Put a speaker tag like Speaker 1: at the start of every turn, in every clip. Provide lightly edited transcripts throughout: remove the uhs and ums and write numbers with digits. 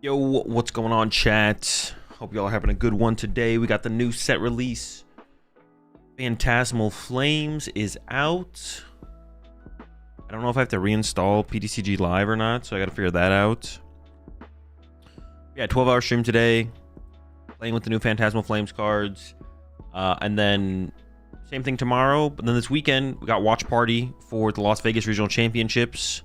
Speaker 1: Yo, what's going on, chat? Hope y'all are having a good one today. We got the new set release. Phantasmal Flames is out. I don't know if I have to reinstall PTCG Live or not, so I gotta figure that out. Yeah, 12-hour stream today. Playing with the new Phantasmal Flames cards. And then same thing tomorrow. But then this weekend, we got Watch Party for the Las Vegas Regional Championships.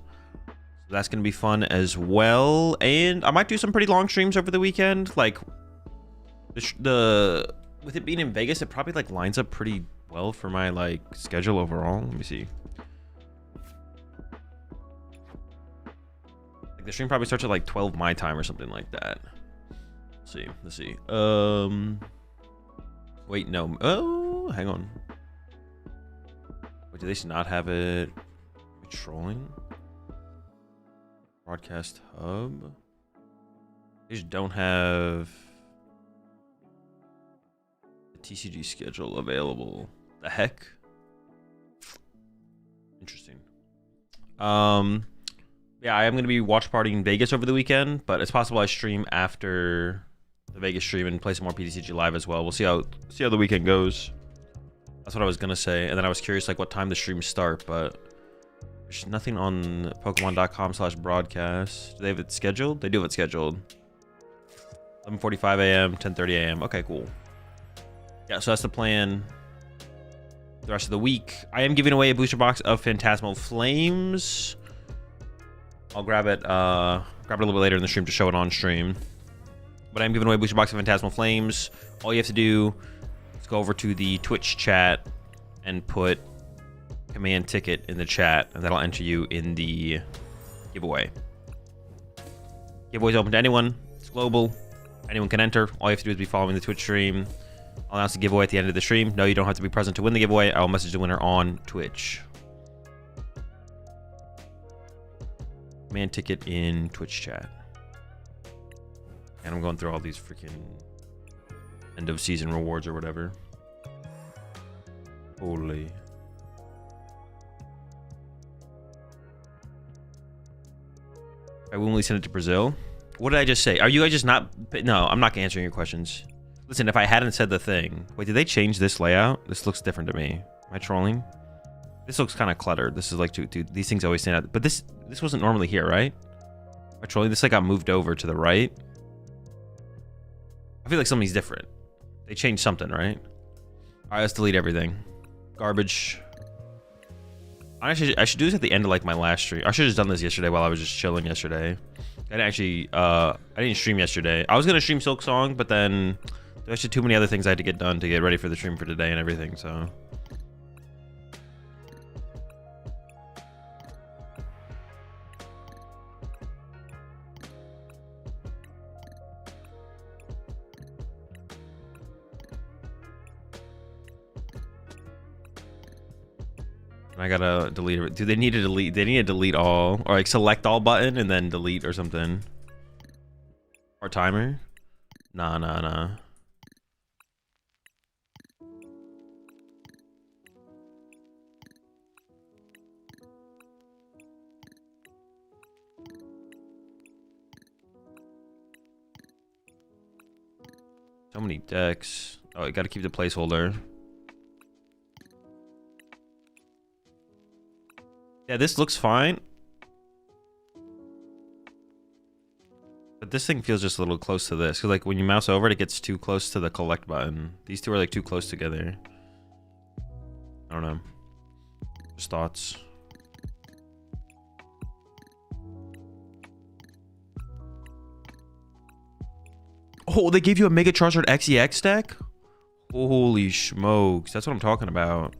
Speaker 1: So that's going to be fun as well. And I might do some pretty long streams over the weekend. Like, with it being in Vegas, it probably, like, lines up pretty well for my, like, schedule overall. Let me see. Like, the stream probably starts at, like, 12 my time or something like that. Let's see. Wait, no. Oh, hang on. Wait, do they not have it? Are we trolling? Broadcast hub. They just don't have the TCG schedule available. The heck? Interesting. Yeah, I am gonna be watch partying in Vegas over the weekend, but it's possible I stream after the Vegas stream and play some more PTCG Live as well. We'll see how the weekend goes. That's what I was gonna say, and then I was curious like what time the streams start, but there's nothing on Pokemon.com/broadcast. Do they have it scheduled? They do have it scheduled. 11:45 a.m., 10:30 a.m. Okay, cool. Yeah, so that's the plan. The rest of the week, I am giving away a booster box of Phantasmal Flames. I'll grab it a little bit later in the stream to show it on stream. But I'm giving away a booster box of Phantasmal Flames. All you have to do is go over to the Twitch chat and put command ticket in the chat, and that'll enter you in the giveaway. Giveaway's open to anyone. It's global. Anyone can enter. All you have to do is be following the Twitch stream. I'll announce the giveaway at the end of the stream. No, you don't have to be present to win the giveaway. I'll message the winner on Twitch. Command ticket in Twitch chat. And I'm going through all these freaking end of season rewards or whatever. Holy. I willingly send it to Brazil. What did I just say? Are you guys just not? No, I'm not answering your questions. Listen, if I hadn't said the thing. Wait, did they change this layout? This looks different to me. Am I trolling? This looks kind of cluttered. This is like, dude, these things always stand out. But this wasn't normally here, right? Am I trolling? This like got moved over to the right. I feel like something's different. They changed something, right? All right, let's delete everything. Garbage. I should do this at the end of like my last stream. I should have just done this yesterday while I was just chilling yesterday. I didn't stream yesterday. I was gonna stream Silk Song, but then there's actually too many other things I had to get done to get ready for the stream for today and everything, so. I gotta delete it. Do they need to delete? They need to delete all, or like select all button and then delete or something. Or timer? Nah. So many decks. Oh, I gotta keep the placeholder. Yeah, this looks fine. But this thing feels just a little close to this. Because like when you mouse over it, it gets too close to the collect button. These two are like too close together. I don't know. Just thoughts. Oh, they gave you a Mega Charizard XEX deck? Holy smokes. That's what I'm talking about.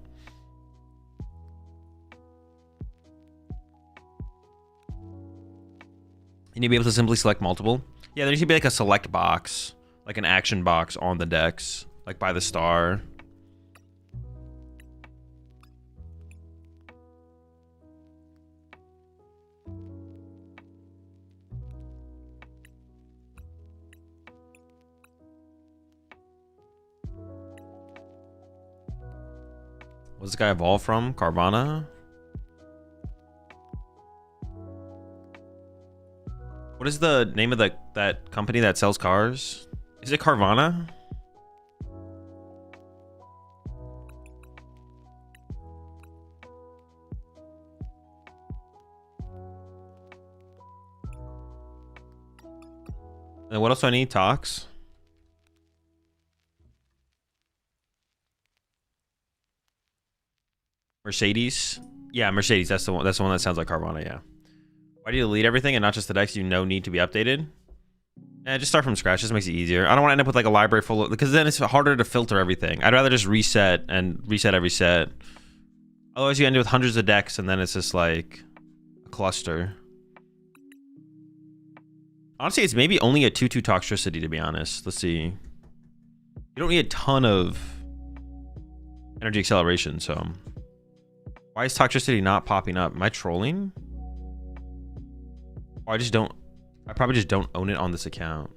Speaker 1: You need to be able to simply select multiple. Yeah, there should be like a select box, like an action box on the decks, like by the star. What's this guy evolve from? Carvana? What is the name of that company that sells cars? Is it Carvana? And what else do I need? Tox? Mercedes? Yeah, Mercedes. That's the one. That's the one that sounds like Carvana. Yeah. Why do you delete everything and not just the decks you know need to be updated? Just start from scratch. Just makes it easier. I don't want to end up with like a library full of, because then it's harder to filter everything. I'd rather just reset and reset every set. Otherwise you end up with hundreds of decks and then it's just like a cluster. Honestly, it's maybe only a 2/2 Toxtricity, to be honest. Let's see. You don't need a ton of energy acceleration, so. Why is Toxtricity not popping up? Am I trolling? Oh, I probably just don't own it on this account.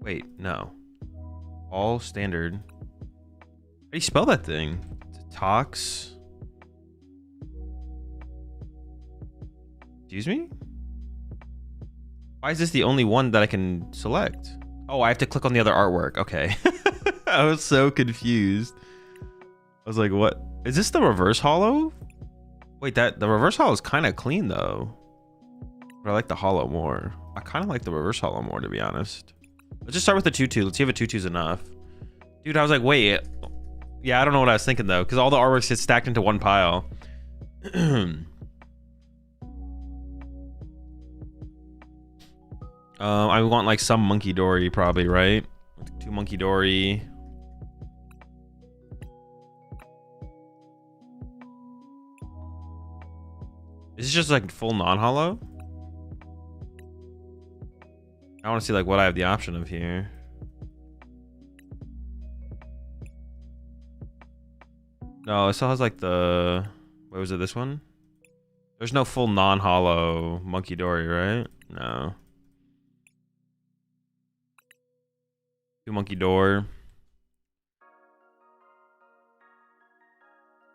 Speaker 1: Wait, no. All standard. How do you spell that thing? Tox. Excuse me? Why is this the only one that I can select? Oh, I have to click on the other artwork. Okay. I was so confused. I was like, what? Is this the reverse holo? Wait, the reverse holo is kind of clean though. But I like the holo more. I kind of like the reverse holo more, to be honest. Let's just start with the 2/2. Let's see if a 2/2 is enough. Dude, I was like, wait. Yeah, I don't know what I was thinking though, because all the artworks get stacked into one pile. I want like some Monkey Dory probably, right? 2 Monkey Dory. Is this just like full non-holo? I want to see like what I have the option of here. No, it still has like the, what was it, this one? There's no full non-holo Monkey Dory, right? No. 2 Monkey Door.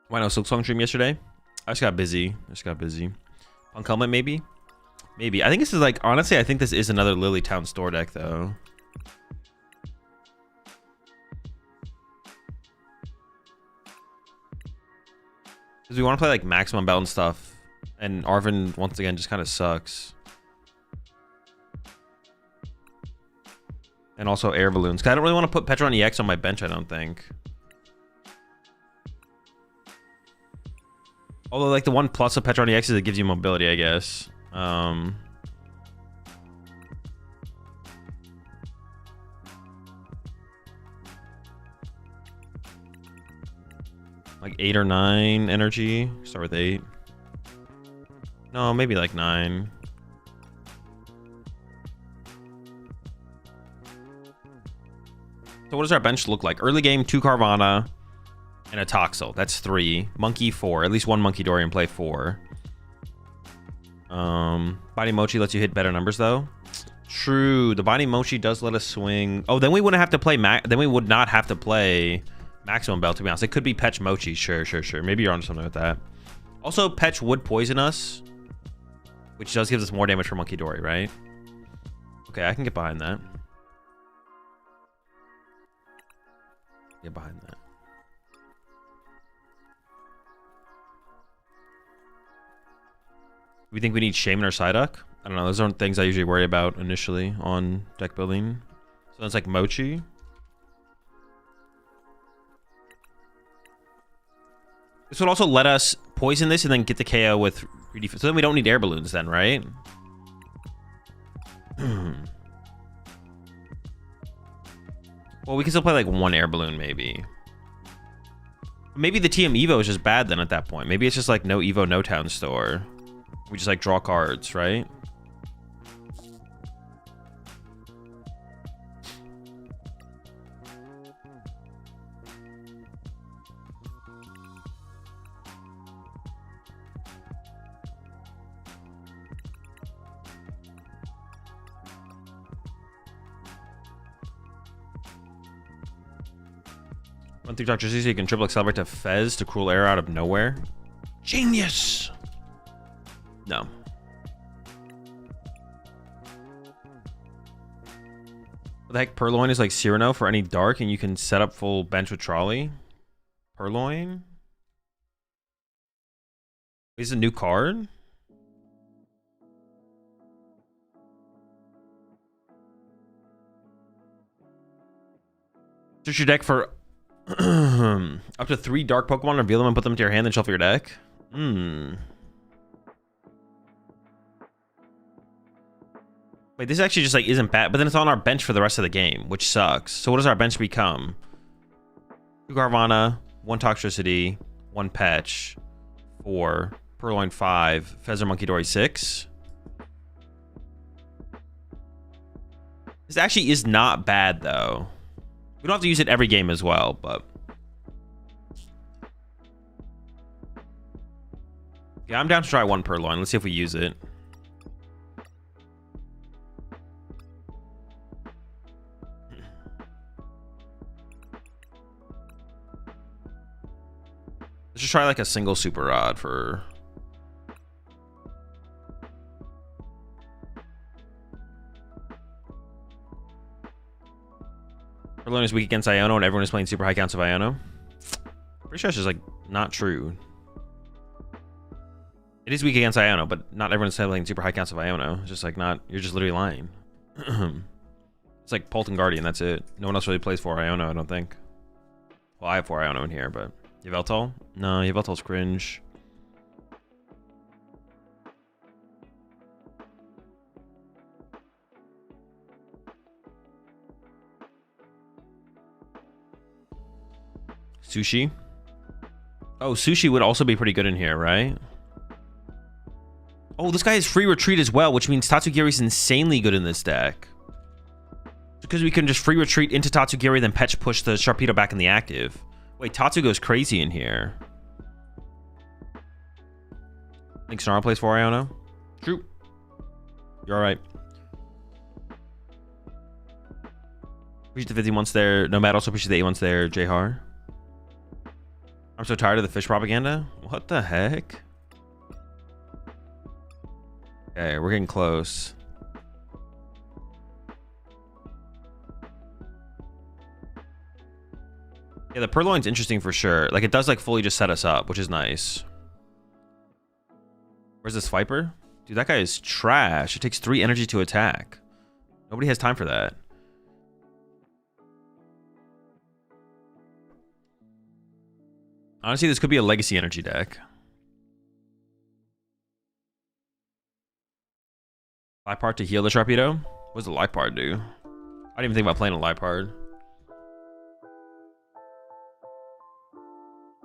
Speaker 1: Why no Silk Song stream yesterday? I just got busy. Punk Helmet maybe? Maybe. I think this is like, honestly, I think this is another Lilytown store deck, though. Because we want to play like maximum belt and stuff. And Arvin, once again, just kind of sucks. And also air balloons. Because I don't really want to put Petron EX on my bench, I don't think. Although, like, the one plus of Petron EX is it gives you mobility, I guess. Like 8 or 9 energy. Start with 8. No, maybe like 9. So what does our bench look like? Early game, 2 Carvana and a Toxel. That's 3. Monkey, 4. At least 1 Monkey Dory and play 4. Body Mochi lets you hit better numbers, though. True. The Body Mochi does let us swing. Oh, then we wouldn't have to play then we would not have to play Maximum Belt, to be honest. It could be Petch Mochi. Sure. Maybe you're onto something with that. Also, Petch would poison us, which does give us more damage for Monkey Dory, right? Okay, I can get behind that. Get behind that. We think we need Shaman or Psyduck? I don't know. Those aren't things I usually worry about initially on deck building. So it's like Mochi. This would also let us poison this and then get the KO with 3D. So then we don't need air balloons then, right? Well, we can still play like 1 air balloon, maybe. Maybe the TM Evo is just bad then at that point. Maybe it's just like no Evo, no town store. We just like draw cards, right? Run through Dr. Z so you can triple accelerate to Fez to Cruel Air out of nowhere. Genius! No. What the heck? Purloin is like Cyrano for any dark, and you can set up full bench with Trolley. Purloin? Is a new card? Search your deck for up to 3 dark Pokemon, reveal them and put them into your hand, then shuffle your deck. Wait, this actually just like isn't bad, but then it's on our bench for the rest of the game, which sucks. So what does our bench become? 2 Carvana, 1 Toxtricity, 1 Petch, 4 Purloin, 5 Feather Monkey Dory, 6. This actually is not bad though. We don't have to use it every game as well, but yeah, I'm down to try 1 Purloin. Let's see if we use it. Let's just try like a single Super Rod for... Purloin is weak against Iono and everyone is playing super high counts of Iono. Pretty sure it's just like not true. It is weak against Iono, but not everyone's playing super high counts of Iono. It's just like not, you're just literally lying. It's like Polton Guardian, that's it. No one else really plays 4 Iono, I don't think. Well, I have 4 Iono in here, but... Yveltal? No, Yveltal's cringe. Sushi? Oh, Sushi would also be pretty good in here, right? Oh, this guy has free retreat as well, which means Tatsugiri's insanely good in this deck. Because we can just free retreat into Tatsugiri, then Petch push the Sharpedo back in the active. Wait, Tatsu goes crazy in here. I think Snarl plays 4 Iono. True. You're alright. Appreciate the 50 once there. Nomad also appreciate the 8 once there. Jhar. I'm so tired of the fish propaganda. What the heck? Okay, we're getting close. Yeah, the Purloin's interesting for sure. Like, it does, like, fully just set us up, which is nice. Where's this Viper? Dude, that guy is trash. It takes 3 energy to attack. Nobody has time for that. Honestly, this could be a legacy energy deck. Lipard to heal the Sharpedo? What does the Lipard do? I didn't even think about playing a Lipard.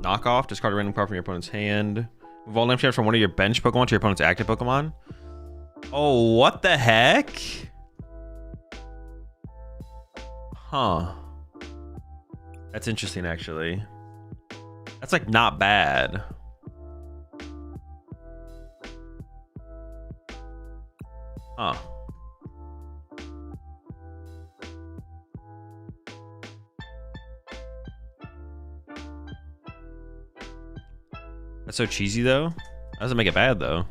Speaker 1: Knockoff. Discard a random card from your opponent's hand. Move all name shares from one of your bench Pokemon to your opponent's active Pokemon. Oh, what the heck? Huh. That's interesting, actually. That's, like, not bad. Huh. That's so cheesy, though. That doesn't make it bad, though.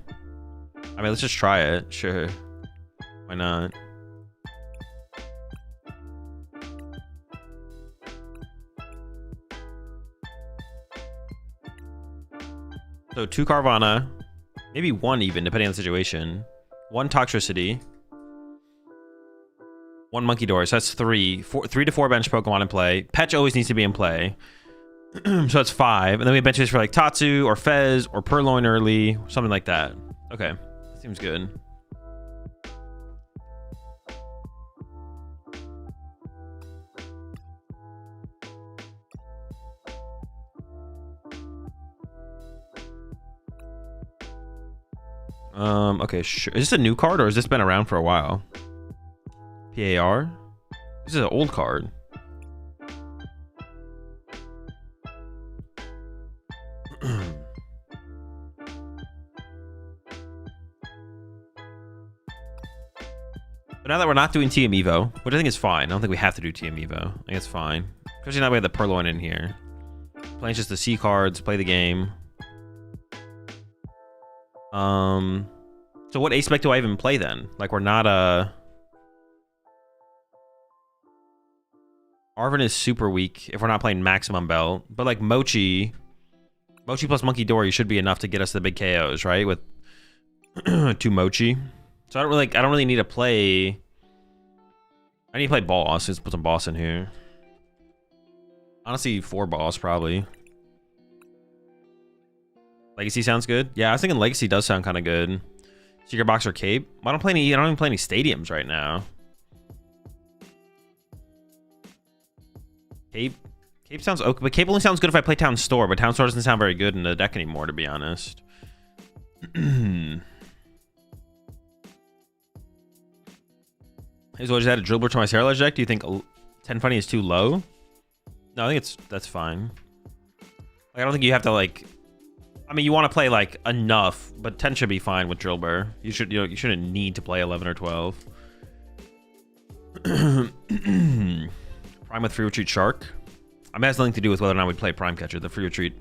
Speaker 1: I mean, let's just try it. Sure. Why not? So 2 Carvana. Maybe 1 even, depending on the situation. 1 Toxtricity. 1 Monkey Door. So that's 3. 3 to 4 bench Pokemon in play. Petch always needs to be in play. So that's 5. And then we have benches for like Tatsu or Fez or Purloin early. Something like that. Okay. Seems good. Okay, sure. Is this a new card or has this been around for a while? PAR? This is an old card. But now that we're not doing TM Evo, which I think is fine. I don't think we have to do TM Evo. I think it's fine. Especially now we have the Purloin in here. Playing just the C cards, play the game. So what ace spec do I even play then? Like, we're not Arven is super weak if we're not playing Maximum Belt. But like Mochi plus Monkey Door, you should be enough to get us the big KOs, right? With 2 Mochi. So I don't really need to play. I need to play boss. Let's put some boss in here. Honestly, 4 boss probably. Legacy sounds good. Yeah, I was thinking Legacy does sound kind of good. Secret Box or Cape. I don't even play any stadiums right now. Cape sounds okay, but Cape only sounds good if I play Town Store, but Town Store doesn't sound very good in the deck anymore, to be honest. Hey, so I just added Dribbler to my Sarlacc deck. Do you think 10 Funny is too low? No, I think that's fine. Like, I don't think you have to like. I mean, you want to play like enough, but 10 should be fine with Drillbur. You shouldn't need to play 11 or 12. Prime with Free Retreat Shark. I mean, it has nothing to do with whether or not we play Prime Catcher. The Free Retreat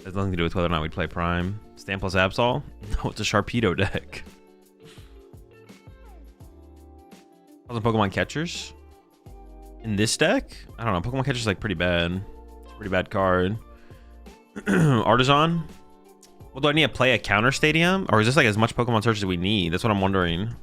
Speaker 1: has nothing to do with whether or not we play Prime. Stamp plus Absol? No, it's a Sharpedo deck. 1,000 Pokemon Catchers in this deck? I don't know. Pokemon Catcher's like pretty bad. It's a pretty bad card. Artisan. Well, do I need to play a counter stadium, or is this like as much Pokemon Search as we need? That's what I'm wondering.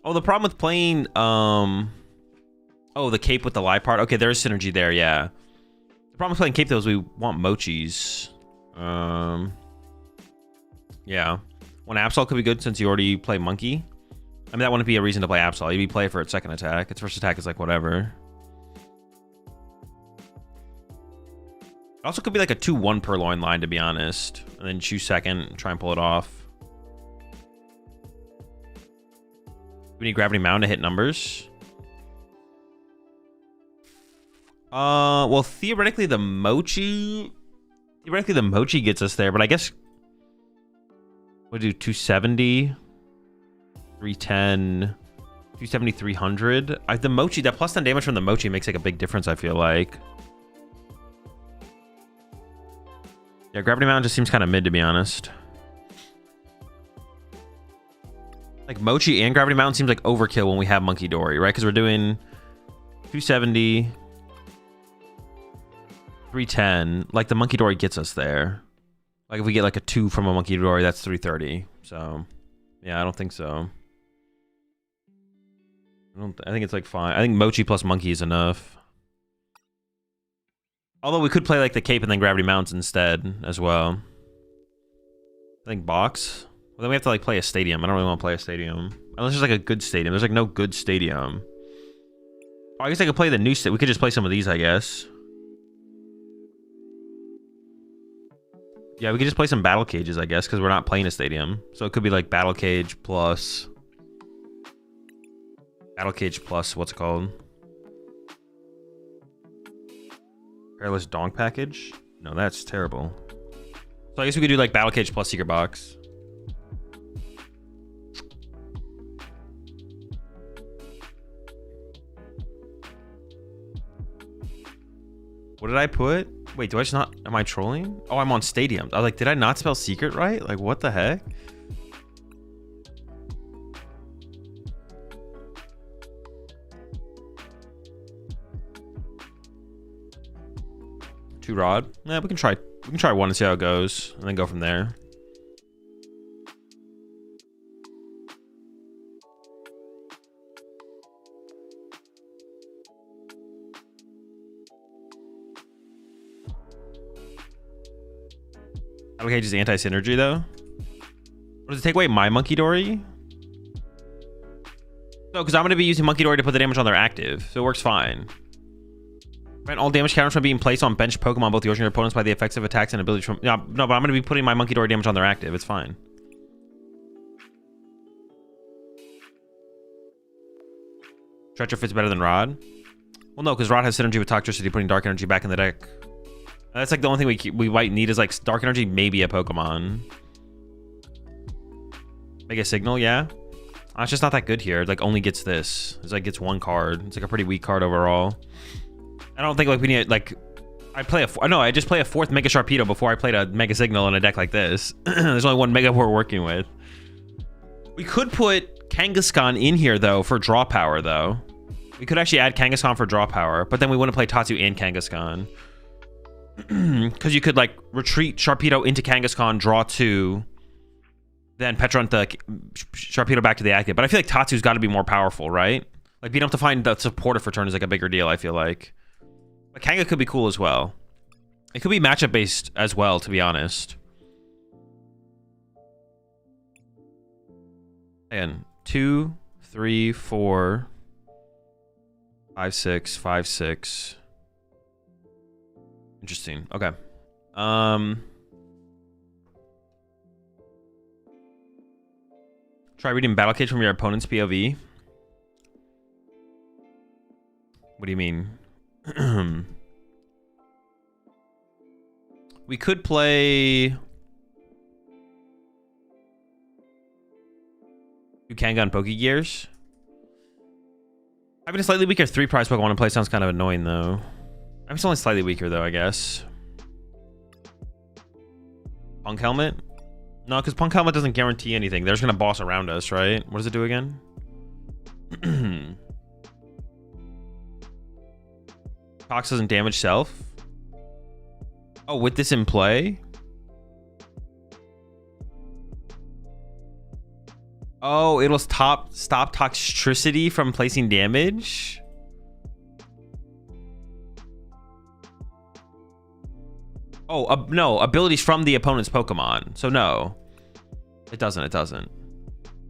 Speaker 1: Oh, the problem with playing oh, the Cape with the Lipard. Okay, there's synergy there. Yeah. The problem with playing Cape though is we want Mochis. Yeah. One Absol could be good since you already play Monkey. I mean, that wouldn't be a reason to play Absol. You'd be play for its second attack. Its first attack is like whatever. It also could be like a 2-1 Purloin line, to be honest. And then choose second and try and pull it off. We need Gravity Mound to hit numbers. Well, theoretically the Mochi gets us there, but I guess we'll do 270, 310, 270, 300. The Mochi, that plus 10 damage from the Mochi makes like a big difference, I feel like. Yeah, Gravity Mountain just seems kind of mid, to be honest. Like Mochi and Gravity Mountain seems like overkill when we have Monkey Dory, right? Because we're doing 270, 310. Like the Monkey Dory gets us there. Like if we get like a 2 from a Monkey Dory, that's 330. So yeah, I don't think so. I think it's like fine. I think Mochi plus Monkey is enough. Although we could play like the Cape and then Gravity Mounts instead as well. I think box. Well, then we have to like play a stadium. I don't really want to play a stadium. Unless there's like a good stadium. There's like no good stadium. Oh, I guess I could play the new stadium. We could just play some of these, I guess. Yeah, we could just play some battle cages, I guess, because we're not playing a stadium. So it could be like battle cage plus... Battle cage plus, what's it called? Hairless Donk package? No, that's terrible. So I guess we could do like battle cage plus secret box. What did I put? Wait, do I just not... Am I trolling? Oh, I'm on stadiums. I was like, did I not spell secret right? Like, what the heck? Two rod. Yeah, we can try one and see how it goes, and then go from there. Battle Cage is anti-synergy though. What does it take away my Monkey Dory? No, because I'm going to be using Monkey Dory to put the damage on their active, so it works fine. Prevent all damage counters from being placed on bench Pokemon, both yours and your opponents, by the effects of attacks and abilities from... No, but I'm going to be putting my Monkey Dory damage on their active. It's fine. Stretcher fits better than Rod. Well, no, because Rod has synergy with Toxtricity, putting Dark Energy back in the deck. That's like the only thing we might need is like Dark Energy, maybe a Pokemon. Mega Signal, yeah. It's just not that good here. It like only gets this. It's like gets one card. It's like a pretty weak card overall. I don't think like we need like I just play a fourth Mega Sharpedo before I played a Mega Signal in a deck like this. There's only one Mega we're working with. We could put Kangaskhan in here though for draw power though. We could actually add Kangaskhan for draw power, but then we wouldn't play Tatsu and Kangaskhan. Because you could like retreat Sharpedo into Kangaskhan, draw 2, then Petrunt the Sharpedo back to the active. But I feel like Tatsu's got to be more powerful, right? Like being able to find the supporter for turn is like a bigger deal, I feel like. But Kanga could be cool as well. It could be matchup based as well, to be honest. And 2, 3, 4, 5, 6, 5, 6. Interesting. Okay. Try reading Battle Cage from your opponent's POV. What do you mean? We could play Kanga and Pokegears. Having a slightly weaker 3-prize Pokemon in play sounds kind of annoying though. I'm still only slightly weaker though, I guess. Punk Helmet? No, because Punk Helmet doesn't guarantee anything. They're just gonna boss around us, right? What does it do again? Tox doesn't damage self. Oh, with this in play? Oh, it'll stop Toxtricity from placing damage? Oh, no, abilities from the opponent's Pokemon. So no, it doesn't.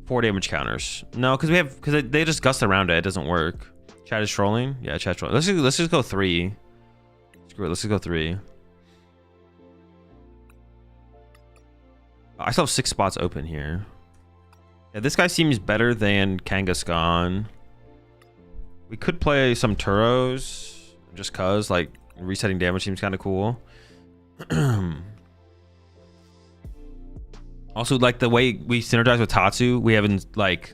Speaker 1: 4 damage counters. No, because they just gust around it. It doesn't work. Chat is trolling. Yeah, chat's trolling. Let's just go 3. Screw it. Let's just go 3. I still have 6 spots open here. Yeah, this guy seems better than Kangaskhan. We could play some Turos just cause like resetting damage seems kind of cool. Also, like the way we synergize with Tatsu, we haven't like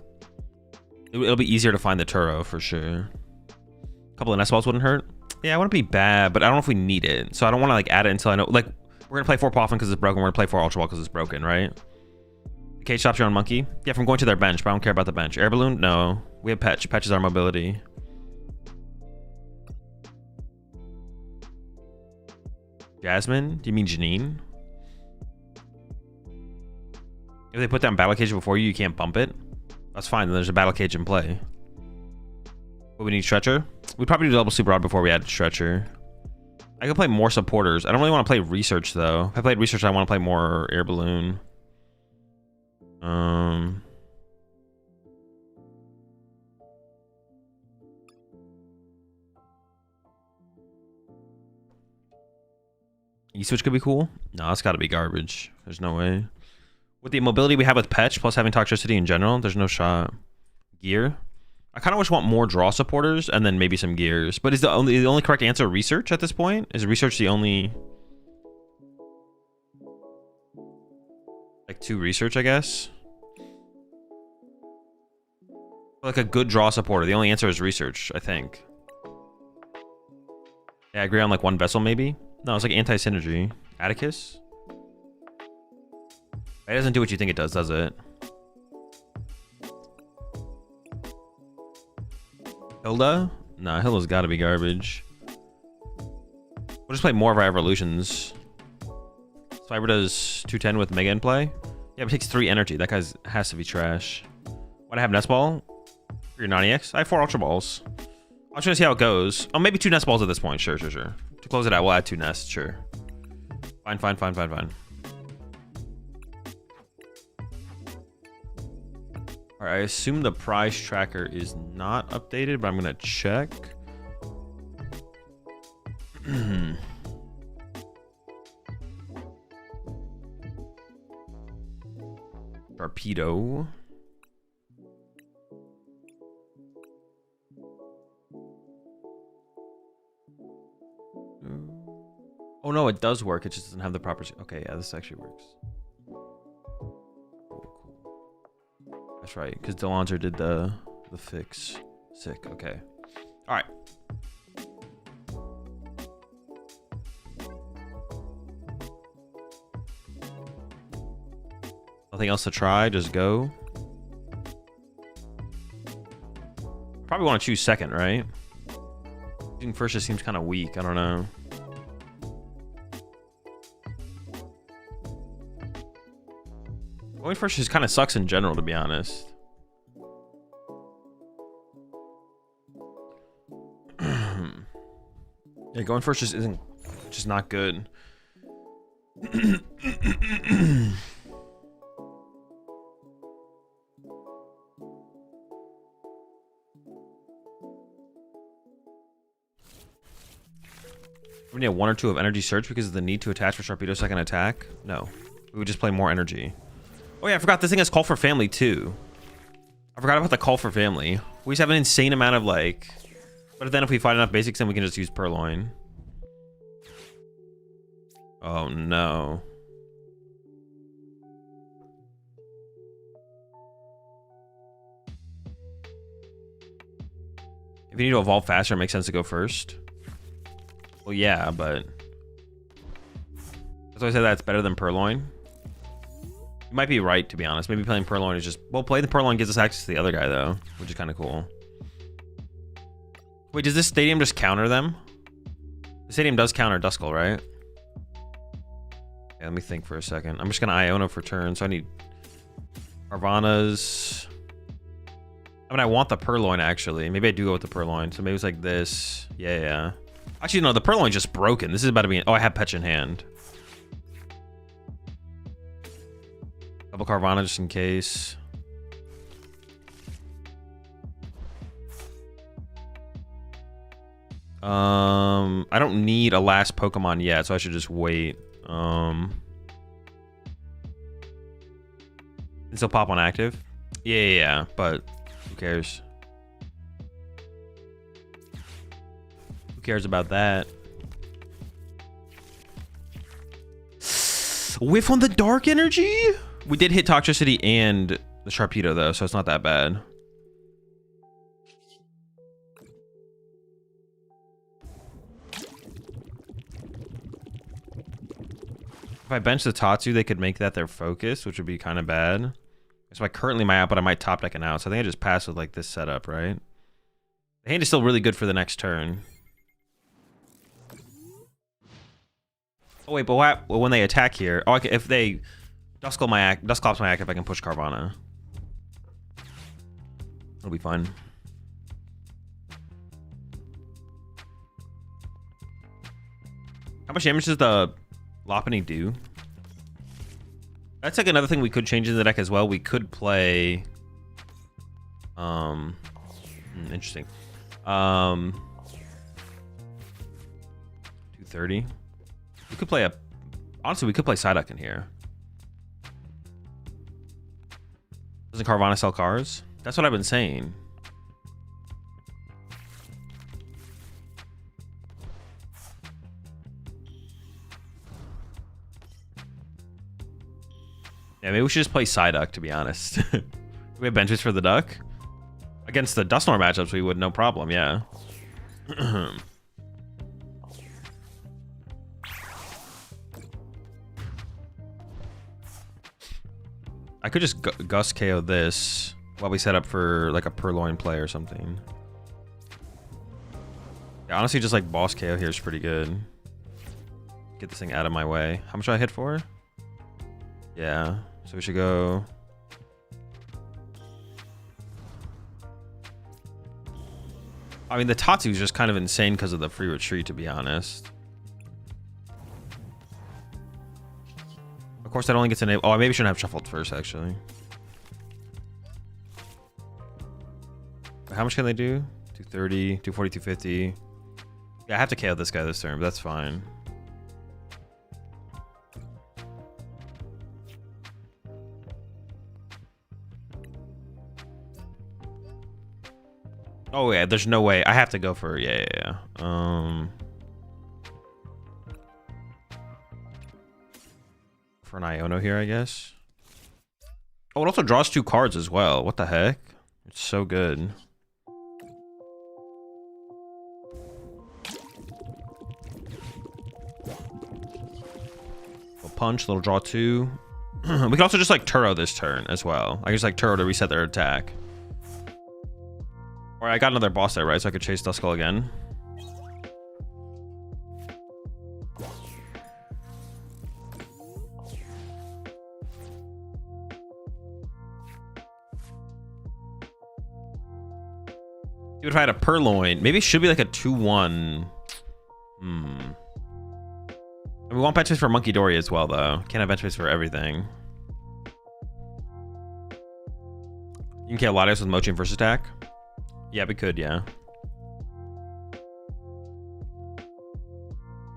Speaker 1: It'll be easier to find the Turo for sure. A couple of nest balls wouldn't hurt. Yeah, I wouldn't be bad, but I don't know if we need it. So I don't want to like add it until I know. Like, we're gonna play 4 Poffin because it's broken. We're gonna play 4 Ultra Ball because it's broken, right? The cage stops your own monkey. Yeah, from going to their bench, but I don't care about the bench. Air balloon? No. We have Petch. Petch is our mobility. Jasmine? Do you mean Janine? If they put down battle cage before you, you can't bump it. That's fine. Then there's a battle cage in play. But we need Stretcher. We'd probably do double super rod before we add Stretcher. I could play more supporters. I don't really want to play research though. If I played research, I want to play more air balloon. E-switch could be cool. No, it's got to be garbage. There's no way. With the mobility we have with Petch, plus having toxicity in general, there's no shot. Gear. I kind of just want more draw supporters and then maybe some gears. But is the only correct answer research at this point? Is research the only... like 2 research, I guess? Like a good draw supporter. The only answer is research, I think. Yeah, I agree on like 1 vessel maybe. No, it's like anti-synergy. Atticus? It doesn't do what you think it does it? Hilda? Nah, Hilda's gotta be garbage. We'll just play more of our evolutions. Fiber does 210 with Mega in play. Yeah, but it takes 3 energy. That guy's has to be trash. Why'd I have Nest Ball? For your non-EX? I have 4 Ultra Balls. I'm just gonna see how it goes. Oh, maybe 2 Nest Balls at this point. Sure. To close it out, we'll add 2 nests. Sure. Fine. All right, I assume the prize tracker is not updated, but I'm gonna check. Sharpedo. Oh no, it does work. It just doesn't have the proper... Okay, yeah, this actually works. That's right, because Delonzer did the fix. Sick, okay. All right. Nothing else to try, just go. Probably want to choose second, right? Choosing first just seems kind of weak, I don't know. Going first just kind of sucks in general, to be honest. Yeah, going first just isn't, just not good. We need 1 or 2 of energy surge because of the need to attach for Sharpedo's second attack. No, we would just play more energy. Oh yeah, I forgot this thing has call for family too. I forgot about the call for family. We just have an insane amount of like... But then if we find enough basics, then we can just use Purloin. Oh no. If you need to evolve faster, it makes sense to go first. Well, yeah, but... That's why I said that's better than Purloin. You might be right, to be honest. Maybe playing Purloin is just... Well, playing the Purloin gives us access to the other guy, though, which is kind of cool. Wait, does this stadium just counter them? The stadium does counter Duskull, right? Yeah, let me think for a second. I'm just going to Iona for turn, so I need... Carvana's... I mean, I want the Purloin, actually. Maybe I do go with the Purloin. So maybe it's like this. Yeah. Actually, no, the Purloin's just broken. This is about to be... Oh, I have Petch in hand. Double Carvana just in case. I don't need a last Pokemon yet, so I should just wait. Can still pop on active. Yeah, but who cares? Who cares about that? Whiff on the dark energy? We did hit toxicity and the Sharpedo though, so it's not that bad. If I bench the Tatsu, they could make that their focus, which would be kind of bad. So I currently my out, but I might top deck it out. So I think I just pass with like this setup, right? The hand is still really good for the next turn. Oh wait, but what? Well, when they attack here, oh, if they Dusclops my act, if I can push Carvana, it'll be fine. How much damage does the Lopunny do? That's like another thing we could change in the deck as well. We could play interesting. 230. We could play honestly we could play Psyduck in here. Doesn't Carvana sell cars? That's what I've been saying. Yeah, maybe we should just play Psyduck, to be honest. We have benches for the Duck? Against the Dusknoir matchups, we would, no problem, yeah. I could just Gus KO this while we set up for like a Purloin play or something. Yeah, honestly, just like boss KO here is pretty good. Get this thing out of my way. How much do I hit for? Yeah, so we should go. I mean, the Tatsu is just kind of insane because of the free retreat, to be honest. Of course, that only gets enabled. Oh, I maybe shouldn't have shuffled first, actually. But how much can they do? 230, 240, 250. Yeah, I have to KO this guy this turn, but that's fine. Oh yeah, there's no way. I have to go for yeah. For an Iono here, I guess. Oh, it also draws 2 cards as well. What the heck? It's so good. Little punch, little draw 2. We can also just like Turo this turn as well. I just like Turo to reset their attack. Or I got another boss there, right? So I could chase Duskull again. Dude, if I had a Purloin, maybe it should be like a 2-1. And we want bench space for Monkey Dory as well, though. Can't have bench space for everything. You can kill Latios with Mochi and first attack. Yeah, we could, yeah.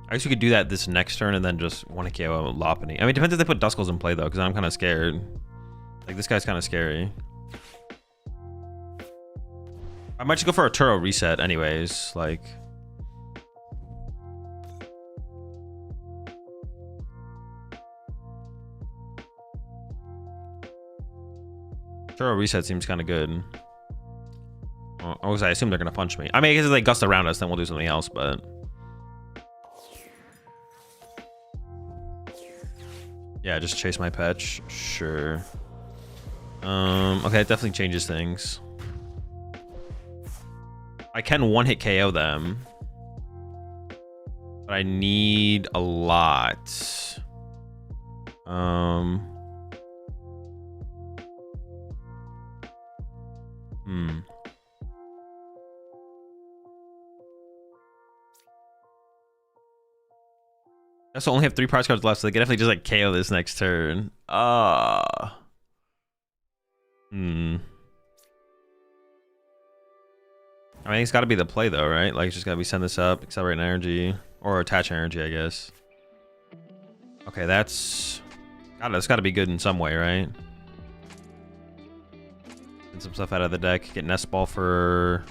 Speaker 1: I guess we could do that this next turn and then just want to KO Lopunny. I mean, it depends if they put Duskulls in play, though, because I'm kind of scared. Like, this guy's kind of scary. I might just go for a Turo reset anyways, like... Turo reset seems kind of good. I assume they're gonna punch me. I mean, I guess if they gust around us, then we'll do something else, but... Yeah, just chase my Petch. Sure. Okay, it definitely changes things. I can one-hit KO them. But I need a lot. I also only have 3 prize cards left, so they can definitely just like KO this next turn. I mean, it's got to be the play though, right? Like, it's just got to be send this up, accelerate energy, or attach energy, I guess. Okay, that's got to be good in some way, right? Get some stuff out of the deck. Get Nest Ball for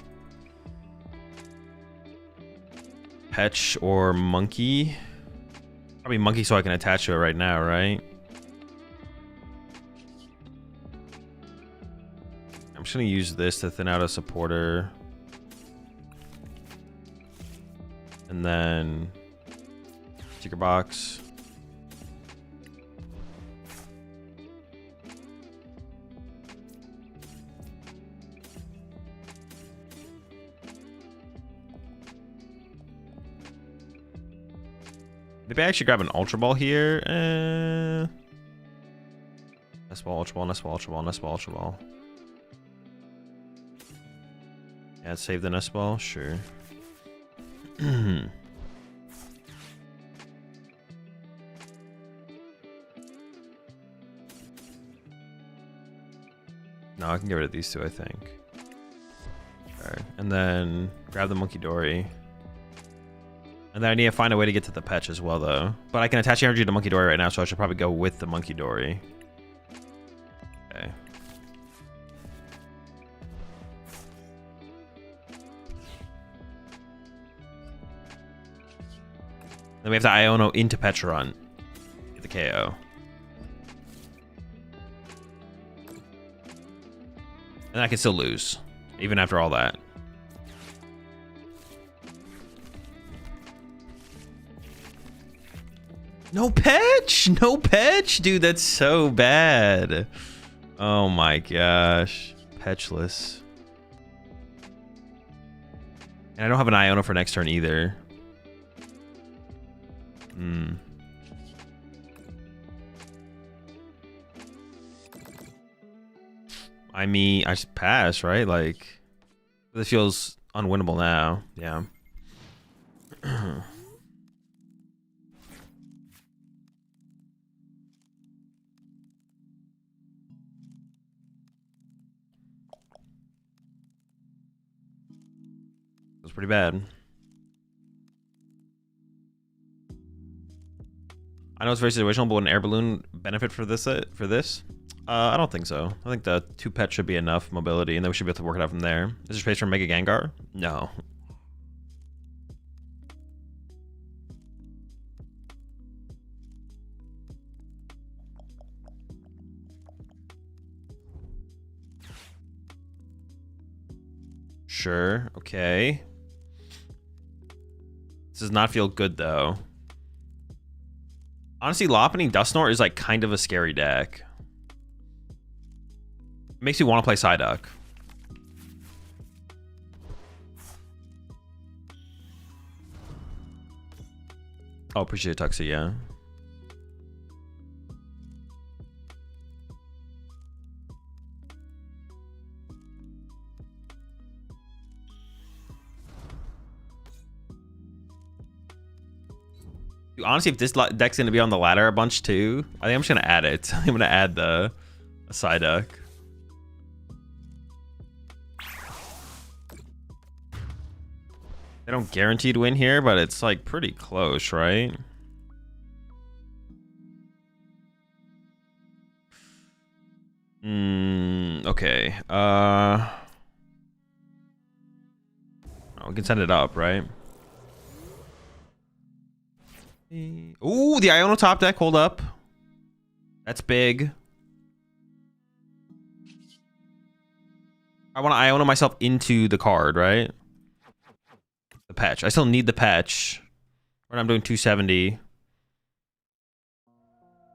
Speaker 1: Petch or Monkey. Probably Monkey so I can attach to it right now, right? I'm just gonna use this to thin out a supporter. And then Secret Box. Maybe I actually grab an Ultra Ball here. Nest Ball, Ultra Ball, Nest Ball, Ultra Ball, Nest Ball, Ultra Ball. Yeah, save the Nest Ball, sure. No, I can get rid of these two, I think. Alright, and then grab the Monkey Dory. And then I need to find a way to get to the Petch as well, though. But I can attach energy to Monkey Dory right now, so I should probably go with the Monkey Dory. Okay. Then we have to Iono into Petron. Get the KO. And I can still lose, even after all that. No Petch! No Petch! Dude, that's so bad. Oh my gosh. Petchless. And I don't have an Iono for next turn either. I mean, I should pass, right? Like, this feels unwinnable now. Yeah. It's pretty bad. I know it's very situational, but would an air balloon benefit for this? I don't think so. I think the 2 pets should be enough mobility, and then we should be able to work it out from there. Is there space for Mega Gengar? No. Sure. Okay. This does not feel good, though. Honestly, Lopunny Dusknoir is like kind of a scary deck. It makes me want to play Psyduck. Oh, appreciate it, Tuxie, yeah. Dude, honestly, if this deck's gonna be on the ladder a bunch too, I think I'm just gonna add it. I'm gonna add the Psyduck. They don't guaranteed win here, but it's like pretty close, right? Okay. Oh, we can send it up, right? Ooh, the Iono top deck. Hold up. That's big. I want to Iono myself into the card, right? The patch. I still need the patch. When I'm doing 270.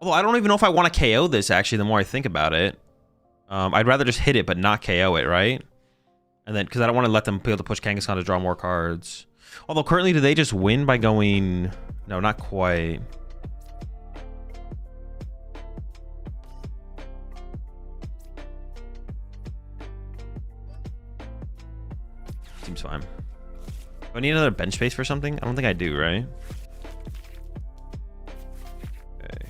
Speaker 1: Although I don't even know if I want to KO this, actually, the more I think about it. I'd rather just hit it, but not KO it, right? And then, because I don't want to let them be able to push Kangaskhan to draw more cards. Although, currently, do they just win by going... No, not quite. Seems fine. Do I need another bench space for something? I don't think I do, right? Okay.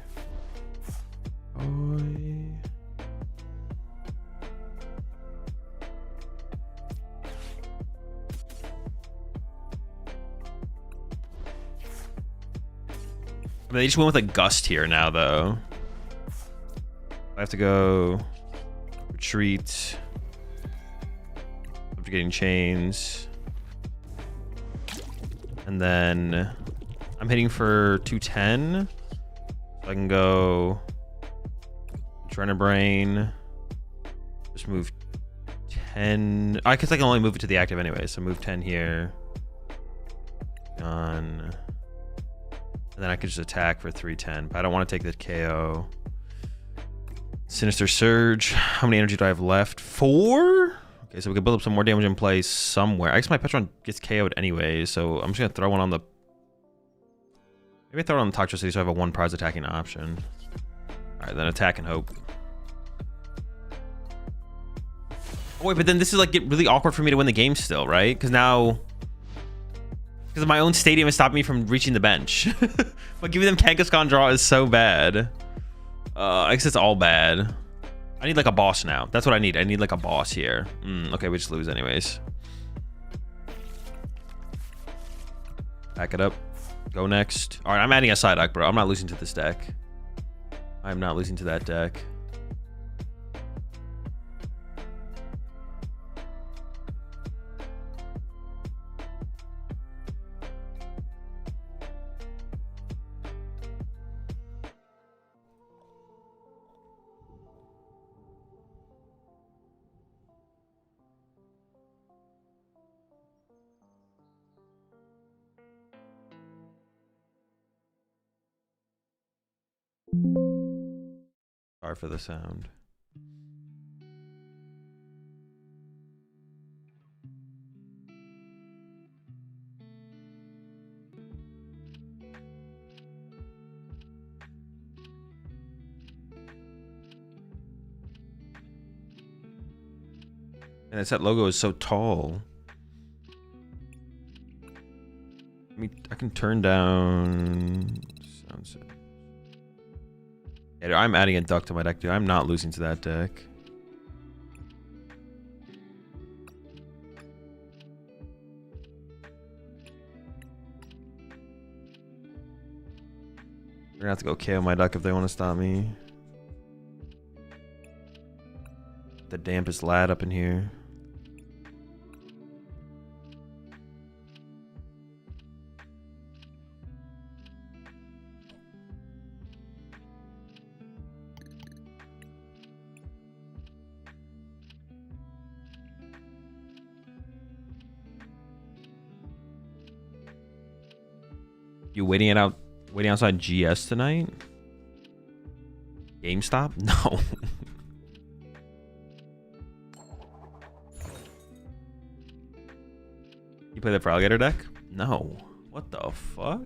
Speaker 1: They just went with a gust here now, though. I have to go retreat. After getting chains. And then I'm hitting for 210. So I can go Trainer Brain. Just move 10. I guess I can only move it to the active anyway, so move 10 here. Done. And then I could just attack for 310, but I don't want to take the KO. Sinister Surge. How many energy do I have left? 4? Okay, so we can build up some more damage in place somewhere. I guess my Petron gets KO'd anyway, so I'm just going to throw one on the... Maybe throw it on the Toxtricity so I have a 1 prize attacking option. Alright, then attack and hope. Oh, wait, but then this is like get really awkward for me to win the game still, right? Because now... Because my own stadium is stopping me from reaching the bench. But giving them Kangaskhan draw is so bad. I guess it's all bad. I need like a boss now. That's what I need. I need like a boss here. Okay, we just lose anyways. Back it up. Go next. All right, I'm adding a side deck, bro. I'm not losing to this deck. I'm not losing to that deck. Sorry for the sound. And it's that logo is so tall. I can turn down sound set. Yeah, I'm adding a duck to my deck, dude. I'm not losing to that deck. They're gonna have to go KO my duck if they want to stop me. The dampest lad up in here. You waiting outside GS tonight? GameStop? No. You play the Fraligator deck? No. What the fuck?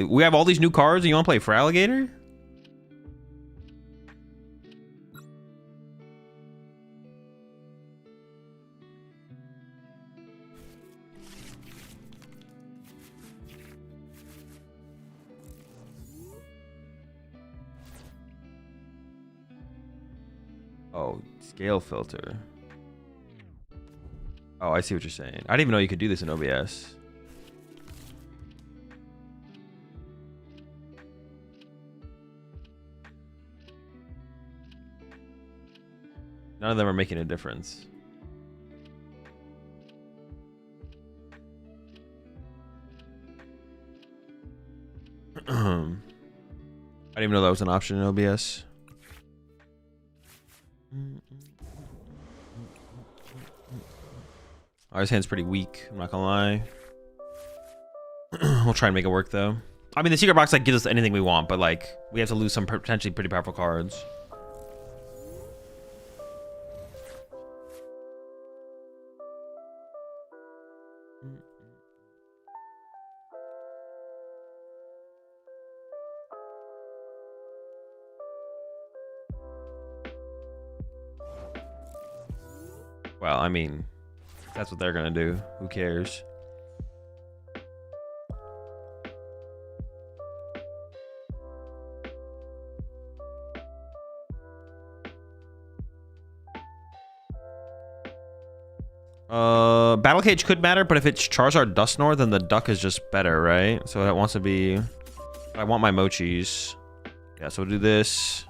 Speaker 1: We have all these new cards and you want to play Fraligator? Oh, scale filter. Oh, I see what you're saying. I didn't even know you could do this in OBS. None of them are making a difference. I didn't even know that was an option in OBS. Oh, his hand's pretty weak, I'm not gonna lie. We'll try and make it work though. I mean, the secret box like gives us anything we want, but like we have to lose some potentially pretty powerful cards. Well, I mean, that's what they're gonna do. Who cares? Battle Cage could matter, but if it's Charizard Dusknoir, then the duck is just better, right? So that wants to be... I want my Mochis. Yeah, so we'll do this.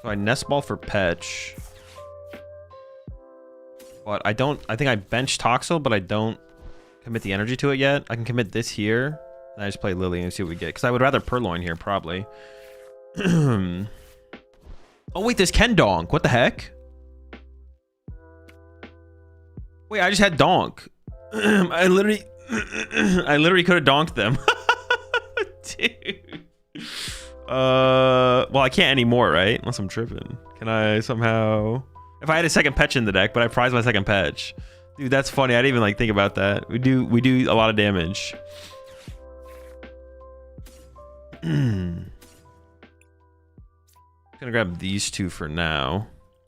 Speaker 1: So I Nest Ball for Petch. But I think I bench Toxel, but I don't commit the energy to it yet. I can commit this here. And I just play Lily and see what we get. Because I would rather Purloin here, probably. Oh, wait, there's Ken Donk. What the heck? Wait, I just had Donk. I literally could have donked them. Dude. Well, I can't anymore, right? Unless I'm tripping. Can I somehow... If I had a second Petch in the deck, but I prize my second Petch. Dude, that's funny. I didn't even like think about that. We do a lot of damage. I'm gonna grab these two for now.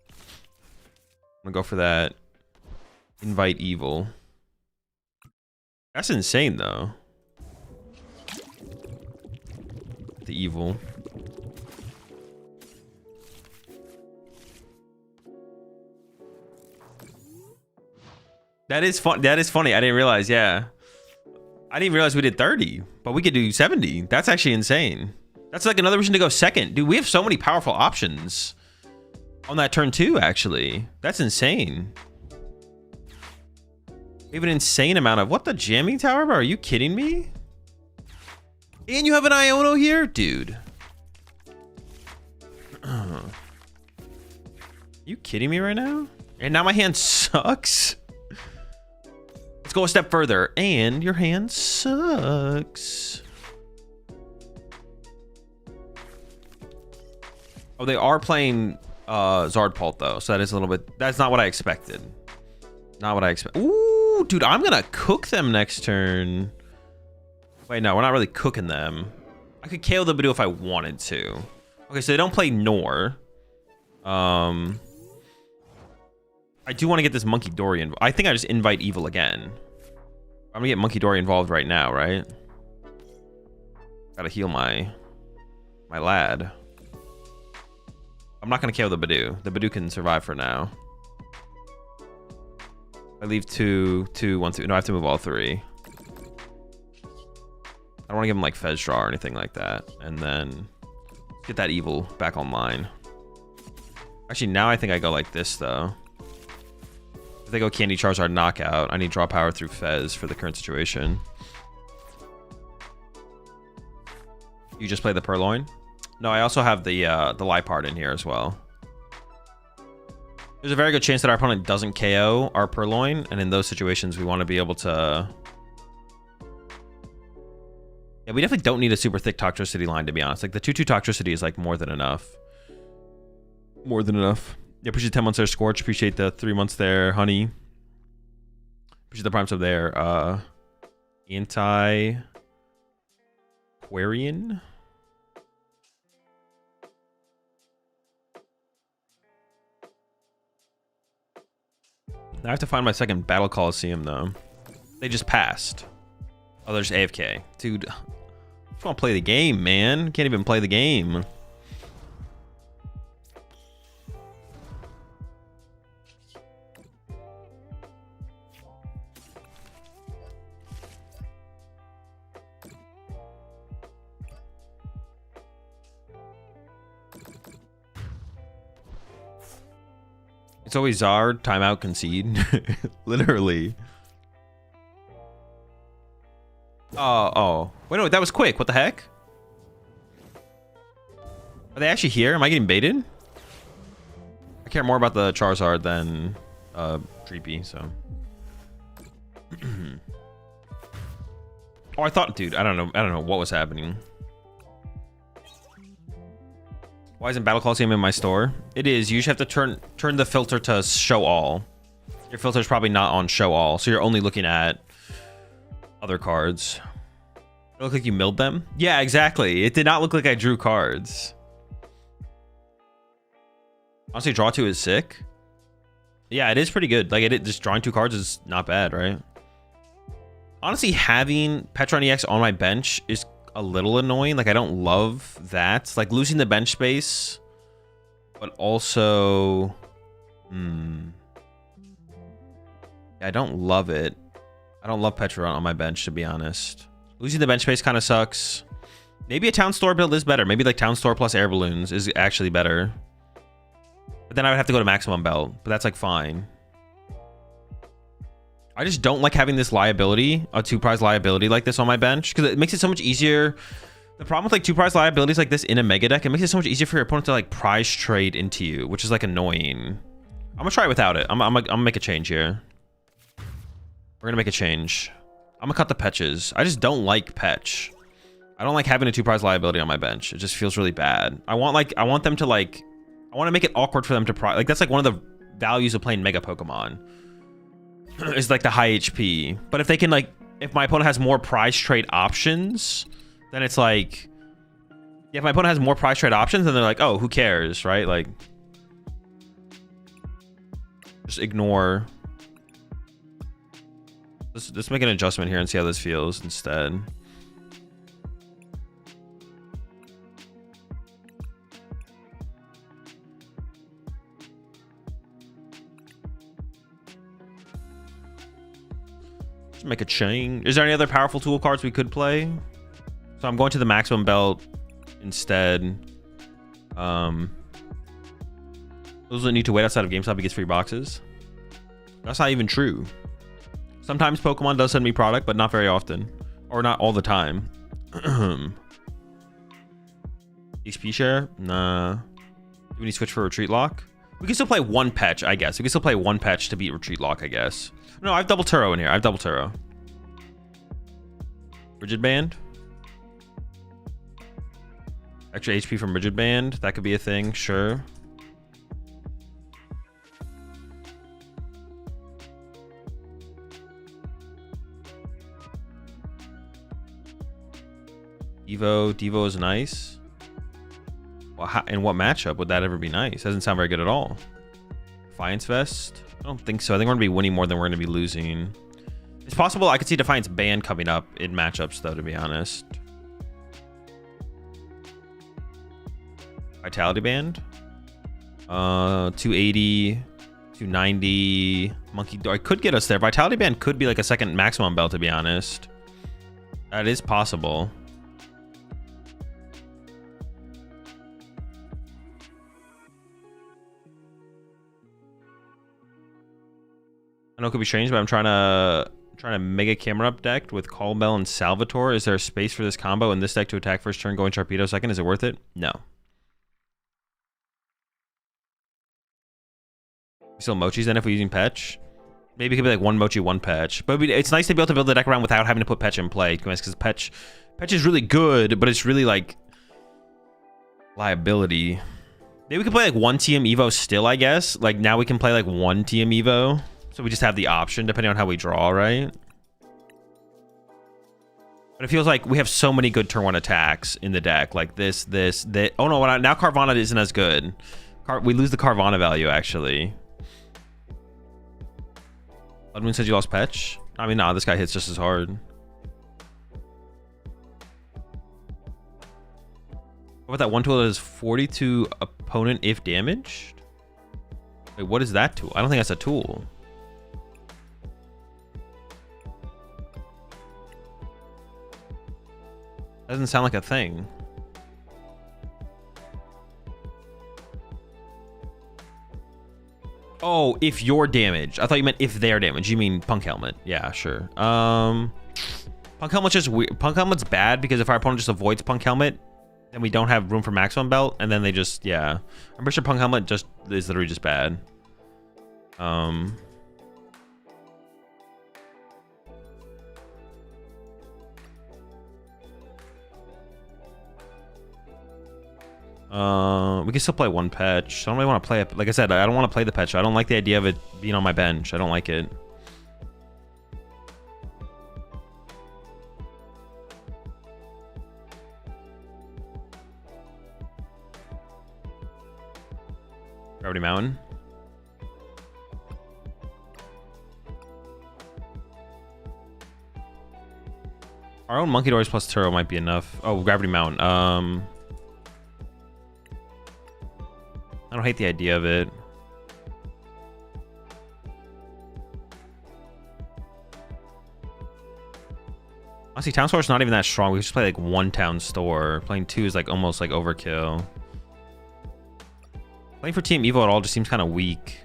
Speaker 1: I'm gonna go for that Invite Evil. That's insane though. The evil. That is fun. That is funny. I didn't realize. Yeah, I didn't realize we did 30, but we could do 70. That's actually insane. That's like another reason to go second, dude. We have so many powerful options on that turn too. Actually, that's insane. We have an insane amount of what the jamming tower, bro? Are you kidding me? And you have an Iono here, dude. You kidding me right now? And now my hand sucks. Let's go a step further. And your hand sucks. Oh, they are playing Zardpult though, so that is a little bit. That's not what I expected. Not what I expect. Ooh, dude, I'm gonna cook them next turn. Wait, no, we're not really cooking them. I could KO the Badoo if I wanted to. Okay, so they don't play Nor. I do want to get this Monkey Dory. I think I just invite Evil again. I'm gonna get Monkey Dory involved right now, right? Gotta heal my lad. I'm not gonna KO the Badoo. The Badoo can survive for now. I leave 2, 2, 1, 2. No, I have to move all 3. I don't want to give him like Fez Draw or anything like that. And then get that Evil back online. Actually, now I think I go like this though. If they go Candy Charizard Knockout, I need draw power through Fez for the current situation. You just play the Purloin? No, I also have the Liepard in here as well. There's a very good chance that our opponent doesn't KO our Purloin, and in those situations, we want to be able to... Yeah, we definitely don't need a super thick Toxtricity line, to be honest. Like, the 2/2 Toxtricity is, like, more than enough. More than enough. Yeah, appreciate 10 months there, Scorch. Appreciate the 3 months there, Honey. Appreciate the prime sub there. Anti-Quarian. I have to find my second Battle Coliseum, though. They just passed. Oh, there's AFK. Dude, I just want to play the game, man. Can't even play the game. It's always Zard, timeout, concede. Literally. Oh. Wait, no, that was quick. What the heck? Are they actually here? Am I getting baited? I care more about the Charizard than Dreepy, so. Oh, I thought, dude, I don't know what was happening. Why isn't Battle Coliseum in my store? It is. You usually have to turn the filter to show all. Your filter is probably not on show all, so you're only looking at other cards. It looked like you milled them? Yeah, exactly. It did not look like I drew cards. Honestly, draw 2 is sick. Yeah, it is pretty good. Like, just drawing 2 cards is not bad, right? Honestly, having Petron EX on my bench is a little annoying. Like, I don't love that. Like, losing the bench space, but also I don't love it. I don't love Petron on my bench, to be honest. Losing the bench space kind of sucks. Maybe a Town Store build is better. Maybe like Town Store plus Air Balloons is actually better, but then I would have to go to Maximum Belt, but that's like fine. I just don't like having this liability, a 2-prize liability like this on my bench, because it makes it so much easier. The problem with like 2-prize liabilities like this in a mega deck, it makes it so much easier for your opponent to like prize trade into you, which is like annoying. I'm gonna try it without it. I'm gonna make a change here. We're gonna make a change. I'm gonna cut the Petches. I just don't like Petch. I don't like having a 2-prize liability on my bench. It just feels really bad. I want them to like, I want to make it awkward for them to prize. Like that's like one of the values of playing Mega Pokemon. Is like the high HP. But if they can like, if my opponent has more prize trade options, then it's like, yeah, if my opponent has more prize trade options, then they're like, oh, who cares, right? Like, just ignore. Let's make an adjustment here and see how this feels instead. Just make a chain. Is there any other powerful tool cards we could play? So I'm going to the maximum belt instead. Those that need to wait outside of GameStop, he gets free boxes. That's not even true. Sometimes Pokemon does send me product, but not very often. Or not all the time. XP share? Nah. Do we need to switch for Retreat Lock? We can still play one patch, I guess. We can still play one patch to beat Retreat Lock, I guess. No, I have double Turo in here. I have double Turo. Rigid Band? Extra HP from Rigid Band. That could be a thing, sure. Devo is nice. Well, in what matchup would that ever be nice? Doesn't sound very good at all. Defiance Vest? I don't think so. I think we're going to be winning more than we're going to be losing. It's possible I could see Defiance Band coming up in matchups, though, to be honest. Vitality Band? 280, 290. Monkey Door. Could get us there. Vitality Band could be like a second maximum belt, to be honest. That is possible. I know it could be strange, but I'm trying to Mega Camera Up deck with Call Bell and Salvatore. Is there a space for this combo in this deck to attack first turn, going Sharpedo second? Is it worth it? No. Still Mochis then if we're using Petch? Maybe it could be like one Mochi, one Petch. But it's nice to be able to build the deck around without having to put Petch in play, because Petch is really good, but it's really like liability. Maybe we could play like one TM Evo still, I guess. Like now we can play like one TM Evo. So we just have the option depending on how we draw, right? But it feels like we have so many good turn 1 attacks in the deck. Like this. Oh no, now Carvana isn't as good. We lose the Carvana value, actually. Bloodmoon says you lost Petch. I mean, nah, this guy hits just as hard. What about that one tool that is 40 to opponent if damaged? Wait, what is that tool? I don't think that's a tool. Doesn't sound like a thing. Oh, if you're damaged. I thought you meant if they're damaged. You mean Punk Helmet. Yeah, sure. Punk Helmet's just weird. Punk Helmet's bad because if our opponent just avoids Punk Helmet, then we don't have room for maximum belt, and then they just, yeah. I'm pretty sure Punk Helmet just is literally just bad. We can still play one Petch. I don't really want to play it. Like I said, I don't want to play the Petch. I don't like the idea of it being on my bench. I don't like it. Gravity Mountain. Our own Monkey Doors plus Turo might be enough. Oh, Gravity Mountain. I don't hate the idea of it. Honestly, Town Store's not even that strong. We just play like one Town Store. Playing 2 is like almost like overkill. Playing for Team Evo at all just seems kind of weak.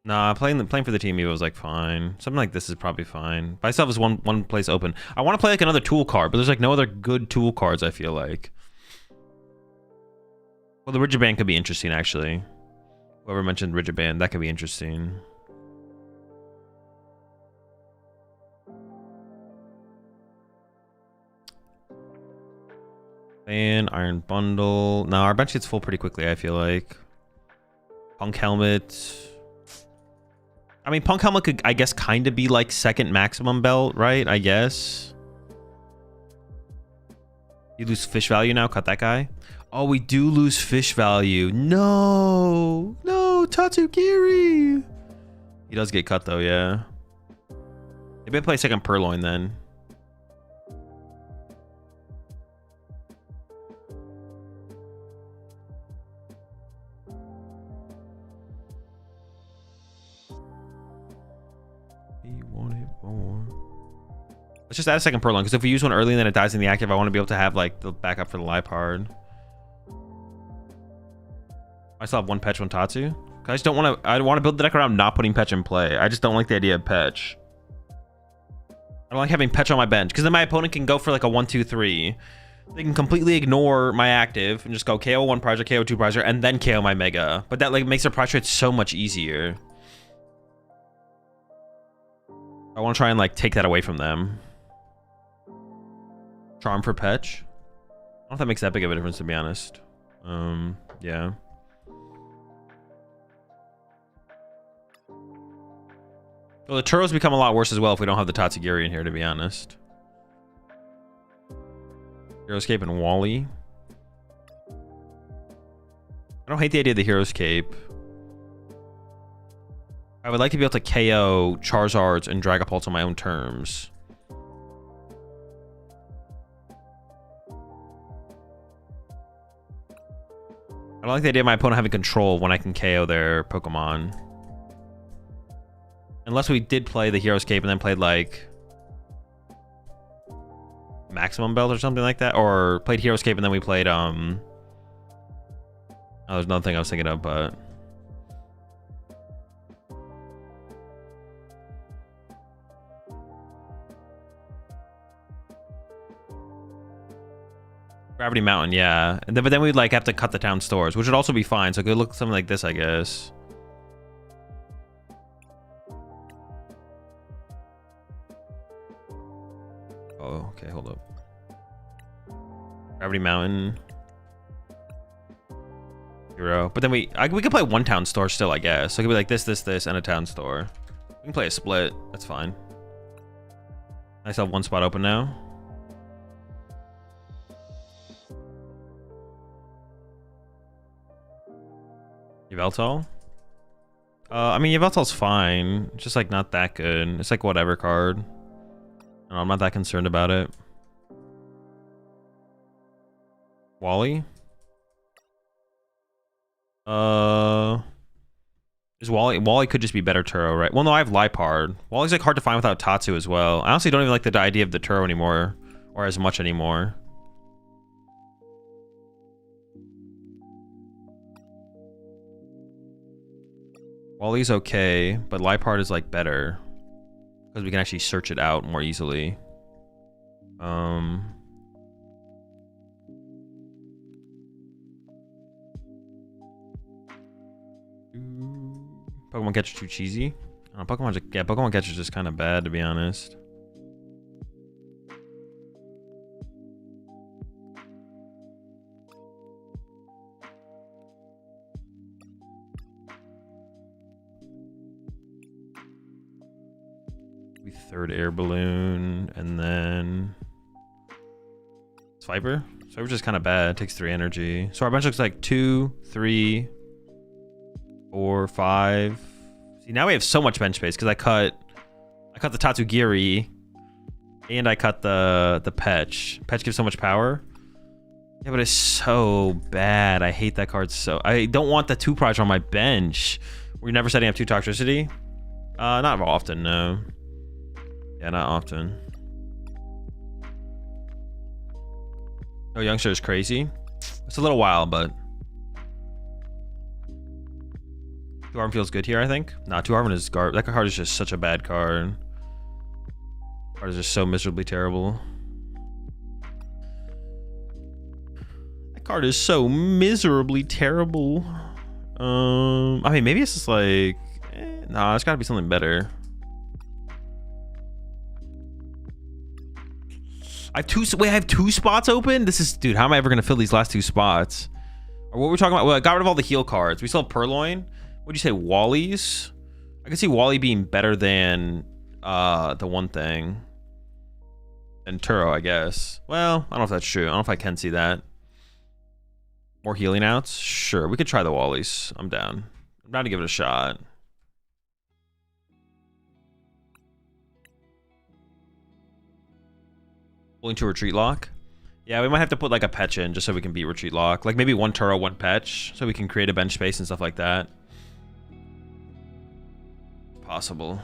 Speaker 1: Nah, playing for the Team Evo is like fine. Something like this is probably fine. By itself is one place open. I want to play like another tool card, but there's like no other good tool cards, I feel like. Well, the Rigid Band could be interesting, actually. Whoever mentioned Rigid Band, that could be interesting. Fan, Iron Bundle. No, our bench gets full pretty quickly, I feel like. Punk Helmet. I mean, Punk Helmet could, I guess, kind of be like second maximum belt, right? I guess. You lose fish value now? Cut that guy. Oh, we do lose fish value. No. No, Tatsugiri. He does get cut, though, yeah. Maybe I play second Purloin, then. Let's just add a second Purloin, because if we use one early and then it dies in the active, I want to be able to have like the backup for the Lipard. I still have one Petch, one Tatsu. I just don't want to. I want to build the deck around not putting Petch in play. I just don't like the idea of Petch. I don't like having Petch on my bench, because then my opponent can go for like a 1-2-3. They can completely ignore my active and just go KO 1 Prizer, KO 2 Prizer, and then KO my Mega. But that like makes their prize trade so much easier. I want to try and like take that away from them. Charm for Petch. I don't know if that makes that big of a difference, to be honest. Yeah. Well, the Turos become a lot worse as well if we don't have the Tatsugiri in here, to be honest. Heroescape and Wally. I don't hate the idea of the Heroescape. I would like to be able to KO Charizards and Dragapults on my own terms. I don't like the idea of my opponent having control when I can KO their Pokemon. Unless we did play the Heroescape and then played like Maximum Belt or something like that. Or played Heroescape and then we played oh, there's another thing I was thinking of, but Gravity Mountain, yeah. And then, but then we'd like have to cut the town stores, which would also be fine. So it could look something like this, I guess. Oh, okay, hold up. Gravity Mountain. Hero. But then we could play one town store still, I guess. So it could be like this, and a town store. We can play a split. That's fine. I still have one spot open now. Yveltal? I mean, Yveltal's fine. It's just like not that good. It's like whatever card. No, I'm not that concerned about it. Wally? Is Wally could just be better Turo, right? Well, no, I have Lipard. Wally's like hard to find without Tatsu as well. I honestly don't even like the idea of the Turo anymore, or as much anymore. Wally's okay, but Lipard is like better because we can actually search it out more easily. Pokemon Catcher too cheesy. Pokemon Catcher's just kind of bad, to be honest. Third Air Balloon, and then Swiper. Swiper's just kind of bad. It takes 3 energy. So our bench looks like 2, 3, 4, 5. See, now we have so much bench space because I cut the Tatsugiri, and I cut the Petch. Petch gives so much power. Yeah, but it's so bad. I hate that card so. I don't want the 2 Prize on my bench. We're never setting up 2 Toxicity. Not often, no. Yeah, not often. Oh, Youngster is crazy. It's a little while, but 2-Arm feels good here, I think. Nah, 2-Arm is garbage. That card is just such a bad card. Card is just so miserably terrible. That card is so miserably terrible. I mean, maybe it's just like, nah, it's gotta be something better. I have two. Wait, I have 2 spots open. This is, dude. How am I ever gonna fill these last 2 spots? Or what we're talking about? Well, I got rid of all the heal cards. We still have Purloin. What'd you say, Wally's? I can see Wally being better than the one thing. And Turo, I guess. Well, I don't know if that's true. I don't know if I can see that. More healing outs? Sure, we could try the Wally's. I'm down. I'm down to give it a shot. Willing to retreat lock? Yeah, we might have to put like a Petch in just so we can beat retreat lock. Like maybe 1 Turo, 1 Petch, so we can create a bench space and stuff like that. Possible.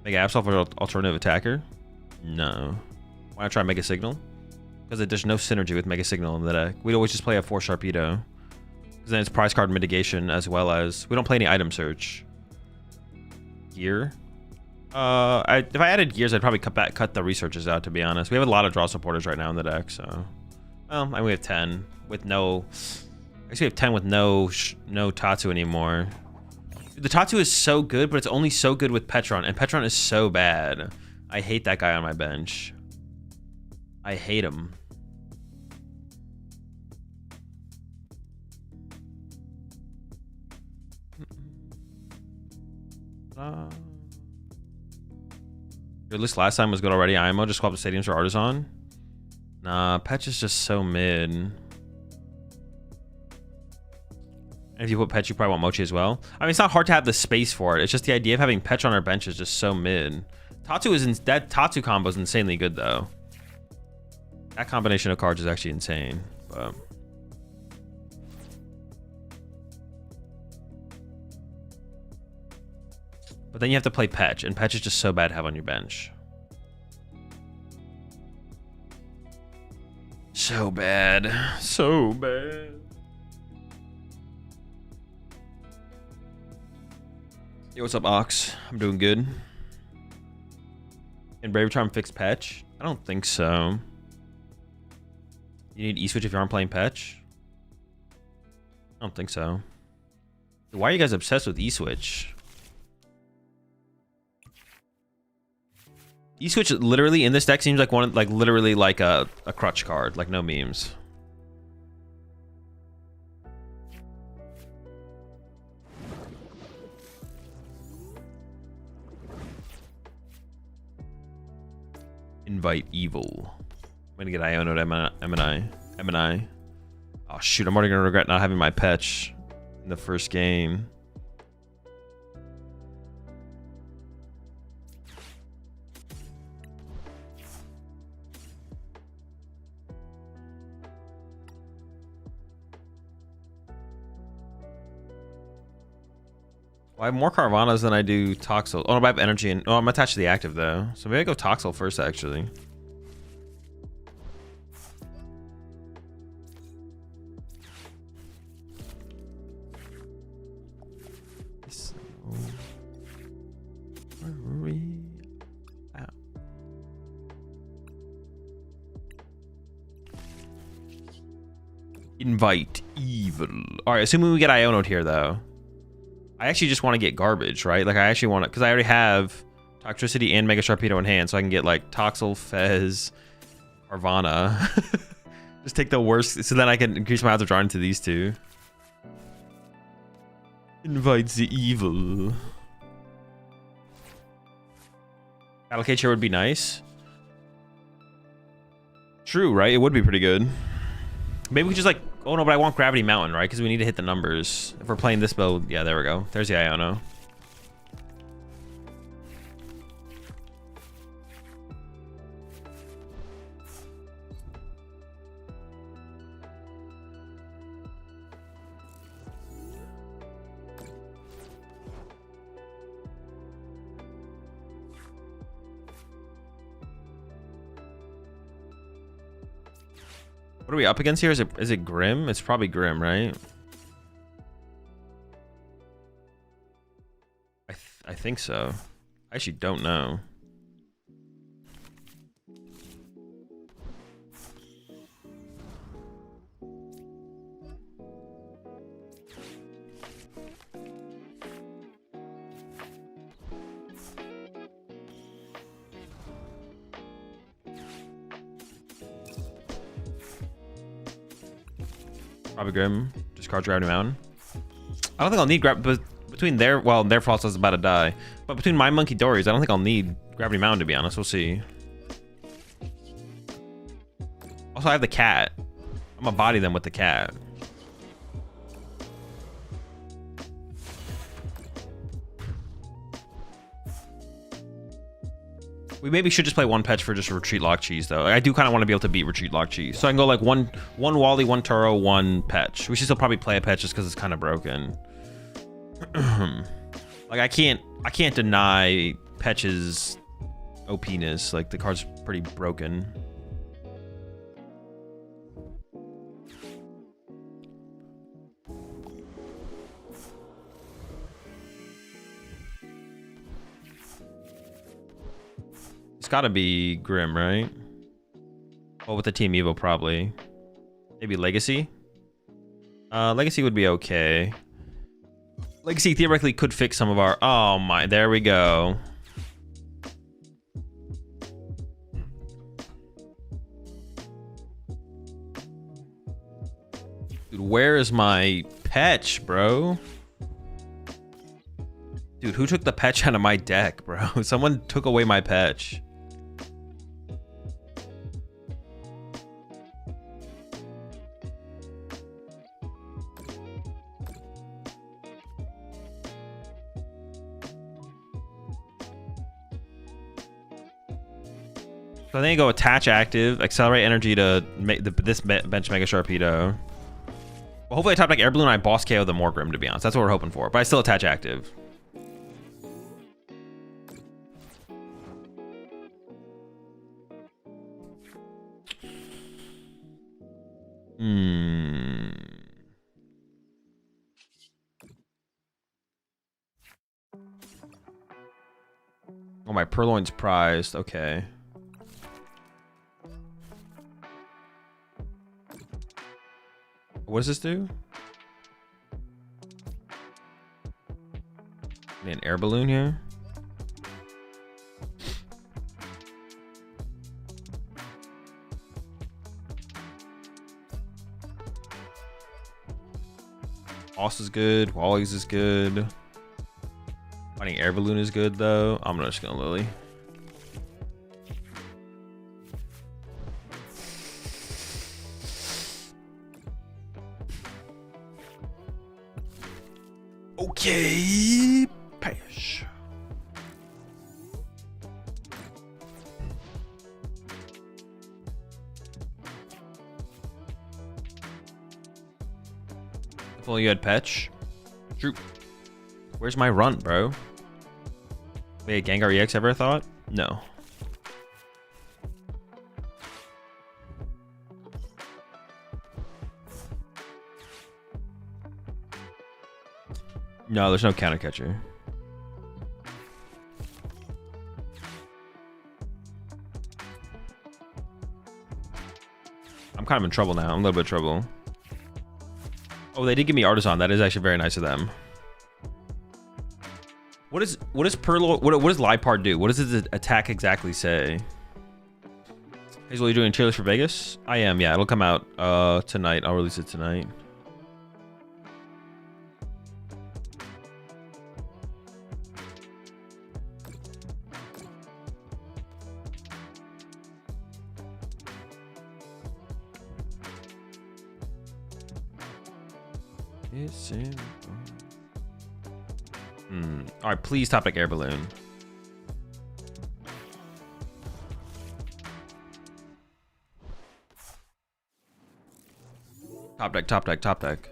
Speaker 1: Mega Absol for alternative attacker? No. Why not try Mega Signal? Because there's no synergy with Mega Signal in the deck. We'd always just play a 4 Sharpedo. Because then it's prize card mitigation as well as... We don't play any item search. Gear? If I added gears, I'd probably cut the researches out, to be honest. We have a lot of draw supporters right now in the deck, so... Well, I mean, we have 10 with no... I guess we have 10 with no Tatsu anymore. The Tatsu is so good, but it's only so good with Petron, and Petron is so bad. I hate that guy on my bench. I hate him. Your list last time was good already. IMO, just swap the stadiums for Artisan. Nah, Petch is just so mid. And if you put Petch, you probably want Mochi as well. I mean, it's not hard to have the space for it. It's just the idea of having Petch on our bench is just so mid. Tatsu is that Tatsu combo is insanely good though. That combination of cards is actually insane. But then you have to play Petch, and Petch is just so bad to have on your bench. So bad. So bad. Yo, what's up, Ox? I'm doing good. Can Brave Charm fix Petch? I don't think so. You need E-Switch if you aren't playing Petch? I don't think so. Why are you guys obsessed with E-Switch? E-Switch literally in this deck seems like literally like a crutch card, like no memes. Invite evil. I'm gonna get Iono'd M&I. Oh shoot, I'm already gonna regret not having my Petch in the first game. Well, I have more Carvanas than I do Toxel. Oh, no, I have energy and... Oh, I'm attached to the active, though. So maybe I go Toxel first, actually. So... Hurry out. Invite evil. Alright, assuming we get Iono'd here, though. I actually just want to get garbage, right? Like, I actually want to... Because I already have Toxtricity and Mega Sharpedo in hand, so I can get, like, Toxel, Fez, Carvana. Just take the worst... So then I can increase my odds of drawing into these two. Invite the evil. Battle Cage here would be nice. True, right? It would be pretty good. Maybe we just, like... Oh no, but I want Gravity Mountain, right? Because we need to hit the numbers. If we're playing this build, yeah, there we go. There's the Iono. What are we up against here? Is it Grim? It's probably Grim, right? I think so. I actually don't know. Probably Grim. Discard Gravity Mountain. I don't think I'll need but between their Frost is about to die. But between my Monkey Dories, I don't think I'll need Gravity Mountain, to be honest. We'll see. Also, I have the cat. I'm gonna body them with the cat. We maybe should just play one Petch for just Retreat Lock Cheese, though. I do kind of want to be able to beat Retreat Lock Cheese. So I can go like one Wally, one Turo, one Petch. We should still probably play a Petch just because it's kind of broken. Like I can't deny Petch's OP-ness. Like the card's pretty broken. It's gotta be Grim, right? Well, with the Team Evo, probably. Maybe Legacy? Legacy would be okay. Legacy theoretically could fix some of our... Oh my, there we go. Dude, where is my Petch, bro? Dude, who took the Petch out of my deck, bro? Someone took away my Petch. So I think I go attach active, accelerate energy to make this bench Mega Sharpedo. Well, hopefully I top deck Air Balloon and I boss KO the more Grim, to be honest. That's what we're hoping for. But I still attach active. Oh, my Purloin's prized. Okay. What does this do? An air balloon here. Boss is good. Wally's is good. Finding air balloon is good though. I'm just gonna Lily. Okay, Pash. If only you had Petch. True. Where's my run, bro? Wait, Gengar EX ever thought? No. No, there's no counter catcher. I'm kind of in trouble now. I'm a little bit of trouble. Oh, they did give me Artisan. That is actually very nice of them. What does Lipard do? What does his attack exactly say? Hazel, are you doing tier list for Vegas? I am, yeah. It'll come out tonight. I'll release it tonight. All right, please top deck air balloon. Top deck, top deck, top deck.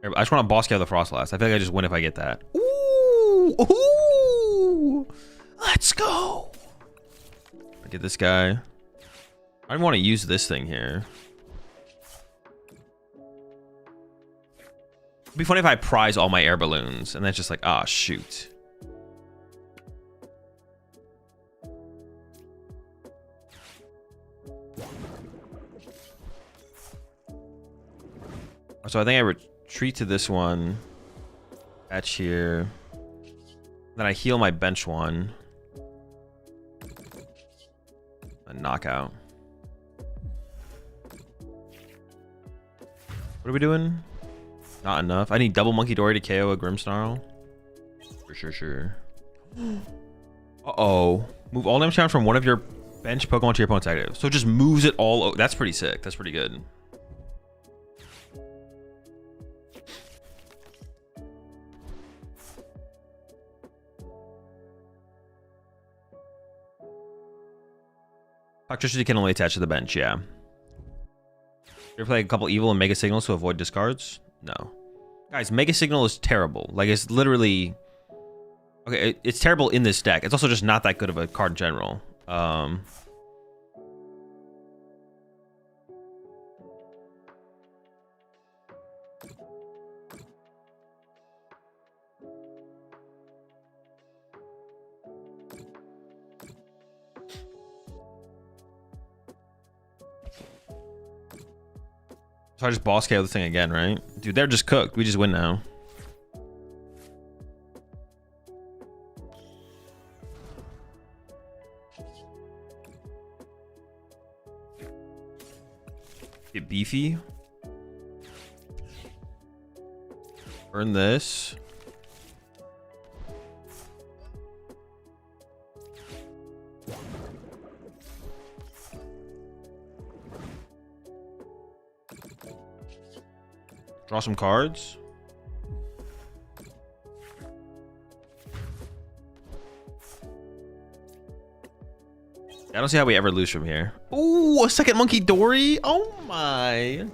Speaker 1: I just want to boss KO the Frostlass. I feel like I just win if I get that. Ooh, ooh, let's go. I get this guy. I don't want to use this thing here. It'd be funny if I prize all my air balloons and then it's just like, ah, shoot. So I think I retreat to this one. Patch here. Then I heal my bench one. A knockout. What are we doing? Not enough. I need double Monkey Dory to KO a Grimmsnarl. Sure. Uh-oh. Move all damage down from one of your bench Pokemon to your opponent's active. So it just moves it all. That's pretty sick. That's pretty good. Toxicity can only attach to the bench, yeah. You ever play a couple evil and Mega Signals to avoid discards? No. Guys, Mega Signal is terrible. Like, it's literally... Okay, it's terrible in this deck. It's also just not that good of a card in general. So I just boss KO this thing again, right? Dude, they're just cooked. We just win now. Get beefy. Burn this. Draw some cards. I don't see how we ever lose from here. Ooh, a second Monkey Dory. Oh my. When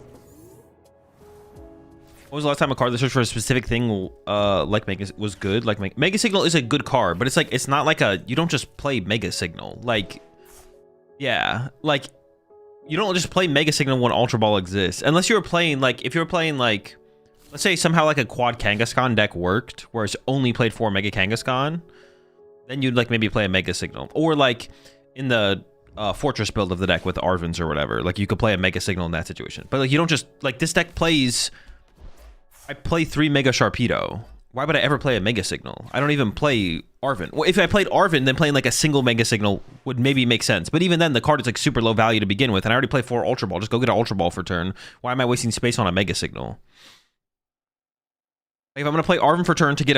Speaker 1: was the last time a card that searched for a specific thing like Mega was good? Like Mega Signal is a good card, but it's like it's not like a you don't just play Mega Signal. Like yeah, like you don't just play Mega Signal when Ultra Ball exists. Unless you were playing like if you were playing like let's say somehow like a quad Kangaskhan deck worked where it's only played 4 Mega Kangaskhan, then you'd like maybe play a Mega Signal. Or like in the Fortress build of the deck with Arvins or whatever, like you could play a Mega Signal in that situation. But like you don't just like this deck plays. I play 3 Mega Sharpedo. Why would I ever play a Mega Signal? I don't even play Arvin. Well, if I played Arvin, then playing like a single Mega Signal would maybe make sense. But even then, the card is like super low value to begin with, and I already play 4 Ultra Ball. Just go get an Ultra Ball for turn. Why am I wasting space on a Mega Signal? If I'm gonna play Arvin for turn to get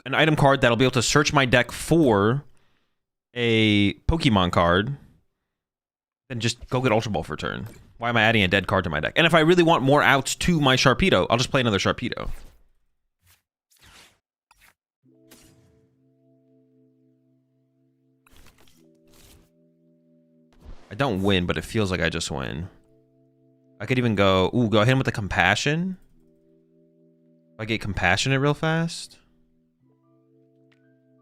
Speaker 1: an item card that'll be able to search my deck for a Pokemon card, then just go get Ultra Ball for turn. Why am I adding a dead card to my deck? And if I really want more outs to my Sharpedo, I'll just play another Sharpedo. I don't win, but it feels like I just win. I could even go... Ooh, go hit him with the Compassion. If I get Compassionate real fast.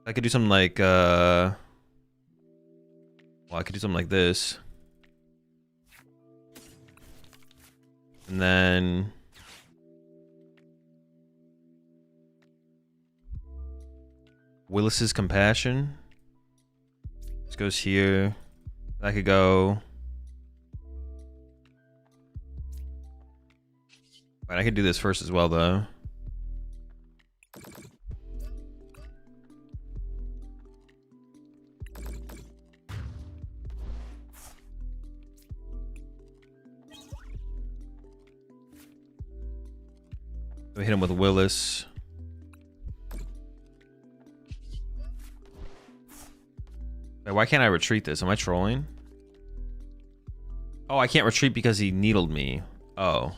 Speaker 1: I could do something like... Well, I could do something like this. And then... Willis's Compassion. This goes here. I could go... Right, I could do this first as well, though. We hit him with Willis. Wait, why can't I retreat this? Am I trolling? Oh, I can't retreat because he needled me. Oh.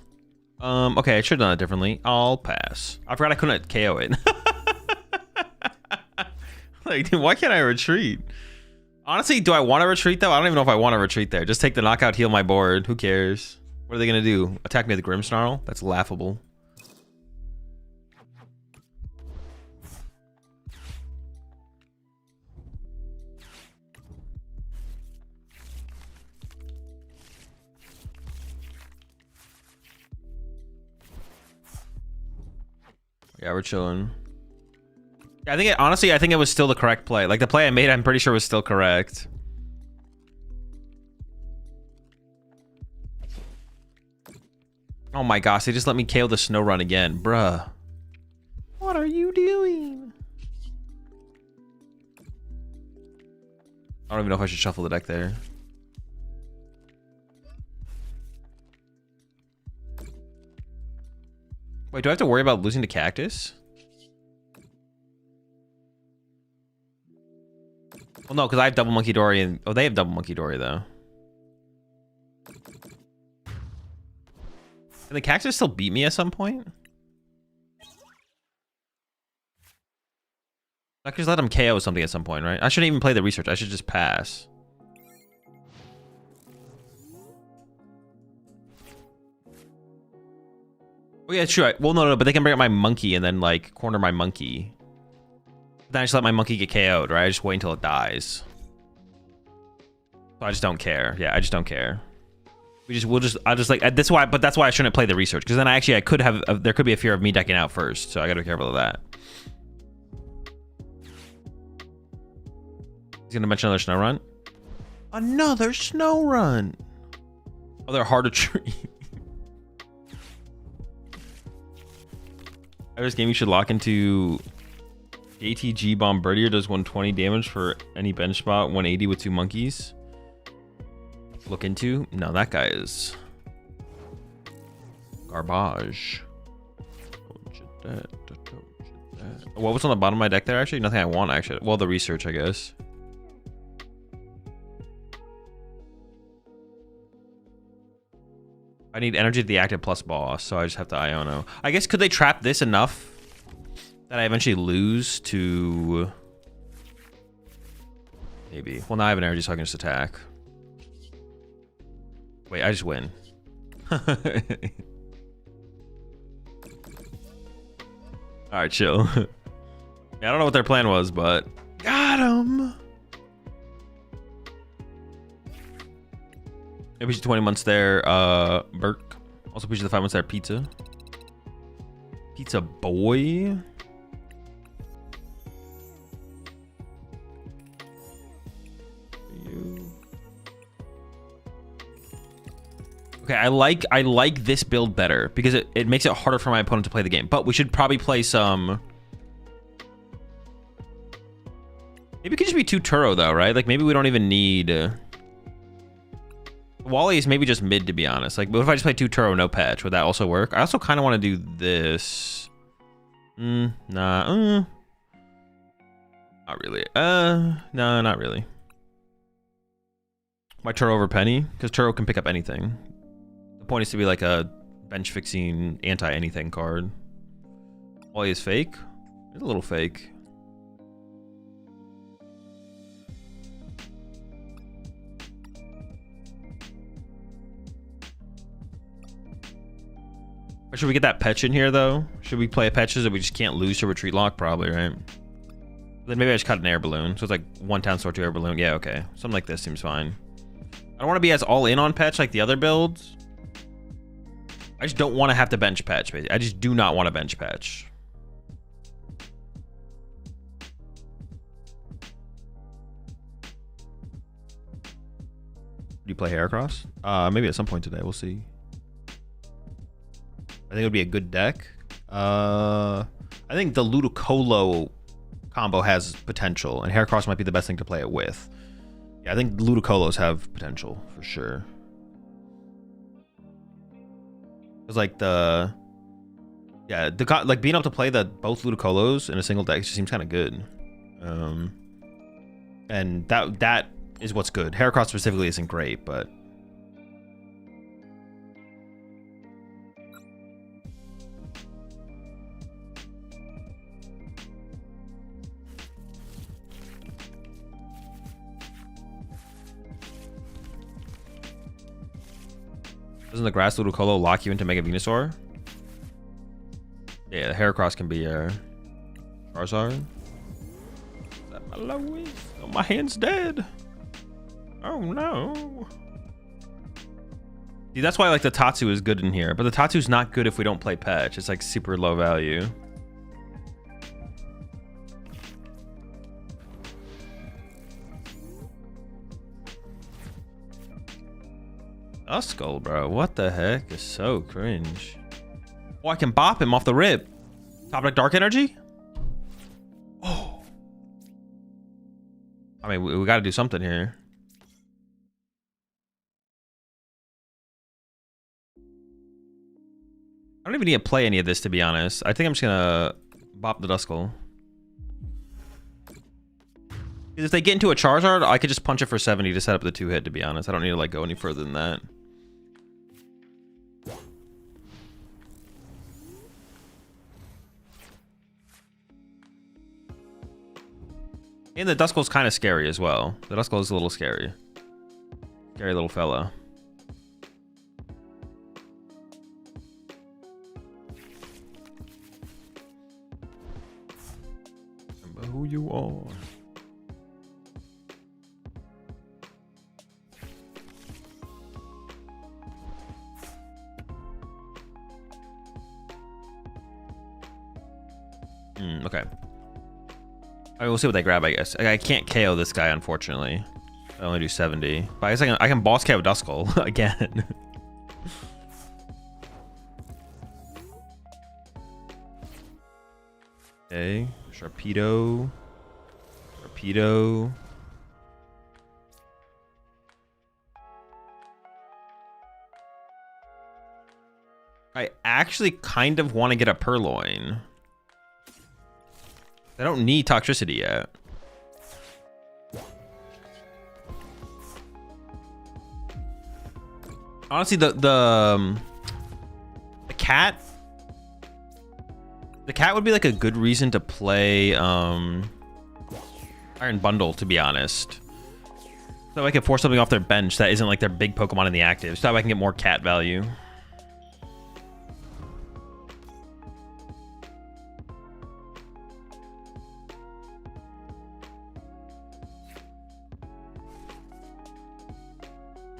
Speaker 1: Okay, I should have done it differently. I'll pass. I forgot I couldn't KO it. Like, dude, why can't I retreat? Honestly, do I want to retreat, though? I don't even know if I want to retreat there. Just take the knockout, heal my board. Who cares? What are they going to do? Attack me with Grimmsnarl? That's laughable. Yeah, we're chilling. Yeah, I think honestly, I think it was still the correct play. Like the play I made, I'm pretty sure was still correct. Oh my gosh, they just let me KO the Snow Run again, bruh. What are you doing? I don't even know if I should shuffle the deck there. Wait, do I have to worry about losing to Cactus? Well, no, because I have double Monkey Dory and... Oh, they have double Monkey Dory, though. Can the Cactus still beat me at some point? I could just let him KO something at some point, right? I shouldn't even play the research. I should just pass. Oh, yeah, sure. Well, no, but they can bring up my monkey and then, like, corner my monkey. Then I just let my monkey get KO'd, right? I just wait until it dies. So I just don't care. Yeah, I just don't care. I'll just like, that's why I shouldn't play the research. Because then I could have, there could be a fear of me decking out first. So I gotta be careful of that. He's gonna mention another snow run. Another snow run. Oh, they're hard to treat. This game you should lock into ATG Bombardier does 120 damage for any bench spot, 180 with 2 monkeys. Look into? No, that guy is garbage. What was on the bottom of my deck there, actually? Nothing I want, actually. Well, the research, I guess. I need energy to the active plus boss, so I just have to Iono. I guess, could they trap this enough that I eventually lose to... Maybe. Well, now I have an energy, so I can just attack. Wait, I just win. Alright, chill. Yeah, I don't know what their plan was, but... Got him! Maybe she's 20 months there, Burke. Also appreciate the 5 months there, Pizza. Pizza boy. Okay, I like this build better because it makes it harder for my opponent to play the game. But we should probably play some... Maybe it could just be 2 Turo though, right? Like maybe we don't even need... Wally is maybe just mid, to be honest. Like, what if I just play 2 Turo, no patch? Would that also work? I also kind of want to do this. Nah. Not really. No, not really. Why Turo over Penny? Because Turo can pick up anything. The point is to be like a bench fixing anti-anything card. Wally is fake? It's a little fake. Or should we get that Petch in here, though? Should we play a Petch that we just can't lose to Retreat Lock? Probably, right? Then maybe I just cut an Air Balloon. So it's like 1 Town Sword, 2 Air Balloon. Yeah, okay. Something like this seems fine. I don't want to be as all-in on Petch like the other builds. I just don't want to have to bench Petch, basically. I just do not want to bench Petch. Do you play Heracross? Maybe at some point today. We'll see. I think it would be a good deck. I think the Ludicolo combo has potential, and Heracross might be the best thing to play it with. Yeah, I think Ludicolos have potential for sure. Because like like being able to play both Ludicolos in a single deck just seems kind of good. And that is what's good. Heracross specifically isn't great, but. Doesn't the grass Ludicolo lock you into Mega Venusaur? Yeah, the Heracross can be Charizard. Is that my Louis? Oh, my hand's dead. Oh no. See, that's why like the Tatsu is good in here, but the Tatsu's not good if we don't play Patch. It's like super low value. Duskull, bro. What the heck is so cringe? Oh, I can bop him off the rip. Top deck Dark Energy? Oh. I mean, we got to do something here. don't even need to play any of this, to be honest. I think I'm just gonna bop the Duskull. If they get into a Charizard, I could just punch it for 70 to set up the 2-hit, to be honest. I don't need to like go any further than that. And the Duskull's kind of scary as well. The Duskull is a little scary. Scary little fella. Remember who you are. Okay. I mean, we'll see what they grab, I guess. I can't KO this guy, unfortunately. I only do 70. But I guess I can boss KO Duskull again. Okay. Sharpedo. Sharpedo. I actually kind of want to get a Purloin. I don't need Toxicity yet. Honestly, the cat. The cat would be like a good reason to play Iron Bundle, to be honest. So I can force something off their bench that isn't like their big Pokemon in the active. So I can get more cat value.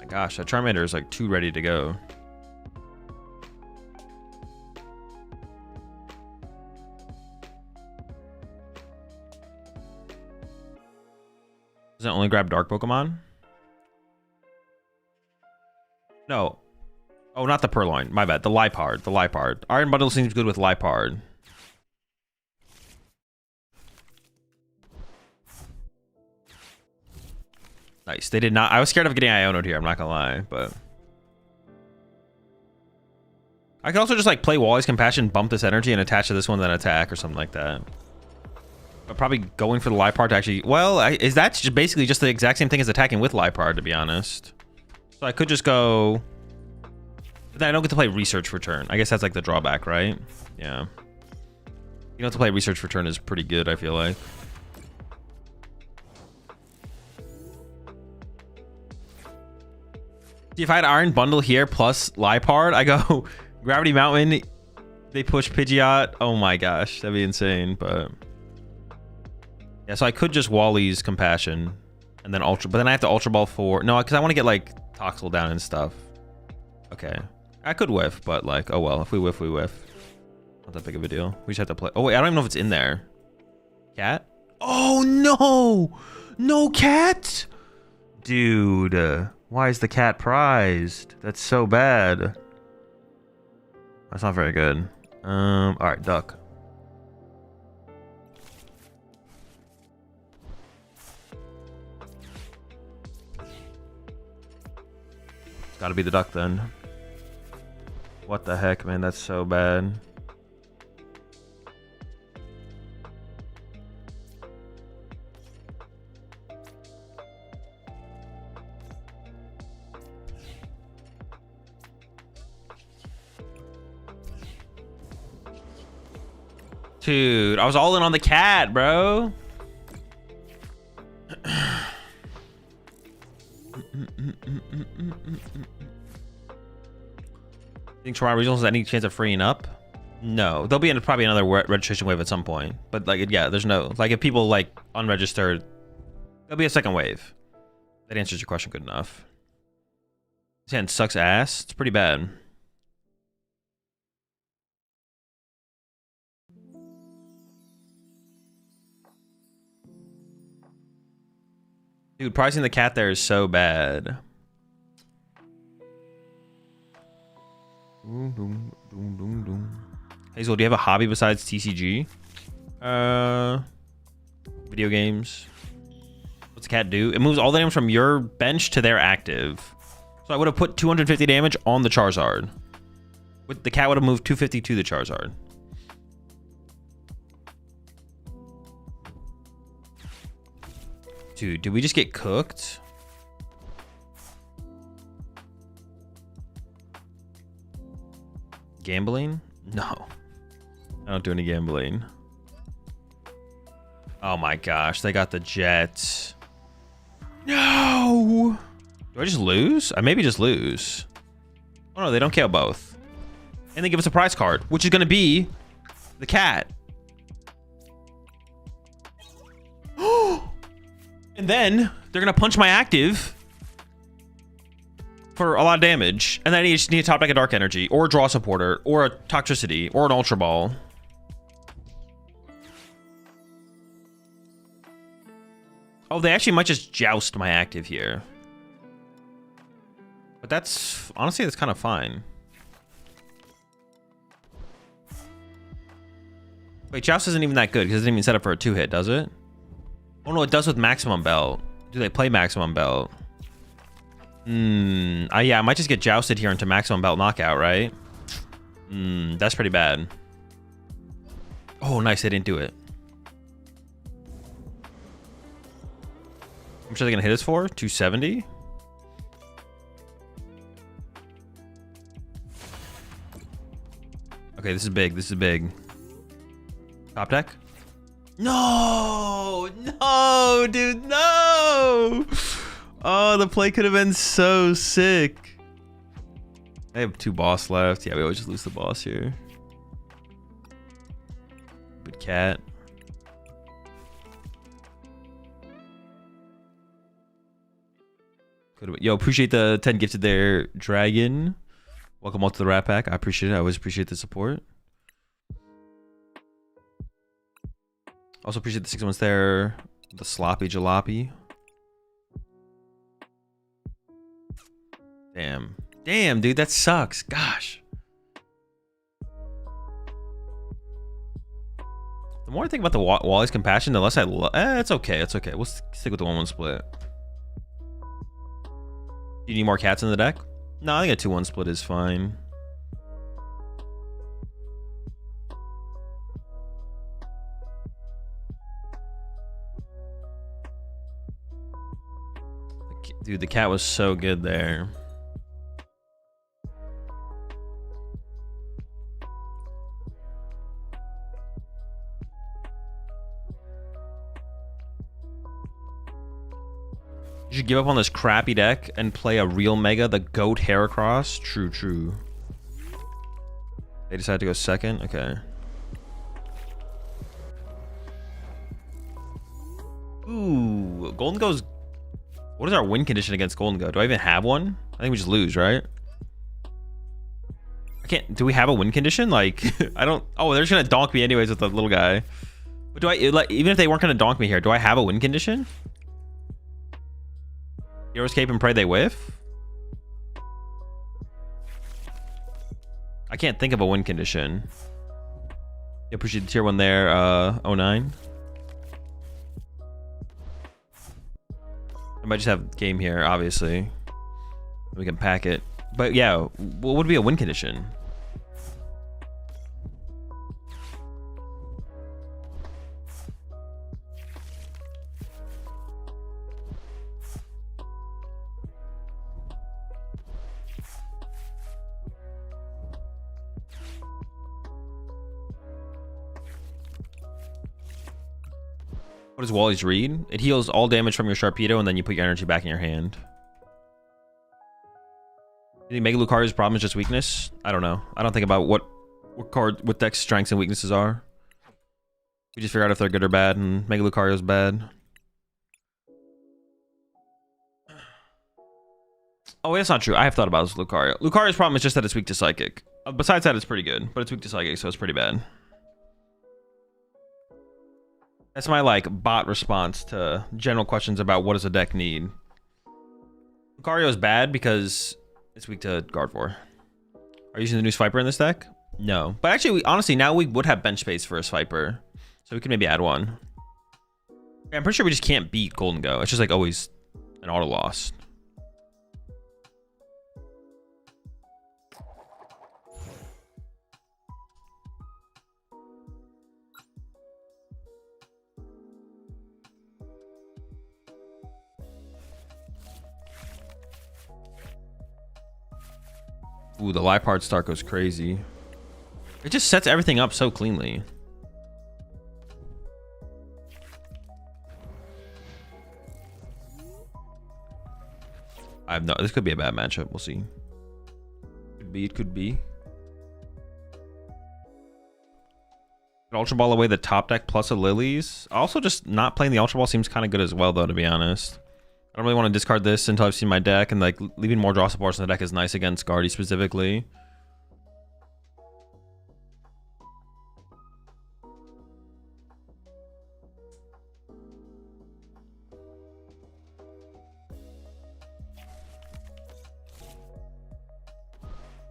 Speaker 1: Gosh, that Charmander is like too ready to go. Does it only grab dark Pokemon? No. Oh, not the Purloin. My bad. The Liepard. The Liepard. Iron Bundle seems good with Liepard. Nice. They did not. I was scared of getting Iono'd here. I'm not gonna lie, but I could also just like play Wally's Compassion, bump this energy, and attach to this one, then attack or something like that. But probably going for the Liepard to actually. Well, is that just basically just the exact same thing as attacking with Liepard, to be honest? So I could just go. But then I don't get to play Research Return. I guess that's like the drawback, right? Yeah. You don't have to play Research Return is pretty good, I feel like. If I had Iron Bundle here plus Liepard, I go Gravity Mountain. They push Pidgeot. Oh my gosh, that'd be insane. But yeah, so I could just Wally's Compassion and then Ultra, but then I have to Ultra Ball for because I want to get like Toxel down and stuff. Okay, I could whiff, but like, oh well, if we whiff, we whiff. Not that big of a deal. We just have to play. Oh wait, I don't even know if it's in there. Cat? Oh no, no cat, dude. Why is the cat prized? That's so bad. That's not very good. All right, duck. It's gotta be the duck then. What the heck, man? That's so bad. Dude, I was all in on the cat, bro. Think Toronto Regionals has any chance of freeing up? No, there'll be probably another registration wave at some point. But like, yeah, there's no like if people like unregistered, there'll be a second wave. That answers your question good enough. This hand sucks ass. It's pretty bad. Dude, pricing the cat there is so bad. Hazel, do you have a hobby besides TCG? Video games. What's the cat do? It moves all the damage from your bench to their active. So I would have put 250 damage on the Charizard. With the cat would have moved 250 to the Charizard. Dude, did we just get cooked? Gambling? No. I don't do any gambling. Oh my gosh, they got the Jets. No! Do I just lose? I maybe just lose. Oh no, they don't KO both. And they give us a prize card, which is gonna be the cat. And then they're gonna punch my active for a lot of damage. And then I just need to top back a Dark Energy, or a Draw Supporter, or a Toxicity, or an Ultra Ball. Oh, they actually might just joust my active here. But that's, honestly, that's kind of fine. Wait, joust isn't even that good because it doesn't even set up for a 2-hit, does it? Oh no, it does with Maximum Belt. Do they play Maximum Belt? Yeah, I might just get jousted here into Maximum Belt Knockout, right? That's pretty bad. Oh, nice, they didn't do it. How much are they gonna hit us for? 270? Okay, this is big. This is big. Top deck? No! No, dude, no! Oh, the play could have been so sick. I have 2 boss left. Yeah, we always just lose the boss here. Good cat. Yo, appreciate the 10 gifted there, Dragon. Welcome all to the Rat Pack. I appreciate it. I always appreciate the support. Also appreciate the 6 months there. The Sloppy Jalopy. Damn. Damn, dude, that sucks. Gosh. The more I think about the Wally's Compassion, the less I it's okay. It's okay. We'll stick with the 1-1 split. Do you need more cats in the deck? No, I think a 2-1 split is fine. Dude, the cat was so good there. You should give up on this crappy deck and play a real Mega, the Goat Heracross. True, true. They decided to go second? Okay. Ooh, Golden Go's... What is our win condition against Golden Go? Do I even have one? I think we just lose, right? I can't... Do we have a win condition? Like, I don't... Oh, they're just gonna donk me anyways with the little guy. But do I... Like, even if they weren't gonna donk me here, do I have a win condition? Hero Escape and pray they whiff? I can't think of a win condition. Yeah, appreciate the tier 1 there, 09. I might just have game here, obviously. We can pack it. But yeah, what would be a win condition? What does Wally's read? It heals all damage from your Sharpedo, and then you put your energy back in your hand. Do you think Mega Lucario's problem is just weakness? I don't know. I don't think about what deck's strengths and weaknesses are. We just figure out if they're good or bad, and Mega Lucario's bad. Oh, wait, that's not true. I have thought about this Lucario. Lucario's problem is just that it's weak to Psychic. Besides that, it's pretty good, but it's weak to Psychic, so it's pretty bad. That's my, like, bot response to general questions about what does a deck need. Lucario is bad because it's weak to Gardevoir. Are you using the new Swiper in this deck? No. But actually, honestly, now we would have bench space for a Swiper. So we can maybe add one. I'm pretty sure we just can't beat Golden Go. It's just, like, always an auto loss. Ooh, the live part start goes crazy. It just sets everything up so cleanly. I have no. This could be a bad matchup. We'll see. Could be. It could be. Ultra Ball away the top deck plus a Lilies. Also, just not playing the Ultra Ball seems kind of good as well, though. To be honest, I don't really want to discard this until I've seen my deck, and like leaving more draw supports in the deck is nice against Guardy specifically.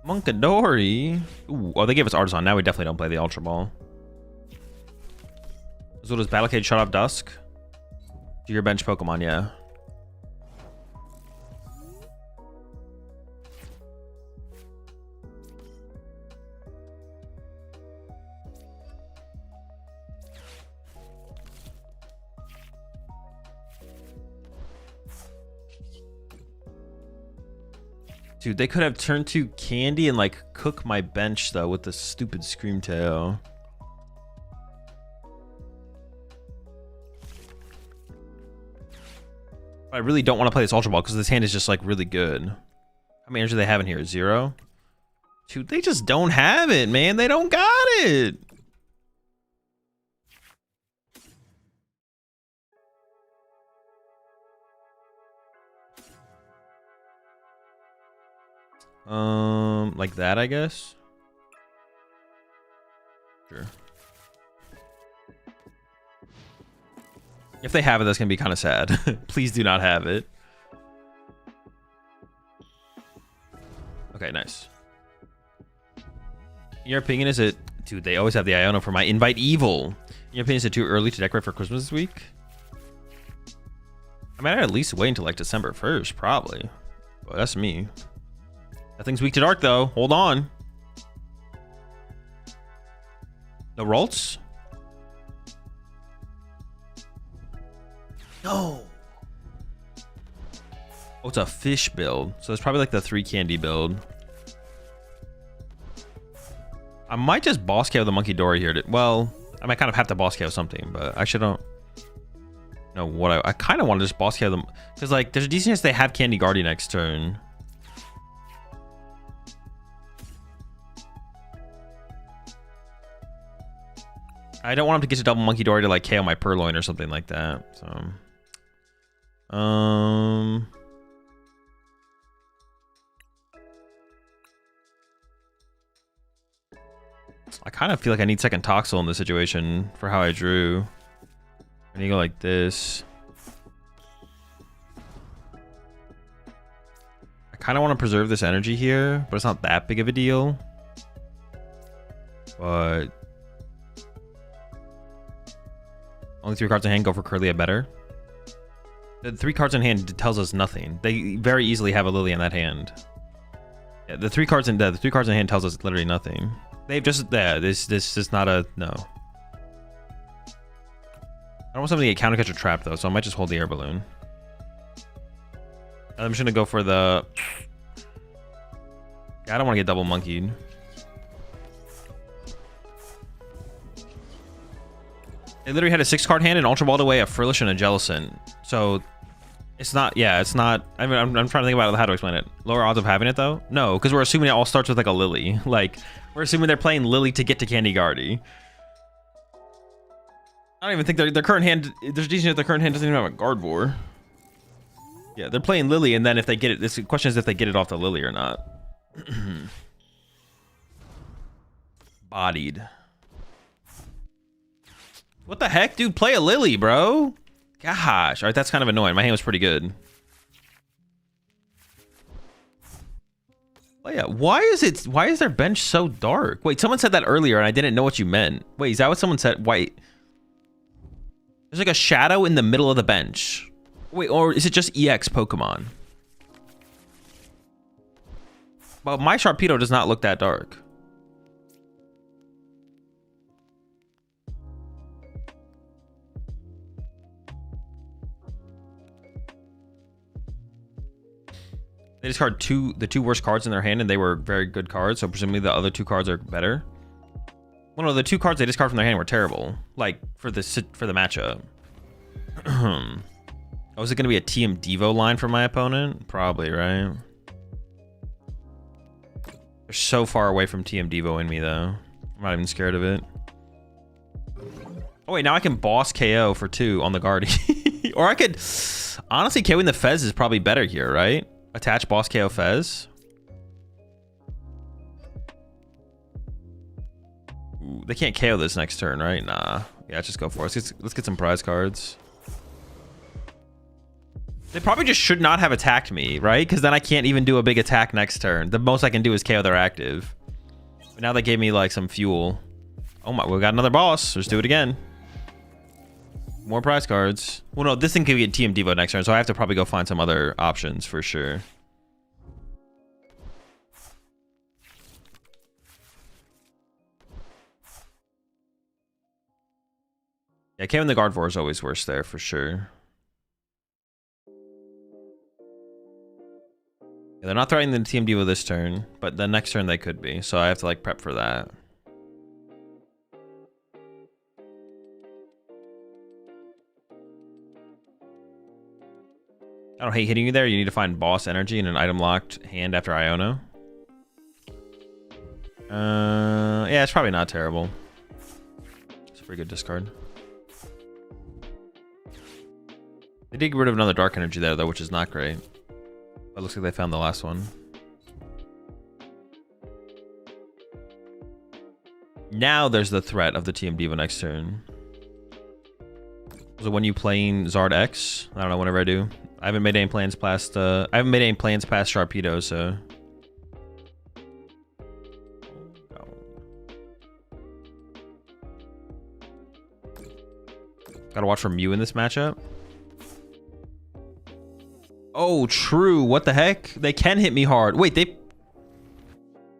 Speaker 1: Monkadori. Ooh, oh, they gave us Artisan. Now we definitely don't play the Ultra Ball. So does Battlecade shut off Dusk? To your bench Pokemon, yeah. Dude, they could have turned to Candy and like cook my bench though with the stupid Screamtail. I really don't want to play this Ultra Ball because this hand is just like really good. How many energy do they have in here? 0? Dude, they just don't have it, man. They don't got it. Like that, I guess. Sure. If they have it, that's gonna be kind of sad. Please do not have it. Okay, nice. In your opinion, is it... Dude, they always have the Iono for my Invite Evil. In your opinion, is it too early to decorate for Christmas this week? I mean, I'd at least wait until like December 1st, probably. Well, that's me. Nothing's weak to dark, though. Hold on. No Rolts? No. Oh, it's a fish build. So it's probably like the 3 candy build. I might just boss KO the Monkey Dory here. Well, I might kind of have to boss KO something, but I actually don't know what I kind of want to just boss KO them. Because like there's a decent chance they have Candy Guardian next turn. I don't want him to get to double Monkey Dory to like KO my Purloin or something like that. So, I kind of feel like I need second Toxel in this situation for how I drew. I need to go like this. I kind of want to preserve this energy here, but it's not that big of a deal. But only 3 cards in hand, go for Curlia better. The 3 cards in hand tells us nothing. They very easily have a Lily in that hand. Yeah, the 3 cards in hand tells us literally nothing. They've just this is not a no. I don't want something to get counter catch or trap though, so I might just hold the air balloon. I'm just gonna go for the. Yeah, I don't want to get double monkeyed. They literally had a 6-card hand and Ultra Balled away a Frillish and a Jellicent. So it's not, yeah, it's not. I mean, I'm trying to think about how to explain it. Lower odds of having it though? No, because we're assuming it all starts with like a Lily. Like we're assuming they're playing Lily to get to Candy Guardy. I don't even think their current hand. There's a decent chance their current hand doesn't even have a Gardevoir. Yeah, they're playing Lily, and then if they get it, this question is if they get it off the Lily or not. Bodied. What the heck, dude? Play a Lily, bro. Gosh. All right, that's kind of annoying. My hand was pretty good. Oh yeah. Why is their bench so dark? Wait, someone said that earlier, and I didn't know what you meant. Wait, is that what someone said? Wait. There's like a shadow in the middle of the bench. Wait, or is it just EX Pokemon? Well, my Sharpedo does not look that dark. They discard the two worst cards in their hand, and they were very good cards. So presumably the other two cards are better. Well, no, the two cards they discard from their hand were terrible. Like for the matchup. Oh, is it going to be a TM Devo line for my opponent? Probably, right? They're so far away from TM Devo in me, though. I'm not even scared of it. Oh, wait, now I can boss KO for 2 on the Guardian. Or I could... Honestly, KOing the Fez is probably better here, right? Attach boss KO Fez. Ooh, they can't KO this next turn, right? Nah. Yeah, just go for it. Let's get some prize cards. They probably just should not have attacked me, right? Because then I can't even do a big attack next turn. The most I can do is KO their active. But now they gave me like some fuel. Oh my, we got another boss. Let's do it again. More prize cards. Well, no, this thing could get TM Devo next turn, so I have to probably go find some other options for sure. Yeah, KOing the Gardevoir is always worse there for sure. They're not threatening the TM Devo this turn, but the next turn they could be. So I have to like prep for that. I don't hate hitting you there. You need to find boss energy in an item locked hand after Iono. Yeah, it's probably not terrible. It's a pretty good discard. They did get rid of another dark energy there though, which is not great. It looks like they found the last one. Now there's the threat of the TM Devo next turn. So when you playing Zard X, I don't know, whenever I do. I haven't made any plans past Sharpedo, so. Gotta watch for Mew in this matchup. Oh, true. What the heck? They can hit me hard. Wait,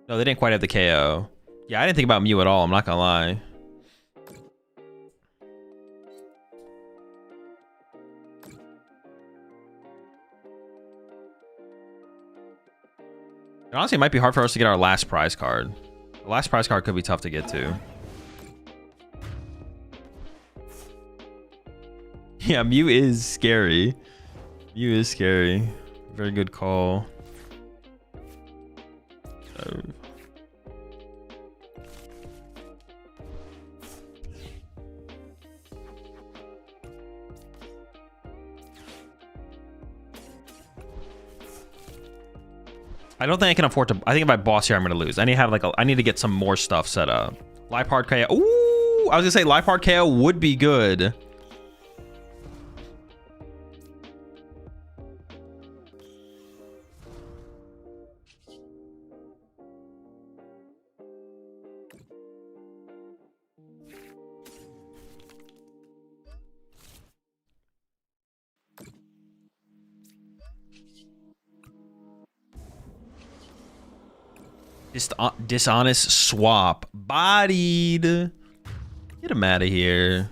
Speaker 1: no, they didn't quite have the KO. Yeah, I didn't think about Mew at all. I'm not gonna lie. And honestly, it might be hard for us to get our last prize card. The last prize card could be tough to get to. Yeah, Mew is scary. Mew is scary. Very good call. I don't think I can afford to. I think if I boss here, I'm gonna lose. I need to have I need to get some more stuff set up. Lipard KO. Ooh, I was gonna say Lipard KO would be good. Dishonest swap. Bodied. Get him out of here.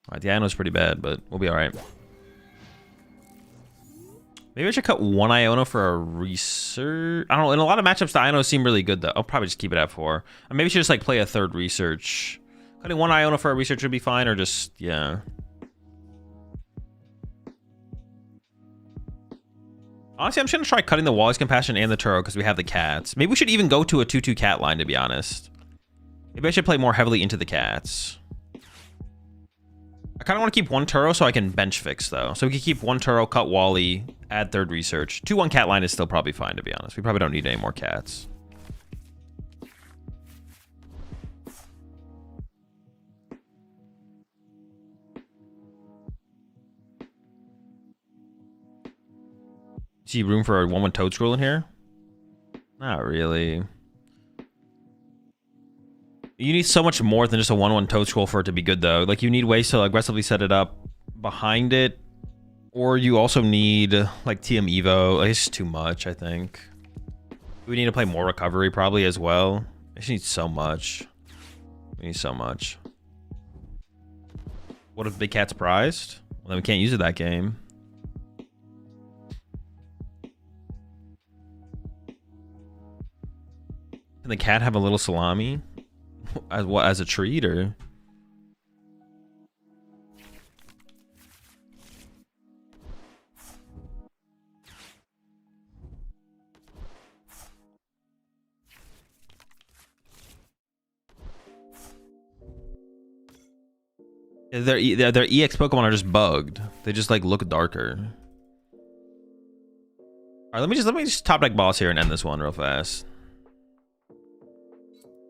Speaker 1: Alright, the Iono's pretty bad, but we'll be alright. Maybe I should cut one Iono for a research. I don't know. In a lot of matchups, the Iono seem really good, though. I'll probably just keep it at 4. Or maybe I should just like play a third research. Cutting one Iono for a research would be fine, or just, yeah. Honestly, I'm just going to try cutting the Wally's Compassion and the Turo because we have the cats. Maybe we should even go to a 2-2 cat line, to be honest. Maybe I should play more heavily into the cats. I kind of want to keep one Turo so I can bench fix, though. So we can keep one Turo, cut Wally, add third research. 2-1 cat line is still probably fine, to be honest. We probably don't need any more cats. See room for a 1-1 Toad Scroll in here? Not really. You need so much more than just a 1-1 Toad Scroll for it to be good, though. Like, you need ways to aggressively set it up behind it. Or you also need, like, TM Evo. Like, it's just too much, I think. We need to play more recovery, probably, as well. I just need so much. We need so much. What if Big Cat's prized? Well, then we can't use it that game. Can the cat have a little salami? As what? As a treat, or? Their EX Pokemon are just bugged. They just like look darker. All right, let me just top deck boss here and end this one real fast.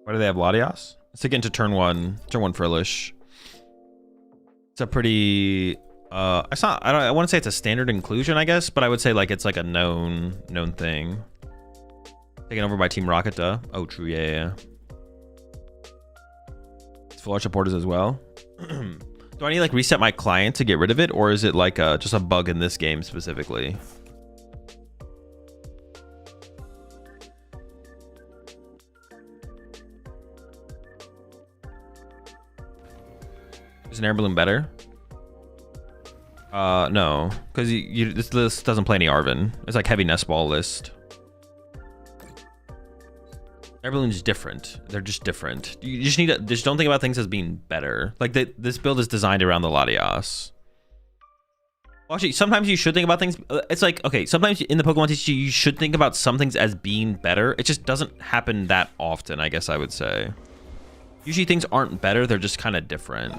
Speaker 1: Why do they have Latias? Let's get into turn one Frillish. It's a pretty it's not, I want to say it's a standard inclusion, I guess, but I would say like it's like a known thing. Taken over by Team Rocket, duh. Oh, true, yeah. It's full art supporters as well. Do I need to like reset my client to get rid of it, or is it like just a bug in this game specifically? Is an air balloon better? No, because this list doesn't play any Arven. It's like heavy nest ball list. Air balloon's different. They're just different. You just need to just don't think about things as being better. Like this build is designed around the Latias. Well, actually, sometimes you should think about things. It's like, okay, sometimes in the Pokemon TCG you should think about some things as being better. It just doesn't happen that often, I guess I would say. Usually things aren't better. They're just kind of different.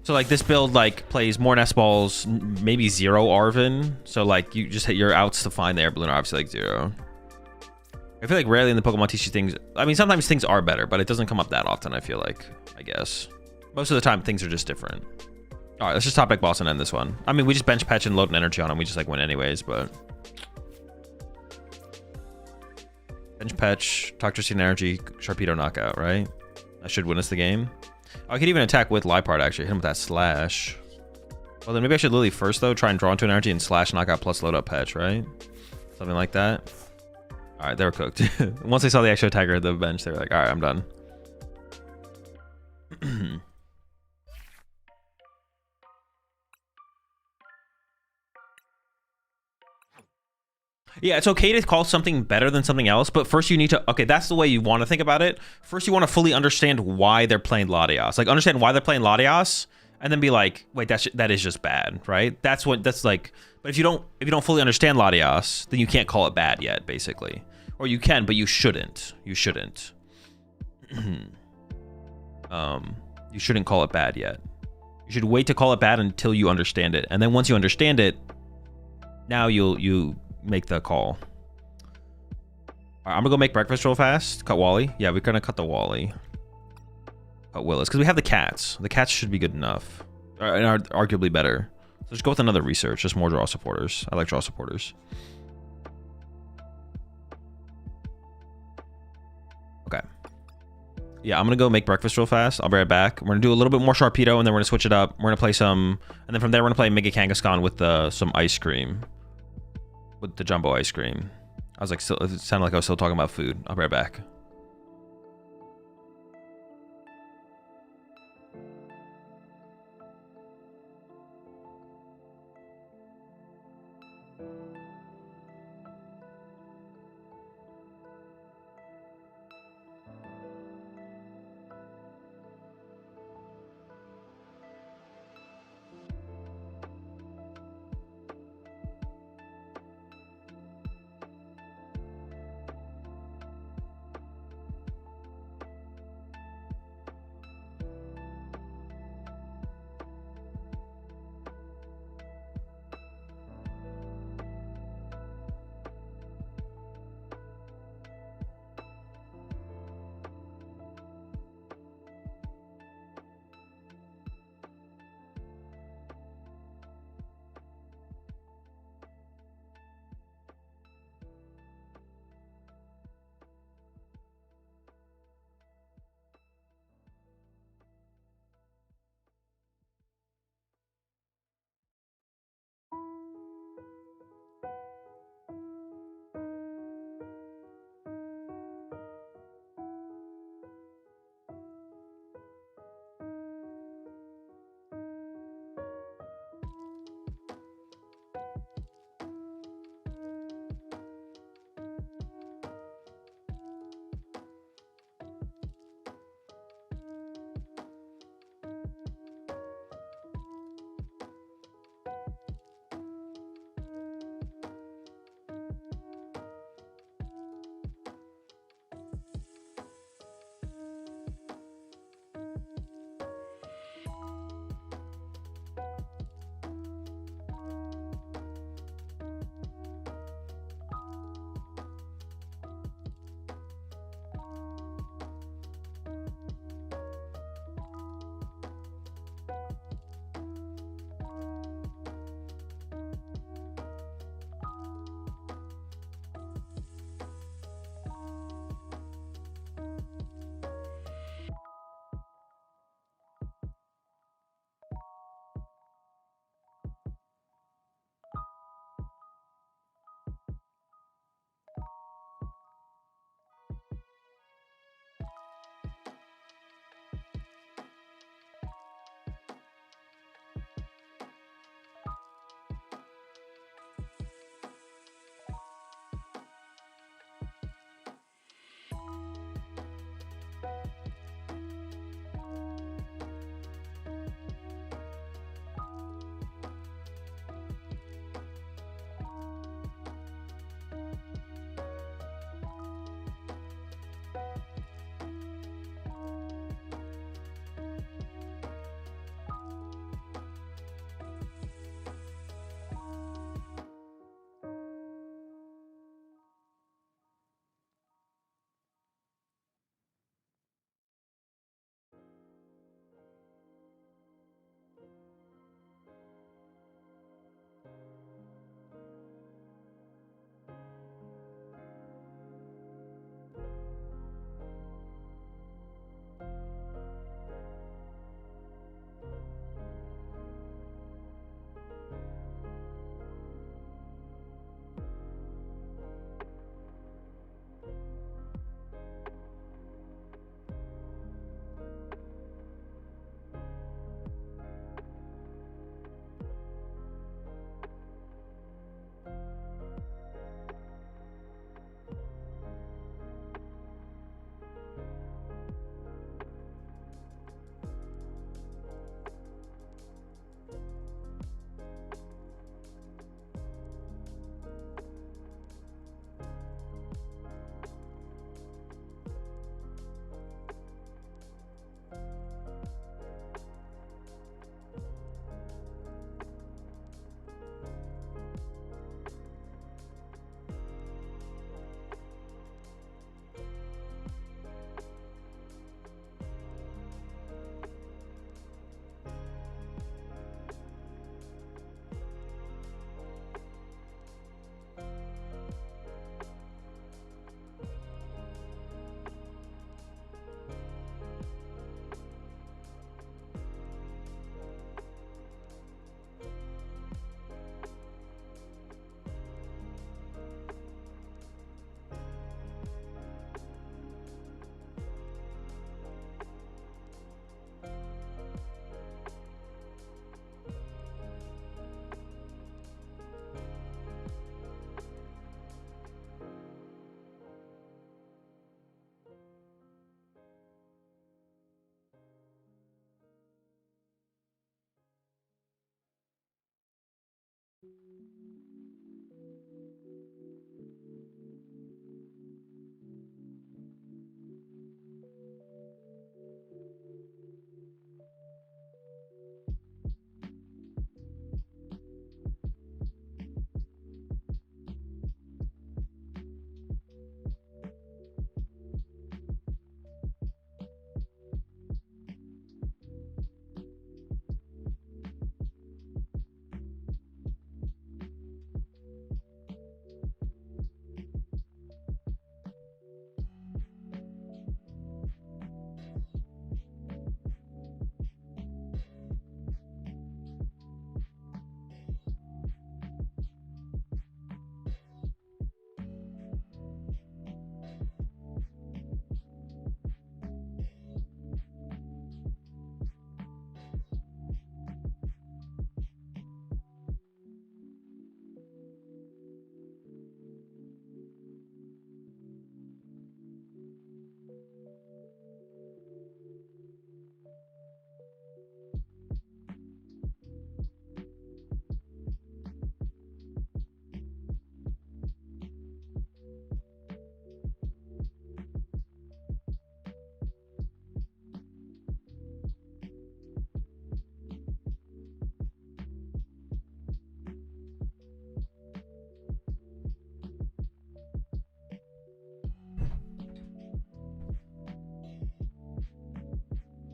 Speaker 1: So like this build like plays more nest balls, maybe 0 Arven. So like you just hit your outs to find the air balloon are obviously like 0. I feel like rarely in the Pokemon TCG things, I mean, sometimes things are better, but it doesn't come up that often, I feel like, I guess. Most of the time, things are just different. All right, let's just top deck boss and end this one. I mean, we just bench patch and load an energy on him. We just like win anyways, but... Bench patch, Toxtricity and energy, Sharpedo knockout, right? That should win us the game. Oh, I could even attack with Liepard, actually. Hit him with that slash. Well, then maybe I should Lily first, though. Try and draw into an energy and slash knockout plus load up patch, right? Something like that. All right, they were cooked. Once they saw the extra attacker at the bench, they were like, all right, I'm done. Yeah, it's okay to call something better than something else, but first you need to, okay, that's the way you want to think about it. First, you want to fully understand why they're playing Latias. Like, understand why they're playing Latias, and then be like, wait, that is just bad, right? That's like, but if you don't fully understand Latias, then you can't call it bad yet, basically. Or you can, but you shouldn't. You shouldn't. You shouldn't call it bad yet. You should wait to call it bad until you understand it. And then once you understand it, now you make the call. All right, I'm gonna go make breakfast real fast. Cut Wally. Yeah, we're gonna cut the Wally. Cut Willis. Because we have the cats. The cats should be good enough. And are arguably better. So just go with another research. Just more draw supporters. I like draw supporters. Okay. Yeah, I'm gonna go make breakfast real fast. I'll be right back. We're gonna do a little bit more Sharpedo, and then we're gonna switch it up. We're gonna play some, and then from there we're gonna play Mega Kangaskhan with some ice cream, with the jumbo ice cream. I was like, still, it sounded like I was still talking about food. I'll be right back.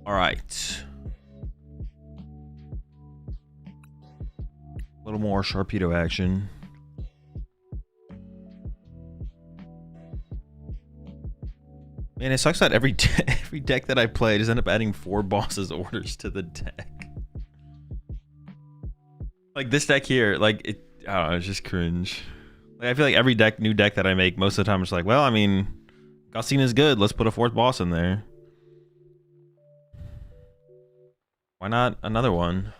Speaker 1: All right. A little more Sharpedo action. Man, it sucks that every deck that I play just end up adding 4 bosses orders to the deck. Like this deck here, like it, I don't know, it's just cringe. Like I feel like every new deck that I make, most of the time it's like, well, I mean, Kangaskhan is good. Let's put a 4th boss in there. Why not another one?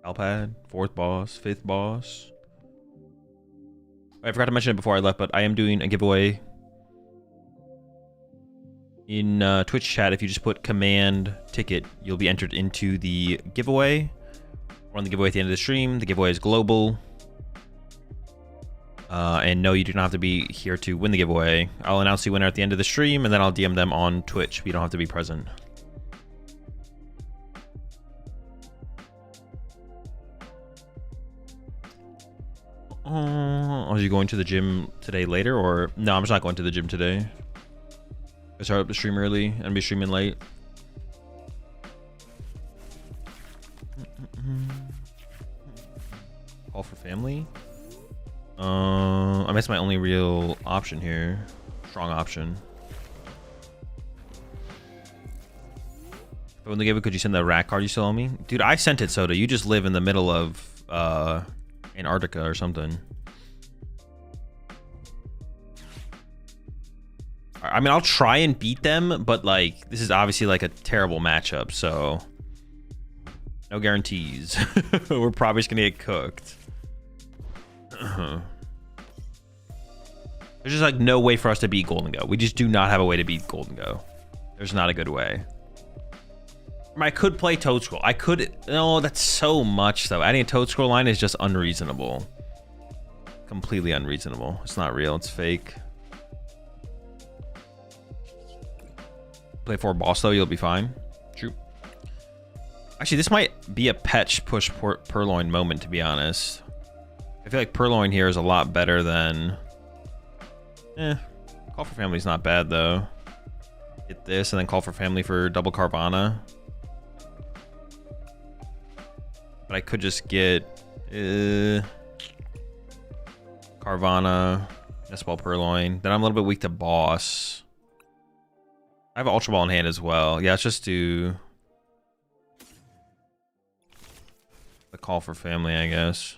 Speaker 1: Alpad, 4th boss, 5th boss. I forgot to mention it before I left, but I am doing a giveaway in Twitch chat. If you just put command ticket, you'll be entered into the giveaway. We're on the giveaway at the end of the stream. The giveaway is global. And no, you do not have to be here to win the giveaway. I'll announce the winner at the end of the stream, and then I'll DM them on Twitch. You don't have to be present. Are you going to the gym today later, or no? I'm just not going to the gym today. I start up the stream early and be streaming late. Call for family. I mean, that's my only real option here. Strong option. But when they gave it, could you send the rat card you still owe me? Dude, I sent it, Soda. You just live in the middle of Antarctica or something. I mean, I'll try and beat them, but like, this is obviously like a terrible matchup, so no guarantees. We're probably just gonna get cooked. There's just like no way for us to beat Golden Go. We just do not have a way to beat Golden Go. There's not a good way. I could play Toad Scroll. I could. No, that's so much though. Adding a Toad Scroll line is just unreasonable. Completely unreasonable. It's not real. It's fake. Play 4 boss though. You'll be fine. True. Actually, this might be a Petch push Purloin moment, to be honest. I feel like Purloin here is a lot better than... Call for Family is not bad, though. Get this, and then Call for Family for double Carvana. But I could just get... Carvana, Nestball Purloin. Then I'm a little bit weak to Boss. I have an Ultra Ball in hand as well. Yeah, let's just do... the Call for Family, I guess.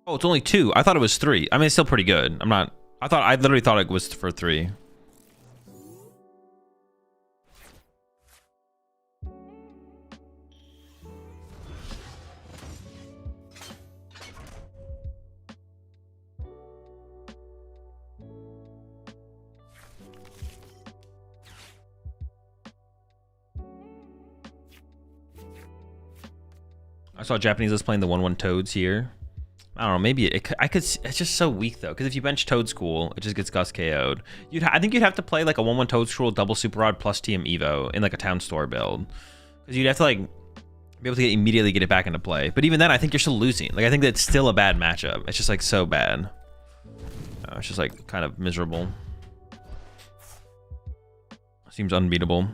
Speaker 1: Oh, it's only 2. I thought it was 3. I mean, it's still pretty good. I literally thought it was for 3. I saw Japanese list playing the 1/1 Toads here. I don't know. Maybe I could. It's just so weak though. Because if you bench Toad School, it just gets Gus KO'd. I think you'd have to play like a 1/1 Toad School double Super Rod plus TM Evo in like a Town Store build. Because you'd have to like be able to immediately get it back into play. But even then, I think you're still losing. Like I think that's still a bad matchup. It's just like so bad. It's just like kind of miserable. Seems unbeatable.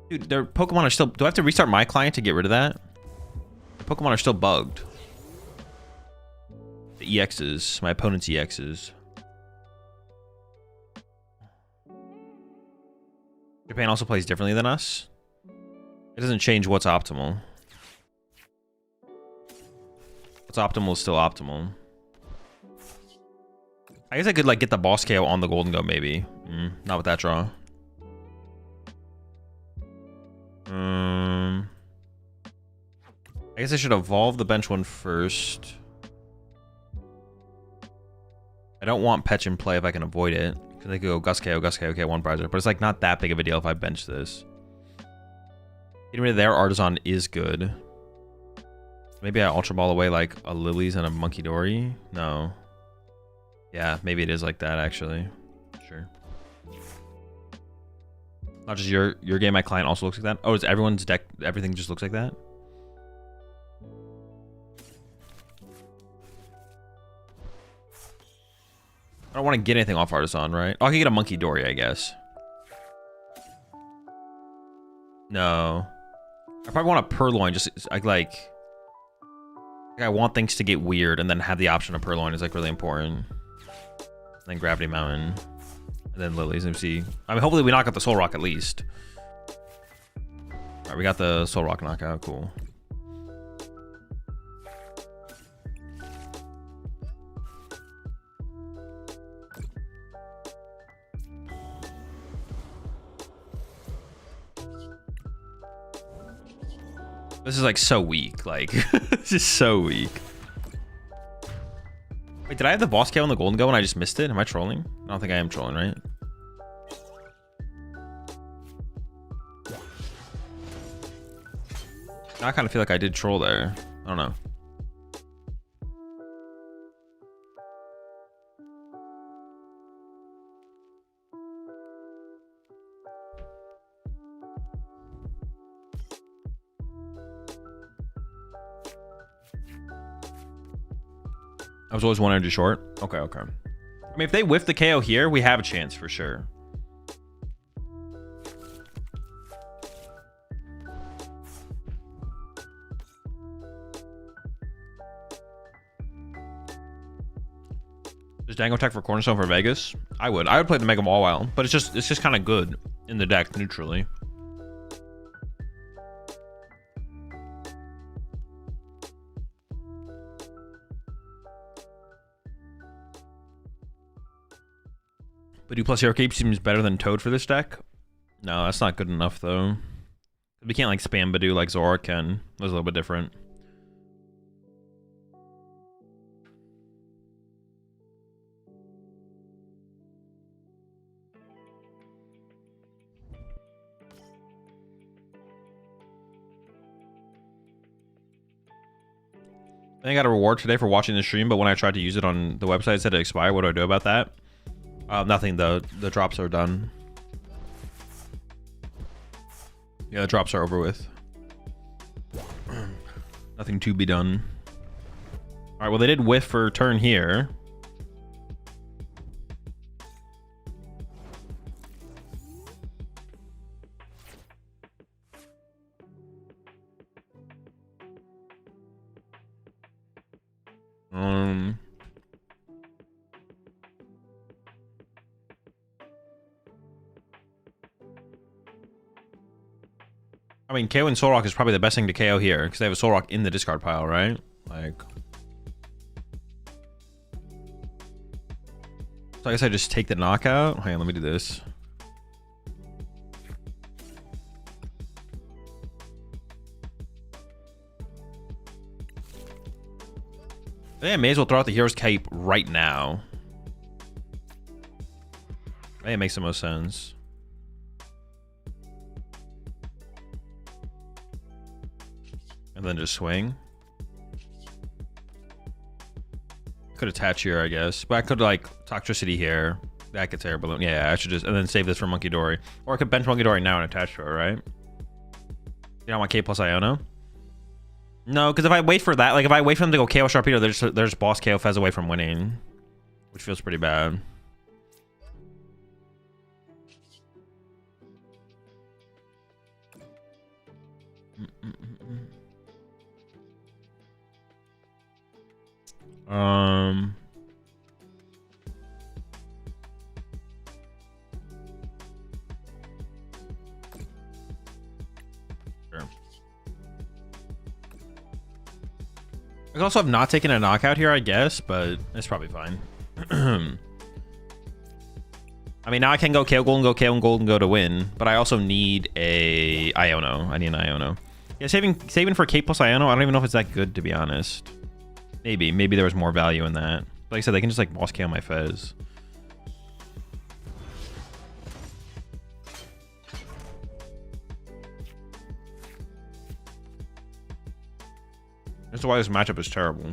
Speaker 1: Dude, their Pokemon are still... Do I have to restart my client to get rid of that? Pokemon are still bugged. The EXs. My opponent's EXs. Japan also plays differently than us. It doesn't change what's optimal. What's optimal is still optimal. I guess I could like get the boss KO on the Golden Go maybe. Not with that draw. I guess I should evolve the bench one first. I don't want Petch in play if I can avoid it. Because they could go Gus KO, okay, one Browser. But it's like not that big of a deal if I bench this. Getting rid of their Artisan is good. Maybe I Ultra Ball away like a Lilies and a Monkey Dory? No. Yeah, maybe it is like that actually. Sure. Not just your game, my client also looks like that. Oh, is everyone's deck, everything just looks like that? I don't want to get anything off Artisan, right? Oh, I can get a Monkey Dory, I guess. No. I probably want a Purloin, just like I want things to get weird and then have the option of Purloin is like really important. And then Gravity Mountain. And then Lilies, MC. I mean, hopefully we knock out the Soul Rock at least. Alright, we got the Soul Rock knockout. Cool. This is like so weak. Like, this is so weak. Wait, did I have the boss KO on the Golden Go and I just missed it? Am I trolling? I don't think I am trolling, right? Now I kind of feel like I did troll there. I don't know. I was always 1 energy short. Okay, okay. I mean, if they whiff the KO here, we have a chance for sure. Does Dango Tech for Cornerstone for Vegas? I would play the Mega Ball Wild, but it's just kind of good in the deck neutrally. But plus Hero Cape seems better than Toad for this deck. No, that's not good enough though. We can't like spam Badoo like Zora can. It was a little bit different. I think I got a reward today for watching the stream, but when I tried to use it on the website, it said it expired. What do I do about that? Nothing. The drops are done. Yeah, the drops are over with. Nothing to be done. All right. Well, they did whiff for turn here. I mean, KO and Soul Rock is probably the best thing to KO here because they have a Soul Rock in the discard pile, right? Like, so I guess I just take the knockout. Hang on, let me do this. I think I may as well throw out the Hero's Cape right now. I think it makes the most sense. and then just swing. Could attach here, I guess, but I could like Toxtricity here. That gets air balloon. Yeah, I should just and then save this for Monkey Dory, or I could bench Monkey Dory now and attach to it, right? You don't want K plus Iono? No, because if I wait for that, like if I wait for them to go KO Sharpedo, there's boss KO Fez away from winning, which feels pretty bad. Sure. I could also have not taken a knockout here, I guess, but it's probably fine. I mean, now I can go KO Gold and go KO and Gold and go to win, but I also need a Iono. I need an Iono. Yeah, saving for K plus Iono, I don't even know if it's that good, to be honest. Maybe there was more value in that. Like I said, they can just like boss KO my Fez. That's why this matchup is terrible.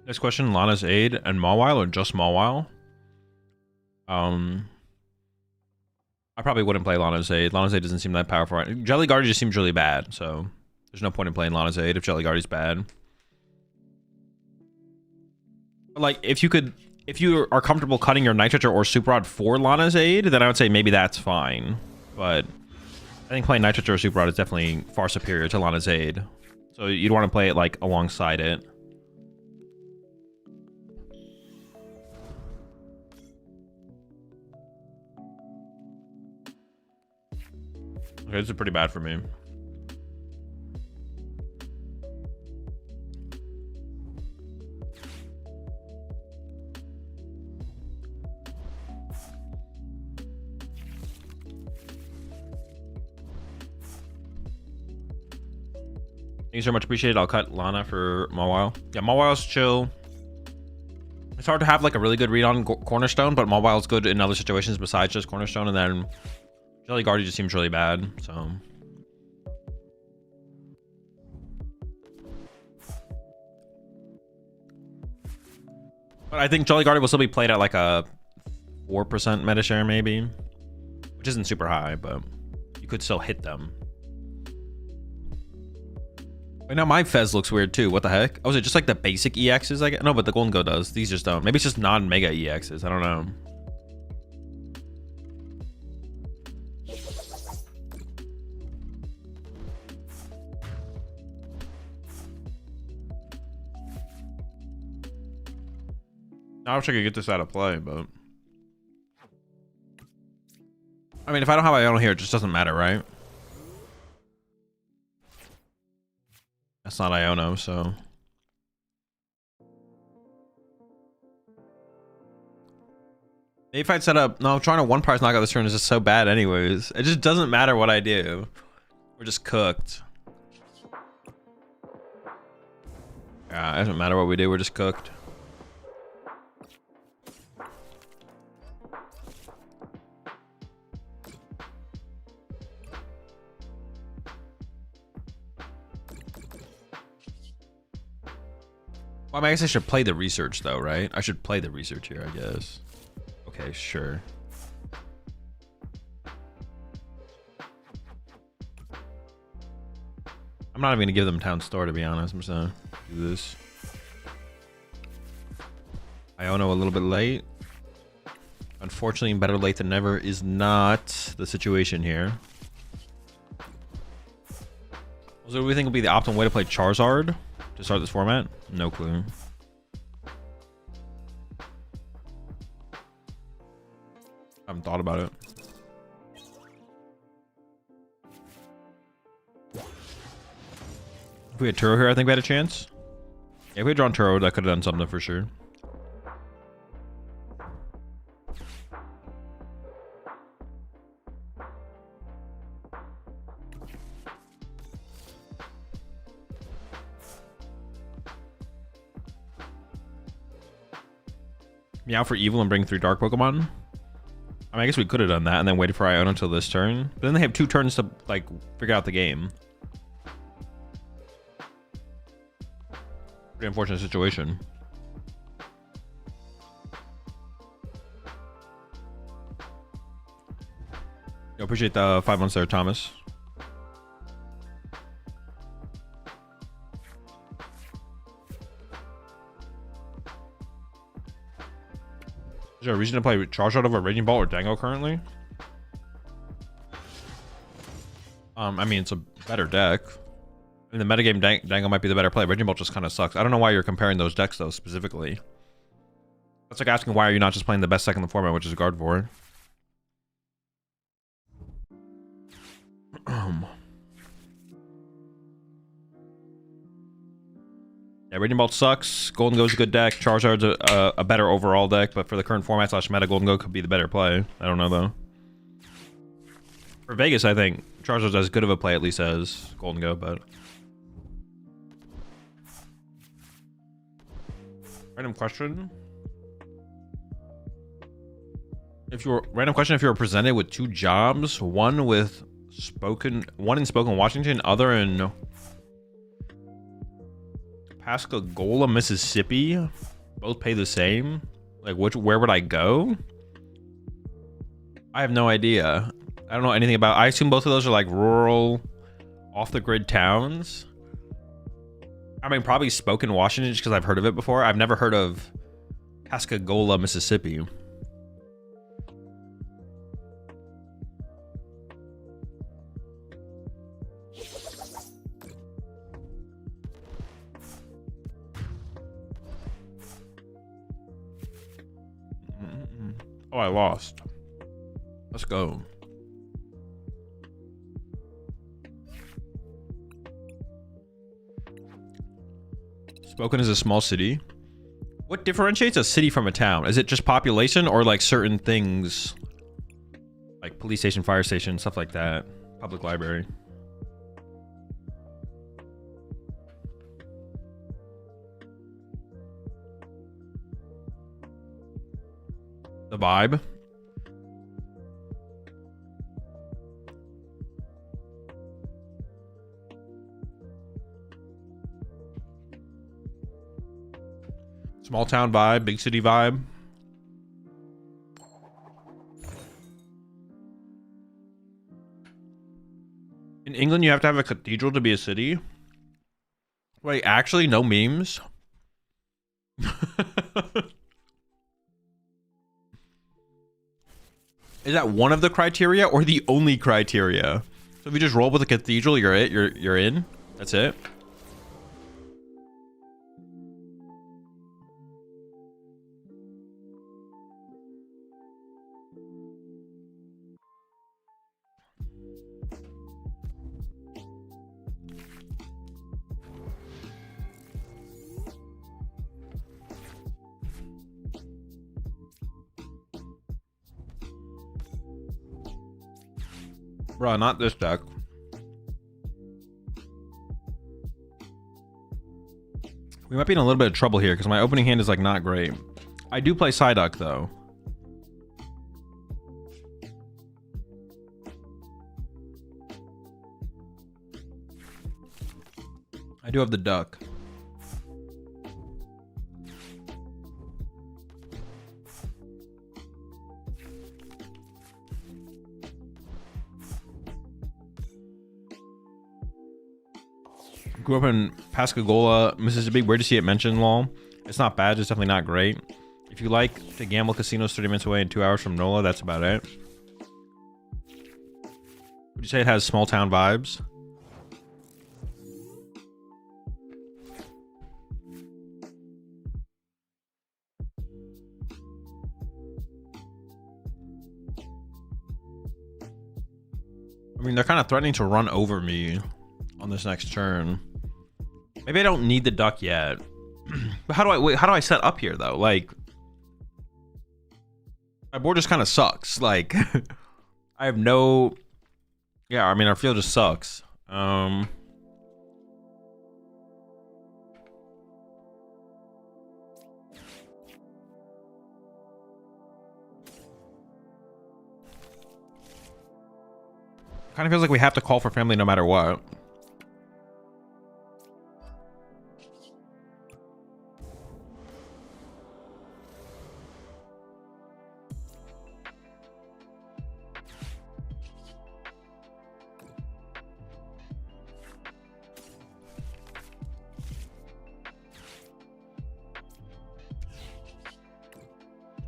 Speaker 1: Next question, Lana's Aid and Mawile or just Mawile? I probably wouldn't play Lana's Aid. Lana's Aid doesn't seem that powerful. Jelly Guardy just seems really bad, so there's no point in playing Lana's Aid if Jelly Guardy's bad. But like, if you are comfortable cutting your Nitrate or Super Rod for Lana's Aid, then I would say maybe that's fine. But I think playing Nitrate or Super Rod is definitely far superior to Lana's Aid. So you'd want to play it like alongside it. Okay, this is pretty bad for me. Thank you so much, appreciate it. I'll cut Lana for Mawile. Yeah, Mawile's chill. It's hard to have like a really good read on Cornerstone, but Mawile's good in other situations besides just Cornerstone, and then Jelly Guardy just seems really bad, so. But I think Jelly Guardy will still be played at like a 4% meta share maybe, which isn't super high, but you could still hit them. Right now my Fez looks weird too. What the heck? Oh, is it just like the basic EXs? I get no, but the Golden Go does. These just don't. Maybe it's just non-mega EXs. I don't know. I wish I could get this out of play, but I mean, if I don't have Iono here, it just doesn't matter, right? That's not Iono, so. Maybe if I'd set up, no, trying to one prize knockout this turn is just so bad anyways. It just doesn't matter what I do. We're just cooked. Yeah, it doesn't matter what we do, we're just cooked. Well, I guess I should play the research though, right? I should play the research here, I guess. Okay, sure. I'm not even gonna give them Town Store, to be honest. I'm just gonna do this. Iono a little bit late. Unfortunately, better late than never is not the situation here. So what do we think will be the optimal way to play Charizard to start this format? No clue. I haven't thought about it. If we had Turo here, I think we had a chance. Yeah, if we had drawn Turo, that could have done something for sure. Meow for evil and bring 3 dark Pokemon. I mean, I guess we could have done that and then waited for Iona until this turn. But then they have 2 turns to, like, figure out the game. Pretty unfortunate situation. I appreciate the 5 months there, Thomas. Is there a reason to play Charizard over Raging Ball or Dango currently? I mean, it's a better deck. In the metagame, Dango might be the better play. Raging Ball just kind of sucks. I don't know why you're comparing those decks, though, specifically. That's like asking why are you not just playing the best deck in the format, which is Gardevoir. Yeah, Raging Ball sucks. Golden Go's a good deck. Charizard's a better overall deck, but for the current format / meta, Golden Go could be the better play. I don't know, though. For Vegas, I think Charizard's as good of a play, at least, as Golden Go, but... Random question. If you were presented with 2 jobs, one in Spokane, Washington, other in Pascagoula, Mississippi, both pay the same, like where would I go? I have no idea. I don't know anything about. I assume both of those are like rural, off the grid towns. I mean, probably Spokane, Washington, just because I've heard of it before. I've never heard of Pascagoula, Mississippi. Oh, I lost. Let's go. Spokane is a small city. What differentiates a city from a town? Is it just population or like certain things? Like police station, fire station, stuff like that. Public library. The vibe. Small town vibe, big city vibe. In England, you have to have a cathedral to be a city. Wait, actually, no memes? Is that one of the criteria or the only criteria? So if you just roll with a cathedral, you're in. That's it. Bro, not this deck. We might be in a little bit of trouble here because my opening hand is like not great. I do play Psyduck though. I do have the duck. Grew up in Pascagoula, Mississippi. Where to see it mentioned, lol. It's not bad, it's definitely not great. If you like to gamble, casinos 30 minutes away and 2 hours from NOLA, that's about it. Would you say it has small town vibes? I mean, they're kind of threatening to run over me on this next turn. Maybe I don't need the duck yet. But how do I set up here though? Like, my board just kind of sucks. Like, I have no. Yeah, I mean, our field just sucks. Kind of feels like we have to call for family no matter what.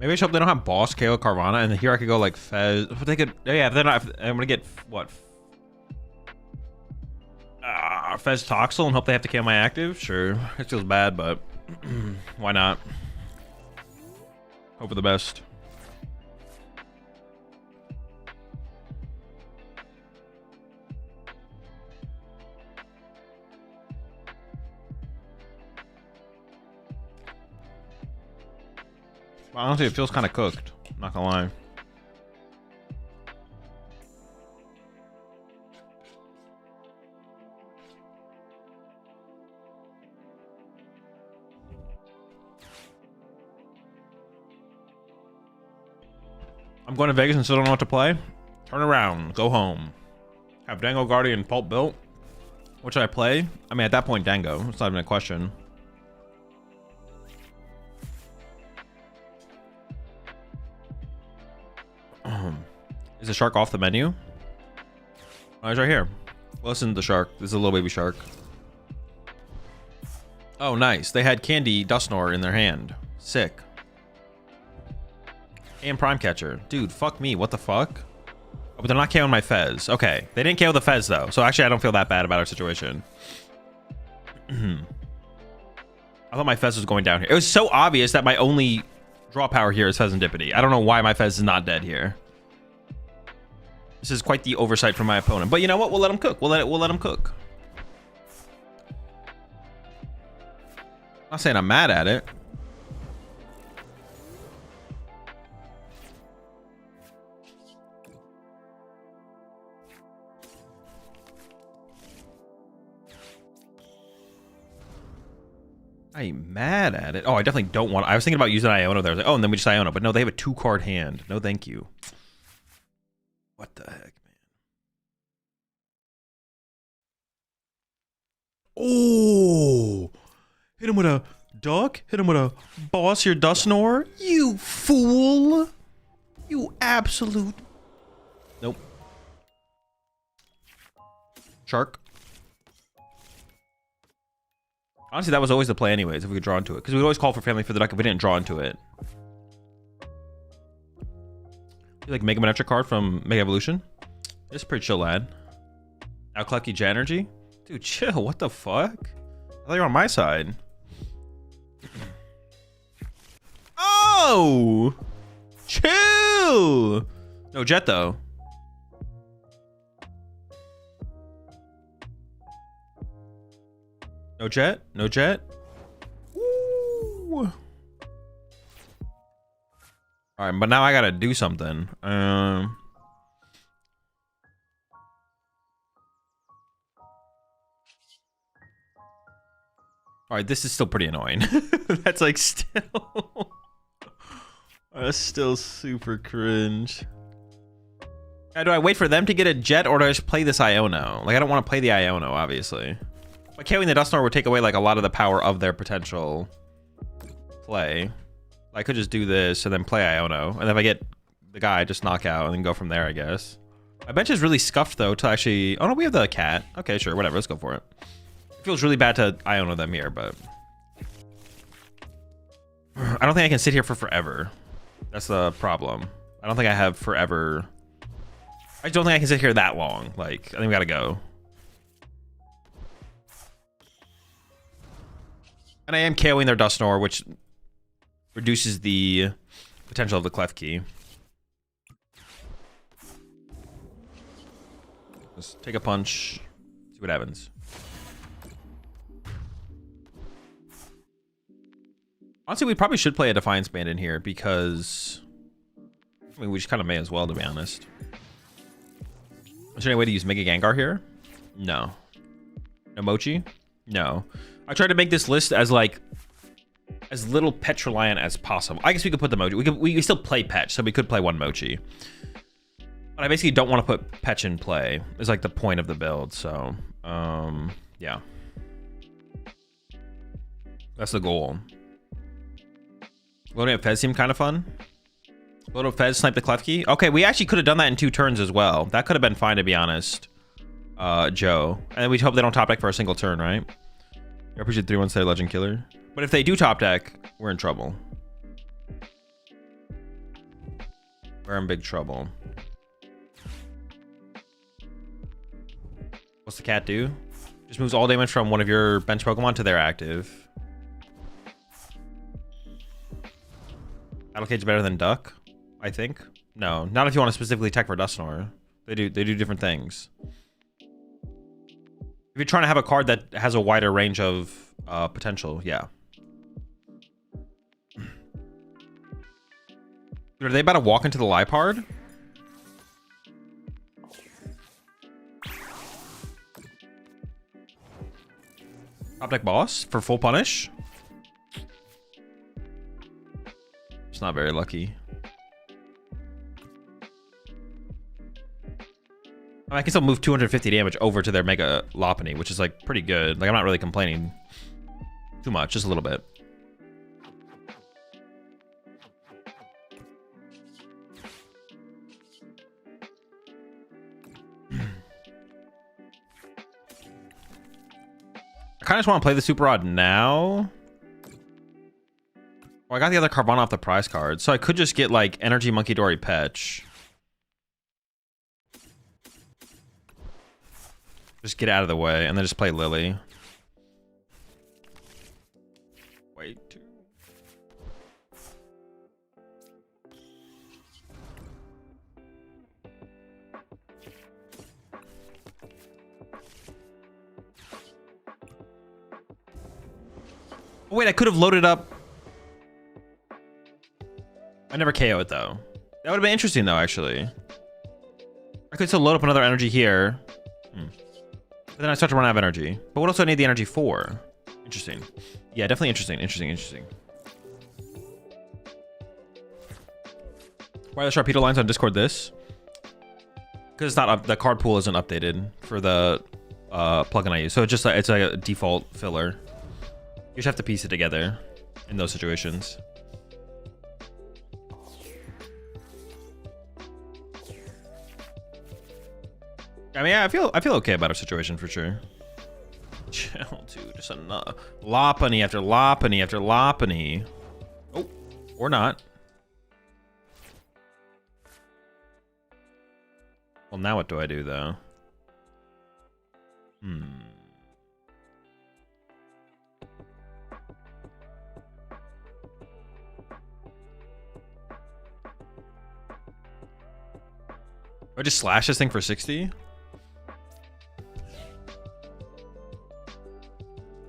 Speaker 1: Maybe I should hope they don't have Boss, KO, Carvana, and here I could go like Fez. If they could, yeah. If they're not, I'm gonna get what? Fez Toxel and hope they have to KO my active. Sure, it feels bad, but why not? Hope for the best. Honestly, it feels kind of cooked. Not gonna lie. I'm going to Vegas and still don't know what to play. Turn around, go home. Have Dango, Guardian, Pulp built. What should I play? I mean, at that point, Dango. It's not even a question. Is the shark off the menu? Oh, he's right here. Listen to the shark. This is a little baby shark. Oh, nice. They had Candy Dusknoir in their hand. Sick. And Prime Catcher. Dude, fuck me. What the fuck? Oh, but they're not KOing my Fez. Okay. They didn't KO the Fez, though. So actually, I don't feel that bad about our situation. I thought my Fez was going down here. It was so obvious that my only draw power here is Fezandipity. I don't know why my Fez is not dead here. This is quite the oversight from my opponent. But you know what? We'll let him cook. We'll let him cook. I'm not saying I'm mad at it. I'm mad at it. Oh, I definitely don't want. I was thinking about using Iono there. I was like, oh, and then we just Iono. But no, they have a 2-card hand. No, thank you. What the heck, man? Oh, hit him with a duck. Hit him with a boss here, Dusknoir. You fool. You absolute. Nope. Shark. Honestly, that was always the play anyways, if we could draw into it. Because we would always call for family for the duck if we didn't draw into it. You like Mega Miniature card from Mega Evolution? It's pretty chill, lad. Now Clucky Jet Energy? Dude, chill. What the fuck? I thought you were on my side. Oh! Chill! No Jet, though. No Jet? No Jet? Ooh. All right, but now I gotta do something. All right, this is still pretty annoying. That's like still... That's still super cringe. Do I wait for them to get a Jet or do I just play this Iono? Like, I don't want to play the Iono, obviously. But KOing the Dusknoir would take away like a lot of the power of their potential play. I could just do this and then play Iono. And if I get the guy, just knock out and then go from there, I guess. My bench is really scuffed, though, to actually... Oh, no, we have the cat. Okay, sure, whatever. Let's go for it. It feels really bad to Iono them here, but... I don't think I can sit here for forever. That's the problem. I don't think I have forever... I don't think I can sit here that long. Like, I think we gotta go. And I am KOing their Dusknoir, which... reduces the potential of the Clef Key. Let's take a punch, see what happens. Honestly, we probably should play a Defiance Band in here because... I mean, we just kind of may as well, to be honest. Is there any way to use Mega Gengar here? No. No Mochi? No. I tried to make this list as, like... as little pet reliant as possible. I guess we could put the Mochi. We still play pet, so we could play one Mochi. But I basically don't want to put Petch in play. Is like the point of the build. So, yeah. That's the goal. Loading up Fez seemed kind of fun. Load up Fez, snipe the Klefki. Okay, we actually could have done that in 2 turns as well. That could have been fine, to be honest. Joe. And then we hope they don't top deck for a single turn, right? I appreciate 3-1 Slayer Legend Killer. But if they do top deck, we're in trouble. We're in big trouble. What's the cat do? Just moves all damage from one of your bench Pokemon to their active. Battlecade's better than Duck, I think. No, not if you want to specifically tech for Dusknoir. They do different things. If you're trying to have a card that has a wider range of potential, yeah. Are they about to walk into the Liepard? Top deck boss for full punish? It's not very lucky. I can still move 250 damage over to their Mega Lopunny, which is like pretty good. Like I'm not really complaining too much, just a little bit. I kind of just want to play the Super Rod now. Well, I got the other Carvana off the prize card, so I could just get like Energy Monkey Dory Petch. Just get out of the way, and then just play Lily. Wait. Oh, wait, I could have loaded up. I never KO it, though. That would have been interesting, though, actually. I could still load up another energy here. But then I start to run out of energy. But what else do I need the energy for? Interesting. Yeah, definitely interesting. Interesting. Why are the Sharpedo lines on Discord this? Because it's not up, the card pool isn't updated for the plugin I use. So it's just it's like a default filler. You just have to piece it together in those situations. I mean, yeah, I feel okay about our situation for sure. Chill, dude. Just enough. Lopunny after Lopunny after Lopunny. Oh, or not. Well, now what do I do though? Do I just slash this thing for 60?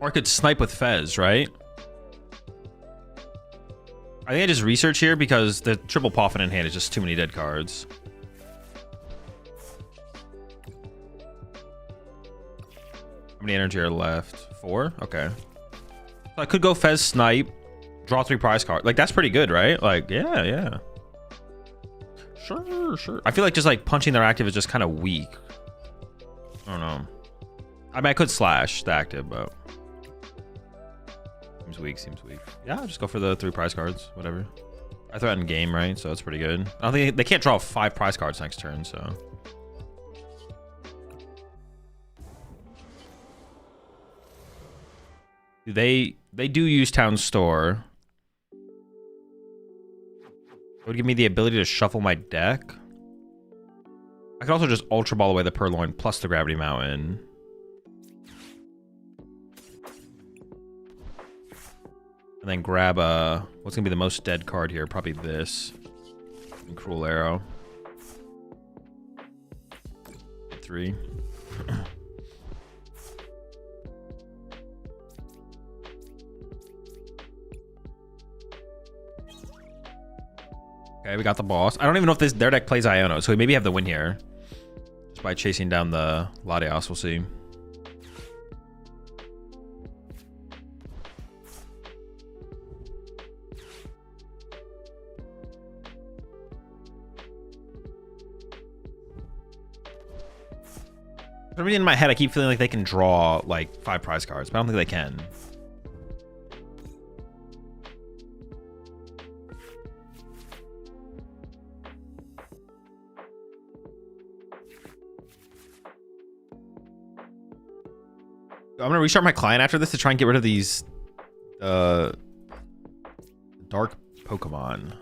Speaker 1: Or I could snipe with Fez, right? I think I just research here because the triple Poffin in hand is just too many dead cards. How many energy are left? 4? Okay. So I could go Fez snipe, draw 3 prize cards. Like, that's pretty good, right? Like, yeah. Sure. I feel like just like punching their active is just kind of weak. I don't know. I mean, I could slash the active, but seems weak. Yeah, I'll just go for the 3 prize cards, whatever. I threatened game, right? So it's pretty good. I don't think they can't draw 5 prize cards next turn, so. They do use Town Store. It would give me the ability to shuffle my deck. I could also just Ultra Ball away the Purloin plus the Gravity Mountain. And then grab what's gonna be the most dead card here? Probably this. And Cruel Arrow. 3. Okay, we got the boss. I don't even know if their deck plays Iono, so we maybe have the win here. Just by chasing down the Latios, we'll see. For me, in my head, I keep feeling like they can draw like 5 prize cards, but I don't think they can. I'm gonna restart my client after this to try and get rid of these dark Pokemon.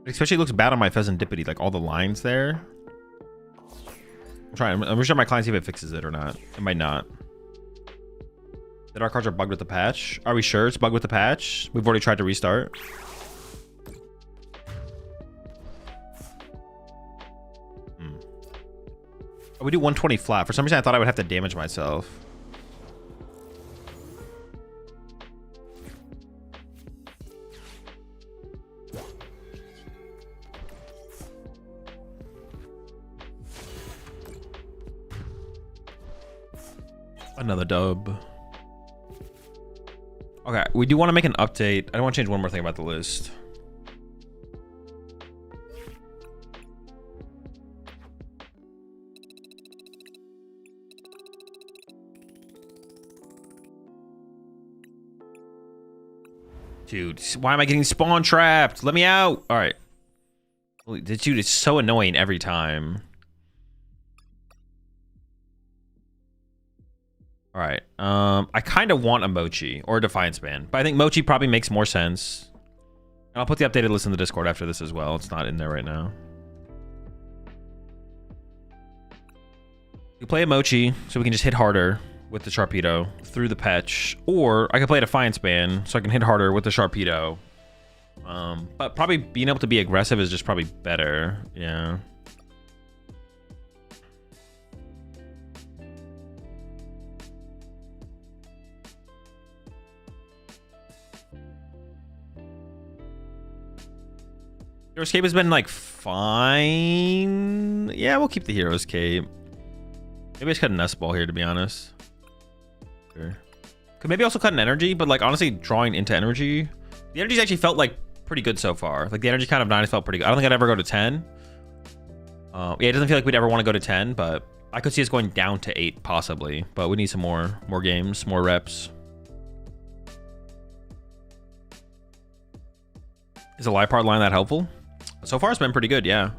Speaker 1: It especially looks bad on my Pheasantipity, like all the lines there. I'm restart my client, see if it fixes it or not. It might not. The dark cards are bugged with the patch. Are we sure it's bugged with the patch? We've already tried to restart. Oh, we do 120 flat. For some reason, I thought I would have to damage myself. Another dub. Okay, we do want to make an update. I want to change one more thing about the list. Dude, why am I getting spawn trapped? Let me out. All right. Dude, it's so annoying every time. All right. I kind of want a Mochi or a Defiance Band, but I think Mochi probably makes more sense. And I'll put the updated list in the Discord after this as well. It's not in there right now. You play a Mochi so we can just hit harder with the Sharpedo through the patch, or I could play a Defiance Band so I can hit harder with the Sharpedo. But probably being able to be aggressive is just probably better. Yeah. Hero's Cape has been like fine. Yeah, we'll keep the Hero's Cape. Maybe I just cut a Nest Ball here, to be honest. Sure. Could maybe also cut an energy, but like honestly, drawing into energy, the energies actually felt like pretty good so far. Like the energy kind of 9 felt pretty good. I don't think I'd ever go to 10. Yeah, it doesn't feel like we'd ever want to go to 10, but I could see us going down to 8 possibly. But we need some more games, more reps. Is a Liepard line that helpful? So far, it's been pretty good. Yeah.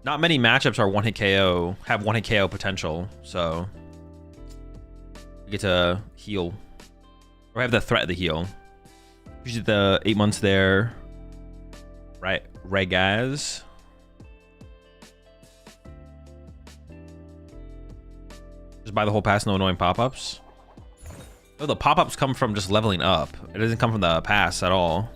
Speaker 1: Not many matchups are one-hit KO, have one-hit KO potential, so we get to heal. Or have the threat of the heal. Usually the 8 months there. Right, guys. Just buy the whole pass, no annoying pop-ups. No, the pop-ups come from just leveling up. It doesn't come from the pass at all.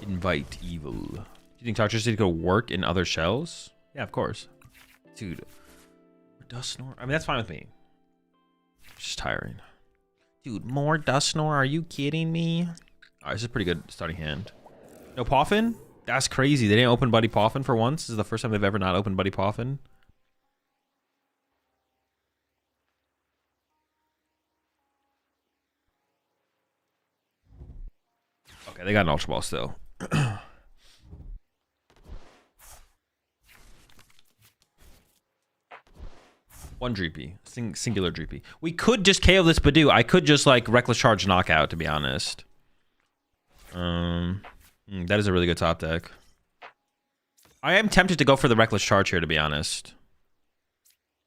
Speaker 1: Invite evil. Do you think Toxtricity could work in other shells? Yeah, of course. Dude. Dusknoir. I mean, that's fine with me. It's just tiring. Dude, more Dusknoir? Are you kidding me? Alright, this is a pretty good starting hand. No Poffin? That's crazy. They didn't open Buddy Poffin for once. This is the first time they've ever not opened Buddy Poffin. Okay, they got an Ultra Ball still. One Dreepy. Singular Dreepy. We could just KO this Badoo. I could just like Reckless Charge Knockout, to be honest. That is a really good top deck. I am tempted to go for the Reckless Charge here, to be honest.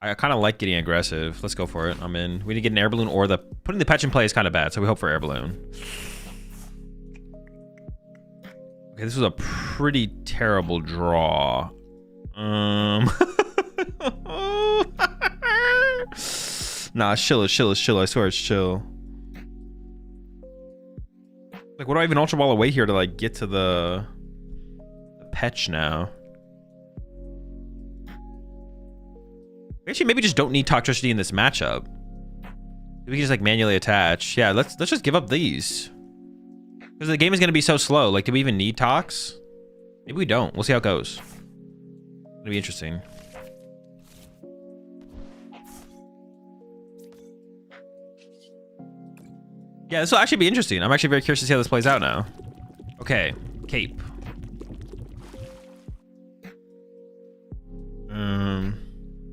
Speaker 1: I kind of like getting aggressive. Let's go for it. I'm in. We need to get an Air Balloon, or the putting the Patch in play is kind of bad, so we hope for Air Balloon. Okay, this was a pretty terrible draw. Nah, chill. I swear it's chill. Like, what do I even Ultra Ball away here to like get to the Petch now? Actually, maybe just don't need Toxtricity in this matchup. We can just like manually attach. Yeah, let's just give up these. Because the game is going to be so slow. Like, do we even need Tox? Maybe we don't. We'll see how it goes. It'll be interesting. Yeah, this will actually be interesting. I'm actually very curious to see how this plays out now. Okay, Cape.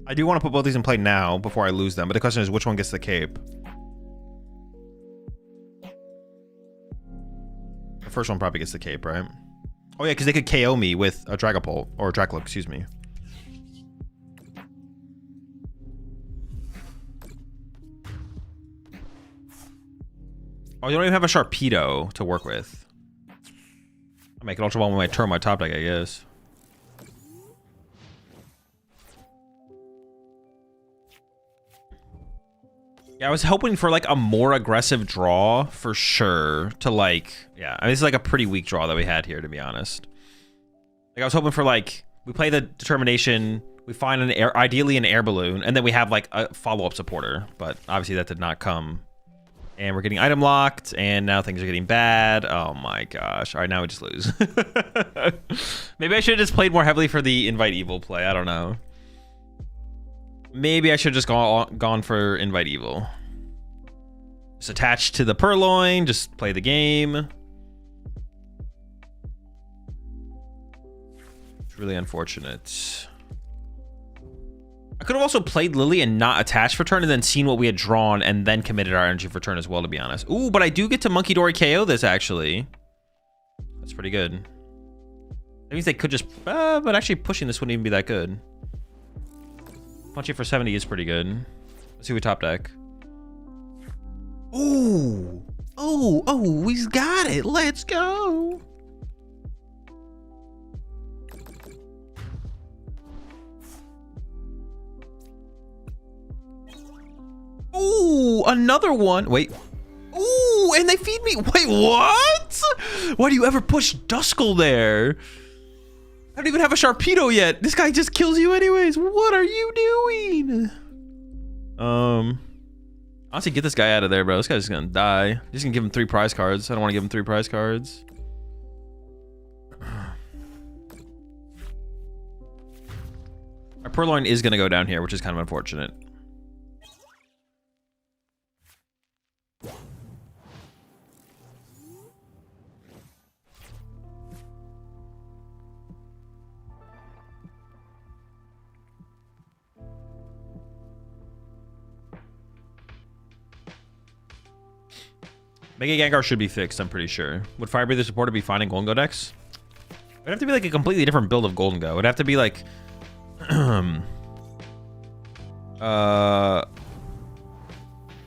Speaker 1: I do want to put both these in play now before I lose them, but the question is which one gets the Cape? The first one probably gets the Cape, right? Oh yeah, because they could KO me with a Dragapult, or Dracloak, excuse me. Oh, you don't even have a Sharpedo to work with. I'll make it Ultra Ball when I turn my top deck, I guess. Yeah, I was hoping for like a more aggressive draw for sure to like, yeah, I mean, this is like a pretty weak draw that we had here, to be honest. Like I was hoping for like, we play the Determination, we find an air, ideally an air balloon, and then we have like a follow-up supporter, but obviously that did not come. And we're getting item locked, and now things are getting bad. Oh my gosh. All right, now we just lose. Maybe I should have just played more heavily for the Invite Evil play. I don't know. Maybe I should have just gone for Invite Evil. Just attach to the Purloin, just play the game. It's really unfortunate. I could have also played Lily and not attached for turn and then seen what we had drawn and then committed our energy for turn as well, to be honest. Ooh, but I do get to Monkey Dory KO this, actually. That's pretty good. That means they could just... but actually pushing this wouldn't even be that good. Punching for 70 is pretty good. Let's see what we top deck. Ooh! Oh, he's got it! Let's go! Ooh, another one. Wait. Ooh, and they feed me. Wait, what? Why do you ever push Duskull there? I don't even have a Sharpedo yet. This guy just kills you anyways. What are you doing? Honestly, get this guy out of there, bro. This guy's just gonna die. Just gonna give him 3 prize cards. I don't want to give him 3 prize cards. Our Purloin is gonna go down here, which is kind of unfortunate. Mega Gengar should be fixed, I'm pretty sure. Would Fire Breather supporter be fine in Golden Go decks? It would have to be like a completely different build of Golden Go. It would have to be like...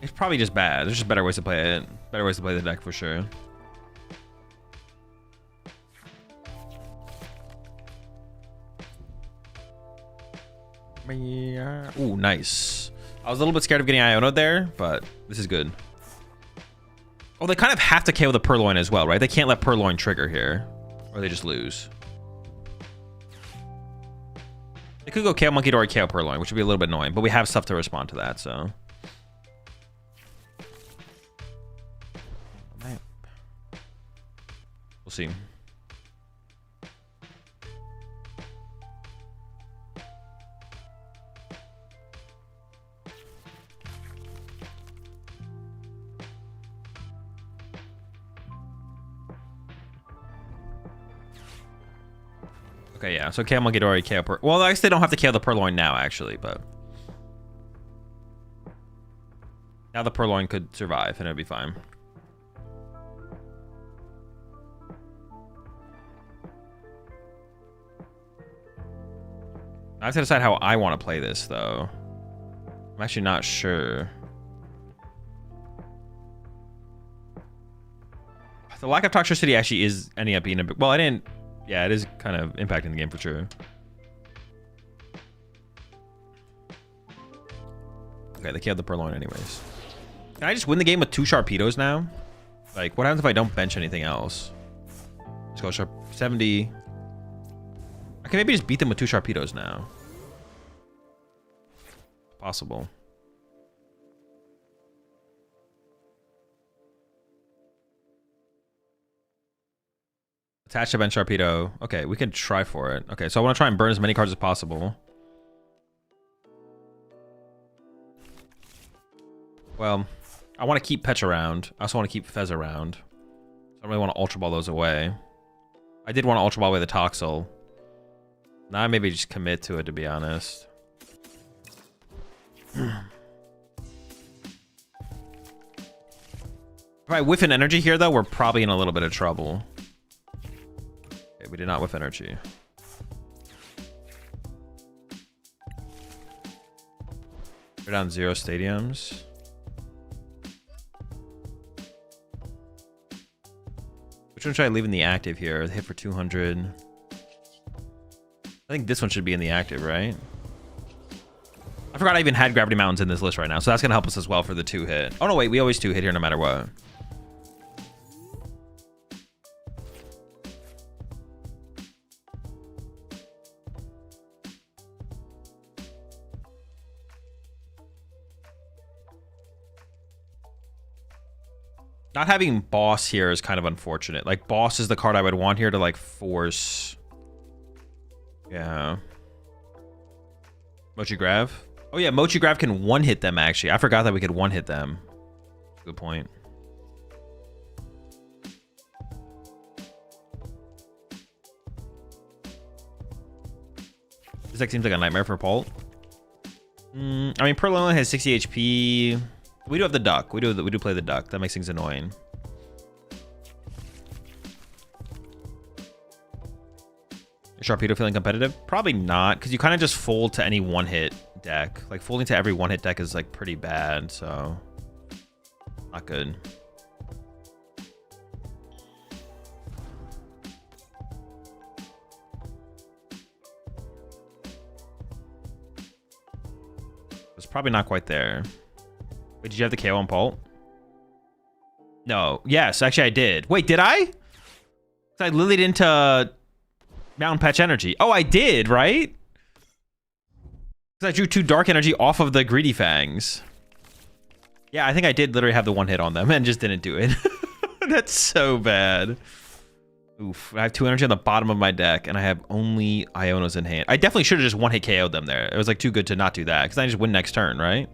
Speaker 1: it's probably just bad. There's just better ways to play it. Better ways to play the deck for sure. Ooh, nice. I was a little bit scared of getting Iono there, but this is good. Oh, they kind of have to KO the Purloin as well, right? They can't let Purloin trigger here, or they just lose. They could go KO Monkey Dory, KO Purloin, which would be a little bit annoying, but we have stuff to respond to that, so. We'll see. Okay, yeah. So KO Monkey Dory, KO well, I guess they don't have to KO the Purloin now, actually, but now the Purloin could survive and it'd be fine. I have to decide how I want to play this, though. I'm actually not sure. The lack of toxicity actually is ending up being a bit... Well, I didn't... Yeah, it is kind of impacting the game for sure. Okay, they killed the Purloin anyways. Can I just win the game with 2 Sharpedos now? Like, what happens if I don't bench anything else? Let's go Sharp 70. I can maybe just beat them with 2 Sharpedos now. Possible. Attach to bench Sharpedo. Okay, we can try for it. Okay, so I want to try and burn as many cards as possible. Well, I want to keep Petch around. I also want to keep Fez around. I don't really want to Ultra Ball those away. I did want to Ultra Ball away the Toxel. Now maybe just commit to it, to be honest. If I whiff an energy here, though, we're probably in a little bit of trouble. Okay, we did not whiff energy. We're down 0 stadiums. Which one should I leave in the active here? Hit for 200. I think this one should be in the active, right? I forgot I even had Gravity Mountains in this list right now, so that's going to help us as well for the 2-hit. Oh, no, wait. We always 2-hit here no matter what. Not having Boss here is kind of unfortunate. Like, Boss is the card I would want here to, like, force... Yeah. Mochi Grav? Oh, yeah, Mochi Grav can one-hit them, actually. I forgot that we could one-hit them. Good point. This deck seems like a nightmare for Pult. I mean, Pearl only has 60 HP. We do have the Duck. We do play the Duck. That makes things annoying. Is Sharpedo feeling competitive? Probably not, because you kind of just fold to any one-hit deck. Like, folding to every one-hit deck is, like, pretty bad, so... Not good. It's probably not quite there. Wait, did you have the KO on Pult? No. Yes, actually I did. Wait, did I? I lilied into Mountain Patch Energy. Oh, I did, right? Because I drew 2 Dark Energy off of the Greedy Fangs. Yeah, I think I did literally have the one hit on them and just didn't do it. That's so bad. Oof. I have 2 energy on the bottom of my deck, and I have only Ionos in hand. I definitely should have just one-hit KO'd them there. It was like too good to not do that, because I just win next turn, right?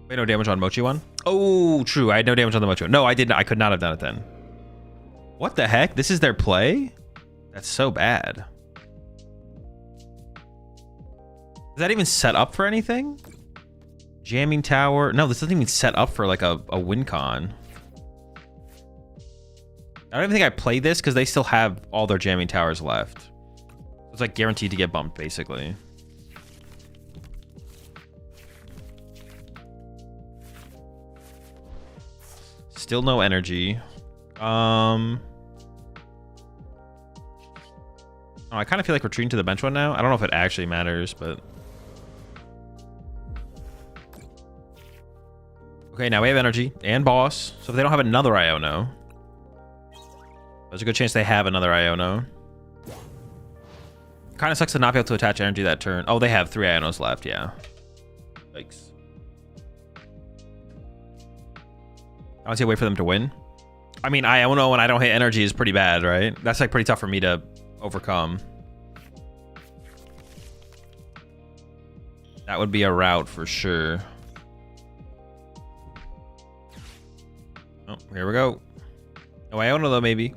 Speaker 1: Wait, no damage on Mochi one? Oh, true. I had no damage on the Mochi one. No, I didn't. I could not have done it then. What the heck? This is their play? That's so bad. Is that even set up for anything? Jamming Tower. No, this doesn't even set up for like a win con. I don't even think I played this because they still have all their Jamming Towers left. It's like guaranteed to get bumped, basically. Still no energy. Oh, I kind of feel like retreating to the bench one now. I don't know if it actually matters, but... Okay, now we have energy and boss. So if they don't have another Iono, there's a good chance they have another Iono. Kind of sucks to not be able to attach energy that turn. Oh, they have 3 Ionos left, yeah. Yikes. I want to wait for them to win. I mean, Iono when I don't hit energy is pretty bad, right? That's like pretty tough for me to overcome. That would be a route for sure. Oh, here we go. No Iono though, maybe.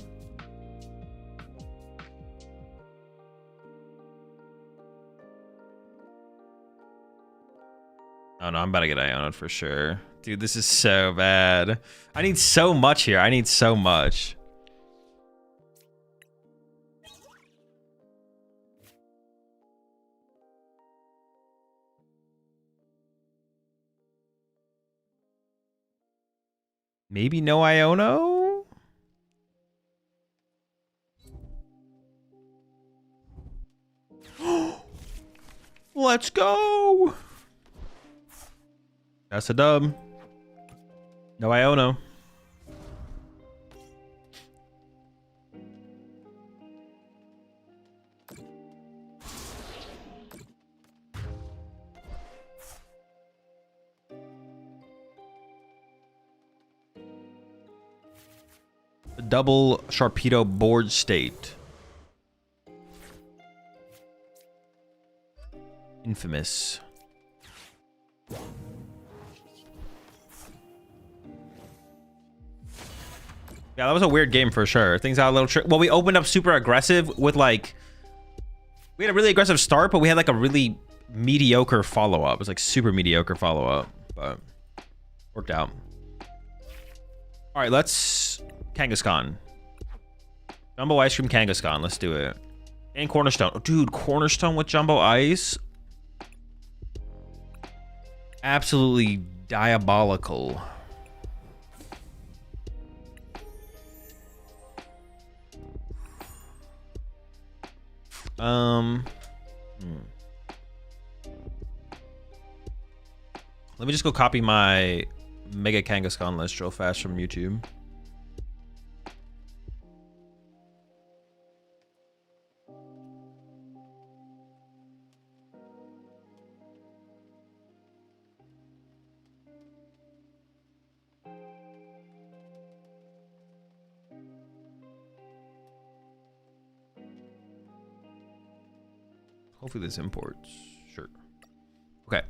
Speaker 1: Oh no, I'm about to get Iono'd for sure. Dude, this is so bad. I need so much here. I need so much. Maybe no Iono? Let's go! That's a dub. No Iono. The double Sharpedo board state. Infamous. Yeah, that was a weird game for sure. Things got a little well, we opened up super aggressive with like, we had a really aggressive start, but we had like a really mediocre follow-up. It was like super mediocre follow-up, but worked out. All right, let's Kangaskhan. Jumbo Ice Cream Kangaskhan. Let's do it. And Cornerstone. Oh, dude, Cornerstone with Jumbo Ice. Absolutely diabolical. Let me just go copy my Mega Kangaskhan list real fast from YouTube. Hopefully this imports. Sure. Okay.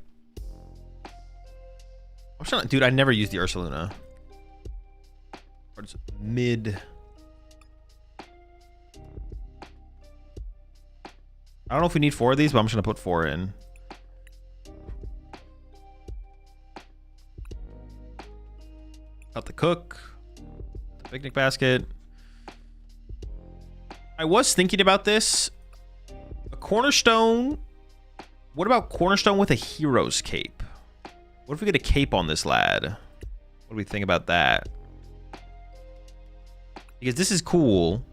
Speaker 1: I'm trying to, dude, I never used the Ursaluna. Or it's mid. I don't know if we need 4 of these, but I'm just gonna put 4 in. Got the cook. The picnic basket. I was thinking about this. A Cornerstone. What about Cornerstone with a Hero's Cape? What if we get a cape on this lad? What do we think about that? Because this is cool.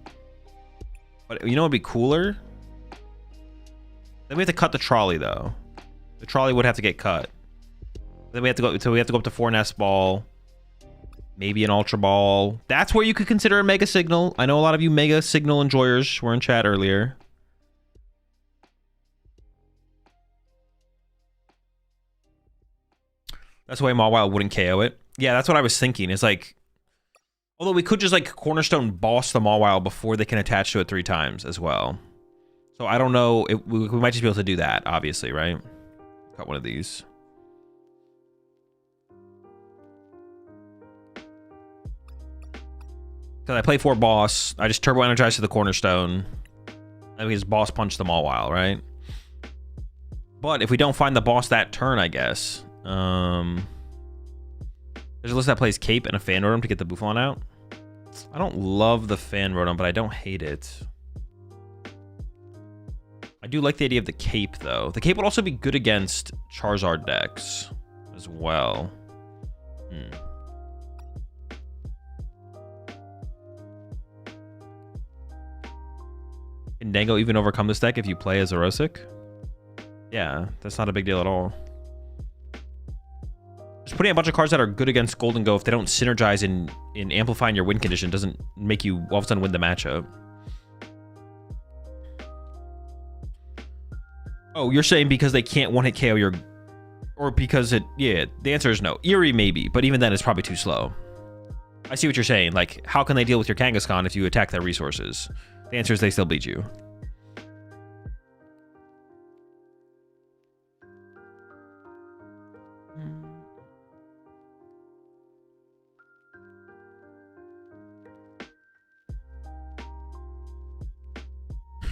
Speaker 1: But you know what would be cooler? Then we have to cut the trolley though. The trolley would have to get cut. Then we have to go, so we have to go up to 4 Nest Ball. Maybe an Ultra Ball. That's where you could consider a Mega Signal. I know a lot of you Mega Signal enjoyers were in chat earlier. That's why Mawile wouldn't KO it. Yeah, that's what I was thinking. It's like, although we could just like Cornerstone boss the Mawile before they can attach to it 3 times as well. So I don't know. We might just be able to do that, obviously, right? Got one of these. Because I play 4 boss. I just turbo energize to the Cornerstone. And we just boss punch the Mawile, right? But if we don't find the boss that turn, I guess. There's a list that plays Cape and a Fan Rotom to get the Buffon out. I don't love the Fan Rotom, but I don't hate it. I do like the idea of the Cape, though. The Cape would also be good against Charizard decks as well. Can Dango even overcome this deck if you play as Erosic? Yeah, that's not a big deal at all. Just putting a bunch of cards that are good against Golden Go, if they don't synergize in amplifying your win condition, doesn't make you all of a sudden win the matchup. Oh, you're saying because they can't one-hit KO your... Or because it... Yeah, the answer is no. Eerie, maybe, but even then it's probably too slow. I see what you're saying. Like, how can they deal with your Kangaskhan if you attack their resources? The answer is they still beat you.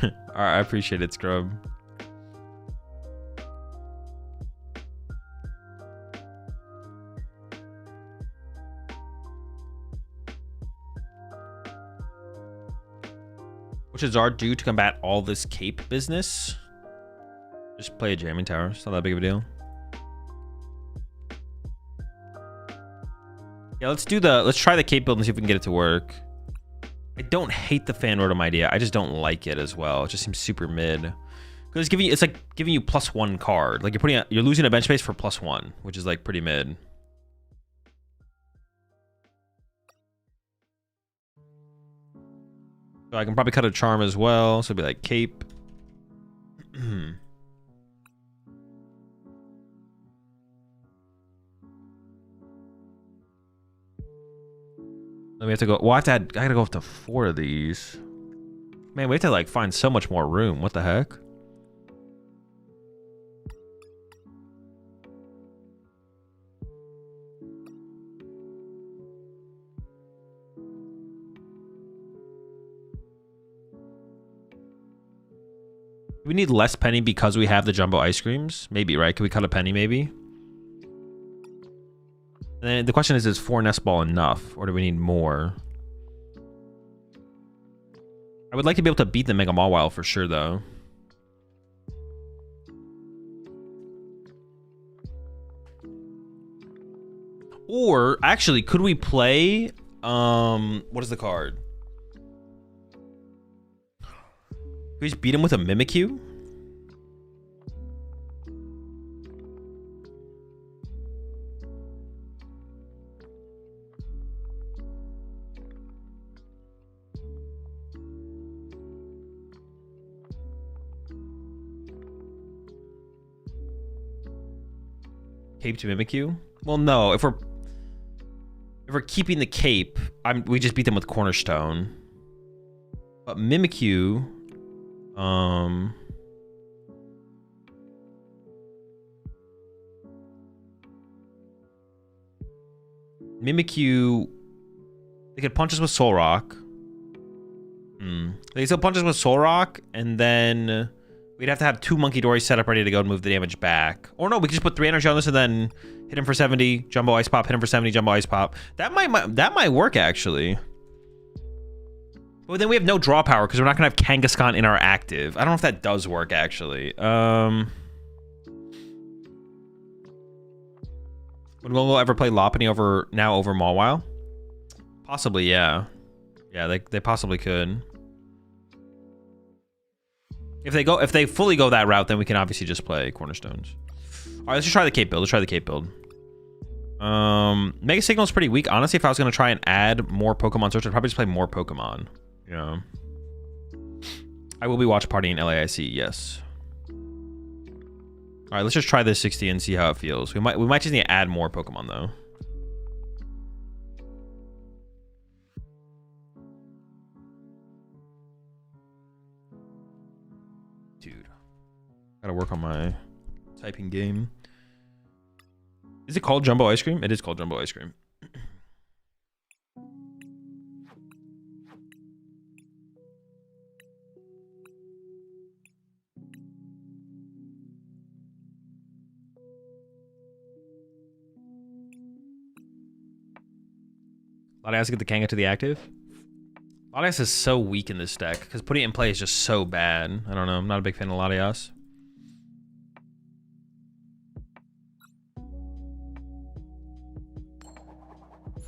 Speaker 1: Alright, I appreciate it, Scrub. What should Zard do to combat all this cape business? Just play a jamming tower. It's not that big of a deal. Yeah, let's try the cape build and see if we can get it to work. I don't hate the Fan Rotom idea. I just don't like it as well. It just seems super mid. Because it's like giving you +1 card. Like you're losing a bench space for +1, which is like pretty mid. So I can probably cut a charm as well. So it'd be like cape. Then we have to go. Well, I gotta go up to 4 of these. Man, we have to like find so much more room. What the heck? We need less penny because we have the jumbo ice creams. Maybe, right? Can we cut a penny, maybe? And then the question is 4 nest ball enough? Or do we need more? I would like to be able to beat the Mega Mawile for sure, though. Or, actually, could we play... what is the card? Could we just beat him with a Mimikyu? Cape to Mimikyu? Well, no. If we're keeping the cape, we just beat them with Cornerstone. But Mimikyu, Mimikyu, they could punch us with Soul Rock. They still punch us with Soul Rock, and then we'd have to have 2 Monkey Dories set up ready to go and move the damage back. Or no, we could just put 3 energy on this and then hit him for 70, Jumbo Ice Pop, hit him for 70, Jumbo Ice Pop. That might work, actually. But then we have no draw power because we're not going to have Kangaskhan in our active. I don't know if that does work, actually. Would we'll ever play Lopunny over Mawile? Possibly, yeah. Yeah, they possibly could. If they fully go that route, then we can obviously just play Cornerstones. All right, let's just try the cape build. Mega Signal's pretty weak. Honestly, if I was going to try and add more Pokemon Search, I'd probably just play more Pokemon. Yeah. I will be watch partying LAIC, yes. All right, let's just try this 60 and see how it feels. We might just need to add more Pokemon, though. Dude. Gotta work on my typing game. Is it called Jumbo Ice Cream? It is called Jumbo Ice Cream. Latias get the Kanga to the active. Latias is so weak in this deck because putting it in play is just so bad. I don't know. I'm not a big fan of Latias.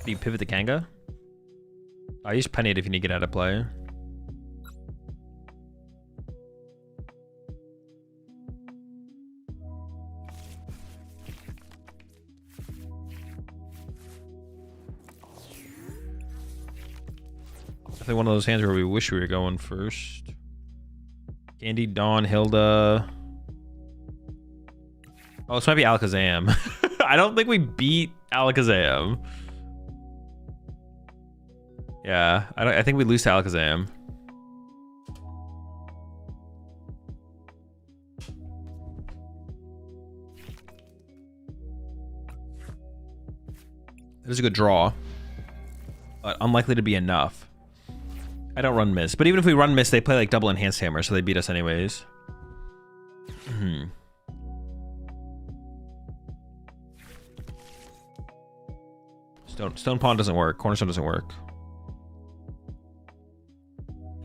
Speaker 1: Do you pivot the Kanga? I use Penny if you need to get out of play. I think one of those hands where we wish we were going first. Candy, Dawn, Hilda. Oh, this might be Alakazam. I don't think we beat Alakazam. Yeah, I think we lose to Alakazam. It is a good draw, but unlikely to be enough. I don't run Miss, but even if we run Miss, they play like double Enhanced Hammer, so they beat us anyways. Stone Pond doesn't work. Cornerstone doesn't work.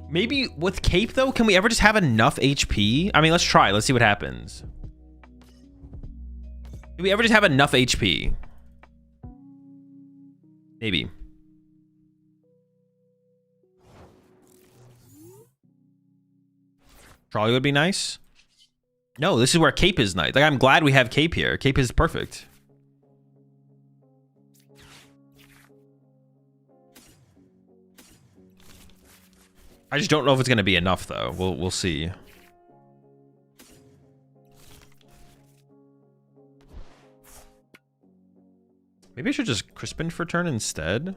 Speaker 1: Maybe with Cape, though, can we ever just have enough HP? I mean, let's try. Let's see what happens. Can we ever just have enough HP? Maybe. Trolley would be nice. No, this is where Cape is nice. Like, I'm glad we have Cape here. Cape is perfect. I just don't know if it's going to be enough, though. We'll see. Maybe I should just Crispin for turn instead.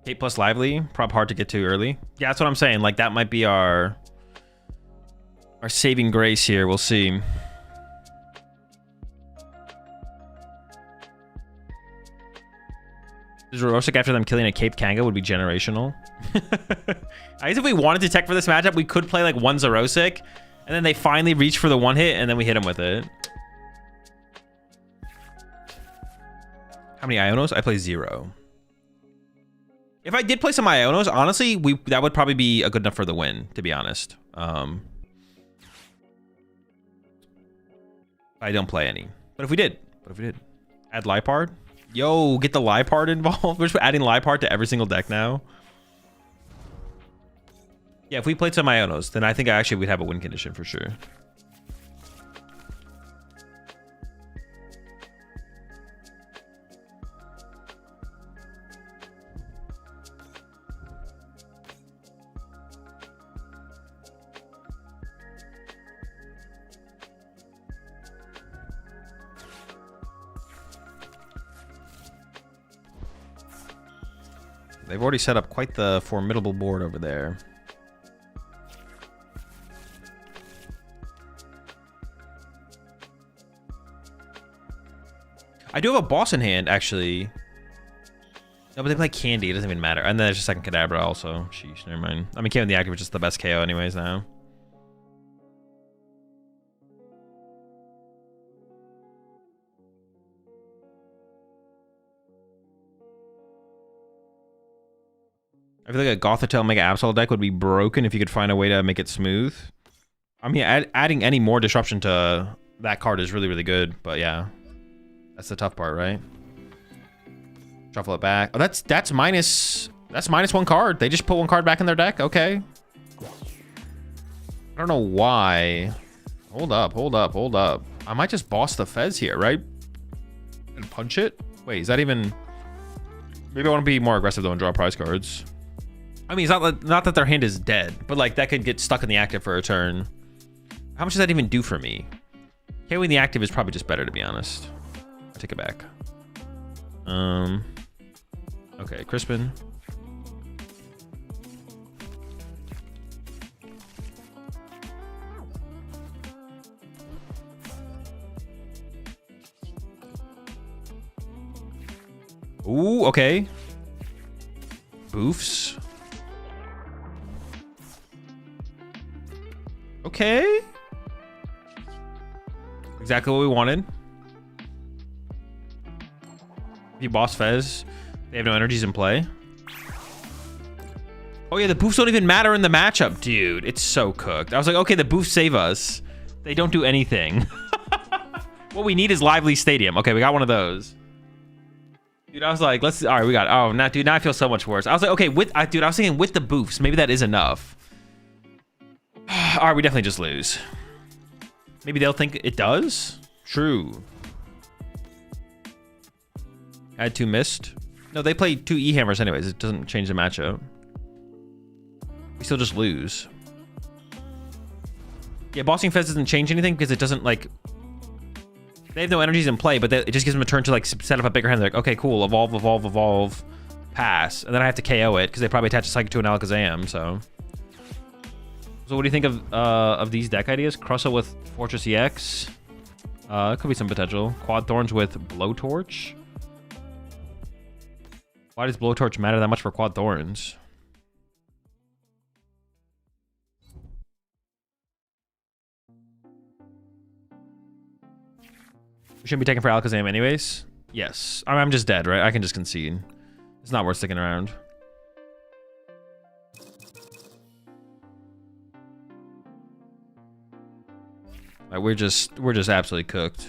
Speaker 1: Cape plus Lively, prob hard to get to early. Yeah, that's what I'm saying. Like, that might be our Our saving grace here. We'll see. Is Rorosik after them killing a Cape Kanga would be generational? I guess if we wanted to tech for this matchup, we could play like one Zerosic, and then they finally reach for the one hit, and then we hit them with it. How many Ionos? I play 0. If I did play some Ionos, honestly, that would probably be a good enough for the win, to be honest. I don't play any. But if we did, add Lipard. Yo, get the Lipard involved. We're just adding Lipard to every single deck now. Yeah, if we played some Ionos, then I think actually we'd have a win condition for sure. They've already set up quite the formidable board over there. I do have a boss in hand, actually. No, but they play Candy. It doesn't even matter. And then there's a second Kadabra also. Sheesh, never mind. I mean, Kevin the Active is just the best KO anyways now. I feel like a Gothitelle Mega Absol deck would be broken if you could find a way to make it smooth. I mean, adding any more disruption to that card is really, really good. But yeah, that's the tough part, right? Shuffle it back. Oh, that's minus one card. They just put one card back in their deck. Okay. I don't know why. Hold up. I might just boss the Fez here, right? And punch it. Wait, is that even? Maybe I want to be more aggressive though and draw prize cards. I mean, it's not that their hand is dead, but like that could get stuck in the active for a turn. How much does that even do for me? KOing the active is probably just better, to be honest. I take it back. Okay, Crispin. Ooh, okay. Boofs. Okay. Exactly what we wanted. If you boss Fez, they have no energies in play. Oh yeah, the boofs don't even matter in the matchup, dude. It's so cooked. I was like, okay, the boofs save us. They don't do anything. What we need is Lively Stadium. Okay, we got one of those. Dude, I was like, all right, we got, oh, now, dude, now I feel so much worse. I was like, okay, dude, I was thinking with the boofs, maybe that is enough. All right, we definitely just lose. Maybe they'll think it does? True. Add 2 missed. No, they play 2 E-hammers anyways. It doesn't change the matchup. We still just lose. Yeah, bossing Fez doesn't change anything because it doesn't, like... They have no energies in play, but it just gives them a turn to, like, set up a bigger hand. They're like, okay, cool, evolve, pass. And then I have to KO it because they probably attach a Psychic to an Alakazam, so... So what do you think of these deck ideas? Crustle with Fortress EX. Could be some potential. Quad Thorns with Blowtorch. Why does Blowtorch matter that much for Quad Thorns? We shouldn't be taking for Alakazam anyways. Yes. I'm just dead, right? I can just concede. It's not worth sticking around. Like, we're just absolutely cooked.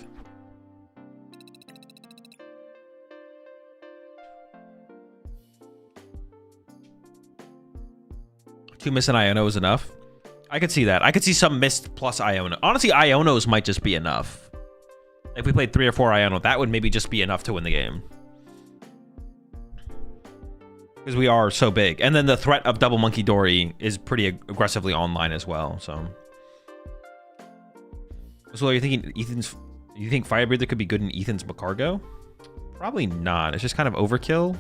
Speaker 1: Two missing Iono is enough. I could see that. I could see some missed plus Iono. Honestly, Ionos might just be enough. If we played 3 or 4 Iono, that would maybe just be enough to win the game. Because we are so big. And then the threat of Double Monkey Dory is pretty aggressively online as well, so... So are you thinking you think Fire Breather could be good in Ethan's Macargo? Probably not. It's just kind of overkill.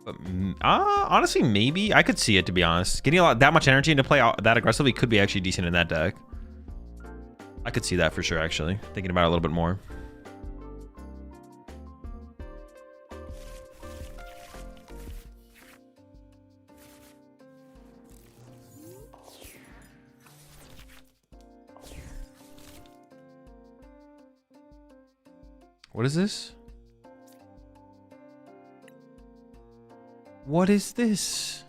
Speaker 1: But honestly, maybe I could see it, to be honest. Getting that much energy into play that aggressively could be actually decent in that deck. I could see that for sure, actually. Thinking about it a little bit more. What is this? What is this?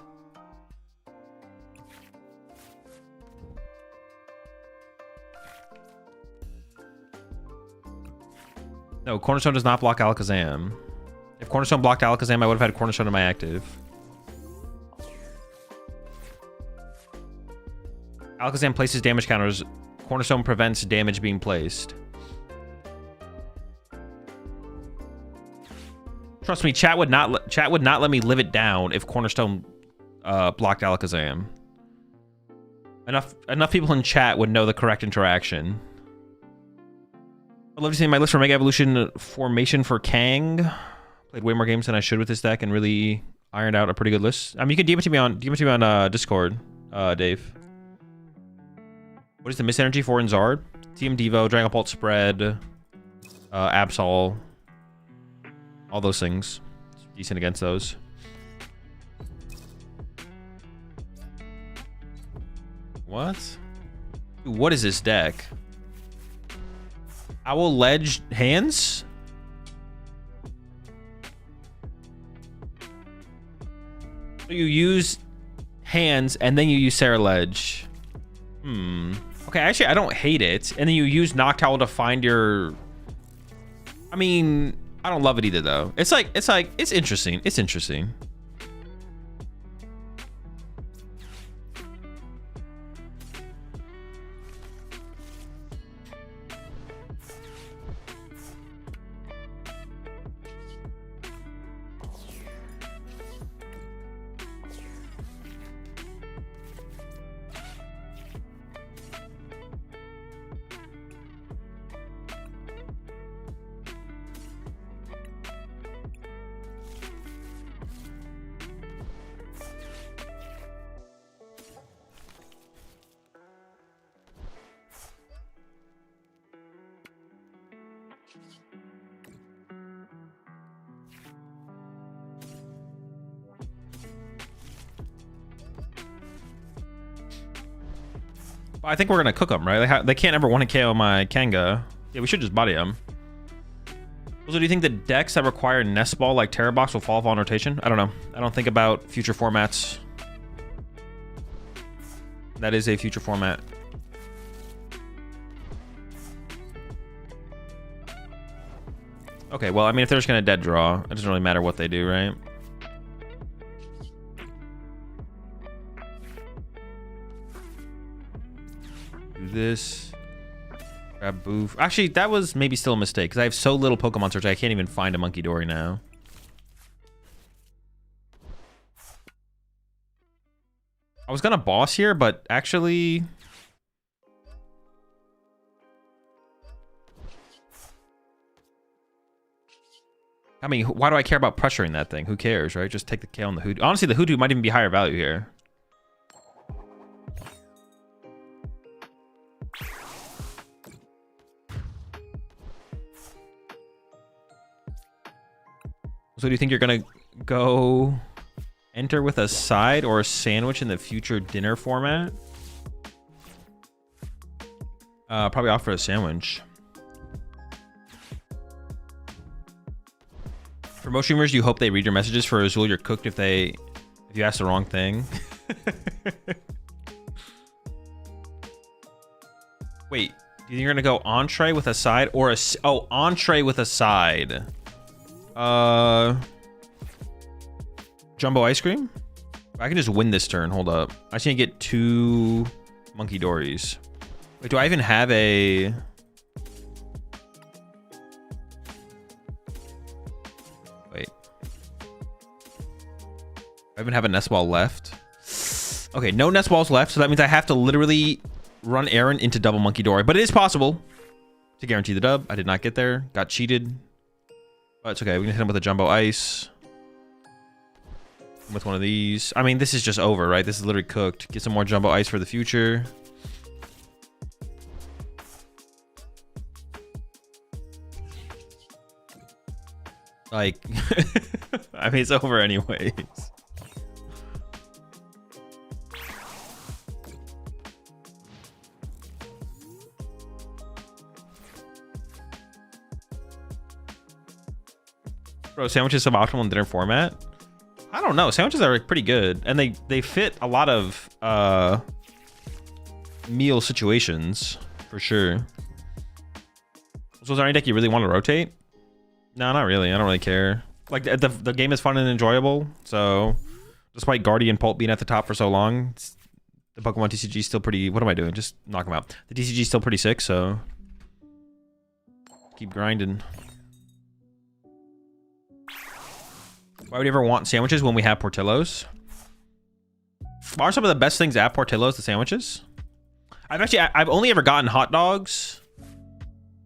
Speaker 1: No, Cornerstone does not block Alakazam. If Cornerstone blocked Alakazam, I would have had Cornerstone in my active. Alakazam places damage counters. Cornerstone prevents damage being placed. Trust me, chat would not let me live it down if Cornerstone blocked Alakazam. Enough people in chat would know the correct interaction. I'd love to see my list for Mega Evolution formation for Kang. Played way more games than I should with this deck and really ironed out a pretty good list. I mean, you can DM it to me on Discord, Dave. What is the Miss Energy for in Zard? Team Devo, Dragon Bolt Spread, Absol. All those things. It's decent against those. What? Dude, what is this deck? Owl Ledge hands? So you use hands and then you use Sarah Ledge. Okay, actually I don't hate it. And then you use Noctowl to find your... I mean, I don't love it either though. It's interesting. It's interesting. I think we're gonna cook them, right? They can't ever want to KO my Kanga. Yeah, we should just body them. Also, do you think the decks that require Nest Ball like Terror Box will fall off on rotation? I don't know. I don't think about future formats. That is a future format. Okay, well, I mean, if they're just gonna dead draw, it doesn't really matter what they do, right? This grab boof. Actually, that was maybe still a mistake because I have so little Pokemon search I can't even find a Monkey Dory now. I was gonna boss here, but actually, I mean, why do I care about pressuring that thing? Who cares, right? Just take the KO on the Hoodoo. Honestly, the Hoodoo might even be higher value here. So do you think you're gonna go enter with a side or a sandwich in the future dinner format? Probably offer a sandwich. For most streamers, you hope they read your messages. For Azul, you're cooked if you ask the wrong thing. Wait, do you think you're gonna go entree with a side or entree with a side? Jumbo ice cream? I can just win this turn. Hold up. I just need to get 2 Monkey Dories. Wait, do I even have a... Wait. I even have a Nest Ball left. Okay, no Nest Balls left, so that means I have to literally run Aaron into double Monkey Dory. But it is possible to guarantee the dub. I did not get there. Got cheated. But it's okay. We can hit him with a Jumbo Ice. With one of these. I mean, this is just over, right? This is literally cooked. Get some more Jumbo Ice for the future. Like, I mean, it's over anyways. Bro, sandwiches suboptimal in dinner format? I don't know. Sandwiches are pretty good, and they fit a lot of meal situations for sure. So is there any deck you really want to rotate? No, not really. I don't really care. Like the game is fun and enjoyable. So despite Guardian Pulp being at the top for so long, the Pokemon TCG is still pretty. What am I doing? Just knock them out. The TCG is still pretty sick. So keep grinding. Why would you ever want sandwiches when we have Portillo's? What are some of the best things at Portillo's? The sandwiches. I've only ever gotten hot dogs.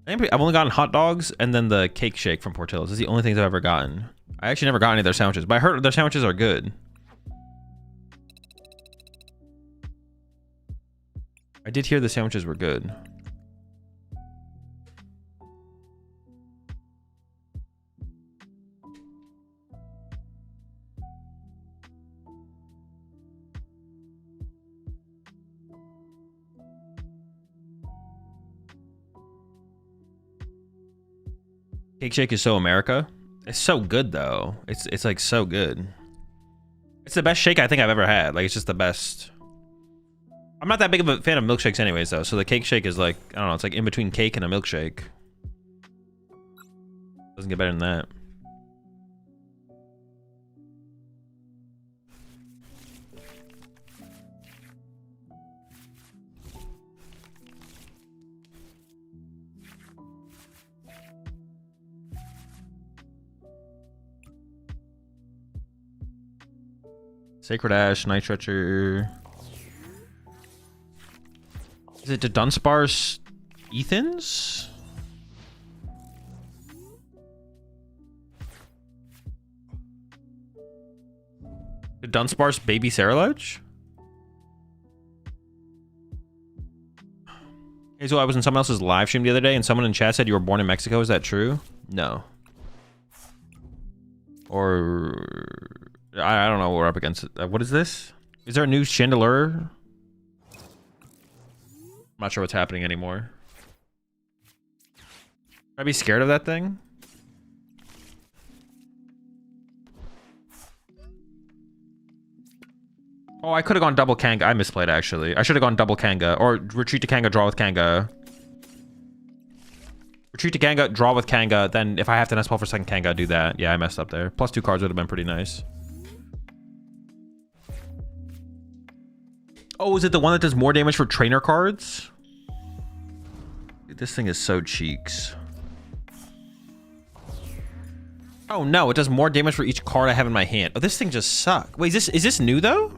Speaker 1: I've only gotten hot dogs and then the cake shake from Portillo's. That's the only things I've ever gotten. I actually never got any of their sandwiches, but I heard their sandwiches are good. I did hear the sandwiches were good. Cake shake is so America. It's so good though. It's like so good. It's the best shake I think I've ever had. Like it's just the best. I'm not that big of a fan of milkshakes anyways though. So the cake shake is like, I don't know, it's like in between cake and a milkshake. Doesn't get better than that. Sacred Ash, Night Stretcher. Is it the Dunsparce Ethans? The Dunsparce Baby Cerulege? Hazel, I was in someone else's live stream the other day and someone in chat said you were born in Mexico. Is that true? No. Or... I don't know what we're up against. What is this? Is there a new Chandelure? I'm not sure what's happening anymore. Should I be scared of that thing? Oh, I could have gone double Kanga. I misplayed actually. I should have gone double Kanga or retreat to Kanga, draw with Kanga. Retreat to Kanga, draw with Kanga. Then if I have to Nest Ball for second Kanga, do that. Yeah, I messed up there. Plus 2 cards would have been pretty nice. Oh, is it the one that does more damage for trainer cards? Dude, this thing is so cheeks. Oh no, it does more damage for each card I have in my hand. Oh, this thing just sucks. Wait, is this new though?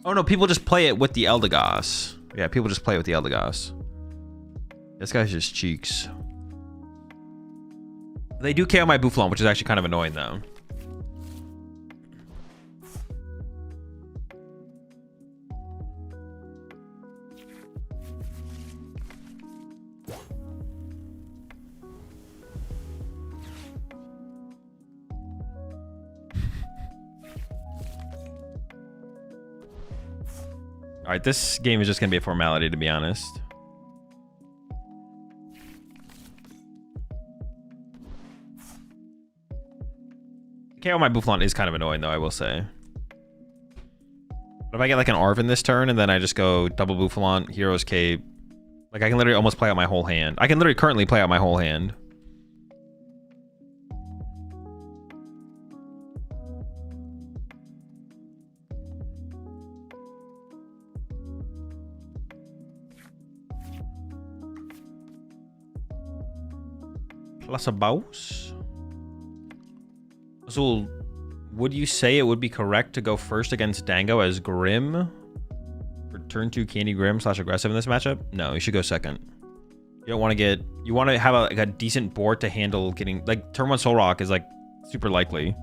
Speaker 1: Oh no, people just play it with the Eldegoss. Yeah, people just play it with the Eldegoss. This guy's just cheeks. They do KO my Buffalon, which is actually kind of annoying though. All right, this game is just gonna be a formality, to be honest. KO my Buffalon is kind of annoying, though, I will say. But if I get like an Arven this turn, and then I just go double Buffalon, Hero's Cape, like I can literally almost play out my whole hand. I can literally currently play out my whole hand. Plus a Baus. So, would you say it would be correct to go first against Dango as Grim? For turn 2 Candy Grim / aggressive in this matchup? No, you should go second. You don't want to get... You want to have like a decent board to handle getting... Like, turn 1 Soul Rock is like super likely. You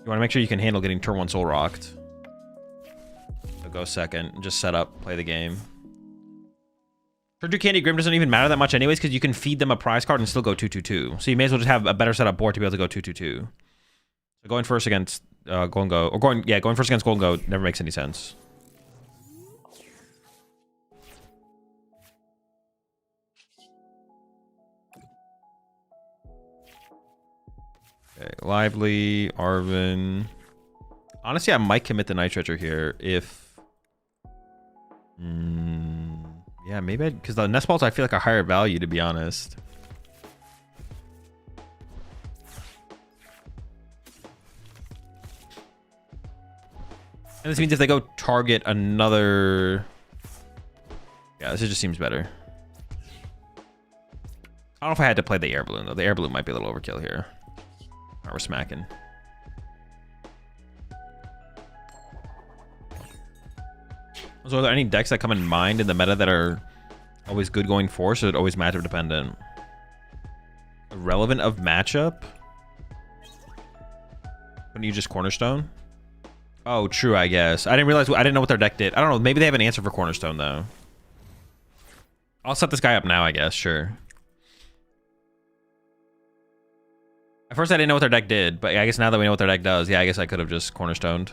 Speaker 1: want to make sure you can handle getting turn 1 Soul Rocked. So go second and just set up, play the game. Turn 2 Candy Grim doesn't even matter that much anyways, because you can feed them a prize card and still go 2/2/2. So you may as well just have a better setup board to be able to go 2/2/2. So going first against Golden Go, or going first against Golden Go never makes any sense. Okay, Lively, Arvin. Honestly, I might commit the Night Treasure here if... yeah, maybe because the Nest Balls I feel like are higher value, to be honest. And this means if they go target another... Yeah, this just seems better. I don't know if I had to play the Air Balloon, though. The Air Balloon might be a little overkill here. Alright, we're smacking. So are there any decks that come in mind in the meta that are always good going force, or is it always matchup dependent? Irrelevant of matchup? Wouldn't you just Cornerstone? Oh, true, I guess. I didn't know what their deck did. I don't know. Maybe they have an answer for Cornerstone, though. I'll set this guy up now, I guess. Sure. At first, I didn't know what their deck did, but I guess now that we know what their deck does, yeah, I guess I could have just Cornerstoned.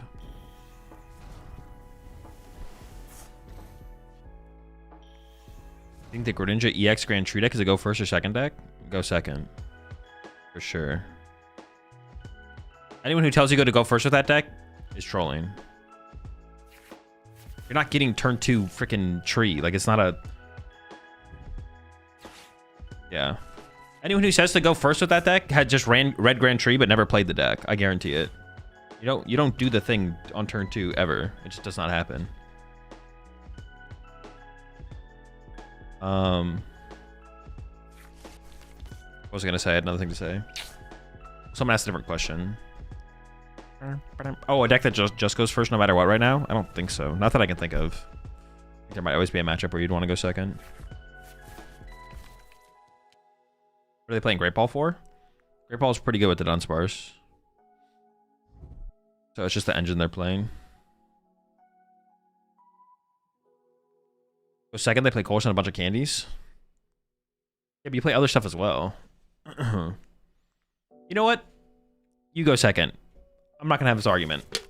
Speaker 1: I think the Greninja EX Grand Tree deck is a go first or second deck? Go second. For sure. Anyone who tells you to go first with that deck is trolling. You're not getting turn 2 freaking tree. Like, it's not a... Yeah. Anyone who says to go first with that deck had just ran Red Grand Tree but never played the deck. I guarantee it. You don't do the thing on turn 2 ever. It just does not happen. What was I gonna say? I had another thing to say. Someone asked a different question. Oh, a deck that just goes first no matter what right now? I don't think so. Not that I can think of. I think there might always be a matchup where you'd want to go second. What are they playing Great Ball for? Great Ball is pretty good with the Dunsparce. So it's just the engine they're playing. Go second, they play Colress and a bunch of candies. Yeah, but you play other stuff as well. You know what? You go second. I'm not going to have this argument.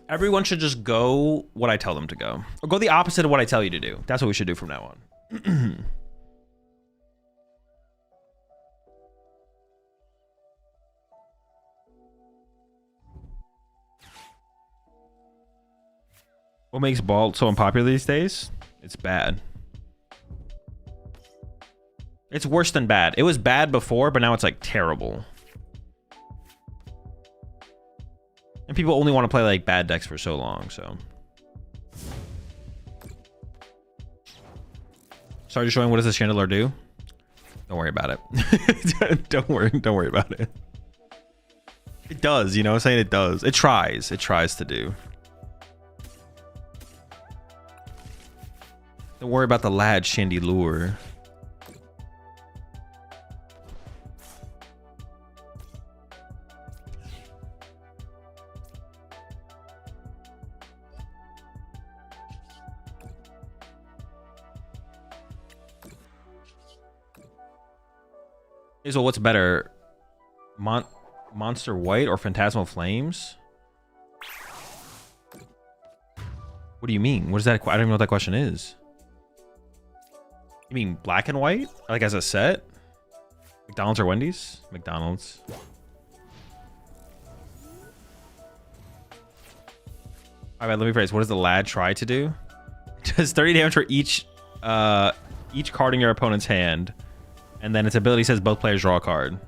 Speaker 1: Everyone should just go what I tell them to go. Or go the opposite of what I tell you to do. That's what we should do from now on. What makes Ball so unpopular these days? It's bad. It's worse than bad. It was bad before, but now it's like terrible. And people only want to play like bad decks for so long, so. Sorry, just showing what does this Chandelier do? Don't worry about it. Don't worry about it. It does, you know, I'm saying it does. It tries to do. Don't worry about the lad Chandelure. So what's better? Monster White or Phantasmal Flames? What do you mean? What is that? I don't even know what that question is. You mean black and white? Like as a set? McDonald's or Wendy's? McDonald's. Alright, let me phrase. What does the lad try to do? Does 30 damage for each card in your opponent's hand. And then its ability says both players draw a card.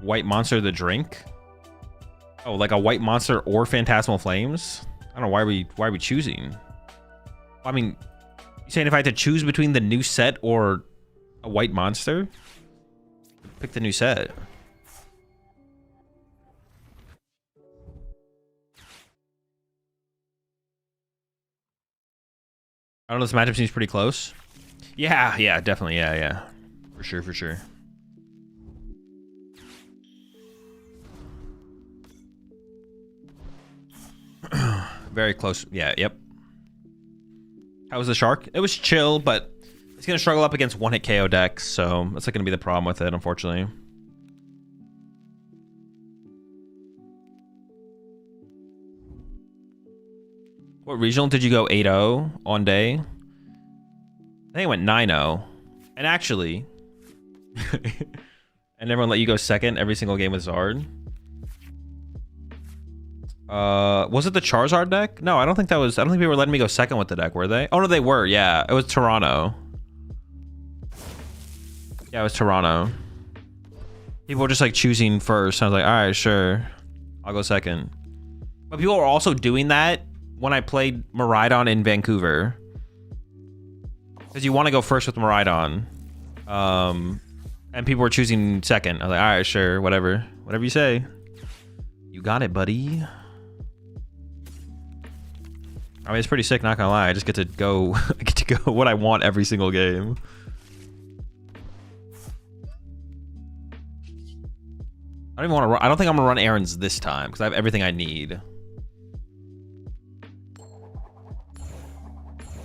Speaker 1: White Monster the drink? Oh, like a White Monster or Phantasmal Flames? I don't know, why are we choosing? I mean, you saying if I had to choose between the new set or a White Monster? Pick the new set. I don't know, this matchup seems pretty close. Yeah, definitely, yeah. For sure. Very close. Yeah, yep. How was the shark? It was chill, but it's going to struggle up against one-hit KO decks, so that's not going to be the problem with it, unfortunately. What regional did you go 8-0 on day? I think I went 9-0. And actually... and everyone let you go second every single game with Zard. Was it the Charizard deck? No, I don't think that was... I don't think people were letting me go second with the deck, were they? Oh, no, they were, yeah. It was Toronto. Yeah, it was Toronto. People were just, like, choosing first. I was like, all right, sure. I'll go second. But people were also doing that when I played Miraidon in Vancouver. Because you want to go first with Miraidon. And people were choosing second. I was like, all right, sure, whatever. Whatever you say. You got it, buddy. I mean, it's pretty sick, not gonna lie. I just get to go, I get to go what I want every single game. I don't even want to run. I don't think I'm gonna run errands this time because I have everything I need.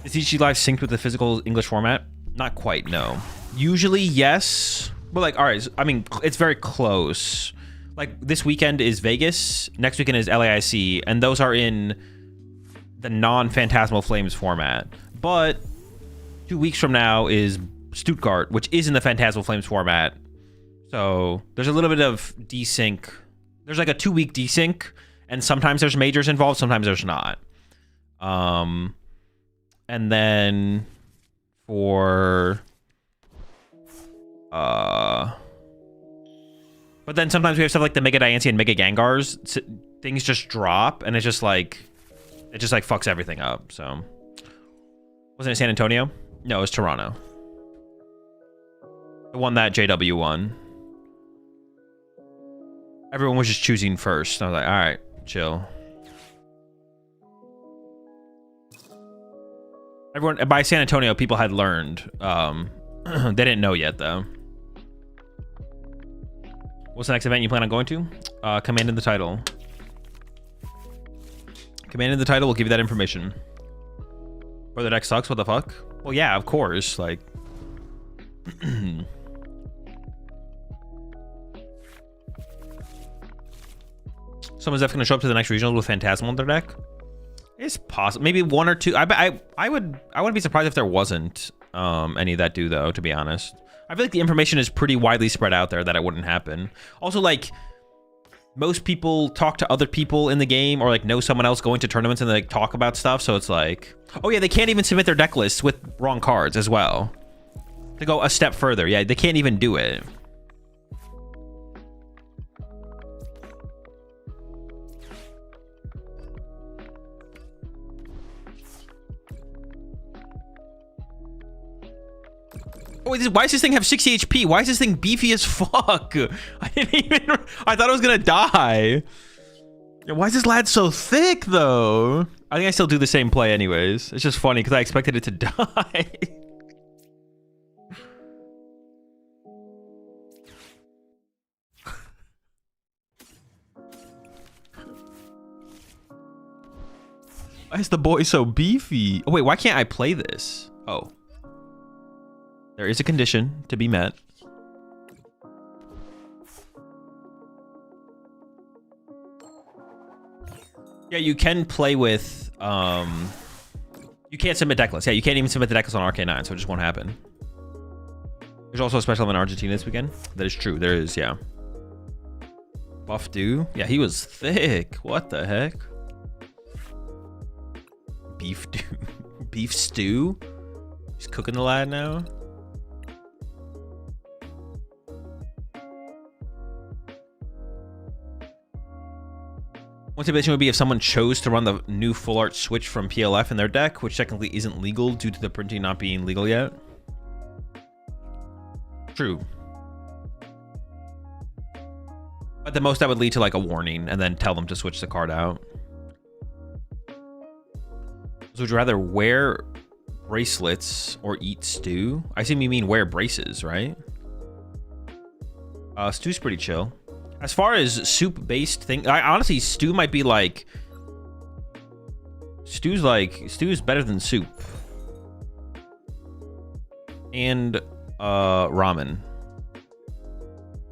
Speaker 1: Is TCG Live synced with the physical English format? Not quite, no. Usually, yes. But like, all right, so, I mean, it's very close. Like, this weekend is Vegas. Next weekend is LAIC. And those are in the non-Phantasmal Flames format. But 2 weeks from now is Stuttgart, which is in the Phantasmal Flames format. So there's a little bit of desync. There's like a 2-week desync. And sometimes there's majors involved. Sometimes there's not. And then for... But then sometimes we have stuff like the Mega Diancie and Mega Gengars. Things just drop, and it's just like... It just like fucks everything up, so... Wasn't it San Antonio? No, it was Toronto. The one that JW won. Everyone was just choosing first. I was like, alright, chill. Everyone, by San Antonio, people had learned. They didn't know yet, though. What's the next event you plan on going to? Command in the title. Command in the title will give you that information. Or the deck sucks, what the fuck? Well, yeah, of course, like... Someone's definitely gonna show up to the next regional with Phantasmal in their deck? It's possible. Maybe one or two. I wouldn't be surprised if there wasn't any that do, though, to be honest. I feel like the information is pretty widely spread out there that it wouldn't happen. Also, like, most people talk to other people in the game or, like, know someone else going to tournaments and they like, talk about stuff. So it's like, oh, yeah, they can't even submit their deck lists with wrong cards as well. To go a step further. Yeah, they can't even do it. Oh, why does this thing have 60 HP? Why is this thing beefy as fuck? I thought I was gonna die. Why is this lad so thick, though? I think I still do the same play anyways. It's just funny because I expected it to die. Why is the boy so beefy? Oh, wait, why can't I play this? Oh. There is a condition to be met. Yeah, you can play with, you can't submit deck lists. Yeah, you can't even submit the deck list on RK9, so it just won't happen. There's also a special event in Argentina this weekend. That is true, there is, yeah. Buff Dew? Yeah, he was thick. What the heck? Beef Dew? Beef stew? He's cooking the lad now? One stipulation would be if someone chose to run the new full art switch from PLF in their deck, which technically isn't legal due to the printing not being legal yet. True. At the most, that would lead to like a warning and then tell them to switch the card out. So would you rather wear bracelets or eat stew? I assume you mean wear braces, right? Stew's pretty chill. As far as soup-based thing, honestly, stew might be like Stew's better than soup. And ramen.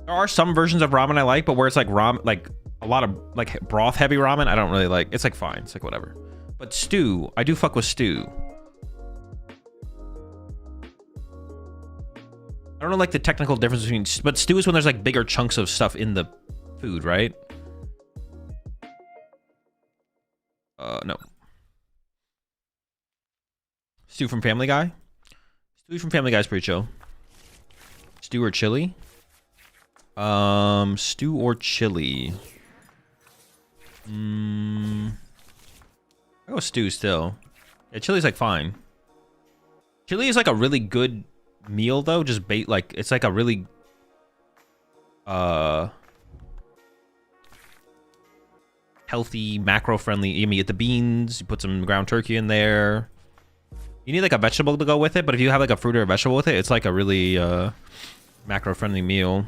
Speaker 1: There are some versions of ramen I like, but where it's like like a lot of like broth heavy ramen, I don't really like. It's like fine, it's like whatever. But stew, I do fuck with stew. I don't know like the technical difference between, but stew is when there's like bigger chunks of stuff in the food, right? No. Stew from Family Guy. Stew from Family Guy is pretty chill. Stew or chili? Stew or chili? I go stew still. Yeah, chili's like fine. Chili is like a really good meal though. Just bait like it's like a really healthy, macro friendly. You get the beans, you put some ground turkey in there. You need like a vegetable to go with it, but if you have like a fruit or a vegetable with it, it's like a really macro friendly meal.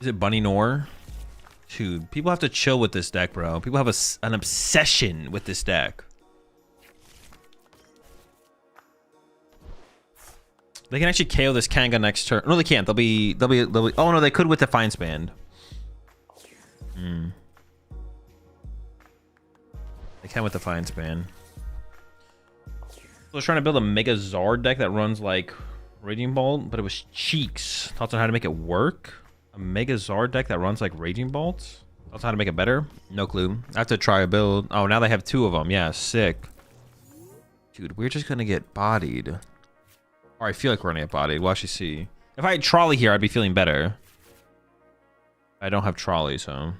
Speaker 1: Is it Bunny Noir? Dude, people have to chill with this deck, bro. People have an obsession with this deck. They can actually KO this Kanga next turn. No, they can't. They'll be. Oh no, they could with Defiance Band. They can with Defiance Band. So I was trying to build a Mega Zard deck that runs like Raging Bolt, but it was cheeks. Thoughts on how to make it work? A Mega Zard deck that runs like Raging Bolts? Thoughts on how to make it better? No clue. I have to try a build. Oh, now they have 2 of them. Yeah, sick. Dude, we're just gonna get bodied. Or I feel like we're gonna get bodied. We'll actually see. If I had Trolley here, I'd be feeling better. I don't have Trolley, so...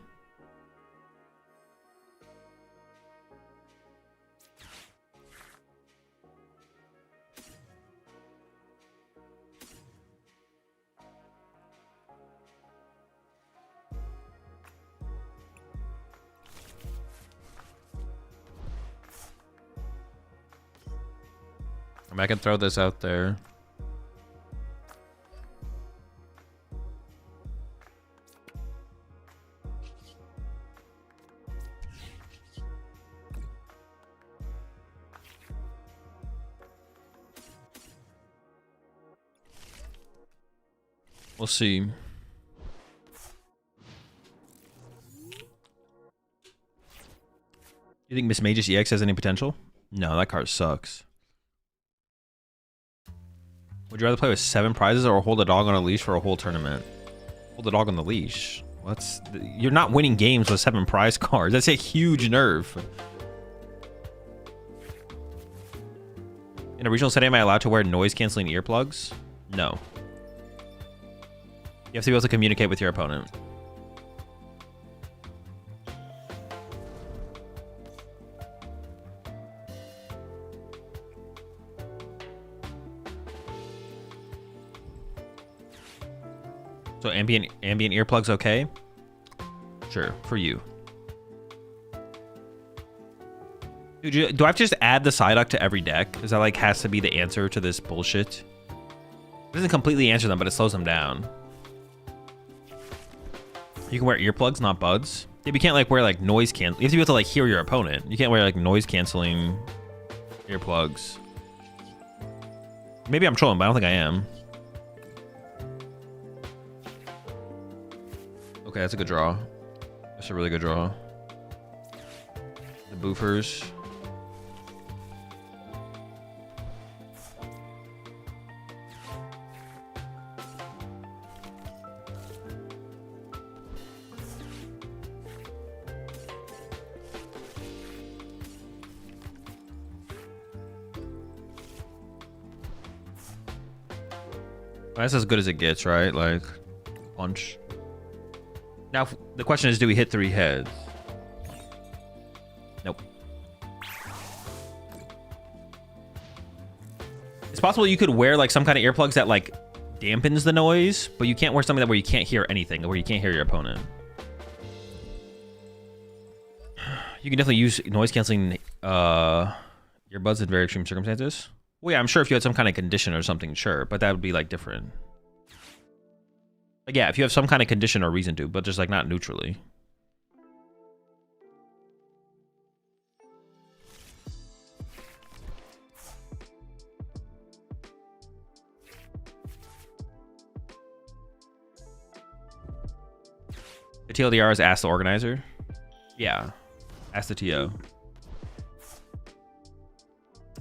Speaker 1: I can throw this out there. We'll see. You think Miss Magus EX has any potential? No, that card sucks. Would you rather play with 7 prizes or hold a dog on a leash for a whole tournament? Hold a dog on the leash. You're not winning games with 7 prize cards. That's a huge nerf. In a regional setting, am I allowed to wear noise-canceling earplugs? No. You have to be able to communicate with your opponent. So ambient earplugs okay? Sure, for you. Dude, do I have to just add the Psyduck to every deck? Because that like has to be the answer to this bullshit. It doesn't completely answer them, but it slows them down. You can wear earplugs, not buds. Yeah, but you can't like wear like noise cancel. You have to be able to like hear your opponent. You can't wear like noise canceling earplugs. Maybe I'm trolling, but I don't think I am. Okay, that's a good draw. That's a really good draw. The boofers. That's as good as it gets, right? Like, punch. Now, the question is, do we hit 3 heads? Nope. It's possible you could wear, like, some kind of earplugs that, like, dampens the noise, but you can't wear something where you can't hear anything, where you can't hear your opponent. You can definitely use noise-canceling earbuds in very extreme circumstances. Well, yeah, I'm sure if you had some kind of condition or something, sure, but that would be like different. Like, yeah, if you have some kind of condition or reason to, but just like not neutrally. The TLDR is ask the organizer. Yeah, ask the TO.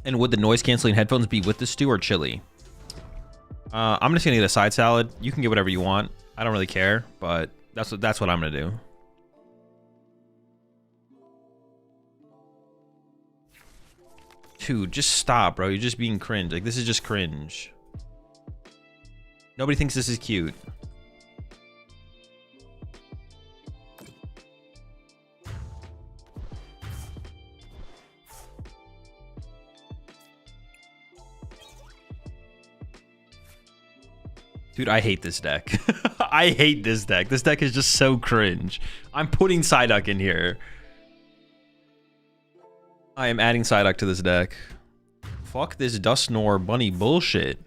Speaker 1: And would the noise canceling headphones be with the stew or chili? I'm just gonna get a side salad. You can get whatever you want. I don't really care, but that's what I'm gonna do. Dude, just stop, bro. You're just being cringe. Like, this is just cringe. Nobody thinks this is cute. Dude, I hate this deck. I hate this deck. This deck is just so cringe. I'm putting Psyduck in here. I am adding Psyduck to this deck. Fuck this Dusknoir bunny bullshit.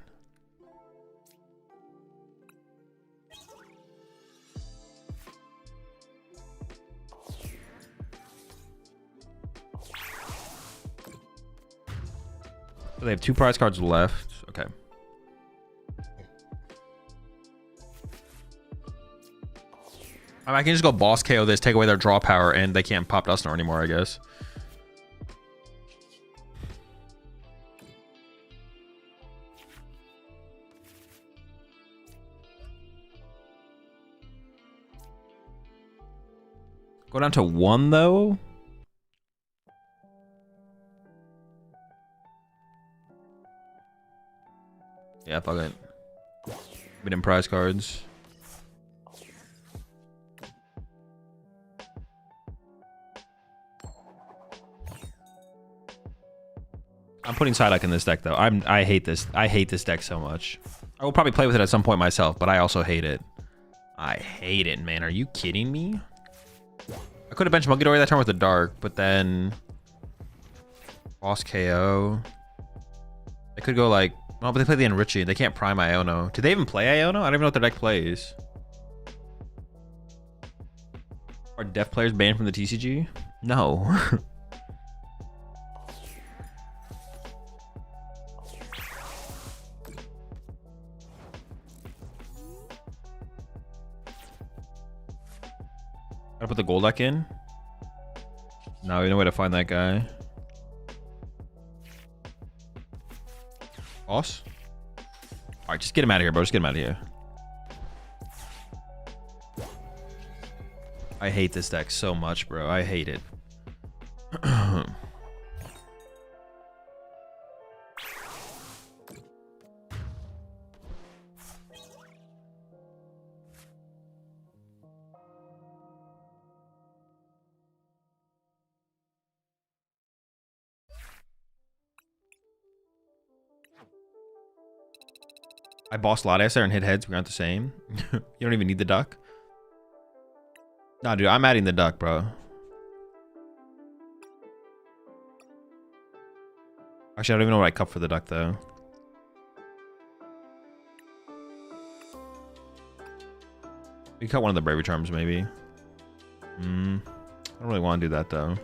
Speaker 1: So they have 2 prize cards left. Okay. I can just go boss KO this, take away their draw power, and they can't pop Dusknoir anymore, I guess. Go down to 1, though? Yeah, fuck it. Been in prize cards. I'm putting Psyduck in this deck though. I hate this. I hate this deck so much. I will probably play with it at some point myself, but I also hate it. I hate it, man. Are you kidding me? I could have benched Muggidori that turn with the dark, but then boss KO. I could go like, well, but they play the Enriching. They can't prime Iono. Do they even play Iono? I don't even know what their deck plays. Are deaf players banned from the TCG? No. Gotta put the gold deck in. No, no way to find that guy. Boss? Alright, just get him out of here, bro. Just get him out of here. I hate this deck so much, bro. I hate it. I bossed Latias there and hit heads. We aren't the same. You don't even need the duck. Nah, dude, I'm adding the duck, bro. Actually, I don't even know what I cup for the duck, though. We cut one of the Bravery Charms, maybe. I don't really want to do that, though.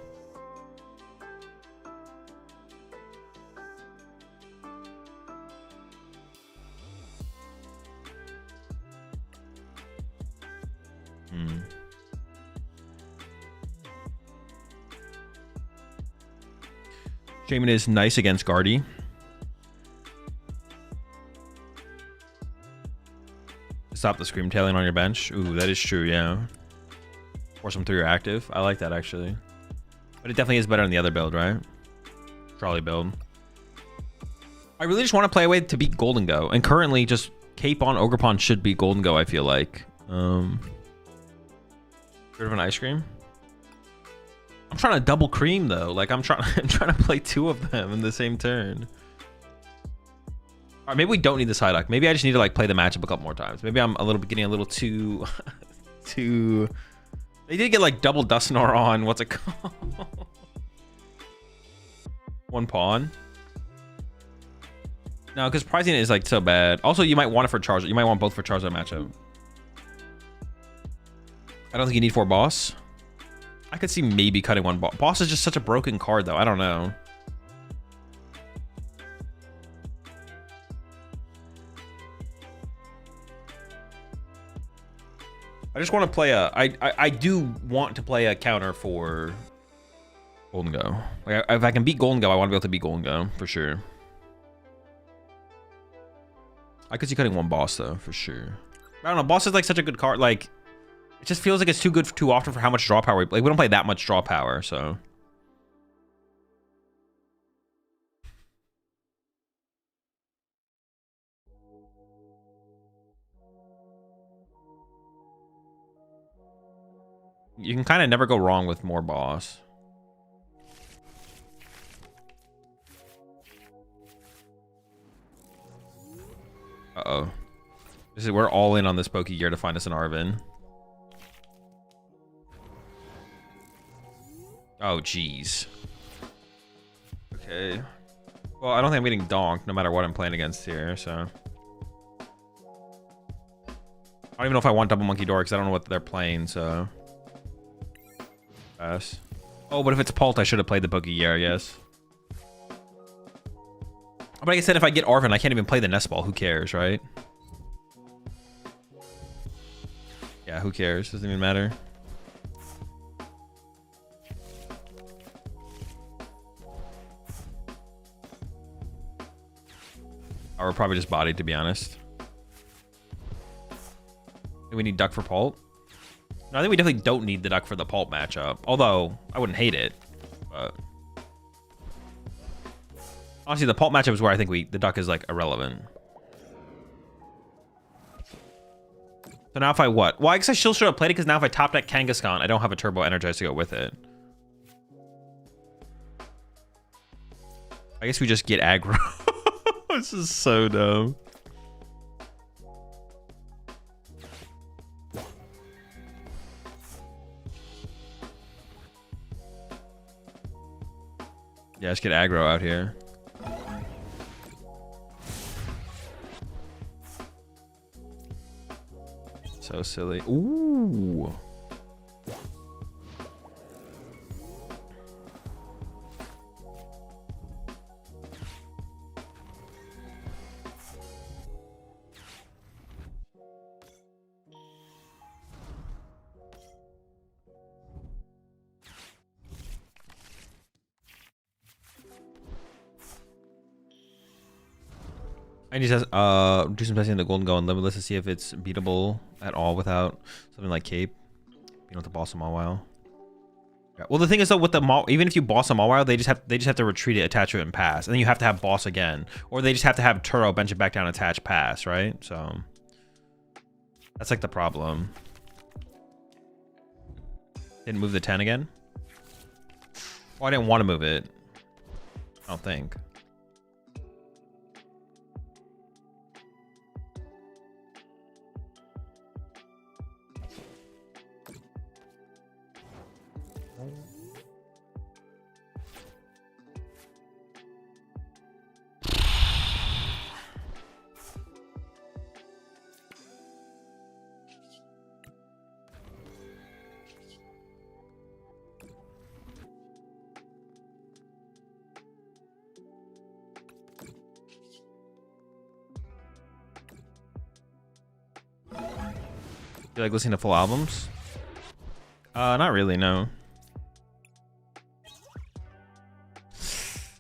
Speaker 1: Shaman is nice against Guardy. Stop the scream tailing on your bench. Ooh, that is true, yeah. Force them through your active. I like that, actually. But it definitely is better than the other build, right? Trolley build. I really just want to play a way to beat Golden Go. And currently, just Cape on Ogerpon should beat Golden Go, I feel like. Rid of an ice cream? I'm trying to double cream though. Like I'm trying to play 2 of them in the same turn. All right, maybe we don't need the Psyduck. Maybe I just need to like play the matchup a couple more times. Maybe I'm getting a little too too. They did get like double Dusknoir on. What's it called? 1 pawn. No, because pricing is like so bad. Also, you might want it for Charizard. You might want both for Charizard matchup. I don't think you need 4 boss. I could see maybe cutting 1 boss. Boss is just such a broken card, though. I don't know. I just want to play a... I do want to play a counter for Golden Go. Like, if I can beat Golden Go, I want to be able to beat Golden Go, for sure. I could see cutting 1 boss, though, for sure. I don't know. Boss is, like, such a good card. Like, it just feels like it's too good too often for how much draw power we... Like, we don't play that much draw power, so... You can kind of never go wrong with more boss. Uh-oh. We're all in on this Poke Gear to find us an Arvin. Oh, jeez. Okay. Well, I don't think I'm getting donked no matter what I'm playing against here, so... I don't even know if I want Double Monkey Door because I don't know what they're playing, so... Pass. Oh, but if it's Pult, I should have played the Poke Gear, I guess. But like I said, if I get Arvin, I can't even play the Nest Ball. Who cares, right? Yeah, who cares? Doesn't even matter. I would probably just body, to be honest. Do we need Duck for Pult? No, I think we definitely don't need the Duck for the Pult matchup. Although, I wouldn't hate it. But... honestly, the Pult matchup is where I think the Duck is, like, irrelevant. So now if I what? Well, I guess I still should have played it because now if I top deck Kangaskhan, I don't have a Turbo Energize to go with it. I guess we just get aggro. This is so dumb. Yeah, just get aggro out here. So silly. Ooh. I need to do some testing in the Golden Go and Limitless to see if it's beatable at all without something like Cape. You don't have to boss them all while. Yeah. Well, the thing is though, with the Maw, even if you boss them all while, they just have to retreat it, attach it, and pass, and then you have to have boss again, or they just have to have Turo bench it back down, attach, pass, right? So that's like the problem. Didn't move the 10 again. Oh, I didn't want to move it. I don't think. You like listening to full albums? Not really, no.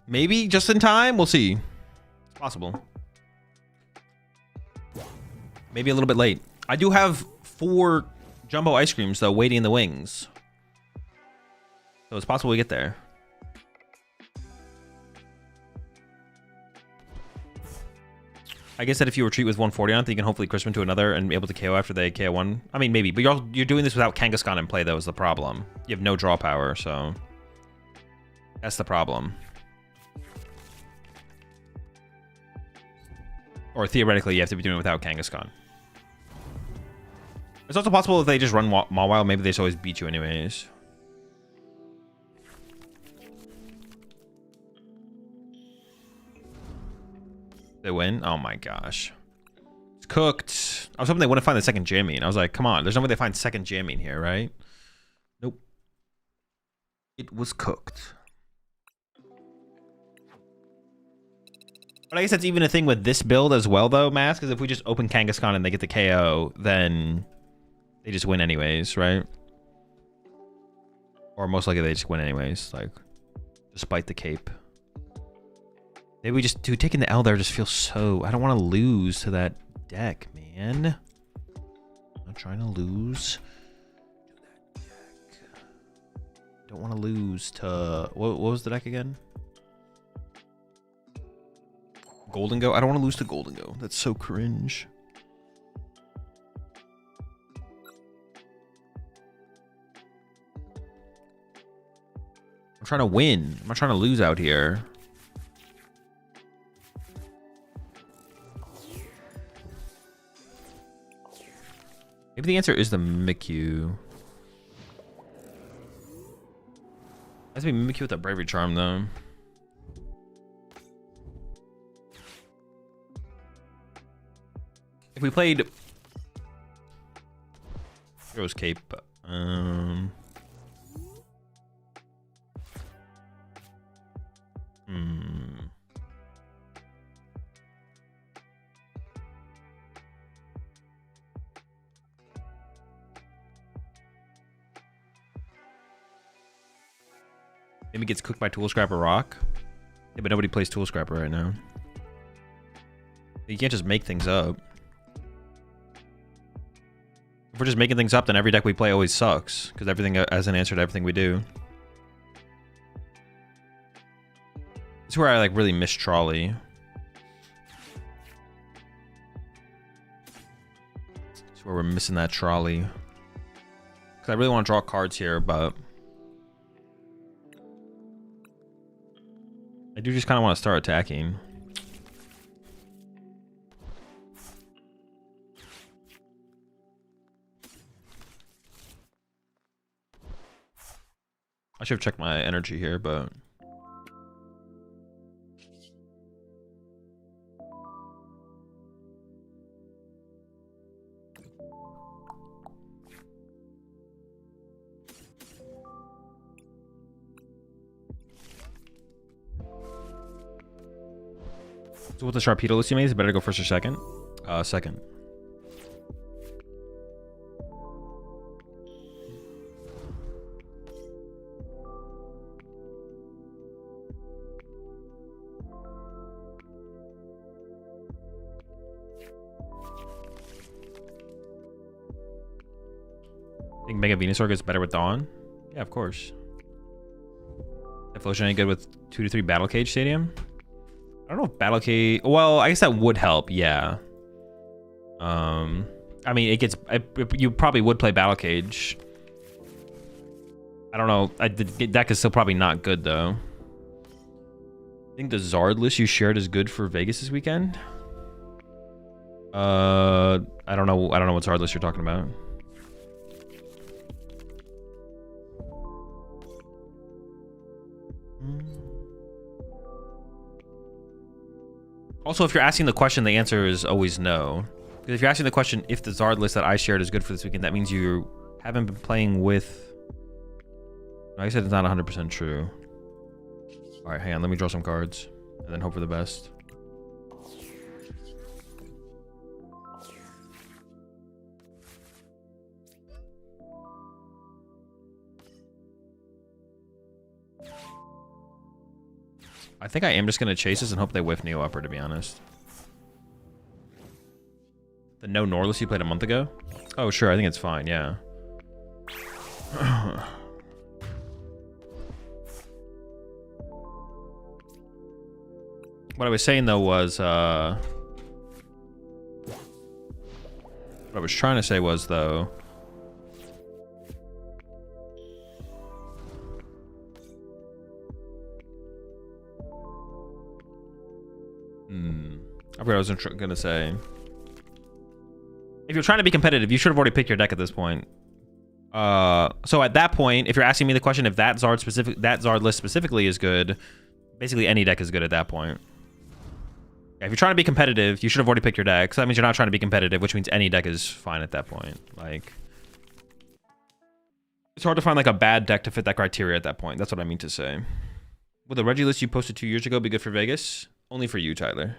Speaker 1: Maybe just in time? We'll see. It's possible. Maybe a little bit late. I do have 4 jumbo ice creams, though, waiting in the wings. So it's possible we get there. I guess that if you retreat with 140 on it, then you can hopefully crisp into another and be able to KO after they KO one. I mean, maybe, but you're doing this without Kangaskhan in play, though, is the problem. You have no draw power, so that's the problem. Or theoretically, you have to be doing it without Kangaskhan. It's also possible if they just run Mawile, maybe they just always beat you anyways. They win? Oh my gosh. It's cooked. I was hoping they wouldn't find the second Jamie. I was like, come on, there's no way they find second Jamie here, right? Nope. It was cooked. But I guess that's even a thing with this build as well, though, Mask, because if we just open Kangaskhan and they get the KO, then they just win anyways, right? Or most likely they just win anyways, like, despite the cape. Maybe we just... Dude, taking the L there just feels so... I don't want to lose to that deck, man. I'm not trying to lose to that deck. Don't want to lose to... What was the deck again? Golden Go? I don't want to lose to Golden Go. That's so cringe. I'm trying to win. I'm not trying to lose out here. Maybe the answer is the Mimikyu. Has to be Mimikyu with that Bravery Charm, though. If we played Hero's Cape, maybe gets cooked by Tool Scrapper Rock. Yeah, but nobody plays Tool Scrapper right now. You can't just make things up. If we're just making things up, then every deck we play always sucks, because everything has an answer to everything we do. This is where I like really miss Trolley. This is where we're missing that Trolley. Because I really want to draw cards here, but I do just kind of want to start attacking. I should have checked my energy here, but so with the Sharpedo list you made, is it better to go first or second? Second. Think Mega Venusaur gets better with Dawn? Yeah, of course. If Flotion any good with 2 to 3 Battle Cage Stadium? I don't know if Battle Cage... Well, I guess that would help, yeah. I mean, it gets... you probably would play Battle Cage. I don't know. The deck is still probably not good, though. I think the Zard list you shared is good for Vegas this weekend? I don't know what Zard list you're talking about. Also, if you're asking the question, the answer is always no. Because if you're asking the question, if the Zard list that I shared is good for this weekend, that means you haven't been playing with... Like I said, it's not 100% true. Alright, hang on. Let me draw some cards. And then hope for the best. I think I am just going to chase this and hope they whiff Neo Upper, to be honest. The no Norless you played a month ago? Oh, sure. I think it's fine. Yeah. What I was saying, though, was... what I was trying to say was, though... I forgot what I was going to say. If you're trying to be competitive, you should have already picked your deck at this point. So at that point, if you're asking me the question if that Zard list specifically is good, basically any deck is good at that point. Yeah, if you're trying to be competitive, you should have already picked your deck. So that means you're not trying to be competitive, which means any deck is fine at that point. Like, it's hard to find like a bad deck to fit that criteria at that point. That's what I mean to say. Will the Reggie list you posted 2 years ago be good for Vegas? Only for you, Tyler.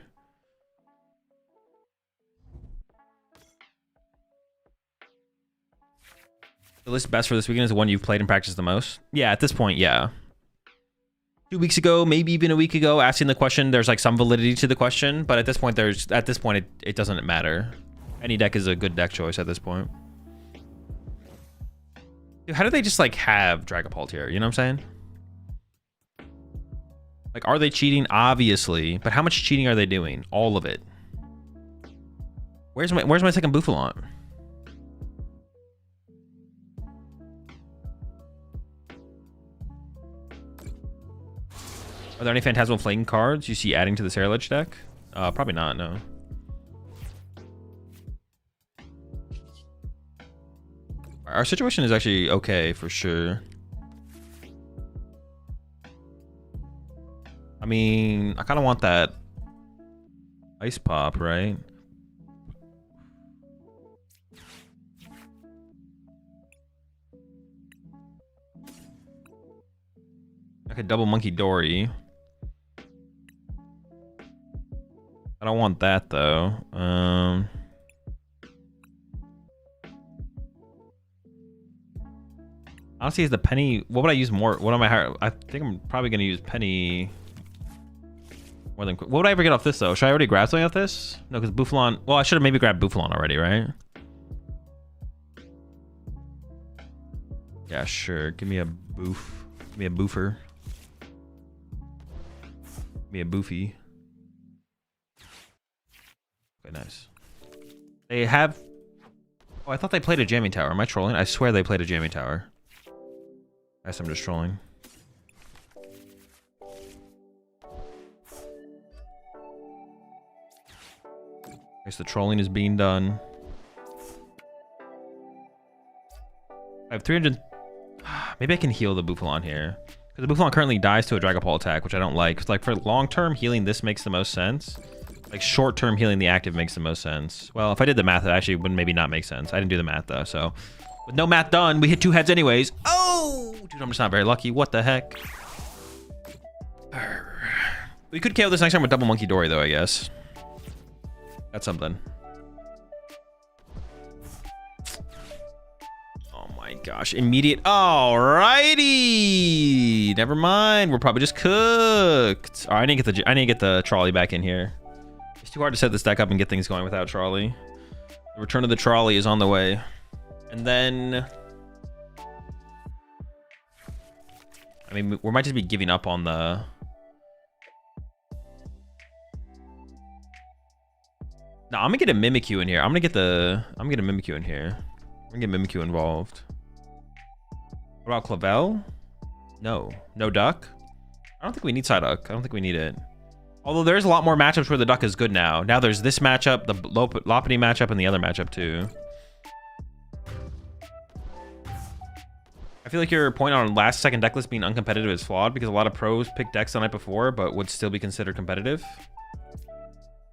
Speaker 1: The list best for this weekend is the one you've played and practiced the most? Yeah, at this point, yeah. 2 weeks ago, maybe even a week ago, asking the question, there's like some validity to the question, but at this point, it doesn't matter. Any deck is a good deck choice at this point. Dude, how do they just like have Dragapult here? You know what I'm saying? Like, are they cheating? Obviously, but how much cheating are they doing? All of it. Where's my second Bouffalon? Are there any Phantasmal Flame cards you see adding to the Saraledge deck? Probably not, no. Our situation is actually okay, for sure. I mean, I kind of want that Ice Pop, right? I could double Monkey Dory. I don't want that though. Honestly, is the Penny? What would I use more? What am I think I'm probably gonna use Penny more than. What would I ever get off this though? Should I already grab something off this? No, because Bouffalon. Well, I should have maybe grabbed Bouffalon already, right? Yeah, sure. Give me a boof. Give me a boofer. Give me a boofy. Okay, nice. They have. Oh, I thought they played a jamming tower. Am I trolling? I swear they played a jamming tower. I guess I'm just trolling. I guess the trolling is being done. I have 300. Maybe I can heal the Bouffalon here. Because the Bouffalon currently dies to a Dragapult attack, which I don't like. Like, for long-term healing, this makes the most sense. Like, short-term healing the active makes the most sense. Well, if I did the math, it actually would maybe not make sense. I didn't do the math, though, so... With no math done, we hit 2 heads anyways. Oh! Dude, I'm just not very lucky. What the heck? We could KO this next time with double Monkey Dory, though, I guess. That's something. Oh my gosh. Immediate. Alrighty. Never mind. We're probably just cooked. All right, I need to get the trolley back in here. It's too hard to set this deck up and get things going without trolley. The return of the trolley is on the way. And then... I mean, we might just be giving up on the... No, I'm gonna get a Mimikyu in here. I'm gonna get a Mimikyu in here. We're gonna get Mimikyu involved. What about Clavel? No. No Duck? I don't think we need Psyduck. I don't think we need it. Although there's a lot more matchups where the Duck is good now. Now there's this matchup, the Lopunny matchup, and the other matchup too. I feel like your point on last second deck list being uncompetitive is flawed because a lot of pros picked decks the night before but would still be considered competitive.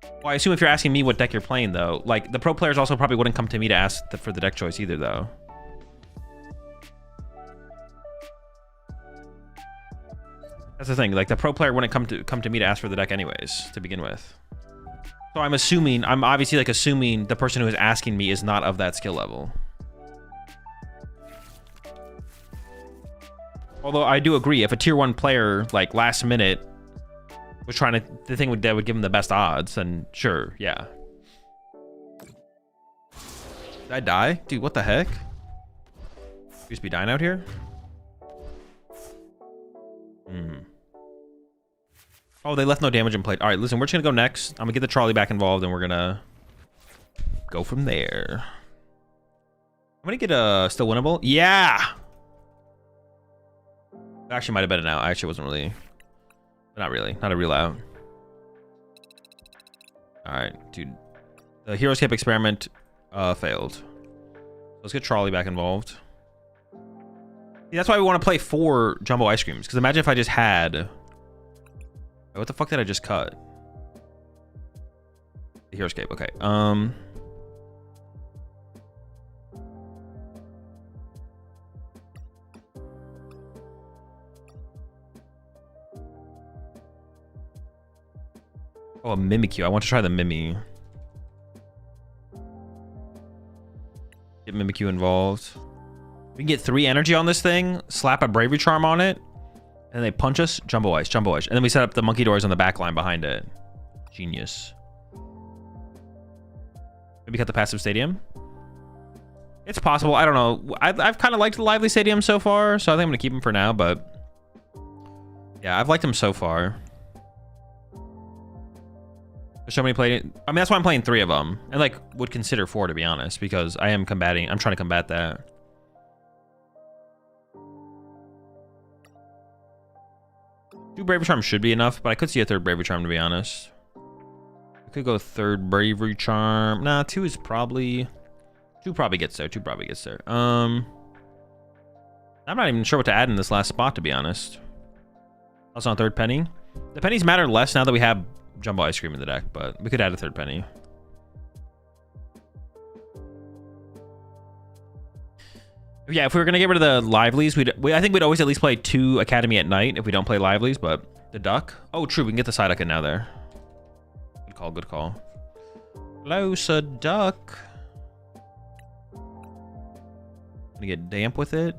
Speaker 1: Well, I assume if you're asking me what deck you're playing, though, like, the pro players also probably wouldn't come to me to ask for the deck choice either, though. That's the thing. Like, the pro player wouldn't come to me to ask for the deck anyways, to begin with. So I'm obviously, like, assuming the person who is asking me is not of that skill level. Although I do agree, if a tier 1 player, like, last minute... was trying to the thing that would give him the best odds, and sure, yeah. Did I die? Dude, what the heck? You just be dying out here? Oh, they left no damage in plate. All right, listen, we're just gonna go next. I'm gonna get the trolley back involved, and we're gonna go from there. I'm gonna get a still winnable. Yeah. Actually, might have been an out. I actually wasn't really. Not really. Not a real out. Alright, dude. The Heroescape experiment failed. Let's get Trolley back involved. See, that's why we want to play 4 Jumbo Ice Creams. Because imagine if I just had... What the fuck did I just cut? Hero Escape. Okay. Oh, a Mimikyu. I want to try the Mimi. Get Mimikyu involved. We can get 3 energy on this thing, slap a Bravery Charm on it, and they punch us. Jumbo Ice, Jumbo Ice. And then we set up the Monkey Doors on the back line behind it. Genius. Maybe cut the passive Stadium. It's possible. I don't know. I've kind of liked the Lively Stadium so far, so I think I'm going to keep him for now, but yeah, I've liked him so far. So many played. I mean, that's why I'm playing 3 of them, and like would consider 4 to be honest, because I'm trying to combat that. 2 Bravery Charm should be enough, but I could see a 3rd Bravery Charm to be honest. I could go 3rd Bravery Charm. Nah, 2 is probably 2 probably gets there. 2 probably gets there. I'm not even sure what to add in this last spot to be honest. Also on 3rd Penny. The pennies matter less now that we have Jumbo Ice Cream in the deck, but we could add a 3rd penny. Yeah, if we were gonna get rid of the Livelies, I think we'd always at least play 2 Academy at night if we don't play Livelies, but the Duck. Oh, true, we can get the Psyduck now there. Good call, good call. Hello, Sir Duck. Gonna get damp with it.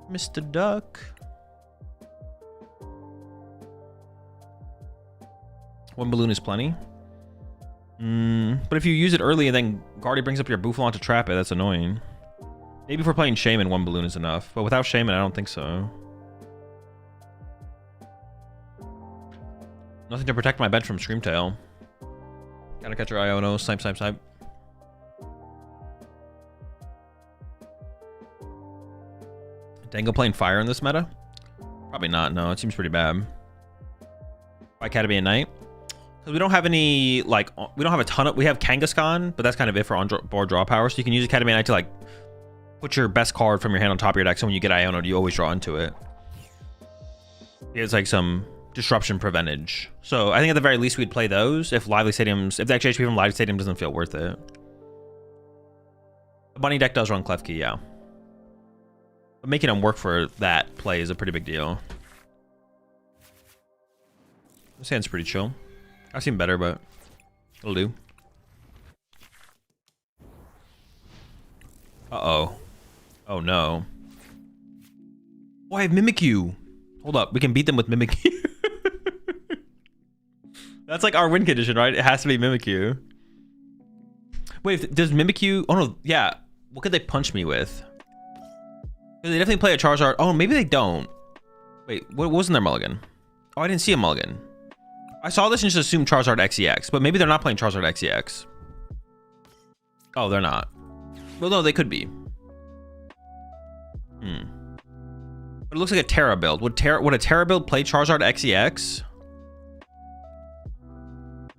Speaker 1: Mr. Duck. One balloon is plenty. But if you use it early and then Guardy brings up your Bouffalon to trap it, that's annoying. Maybe if we're playing Shaman, 1 balloon is enough. But without Shaman, I don't think so. Nothing to protect my bed from Screamtail. Gotta catch your Iono. Snipe, snipe, snipe. Dango playing Fire in this meta? Probably not, no. It seems pretty bad. Academy at night. Because we don't have any, like, we don't have a ton of, we have Kangaskhan, but that's kind of it for on-board draw power. So you can use Academy at night to, like, put your best card from your hand on top of your deck. So when you get Iono, you always draw into it. It's like some disruption preventage. So I think at the very least we'd play those if Lively Stadiums, if the extra HP from Lively Stadium doesn't feel worth it. The Bunny deck does run Klefki, yeah. But making them work for that play is a pretty big deal. This hand's pretty chill. I've seen better, but it'll do. Uh-oh. Oh, no. Oh, I have Mimikyu. Hold up. We can beat them with Mimikyu. That's like our win condition, right? It has to be Mimikyu. Wait, does Mimikyu... Oh, no. Yeah. What could they punch me with? They definitely play a Charizard. Oh, maybe they don't. Wait, what wasn't their mulligan? Oh, I didn't see a mulligan. I saw this and just assumed Charizard XEX, but maybe they're not playing Charizard XEX. Oh, they're not. Well, no, they could be. But it looks like a Terra build. Would a Terra build play Charizard XEX?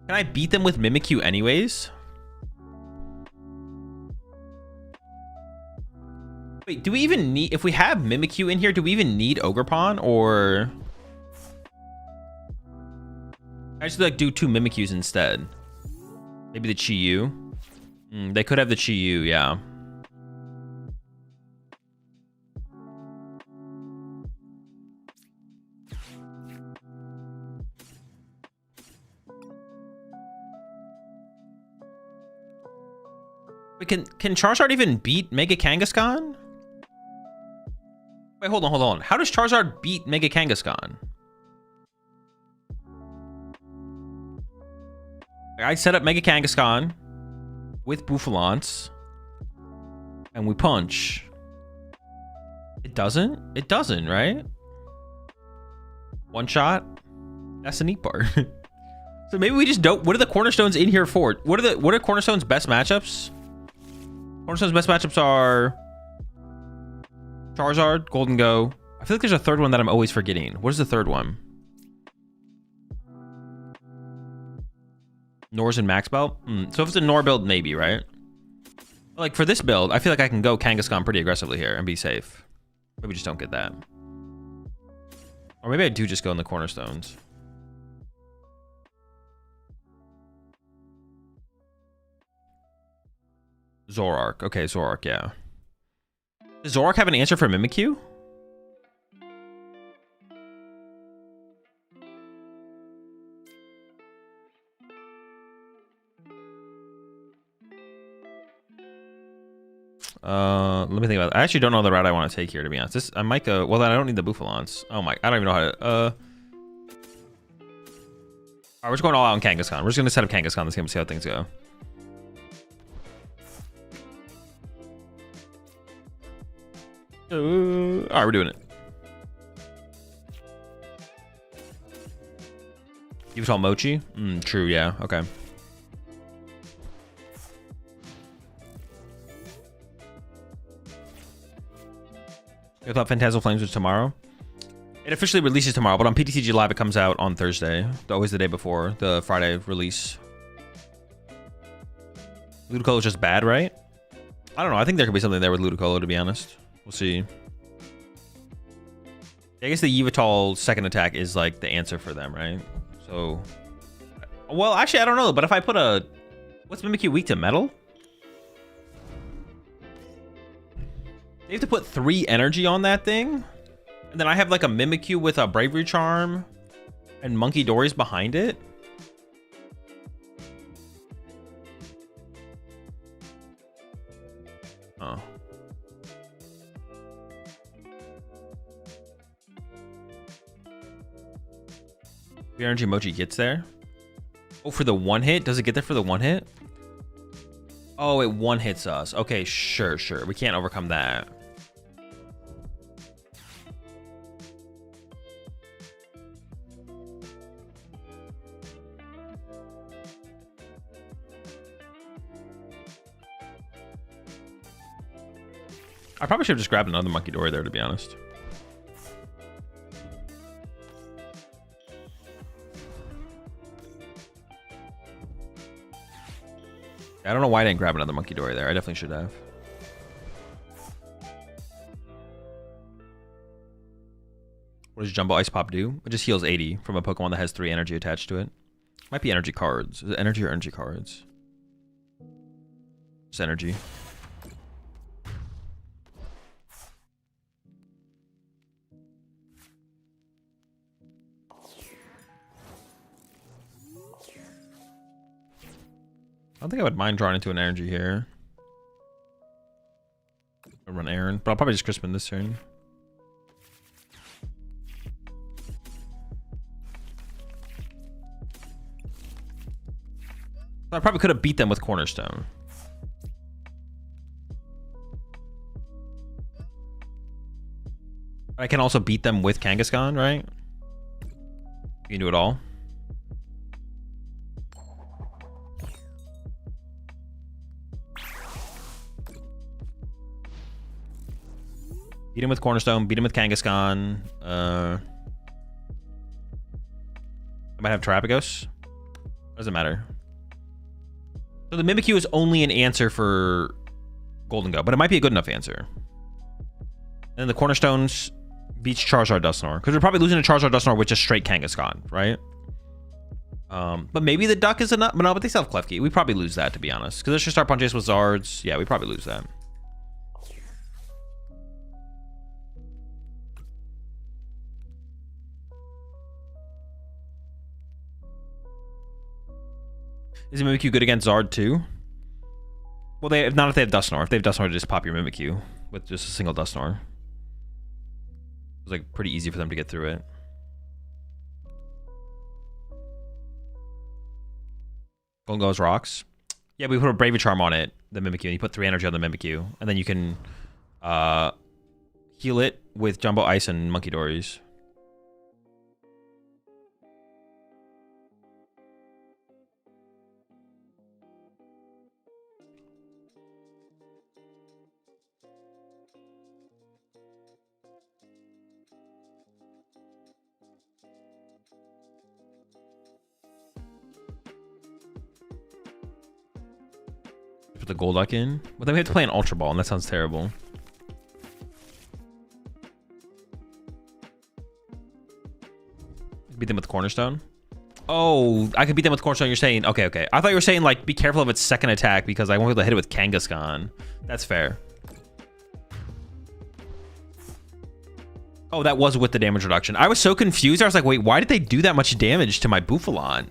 Speaker 1: Can I beat them with Mimikyu anyways? Wait, do we even need... If we have Mimikyu in here, do we even need Ogerpon, or... I just like do 2 Mimikyus instead. Maybe the Chi-Yu. They could have the Chi-Yu, yeah. Wait, can Charizard even beat Mega Kangaskhan? Wait, hold on. How does Charizard beat Mega Kangaskhan? I set up Mega Kangaskhan with Bouffalance, and we punch. It doesn't? It doesn't, right? One shot? That's the neat part. So maybe we just don't... What are the cornerstones in here for? What are Cornerstone's best matchups? Cornerstone's best matchups are... Charizard, Golden Go. I feel like there's a 3rd one that I'm always forgetting. What is the 3rd one? Nor's and Max Belt? So if it's a Nor build, maybe, right? Like, for this build, I feel like I can go Kangaskhan pretty aggressively here and be safe. Maybe just don't get that. Or maybe I do just go in the Cornerstones. Zoroark. Okay, Zoroark, yeah. Does Zoroark have an answer for Mimikyu? Let me think about it. I actually don't know the route I want to take here, to be honest. I might go... Well, then I don't need the Bouffalons. Oh my... I don't even know how to... Alright, we're just going all out on Kangaskhan. We're just going to set up Kangaskhan this game and see how things go. Alright, we're doing it. Yveltal Mochi? True, yeah. Okay. I thought Phantasmal Flames was tomorrow. It officially releases tomorrow, but on PTCG Live it comes out on Thursday. Always the day before the Friday release. Ludicolo is just bad, right? I don't know. I think there could be something there with Ludicolo, to be honest. We'll see. I guess the Yveltal second attack is like the answer for them, right? So, well, actually, I don't know. But if I put a... What's Mimikyu weak to? Metal? They have to put 3 energy on that thing? And then I have like a Mimikyu with a Bravery Charm and Monkey Dories behind it? Oh. The energy emoji gets there. Oh, for the 1-hit? Does it get there for the 1-hit? Oh, it 1-hits us. Okay, sure. We can't overcome that. I probably should have just grabbed another Monkey Dory there, to be honest. I don't know why I didn't grab another Monkey Dory there. I definitely should have. What does Jumbo Ice Pop do? It just heals 80 from a Pokemon that has 3 energy attached to it. Might be energy cards. Is it energy or energy cards? It's energy. I don't think I would mind drawing into an energy here. I'll run Aaron, but I'll probably just Crispin this turn. I probably could have beat them with Cornerstone. I can also beat them with Kangaskhan, right? You can do it all. Beat him with Cornerstone, beat him with Kangaskhan. I might have Terapagos. Doesn't matter. So the Mimikyu is only an answer for Golden Go, but it might be a good enough answer. And then the Cornerstones beats Charizard Dusknoir. Because we're probably losing to Charizard Dusknoir with just straight Kangaskhan, right? But maybe the Duck is enough. But no, but they still have Klefki. We probably lose that, to be honest. Because let's just start punches with Zards. Yeah, we probably lose that. Is Mimikyu good against Zard too? Well, not if they have Dusknoir. If they have Dusknoir, just pop your Mimikyu with just a single Dusknoir. It's like pretty easy for them to get through it. Golden Goes rocks. Yeah, we put a Bravery Charm on it, the Mimikyu, and you put 3 energy on the Mimikyu, and then you can heal it with Jumbo Ice and Monkey Dories. Put the Golduck in, but then we have to play an Ultra Ball, and that sounds terrible. Beat them with the Cornerstone. Oh, I could beat them with Cornerstone. You're saying, okay, okay. I thought you were saying, like, be careful of its second attack because I won't be able to hit it with Kangaskhan. That's fair. Oh, that was with the damage reduction. I was so confused. I was like, wait, why did they do that much damage to my Bouffalon?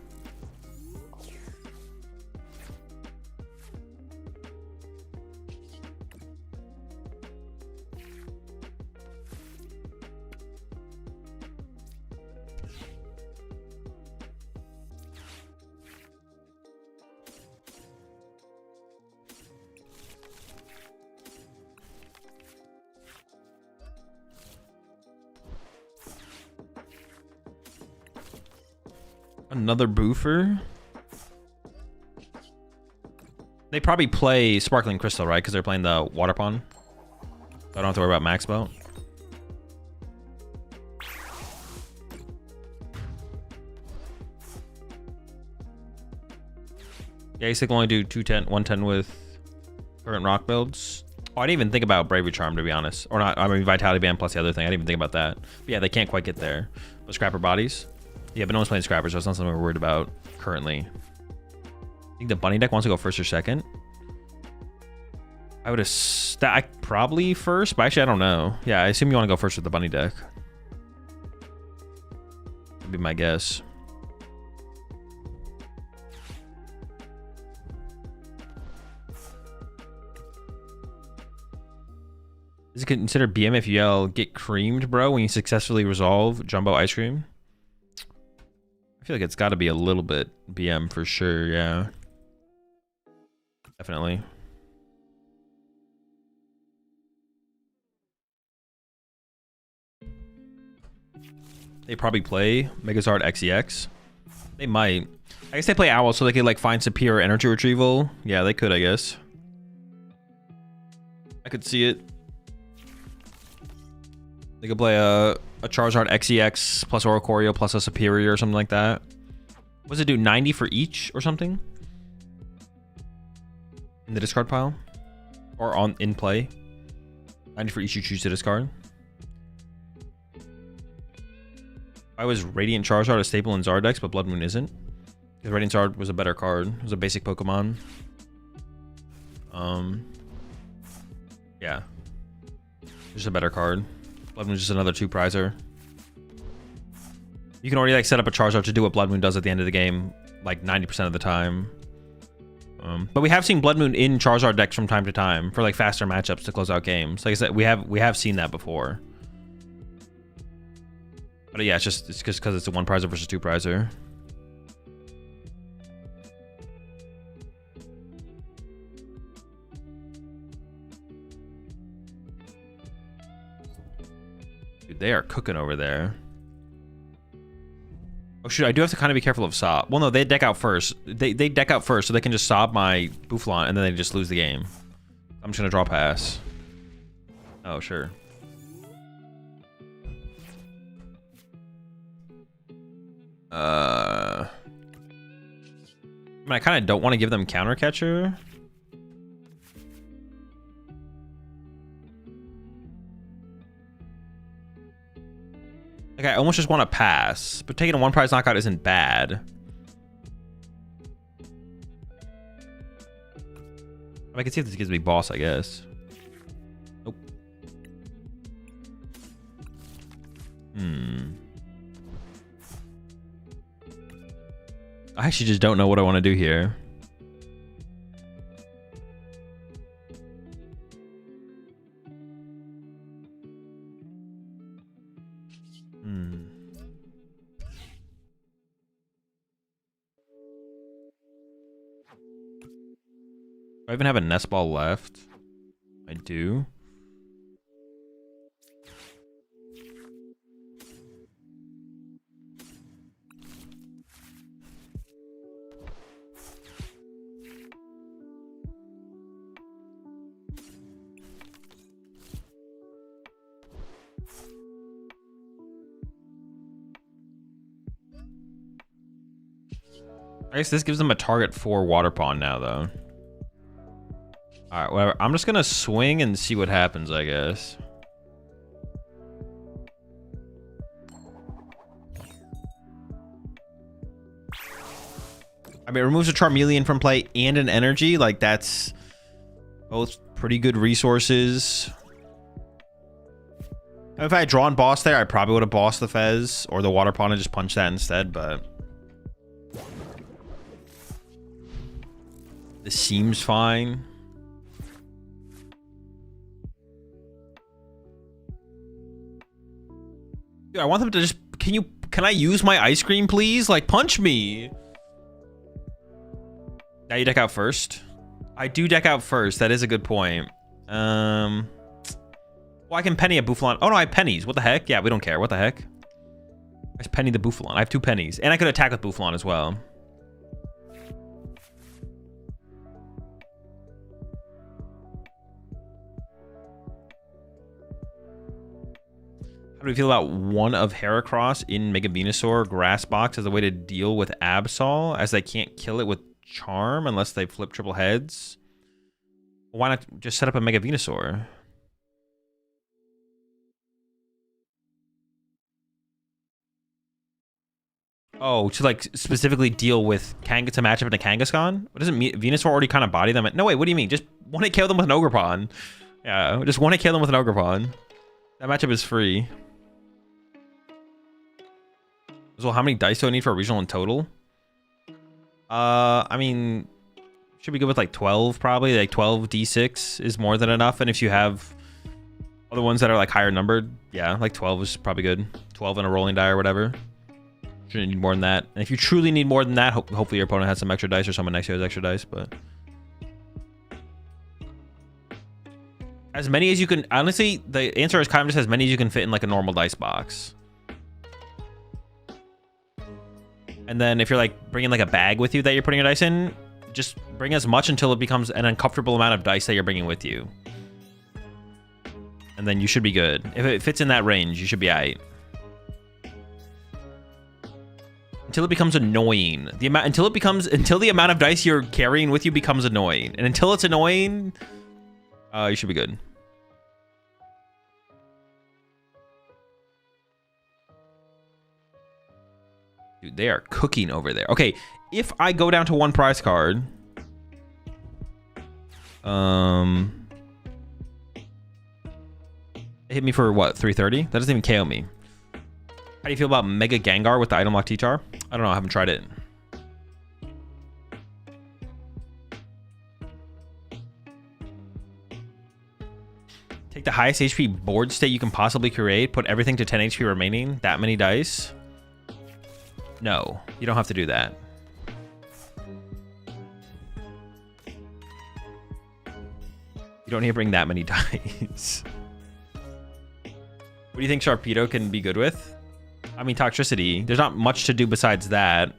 Speaker 1: Another boofer. They probably play Sparkling Crystal, right? Because they're playing the Water Pond. So I don't have to worry about Max Boat. Yeah, you can only do 210, 110 with current rock builds. Oh, I didn't even think about Bravery Charm, to be honest. Or not, I mean, Vitality Band plus the other thing. I didn't even think about that. But yeah, they can't quite get there. But Scrapper Bodies. Yeah, but no one's playing Scrappers, so it's not something we're worried about currently. I think the Bunny deck wants to go first or second. I would have probably first, but actually I don't know. Yeah, I assume you want to go first with the Bunny deck. Would be my guess. Is it considered BM if you yell "get creamed, bro" when you successfully resolve Jumbo Ice Cream? I feel like it's got to be a little bit BM for sure, yeah. Definitely. They probably play Megazord XEX. They might. I guess they play Owl so they could like find superior energy retrieval. Yeah, they could, I guess. I could see it. They could play a Charizard XEX plus Oricorio plus a Superior or something like that. What does it do? 90 for each or something? In the discard pile? Or in play? 90 for each you choose to discard. I was Radiant Charizard a staple in Zardex, but Blood Moon isn't. Because Radiant Zard was a better card. It was a basic Pokemon. Yeah. Just a better card. Blood Moon's just another 2-prizer. You can already like set up a Charizard to do what Blood Moon does at the end of the game, like 90% of the time. But we have seen Blood Moon in Charizard decks from time to time for like faster matchups to close out games. Like I said, we have seen that before. But yeah, it's just because it's a 1-prizer versus 2-prizer. Dude, they are cooking over there. Oh shoot, I do have to kind of be careful of Sob. Well, no, they deck out first. They deck out first, so they can just Sob my Bouffalon, and then they just lose the game. I'm just gonna draw pass. Oh, sure. I mean, I kind of don't want to give them Counter Catcher. Like, I almost just want to pass, but taking a 1-prize knockout isn't bad. I can see if this gives me boss, I guess. Nope. I actually just don't know what I want to do here. Do I even have a nest ball left? I do. I guess this gives them a target for Water Pond now, though. Alright, whatever. I'm just gonna swing and see what happens, I guess. I mean, it removes a Charmeleon from play and an energy. Like, that's both pretty good resources. If I had drawn boss there, I probably would have bossed the Fez or the Water Pond and just punched that instead, but this seems fine. Dude, I want them to just... Can I use my ice cream, please? Like, punch me. Now you deck out first. I do deck out first. That is a good point. Well, I can penny a Buffalon. Oh, no, I have pennies. What the heck? Yeah, we don't care. What the heck? I just penny the Buffalon. I have 2 pennies. And I could attack with Buffalon as well. How do we feel about one of Heracross in Mega Venusaur Grass Box as a way to deal with Absol, as they can't kill it with Charm unless they flip triple heads? Why not just set up a Mega Venusaur? Oh, to like specifically deal with to match up in a Kangaskhan? What doesn't Venusaur already kind of body them? No, wait, what do you mean? Just one hit kill them with an Ogerpon. Yeah, just one hit kill them with an Ogerpon. That matchup is free. So how many dice do I need for a regional in total? I mean, should we go with like 12 probably? Like 12 D6 is more than enough. And if you have other ones that are like higher numbered, yeah, like 12 is probably good. 12 in a rolling die or whatever. Shouldn't need more than that. And if you truly need more than that, hopefully your opponent has some extra dice or someone next to you has extra dice, but as many as you can. Honestly, the answer is kind of just as many as you can fit in like a normal dice box. And then if you're like bringing like a bag with you that you're putting your dice in, just bring as much until it becomes an uncomfortable amount of dice that you're bringing with you. And then you should be good. If it fits in that range, you should be alright. Until it becomes annoying. Until the amount of dice you're carrying with you becomes annoying. And until it's annoying, you should be good. Dude, they are cooking over there. Okay, if I go down to 1 prize card, it hit me for what, 330? That doesn't even KO me. How do you feel about Mega Gengar with the item lock T-Char? I don't know, I haven't tried it. Take the highest HP board state you can possibly create, put everything to 10 HP remaining, that many dice. No, you don't have to do that. You don't need to bring that many dice. What do you think Sharpedo can be good with? I mean, Toxicity. There's not much to do besides that.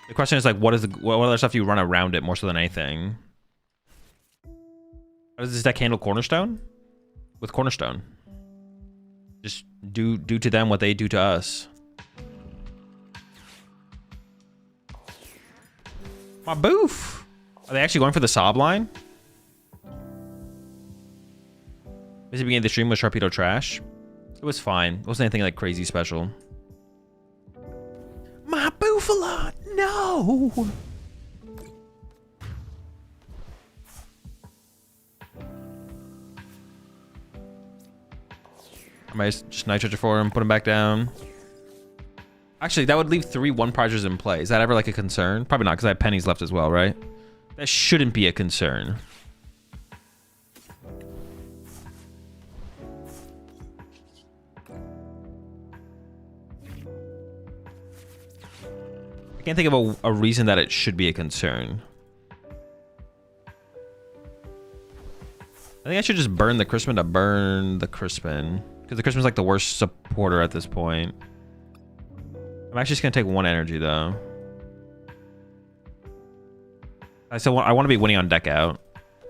Speaker 1: The question is like, what other stuff do you run around it more so than anything? How does this deck handle Cornerstone? With Cornerstone, just do to them what they do to us. My boof. Are they actually going for the sob line? Busy beginning of the stream was Sharpedo trash. It was fine. It wasn't anything like crazy special. My boofala, no. I might just Nitrogen for him, put him back down. Actually, that would leave 3 1-prizers in play. Is that ever like a concern? Probably not, because I have pennies left as well, right? That shouldn't be a concern. I can't think of a reason that it should be a concern. I think I should just burn the Crispin to burn the Crispin. Because the Crispin's like the worst supporter at this point. I'm actually just going to take 1 energy, though. I said I want to be winning on deck out.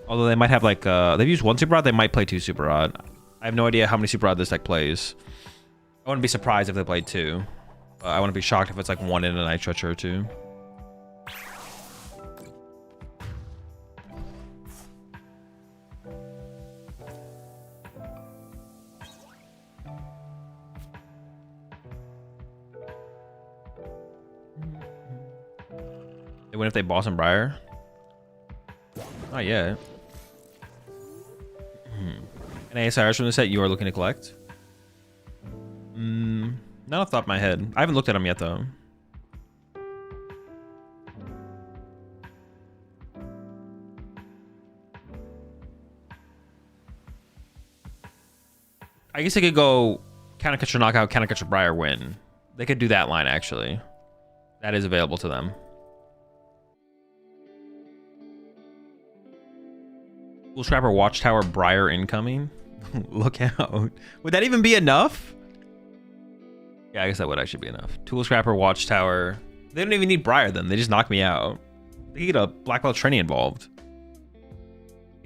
Speaker 1: Although they might have like... they've used 1 Super Rod, they might play 2 Super Rod. I have no idea how many Super Rod this deck plays. I wouldn't be surprised if they played 2. I wouldn't be shocked if it's like 1 in a Night Stretcher or 2. They win if they boss and Briar? Not yet. Any ASIRs from the set you are looking to collect? Not off the top of my head. I haven't looked at them yet, though. I guess they could go Kangaskhan knockout, Kangaskhan Briar win. They could do that line, actually. That is available to them. Tool Scrapper Watchtower Briar incoming. Look out. Would that even be enough? Yeah, I guess that would actually be enough. Tool Scrapper Watchtower. They don't even need Briar then. They just knock me out. They get a Black Belt Trainee involved.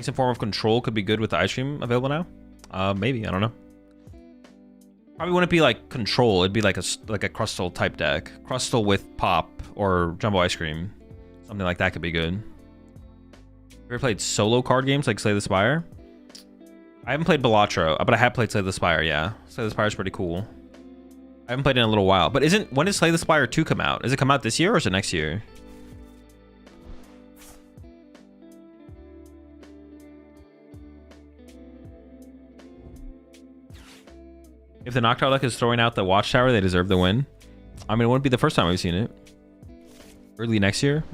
Speaker 1: Some form of control could be good with the ice cream available now. Maybe, I don't know. Probably wouldn't be like control. It'd be like a Crustle type deck. Crustle with Pop or Jumbo Ice Cream. Something like that could be good. Have you ever played solo card games like Slay the Spire? I haven't played Balatro, but I have played Slay the Spire, yeah. Slay the Spire is pretty cool. I haven't played it in a little while. But when does Slay the Spire 2 come out? Does it come out this year or is it next year? If the Noctowl deck is throwing out the Watchtower, they deserve the win. I mean, it wouldn't be the first time we've seen it. Early next year?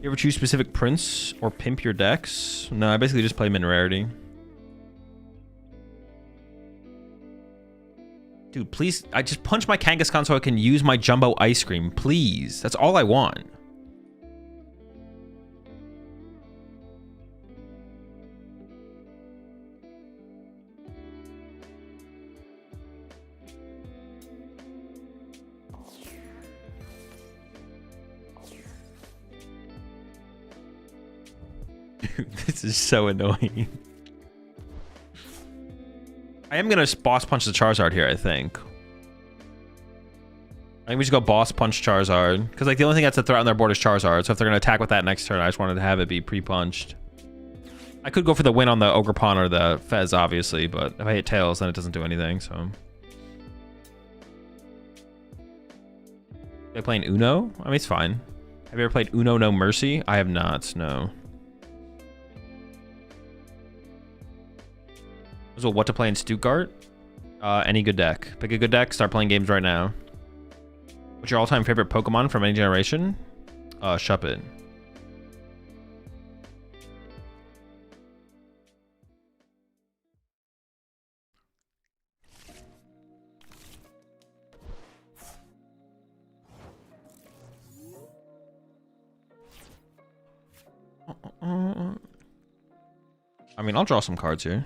Speaker 1: You ever choose specific prints or pimp your decks? No, I basically just play min rarity. Dude, please, I just punch my Kangaskhan so I can use my Jumbo Ice Cream, please. That's all I want. Dude, this is so annoying. I am gonna boss punch the Charizard here, I think. I think we just go boss punch Charizard. Because like the only thing that's a threat on their board is Charizard. So if they're gonna attack with that next turn, I just wanted to have it be pre-punched. I could go for the win on the Ogerpon or the Fez, obviously, but if I hit Tails, then it doesn't do anything, so. Are they playing Uno? I mean, it's fine. Have you ever played Uno No Mercy? I have not, no. So what to play in Stuttgart? Any good deck. Pick a good deck, start playing games right now. What's your all-time favorite Pokemon from any generation? Sharpedo. I mean, I'll draw some cards here.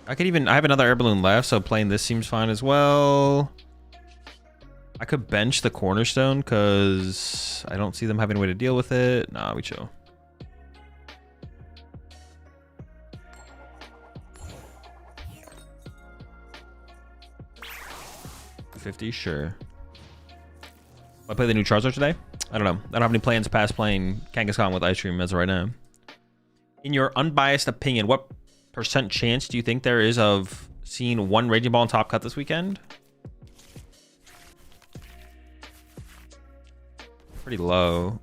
Speaker 1: I have another air balloon left, so playing this seems fine as well. I could bench the Cornerstone because I don't see them having a way to deal with it. Nah, we chill. $50, sure. Will I play the new Charizard today? I don't know. I don't have any plans past playing Kangaskhan with Ice Cream as of right now. In your unbiased opinion, what % chance do you think there is of seeing one Raging Ball and Top Cut this weekend? Pretty low.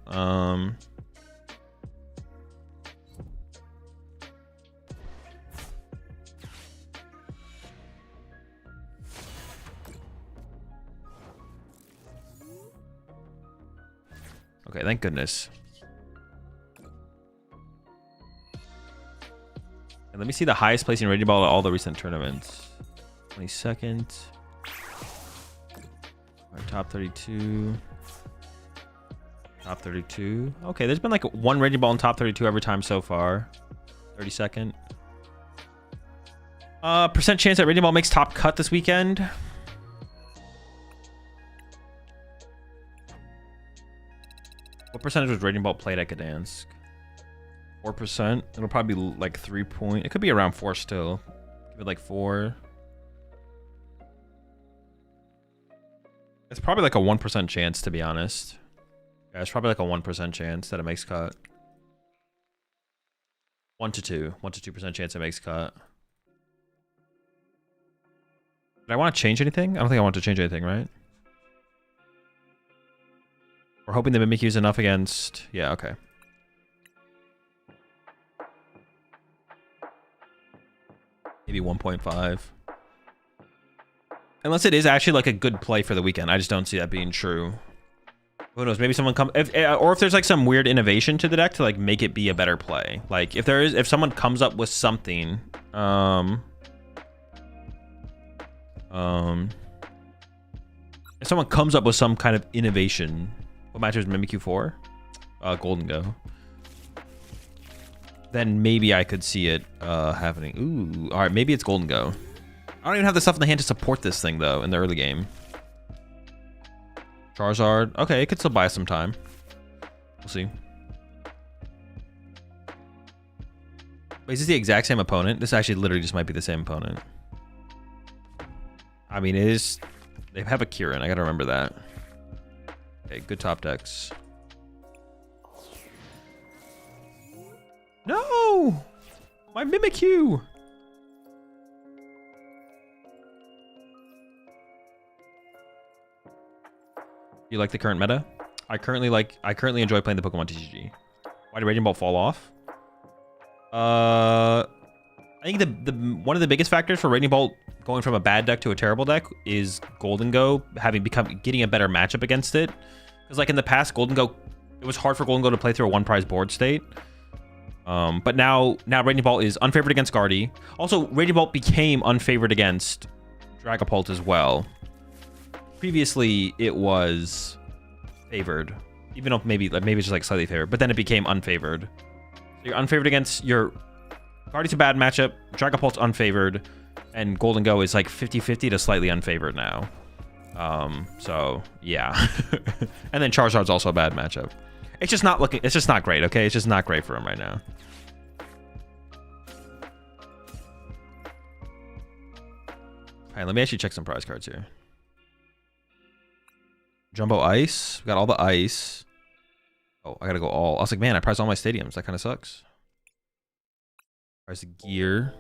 Speaker 1: Okay, thank goodness. And let me see the highest placing Raging Ball at all the recent tournaments. 22nd. Our top 32. Top 32. Okay, there's been like one Raging Ball in top 32 every time so far. 32nd. % chance that Raging Ball makes Top Cut this weekend. What percentage was Raging Ball played at Gdansk? 4%. It'll probably be like 3 point. It could be around 4 still. Give it like 4. It's probably like a 1% chance, to be honest. Yeah, it's probably like a 1% chance that it makes cut. 1 to 2% chance it makes cut. Did I want to change anything? I don't think I want to change anything, right? We're hoping the Mimikyu is enough against... Yeah, okay. Maybe 1.5. Unless it is actually like a good play for the weekend. I just don't see that being true. Who knows? Maybe someone come... or if there's like some weird innovation to the deck to like make it be a better play. Like if someone comes up with something... if someone comes up with some kind of innovation, what matches Mimikyu for? Golden Go. Then maybe I could see it happening. Ooh, all right, maybe it's Golden Go. I don't even have the stuff in the hand to support this thing though in the early game. Charizard, okay, it could still buy some time. We'll see. Wait, is this the exact same opponent? This actually literally just might be the same opponent. I mean, it is... They have a Kieran. I gotta remember that. Okay, good top decks. No! My Mimikyu! You like the current meta? I currently enjoy playing the PokemonTCG. Why did Raging Ball fall off? I think the one of the biggest factors for Raging Ball going from a bad deck to a terrible deck is Golden Go getting a better matchup against it. Because like in the past, Golden Go, it was hard for Golden Go to play through a one prize board state. But now Raging Ball is unfavored against Guardy. Also, Raging Ball became unfavored against Dragapult as well. Previously, it was favored, even though maybe it's just like slightly favored. But then it became unfavored. So you're unfavored against your Guardy's a bad matchup. Dragapult's unfavored, and Golden Go is like 50-50 to slightly unfavored now. So yeah, and then Charizard's also a bad matchup. It's just not looking. It's just not great. Okay, it's just not great for him right now. All right, let me actually check some prize cards here. Jumbo Ice. We got all the ice. Oh, I gotta go all. I was like, man, I prized all my stadiums. That kind of sucks. Prize the gear.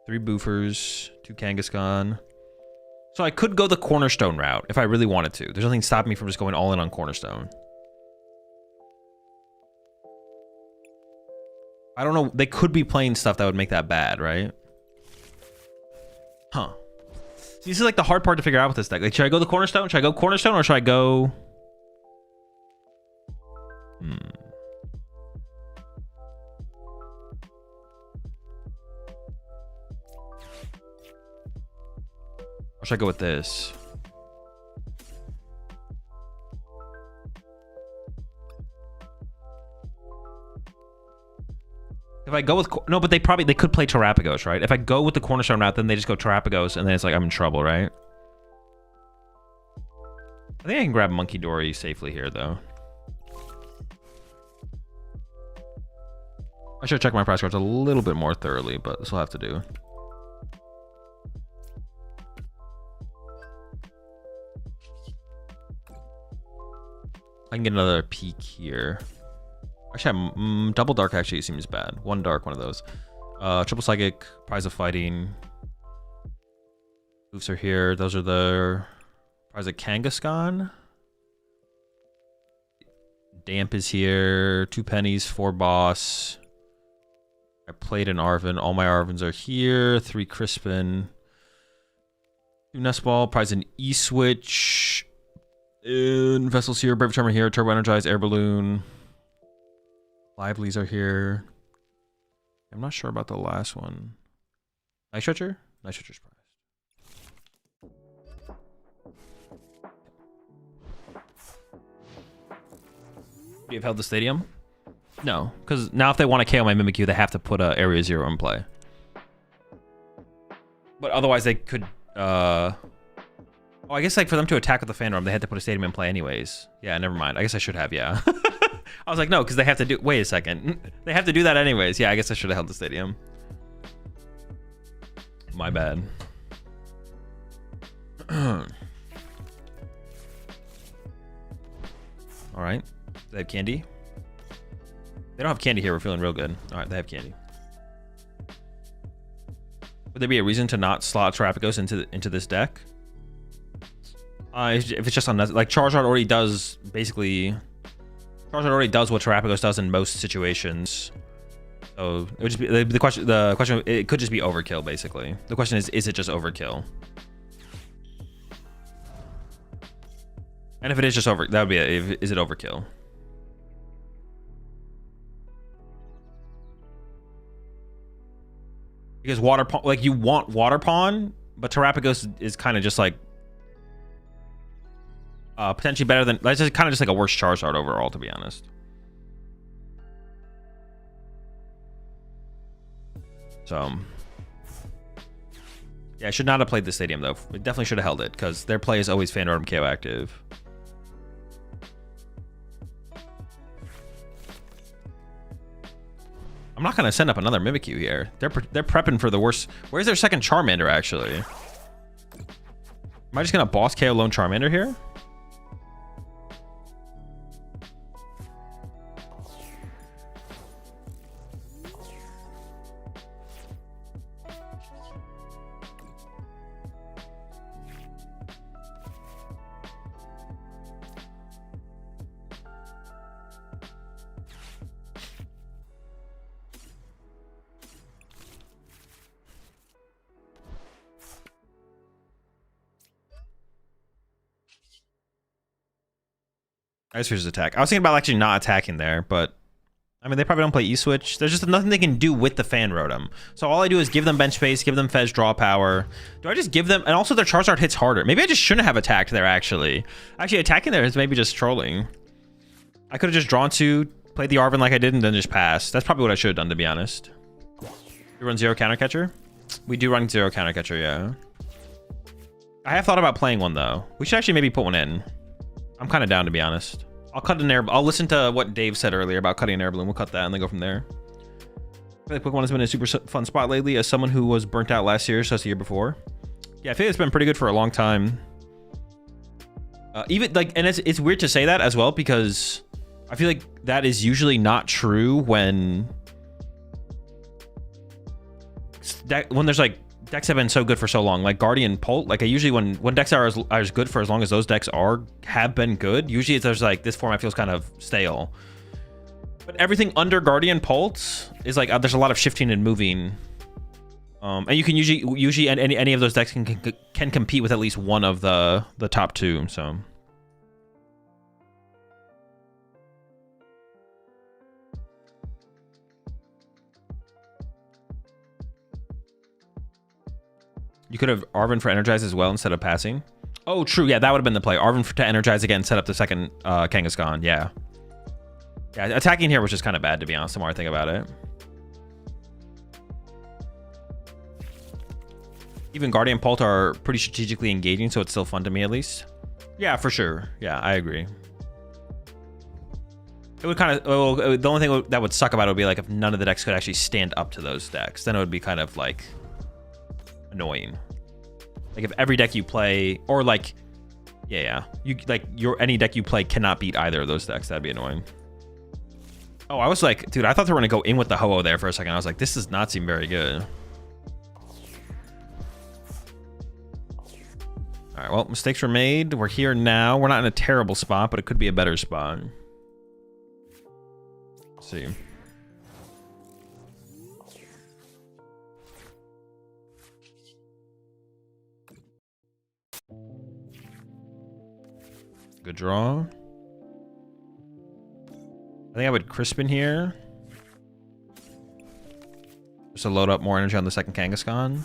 Speaker 1: 3 boofers. 2 Kangaskhan. So I could go the Cornerstone route if I really wanted to. There's nothing stopping me from just going all in on Cornerstone. I don't know. They could be playing stuff that would make that bad, right? Huh. See, this is like the hard part to figure out with this deck. Like, should I go the Cornerstone? Should I go Cornerstone or should I go... Or should I go with this? If I go with... No, but they could play Terrapagos, right? If I go with the Cornerstone route, then they just go Terrapagos, and then it's like I'm in trouble, right? I think I can grab Monkey Dory safely here, though. I should check my prize cards a little bit more thoroughly, but this will have to do. I can get another peek here. Actually, double dark actually seems bad. 1 dark, one of those. Triple psychic, prize of fighting. Moves are here. Those are the prize of Kangaskhan. Damp is here. 2 pennies, 4 boss. I played an Arven. All my Arvens are here. 3 Crispin. 2 Nest Ball. Prize an E-Switch. Vessel's here. Brave Charmer here. Turbo Energize. Air Balloon. Livelies are here. I'm not sure about the last one. Night Stretcher? Night Stretcher's prized. You've held the stadium? No, because now if they want to KO my Mimikyu, they have to put Area 0 in play. But otherwise they could... Oh, I guess like for them to attack with the Phantom, they had to put a stadium in play anyways. Yeah, never mind. I guess I should have, yeah. I was like, no, because they have to do... Wait a second. They have to do that anyways. Yeah, I guess I should have held the stadium. My bad. All right. They have candy? They don't have candy here. We're feeling real good. All right, they have candy. Would there be a reason to not slot Terrapagos into this deck? If it's just on like Charizard already does basically. Charizard already does what Terrapagos does in most situations. So it would just be the question. It could just be overkill basically. The question is it just overkill? And if it is just that would be is it overkill? Because water pawn, like you want water pawn, but Terrapagos is kind of just like potentially better than. That's just kind of just like a worse Charizard overall, to be honest. So yeah, I should not have played the stadium though. We definitely should have held it because their play is always Fan Rotom KO active. I'm not gonna send up another Mimikyu here. They're prepping for the worst. Where's their second Charmander actually? Am I just gonna boss KO lone Charmander here? Ice Freezer's attack. I was thinking about actually not attacking there, but I mean, they probably don't play E-Switch. There's just nothing they can do with the Fan Rotom. So all I do is give them bench space, give them Fez draw power. Do I just give them... And also their Charizard hits harder. Maybe I just shouldn't have attacked there, actually. Actually, attacking there is maybe just trolling. I could have just drawn 2, played the Arven like I did, and then just passed. That's probably what I should have done, to be honest. We run 0 counter catcher? We do run 0 counter catcher, yeah. I have thought about playing one, though. We should actually maybe put one in. I'm kind of down, to be honest. I'll cut an air. I'll listen to what Dave said earlier about cutting an air balloon. We'll cut that and then go from there. I feel like Pokemon has been a super fun spot lately as someone who was burnt out last year, so the year before. Yeah, I feel like it's been pretty good for a long time. Even like, and it's weird to say that as well because I feel like that is usually not true when there's like decks have been so good for so long, like Guardian Pult. Like I usually when decks are as good for as long as those decks have been good, usually there's like this format feels kind of stale. But everything under Guardian Pult is like there's a lot of shifting and moving, and you can usually any of those decks can compete with at least one of the top 2. So. You could have Arven for Energize as well instead of passing. Oh, true. Yeah, that would have been the play. Arven to Energize again, set up the second Kangaskhan. Yeah. Yeah, attacking here was just kind of bad, to be honest, the more I think about it. Even Guardian Pult are pretty strategically engaging, so it's still fun to me at least. Yeah, for sure. Yeah, I agree. It would kind of... the only thing that would suck about it would be like if none of the decks could actually stand up to those decks. Then it would be kind of like... annoying. Like if every deck you play, or like, yeah, you like any deck you play cannot beat either of those decks. That'd be annoying. Oh, I was like, dude, I thought they were gonna go in with the Ho-Oh there for a second. I was like, this does not seem very good. All right, well, mistakes were made. We're here now. We're not in a terrible spot, but it could be a better spot. Let's see. Good draw. I think I would Crispin here. Just to load up more energy on the second Kangaskhan.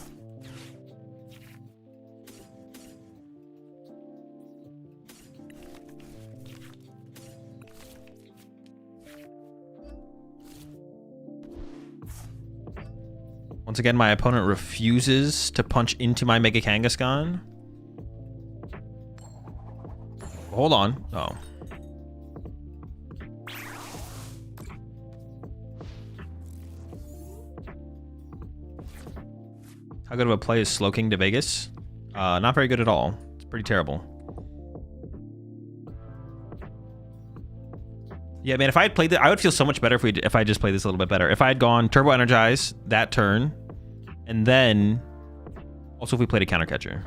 Speaker 1: Once again, my opponent refuses to punch into my Mega Kangaskhan. Hold on. Oh. How good of a play is Slowking to Vegas? Not very good at all. It's pretty terrible. Yeah, man, if I had played it, I would feel so much better if I just played this a little bit better. If I had gone Turbo Energize that turn, and then Also, if we played a counter catcher.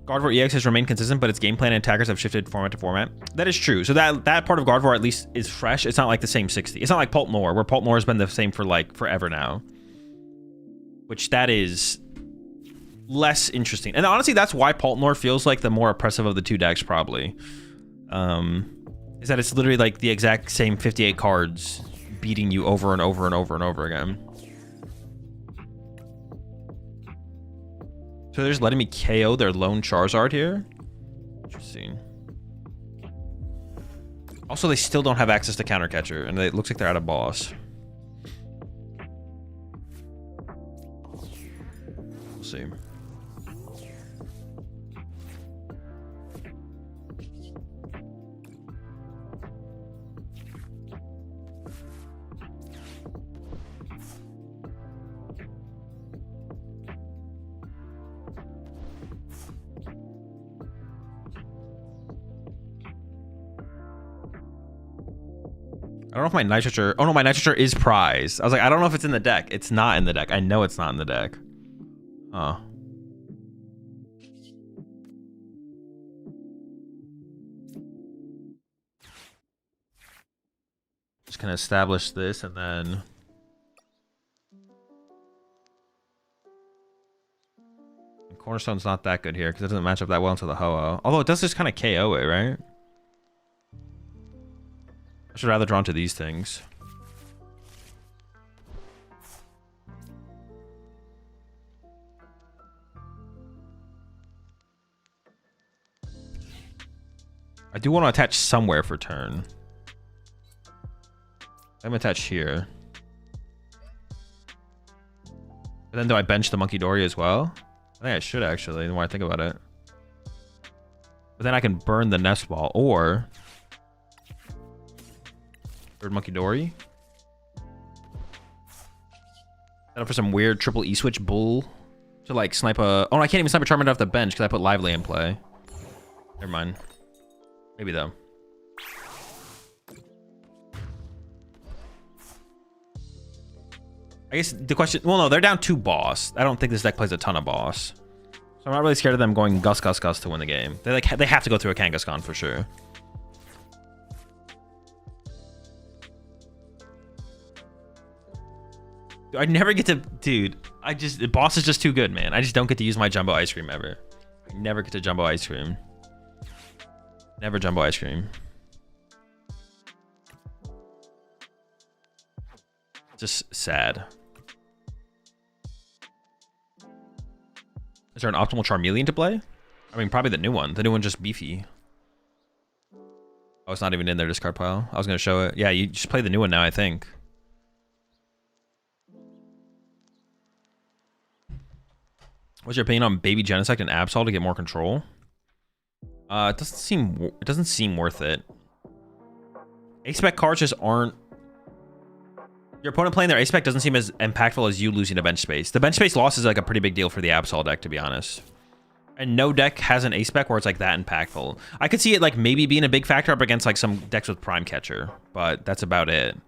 Speaker 1: Gardevoir EX has remained consistent, but its game plan and attackers have shifted format to format. That is true. So that part of Gardevoir at least is fresh. It's not like the same 60. It's not like Pultnor, where Pultnor has been the same for like forever now. Which that is less interesting. And honestly, that's why Pultnor feels like the more oppressive of the two decks, probably. Is that it's literally like the exact same 58 cards beating you over and over and over and over again. So they're just letting me KO their lone Charizard here? Interesting. Also, they still don't have access to counter catcher, and it looks like they're out of boss. We'll see. I don't know if my Nitroture... Oh, no, my Nitroture is prized. I was like, I don't know if it's in the deck. It's not in the deck. I know it's not in the deck. Huh. Just gonna establish this and then... Cornerstone's not that good here because it doesn't match up that well into the Ho-Oh. Although it does just kind of KO it, right? I should rather drawn to these things. I do want to attach somewhere for turn. I'm attached here. But then do I bench the Monkey Dory as well? I think I should actually, the more I think about it. But then I can burn the Nest Ball or... Third Monkey Dory. Set up for some weird triple E-switch bull to like snipe a... Oh, no, I can't even snipe a Charmander off the bench because I put Lively in play. Never mind. Maybe though. I guess the question... Well, no, they're down 2 boss. I don't think this deck plays a ton of boss. So I'm not really scared of them going Gus to win the game. They like they have to go through a Kangaskhan for sure. I never get to... Dude, the boss is just too good, man. I just don't get to use my Jumbo Ice Cream ever. I never get to Jumbo Ice Cream. Never Jumbo Ice Cream. Just sad. Is there an optimal Charmeleon to play? I mean, probably the new one. The new one's just beefy. Oh, it's not even in their discard pile. I was going to show it. Yeah, you just play the new one now, I think. What's your opinion on Baby Genesect and Absol to get more control? It doesn't seem worth it. A-spec cards just aren't... Your opponent playing their A-spec doesn't seem as impactful as you losing a bench space. The bench space loss is like a pretty big deal for the Absol deck, to be honest. And no deck has an A-spec where it's like that impactful. I could see it like maybe being a big factor up against like some decks with Prime Catcher, but that's about it.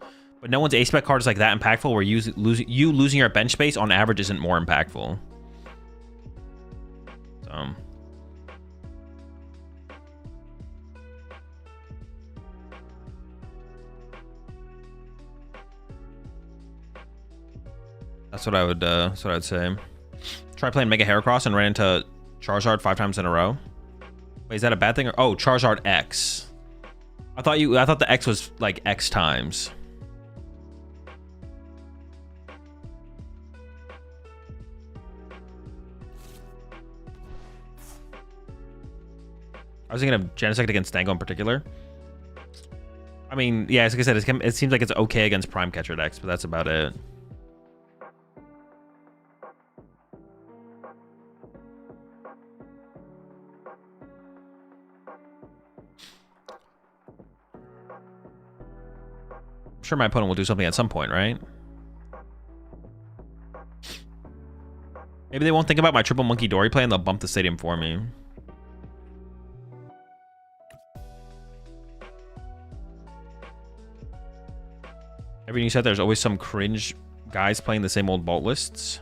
Speaker 1: But no one's A-spec card is like that impactful where you losing your bench space on average isn't more impactful. That's what I would say. Try playing Mega Heracross and ran into Charizard 5 times in a row. Wait, is that a bad thing? Oh, Charizard X. I thought the X was like X times. I was thinking of Genesect against Stango in particular. I mean, yeah, like I said, it seems like it's okay against Prime Catcher decks, but that's about it. I'm sure my opponent will do something at some point, right? Maybe they won't think about my triple Monkey Dory play and they'll bump the stadium for me. Everything you said, there's always some cringe guys playing the same old vault lists.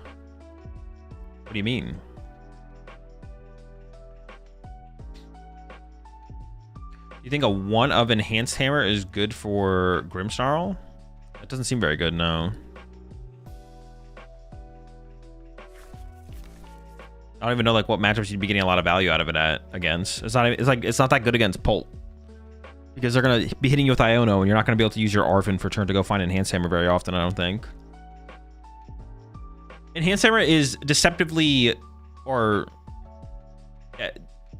Speaker 1: What do you mean? You think a 1 of Enhanced Hammer is good for Grimmsnarl? That doesn't seem very good, no. I don't even know like what matchups you'd be getting a lot of value out of it against. It's not that good against Pult. Because they're gonna be hitting you with Iono and you're not gonna be able to use your Arvin for turn to go find Enhanced Hammer very often, I don't think. Enhanced Hammer is deceptively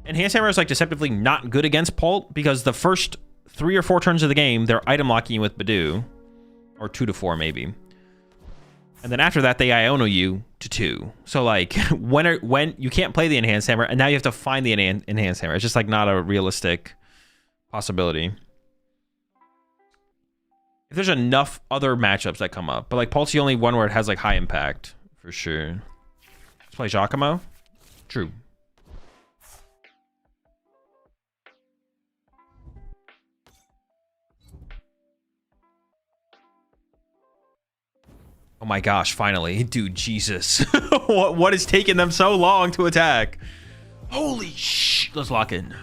Speaker 1: Enhanced Hammer is like deceptively not good against Pult because the first 3 or 4 turns of the game, they're item locking you with Badoo. Or 2 to 4 maybe. And then after that, they Iono you to 2. So like when you can't play the Enhanced Hammer and now you have to find the Enhanced Hammer. It's just like not a realistic possibility. If there's enough other matchups that come up. But like Pult's the only one where it has like high impact. For sure. Let's play Giacomo. True. Oh my gosh, finally. Dude, Jesus. what is taking them so long to attack? Holy sh! Let's lock in.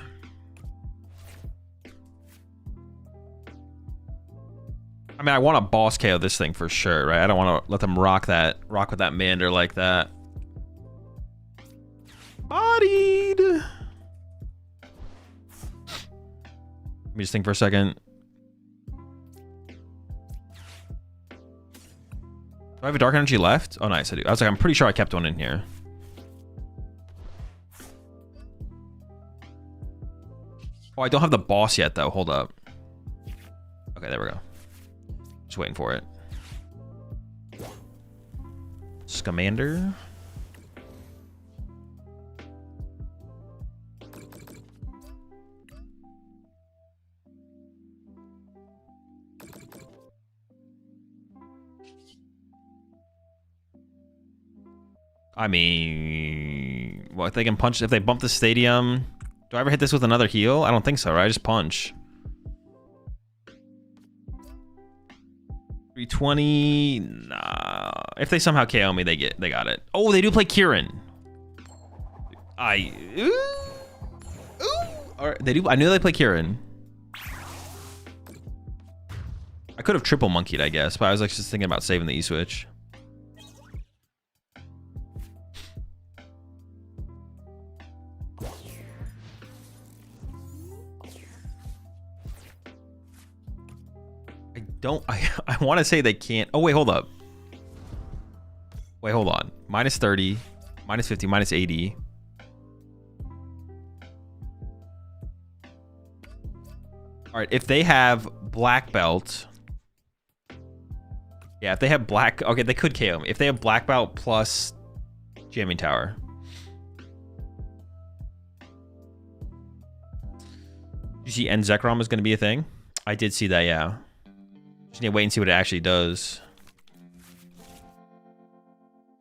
Speaker 1: I mean, I want to boss KO this thing for sure, right? I don't want to let them rock with that Mander like that. Bodied. Let me just think for a second. Do I have a Dark Energy left? Oh, nice, I do. I was like, I'm pretty sure I kept one in here. Oh, I don't have the boss yet, though. Hold up. Okay, there we go. Just waiting for it. Scamander. I mean, well, if they can punch, if they bump the stadium, do I ever hit this with another heal? I don't think so, right? I just punch. 320. Nah. If they somehow KO me, they got it. Oh, they do play Kieran. All right, they do. I knew they play Kieran. I could have triple monkeyed, I guess, but I was like just thinking about saving the E-switch. I want to say they can't. Oh, wait, hold up. Wait, hold on. Minus 30, minus 50, minus 80. All right, if they have black belt. Yeah, if they have black. Okay, they could KO me. If they have black belt plus jamming tower. You see End Zekrom is going to be a thing? I did see that, yeah. Just need to wait and see what it actually does.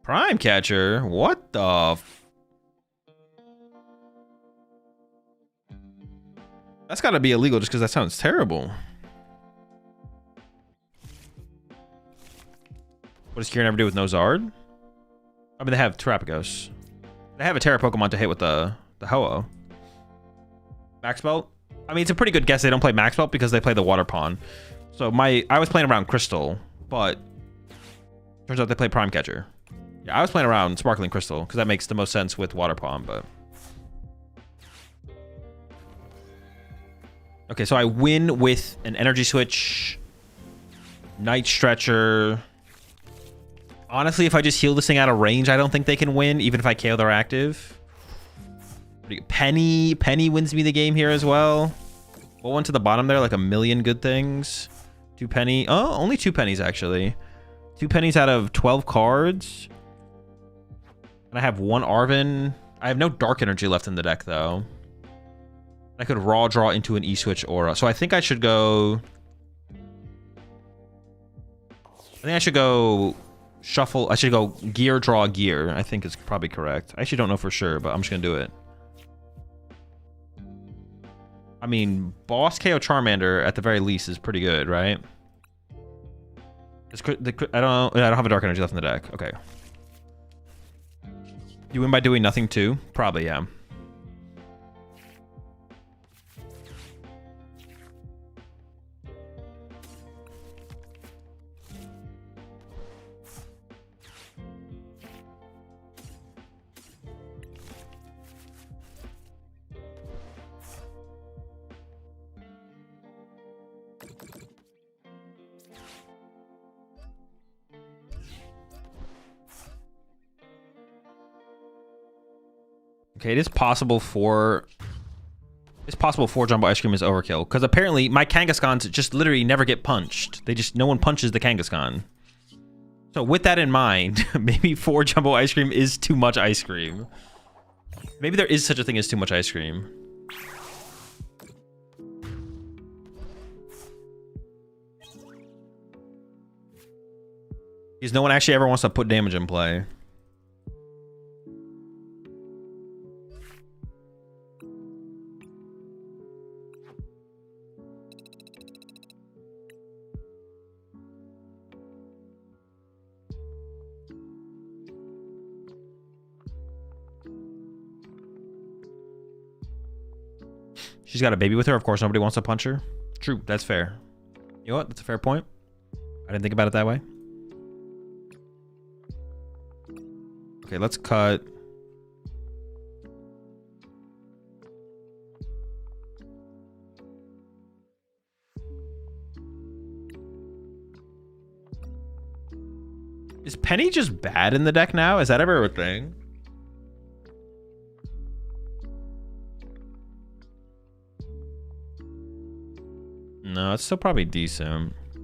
Speaker 1: Prime Catcher? What the That's gotta be illegal just because that sounds terrible. What does Kieran ever do with no Zard? I mean, they have Terrapagos. They have a Terra Pokemon to hit with the Ho-Oh. Max Belt? I mean, it's a pretty good guess they don't play Max Belt because they play the Water Pawn. So I was playing around Crystal, but turns out they play Prime Catcher. Yeah, I was playing around Sparkling Crystal because that makes the most sense with Water Pawn, but... Okay, so I win with an Energy Switch, Night Stretcher. Honestly, if I just heal this thing out of range, I don't think they can win, even if I KO their active. Penny wins me the game here as well. What went to the bottom there? Like a million good things. 2 penny. Oh, only 2 pennies, actually. 2 pennies out of 12 cards. And I have 1 Arvin. I have no Dark Energy left in the deck, though. I could raw draw into an E-switch aura. So I think I should go... shuffle. I should go gear, draw, gear. I think is probably correct. I actually don't know for sure, but I'm just going to do it. I mean, Boss KO Charmander at the very least is pretty good, right? I don't have a dark energy left in the deck. Okay. You win by doing nothing too? Probably, yeah. Okay, it is possible for Jumbo Ice Cream is overkill, because apparently my Kangaskhan's just literally never get punched. No one punches the Kangaskhan. So with that in mind, maybe 4 Jumbo Ice Cream is too much ice cream. Maybe there is such a thing as too much ice cream. Because no one actually ever wants to put damage in play. She's got a baby with her. Of course, nobody wants to punch her. True, that's fair. You know what? That's a fair point. I didn't think about it that way. Okay, let's cut. Is Penny just bad in the deck now? Is that ever a thing? No, it's still probably decent. All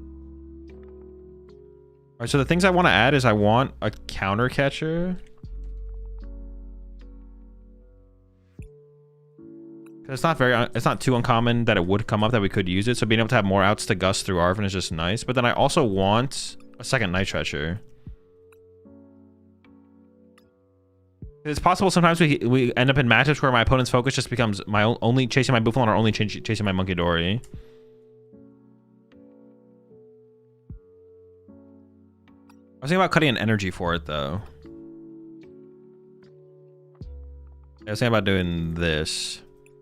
Speaker 1: right, so the things I want to add is I want a counter catcher. It's not too uncommon that it would come up that we could use it. So being able to have more outs to Gust through Arven is just nice. But then I also want a second Night Stretcher. It's possible sometimes we end up in matchups where my opponent's focus just becomes only chasing my Buffalon or only chasing my Monkey Dory. I was thinking about cutting an energy for it, though. I was thinking about doing this.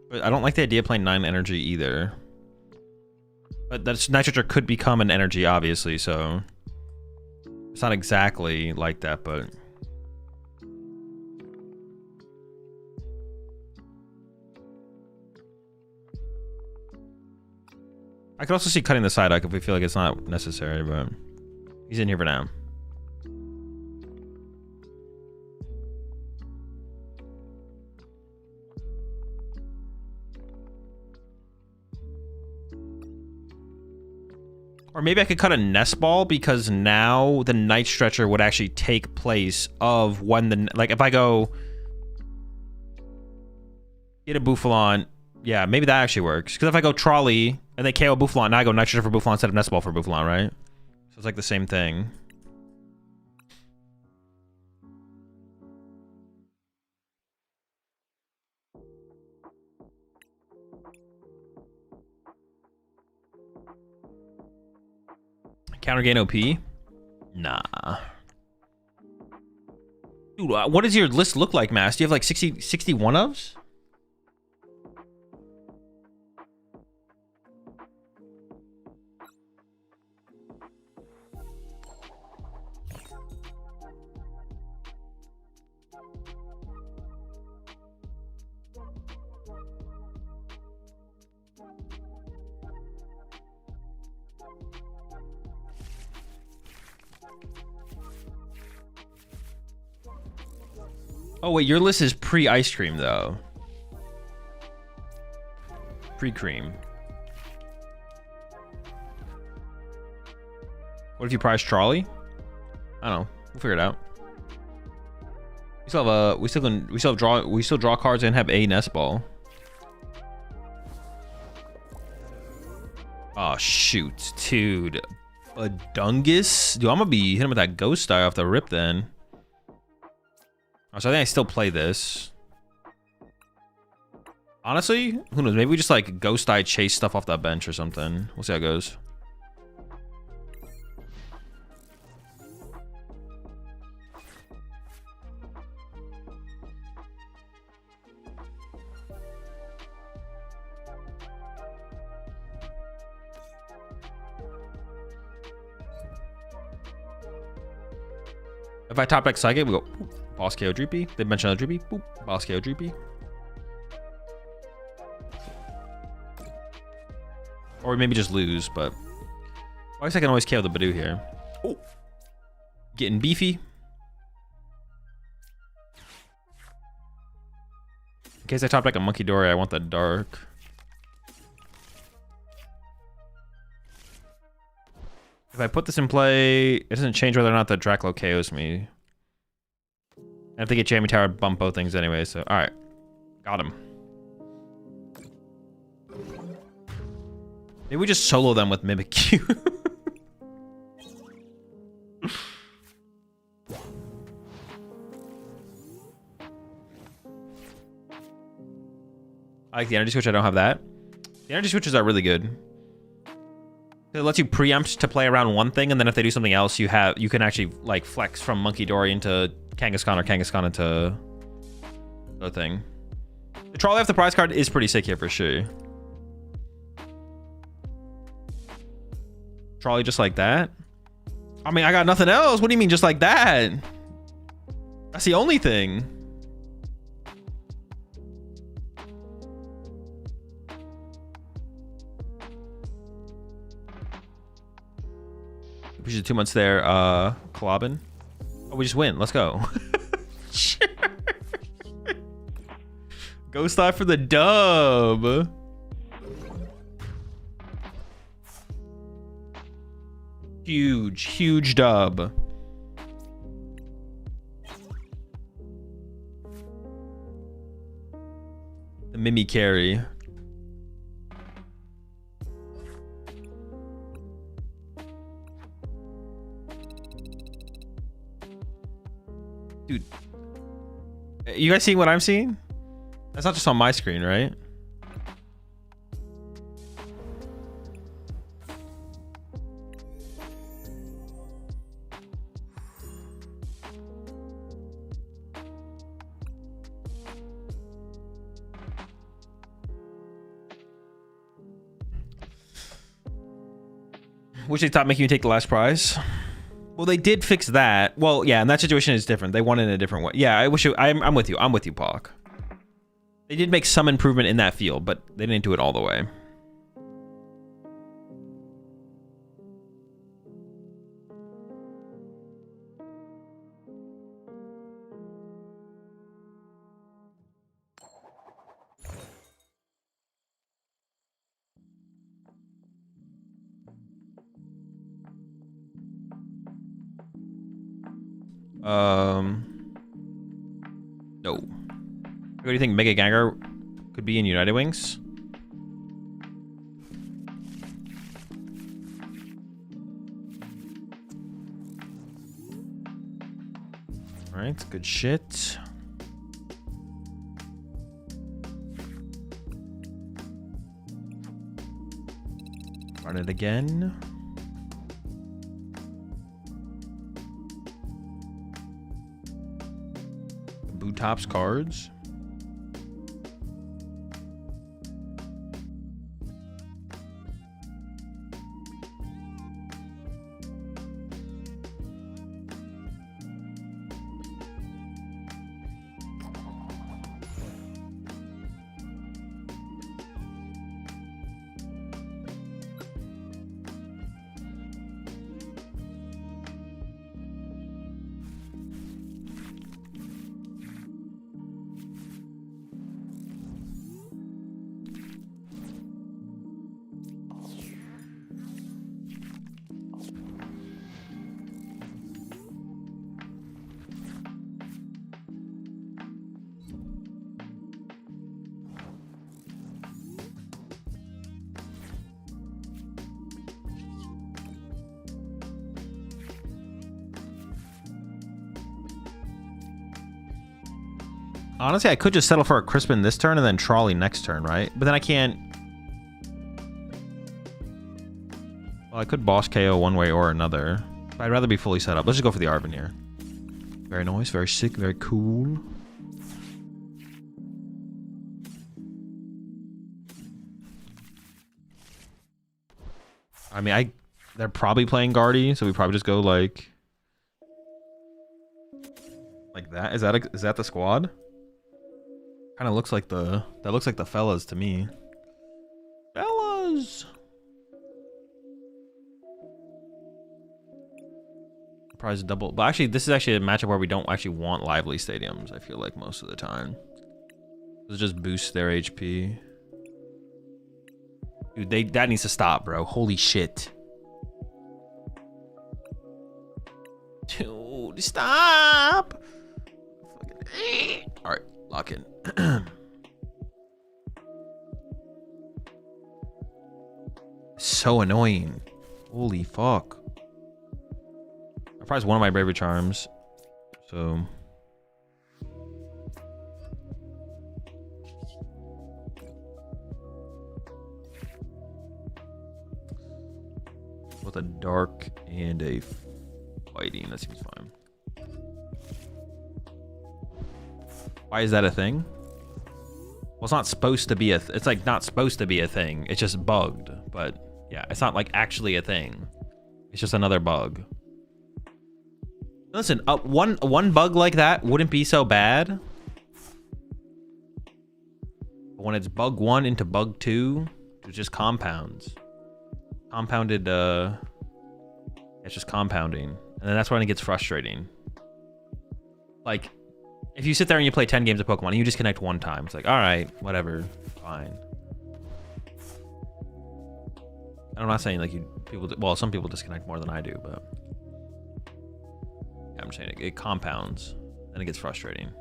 Speaker 1: But I don't like the idea of playing 9 energy either. But that Nitrogen could become an energy, obviously, so... It's not exactly like that, but... I could also see cutting the Psyduck if we feel like it's not necessary, but... He's in here for now. Or maybe I could cut a Nest Ball, because now the Night Stretcher would actually take place of when the... Like, if I go... Get a Buffalon... Yeah, maybe that actually works. Because if I go Trolley, and they KO Buffalon, now I go Night Stretcher for Buffalon instead of Nest Ball for Buffalon, right? So it's like the same thing. Counter gain OP? Nah. Dude, what does your list look like, Mass? Do you have like 61 ofs? Oh, wait, your list is pre-ice cream, though. Pre-cream. What if you price Trolley? I don't know. We'll figure it out. We still draw cards and have a Nest Ball. Oh, shoot. Dude. A Dungus? Dude, I'm gonna be hitting with that Ghost Eye off the rip, then. So I think I still play this. Honestly, who knows? Maybe we just like Ghost Eye chase stuff off that bench or something. We'll see how it goes. If I top deck Psychic, we go boop, boss KO Droopy. They mention another Droopy. Boop, boss KO Droopy. Or maybe just lose, but I guess I can always KO the Badoo here. Oh, getting beefy. In case I top deck a Monkey Dory, I want the dark. If I put this in play, it doesn't change whether or not the Draclo KOs me. I have to get Jamie Tower, bump both things anyway, so alright. Got him. Maybe we just solo them with Mimikyu. I like the energy switch. I don't have that. The energy switches are really good. It lets you preempt to play around one thing, and then if they do something else, you can actually like flex from Monkey Dory into Kangaskhan or Kangaskhan into the thing. The Trolley off the prize card is pretty sick here for sure. Trolley just like that. I mean, I got nothing else. What do you mean just like that? That's the only thing. We should 2 months there. Collabin. Oh, we just win. Let's go. Sure. Ghost Eye for the dub. Huge dub. The Mimi carry. Dude, you guys seeing what I'm seeing? That's not just on my screen, right? Which they thought making you take the last prize. Well, they did fix that. Well, yeah, and that situation is different. They won it in a different way. Yeah, I wish I'm with you. I'm with you, Pac. They did make some improvement in that field, but they didn't do it all the way. No. What do you think Mega Ganger could be in United Wings? Alright, good shit. Run it again. Boot Tops cards. Honestly, I could just settle for a Crispin this turn and then Trolley next turn, right? But then I can't... Well, I could boss KO one way or another. But I'd rather be fully set up. Let's just go for the Arvin here. Very nice, very sick, very cool. I mean, they're probably playing Guardy, so we probably just go like... Is that the squad? Kind of looks like the fellas to me. Fellas. Prize double, but actually this is actually a matchup where we don't actually want lively stadiums. I feel like most of the time, it just boosts their HP. Dude, that needs to stop, bro. Holy shit. Dude, stop. All right, lock in. So annoying. Holy fuck. I prized one of my bravery charms, so with a dark and a fighting, that seems fine. Why is that a thing? Well, it's not supposed to be it's like not supposed to be a thing. It's just bugged, but yeah, it's not like actually a thing. It's just another bug. Listen, one bug like that wouldn't be so bad. But when it's bug 1 into bug 2, it just compounds. Compounded, it's just compounding. And then that's when it gets frustrating. Like, if you sit there and you play 10 games of Pokemon and you just connect one time, it's like, all right, whatever, fine. I'm not saying like well, some people disconnect more than I do, but I'm saying it compounds and it gets frustrating.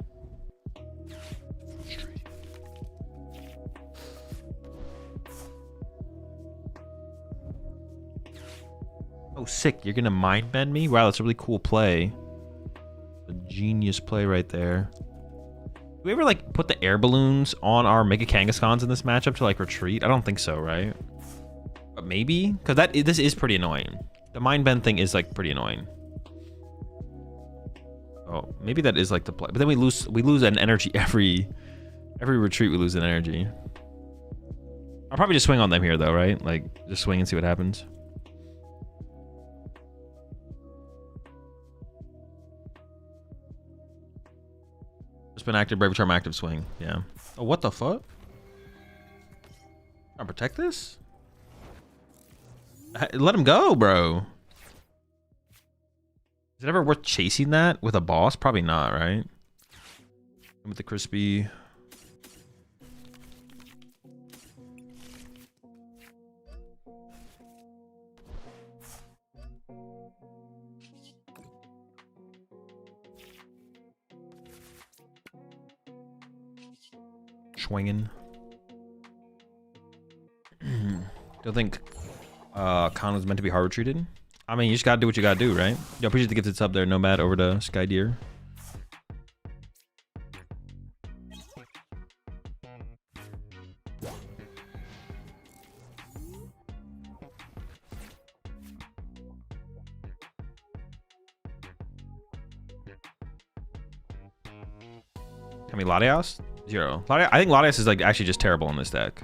Speaker 1: Oh, sick. You're going to mind bend me? Wow, that's a really cool play. A genius play right there. Do we ever like put the air balloons on our Mega Kangaskhan's in this matchup to like retreat? I don't think so, right? But maybe? Because this is pretty annoying. The mind bend thing is like pretty annoying. Oh, maybe that is like the play. But then we lose an energy every retreat. We lose an energy. I'll probably just swing on them here though, right? Like just swing and see what happens. Just been active, Brave Charm active, swing. Yeah. Oh, what the fuck? Trying to protect this? Let him go, bro. Is it ever worth chasing that with a boss? Probably not, right? With the crispy. Swinging. Don't think Khan was meant to be hard retreated. I mean, you just gotta do what you gotta do, right? Yo, appreciate the gifted sub there, Nomad, over to Sky Deer. I mean, Latias? 0. I think Latias is like actually just terrible in this deck.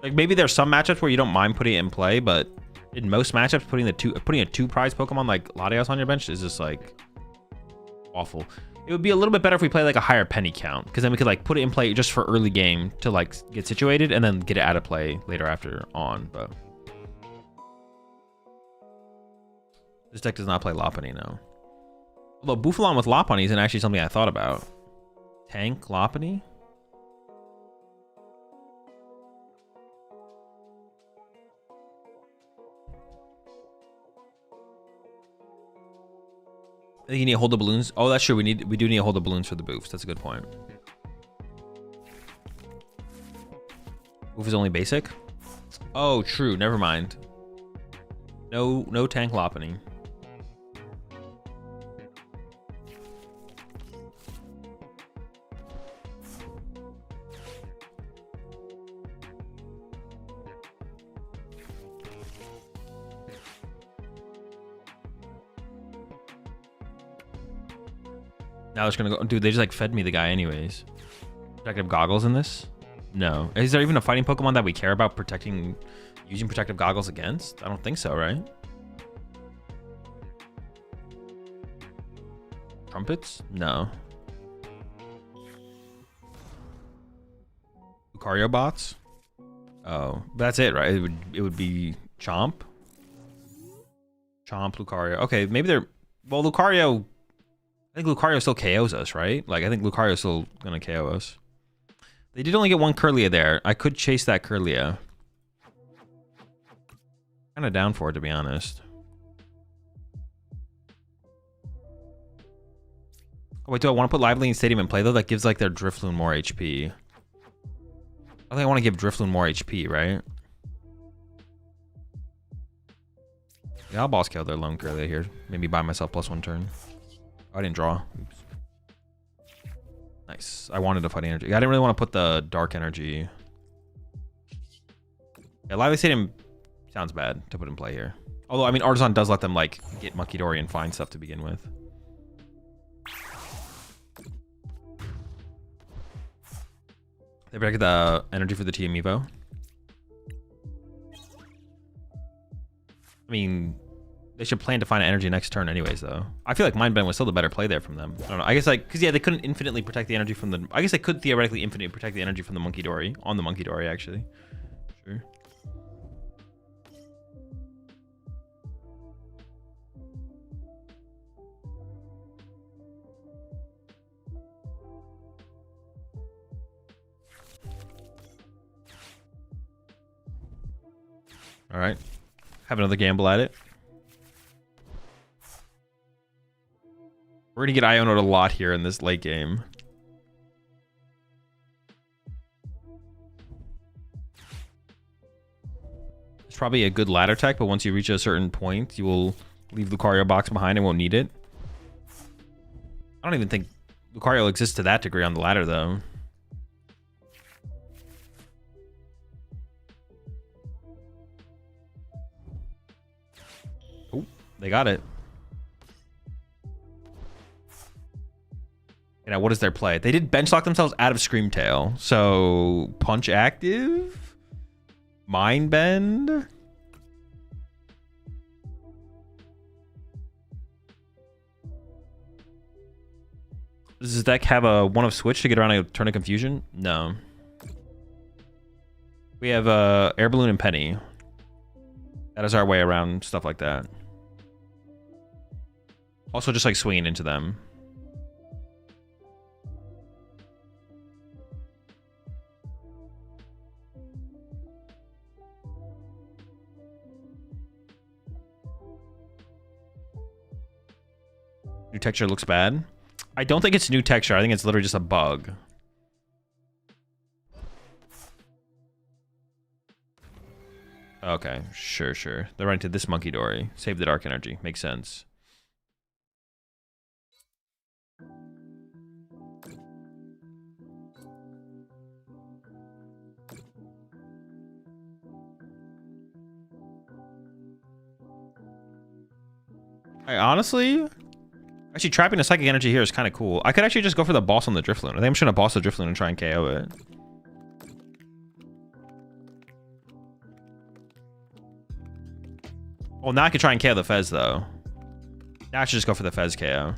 Speaker 1: Like maybe there's some matchups where you don't mind putting it in play, but in most matchups, putting a 2 prize Pokemon like Latias on your bench is just like awful. It would be a little bit better if we play like a higher penny count, because then we could like put it in play just for early game to like get situated and then get it out of play later after on. But this deck does not play Lopunny now. Although Bouffalant with Lopunny isn't actually something I thought about. Tank Lopunny? I think you need to hold the balloons. Oh, that's true. We do need to hold the balloons for the boofs. That's a good point. Boof is only basic? Oh, true. Never mind. No tank Lopunny. Now they're just gonna go. Dude, they just like fed me the guy anyways. Protective goggles in this? No. Is there even a fighting Pokemon that we care about protecting, using protective goggles against? I don't think so, right? Trumpets? No. Lucario bots? Oh, that's it, right? It would be Chomp. Chomp, Lucario. Okay, maybe they're... Well, Lucario... I think Lucario still KOs us, right? Like, I think Lucario's still gonna KO us. They did only get one Kirlia there. I could chase that Kirlia. Kind of down for it, to be honest. Oh, wait, do I want to put Lively in Stadium and play, though? That gives, like, their Drifloon more HP. I think I want to give Drifloon more HP, right? Yeah, I'll boss kill their lone Kirlia here. Maybe buy myself +1 turn. Oh, I didn't draw. Oops. Nice. I wanted to fight energy. I didn't really want to put the dark energy. Yeah, Lively Stadium sounds bad to put in play here. Although, I mean, Artisan does let them, like, get Munkidori and find stuff to begin with. They better get the energy for the TM Evo. I mean, they should plan to find energy next turn anyways, though. I feel like Mind Bend was still the better play there from them. I don't know. I guess, like, because, yeah, they couldn't infinitely protect the energy from the... I guess they could theoretically infinitely protect the energy from the Munkidori. On the Munkidori, actually. Sure. All right. Have another gamble at it. We're going to get Iono'd a lot here in this late game. It's probably a good ladder tech, but once you reach a certain point, you will leave Lucario box behind and won't need it. I don't even think Lucario exists to that degree on the ladder, though. Oh, they got it. You know, what is their play? They did bench lock themselves out of Screamtail. So, Punch active? Mind Bend? Does this deck have a one of switch to get around a turn of confusion? No. We have Air Balloon and Penny. That is our way around stuff like that. Also, just like swinging into them. New texture looks bad. I don't think it's new texture. I think it's literally just a bug. Okay, sure. They're right into this Munkidori. Save the dark energy. Makes sense. Honestly... Actually, trapping a psychic energy here is kind of cool. I could actually just go for the boss on the Drifloon. I think I'm just going to boss the Drifloon and try and KO it. Well, now I could try and KO the Fez, though. Now I should just go for the Fez KO.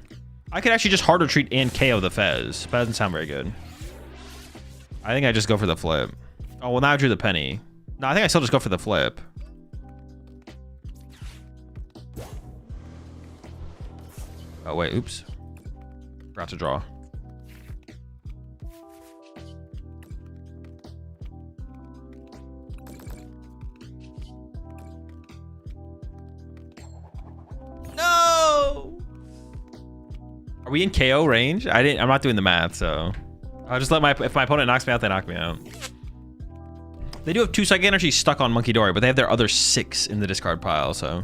Speaker 1: I could actually just hard retreat and KO the Fez. But that doesn't sound very good. I think I just go for the flip. Oh, well, now I drew the Penny. No, I think I still just go for the flip. Oh, wait, oops. Forgot to draw. No! Are we in KO range? I'm not doing the math, so I'll just let if my opponent knocks me out, they knock me out. They do have 2 psychic energy stuck on Munkidori, but they have their other 6 in the discard pile, so.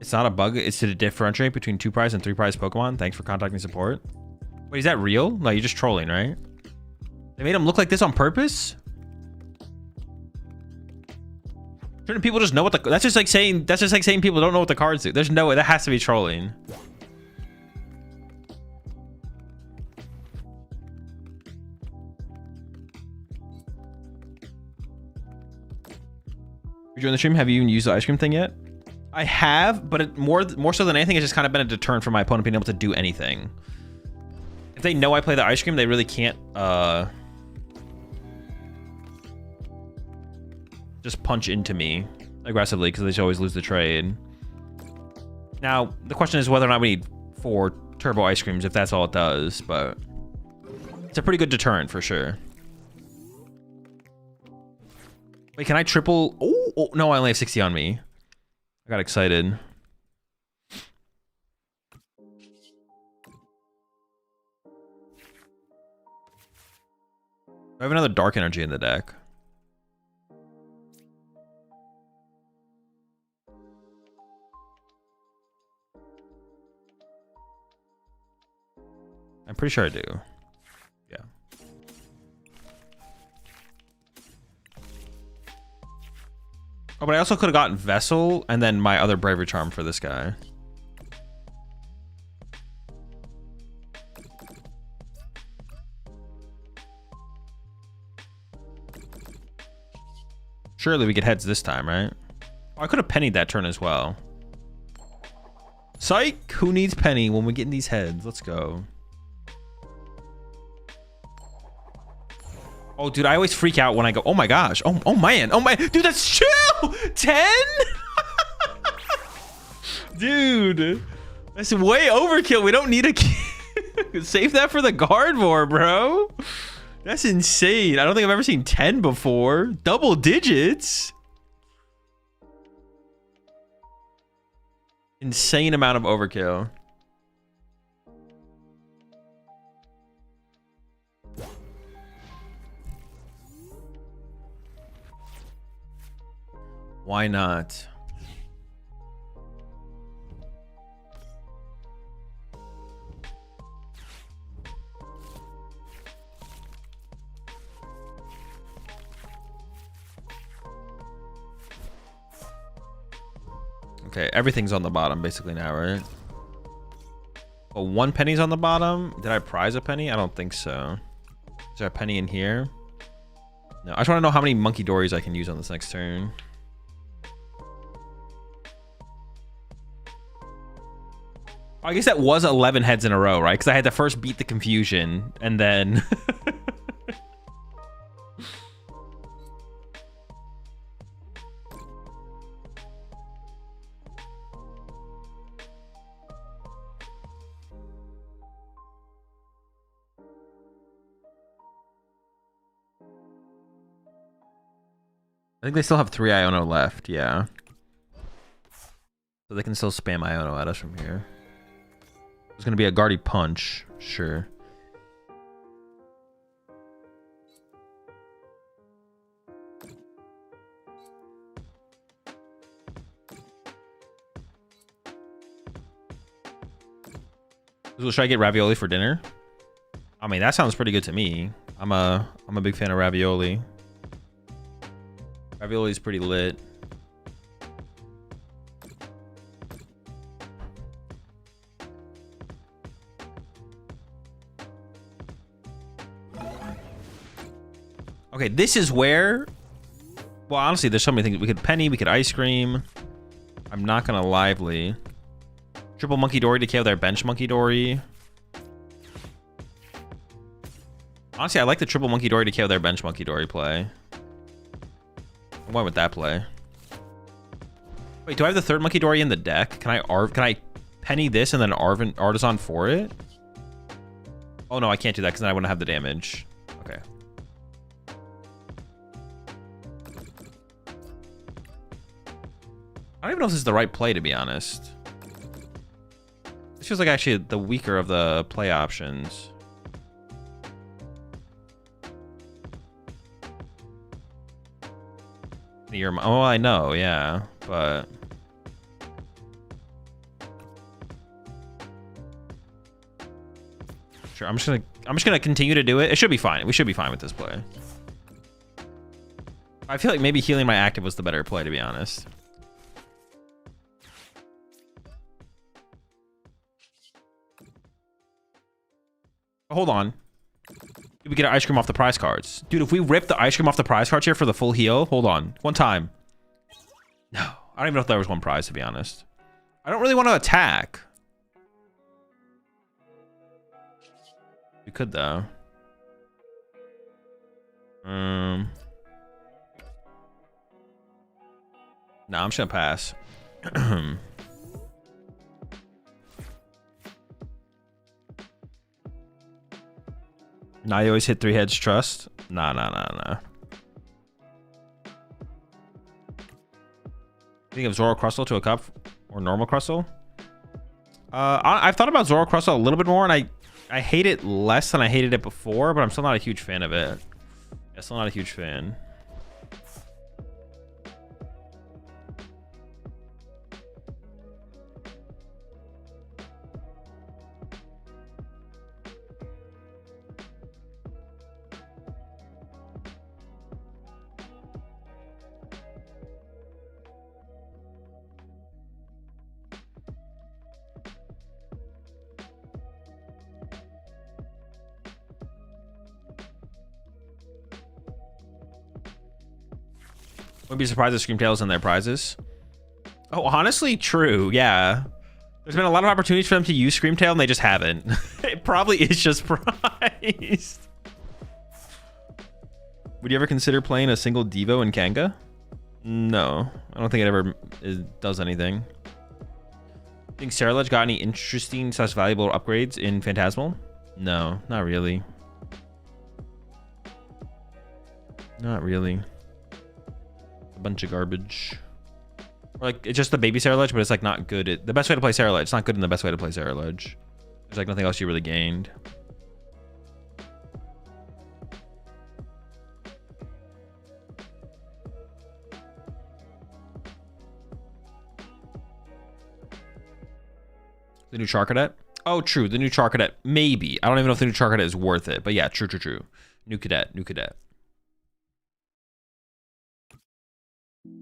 Speaker 1: It's not a bug. It's to differentiate between 2 prize and 3 prize Pokemon. Thanks for contacting support. Wait, is that real? No, you're just trolling, right? They made him look like this on purpose? Shouldn't people just know what the... That's just like saying people don't know what the cards do. There's no way. That has to be trolling. You join the stream? Have you even used the ice cream thing yet? I have, but more so than anything, it's just kind of been a deterrent for my opponent being able to do anything. If they know I play the ice cream, they really can't just punch into me aggressively because they just always lose the trade. Now, the question is whether or not we need 4 turbo ice creams if that's all it does, but it's a pretty good deterrent for sure. Wait, can I triple? Oh, no, I only have 60 on me. I got excited. I have another dark energy in the deck. I'm pretty sure I do. Yeah. Oh, but I also could have gotten Vessel and then my other Bravery Charm for this guy. Surely we get heads this time, right? Oh, I could have pennied that turn as well. Psych! Who needs penny when we're getting these heads? Let's go. Oh, dude, I always freak out when I go, oh my gosh. Oh man. Oh my, dude, that's chill. 10? Dude, that's way overkill. We don't need a save that for the guard war, bro. That's insane. I don't think I've ever seen 10 before. Double digits. Insane amount of overkill. Why not? Okay, everything's on the bottom basically now, right? Oh, 1 penny's on the bottom. Did I prize a penny? I don't think so. Is there a penny in here? No, I just want to know how many Monkey Dories I can use on this next turn. I guess that was 11 heads in a row, right? Because I had to first beat the confusion and then... I think they still have 3 Iono left, yeah. So they can still spam Iono at us from here. There's gonna be a Guardy Punch, sure. Should I get ravioli for dinner? I mean, that sounds pretty good to me. I'm a big fan of ravioli. Ravioli is pretty lit. Okay, this is where... Well, honestly, there's so many things. We could penny, we could ice cream. I'm not gonna lively. Triple Monkey Dory to KO their bench Monkey Dory. Honestly, I like the triple Monkey Dory to KO their bench Monkey Dory play. I went with that play. Wait, do I have the 3rd Monkey Dory in the deck? Can I penny this and then Artisan for it? Oh no, I can't do that because then I wouldn't have the damage. Okay. I don't even know if this is the right play, to be honest. This feels like actually the weaker of the play options. Oh, I know, yeah, but... Sure, I'm just gonna continue to do it. It should be fine. We should be fine with this play. I feel like maybe healing my active was the better play, to be honest. Hold on. We get an ice cream off the prize cards. Dude, if we rip the ice cream off the prize cards here for the full heal, hold on. One time. I don't even know if there was one prize, to be honest. I don't really want to attack. We could, though. No, I'm just gonna pass. Now you always hit 3 heads trust. Nah. Think of Zoro Crustle to a cup or normal Crustle? I've thought about Zoro Crustle a little bit more, and I hate it less than I hated it before, but I'm still not a huge fan of it. Yeah, still not a huge fan. Wouldn't be surprised if Screamtail's in their prizes. Oh, honestly, true. Yeah. There's been a lot of opportunities for them to use Screamtail, and they just haven't. It probably is just prized. Would you ever consider playing a single Devo in Kanga? No. I don't think it ever does anything. Think Cerulege got any interesting / valuable upgrades in Phantasmal? No, not really. Not really. A bunch of garbage. Or like, it's just the baby Cerulege, but it's like not good. The best way to play Cerulege, it's not good in the best way to play Cerulege. There's like nothing else you really gained. The new Charcadet? Oh, true. The new Charcadet. Maybe. I don't even know if the new Charcadet is worth it. But yeah, true. New Cadet.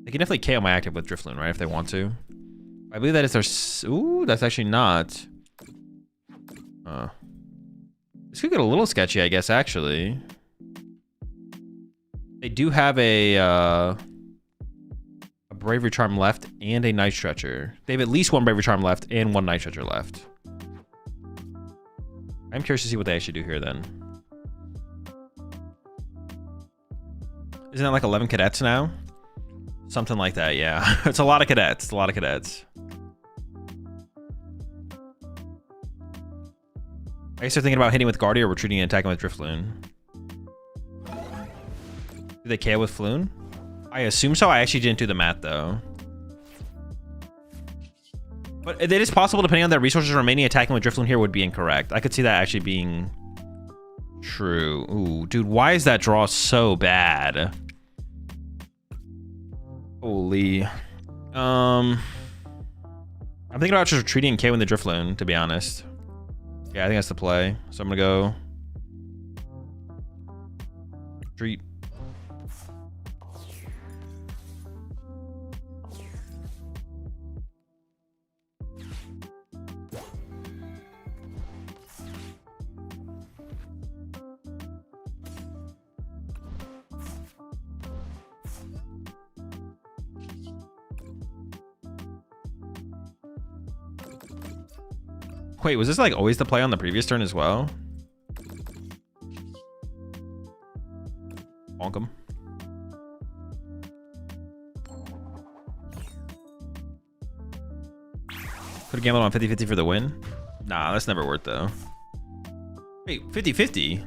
Speaker 1: They can definitely KO my active with Drifloon, right? If they want to. I believe that is their... Ooh, that's actually not... This could get a little sketchy, I guess, actually. They do have a Bravery Charm left and a Night Stretcher. They have at least one Bravery Charm left and one Night Stretcher left. I'm curious to see what they actually do here, then. Isn't that like 11 cadets now? Something like that, yeah. It's a lot of cadets. It's a lot of cadets. I guess they're thinking about hitting with Guardia or retreating and attacking with Drifloon. Do they KO with Floon? I assume so. I actually didn't do the math, though. But it is possible, depending on their resources remaining, attacking with Drifloon here would be incorrect. I could see that actually being true. Ooh, dude, why is that draw so bad? Holy. I'm thinking about just retreating and KOing the Drifloon, to be honest. Yeah, I think that's the play. So I'm gonna go retreat. Wait, was this like always the play on the previous turn as well? Bonk him. Could have gambled on 50-50 for the win? Nah, that's never worth though. Wait, 50-50?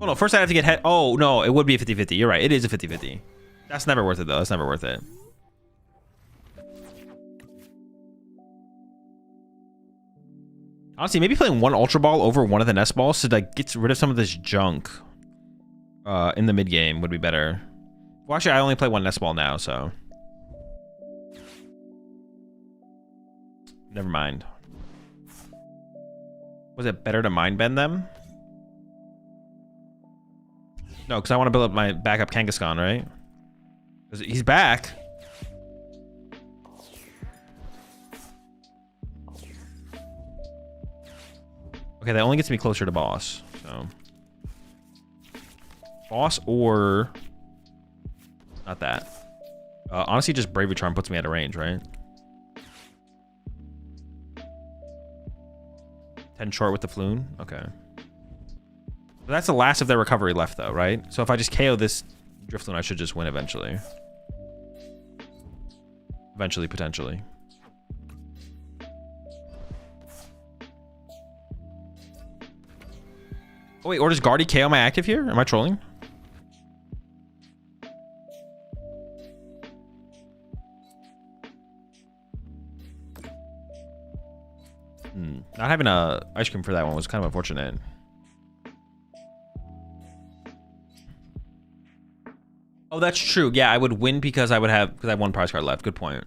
Speaker 1: Oh no, first I have to get head. Oh no, it would be a 50-50. You're right, it is a 50-50. That's never worth it though. That's never worth it. Honestly, maybe playing one Ultra Ball over one of the Nest Balls so that gets rid of some of this junk in the mid game would be better. Well, actually, I only play one Nest Ball now, so never mind. Was it better to Mind Bend them? No, because I want to build up my backup Kangaskhan, right? Because he's back. Okay, that only gets me closer to boss. So, boss or not that. Honestly, just Bravery Charm puts me out of range, right? 10 short with the Floon? Okay. So that's the last of their recovery left, though, right? So if I just KO this Drifloon, I should just win eventually. Eventually, potentially. Oh, wait, or does Guardy KO my active here? Am I trolling? Not having a ice cream for that one was kind of unfortunate. Oh, that's true. Yeah, I would win because I have one prize card left. Good point.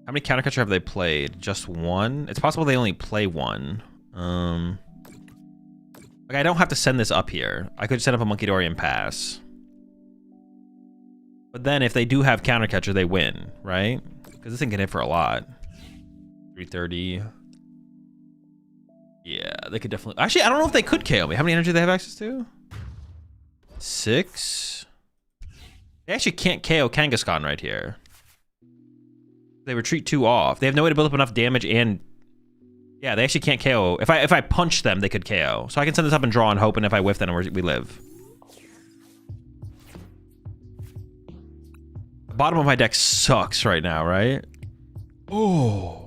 Speaker 1: How many counter catcher have they played? Just one? It's possible they only play one. Like I don't have to send this up here. I could set up a Monkey and pass. But then if they do have counter catcher, they win, right? Because this thing can hit for a lot. 330. Yeah, they could definitely. Actually, I don't know if they could KO me. How many energy do they have access to? 6. They actually can't KO Kangaskhan right here. They retreat 2 off. They have no way to build up enough damage and yeah, they actually can't KO. If I punch them, they could KO. So I can send this up and draw and hope, and if I whiff, then we live. The bottom of my deck sucks right now, right? Oh.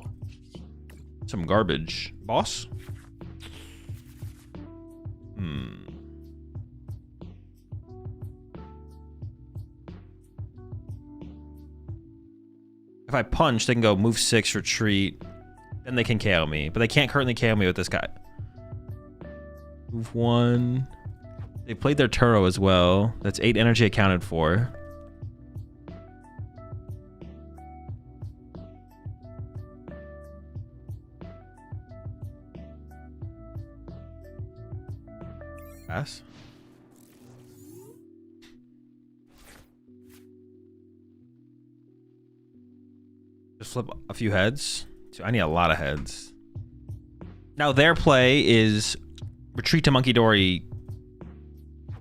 Speaker 1: Some garbage. Boss? If I punch, they can go move 6, retreat. Then they can KO me. But they can't currently KO me with this guy. Move 1. They played their Turo as well. That's 8 energy accounted for. Pass. Just flip a few heads. I need a lot of heads. Now their play is retreat to Monkey Dory,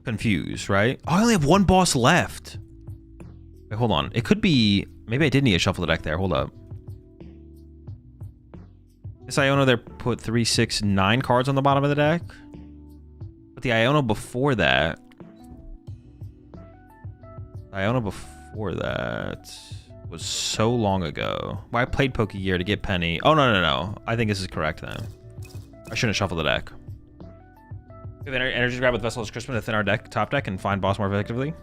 Speaker 1: confuse, right? Oh, I only have one boss left. Wait, hold on. It could be, maybe I did need to shuffle the deck there. Hold up. This Iono there put 3, 6, 9 cards on the bottom of the deck. But the Iono before that was so long ago. Well, I played Pokegear to get Penny. Oh, no. I think this is correct then. I shouldn't shuffle the deck. We have energy grab with Vessel's Crispin to thin our deck, top deck, and find boss more effectively.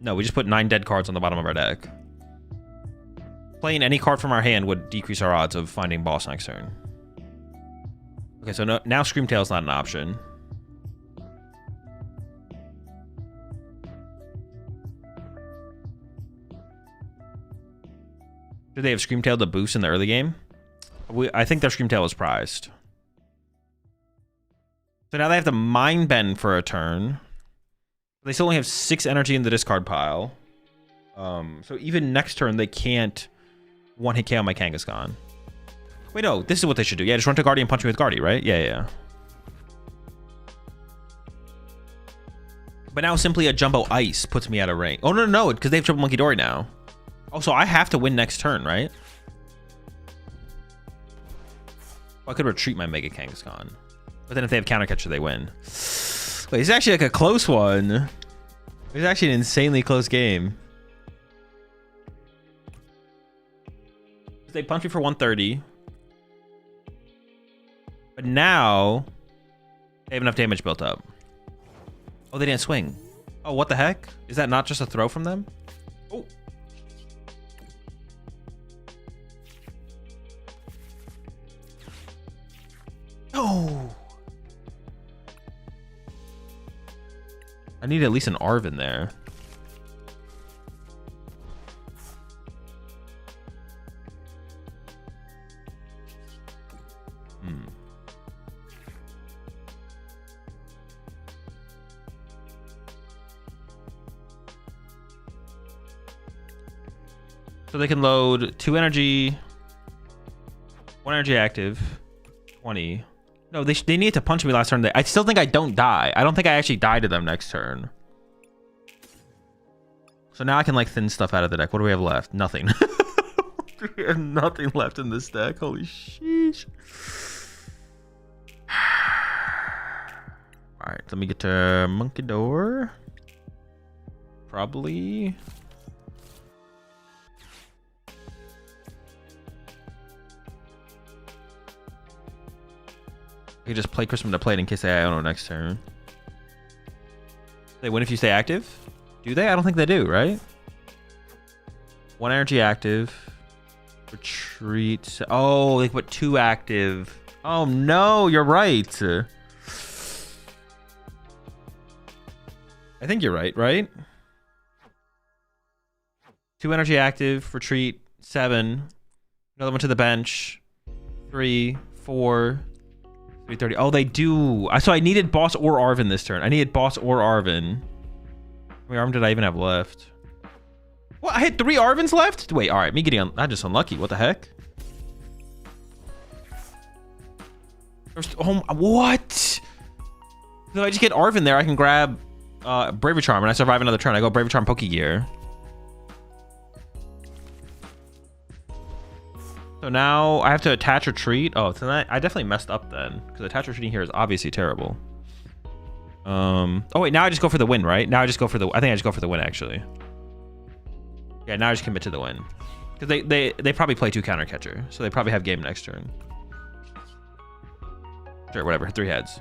Speaker 1: No, we just put 9 dead cards on the bottom of our deck. Playing any card from our hand would decrease our odds of finding boss next turn. Okay, so now Screamtail's not an option. Did they have Screamtail to boost in the early game? I think their Screamtail was prized. So now they have to Mind Bend for a turn. They still only have 6 energy in the discard pile. So even next turn, they can't one-hit KO my Kangaskhan. Wait, no, this is what they should do. Yeah, just run to Guardy and punch me with Guardy, right? Yeah. But now simply a Jumbo Ice puts me out of range. Oh, no, because they have Triple Monkey Dory now. Oh, so I have to win next turn, right? Well, I could retreat my Mega Kangaskhan. But then if they have counter catcher, they win. Wait, it's actually like a close one. It's actually an insanely close game. They punch me for 130. But now they have enough damage built up. Oh, they didn't swing. Oh, what the heck? Is that not just a throw from them? Oh. Oh. I need at least an Arv in there. So they can load 2 energy, 1 energy active, 20. No, they need to punch me last turn. I still think I don't die. I don't think I actually die to them next turn. So now I can like thin stuff out of the deck. What do we have left? Nothing. We have nothing left in this deck. Holy sheesh. All right, let me get to Monkey Door. Probably. I could just play Crispin to play it in case I don't know next turn. They win if you stay active? Do they? I don't think they do, right? 1 energy active. Retreat. Oh, they put 2 active. Oh no, you're right. I think you're right? 2 energy active, retreat, 7. Another one to the bench. 3, 4, 330. Oh, they do. So I needed Boss or Arvin this turn. I needed Boss or Arvin. How many Arvin did I even have left? What? I had 3 Arvins left? Wait, all right. Me getting I'm just unlucky. What the heck? Oh, what? If I just get Arvin there, I can grab Bravery Charm and I survive another turn. I go Bravery Charm Pokegear. So now I have to attach retreat. Oh, so I definitely messed up then, because attach retreating here is obviously terrible. Oh wait, now I just go for the win, right? Now I just go for the. I think I just go for the win actually. Yeah, now I just commit to the win, because they probably play 2 counter catcher, so they probably have game next turn. Sure, whatever. 3 heads.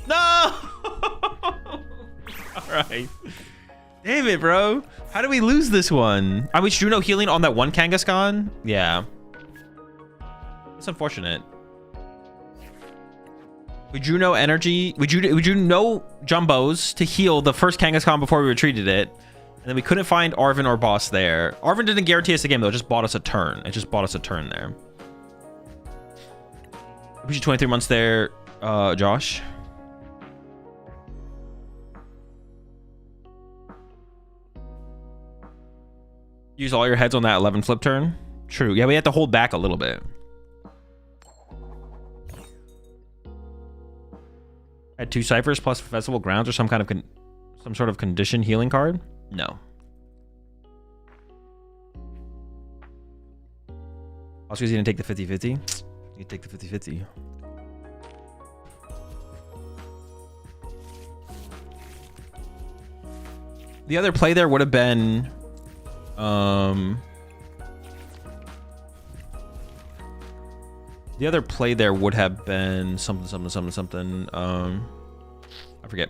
Speaker 1: No. All right. Damn it, bro. How do we lose this one? I wish Juno healing on that 1 Kangaskhan. Yeah. It's unfortunate. We drew no energy. We drew no Jumbos to heal the first Kangaskhan before we retreated it. And then we couldn't find Arvin or Boss there. Arvin didn't guarantee us a game though. It just bought us a turn. It just bought us a turn there. We should 23 months there, Josh. Use all your heads on that 11 flip turn. True. Yeah, we had to hold back a little bit. Had 2 ciphers plus festival grounds or some kind of some sort of condition healing card. No. Also, he's gonna take the 50-50. You take the 50-50. The other play there would have been the other play there would have been something. I forget.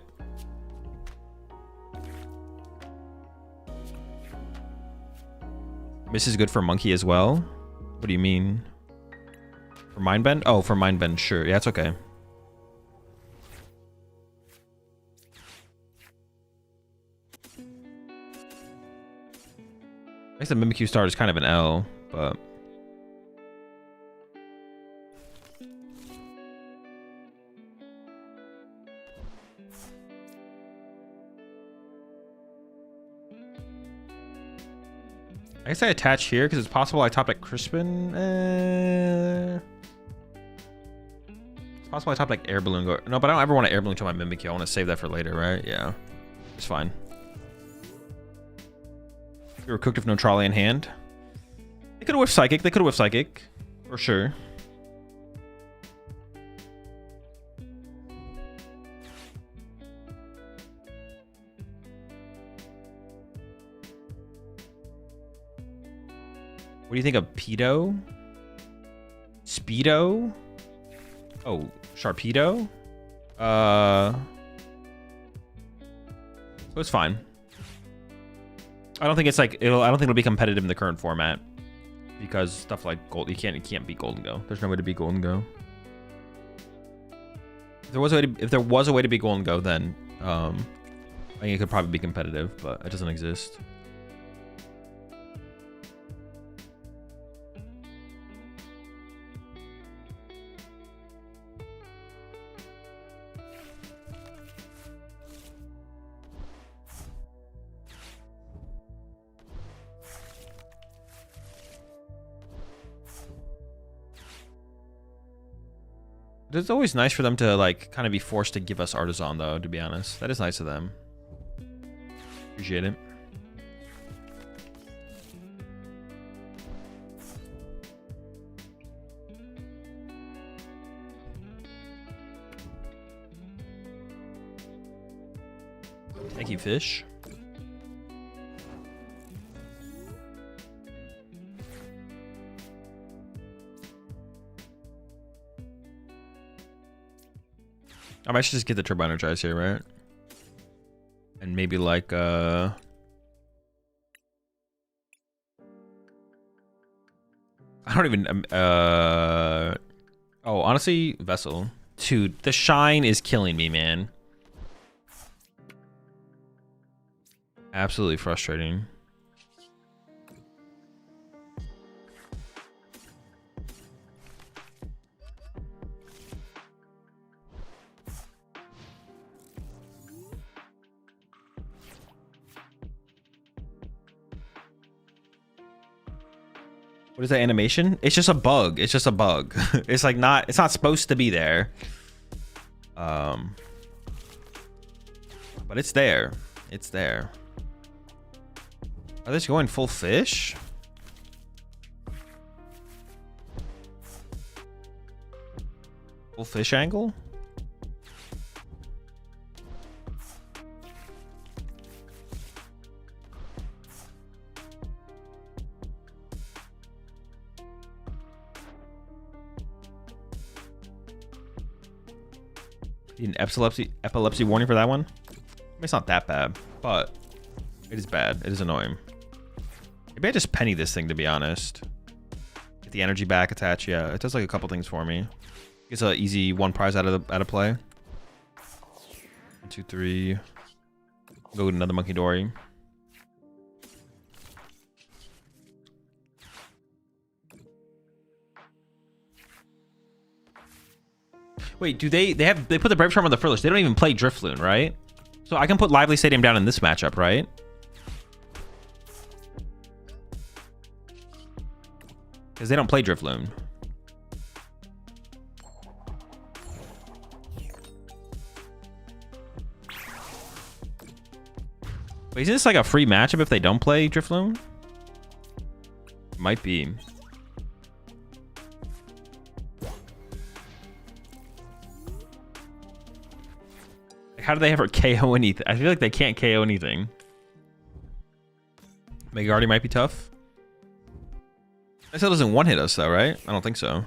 Speaker 1: Miss is good for monkey as well. What do you mean? For mind bend? Oh, for mind bend, sure. Yeah, it's okay. I guess the Mimikyu start is kind of an L, but I guess I attach here because it's possible I top like Crispin. It's possible I top like Air Balloon. No, but I don't ever want to Air Balloon to my Mimikyu. I want to save that for later, right? Yeah, it's fine. We were cooked with no trolley in hand. They could have whiffed Psychic. They could have whiffed Psychic. For sure. What do you think of Pedo? Speedo? Oh, Sharpedo? So it's fine. I don't think it's like I don't think it'll be competitive in the current format because stuff like gold, you can't beat Golden Go. There's no way to beat Golden Go. If there was a way to beat Golden Go, then I think it could probably be competitive, but it doesn't exist. It's always nice for them to like kind of be forced to give us Artisan though, to be honest. That is nice of them. Appreciate it. Thank you, fish. I might just get the Turbo Energize here, right? And maybe like I don't even oh, honestly, Vessel. Dude, the shine is killing me, man. Absolutely frustrating. What is that animation? It's just a bug. It's just a bug. It's like it's not supposed to be there. But it's there. It's there. Are they just going full fish? Full fish angle? An epilepsy warning for that one? I mean, it's not that bad, but it is bad. It is annoying. Maybe I just penny this thing, to be honest. Get the energy back attached. Yeah, it does like a couple things for me. It's an easy one prize out of play. 1, 2, 3. Go with another Monkey Dory. Wait, do they put the Brave Charm on the Frillish? They don't even play Drifloon, right? So I can put Lively Stadium down in this matchup, right? Because they don't play Drifloon. Wait, isn't this like a free matchup if they don't play Drifloon? Might be. How do they ever KO anything? I feel like they can't KO anything. Megardi might be tough. It still doesn't one-hit us though, right? I don't think so.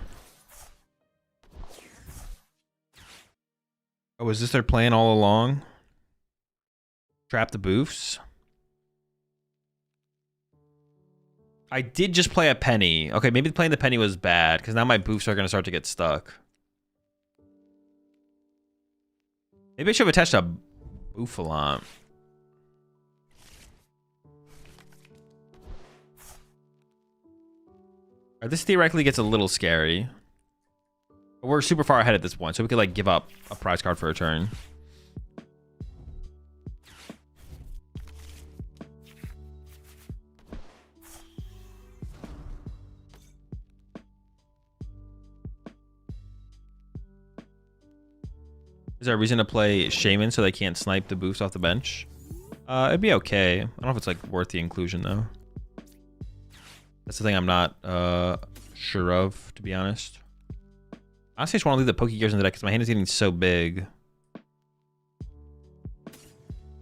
Speaker 1: Oh, is this their plan all along? Trap the boofs? I did just play a penny. Okay, maybe playing the penny was bad, because now my boofs are going to start to get stuck. Maybe I should have attached a Bouffalant. This theoretically gets a little scary. But we're super far ahead at this point, so we could like give up a prize card for a turn. Is there a reason to play Shaman so they can't snipe the boofs off the bench? It'd be okay. I don't know if it's like worth the inclusion though. That's the thing I'm not sure of, to be honest. Honestly, I just want to leave the Pokegears in the deck because my hand is getting so big.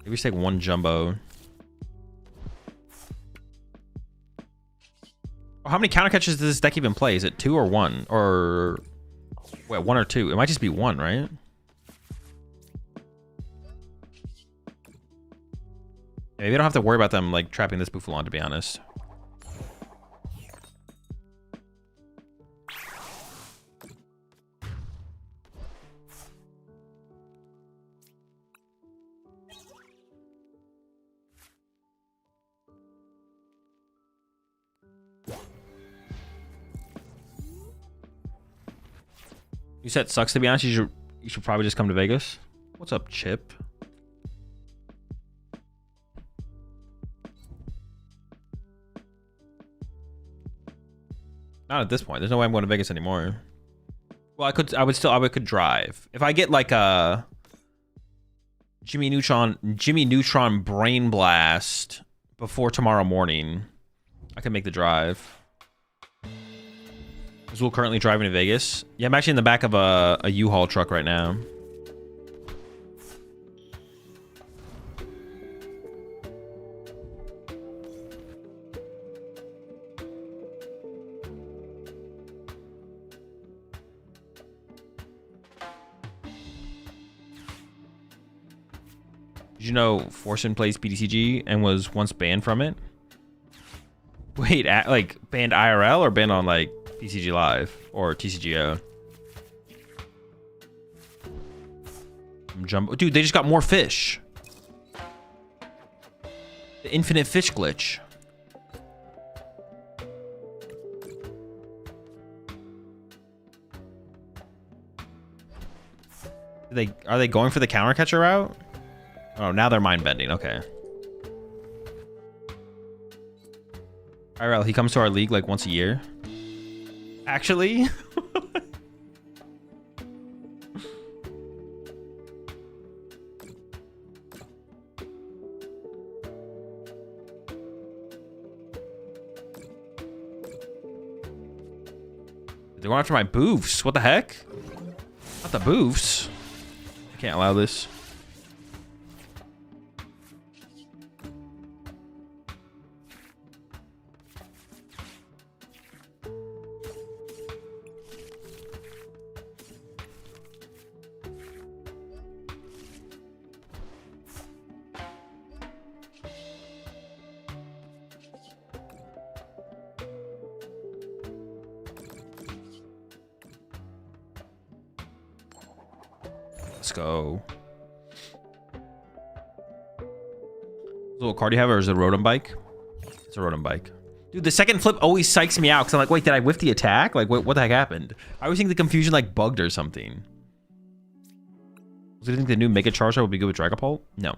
Speaker 1: Maybe just take one Jumbo. Oh, how many counter catches does this deck even play? Is it 2 or 1? Or wait, 1 or 2? It might just be 1, right? Maybe I don't have to worry about them like trapping this Bouffalant, to be honest. You said it sucks, to be honest. You should probably just come to Vegas. What's up, Chip? Not at this point. There's no way I'm going to Vegas anymore. Well, I could drive. If I get like a Jimmy Neutron Brain Blast before tomorrow morning, I can make the drive. Azul currently driving to Vegas. Yeah, I'm actually in the back of a U-Haul truck right now. Did you know Forsen plays PTCG and was once banned from it? Wait, like banned IRL or banned on like PCG Live or TCGO? Jumbo, dude, they just got more fish. The infinite fish glitch. Are they going for the counter catcher route? Oh, now they're mind bending. Okay. IRL, he comes to our league like once a year. Actually? They're going after my boofs. What the heck? Not the boofs. I can't allow this. Let's go. What card do you have, or is it a Rotom bike? It's a Rotom bike. Dude, the second flip always psychs me out because I'm like, wait, did I whiff the attack? Like, what the heck happened? I always think the confusion like bugged or something. Do you think the new Mega Charizard would be good with Dragapult? No.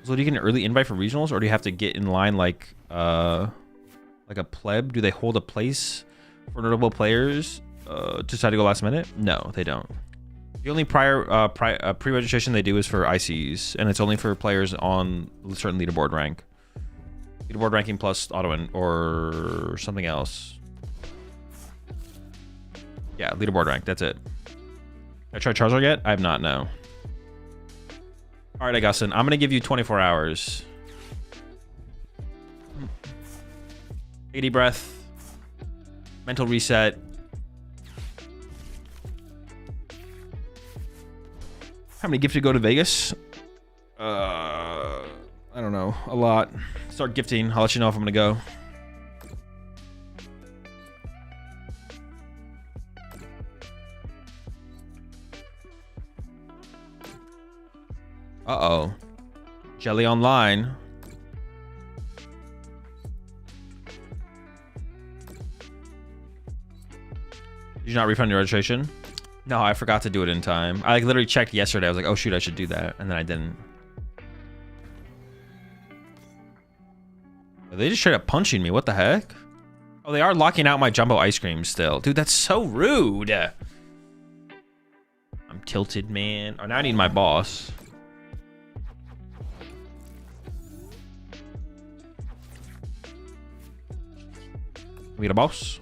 Speaker 1: So do you get an early invite for regionals, or do you have to get in line like a pleb? Do they hold a place for notable players to decide to go last minute? No, they don't. The only pre-registration they do is for ICs, and it's only for players on a certain leaderboard rank. Leaderboard ranking plus auto or something else. Yeah, leaderboard rank. That's it. Have I tried Charizard yet? I have not, no. All right, Augustin, I'm going to give you 24 hours. 80 breath. Mental reset. How many gifts to go to Vegas? I don't know. A lot. Start gifting. I'll let you know if I'm going to go. Uh-oh. Jelly online. Did you not refund your registration? No, I forgot to do it in time. I like literally checked yesterday. I was like, oh shoot, I should do that. And then I didn't. Are they just straight up punching me? What the heck? Oh, they are locking out my jumbo ice cream still. Dude, that's so rude. I'm tilted, man. Oh, now I need my boss. We get a boss.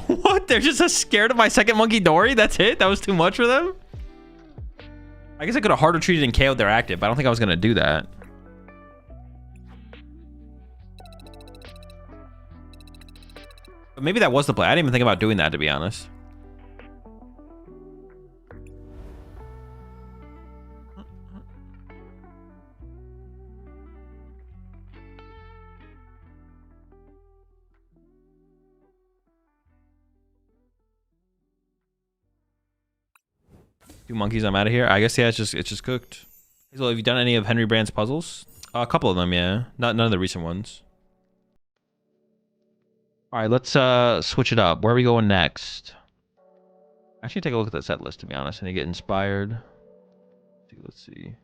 Speaker 1: What? They're just scared of my second Monkey Dory? That's it? That was too much for them? I guess I could have harder treated and KO'd their active, but I don't think I was going to do that. But maybe that was the play. I didn't even think about doing that, to be honest. Two monkeys, I'm out of here. I guess, yeah, it's just cooked. Hazel, have you done any of Henry Brand's puzzles? A couple of them, yeah. None of the recent ones. All right, let's switch it up. Where are we going next? Actually, take a look at the set list, to be honest, and get inspired. Let's see.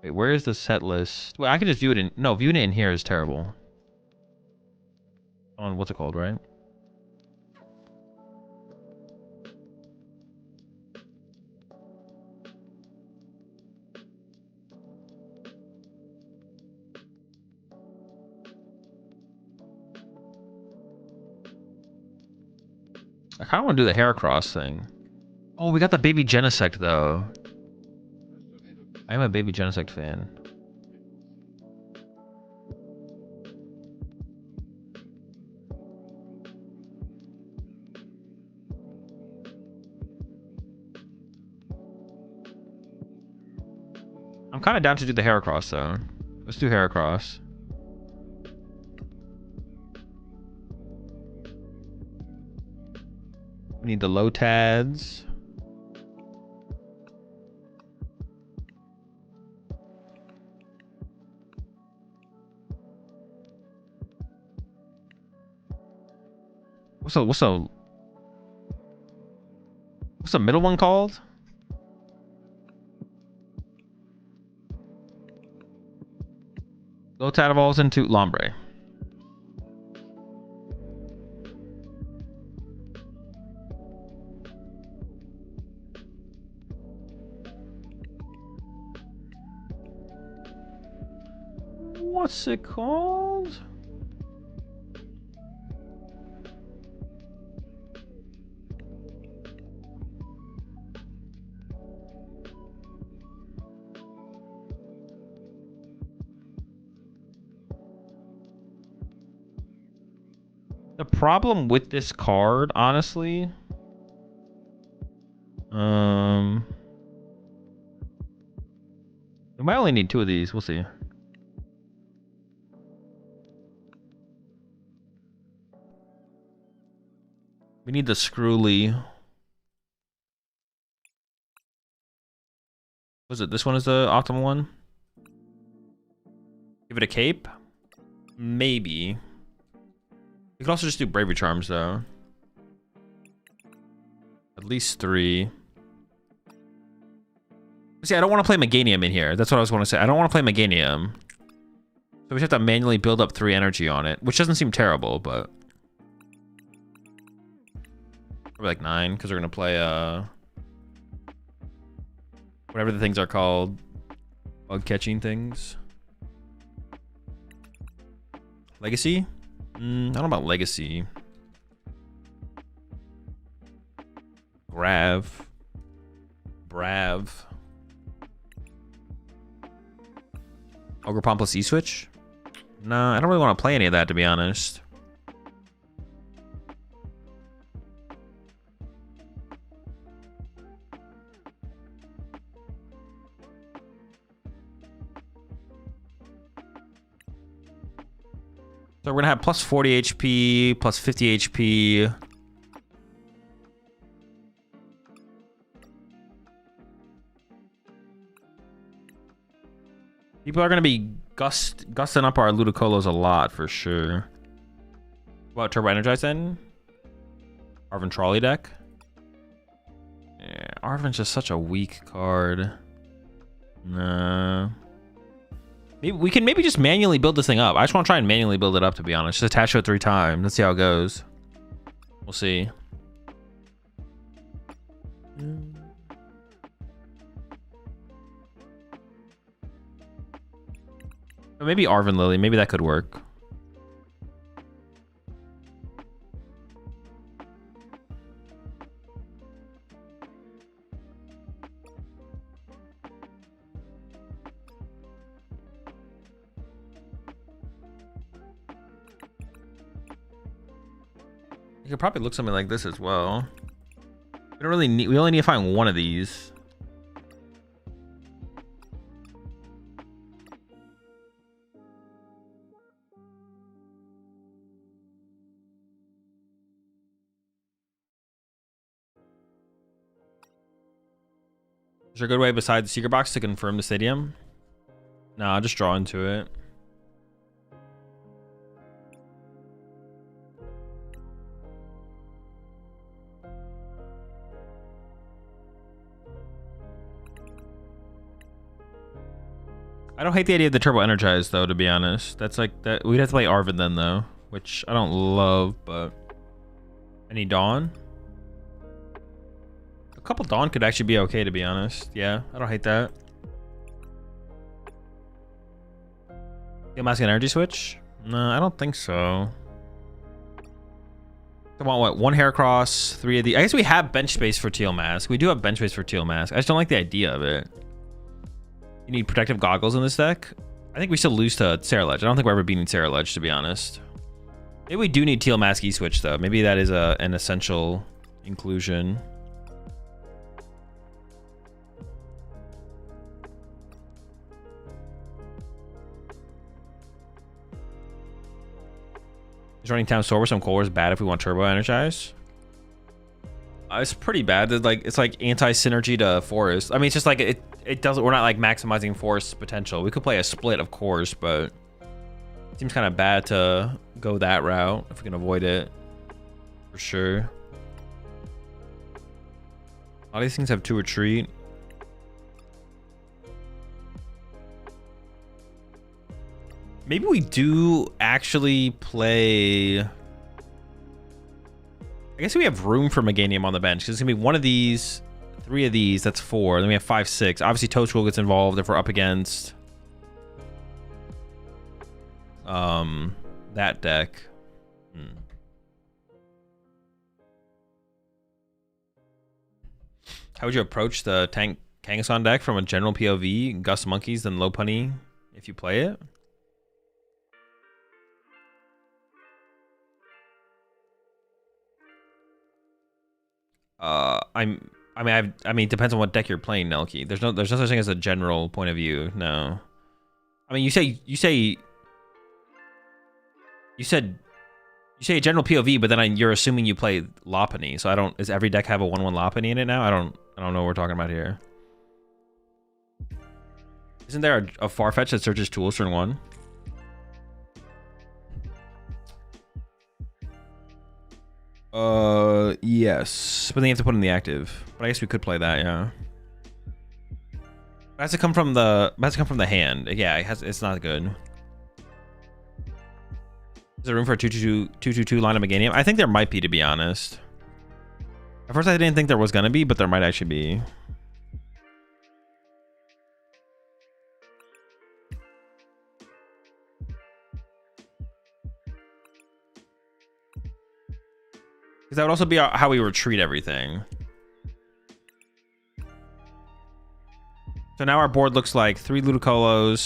Speaker 1: Wait, where is the set list? Well, I can just view it in... No, viewing it in here is terrible. On, what's it called, right? I kind of want to do the hair cross thing. Oh, we got the baby Genesect, though. I am a baby Genesect fan. I'm kind of down to do the hair cross, though. Let's do hair cross. We need the Lotads. What's the middle one called? Lotad evolves into Lombre. What's it called? The problem with this card, honestly, we might only need 2 of these. We'll see. We need the Screwly. Was it this one is the optimal one? Give it a cape? Maybe. We could also just do Bravery Charms, though. At least 3. See, I don't want to play Meganium in here. That's what I was going to say. I don't want to play Meganium. So we just have to manually build up 3 energy on it, which doesn't seem terrible, but... Probably like 9, because we're going to play, whatever the things are called. Bug catching things. Legacy? I don't know about Legacy. Brav. Ogre plus E-Switch? Nah, I don't really want to play any of that, to be honest. So we're gonna have plus 40 HP, plus 50 HP. People are gonna be gusting up our Ludicolo's a lot for sure. What, Turbo Energize then? Arven Trolley deck? Yeah, Arven's just such a weak card. Nah. Maybe we can just manually build this thing up. I just want to try and manually build it up, to be honest. Just attach to it 3 times. Let's see how it goes. We'll see. Or maybe Arven Lily. Maybe that could work. You could probably look something like this as well. We don't really need. We only need to find 1 of these. Is there a good way besides the secret box to confirm the stadium? Nah, just draw into it. I don't hate the idea of the Turbo Energize, though, to be honest. That's like, that. We'd have to play Arvid then, though, which I don't love, but... Any Dawn? A couple Dawn could actually be okay, to be honest. Yeah, I don't hate that. Steel Mask and Energy Switch? No, I don't think so. I want what? 1 Heracross, 3 of the... I guess we have bench space for Teal Mask. We do have bench space for Teal Mask. I just don't like the idea of it. You need Protective Goggles in this deck? I think we still lose to Sarah Ledge. I don't think we're ever beating Sarah Ledge, to be honest. Maybe we do need Teal Mask E-Switch, though. Maybe that is an essential inclusion. Is running Town Store with some core is bad if we want Turbo Energize? It's pretty bad. It's like anti-synergy to Forest. I mean, it's just like it doesn't. We're not like maximizing Forest's potential. We could play a split, of course, but it seems kind of bad to go that route if we can avoid it, for sure. A lot of these things have 2 retreat. Maybe we do actually play... I guess we have room for Meganium on the bench, because it's going to be 1 of these, 3 of these, that's 4. Then we have 5, 6. Obviously, Toadstool gets involved if we're up against... that deck. How would you approach the Kangaskhan deck from a general POV? Gust Monkeys, then Lopunny if you play it? I mean, it depends on what deck you're playing, Nelky. There's no such thing as a general point of view. No. I mean, you say a general POV, but then you're assuming you play Lopunny. So I don't. Does every deck have a 1/1 Lopunny in it now? I don't know what we're talking about here. Isn't there a Farfetch that searches tools turn 1? Yes, but then you have to put in the active. But I guess we could play that, yeah. It has to come from the hand. Yeah, it's not good. Is there room for a 2/2 line of Meganium? I think there might be, to be honest. At first I didn't think there was gonna be, but there might actually be. Because that would also be how we retreat everything. So now our board looks like 3 Ludicolo,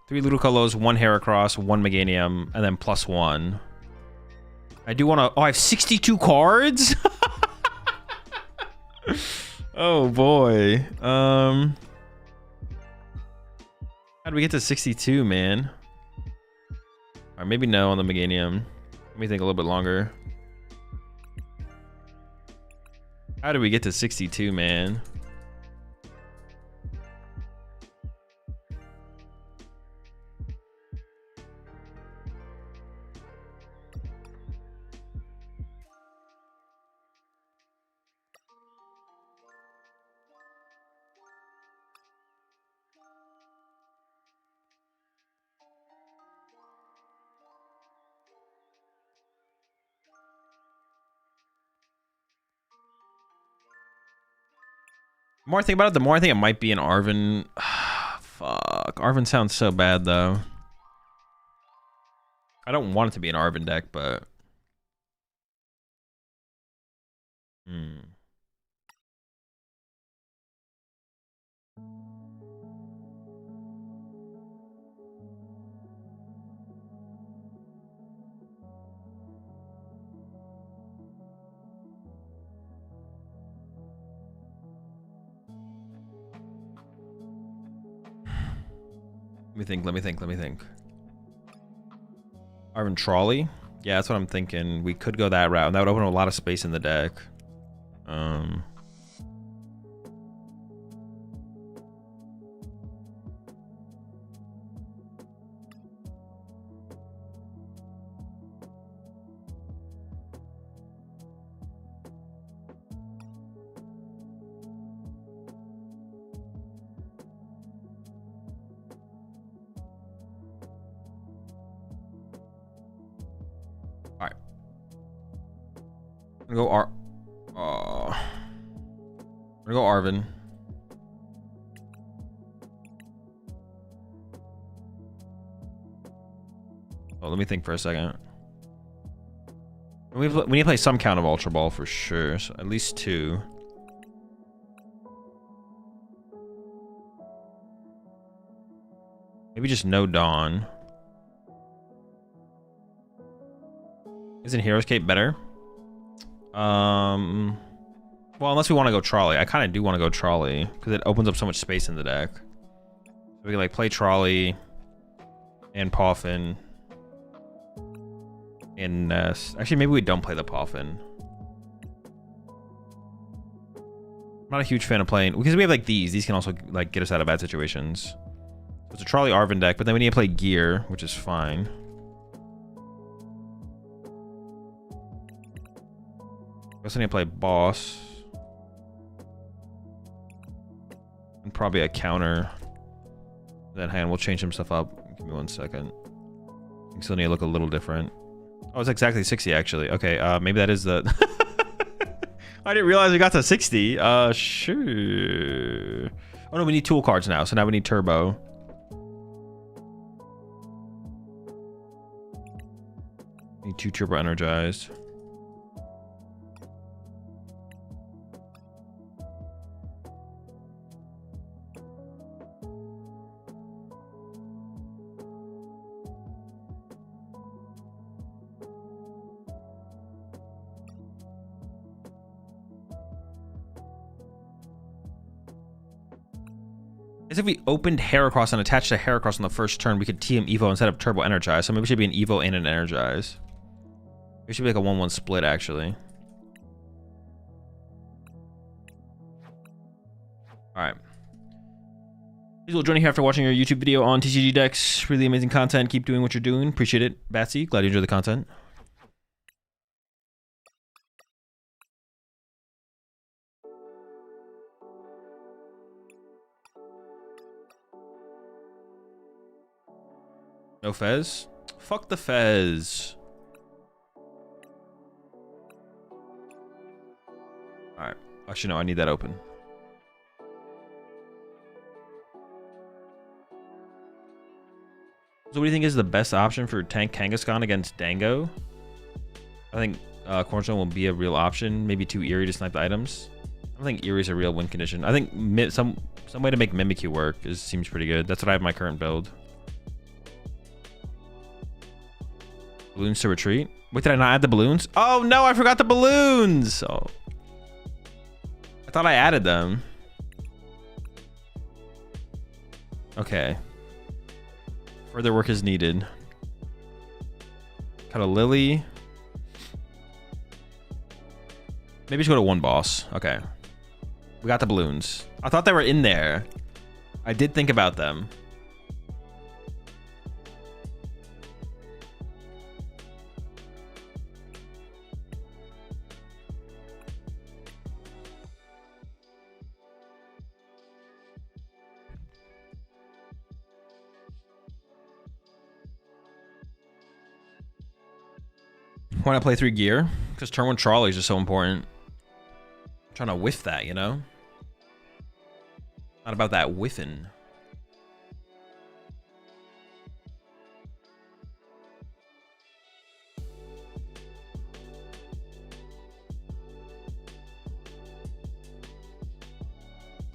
Speaker 1: 1 Heracross, 1 Meganium, and then +1. I do want to... Oh, I have 62 cards? Oh, boy. How do we get to 62, man? Or maybe no on the Meganium. Let me think a little bit longer. How did we get to 62, man? The more I think about it, the more I think it might be an Arven. Fuck. Arven sounds so bad, though. I don't want it to be an Arven deck, but... Let me think. Arven Trolley? Yeah, that's what I'm thinking. We could go that route, and that would open a lot of space in the deck. I'm gonna go I'm gonna go Arvin. Oh, let me think for a second. We need to play some count of Ultra Ball for sure. So at least 2. Maybe just no Dawn. Isn't Hero's Cape better? Well, unless we want to go Trolley. I kind of do want to go Trolley because it opens up so much space in the deck. So we can like play Trolley and Poffin and Nest. Actually, maybe we don't play the Poffin. I'm not a huge fan of playing because we have like these. These can also like get us out of bad situations. So it's a Trolley Arvin deck, but then we need to play Gear, which is fine. I also need to play Boss. And probably a counter. Then hang on, we'll change some stuff up. Give me 1 second. I think still need to look a little different. Oh, it's exactly 60 actually. Okay, maybe that is the... I didn't realize we got to 60. Sure. Oh no, we need tool cards now, so now we need Turbo. Need 2 Turbo Energized. As if we opened Heracross and attached to Heracross on the first turn, we could TM Evo instead of Turbo Energize. So maybe it should be an Evo and an Energize. It should be like a 1-1 split, actually. Alright. Please joining here after watching your YouTube video on TCG decks. Really amazing content. Keep doing what you're doing. Appreciate it, Batsy. Glad you enjoy the content. No Fez? Fuck the Fez. Alright. Actually, no, I need that open. So what do you think is the best option for tank Kangaskhan against Dango? I think Cornerstone will be a real option. Maybe 2 Eerie to snipe the items. I don't think Eerie's a real win condition. I think some way to make Mimikyu work seems pretty good. That's what I have in my current build. Balloons to retreat. Wait, did I not add the balloons? Oh no, I forgot the balloons. Oh, I thought I added them. Okay. Further work is needed. Got a Lily. Maybe just go to 1 boss. Okay. We got the balloons. I thought they were in there. I did think about them. Why not play 3 Gear? Because turn 1 Trolley is just so important. I'm trying to whiff that, you know? Not about that whiffing.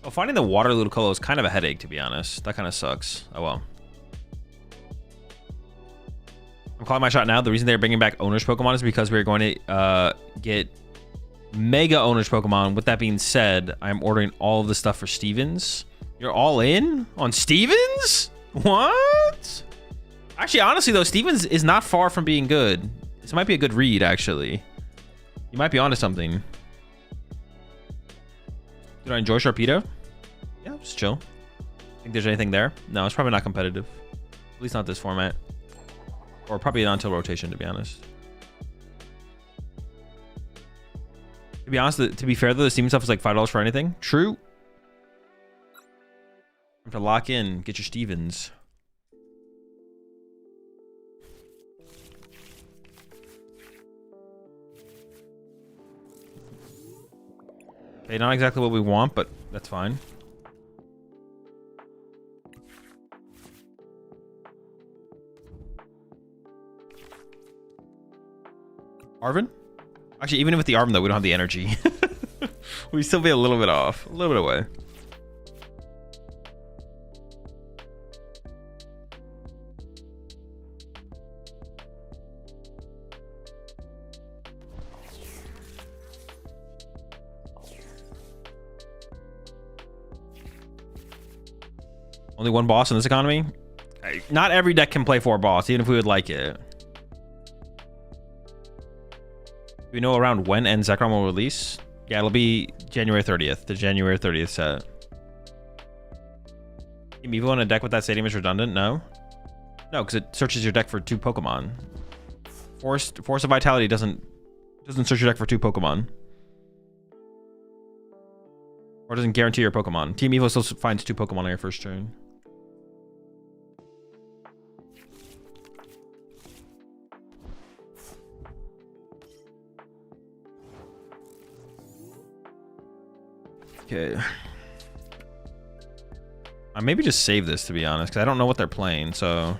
Speaker 1: Well, finding the water Ludicolo is kind of a headache, to be honest. That kind of sucks. Oh well. I'm calling my shot now. The reason they're bringing back owners Pokemon is because we're going to get Mega owners Pokemon. With that being said, I'm ordering all of the stuff for Stevens. You're all in on Stevens? What? Actually, honestly though, Stevens is not far from being good. This might be a good read, actually. You might be onto something. Did I enjoy Sharpedo? Yeah, just chill. Think there's anything there? No, it's probably not competitive. At least not this format. Or probably not until rotation, to be honest. To be honest, to be fair though, the Steam stuff is like $5 for anything. True. Time to lock in, get your Stevens. Okay, not exactly what we want, but that's fine. Arvin? Actually, even with the Arvin, though, we don't have the energy. We still be a little bit off. A little bit away. Only one boss in this economy? Not every deck can play 4 boss, even if we would like it. Do we know around when and Zekrom will release? Yeah, it'll be January 30th. The January 30th set. Team Evo in a deck with that stadium is redundant? No. No, because it searches your deck for 2 Pokemon. Force of Vitality doesn't search your deck for 2 Pokemon. Or doesn't guarantee your Pokemon. Team Evo still finds 2 Pokemon on your first turn. Okay. I maybe just save this, to be honest, because I don't know what they're playing, so...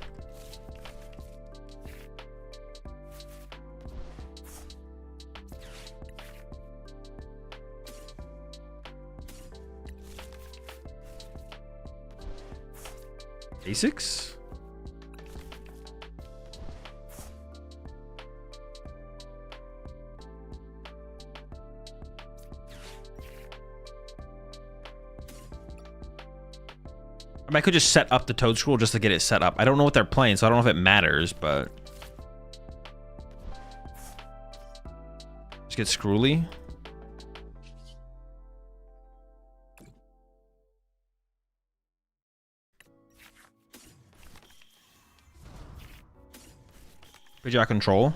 Speaker 1: Basics? I mean, I could just set up the Toad Scroll just to get it set up. I don't know what they're playing, so I don't know if it matters, but... Just get Screwly. Pidgeot Control.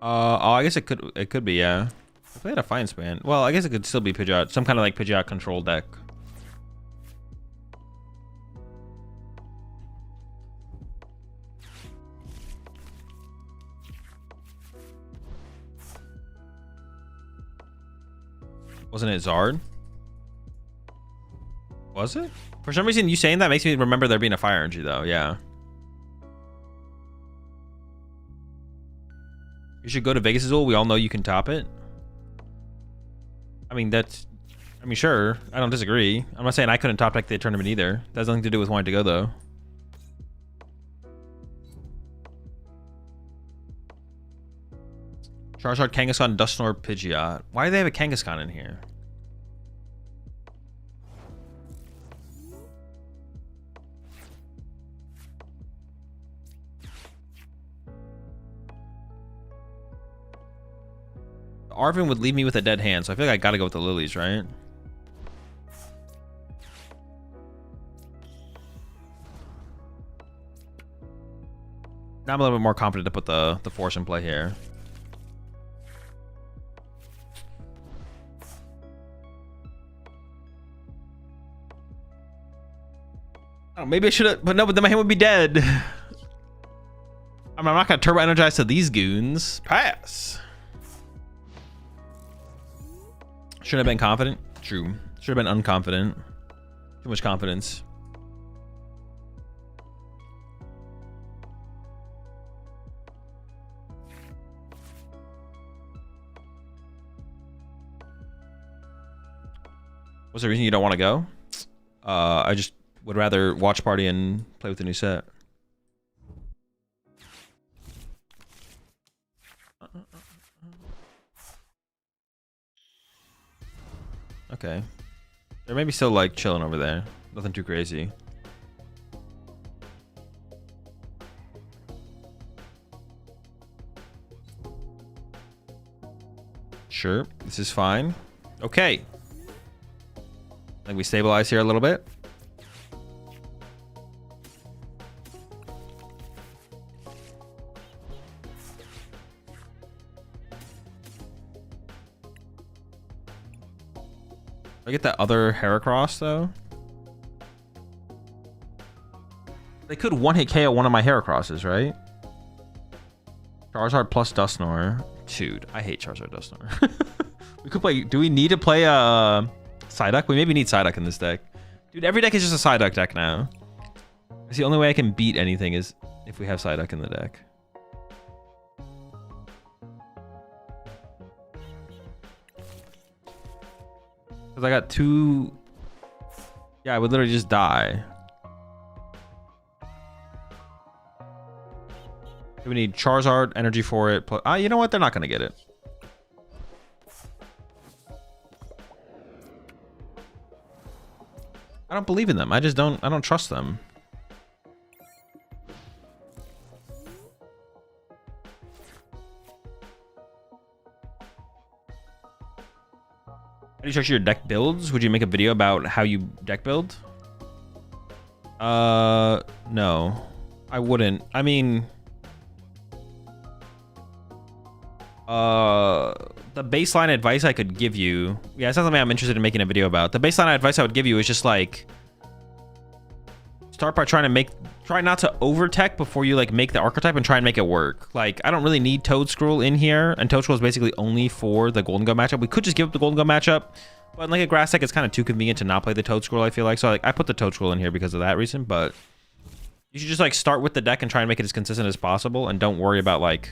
Speaker 1: Oh, I guess it could be, yeah. If they had a Fine Span. Well, I guess it could still be Pidgeot. Some kind of like Pidgeot Control deck. Wasn't it Zard? Was it? For some reason, you saying that makes me remember there being a Fire Energy, though. Yeah. You should go to Vegas Azul. We all know you can top it. I mean, sure. I don't disagree. I'm not saying I couldn't top deck the tournament either. That has nothing to do with wanting to go, though. Charizard, Kangaskhan, Dusknoir, Pidgeot. Why do they have a Kangaskhan in here? Arvin would leave me with a dead hand, so I feel like I gotta go with the Lilies, right? Now I'm a little bit more confident to put the Force in play here. Oh, maybe I should have, but no, but then my hand would be dead. I'm not gonna turbo energize to these goons. Pass. Should have been confident. True. Should have been unconfident. Too much confidence. What's the reason you don't want to go? I just would rather watch party and play with the new set. Okay. They're maybe still like chilling over there. Nothing too crazy. Sure, this is fine. Okay. I think we stabilize here a little bit. I get that other Heracross though. They could one-hit KO one of my Heracrosses, right? Charizard plus Dusknoir. Dude, I hate Charizard Dusknoir. We could play. Do we need to play a Psyduck? We maybe need Psyduck in this deck. Dude, every deck is just a Psyduck deck now. It's the only way I can beat anything is if we have Psyduck in the deck. Because I got 2... Yeah, I would literally just die. We need Charizard, energy for it. You know what? They're not going to get it. I don't believe in them. I don't trust them. How do you structure your deck builds? Would you make a video about how you deck build? No. I wouldn't. I mean... the baseline advice I could give you... Yeah, it's not something I'm interested in making a video about. The baseline advice I would give you is just like... Start by try not to over-tech before you like make the archetype and try and make it work. Like, I don't really need Toedscruel in here, and Toedscruel is basically only for the Golden Gun matchup. We could just give up the Golden Gun matchup, but in like a grass deck, it's kind of too convenient to not play the Toedscruel, I feel like. So like, I put the Toedscruel in here because of that reason, but you should just like start with the deck and try and make it as consistent as possible, and don't worry about like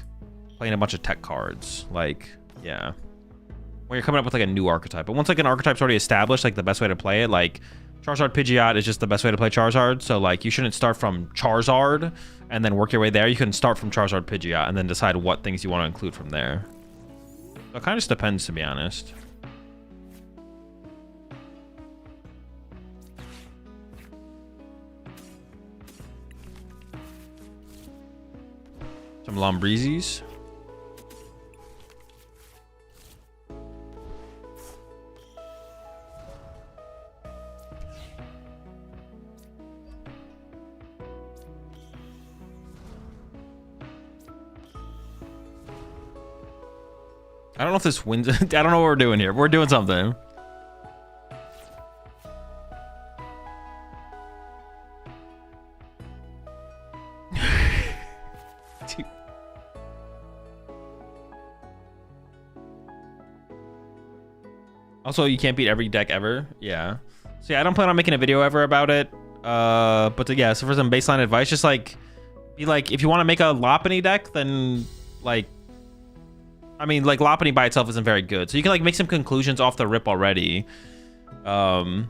Speaker 1: playing a bunch of tech cards. Like, yeah. When you're coming up with like a new archetype. But once like an archetype's already established, like the best way to play it, like Charizard Pidgeot is just the best way to play Charizard. So like you shouldn't start from Charizard and then work your way there. You can start from Charizard Pidgeot and then decide what things you want to include from there. So it kind of just depends, to be honest. Some Lombreezes. I don't know if this wins. I don't know what we're doing here. We're doing something. Also, you can't beat every deck ever. Yeah. So yeah, I don't plan on making a video ever about it. Yeah, so for some baseline advice, just like, be like, if you want to make a Lopunny deck, then like, I mean, like, Lopunny by itself isn't very good. So you can, like, make some conclusions off the rip already. So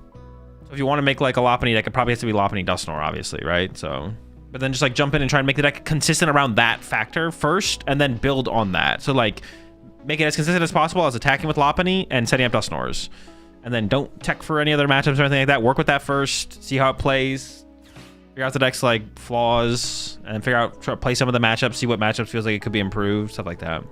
Speaker 1: if you want to make, like, a Lopunny deck, it probably has to be Lopunny Dusknoir, obviously, right? So, but then just, like, jump in and try and make the deck consistent around that factor first, and then build on that. So, like, make it as consistent as possible as attacking with Lopunny and setting up Dusknoirs. And then don't tech for any other matchups or anything like that. Work with that first. See how it plays. Figure out the deck's, like, flaws. And figure out, try to play some of the matchups. See what matchups feels like it could be improved. Stuff like that.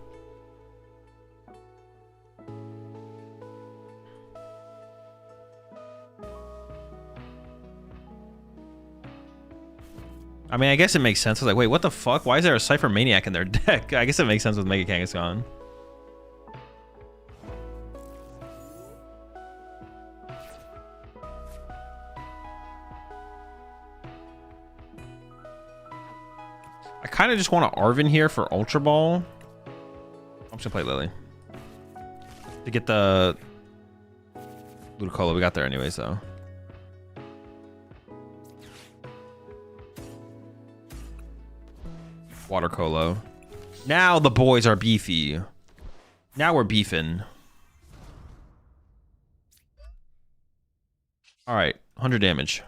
Speaker 1: I mean, I guess it makes sense. I was like, wait, what the fuck? Why is there a Cypher Maniac in their deck? I guess it makes sense with Mega Kangaskhan. I kind of just want to Arven here for Ultra Ball. I'm just going to play Lily. To get the Ludicolo. We got there anyways, though. Water Colo. Now the boys are beefy. Now we're beefing. All right, 100 damage.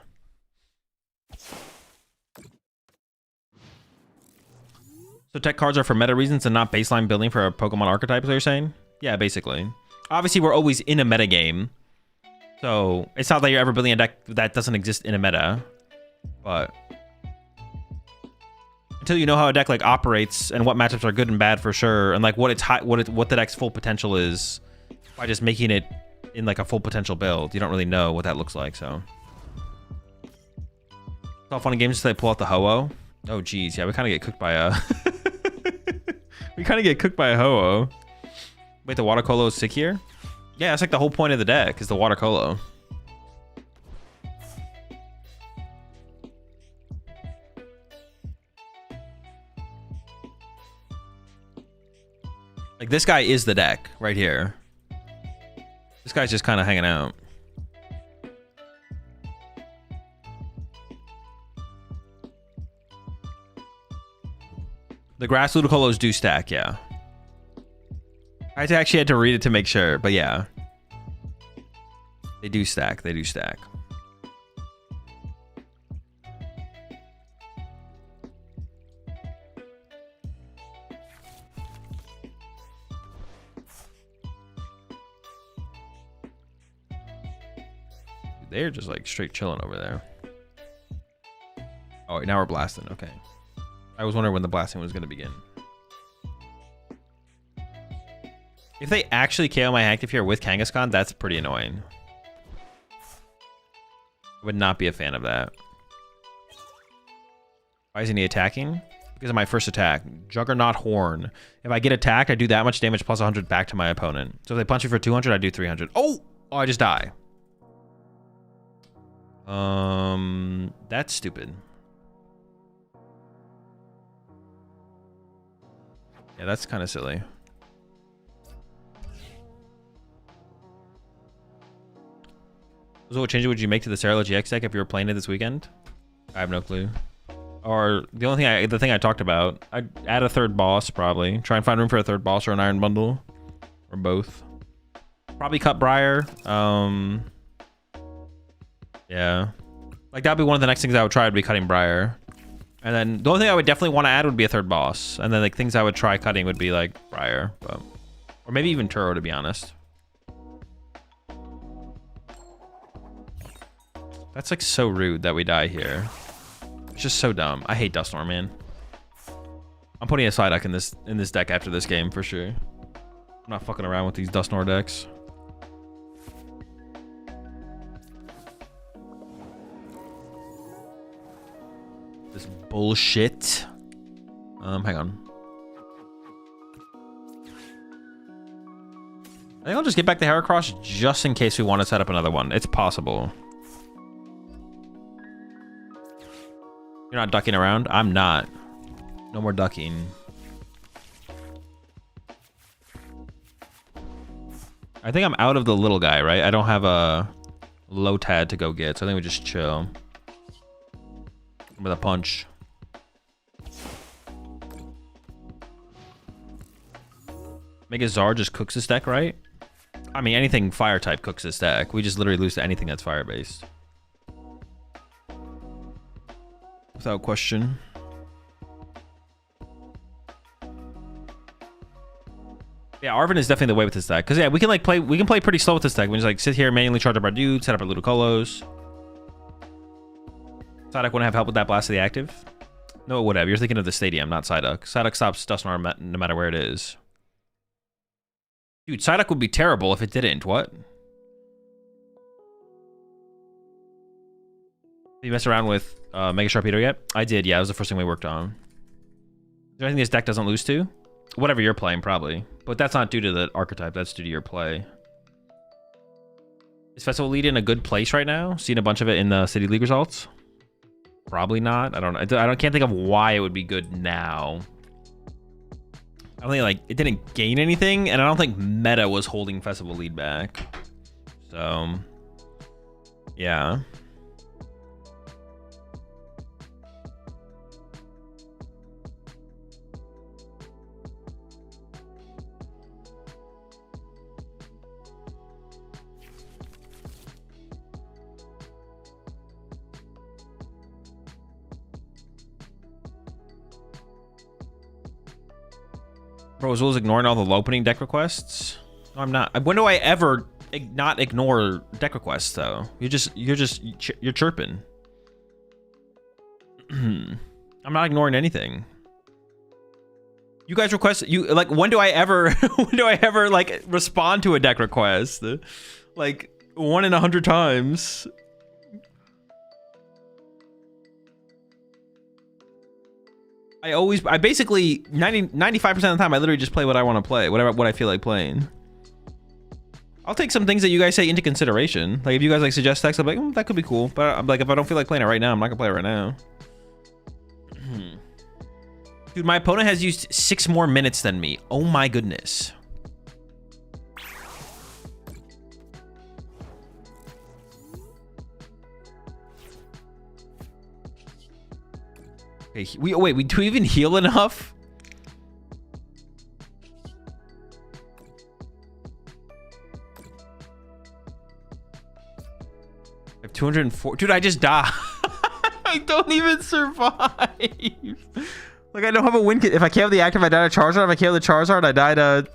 Speaker 1: So tech cards are for meta reasons and not baseline building for a Pokemon archetype, is what you're saying? Yeah, basically. Obviously, we're always in a meta game. So it's not that you're ever building a deck that doesn't exist in a meta. But until you know how a deck like operates and what matchups are good and bad for sure, and like what the deck's full potential is, by just making it in like a full potential build, you don't really know what that looks like. So it's all fun and games until they pull out the Ho-Oh. Oh geez, yeah, we kind of get cooked by a we kind of get cooked by a Ho-Oh. Wait, the Water Colo is sick here? Yeah, that's like the whole point of the deck is the Water Colo. Like, this guy is the deck right here. This guy's just kind of hanging out. The grass Ludicolo's do stack, yeah. I actually had to read it to make sure, but yeah. They do stack, they do stack. They're just like straight chilling over there. Oh, now we're blasting, okay. I was wondering when the blasting was going to begin. If they actually KO my active here with Kangaskhan, that's pretty annoying. I would not be a fan of that. Why isn't he attacking? Because of my first attack. Juggernaut Horn. If I get attacked, I do that much damage plus 100 back to my opponent. So if they punch me for 200, I do 300. Oh! Oh, I just die. That's stupid. Yeah, that's kind of silly. So what changes would you make to the AzulGG deck if you were playing it this weekend? I have no clue. Or the only thing the thing I talked about, I'd add a third boss probably. Try and find room for a third boss or an iron bundle. Or both. Probably cut Briar. Yeah. Like that'd be one of the next things I would try would be cutting Briar. And then the only thing I would definitely want to add would be a third boss. And then like things I would try cutting would be like Briar, but or maybe even Turo, to be honest. That's like so rude that we die here. It's just so dumb. I hate Dusknoir, man. I'm putting a Psyduck in this deck after this game for sure. I'm not fucking around with these Dusknoir decks. This bullshit. Hang on. I think I'll just get back the Heracross just in case we want to set up another one. It's possible. You're not ducking around? I'm not. No more ducking. I think I'm out of the little guy, right? I don't have a Lotad to go get, so I think we just chill. With a punch. Megazard just cooks this deck, right? I mean, anything fire type cooks this deck. We just literally lose to anything that's fire based. Without question. Yeah, Arven is definitely the way with this deck. Cause yeah, we can play pretty slow with this deck. We just like sit here, manually charge up our dudes, set up our Ludicolos. Psyduck wouldn't have help with that blast of the active. No, it would have. You're thinking of the stadium, not Psyduck. Psyduck stops Dusknoir no matter where it is. Dude, Psyduck would be terrible if it didn't. What? You mess around with Mega Sharpedo yet? I did, yeah. It was the first thing we worked on. Is there anything this deck doesn't lose to? Whatever you're playing, probably. But that's not due to the archetype. That's due to your play. Is Festival Lead in a good place right now? Seeing a bunch of it in the City League results? Probably not. I don't know. Can't think of why it would be good now. I don't think like it didn't gain anything, and I don't think meta was holding Festival Lead back. So, yeah. Bro, Azul's ignoring all the Lopunny deck requests? No, I'm not. When do I ever not ignore deck requests though? You're chirping. I'm not ignoring anything. You guys request like when do I ever like respond to a deck request? Like 1 in 100 times. I basically 95% of the time I literally just play what I want to play, what I feel like playing. I'll take some things that you guys say into consideration. Like if you guys like suggest decks, I'm like, that could be cool. But I'm like, if I don't feel like playing it right now, I'm not gonna play it right now. Dude, my opponent has used 6 more minutes than me. Oh my goodness. Okay, wait, we do even heal enough? I have 204. Dude, I just died. I don't even survive. Like, I don't have a win kit. If I KO the active, I died to Charizard. If I KO the Charizard, I died to...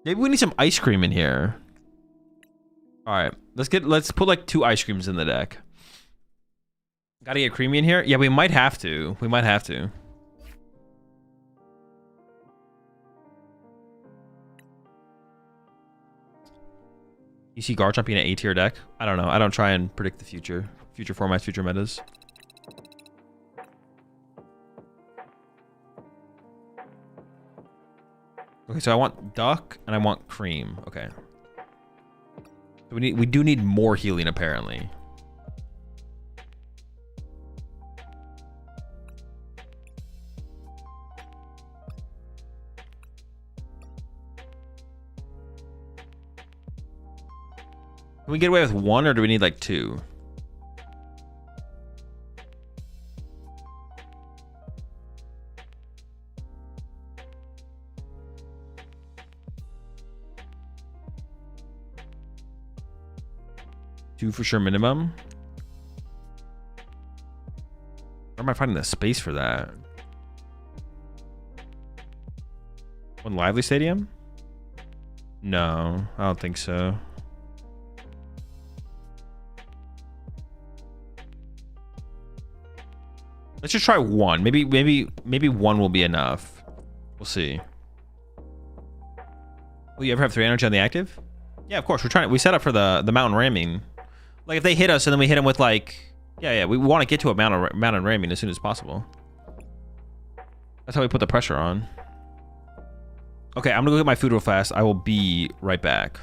Speaker 1: Maybe we need some ice cream in here. Alright. Let's put like 2 ice creams in the deck. Gotta get creamy in here? Yeah, we might have to. We might have to. You see Garchomp being an A tier deck? I don't know. I don't try and predict the future. Future formats, future metas. Okay, so I want duck and I want cream. Okay. So we do need more healing apparently. Can we get away with 1 or do we need like 2? Two for sure minimum. Where am I finding the space for that? 1 lively stadium? No, I don't think so. Let's just try 1. Maybe 1 will be enough. We'll see. Will you ever have 3 energy on the active? Yeah, of course. We set up for the mountain ramming. Like if they hit us and then we hit them with like, yeah, we want to get to a mountain ramming as soon as possible. That's how we put the pressure on. Okay, I'm gonna go get my food real fast. I will be right back.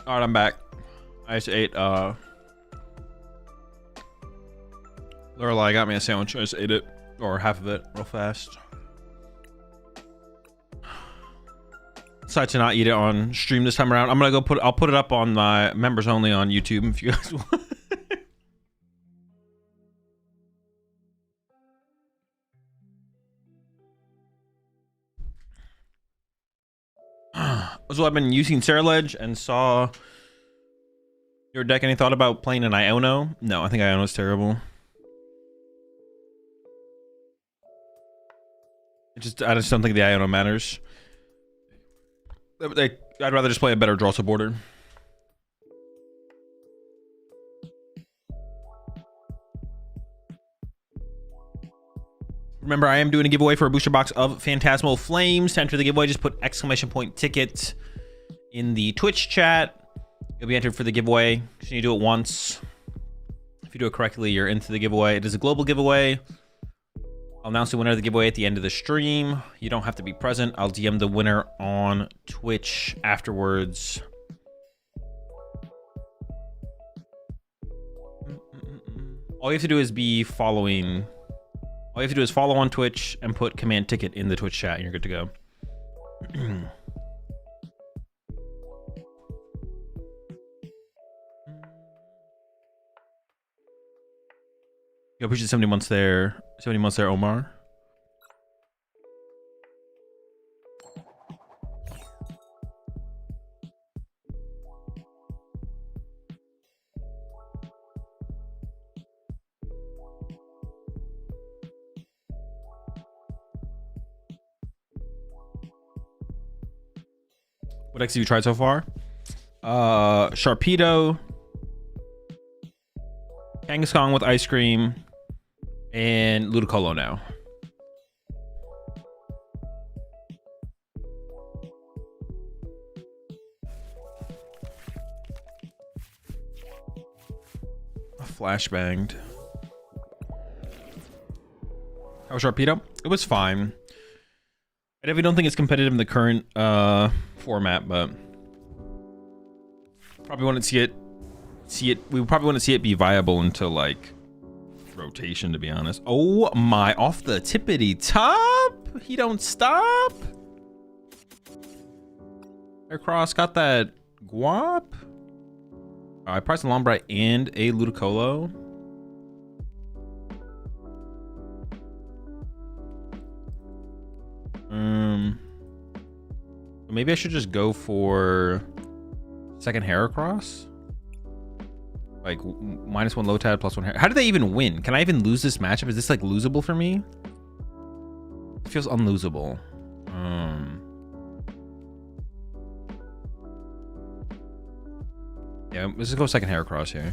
Speaker 1: All right, I'm back. I just ate Lorelai got me a sandwich. I just ate it, or half of it, real fast. Decided to not eat it on stream this time around. I'm gonna go I'll put it up on my members only on YouTube if you guys want. So I've been using Ceruledge and saw your deck. Any thought about playing an Iono? No, I think Iono's terrible. I just don't think the Iono matters. I'd rather just play a better draw supporter. Remember, I am doing a giveaway for a booster box of Phantasmal Flames. To enter the giveaway, just put !ticket in the Twitch chat. You'll be entered for the giveaway. Just need to do it once. If you do it correctly, you're into the giveaway. It is a global giveaway. I'll announce the winner of the giveaway at the end of the stream. You don't have to be present. I'll DM the winner on Twitch afterwards. All you have to do is be following. All you have to do is follow on Twitch and put !ticket in the Twitch chat, and you're good to go. Yo, appreciate 70 months there. 70 months there, Omar. What decks have you tried so far? Sharpedo, Kangaskhan with ice cream, and Ludicolo now. Flashbanged. How was Sharpedo? It was fine. I definitely don't think it's competitive in the current format, but probably wouldn't see it. We probably wouldn't see it be viable until like rotation, to be honest. Oh my! Off the tippity top, he don't stop. Aircross got that guap. I priced a Lombright and a Ludicolo. Maybe I should just go for second Heracross. Like -1 Lotad, +1 Her. How did they even win? Can I even lose this matchup? Is this like losable for me? It feels unlosable. Yeah, let's just go second Heracross here.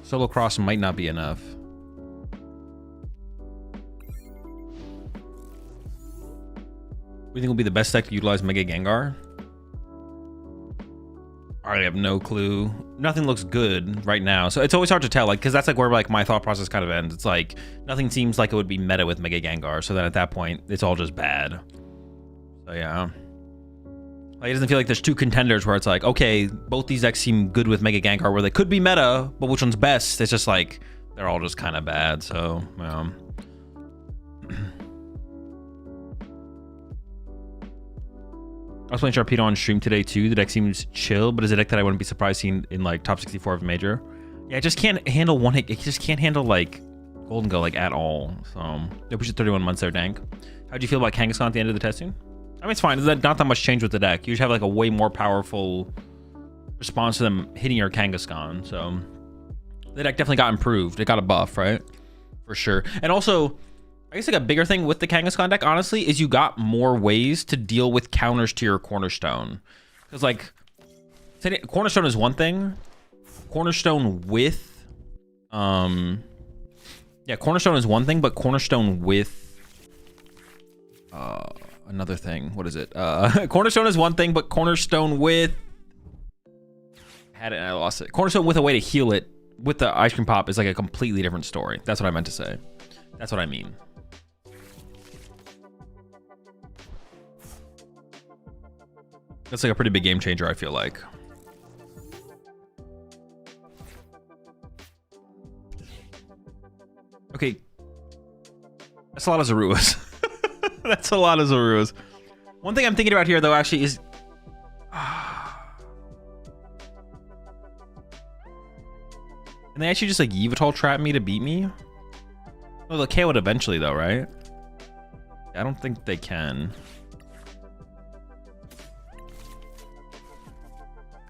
Speaker 1: Solo Cross might not be enough. What do you think will be the best deck to utilize Mega Gengar? I have no clue. Nothing looks good right now, so it's always hard to tell. Like, because that's like where like my thought process kind of ends. It's like nothing seems like it would be meta with Mega Gengar. So then at that point, it's all just bad. So yeah, like it doesn't feel like there's two contenders where it's like, okay, both these decks seem good with Mega Gengar, where they could be meta, but which one's best? It's just like they're all just kind of bad. So I was playing Sharpedo on stream today too. The deck seems chill, but is a deck that I wouldn't be surprised seeing in like top 64 of Major. Yeah, it just can't handle one hit. It just can't handle like Golden Go like at all. So they push it 31 months there, Dank. How'd you feel about Kangaskhan at the end of the testing? I mean, it's fine. There's not that much change with the deck. You just have like a way more powerful response to them hitting your Kangaskhan. So the deck definitely got improved. It got a buff, right? For sure. And also, I guess like a bigger thing with the Kangaskhan deck, honestly, is you got more ways to deal with counters to your Cornerstone. Because like, Cornerstone is one thing. Cornerstone with, yeah, Cornerstone is one thing, but Cornerstone with, another thing. What is it? Cornerstone is one thing, but Cornerstone with, had it and I lost it. Cornerstone with a way to heal it with the ice cream pop is like a completely different story. That's what I meant to say. That's what I mean. That's like a pretty big game changer, I feel like. Okay. That's a lot of Zaruas. That's a lot of Zaruas. One thing I'm thinking about here, though, actually is... Can they actually just, like, Yveltal trap me to beat me? Well, they'll KO it eventually, though, right? I don't think they can.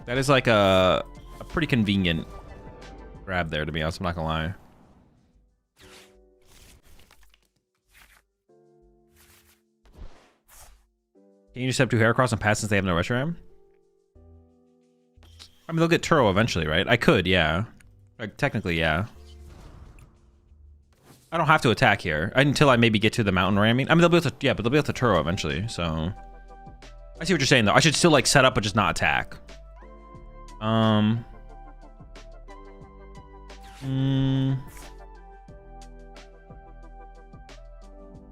Speaker 1: That is, like, a pretty convenient grab there, to be honest. I'm not gonna lie. Can you just have 2 Heracross and pass since they have no Reshiram? I mean, they'll get Turo eventually, right? I could, yeah. Like, technically, yeah. I don't have to attack here until I maybe get to the mountain ramming. I mean, they'll be able to, yeah, but they'll be able to Turo eventually, so. I see what you're saying, though. I should still, like, set up but just not attack.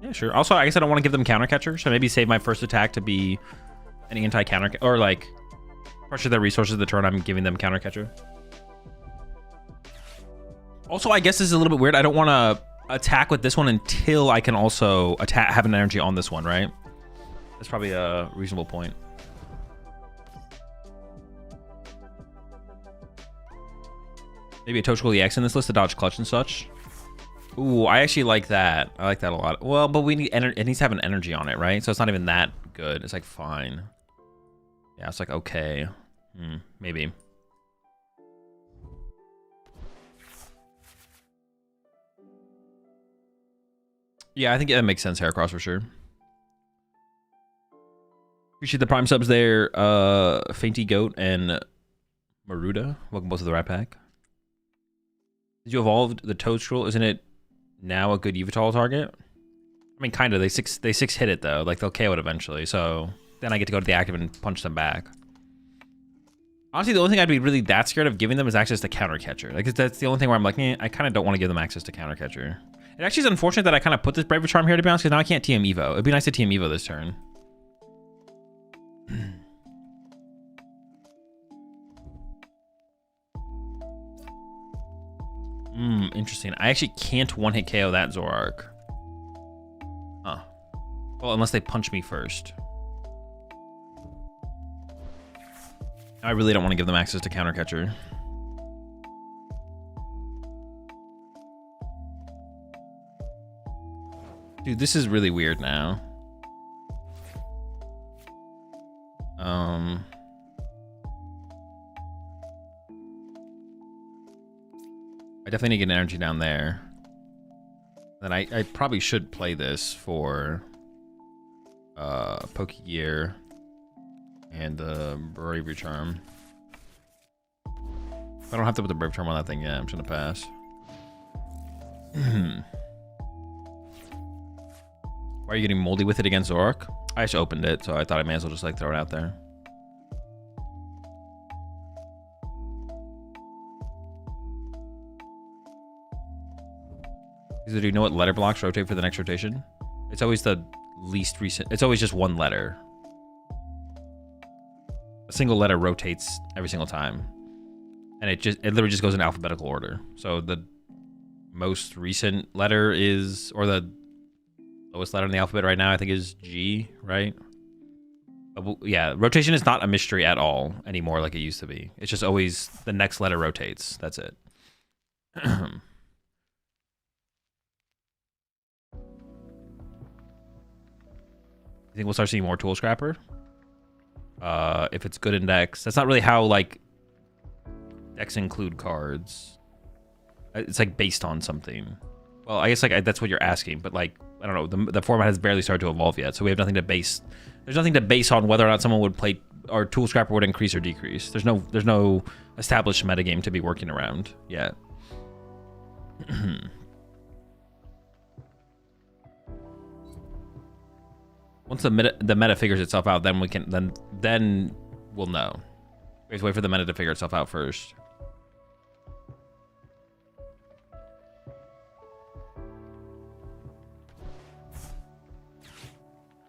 Speaker 1: Yeah, sure. Also, I guess I don't want to give them counter catcher, so maybe save my first attack to be an anti-counter, or like pressure their resources the turn I'm giving them counter catcher. Also, I guess this is a little bit weird. I don't want to attack with this one until I can also attack, have an energy on this one, right? That's probably a reasonable point. Maybe a Toshiko EX in this list to dodge clutch and such. Ooh, I actually like that. I like that a lot. Well, but we need it needs to have an energy on it, right? So it's not even that good. It's like fine. Yeah, it's like okay. Maybe. Yeah, I think that makes sense, Heracross, for sure. Appreciate the prime subs there, Fainty Goat and Maruda. Welcome both to the Rat Pack. Did you evolve the Toadstool? Isn't it now a good Yveltal target? I mean, kind of. They six hit it, though. Like, they'll KO it eventually. So then I get to go to the active and punch them back. Honestly, the only thing I'd be really that scared of giving them is access to counter catcher. Like, that's the only thing where I'm like, I kind of don't want to give them access to counter catcher. It actually is unfortunate that I kind of put this Braver Charm here, to be honest, because now I can't TM Evo. It'd be nice to TM Evo this turn. Interesting. I actually can't one-hit KO that Zoroark. Huh. Well, unless they punch me first. I really don't want to give them access to counter catcher. Dude, this is really weird now. I definitely need to get energy down there. Then I probably should play this for Pokegear and the Bravery Charm. If I don't have to put the Bravery Charm on that thing, yeah, I'm just gonna pass. Why are you getting moldy with it against Zoroark? I just opened it, so I thought I may as well just like throw it out there. Do you know what letter blocks rotate for the next rotation? It's always the least recent. It's always just one letter. A single letter rotates every single time. And it literally just goes in alphabetical order. So the most recent letter is, or the lowest letter in the alphabet right now, I think is G, right? Yeah, rotation is not a mystery at all anymore like it used to be. It's just always the next letter rotates. That's it. You think we'll start seeing more Tool Scrapper? If it's good index. That's not really how, like, decks include cards. It's, like, based on something. Well, I guess, like, that's what you're asking. But, like, I don't know. The format has barely started to evolve yet. So we have nothing to base... There's nothing to base on whether or not someone would play... Or Tool Scrapper would increase or decrease. There's no established metagame to be working around yet. Once the meta figures itself out, then we can then we'll know. We have to wait for the meta to figure itself out first.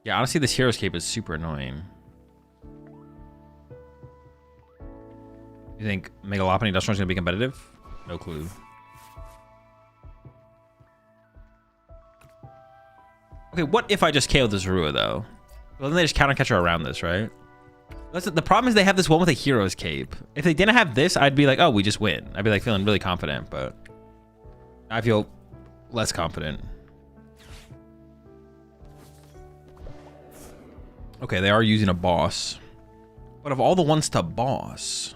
Speaker 1: Yeah, honestly, this Hero's Cape is super annoying.
Speaker 2: You think Mega Lopunny Dusknoir is gonna be competitive? No clue. Okay, what if I just KO this Rua though? Well, then they just counter catch her around this, right? The problem is they have this one with a hero's cape. If they didn't have this, I'd be like, oh, we just win. I'd be like feeling really confident, but I feel less confident. Okay, they are using a boss. But of all the ones to boss...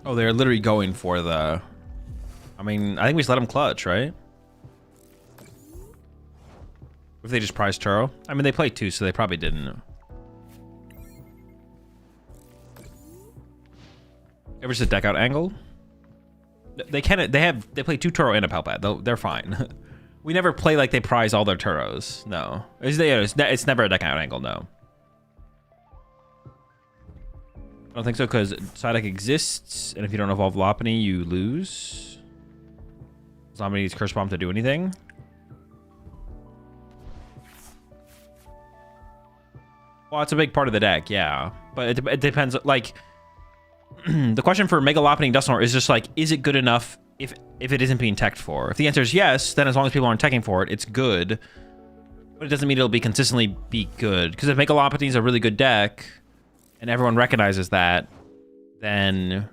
Speaker 2: Oh, they're literally going for the... I mean, I think we just let them clutch, right? If they just prize Turo? I mean, they played 2, so they probably didn't. Ever just a deck out angle? They play 2 Turo and a Palpad. They're fine. We never play like they prize all their Turos. No. It's never a deck out angle, no. I don't think so, because Psyduck exists, and if you don't evolve Lopunny, you lose. Lopunny needs Curse Bomb to do anything. Well, it's a big part of the deck, yeah. But it depends, like... the question for Mega Lopunny Dusknoir is just like, is it good enough if it isn't being teched for? If the answer is yes, then as long as people aren't teching for it, it's good. But it doesn't mean it'll be consistently be good. Because if Mega Lopunny is a really good deck, and everyone recognizes that, then...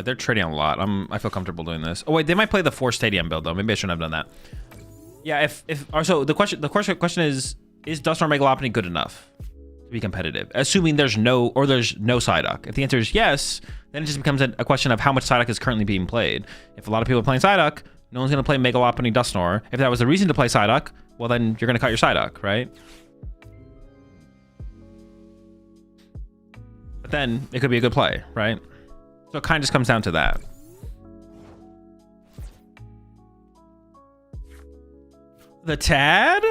Speaker 2: they're trading a lot. I feel comfortable doing this. Oh wait, they might play the 4 Stadium build though. Maybe I shouldn't have done that. Yeah, so the question is Dusknoir Mega Lopunny good enough to be competitive? Assuming there's no Psyduck. If the answer is yes, then it just becomes a question of how much Psyduck is currently being played. If a lot of people are playing Psyduck, no one's gonna play Mega Lopunny Dusknoir. If that was the reason to play Psyduck, well then you're gonna cut your Psyduck, right? But then it could be a good play, right? So it kind of just comes down to that. The Tad?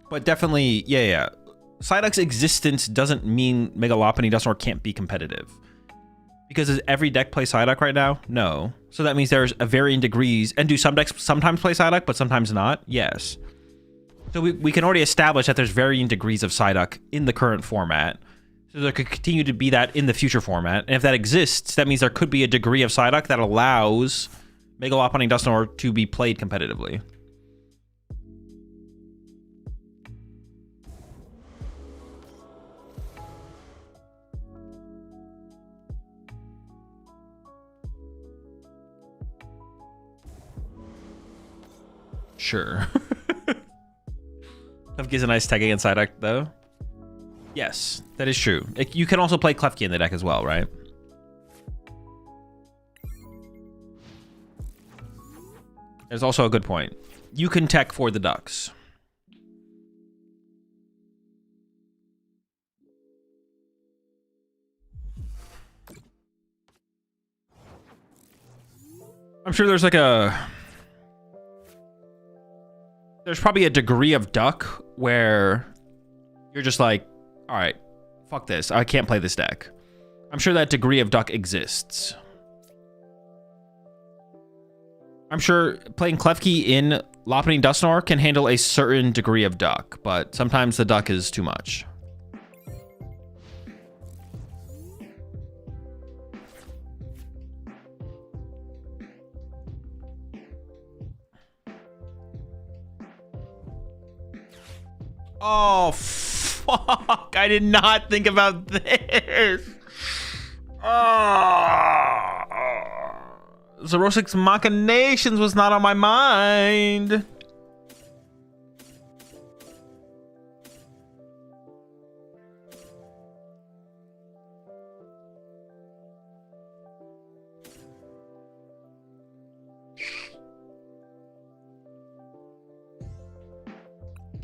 Speaker 2: But definitely, yeah. Psyduck's existence doesn't mean Mega Lopunny Dusknoir can't be competitive. Because does every deck play Psyduck right now? No. So that means there's a varying degrees. And do some decks sometimes play Psyduck, but sometimes not? Yes. So we can already establish that there's varying degrees of Psyduck in the current format. So there could continue to be that in the future format. And if that exists, that means there could be a degree of Psyduck that allows Mega Lopunny Dusknoir to be played competitively. Sure. Klefki is a nice tag against Psyduck, though. Yes, that is true. You can also play Klefki in the deck as well, right? There's also a good point. You can tech for the Ducks. I'm sure there's like there's probably a degree of Duck where you're just like, all right, fuck this. I can't play this deck. I'm sure that degree of Duck exists. I'm sure playing Klefki in Lopunny Dusknoir can handle a certain degree of Duck, but sometimes the Duck is too much. Oh, fuck. I did not think about this. Oh. Zerosic's Machinations was not on my mind.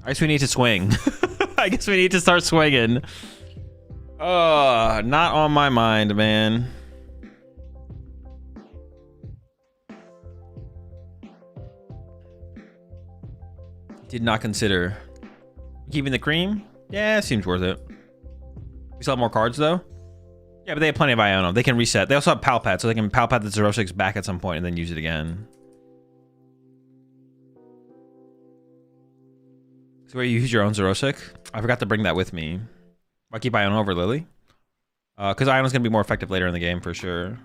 Speaker 2: I guess we need to swing. I guess we need to start swinging. Oh, not on my mind, man. Did not consider keeping the cream. Yeah, seems worth it. We still have more cards though. Yeah, but they have plenty of Iono. They can reset. They also have Palpad, so they can Palpad the 0-6 back at some point and then use it again. So where you use your own 0-6? I forgot to bring that with me. I keep Iono over Lily. Because Iono's going to be more effective later in the game for sure.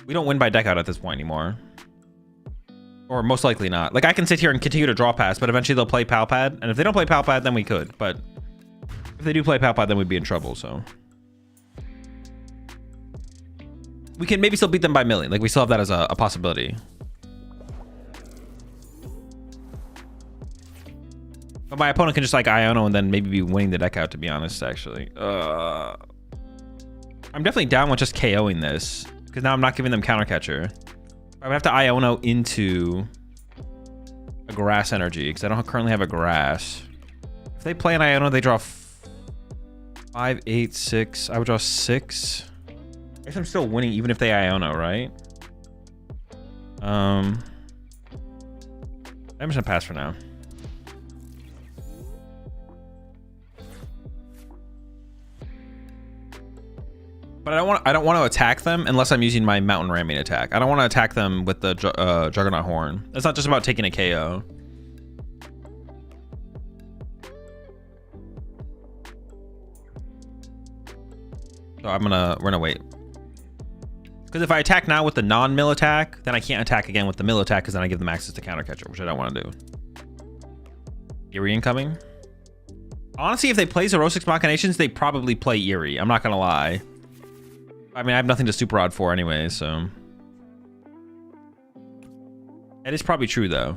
Speaker 2: We don't win by deck out at this point anymore. Or most likely not. Like, I can sit here and continue to draw pass, but eventually they'll play Palpad. And if they don't play Palpad, then we could. But if they do play Palpad, then we'd be in trouble, so. We can maybe still beat them by milling. Like, we still have that as a possibility. But my opponent can just, like, Iono and then maybe be winning the deck out, to be honest, actually. I'm definitely down with just KOing this. Because now I'm not giving them counter catcher. I would have to Iono into a grass energy because I don't currently have a grass. If they play an Iono, they draw 5, 8, 6. I would draw 6. I guess I'm still winning even if they Iono, right? I'm just gonna pass for now. But I don't want to attack them unless I'm using my mountain ramming attack. I don't want to attack them with the Juggernaut Horn. It's not just about taking a KO. So we're gonna wait. Because if I attack now with the non-mill attack, then I can't attack again with the mill attack because then I give them access to counter catcher, which I don't want to do. Eerie incoming. Honestly, if they play 0-6 Machinations, they probably play Eerie. I'm not gonna lie. I mean, I have nothing to super odd for anyway, so. That is probably true, though.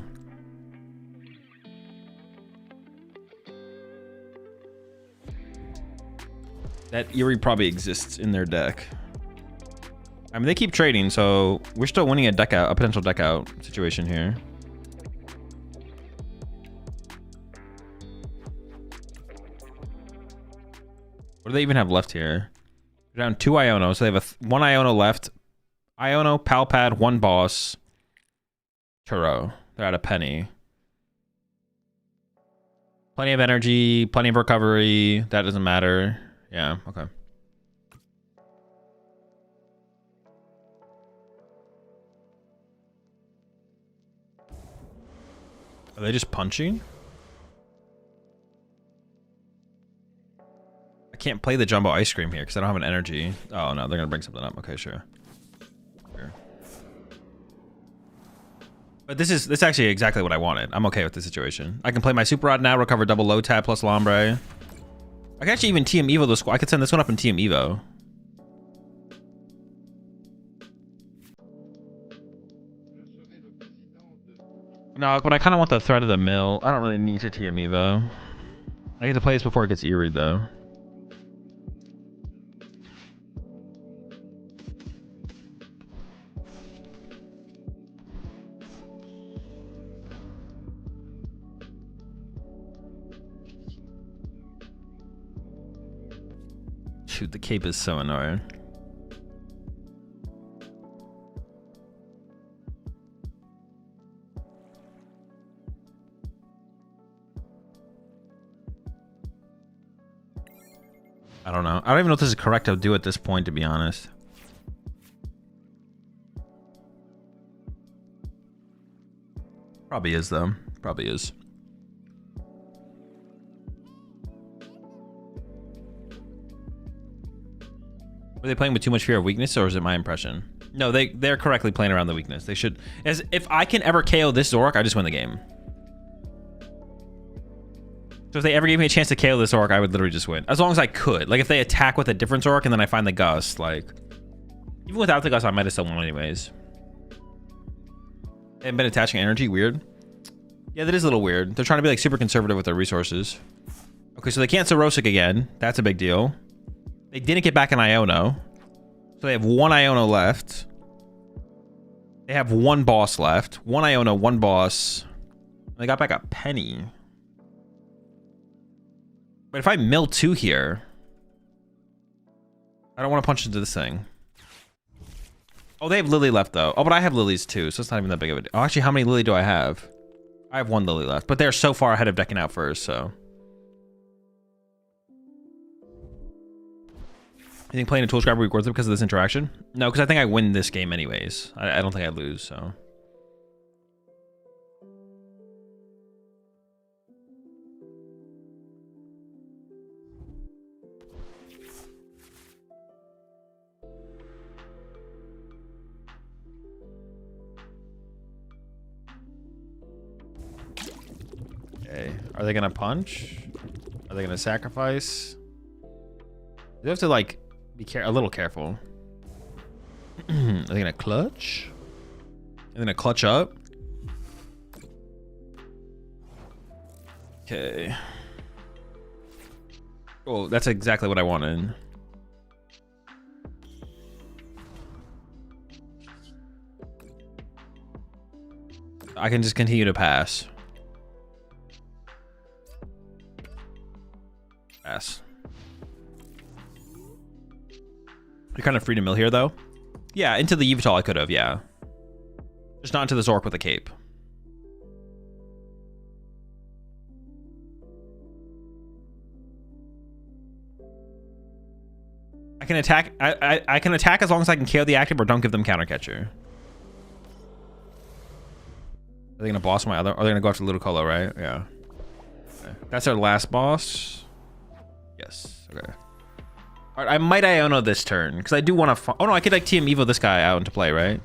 Speaker 2: That Eerie probably exists in their deck. I mean, they keep trading, so we're still winning a deck out, a potential deck out situation here. What do they even have left here? They're down 2 Iono, so they have one Iono left. Iono, Palpad, 1 boss. Turo. They're at a penny. Plenty of energy, plenty of recovery. That doesn't matter. Yeah, okay. Are they just punching? I can't play the Jumbo Ice Cream here because I don't have an energy. Oh no, they're gonna bring something up. Okay, sure. But this is actually exactly what I wanted. I'm okay with this situation. I can play my Super Rod now, recover double low tap plus Lombre. I can actually even TM Evo this. I could send this one up in TM Evo. No, but I kind of want the threat of the mill. I don't really need to TM Evo. I get to play this before it gets eerie though. Shoot, the cape is so annoying. I don't know. I don't even know if this is correct to do at this point, to be honest. Probably is, though. Probably is. Were they playing with too much fear of weakness, or is it my impression? No, they're correctly playing around the weakness. They should. As if I can ever KO this Zork, I just win the game. So if they ever gave me a chance to KO this Zork, I would literally just win. As long as I could. Like if they attack with a different Zork and then I find the Gust, like even without the Gust, I might have still won anyways. They haven't been attaching energy. Weird. Yeah, that is a little weird. They're trying to be like super conservative with their resources. Okay, so they can't Sorosic again. That's a big deal. They didn't get back an Iono. So they have 1 Iono left. They have 1 boss left. 1 Iono, 1 boss. They got back a penny. But if I mill 2 here, I don't want to punch into this thing. Oh, they have Lily left though. Oh, but I have Lilies too, so it's not even that big of a deal. Oh, actually, how many Lily do I have? I have 1 Lily left, but they're so far ahead of decking out first, so. You think playing a tool scrapper would be worth it because of this interaction? No, because I think I win this game anyways. I don't think I lose, so. Okay, are they gonna punch? Are they gonna sacrifice? You have to like be a little careful. Are they gonna clutch? Are they gonna clutch up? Okay. Oh, that's exactly what I wanted. I can just continue to pass. Pass. You're kind of free to mill here, though. Yeah, into the Yveltal I could have, yeah. Just not into the Zork with a cape. I can attack. I can attack as long as I can KO the active or don't give them counter catcher. Are they gonna boss my other? Are they gonna go after Ludicolo, right? Yeah. Okay. That's our last boss. Yes. Okay. All right. I might Iono this turn because I do want to. Oh no, I could like TM Evo this guy out into play, right?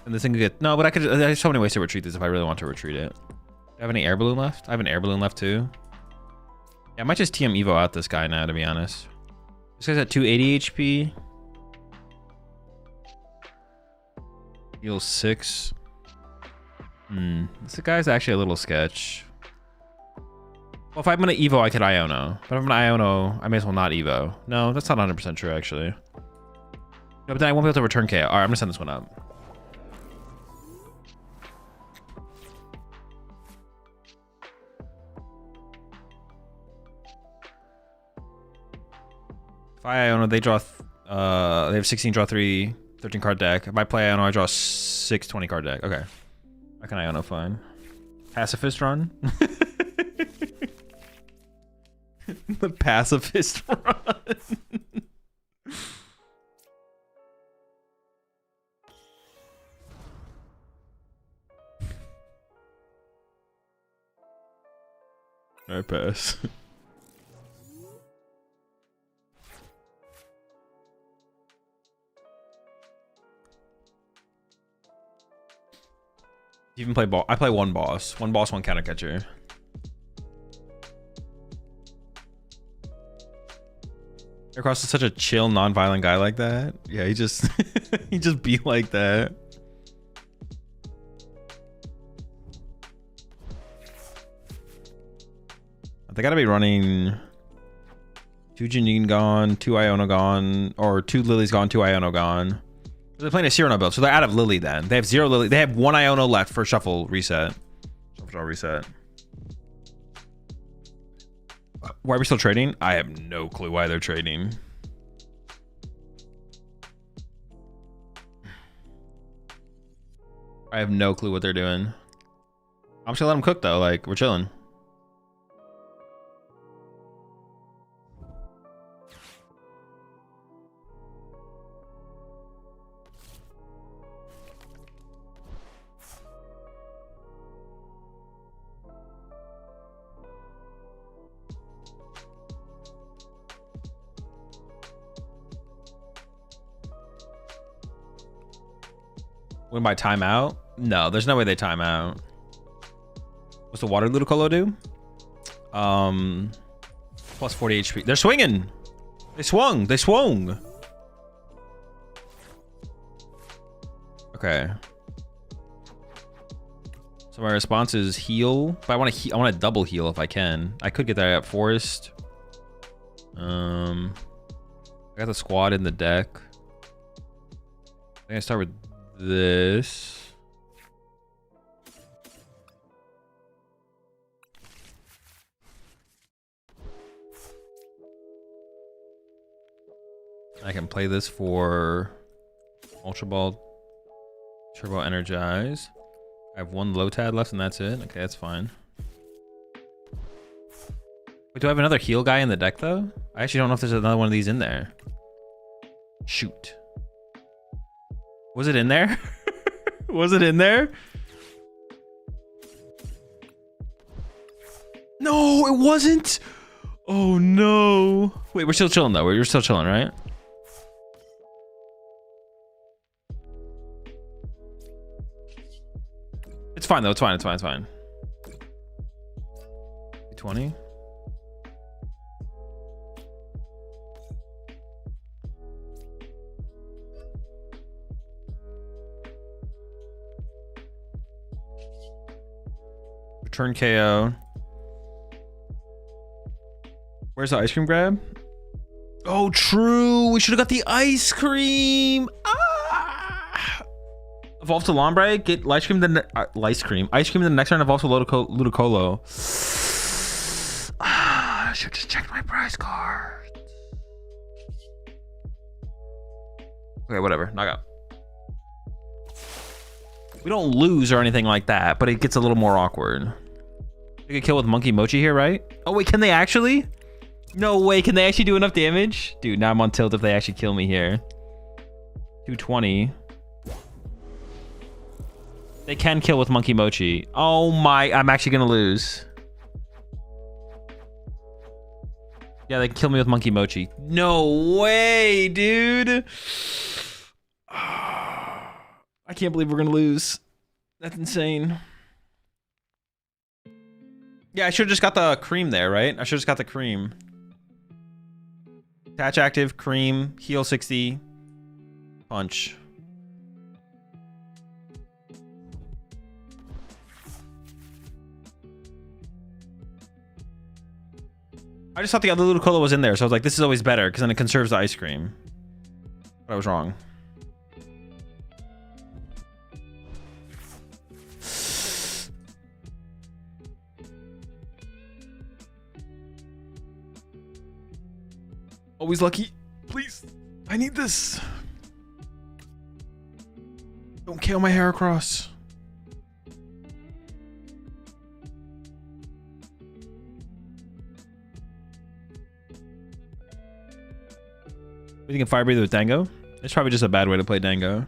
Speaker 2: And this thing could get no, but I could. There's so many ways to retreat this if I really want to retreat it. Do I have any air balloon left? I have an air balloon left too. Yeah, I might just TM Evo out this guy now, to be honest. This guy's at 280 HP. Heals 6. This guy's actually a little sketch. Well, if I'm gonna Evo, I could Iono. But if I'm gonna Iono, I may as well not Evo. No, that's not 100% true, actually. No, but then I won't be able to return KO. Alright, I'm gonna send this one up. If I Iono, they draw... they have 16, draw 3, 13 card deck. If I play Iono, I draw 6, 20 card deck. Okay. I can Iono fine. Pacifist run? The pacifist run. I pass. You even play ball. I play one boss, one counter catcher. Aircross is such a chill, non-violent guy like that. Yeah, he just he just be like that. They gotta be running 2 Janine gone, 2 Iono gone, or 2 Lilies gone, 2 Iono gone. They're playing a Cyrano build, so they're out of Lily then. They have 0 Lily. They have 1 Iono left for shuffle reset. Shuffle draw reset. Why are we still trading? I have no clue why they're trading. I have no clue what they're doing. I'm just gonna let them cook though. Like, we're chilling. Win by timeout? No, there's no way they time out. What's the water Ludicolo do? Plus 40 HP. They're swinging. They swung. They swung. Okay. So my response is heal, but I want to double heal if I can. I could get that at forest. I got the squad in the deck. I think I start with this. I can play this for Ultra Ball, Turbo Energize. I have 1 Lotad left and that's it. Okay, that's fine. Wait, do I have another heal guy in the deck, though? I actually don't know if there's another one of these in there. Shoot. Was it in there? Was it in there? No, it wasn't. Oh, no. Wait, we're still chilling, though. We're still chilling, right? It's fine, though. It's fine. It's fine. It's fine. 20. Return KO. Where's the ice cream grab? Oh, true. We should have got the ice cream. Ah! Evolve to Lombre. Get ice cream. Then ice cream. Ice cream. Then the next turn evolve to Ludicolo. I should just check my prize card. Okay, whatever. Knock out. We don't lose or anything like that, but it gets a little more awkward. They get killed with Monkey Mochi here, right? Oh, wait, can they actually? No way, can they actually do enough damage? Dude, now I'm on tilt if they actually kill me here. 220. They can kill with Monkey Mochi. Oh my, I'm actually gonna lose. Yeah, they can kill me with Monkey Mochi. No way, dude. I can't believe we're gonna lose. That's insane. Yeah, I should have just got the cream there, right? I should have just got the cream. Attach active, cream, heal 60, punch. I just thought the other Ludicolo was in there, so I was like, this is always better, because then it conserves the ice cream. But I was wrong. Always lucky. Please. I need this. Don't kill my Heracross. You can fire breathe with Dango? It's probably just a bad way to play Dango.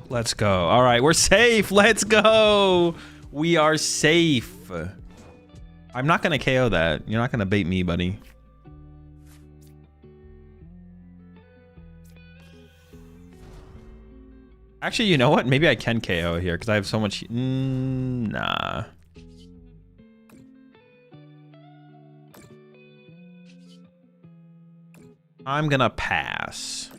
Speaker 2: Let's go. All right, we're safe. Let's go. We are safe. I'm not going to KO that. You're not going to bait me, buddy. Actually, you know what? Maybe I can KO here because I have so much... nah. I'm going to pass.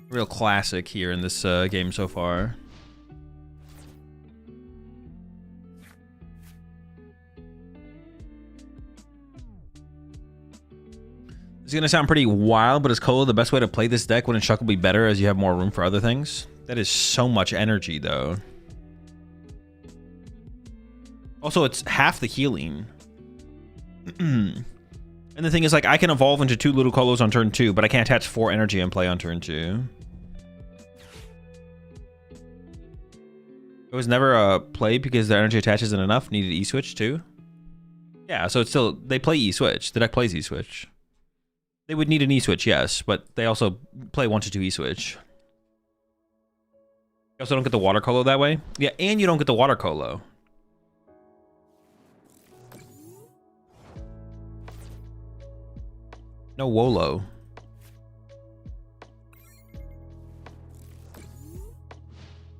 Speaker 2: Real classic here in this game so far. It's gonna sound pretty wild, but is Colo the best way to play this deck? Wouldn't Shuckle be better as you have more room for other things? That is so much energy, though. Also, it's half the healing. And the thing is, like, I can evolve into 2 little Colos on turn 2, but I can't attach 4 energy and play on turn 2. It was never a play because the energy attach isn't enough. Needed E-Switch, too? Yeah, so it's still... They play E-Switch. The deck plays E-Switch. They would need an E-Switch, yes, but they also play 1 to 2 E-Switch. You also don't get the Water Colo that way. Yeah, and you don't get the Water Colo. No Wolo.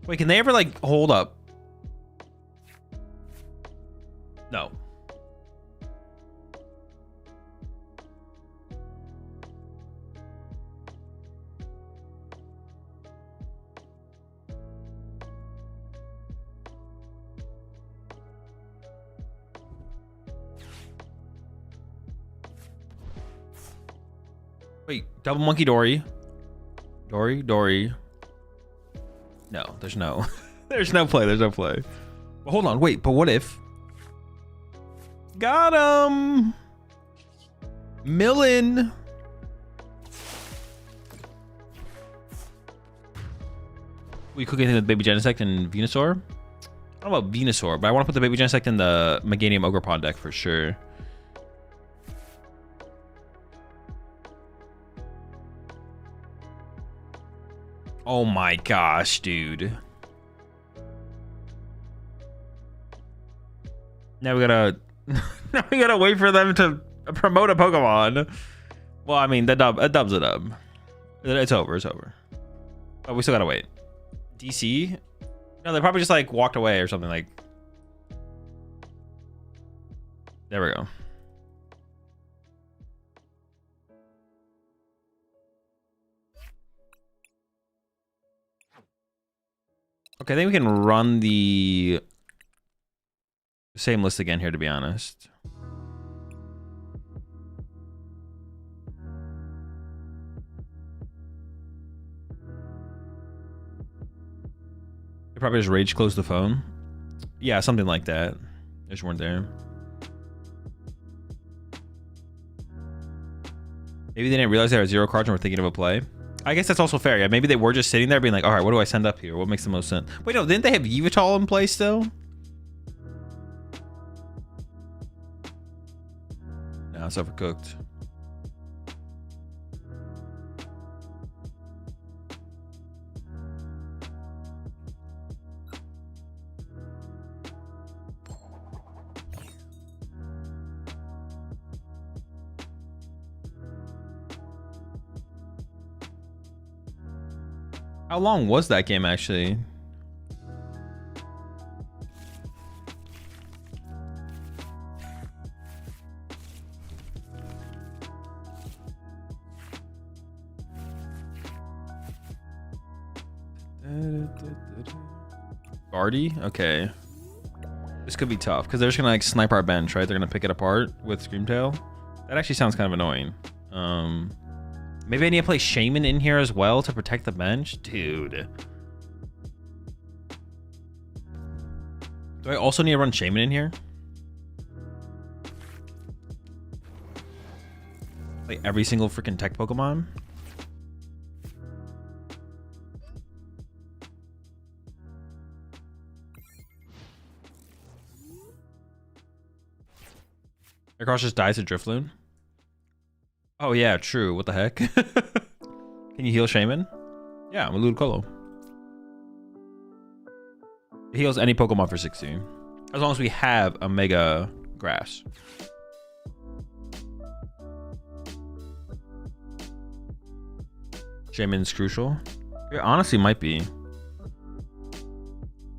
Speaker 2: Wait, can they ever, like, hold up? No. Wait, double monkey Dory. Dory. No, there's no. There's no play. There's no play. But hold on. Wait, but what if? Got him. Millen. We cook anything with Baby Genesect and Venusaur? I don't know about Venusaur, but I want to put the Baby Genesect in the Meganium Ogerpon deck for sure. Oh my gosh, dude. Now we gotta wait for them to promote a Pokemon. Well, I mean, a dub's a dub. It's over, it's over. But we still gotta wait. DC? No, they probably just like walked away or something like. There we go. Okay, I think we can run the same list again here, to be honest. They probably just rage close the phone. Yeah, something like that. They just weren't there. Maybe they didn't realize they had 0 cards and were thinking of a play. I guess that's also fair. Yeah, maybe they were just sitting there being like, all right, what do I send up here? What makes the most sense? Wait, no, didn't they have Yveltal in play still? No, it's overcooked. How long was that game actually? Guardy? Okay. This could be tough because they're just gonna like snipe our bench, right? They're gonna pick it apart with Screamtail. That actually sounds kind of annoying. Maybe I need to play Shaman in here as well to protect the bench? Dude. Do I also need to run Shaman in here? Like every single freaking tech Pokemon? Aircross just dies to Drifloon? Oh yeah, true. What the heck? Can you heal Shaman? Yeah, I'm a Ludicolo. It heals any Pokemon for 60. As long as we have a Mega Grass. Shaman's crucial. It honestly might be. At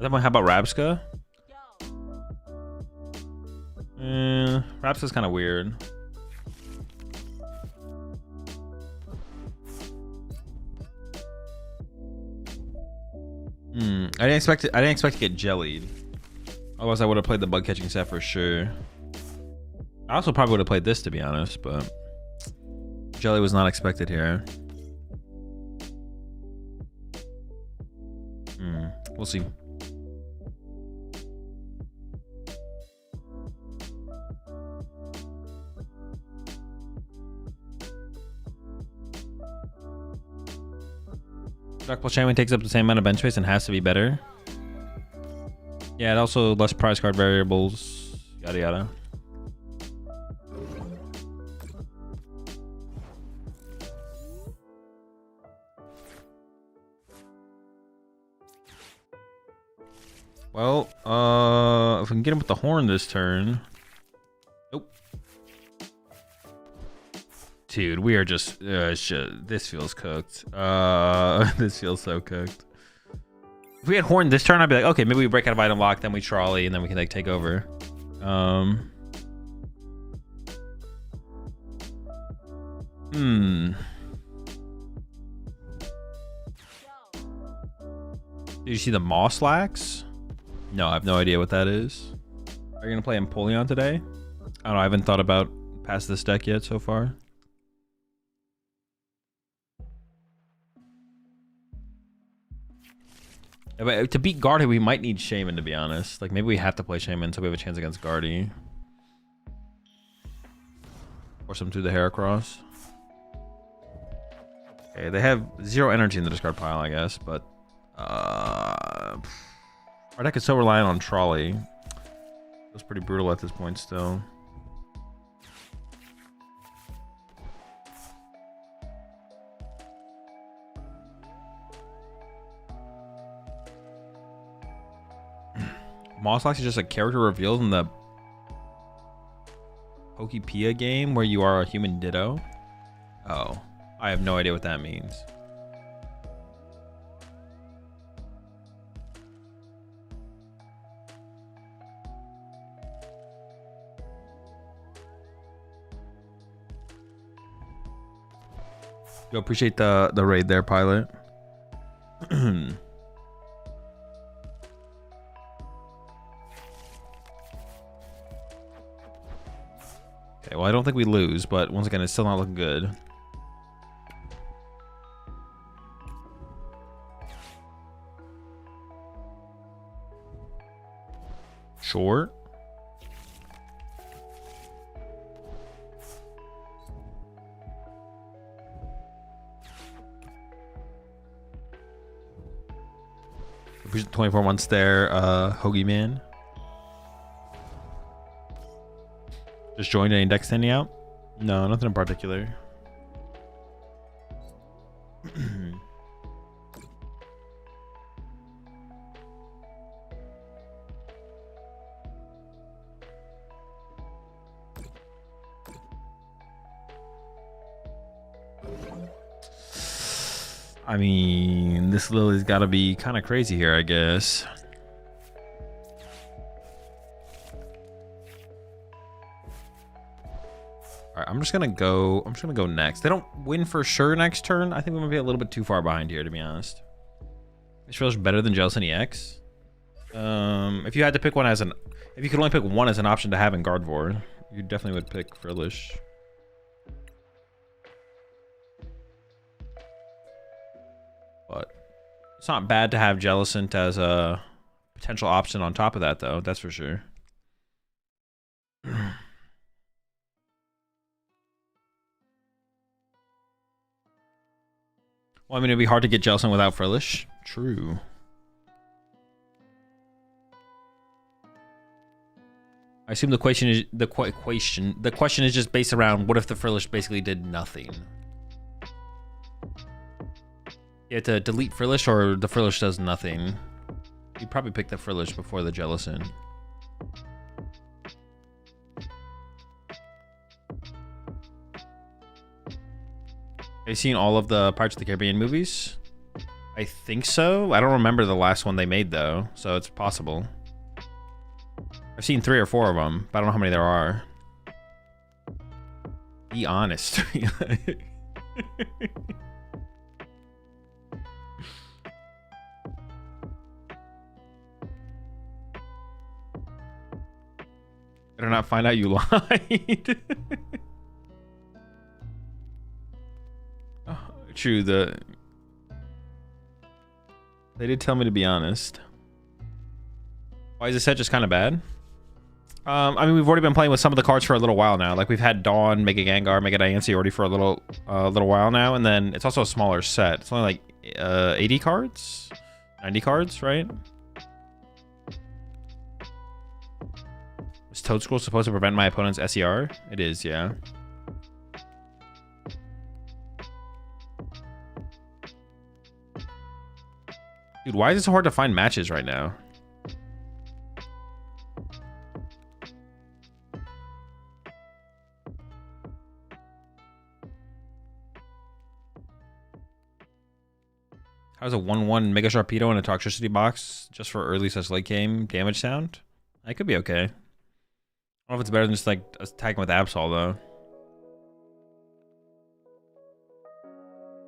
Speaker 2: that point, how about Rabsca? Rabsca's kind of weird. I didn't expect to get jellied. Otherwise, I would have played the bug catching set for sure. I also probably would have played this, to be honest, but jelly was not expected here. We'll see. Darkball Shaman takes up the same amount of bench space and has to be better. Yeah, and also less prize card variables, yada yada. Well, if we can get him with the horn this turn. Nope. Dude, we are just shit. This feels cooked. This feels so cooked. If we had horn this turn, I'd be like, okay, maybe we break out of item lock, then we trolley, and then we can like take over. Did you see the Mosslax? No, I have no idea what that is. Are you gonna play Empoleon today? I don't know. I haven't thought about past this deck yet so far. But to beat Guardy, we might need Shaman, to be honest. Like maybe we have to play Shaman so we have a chance against Guardy. Force them through the Heracross. Okay, they have 0 energy in the discard pile, I guess, but our deck is so reliant on Trolley. It's pretty brutal at this point still. Mosslox is just a character revealed in the Pokepia game where you are a human Ditto. Oh, I have no idea what that means. Yo, appreciate the raid there, Pilot. Okay, well, I don't think we lose, but once again, it's still not looking good. Short. Appreciate 24 months there, Hoagie Man. Just joined. Any deck standing out? No, nothing in particular. I mean, this Lily's got to be kind of crazy here, I guess. All right, I'm just gonna go next. They don't win for sure next turn. I think we might be a little bit too far behind here, to be honest. This feels better than Jellicent EX. If you had to pick one as if you could only pick one as an option to have in Gardevoir, you definitely would pick Frillish. But it's not bad to have Jellicent as a potential option on top of that, though. That's for sure. Well, I mean, it'd be hard to get Jellicent without Frillish. True. I assume the question is the question is just based around what if the Frillish basically did nothing. You have to delete Frillish or the Frillish does nothing. You'd probably pick the Frillish before the Jellicent. Have you seen all of the Pirates of the Caribbean movies? I think so. I don't remember the last one they made, though, so it's possible. I've seen 3 or 4 of them, but I don't know how many there are. Be honest. Better not find out you lied. True, they did tell me to be honest. Why is this set just kind of bad? I mean, we've already been playing with some of the cards for a little while now. Like, we've had Dawn, Mega Gengar, Mega Diancie already for a little while now, and then it's also a smaller set. It's only like 80 cards? 90 cards, right? Is Toadscroll supposed to prevent my opponent's SER? It is, yeah. Dude, why is it so hard to find matches right now? How's a 1/1 Mega Sharpedo in a Toxicity box just for early / late game damage sound? That could be okay. I don't know if it's better than just like attacking with Absol though.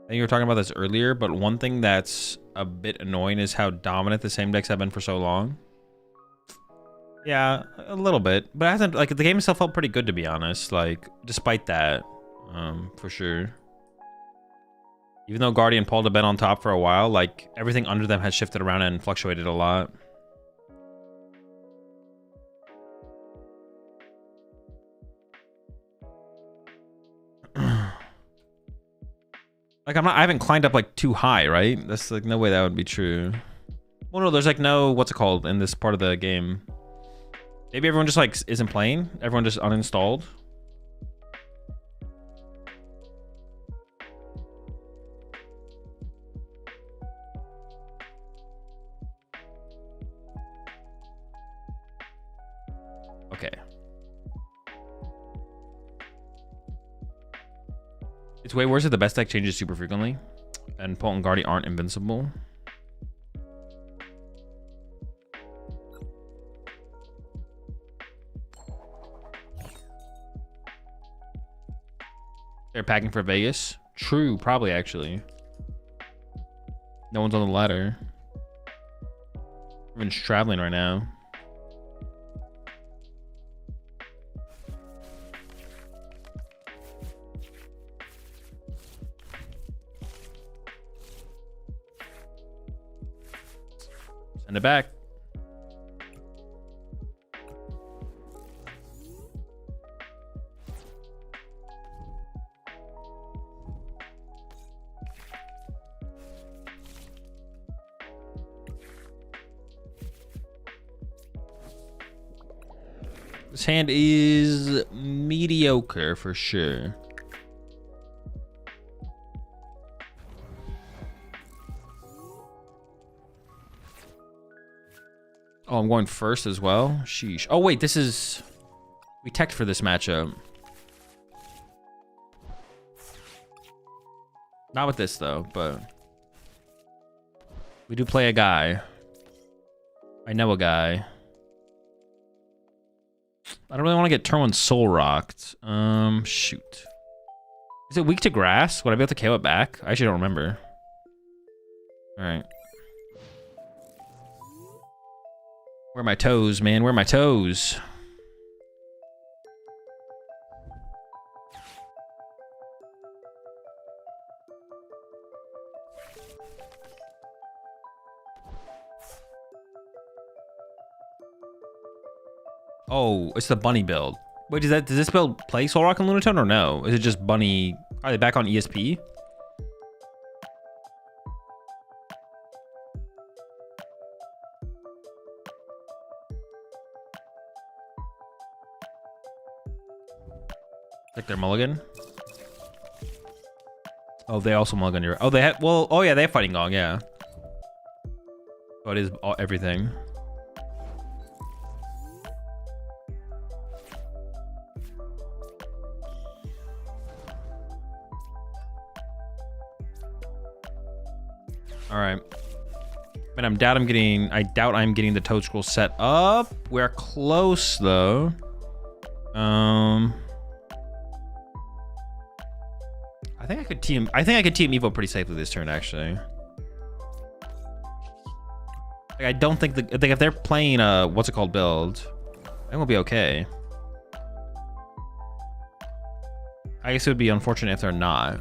Speaker 2: I think you were talking about this earlier, but one thing that's a bit annoying is how dominant the same decks have been for so long. Yeah, a little bit, but it hasn't, like, the game itself felt pretty good, to be honest. Like, despite that, for sure. Even though Guardian Paul had been on top for a while, like, everything under them has shifted around and fluctuated a lot. Like I haven't climbed up like too high, right? That's like no way that would be true. Well, no, there's like no, what's it called in this part of the game? Maybe everyone just like isn't playing. Everyone just uninstalled. Okay. It's way worse if the best deck changes super frequently and Potent Guardian aren't invincible. They're packing for Vegas. True, probably actually. No one's on the ladder. Everyone's traveling right now. Send it back. This hand is mediocre for sure. Oh, I'm going first as well. Sheesh. Oh wait, this is, we teched for this matchup. Not with this though, but we do play a guy. I know a guy. I don't really want to get turn one soul rocked. Shoot. Is it weak to grass? Would I be able to KO it back? I actually don't remember. All right. Where are my toes, man? Where are my toes? Oh, it's the bunny build. Wait, does this build play Soul Rock and Lunatone or no? Is it just bunny? Are they back on ESP? Like their mulligan? Oh, they also mulligan your. Oh, they have. Well, oh yeah, they have Fighting Gong, yeah. Oh, it is everything. All right. And I doubt I'm getting the Toad Scroll set up. We're close though. I think I could team Evo pretty safely this turn actually. Like, I don't think if they're playing what's it called build, I think we'll be okay. I guess it would be unfortunate if they're not.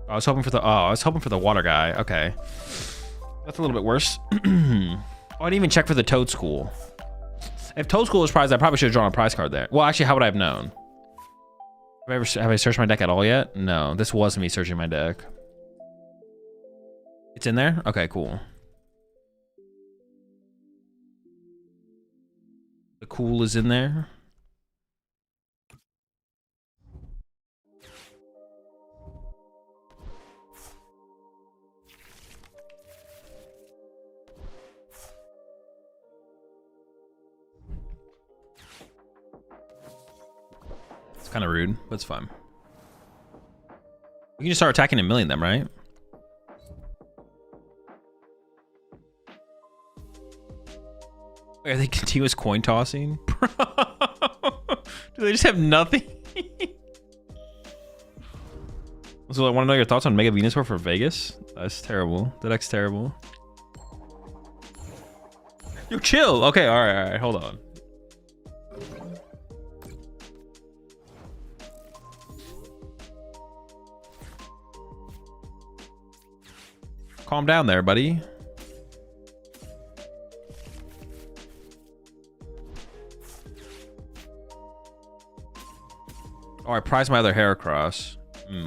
Speaker 2: I was hoping for the water guy. Okay. That's a little bit worse. Oh, I didn't even check for the Toad School. If Toad School was prized, I probably should have drawn a prize card there. Well, actually, how would I have known? Have I searched my deck at all yet? No, this was me searching my deck. It's in there? Okay, cool. The cool is in there. It's kind of rude, but it's fine. We can just start attacking and milling them, right? Wait, are they continuous coin tossing? Do they just have nothing? So I want to know your thoughts on Mega Venusaur for Vegas. That's terrible. The deck's terrible. Yo, chill. Okay, all right, hold on. Calm down there, buddy. Oh, I prize my other Heracross.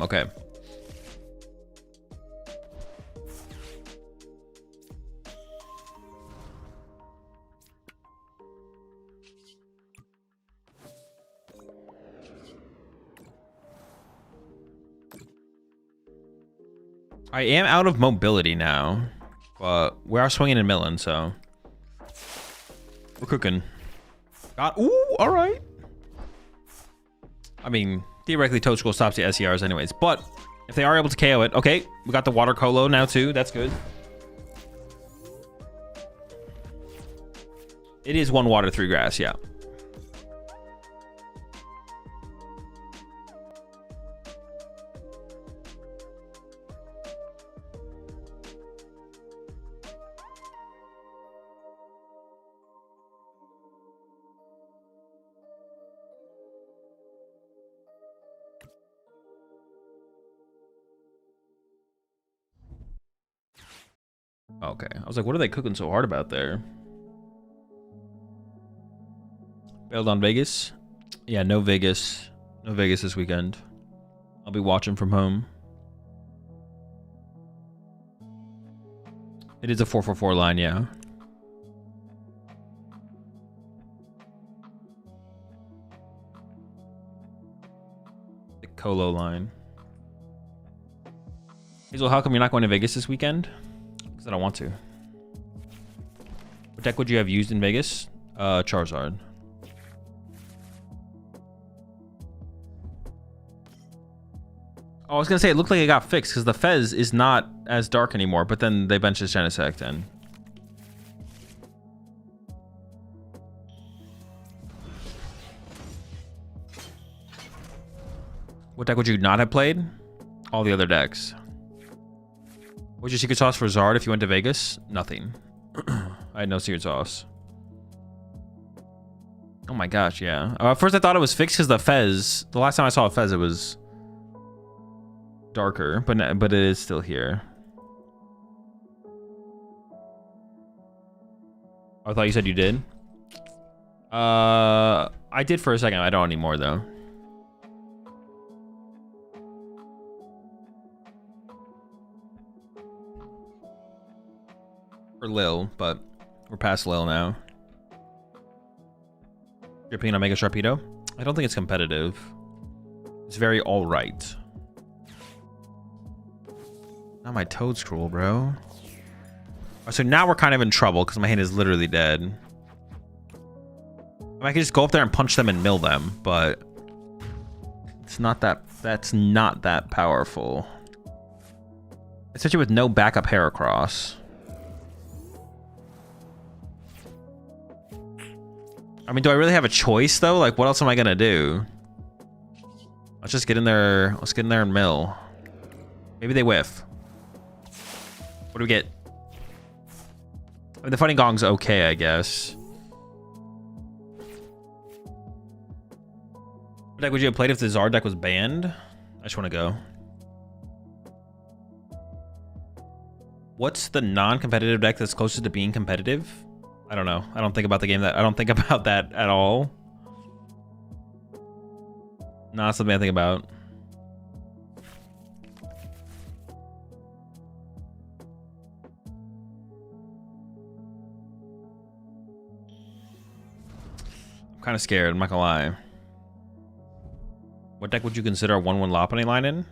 Speaker 2: Okay. I am out of mobility now, but we are swinging and milling, so we're cooking. Ooh, all right. I mean, theoretically, Toad Scroll stops the SERs anyways, but if they are able to KO it, okay, we got the Water Colo now too. That's good. It is 1 water, 3 grass, yeah. Okay, I was like, what are they cooking so hard about there? Bailed on Vegas? Yeah, no Vegas. No Vegas this weekend. I'll be watching from home. It is a 444 line, yeah. The Colo line. Hazel, how come you're not going to Vegas this weekend? Because I don't want to. What deck would you have used in Vegas? Charizard. Oh, I was gonna say it looked like it got fixed because the Fez is not as dark anymore, but then they benched his Genesect in. What deck would you not have played? All the other decks. What's your secret sauce for Zard if you went to Vegas? Nothing. I had no secret sauce. Oh my gosh, yeah. At first I thought it was fixed because the Fez, the last time I saw a Fez, it was darker, but it is still here. I thought you said you did. I did for a second. I don't anymore though. For Lil, but we're past Lil now. Your opinion on Mega Sharpedo? I don't think it's competitive. It's very alright. Not my Toad Scroll, bro. So now we're kind of in trouble because my hand is literally dead. I mean, I could just go up there and punch them and mill them, but it's not that. That's not that powerful. Especially with no backup Heracross. I mean, do I really have a choice though? Like, what else am I gonna do? Let's just get in there. Let's get in there and mill. Maybe they whiff. What do we get? I mean, the Funny Gong's okay, I guess. What deck would you have played if the Zard deck was banned? I just want to go. What's the non-competitive deck that's closest to being competitive? I don't know. I don't think about the game that I don't think about that at all. Not something I think about. I'm kind of scared, I'm not gonna lie. What deck would you consider a 1/1 Lopunny line in?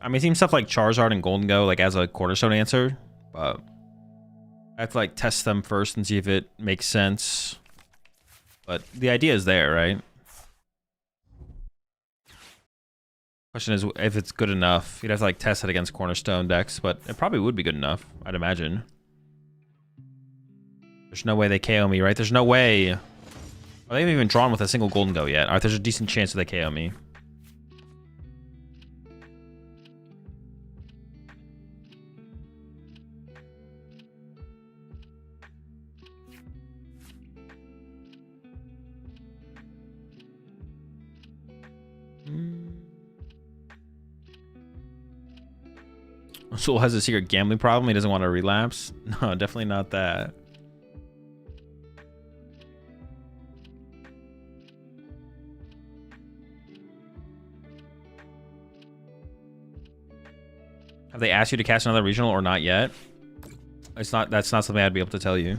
Speaker 2: I mean, it seems stuff like Charizard and Golden Go like as a cornerstone answer, but I have to like test them first and see if it makes sense. But the idea is there, right? Question is if it's good enough. You'd have to like test it against cornerstone decks, but it probably would be good enough, I'd imagine. There's no way they KO me, right? There's no way. They haven't even drawn with a single Golden Go yet. Alright, there's a decent chance that they KO me. Soul has a secret gambling problem. He doesn't want to relapse. No, definitely not that. they asked you to cast another regional or not yet? That's not something I'd be able to tell you.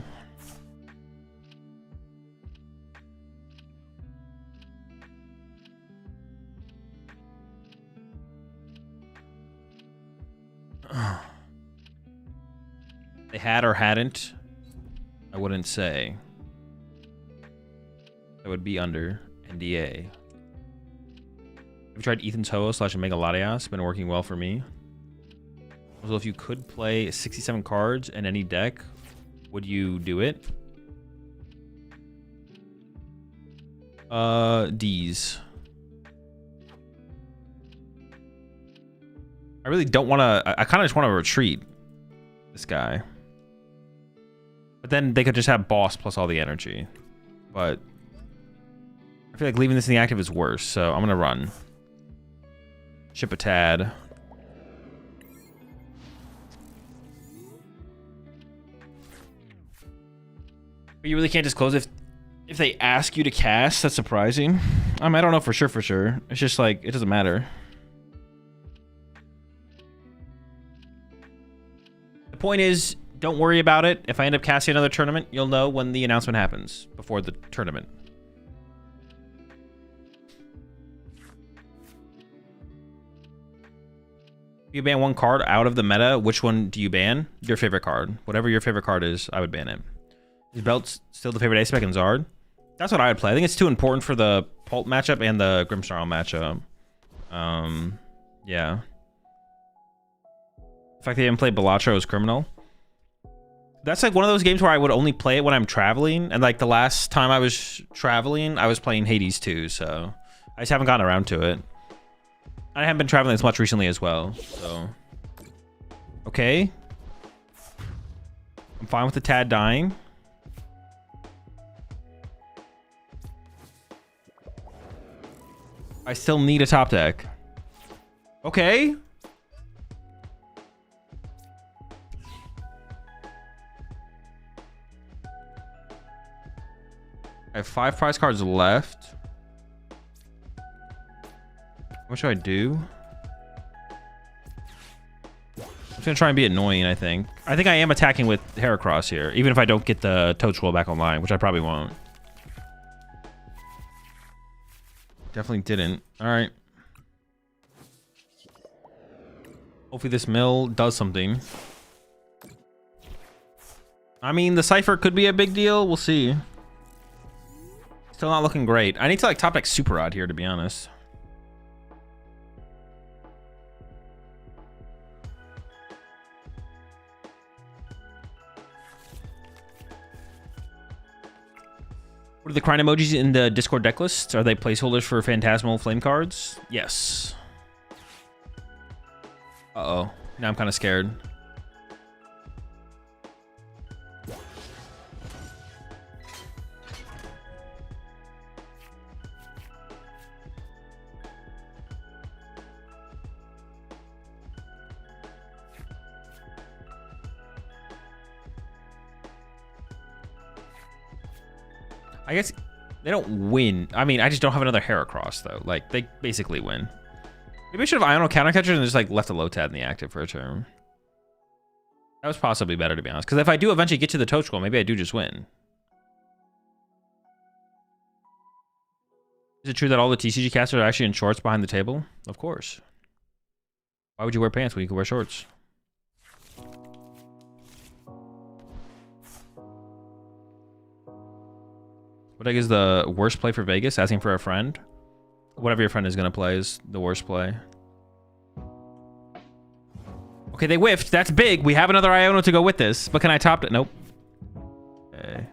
Speaker 2: They had or hadn't, I wouldn't say. That would be under NDA. Have you tried Ethan's Ho/Oh / Megaladios? Been working well for me. Also, if you could play 67 cards in any deck, would you do it? D's. I really don't want to... I kind of just want to retreat this guy. But then they could just have boss plus all the energy. But I feel like leaving this in the active is worse, so I'm going to run. Ship a Tad. But you really can't disclose if they ask you to cast. That's surprising. I mean, I don't know for sure. It's just like, it doesn't matter. The point is, don't worry about it. If I end up casting another tournament, you'll know when the announcement happens before the tournament. If you ban one card out of the meta, which one do you ban? Your favorite card. Whatever your favorite card is, I would ban it. Is Belt still the favorite Ace-Spec and Zard? That's what I would play. I think it's too important for the Pult matchup and the Grimmsnarl matchup. Yeah. The fact they didn't play Balatro is criminal. That's like one of those games where I would only play it when I'm traveling. And like the last time I was traveling, I was playing Hades 2. So I just haven't gotten around to it. I haven't been traveling as much recently as well. So, okay. I'm fine with the Tad dying. I still need a top deck. Okay. I have 5 prize cards left. What should I do? I'm just gonna try and be annoying, I think. I think I am attacking with Heracross here, even if I don't get the Toad Scroll back online, which I probably won't. Definitely didn't. Alright. Hopefully this mill does something. I mean, the Cypher could be a big deal. We'll see. Still not looking great. I need to like top deck Super Rod here, to be honest. What are the crying emojis in the Discord deck list? Are they placeholders for Phantasmal Flame cards? Yes. Uh-oh. Now I'm kind of scared. I guess they don't win. I mean, I just don't have another Heracross, though. Like, they basically win. Maybe I should have Iono Countercatcher and just, like, left a Lotad in the active for a turn. That was possibly better, to be honest. Because if I do eventually get to the Toad Scroll, maybe I do just win. Is it true that all the TCG casters are actually in shorts behind the table? Of course. Why would you wear pants when you can wear shorts? What deck is the worst play for Vegas? Asking for a friend? Whatever your friend is going to play is the worst play. Okay, they whiffed. That's big. We have another Iono to go with this. But can I top it? Nope. Okay.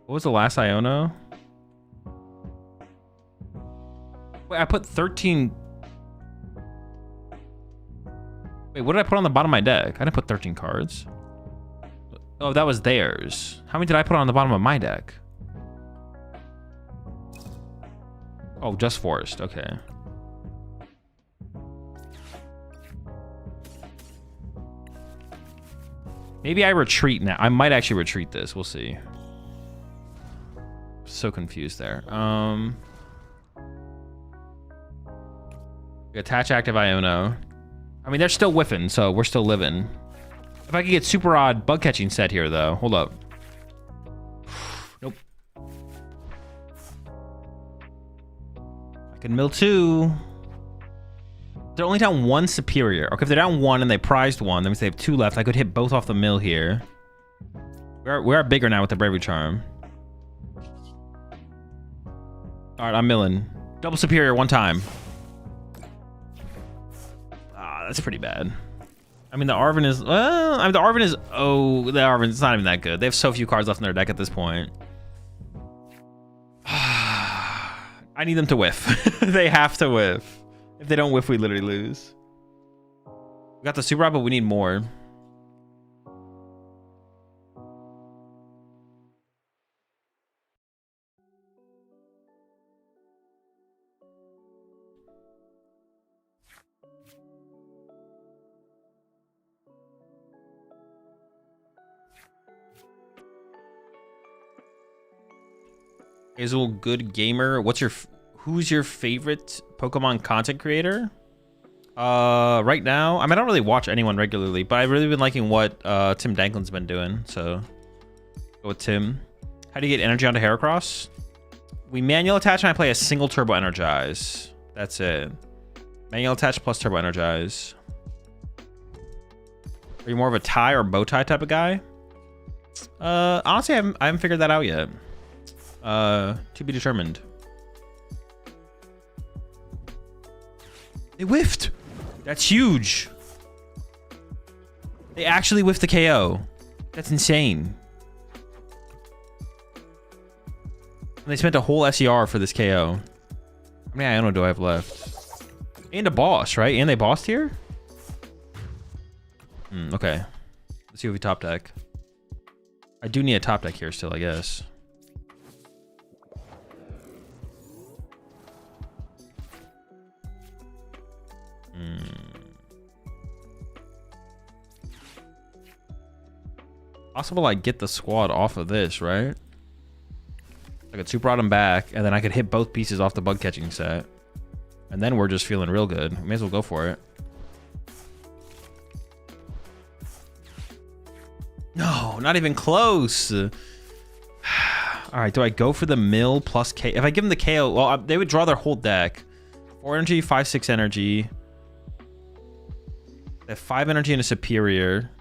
Speaker 2: What was the last Iono? Wait, I put 13... Wait, what did I put on the bottom of my deck? I didn't put 13 cards. Oh, that was theirs. How many did I put on the bottom of my deck? Oh, just Forest. Okay. Maybe I retreat now. I might actually retreat this. We'll see. So confused there. Attach active Iono. I mean, they're still whiffing, so we're still living. If I could get super odd bug catching set here, though. Hold up. Nope. I can mill 2. They're only down 1 superior. Okay, if they're down 1 and they prized 1, that means they have 2 left. I could hit both off the mill here. We are bigger now with the Bravery Charm. All right, I'm milling. Double superior 1 time. Ah, that's pretty bad. I mean, the Arven is... Well, I mean, the Arven is... Oh, the Arven is not even that good. They have so few cards left in their deck at this point. I need them to whiff. They have to whiff. If they don't whiff, we literally lose. We got the super rod, but we need more. Azul, good gamer. Who's your favorite Pokemon content creator? Right now, I mean, I don't really watch anyone regularly, but I've really been liking what Tim Danklin's been doing. So go with Tim. How do you get energy onto Heracross? We manual attach and I play a single Turbo Energize. That's it. Manual attach plus Turbo Energize. Are you more of a tie or bow tie type of guy? Honestly, I haven't figured that out yet. To be determined. They whiffed. That's huge. They actually whiffed the KO. That's insane. And they spent a whole SER for this KO. How many Iono do I have left? And a boss, right? And they bossed here? Okay. Let's see if we top deck. I do need a top deck here still, I guess. Possible I get the squad off of this, right? I could super rod him back, and then I could hit both pieces off the bug catching set. And then we're just feeling real good. We may as well go for it. No, not even close. All right, do I go for the mill plus K? If I give them the KO, well, they would draw their whole deck. 4 energy, 5, 6 energy. They have 5 energy and a superior.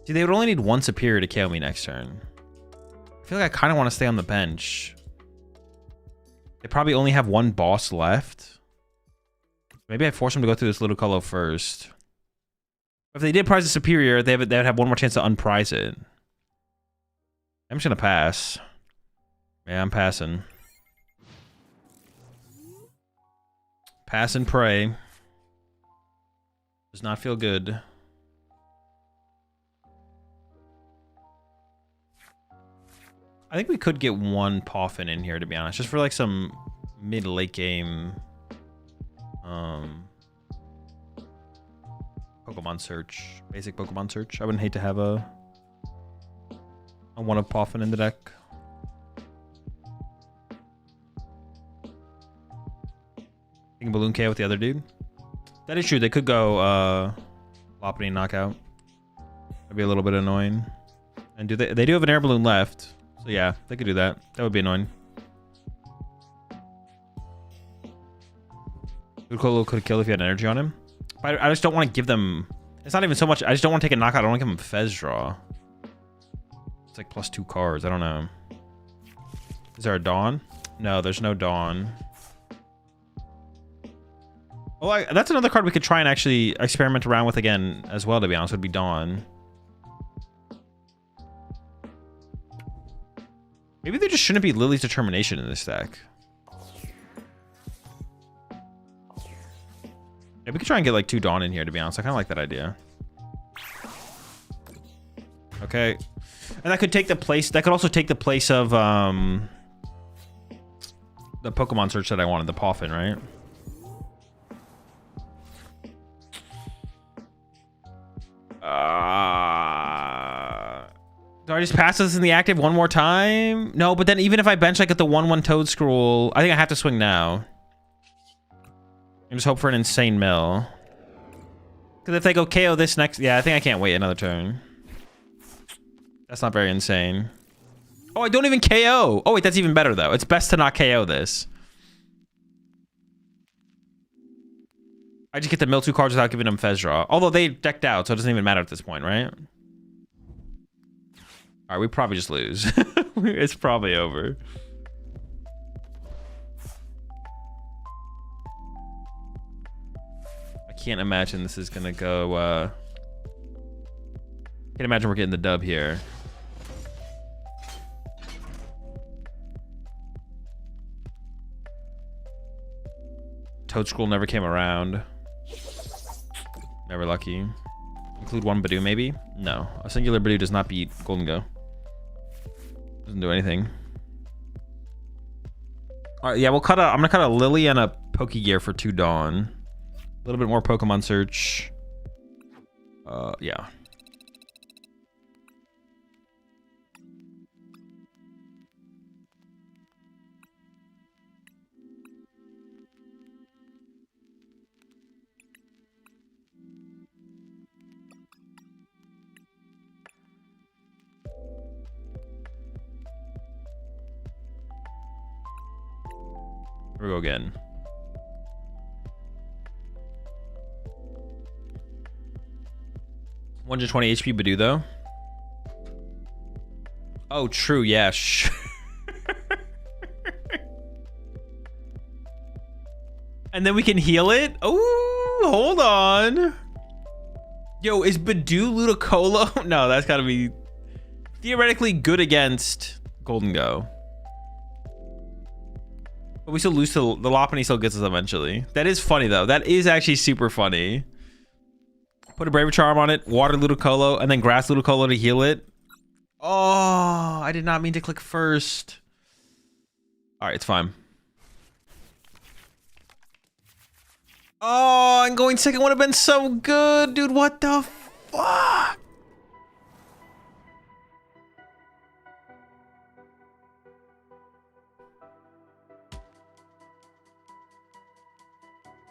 Speaker 2: See, they would only need 1 superior to KO me next turn. I feel like I kind of want to stay on the bench. They probably only have 1 boss left. Maybe I force them to go through this Ludicolo first. If they did prize the superior, they would have 1 more chance to unprize it. I'm just going to pass. Yeah, I'm passing. Pass and pray. Does not feel good. I think we could get 1 Poffin in here, to be honest, just for like some mid-late game Pokemon search, basic Pokemon search. I wouldn't hate to have a 1 of Poffin in the deck. Thinking Balloon KO with the other dude. That is true. They could go Lopunny knockout. That'd be a little bit annoying. And they do have an air balloon left. So yeah, they could do that. That would be annoying. Ludicolo could have killed if he had energy on him. But I just don't want to give them... It's not even so much... I just don't want to take a knockout. I don't want to give them Fez draw. It's like +2 cards. I don't know. Is there a Dawn? No, there's no Dawn. Oh, that's another card we could try and actually experiment around with again as well, to be honest. Would be Dawn. Maybe there just shouldn't be Lily's Determination in this deck. Yeah, we could try and get like 2 Dawn in here, to be honest. I kind of like that idea. Okay. And that could take the place... That could also take the place of the Pokemon search that I wanted, the Poffin, right? Do I just pass this in the active 1 more time? No, but then even if I bench, I get the 1/1 Toad Scroll. I think I have to swing now. And just hope for an insane mill. Because if they go KO this next... Yeah, I think I can't wait another turn. That's not very insane. Oh, I don't even KO. Oh, wait, that's even better, though. It's best to not KO this. I just get to mill 2 cards without giving them Fez draw. Although they decked out, so it doesn't even matter at this point, right? All right, we probably just lose. It's probably over. I can't imagine this is gonna go. Can't imagine we're getting the dub here. Toad Scroll never came around. Never lucky. Include 1 Badoo, maybe? No. A singular Badoo does not beat Golden Go. Doesn't do anything. Alright, yeah, I'm gonna cut a Lily and a Pokegear for 2 Dawn. A little bit more Pokemon search. Yeah. Here we go again. $120 HP Badoo though. Oh, true. Yeah. And then we can heal it. Oh, hold on. Yo, is Badoo Ludicolo? No, that's gotta be theoretically good against Golden Go. But we still lose to the Lopunny still gets us eventually. That is funny though. That is actually super funny. Put a Braver Charm on it, Water Ludicolo, and then Grass Ludicolo to heal it. Oh, I did not mean to click first. All right, it's fine. Oh, and going second would have been so good, dude. What the fuck?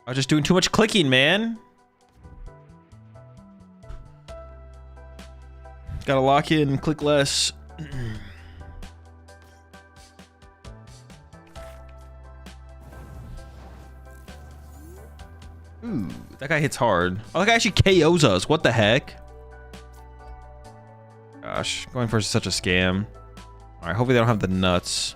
Speaker 2: I was just doing too much clicking, man. Gotta lock in, click less. Ooh, that guy hits hard. Oh, that guy actually KOs us. What the heck? Gosh, going first is such a scam. All right, hopefully they don't have the nuts.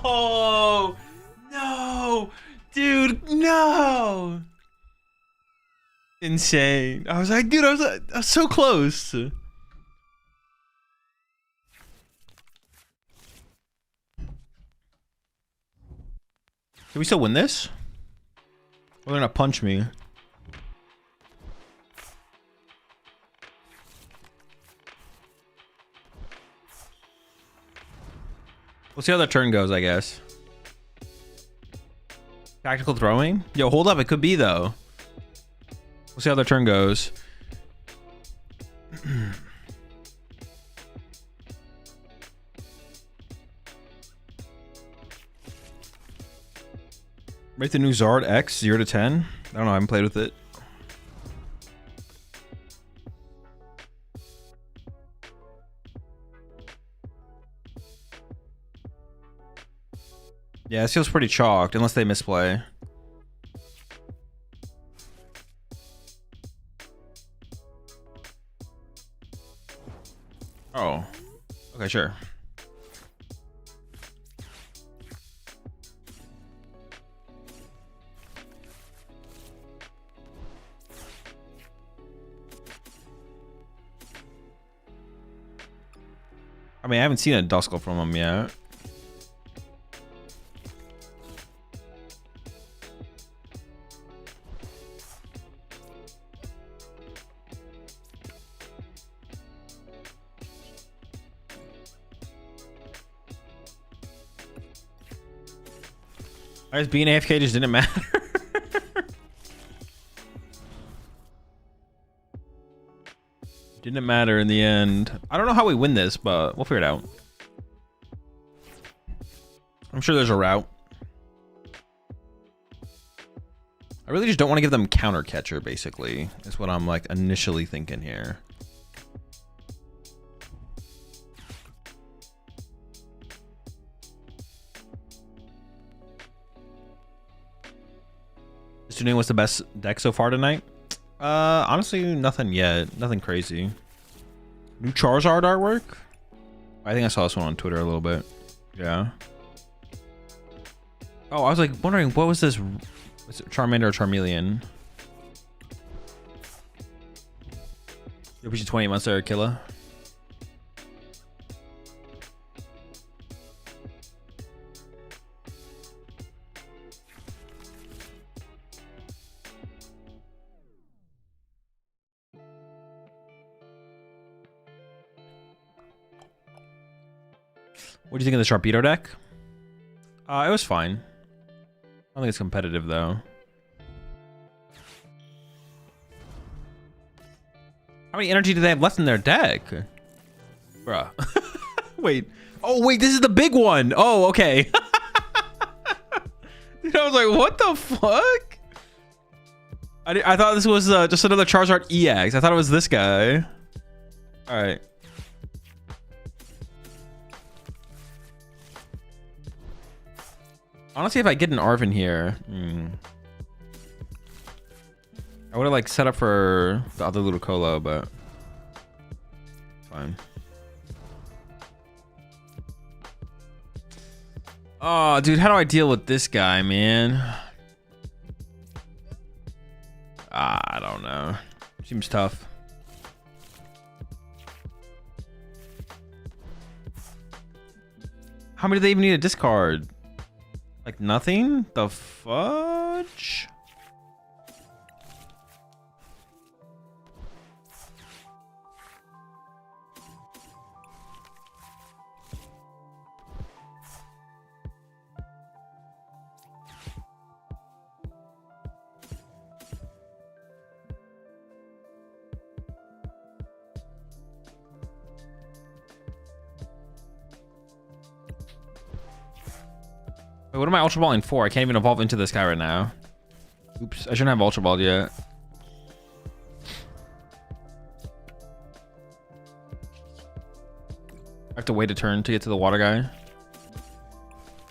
Speaker 2: Oh, no, dude, no. Insane. I was like, dude, I was so close. Can we still win this? They're gonna punch me. We'll see how the turn goes, I guess. Tactical throwing? Yo, hold up. It could be, though. We'll see how the turn goes. Rate the new Zard X 0 to 10. I don't know. I haven't played with it. Yeah, it feels pretty chalked unless they misplay. Oh. Okay, sure. I mean, I haven't seen a Dusknoir from him yet. I guess being AFK just didn't matter. Didn't matter in the end. I don't know how we win this, but we'll figure it out. I'm sure there's a route. I really just don't want to give them counter catcher, basically. Is what I'm like initially thinking here. Tuning what's the best deck so far tonight? Honestly, nothing yet. Nothing crazy. New Charizard artwork? I think I saw this one on Twitter a little bit. Yeah. Oh, I was like wondering what was this? Was it Charmander or Charmeleon? You're pushing 20 months there, Killa. What do you think of the Sharpedo deck? It was fine. I don't think it's competitive though. How many energy do they have left in their deck? Bruh. Wait. Oh, wait, this is the big one. Oh, okay. Dude, I was like, what the fuck? I thought this was just another Charizard EX. I thought it was this guy. All right. Honestly, if I get an Arvin here, I would have like set up for the other Ludicolo, but fine. Oh, dude, how do I deal with this guy, man? I don't know. Seems tough. How many do they even need to discard? Like nothing? The fudge? Wait, what am I Ultra Balling for? I can't even evolve into this guy right now. Oops, I shouldn't have Ultra Balled yet. I have to wait a turn to get to the water guy.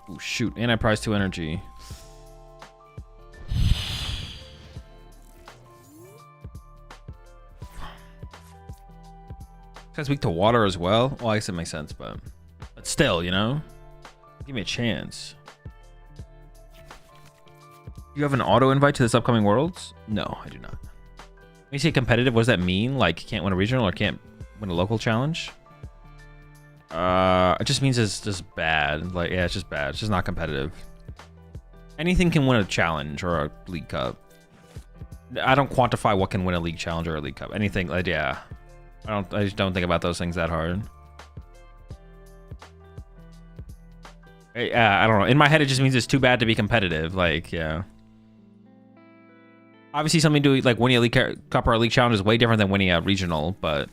Speaker 2: Oh shoot, and I prize 2 energy. This guy's weak to water as well. Well, I guess it makes sense, but still, you know? Give me a chance. You have an auto invite to this upcoming Worlds? No, I do not. When you say competitive, what does that mean? Like can't win a regional or can't win a local challenge? It just means it's just bad. Like, yeah, it's just bad. It's just not competitive. anything can win a challenge or a League Cup. I don't quantify what can win a League Challenge or a League Cup. Anything, like, yeah. I just don't think about those things that hard. I don't know. In my head, it just means it's too bad to be competitive. Like, yeah. Obviously, something to like winning a League Cup or a League Challenge is way different than winning a regional, but.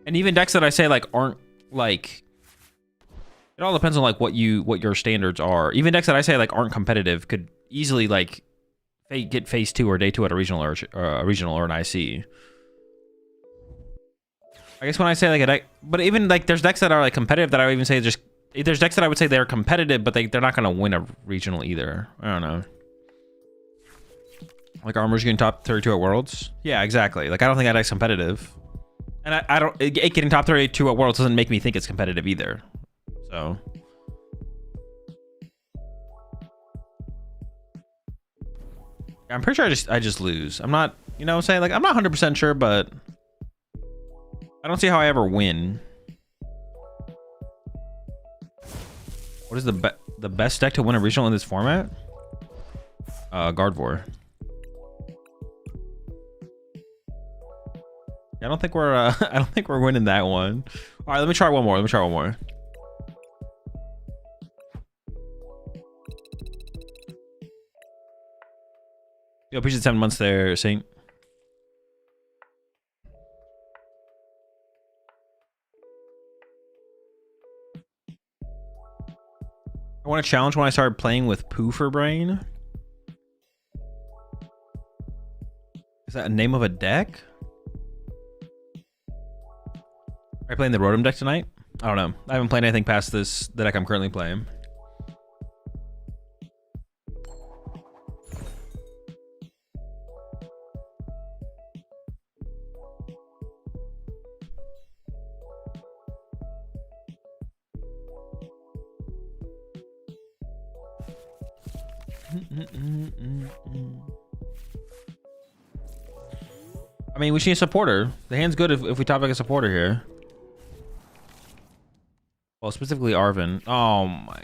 Speaker 2: And even decks that I say like aren't like. It all depends on like what your standards are. Even decks that I say like aren't competitive could easily like get phase 2 or day 2 at a regional or an IC. I guess when I say like a deck, but even like there's decks that are like competitive that I would even say just there's decks that I would say they're competitive, but they're not gonna win a regional either. I don't know. Like Armor's getting top 32 at Worlds. Yeah, exactly. Like I don't think that deck's competitive, and I don't. It getting top 32 at Worlds doesn't make me think it's competitive either. So. I'm pretty sure I just lose. I'm not, you know what I'm saying? Like, I'm not 100% sure, but I don't see how I ever win. What is the best deck to win a regional in this format? Gardevoir. I don't think we're I don't think we're winning that one. All right, let me try one more. Yo, appreciate 7 months there, Saint. I want to challenge when I started playing with Poo for Brain. Is that a name of a deck? Are you playing the Rotom deck tonight? I don't know. I haven't played anything past the deck I'm currently playing. I mean, we should need a supporter. The hand's good if we top like a supporter here. Well, specifically Arvin. Oh my.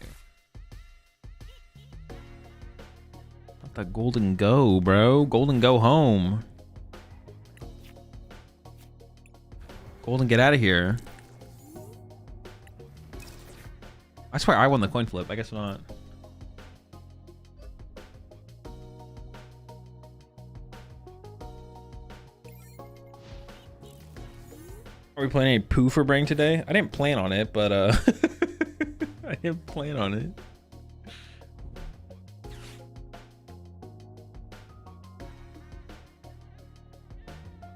Speaker 2: Not the golden go, bro. Golden go home. Golden, get out of here. I swear I won the coin flip. I guess not. Are we playing any Poo for Brain today? I didn't plan on it, but I didn't plan on it.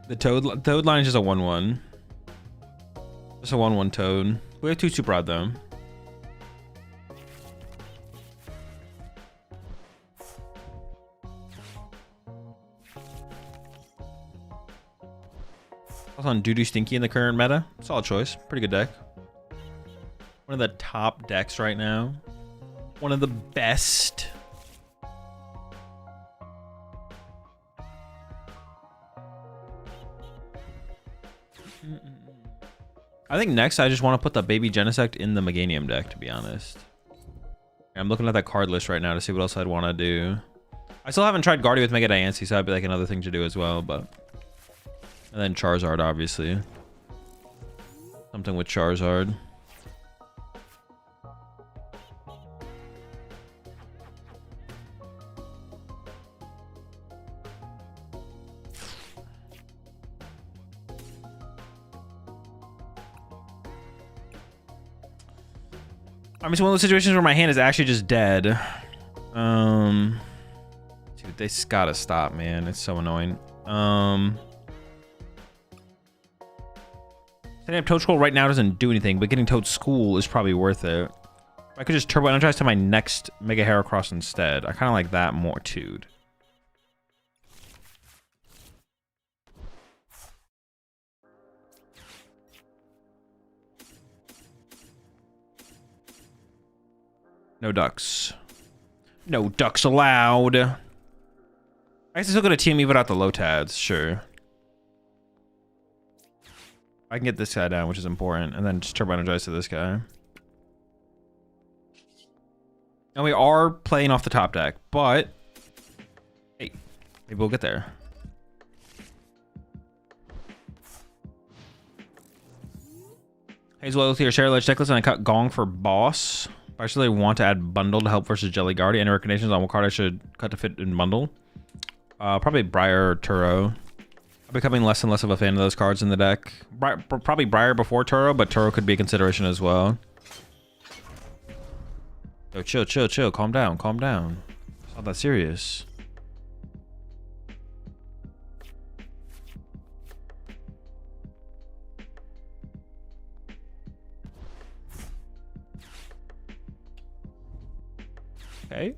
Speaker 2: The Toad line is just a 1/1. Just a 1/1 Toad. We have 2 Super Rod though. On Doo-Doo Stinky in the current meta. Solid choice. Pretty good deck. One of the top decks right now. One of the best. I think next I just want to put the Baby Genesect in the Meganium deck, to be honest. I'm looking at that card list right now to see what else I'd want to do. I still haven't tried Guardy with Mega Diancie, so that'd be like another thing to do as well, but... And then Charizard, obviously. Something with Charizard. I mean, it's one of those situations where my hand is actually just dead. Dude, they just gotta stop, man. It's so annoying. Setting up Toad Scroll right now doesn't do anything, but getting Toad School is probably worth it. I could just Turbo Energize to my next Mega Heracross instead. I kind of like that more, dude. No ducks. No ducks allowed. I guess I'm still gonna team me without the Lotads, sure. I can get this guy down, which is important, and then just Turbo Energize to this guy. And we are playing off the top deck, but hey, maybe we'll get there. Hazel with your share ledge decklist, and I cut Gong for boss. I actually want to add bundle to help versus Jelly Guard. Any recommendations on what card I should cut to fit in bundle? Probably Briar or Turo. I'm becoming less and less of a fan of those cards in the deck. Probably Briar before Turo, but Turo could be a consideration as well. Yo, chill, chill, chill. Calm down, calm down. It's not that serious. Okay.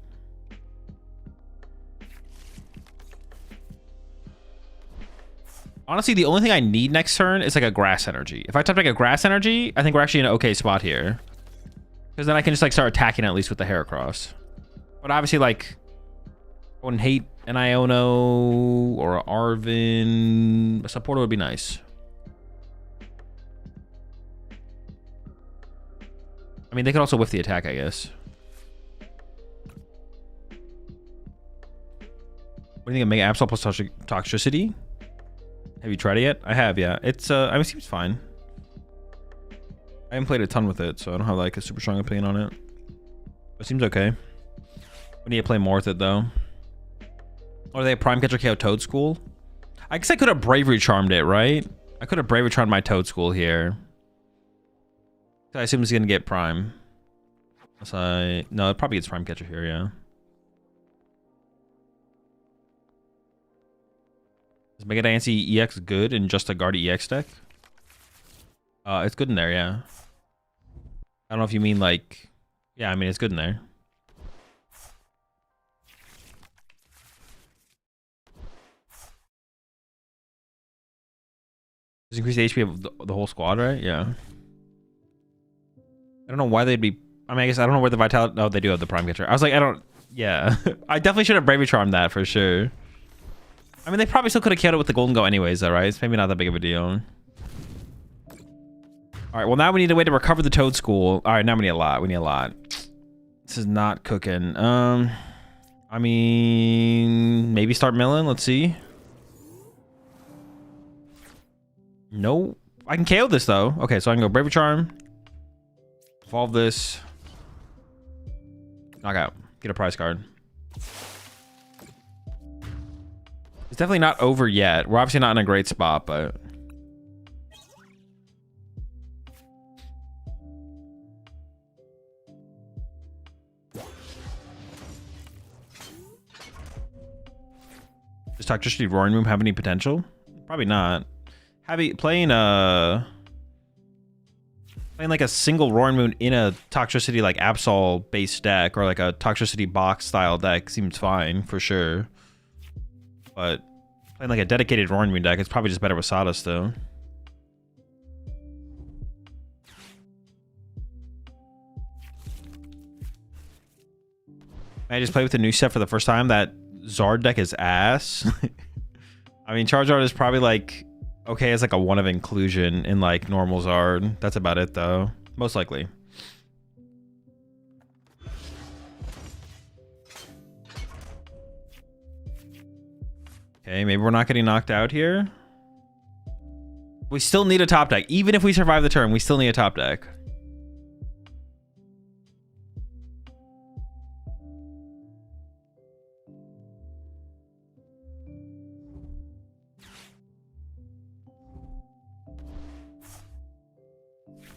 Speaker 2: Honestly, the only thing I need next turn is like a grass energy. If I type like a grass energy, I think we're actually in an okay spot here. Because then I can just like start attacking at least with the Heracross. But obviously, like, I wouldn't hate an Iono or an Arvin. A supporter would be nice. I mean, they could also whiff the attack, I guess. What do you think of Mega Absol plus Toxicity? Have you tried it yet? I have, yeah. It's, I mean, it seems fine. I haven't played a ton with it, so I don't have, like, a super strong opinion on it. It seems okay. We need to play more with it, though. Or are they a Prime Catcher KO Toad School? I guess I could have Bravery Charmed it, right? I could have Bravery Charmed my Toad School here. I assume it's going to get Prime. No, it probably gets Prime Catcher here, yeah. Is Mega Dancy EX good in just a Guardy EX deck? It's good in there, yeah. I don't know if you mean like... Yeah, I mean, it's good in there. Does increase the HP of the whole squad, right? Yeah. I don't know why they'd be... I mean, I guess I don't know where the Vitality... Oh, they do have the Prime Catcher. I was like, I don't... Yeah. I definitely should have Bravery Charmed that for sure. I mean, they probably still could have killed it with the Golden Go anyways, though, right? It's maybe not that big of a deal. All right, well, now we need a way to recover the Toad School. All right, now we need a lot. We need a lot. This is not cooking. I mean, maybe start milling. Let's see. No. I can KO this, though. Okay, so I can go Bravery Charm. Evolve this. Knockout. Get a prize card. It's definitely not over yet. We're obviously not in a great spot, but... Does Toxicity Roaring Room have any potential? Probably not. Playing like a single Roaring Moon in a Toxicity like Absol based deck or like a Toxicity box style deck seems fine for sure. But playing like a dedicated Roaring Moon deck, it's probably just better with Sawdust though. I just played with the new set for the first time. That Zard deck is ass. I mean, Charizard is probably like okay as like a one of inclusion in like normal Zard. That's about it though. Most likely. Okay, maybe we're not getting knocked out here. We still need a top deck. Even if we survive the turn, we still need a top deck.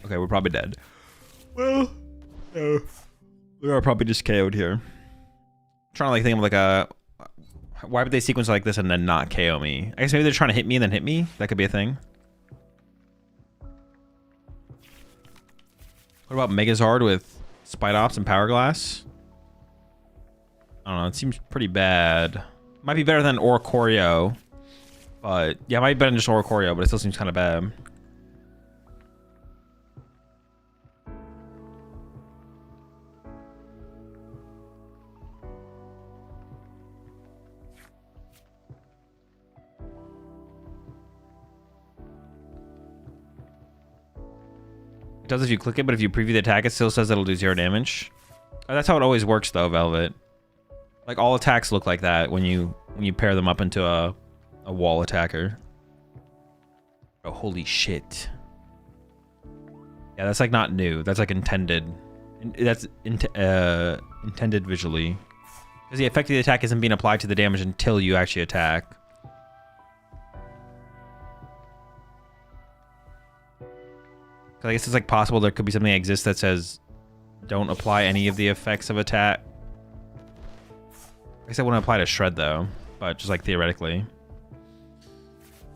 Speaker 2: Okay, we're probably dead. Well, no. We are probably just KO'd here. I'm trying to like think of like a... Why would they sequence like this and then not KO me? I guess maybe they're trying to hit me and then hit me. That could be a thing. What about Megazard with Spite Ops and Power Glass? I don't know. It seems pretty bad. Might be better than Oricorio. But yeah, it might be better than just Oricorio, but it still seems kind of bad. Does if you click it, but if you preview the attack, it still says it'll do 0 damage. Oh, that's how it always works though, Velvet. Like all attacks look like that when you pair them up into a wall attacker. Oh, holy shit. Yeah, that's like not new. That's like intended. That's intended visually. Because the effect of the attack isn't being applied to the damage until you actually attack. I guess it's like possible there could be something that exists that says don't apply any of the effects of attack. I guess I wouldn't apply to Shred though, but just like theoretically.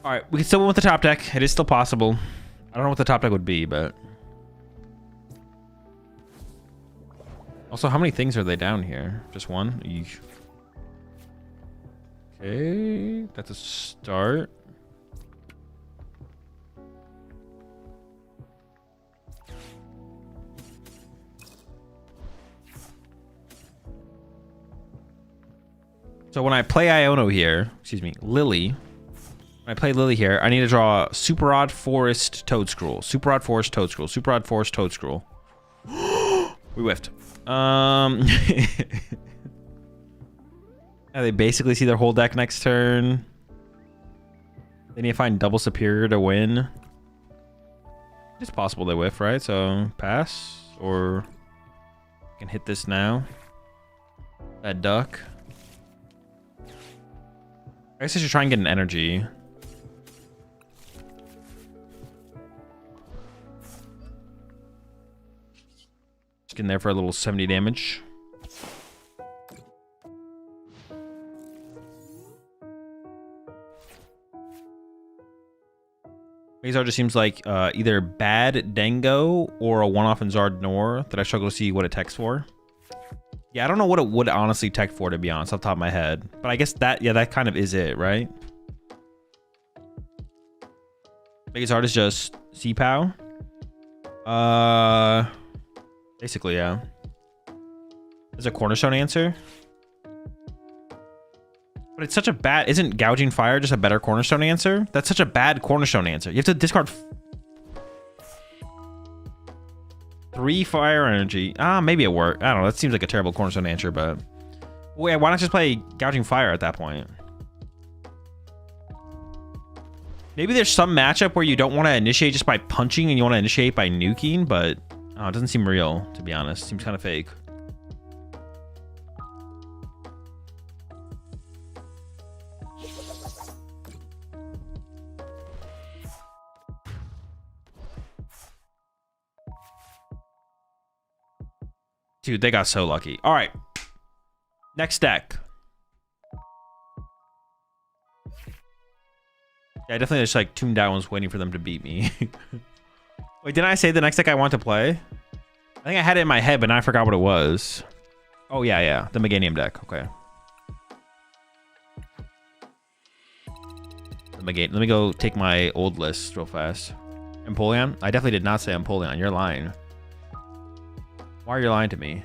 Speaker 2: Alright, we can still win with the top deck. It is still possible. I don't know what the top deck would be, but... Also, how many things are they down here? Just one? Eesh. Okay, that's a start. So when I play Iono here, excuse me, Lily, when I play Lily here, I need to draw Super Odd Forest Toadscruel. Super Odd Forest Toadscruel. Super Odd Forest Toadscruel. We whiffed. Yeah, they basically see their whole deck next turn. They need to find double superior to win. It's possible they whiff, right? So pass, or I can hit this now. That duck. I guess I should try and get an energy. Just get in there for a little 70 damage. Mazar just seems like either bad Dango or a one-off in Zardnor that I struggle to see what it techs for. Yeah, I don't know what it would honestly tech for, to be honest, off the top of my head. But I guess that, yeah, that kind of is it, right? Biggest art is just C-Pow. Basically, yeah. There's a Cornerstone answer. But it's such a bad... Isn't Gouging Fire just a better Cornerstone answer? That's such a bad Cornerstone answer. You have to discard... 3 fire energy. Maybe it worked. I don't know. That seems like a terrible Cornerstone answer, but... Wait, why not just play Gouging Fire at that point? Maybe there's some matchup where you don't want to initiate just by punching and you want to initiate by nuking, but... it doesn't seem real, to be honest. Seems kind of fake. Dude, they got so lucky. All right. Next deck. Yeah, I definitely just like tuned out and was waiting for them to beat me. Wait, didn't I say the next deck I want to play? I think I had it in my head, but now I forgot what it was. Oh, yeah. The Meganium deck. Okay. Let me go take my old list real fast. Empoleon? I definitely did not say Empoleon. You're lying. Why are you lying to me?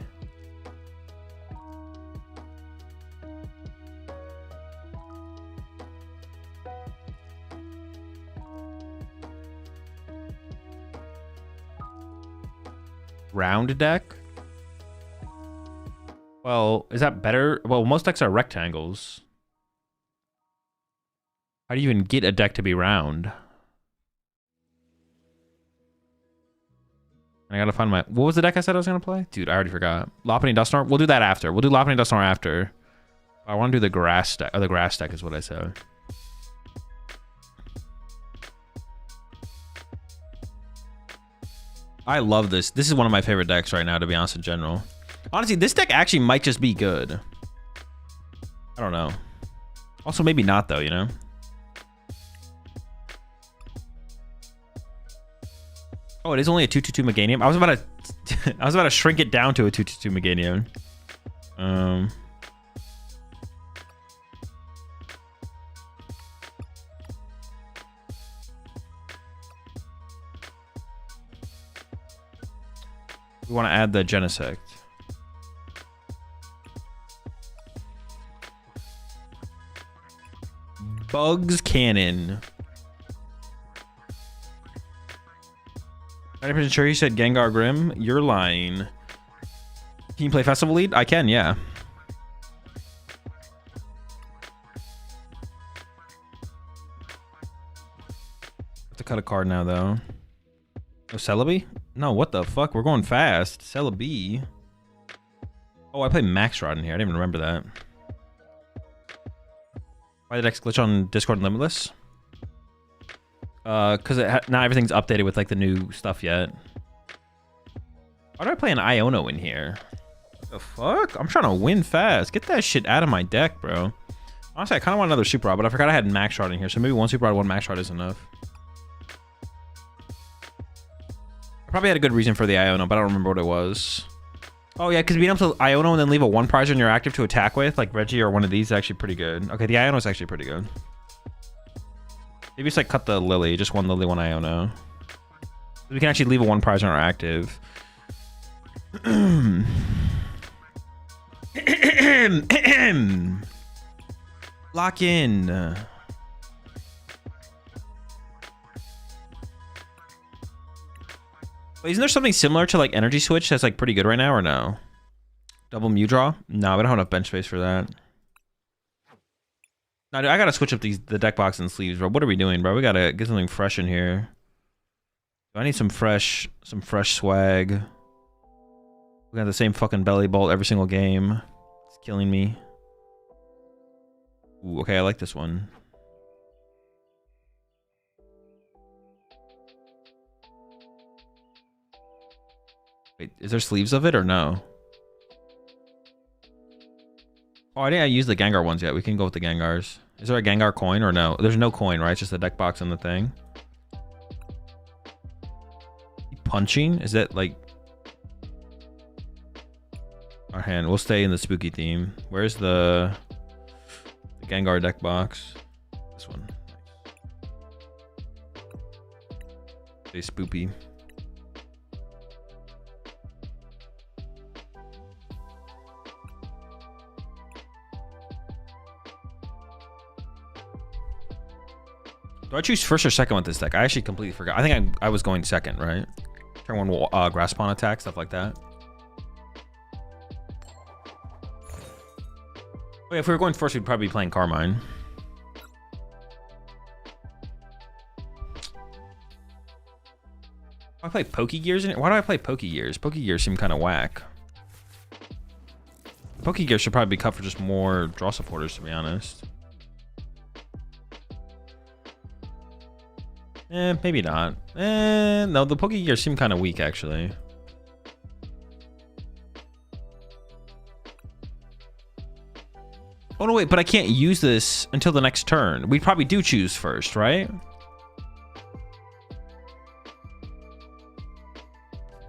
Speaker 2: Round deck? Well, is that better? Well, most decks are rectangles. How do you even get a deck to be round? I gotta find my... What was the deck I said I was gonna play? Dude, I already forgot. Lopunny Dusknoir? We'll do that after. We'll do Lopunny Dusknoir after. I want to do the grass deck. Oh, the grass deck is what I said. I love this. This is one of my favorite decks right now, to be honest, in general. Honestly, this deck actually might just be good. I don't know. Also, maybe not, though, you know? Oh, it is only a 2/2/2 Meganium. I was about to shrink it down to a 2/2/2 Meganium. We want to add the Genesect. Bugs Cannon. 90% sure you said Gengar Grim. You're lying. Can you play Festival Lead? I can, yeah. Have to cut a card now, though. Oh, Celebi? No, what the fuck? We're going fast. Celebi. Oh, I play Max Rod in here. I didn't even remember that. Why did X glitch on Discord and Limitless? Because not everything's updated with like the new stuff yet. Why do I play an Iono in here? What the fuck? I'm trying to win fast. Get that shit out of my deck, bro. Honestly, I kind of want another Super Rod, but I forgot I had Max Rod in here, so maybe one Super Rod, one Max Rod is enough. I probably had a good reason for the Iono, but I don't remember what it was. Oh yeah, because being able to Iono and then leave a 1 prize on your active to attack with, like Reggie or one of these, is actually pretty good. Okay, the Iono is actually pretty good. Maybe it's like cut the Lily, just one Lily, one Iono. We can actually leave a 1 prize on our active. Lock in. Wait, isn't there something similar to like Energy Switch that's like pretty good right now or no? Double Mew Draw? No, we don't have enough bench space for that. No, dude, I gotta switch up the deck box and sleeves, bro. What are we doing, bro? We gotta get something fresh in here. I need some fresh swag. We got the same fucking belly bolt every single game. It's killing me. Ooh, okay, I like this one. Wait, is there sleeves of it or no? Oh, I didn't use the Gengar ones yet. We can go with the Gengars. Is there a Gengar coin or no? There's no coin, right? It's just the deck box and the thing. Punching? Is that like... Our hand. We'll stay in the spooky theme. Where's the Gengar deck box? This one. Stay spoopy. Do I choose first or second with this deck? I actually completely forgot. I think I was going second, right? Turn 1 Grass Pawn attack, stuff like that. Oh, yeah, if we were going first, we'd probably be playing Carmine. I play Pokegears in it? Why do I play Pokegears? Pokegears seem kind of whack. Pokegears should probably be cut for just more draw supporters, to be honest. Maybe not. No, the Pokegears seem kind of weak, actually. Oh, no, wait, but I can't use this until the next turn. We probably do choose first, right?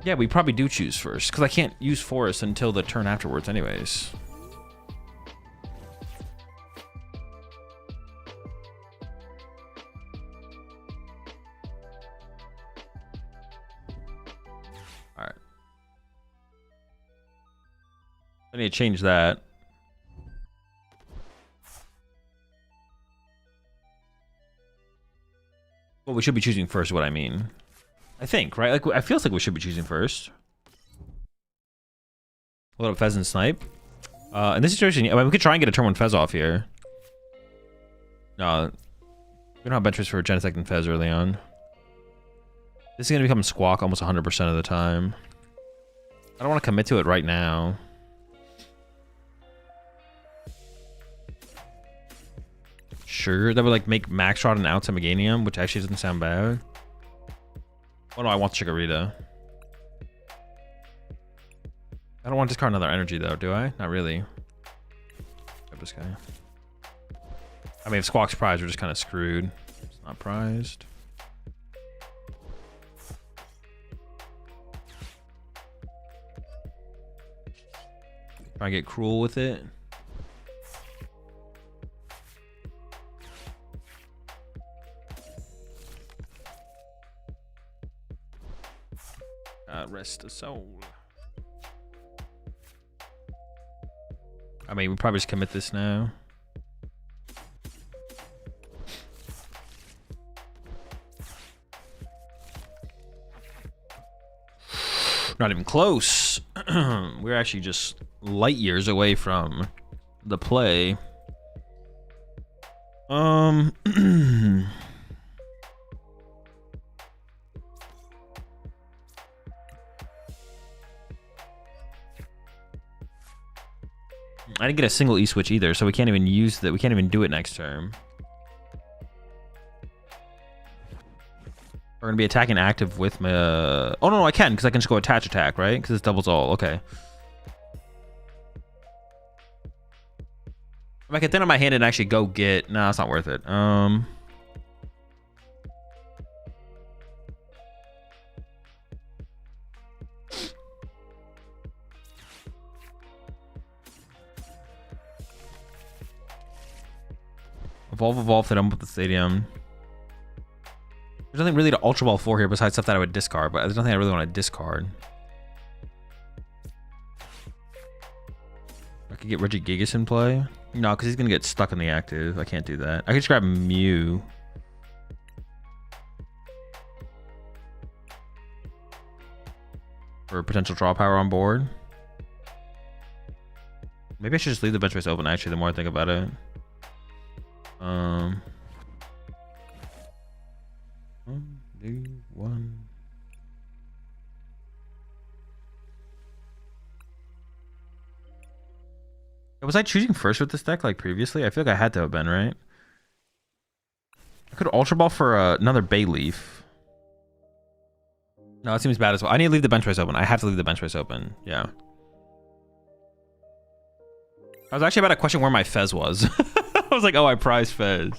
Speaker 2: Yeah, we probably do choose first, because I can't use Forest until the turn afterwards anyways. Alright. I need to change that. Well, we should be choosing first, what I mean. I think, right? Like, I feel like we should be choosing first. What up, Fez and Snipe? In this situation, I mean, we could try and get a turn 1 Fez off here. No. We don't have bench space for Genesect and Fez early on. This is going to become Squawk almost 100% of the time. I don't want to commit to it right now. Sure, that would like make Max Rod and outside Meganium, which actually doesn't sound bad. Oh no, I want Chikorita. I don't want to discard another energy though, do I? Not really. Grab this guy. I mean, if Squawk's prized, we're just kind of screwed. It's not prized. Try and get cruel with it. Rest the soul. I mean, we probably just commit this now. Not even close. We're actually just light years away from the play. I didn't get a single E-switch either, so we can't even use that. We can't even do it next turn. We're gonna be attacking active with my. Oh no, I can because I can just go attach attack, right? Because it's doubles all. Okay. If I could thin on my hand and actually go get. No, it's not worth it. Evolve, that I'm with the stadium. There's nothing really to Ultra Ball for here besides stuff that I would discard, but there's nothing I really want to discard. I could get Regigigas in play. No, because he's going to get stuck in the active. I can't do that. I could just grab Mew. For potential draw power on board. Maybe I should just leave the bench space open, actually, the more I think about it. One. Was I choosing first with this deck like previously? I feel like I had to have been, right? I could Ultra Ball for another Bayleaf. No, it seems bad as well. I need to leave the bench space open. I have to leave the bench space open. Yeah. I was actually about to question where my Fez was. I was like, oh, I prize Fez.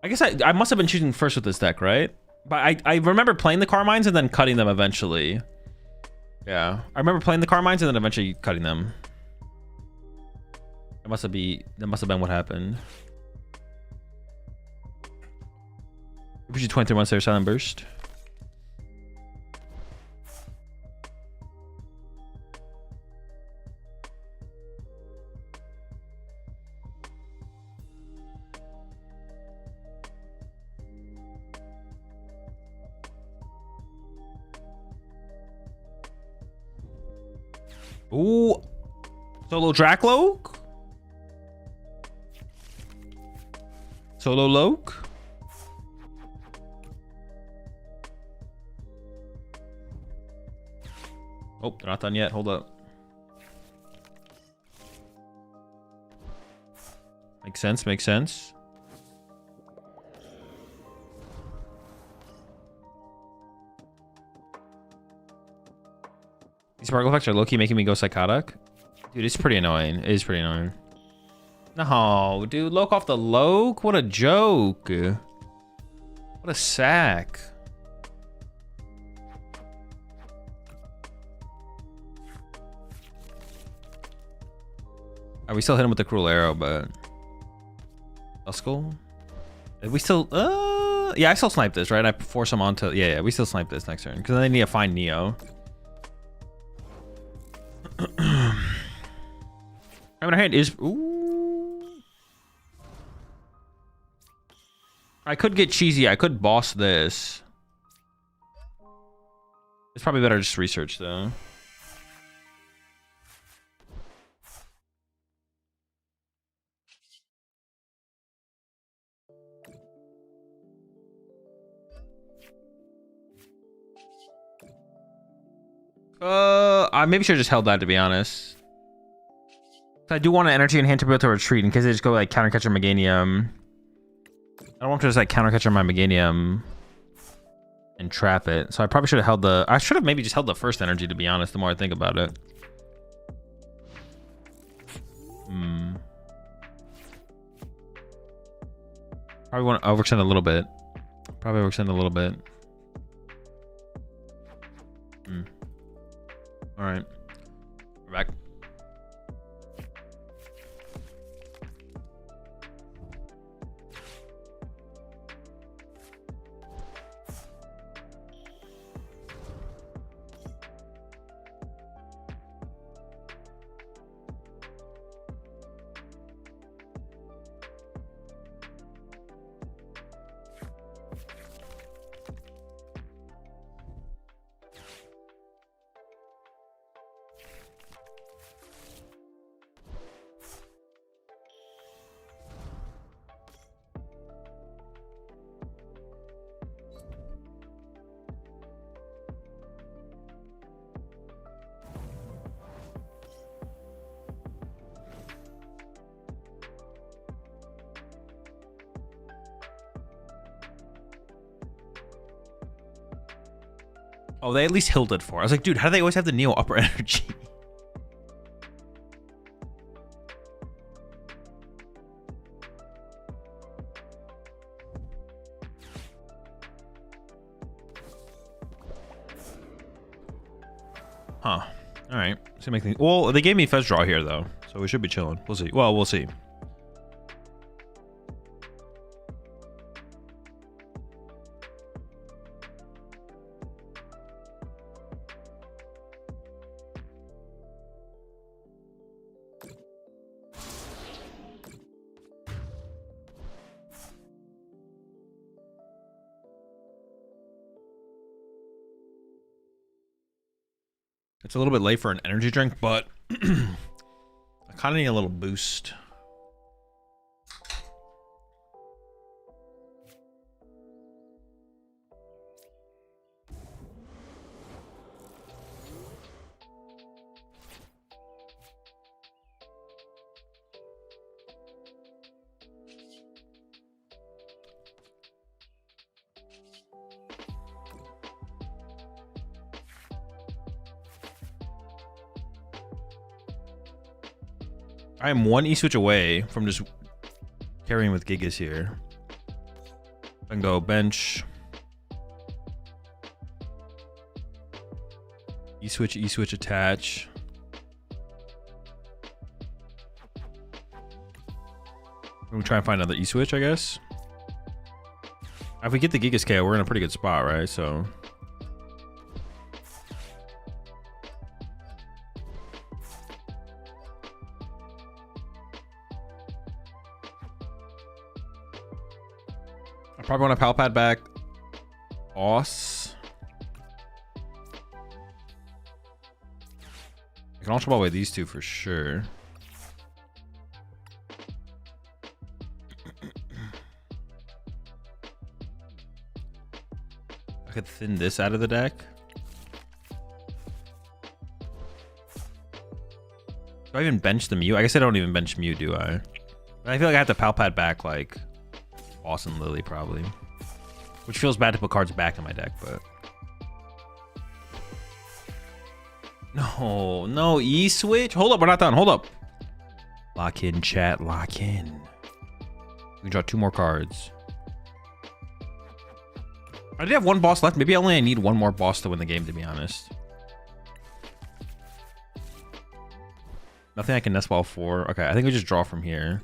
Speaker 2: I guess I must have been choosing first with this deck, right? But I remember playing the Carmines and then cutting them eventually. Yeah. I remember playing the Carmines and then eventually cutting them. That must have been what happened. We should 23 once there, Silent Burst. Ooh, Solo Dracloak? Solo Loke? Oh, they're not done yet. Hold up. Makes sense, makes sense. These sparkle effects are low-key making me go psychotic. Dude, it's pretty annoying. It is pretty annoying. No, dude, Loke off the Loke? What a joke. What a sack. We still hit him with the Cruel Arrow, but... Duskull? We still... Yeah, I still snipe this, right? I force him onto... Yeah, we still snipe this next turn. Because then they need to find Neo. I mean, our hand is... Ooh. I could get cheesy. I could boss this. It's probably better just research, though. I maybe should have just held that, to be honest. I do want an energy in hand to be able to retreat in case they just go like counter catcher Meganium. I don't want to just like counter catcher my Meganium and trap it. So I probably should have held the. I should have maybe just held the first energy, to be honest. The more I think about it. Probably want to overextend a little bit. Probably overextend a little bit. All right, we're back. Oh, they at least hilled it for. I was like, dude, how do they always have the Neo upper energy? Huh. All right. So make things. Well, they gave me Fez draw here though, so we should be chilling. We'll see. Well, we'll see. It's a little bit late for an energy drink, but I kind of need a little boost. I am one E-switch away from just carrying with Gigas here. I can go bench. E-switch, E-switch attach. We'll try and find another E-switch, I guess. If we get the Gigas KO, we're in a pretty good spot, right? So... I probably want a Pal Pad back. Boss. I can also ball away these two for sure. I could thin this out of the deck. Do I even bench the Mew? I guess I don't even bench Mew, do I? I feel like I have to Pal Pad back like Austin Lily probably, which feels bad to put cards back in my deck, but no E-switch. Hold up, we're not done. Hold up. Lock in, chat. Lock in. We can draw 2 more cards. I did have 1 boss left. Maybe I need 1 more boss to win the game, to be honest. Nothing I can nest ball for. Okay, I think we just draw from here.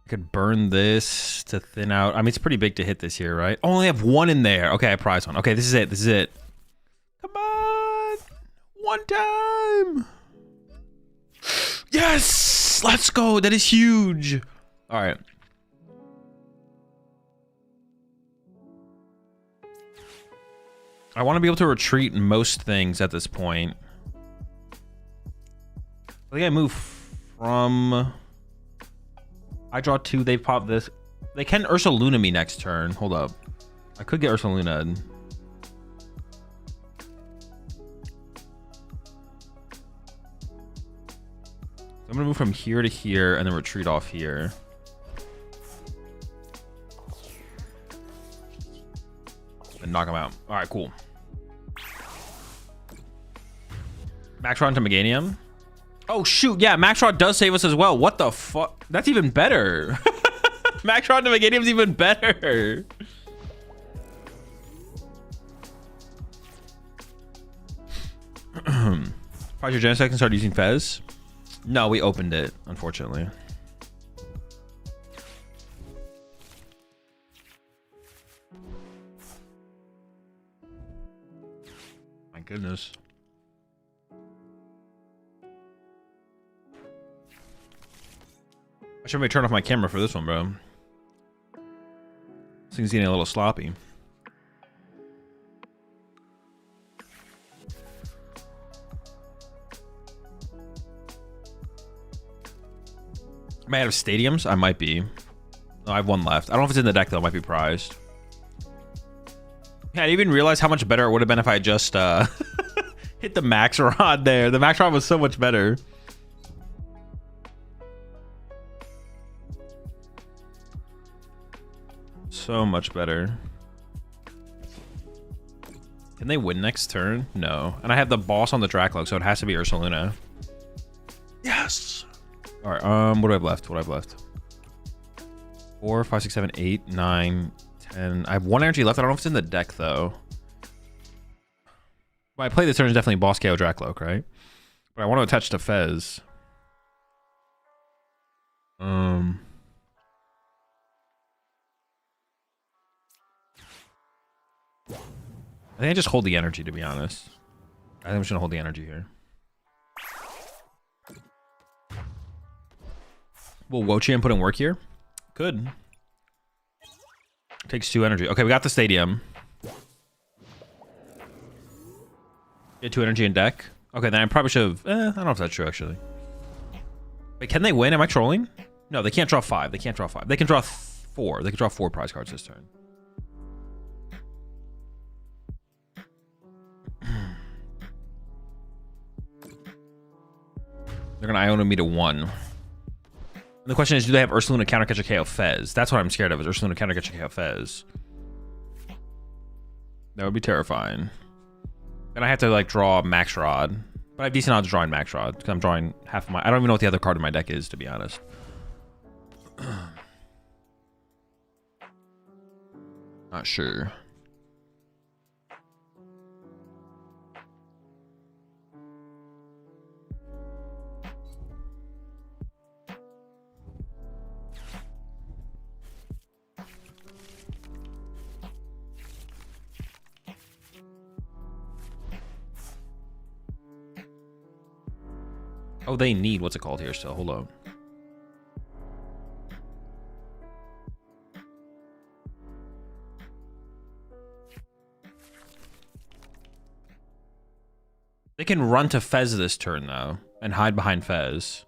Speaker 2: I could burn this to thin out. I mean, it's pretty big to hit this here, right? Oh, I only have 1 in there. Okay, I prize 1. Okay, this is it. This is it. Come on. 1 time. Yes. Let's go. That is huge. All right. I want to be able to retreat most things at this point. I think I move from... I draw 2, they pop this. They can Ursaluna me next turn. Hold up. I could get Ursaluna. I'm gonna move from here to here and then retreat off here. And knock him out. Alright, cool. Max Rod to Meganium. Oh shoot, yeah, Max Rod does save us as well. What the fuck? That's even better. Max Rod to Meganium's even better. Probably your Genesect and start using Fez. No, we opened it, unfortunately. My goodness. I should maybe turn off my camera for this one, bro. This thing's getting a little sloppy. Am I out of stadiums? I might be. No, I have 1 left. I don't know if it's in the deck, though. It might be prized. Yeah, I didn't even realize how much better it would have been if I just hit the Max Rod there. The Max Rod was so much better. So much better. Can they win next turn? No. And I have the boss on the Dracloak, so it has to be Ursaluna.
Speaker 1: Yes.
Speaker 2: All right. What do I have left? 4, 5, 6, 7, 8, 9, 10. I have 1 energy left. I don't know if it's in the deck though. But I play this turn is definitely boss KO Dracloak, right? But I want to attach to Fez. I think I just hold the energy, to be honest. I think I'm just gonna hold the energy here. Will Wochian put in work here? Good. Takes 2 energy. Okay, we got the stadium. Get 2 energy in deck. Okay, then I probably should have... I don't know if that's true, actually. Wait, can they win? Am I trolling? No, they can't draw 5. They can't draw 5. They can draw 4. They can draw 4 prize cards this turn. They're going to Iono me to 1. And the question is, do they have Ursaluna counter catch a KO Fez? That's what I'm scared of, is Ursaluna counter catch a KO Fez. That would be terrifying. Then I have to like draw Max Rod. But I have decent odds drawing Max Rod, because I'm drawing half of my... I don't even know what the other card in my deck is, to be honest. Not sure. Oh, they need... What's it called here still? Hold on. They can run to Fez this turn, though, and hide behind Fez.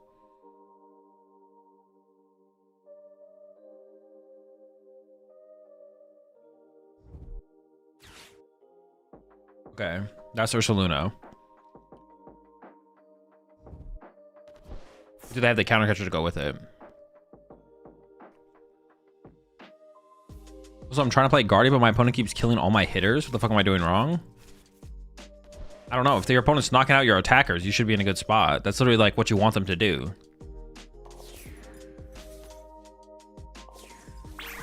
Speaker 2: Okay, that's Ursaluna. Do they have the counter catcher to go with it? So I'm trying to play Guardian, but my opponent keeps killing all my hitters. What the fuck am I doing wrong? I don't know. If your opponent's knocking out your attackers, you should be in a good spot. That's literally like what you want them to do.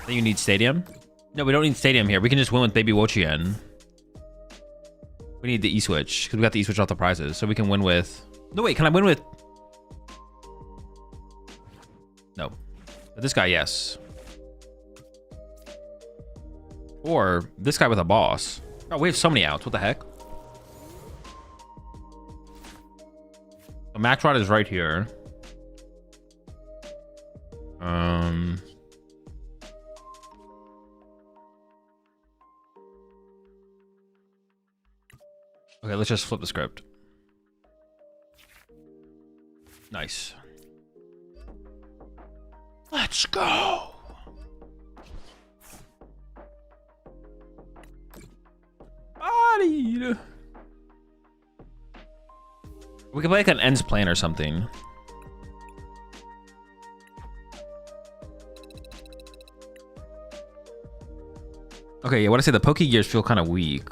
Speaker 2: Then you need Stadium? No, we don't need Stadium here. We can just win with Baby Wochian. We need the E-Switch, because we got the E-Switch off the prizes. So we can win with... No, wait, can I win with... No. But this guy, yes. Or this guy with a boss. Oh, we have so many outs. What the heck? So Max Rod is right here. Okay, let's just flip the script. Nice. Let's go. Bodied. We can play like an ends plan or something. Okay, yeah, what I say, the Poke Gears feel kind of weak.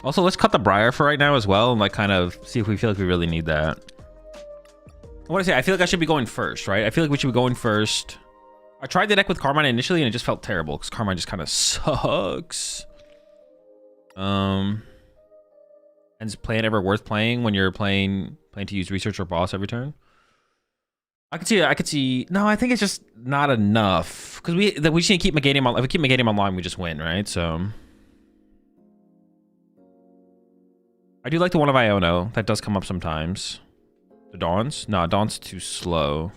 Speaker 2: Also, let's cut the Briar for right now as well and like kind of see if we feel like we really need that. What I say, I feel like I should be going first, right? I feel like we should be going first. I tried the deck with Carmine initially and it just felt terrible because Carmine just kind of sucks. Is plan ever worth playing when you're playing to use research or boss every turn? I could see. No, I think it's just not enough because we just need to keep Meganium on. If we keep Meganium online, we just win, right? So I do like the one of Iono. That does come up sometimes. The Dawns? No, Dawn's too slow.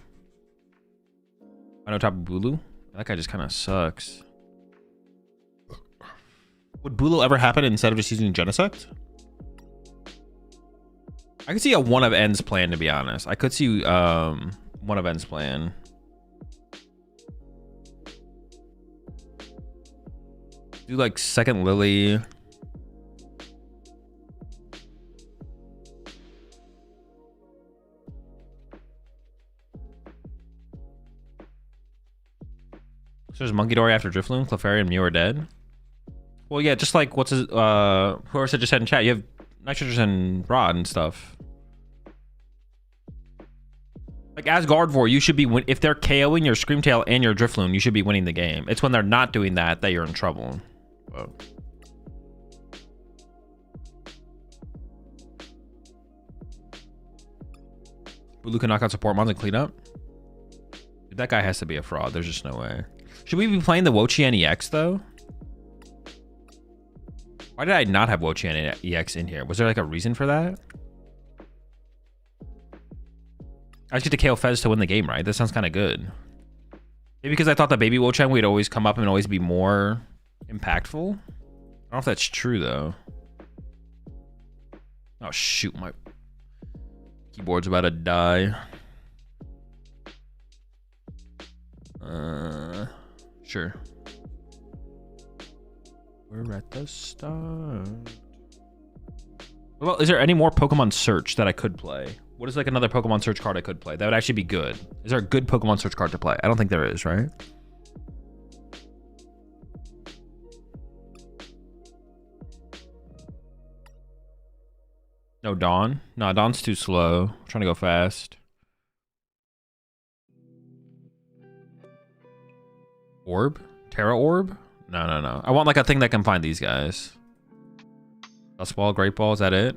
Speaker 2: I know Tapu Bulu. That guy just kind of sucks. Would Bulu ever happen instead of just using Genesect? I could see a one of ends plan, to be honest. I could see one of ends plan. Do like second Lily. there's Monkey Dory after Drifloon, Clefairy, and Mew are dead. Well, yeah, just like what's his, whoever said just said in chat, you have Nitrogen Rod and stuff. Like as Gardevoir, you should be if they're KOing your Screamtail and your Drifloon, you should be winning the game. It's when they're not doing that that you're in trouble. Whoa. Bulu can knock out support mons and clean up. Dude, that guy has to be a fraud. There's just no way. Should we be playing the Wo-Chien EX though? Why did I not have Wo-Chien EX in here? Was there like a reason for that? I just get to KO Fez to win the game, right? That sounds kind of good. Maybe because I thought that Baby Wo-Chien would always come up and always be more impactful. I don't know if that's true though. Oh shoot, my keyboard's about to die. Sure. We're at the start. Well, is there any more Pokemon Search that I could play? What is like another Pokemon Search card I could play? That would actually be good. Is there a good Pokemon Search card to play? I don't think there is, right? No, Dawn? No, Dawn's too slow. I'm trying to go fast. Orb? Terra Orb? No, no, no. I want like a thing that can find these guys. Dust Ball, Great Ball, is that it?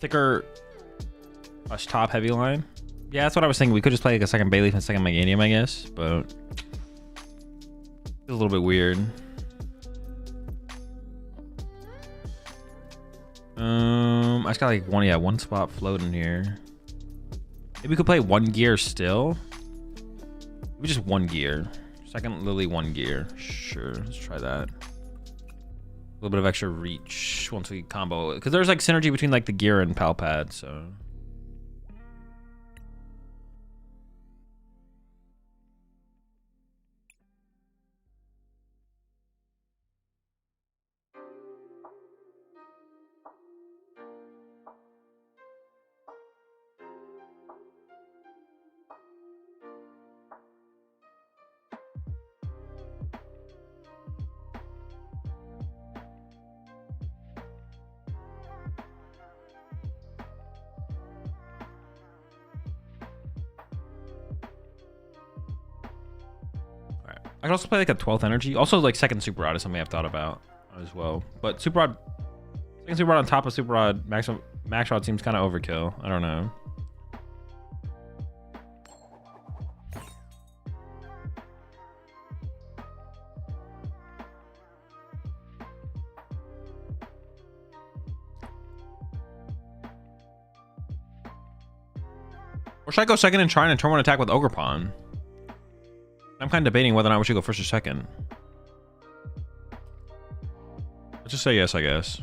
Speaker 2: Thicker top heavy line. Yeah, that's what I was thinking. We could just play like a second Bayleaf and second Meganium, I guess, but it's a little bit weird. I just got like one spot floating here. Maybe we could play one gear still. Maybe just one gear. Second Lily, one gear. Sure, let's try that. A little bit of extra reach once we combo, because there's like synergy between like the gear and Palpad, so. I could also play like a 12th energy. Also like second Super Rod is something I've thought about as well. But Super Rod, second Super Rod on top of Super Rod, Max Rod seems kind of overkill. I don't know. Or should I go second and try and turn one attack with Ogerpon? I'm kind of debating whether or not we should go first or second. Let's just say yes, I guess.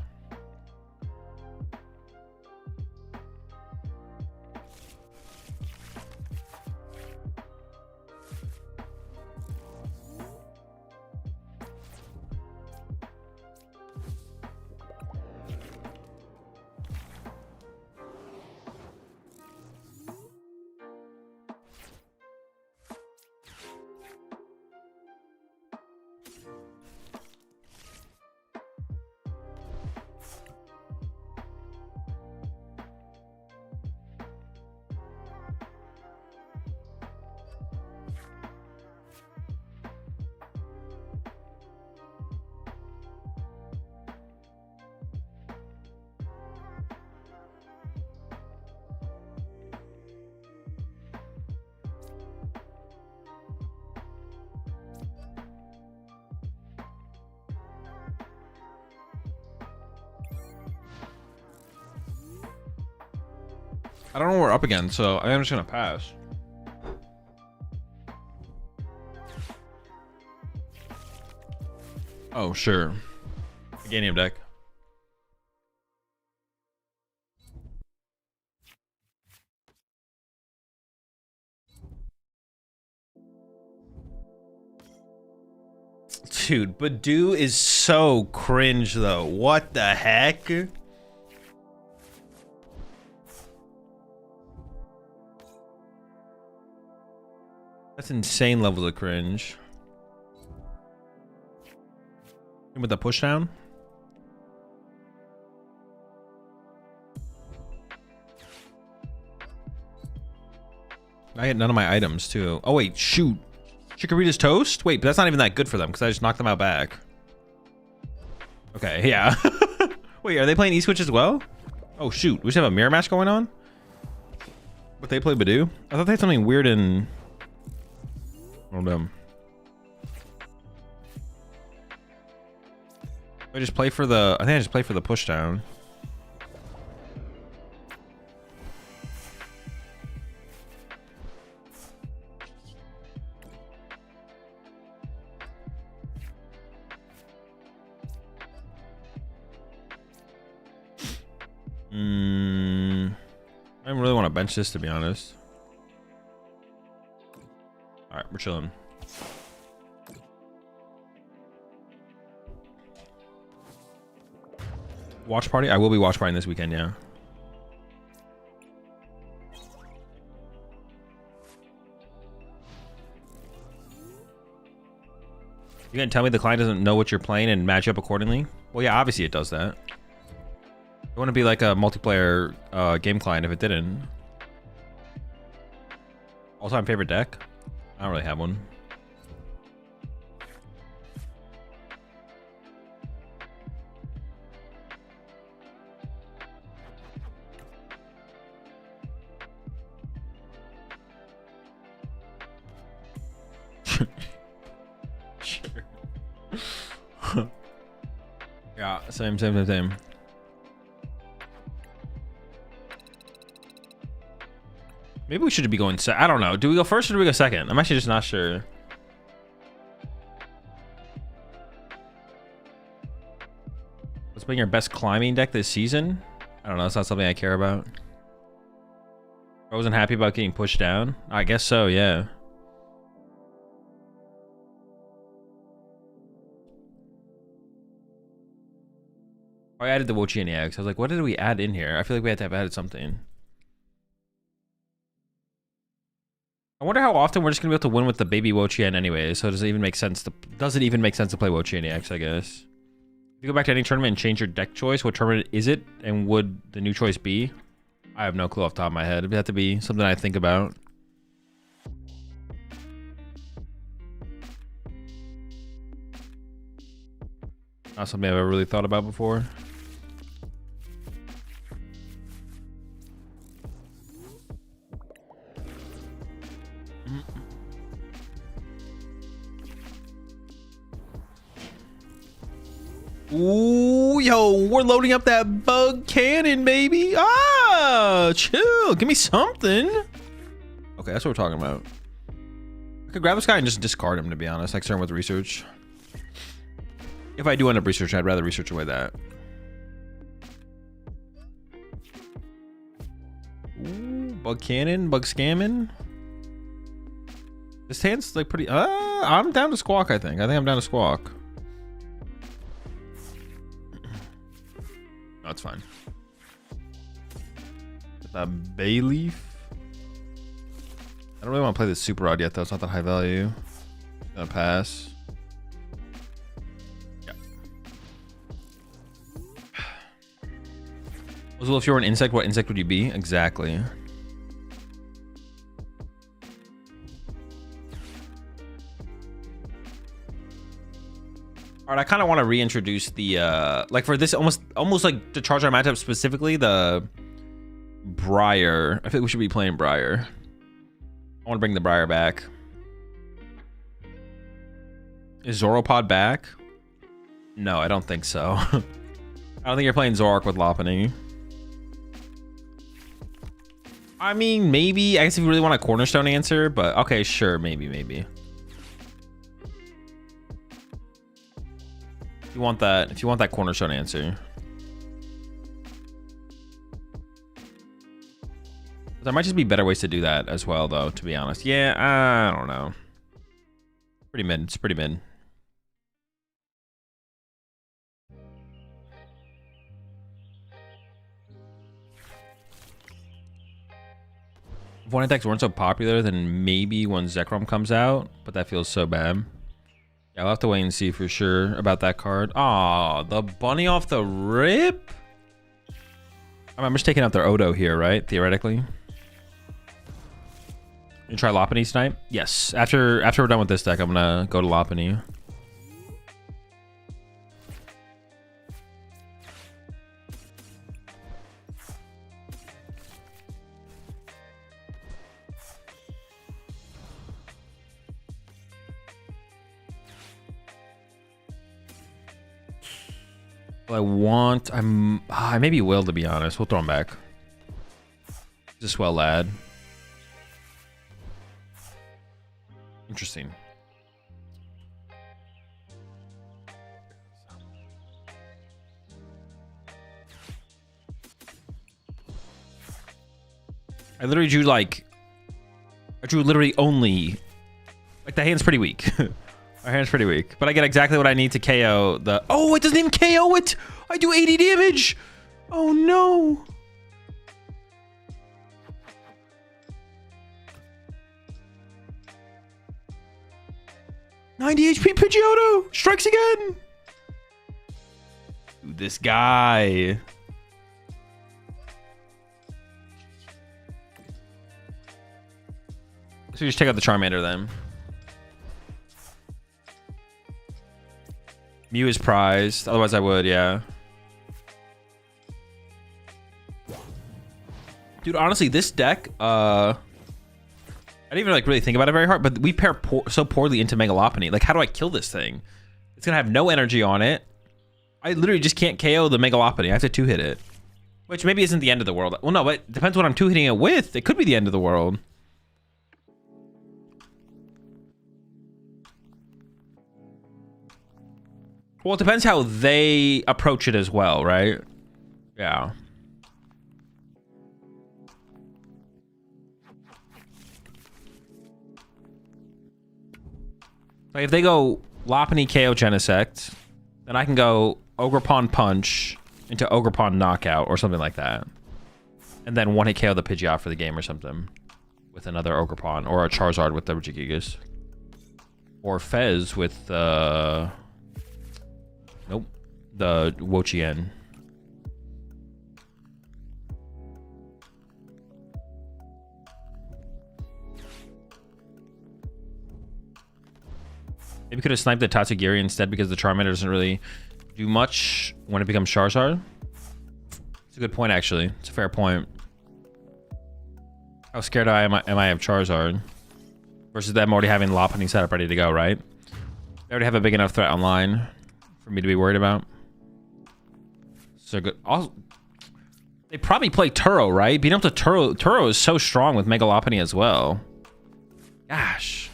Speaker 2: I don't know what we're up against, so I'm just gonna pass. Oh, sure. Meganium deck. Dude, Badoo is so cringe, though. What the heck? That's insane levels of cringe. With the push down? I had none of my items too. Oh wait, shoot. Chikorita's toast? Wait, but that's not even that good for them because I just knocked them out back. Okay, yeah. Wait, are they playing E-Switch as well? Oh shoot, we just have a mirror match going on? But they play Badoo? I thought they had something weird in... Hold on. I just play for the... I think I just play for the push down. I don't really want to bench this, to be honest. All right, we're chilling. Watch party? I will be watch partying this weekend, yeah. You gonna tell me the client doesn't know what you're playing and match up accordingly? Well, yeah, obviously it does that. It wouldn't be like a multiplayer game client if it didn't. All-time favorite deck? I don't really have one. Sure. Yeah, same. Maybe we should be going I don't know. Do we go first or do we go second? I'm actually just not sure. Let's bring your best climbing deck this season. I don't know. That's not something I care about. I wasn't happy about getting pushed down. I guess so, yeah. I added the Wochi and EX. I was like, what did we add in here? I feel like we had to have added something. I wonder how often we're just gonna be able to win with the baby Wochien anyway. So does it even make sense to play Wochien EX, I guess? If you go back to any tournament and change your deck choice, what tournament is it? And would the new choice be? I have no clue off the top of my head. It'd have to be something I think about. Not something I've ever really thought about before. Ooh, yo, we're loading up that bug cannon, baby. Ah, chill. Give me something. Okay, that's what we're talking about. I could grab this guy and just discard him, to be honest. Like, starting with research. If I do end up researching, I'd rather research away that. Ooh, bug cannon, bug scamming. This hand's like pretty. I'm down to squawk. I think I'm down to squawk. That's fine. The Bayleaf. I don't really want to play this super odd yet, though. It's not that high value. Gonna pass. Yeah. Well, if you were an insect, what insect would you be? Exactly. All right, I kind of want to reintroduce the like for this almost like the Charizard matchup specifically, the Briar. I think we should be playing Briar. I want to bring the Briar back. Is Zoropod back? No, I don't think so. I don't think you're playing Zoroark with Lopunny. I mean, maybe. I guess if you really want a cornerstone answer, but okay, sure, maybe. If you want that cornerstone answer. There might just be better ways to do that as well, though, to be honest. Yeah, I don't know. Pretty mid. It's pretty mid. If one attacks weren't so popular, then maybe when Zekrom comes out, but that feels so bad. Yeah, I'll have to wait and see for sure about that card. Aw, the bunny off the rip? I'm just taking out their Odo here, right? Theoretically. You try Lopunny tonight? Yes. After we're done with this deck, I'm gonna go to Lopunny. I maybe will, to be honest. We'll throw him back. He's a swell lad. Interesting. I literally drew literally only, like, the hand's pretty weak. Our hand's pretty weak, but I get exactly what I need to KO the... Oh, it doesn't even KO it! I do 80 damage! Oh, no! $90 HP Pidgeotto! Strikes again! Dude, this guy... So just check out the Charmander then. Mew is prized. Otherwise I would, yeah. Dude, honestly, this deck, I didn't even like really think about it very hard, but we pair so poorly into Mega Lopunny. Like, how do I kill this thing? It's gonna have no energy on it. I literally just can't KO the Mega Lopunny. I have to two-hit it. Which maybe isn't the end of the world. Well, no, but it depends what I'm two-hitting it with. It could be the end of the world. Well, it depends how they approach it as well, right? Yeah. Like if they go Lopunny KO Genesect, then I can go Ogerpon Punch into Ogerpon Knockout or something like that. And then one hit KO the Pidgeot for the game or something. With another Ogerpon or a Charizard with the Regigigas. Or Fez with nope. The Wo-Chien. Maybe we could have sniped the Tatsugiri instead because the Charmander doesn't really do much when it becomes Charizard. It's a good point, actually. It's a fair point. How scared am I of Charizard? Versus them already having Lopunny set up ready to go, right? They already have a big enough threat online for me to be worried about. So good. Also, they probably play Turo, right? Being able to Turo is so strong with Mega Lopunny as well. Gosh.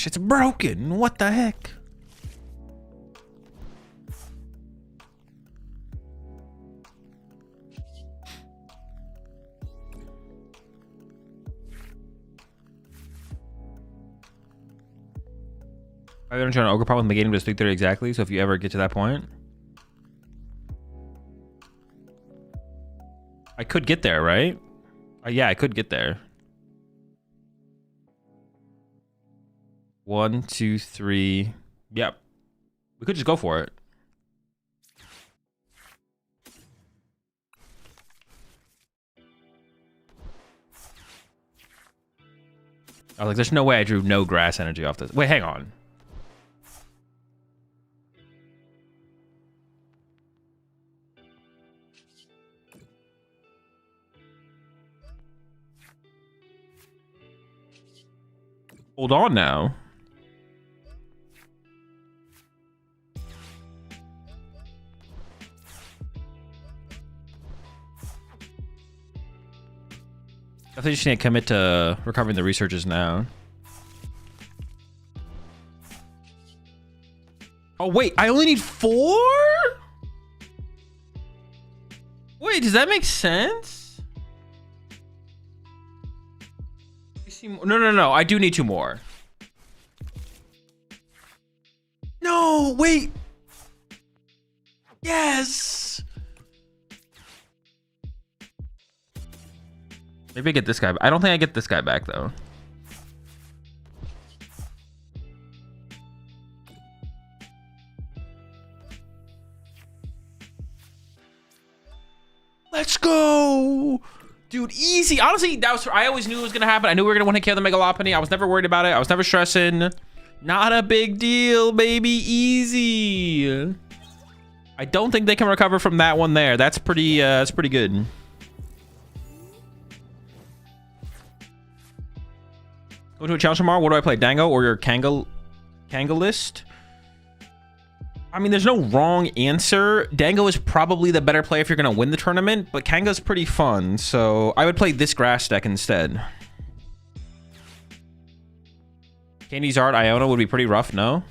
Speaker 2: gosh, it's broken. What the heck? I'm going to try an ogre problem with Meganium to speak 30 exactly. So if you ever get to that point, I could get there, right? Yeah, I could get there. 1, 2, 3. Yep. We could just go for it. I was like, there's no way I drew no grass energy off this. Wait, hang on. Hold on now. I think you just need to commit to recovering the researches now. Oh, wait, I only need 4? Wait, does that make sense? No. I do need 2 more. No, wait. Yes. Maybe I get this guy. I don't think I get this guy back, though. Let's go. Dude, easy. Honestly, that was, I always knew it was going to happen. I knew we were going to want to kill the Mega Lopunny. I was never worried about it. I was never stressing. Not a big deal, baby. Easy. I don't think they can recover from that one there. That's pretty good. Go to a challenge tomorrow. What do I play? Dango or your Kangaskhan? I mean, there's no wrong answer. Dango is probably the better play if you're going to win the tournament, but Kanga's pretty fun, so I would play this grass deck instead. Candy's Art Iona would be pretty rough, no?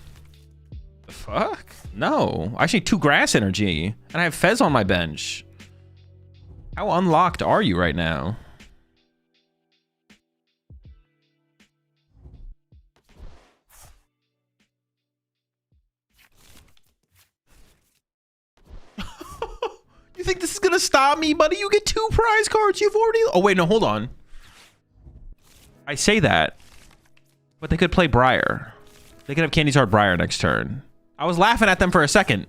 Speaker 2: The fuck? No. I actually need 2 grass energy, and I have Fez on my bench. How unlocked are you right now? You think this is gonna stop me, buddy? You get 2 prize cards. You've already... Oh, wait, no, hold on. I say that, but they could play Briar. They could have Candy's Heart Briar next turn. I was laughing at them for a second,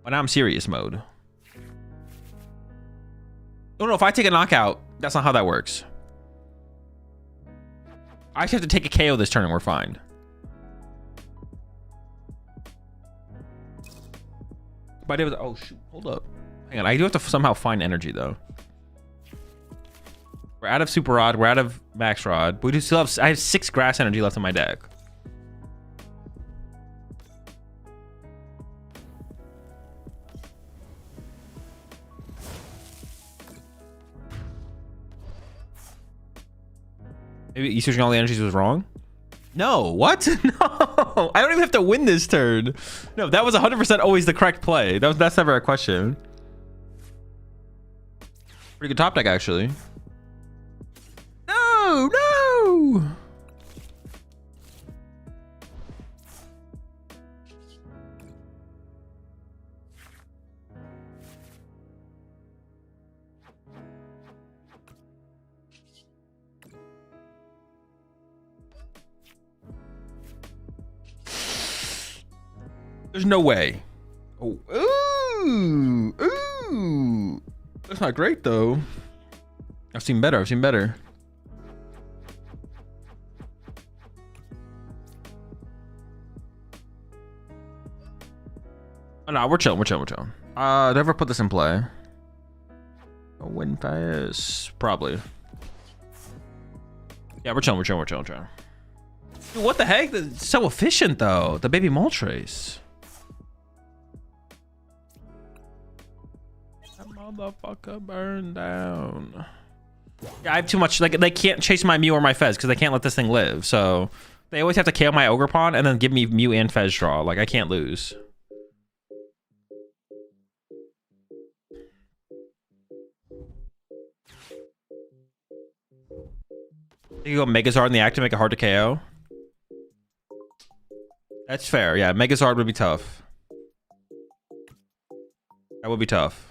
Speaker 2: but now I'm serious mode. No, if I take a knockout, that's not how that works. I just have to take a KO this turn and we're fine. But it was... Oh, shoot. Hold up. Hang on, I do have to somehow find energy, though. We're out of Super Rod. We're out of Max Rod. But we do still have... I have 6 grass energy left in my deck. Maybe using all the energies was wrong? No, what? No, I don't even have to win this turn. No, that was 100% always the correct play. That's never a question. Pretty good top deck, actually. No. There's no way. Oh, ooh. That's not great, though. I've seen better. Oh, no, we're chilling. Never put this in play. A win fast, probably. Yeah, we're chilling. Dude, what the heck? That's so efficient, though. The baby Moltres. Motherfucker burn down. Yeah, I have too much. Like, they can't chase my Mew or my Fez because they can't let this thing live. So They always have to KO my Ogerpon and then give me Mew and Fez draw. Like, I can't lose. You go Megazord in the act to make it hard to KO. That's fair. Yeah, Megazord would be tough. That would be tough.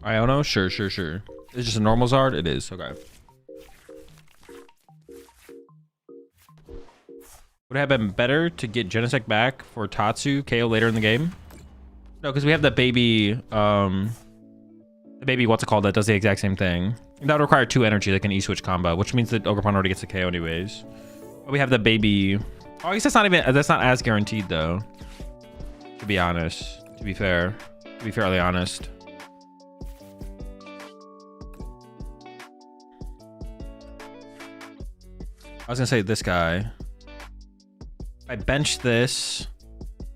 Speaker 2: Iono? Sure. It's just a normal Zard? It is. Okay. Would it have been better to get Genesect back for Tatsu KO later in the game? No, because we have the baby, what's it called, that does the exact same thing. That would require 2 energy, like an E-switch combo, which means that Ogerpon already gets a KO anyways. But we have the baby. Oh, I guess that's not as guaranteed though. To be honest. To be fairly honest. I was gonna say this guy. I bench this,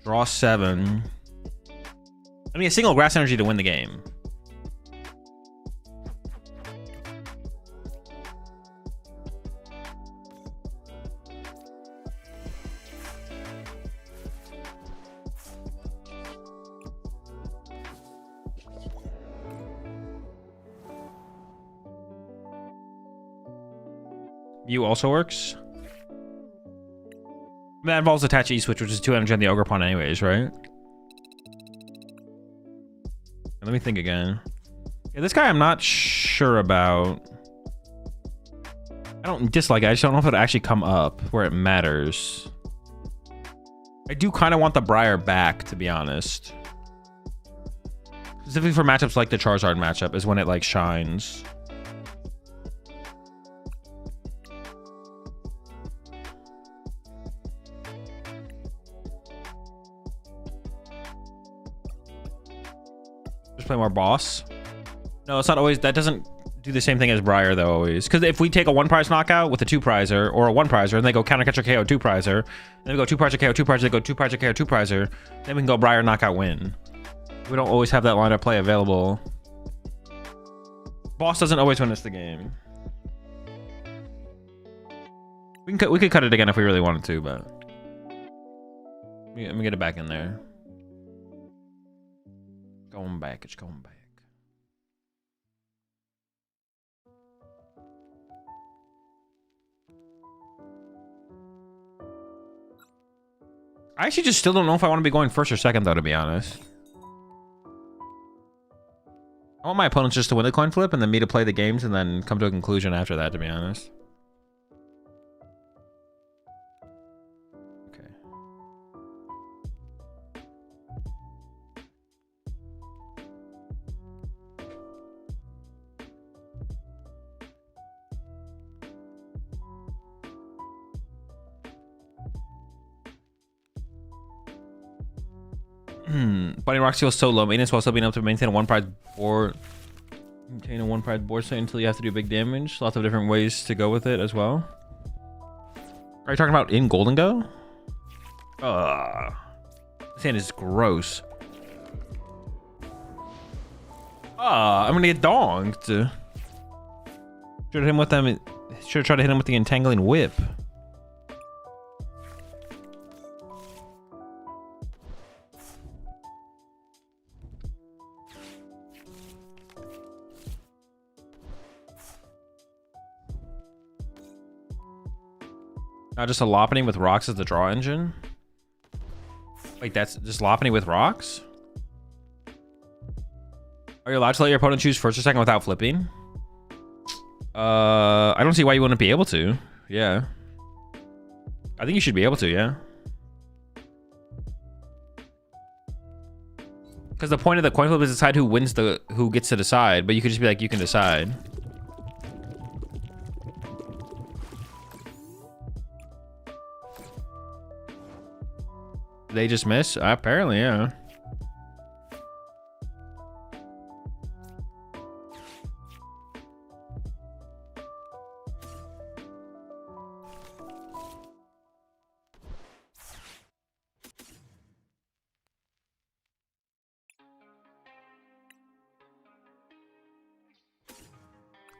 Speaker 2: draw 7. I mean, a single grass energy to win the game. Mew also works. That involves attach E-switch, which is 2 energy on the Ogerpon anyways, right? Let me think again. Yeah, this guy I'm not sure about. I don't dislike it. I just don't know if it'll actually come up where it matters. I do kind of want the Briar back, to be honest. Specifically for matchups like the Charizard matchup is when it like shines. Play more boss. No, it's not always. That doesn't do the same thing as Briar though always. Because if we take a 1-prize knockout with a 2-prizer or a 1-prizer and they go counter catcher KO 2-prizer, then we go 2-prizer KO 2-prizer, they go 2-prizer KO 2-prizer, then we can go Briar knockout win. We don't always have that line of play available. Boss doesn't always win us the game. We could cut it again if we really wanted to, but let me get it back in there. Going back, it's going back. I actually just still don't know if I want to be going first or second, though, to be honest. I want my opponents just to win the coin flip and then me to play the games and then come to a conclusion after that, to be honest. Okay. Bunny Rocks feels so low maintenance while still being able to maintain a 1-prize board. Maintain a 1-prize board state until you have to do big damage. Lots of different ways to go with it as well. Are you talking about in Golden Go? This hand is gross. I'm gonna get donked. Should have tried to hit him with the entangling whip. Not just a Lopunny with rocks as the draw engine? Wait, that's just Lopunny with rocks? Are you allowed to let your opponent choose first or second without flipping? I don't see why you wouldn't be able to. Yeah. I think you should be able to, yeah. Because the point of the coin flip is to decide who gets to decide, but you could just be like, you can decide. They just miss? Apparently, yeah.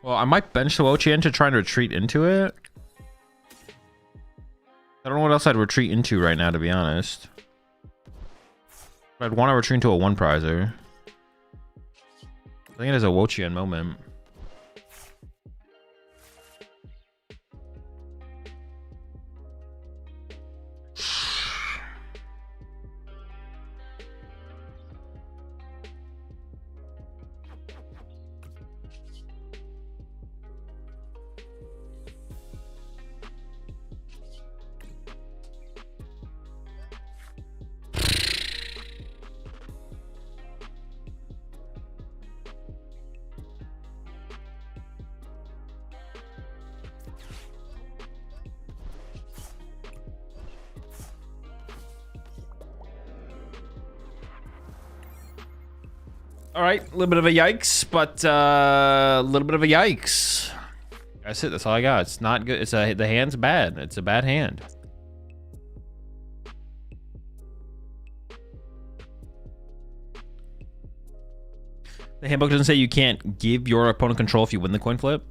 Speaker 2: Well, I might bench the Wo-Chien to try and retreat into it. I don't know what else I'd retreat into right now, to be honest. But I'd want to retreat into a one prizer. I think it is a Wo-Chien moment. All right, a little bit of a yikes, but a little bit of a yikes. That's it. That's all I got. It's not good. The hand's bad. It's a bad hand. The handbook doesn't say you can't give your opponent control if you win the coin flip.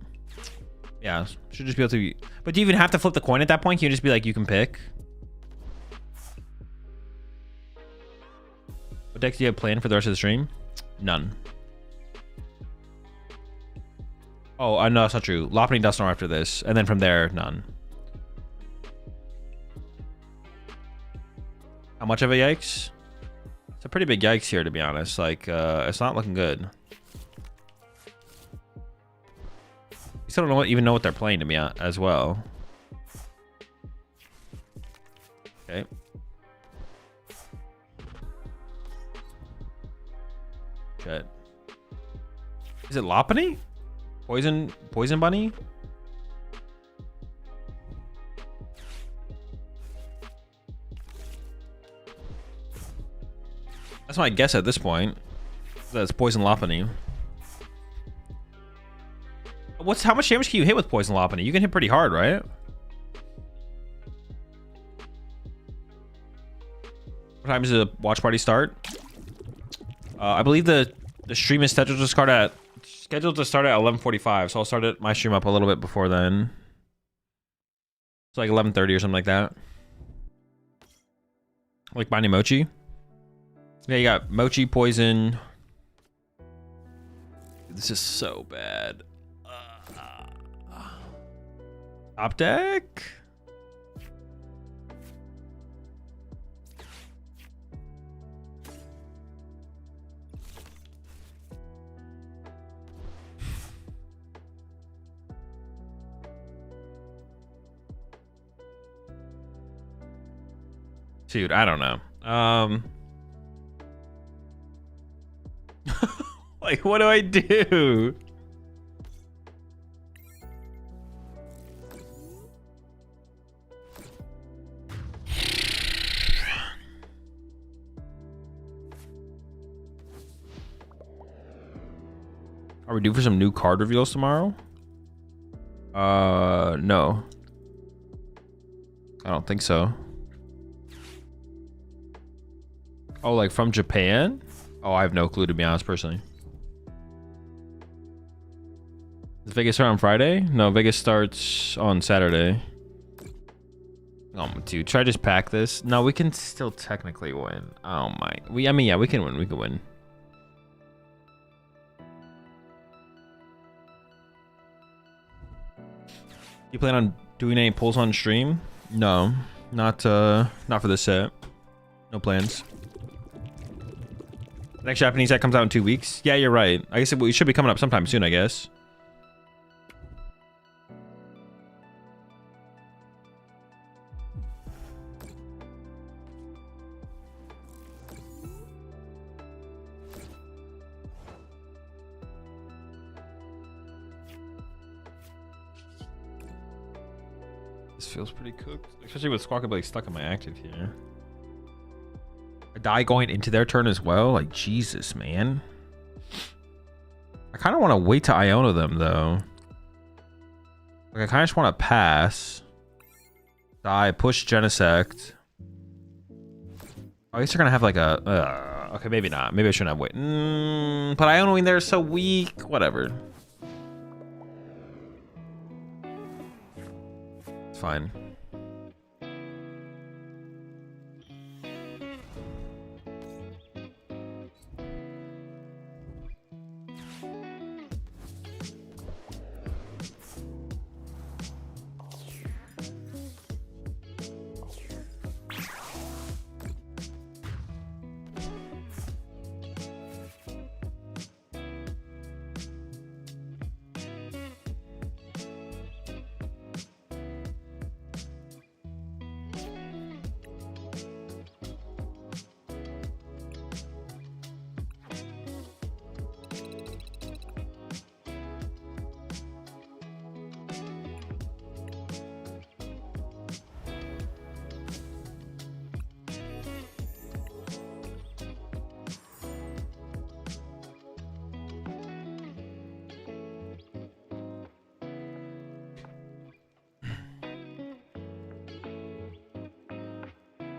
Speaker 2: Yeah, should just be able to. But do you even have to flip the coin at that point? Can you just be like, you can pick? What decks do you have planned for the rest of the stream? None. Oh, no, that's not true. Lopunny, Dusknoir after this, and then from there, none. How much of a yikes? It's a pretty big yikes here, to be honest. Like, it's not looking good. You still don't even know what they're playing, to be honest, as well. Okay. Shit. Is it Lopunny? Poison bunny? That's my guess at this point. That's poison Lopunny. How much damage can you hit with poison Lopunny? You can hit pretty hard, right? What time does the watch party start? I believe the stream is scheduled to start at 11:45, so I'll start my stream up a little bit before then. It's like 11:30 or something like that. Like binding Mochi. Yeah, you got Mochi, poison. This is so bad. Top deck. Dude, I don't know. Like, what do I do? Are we due for some new card reveals tomorrow? No. I don't think so. Oh, like from Japan? Oh, I have no clue, to be honest, personally. Does Vegas start on Friday? No, Vegas starts on Saturday. Oh, dude, try to just pack this. No, we can still technically win. Oh my. I mean, yeah, we can win. We can win. You plan on doing any pulls on stream? No, not for this set. No plans. Next Japanese set comes out in 2 weeks. Yeah, you're right. I guess it should be coming up sometime soon, I guess. This feels pretty cooked, especially with Squawkabilly stuck in my active here. A die going into their turn as well? Like, Jesus, man. I kind of want to wait to Iona them, though. Like, I kind of just want to pass. Die, push Genesect. I guess they're going to have, like, a... okay, maybe not. Maybe I shouldn't have waited. But Iona in there is so weak. Whatever. It's fine.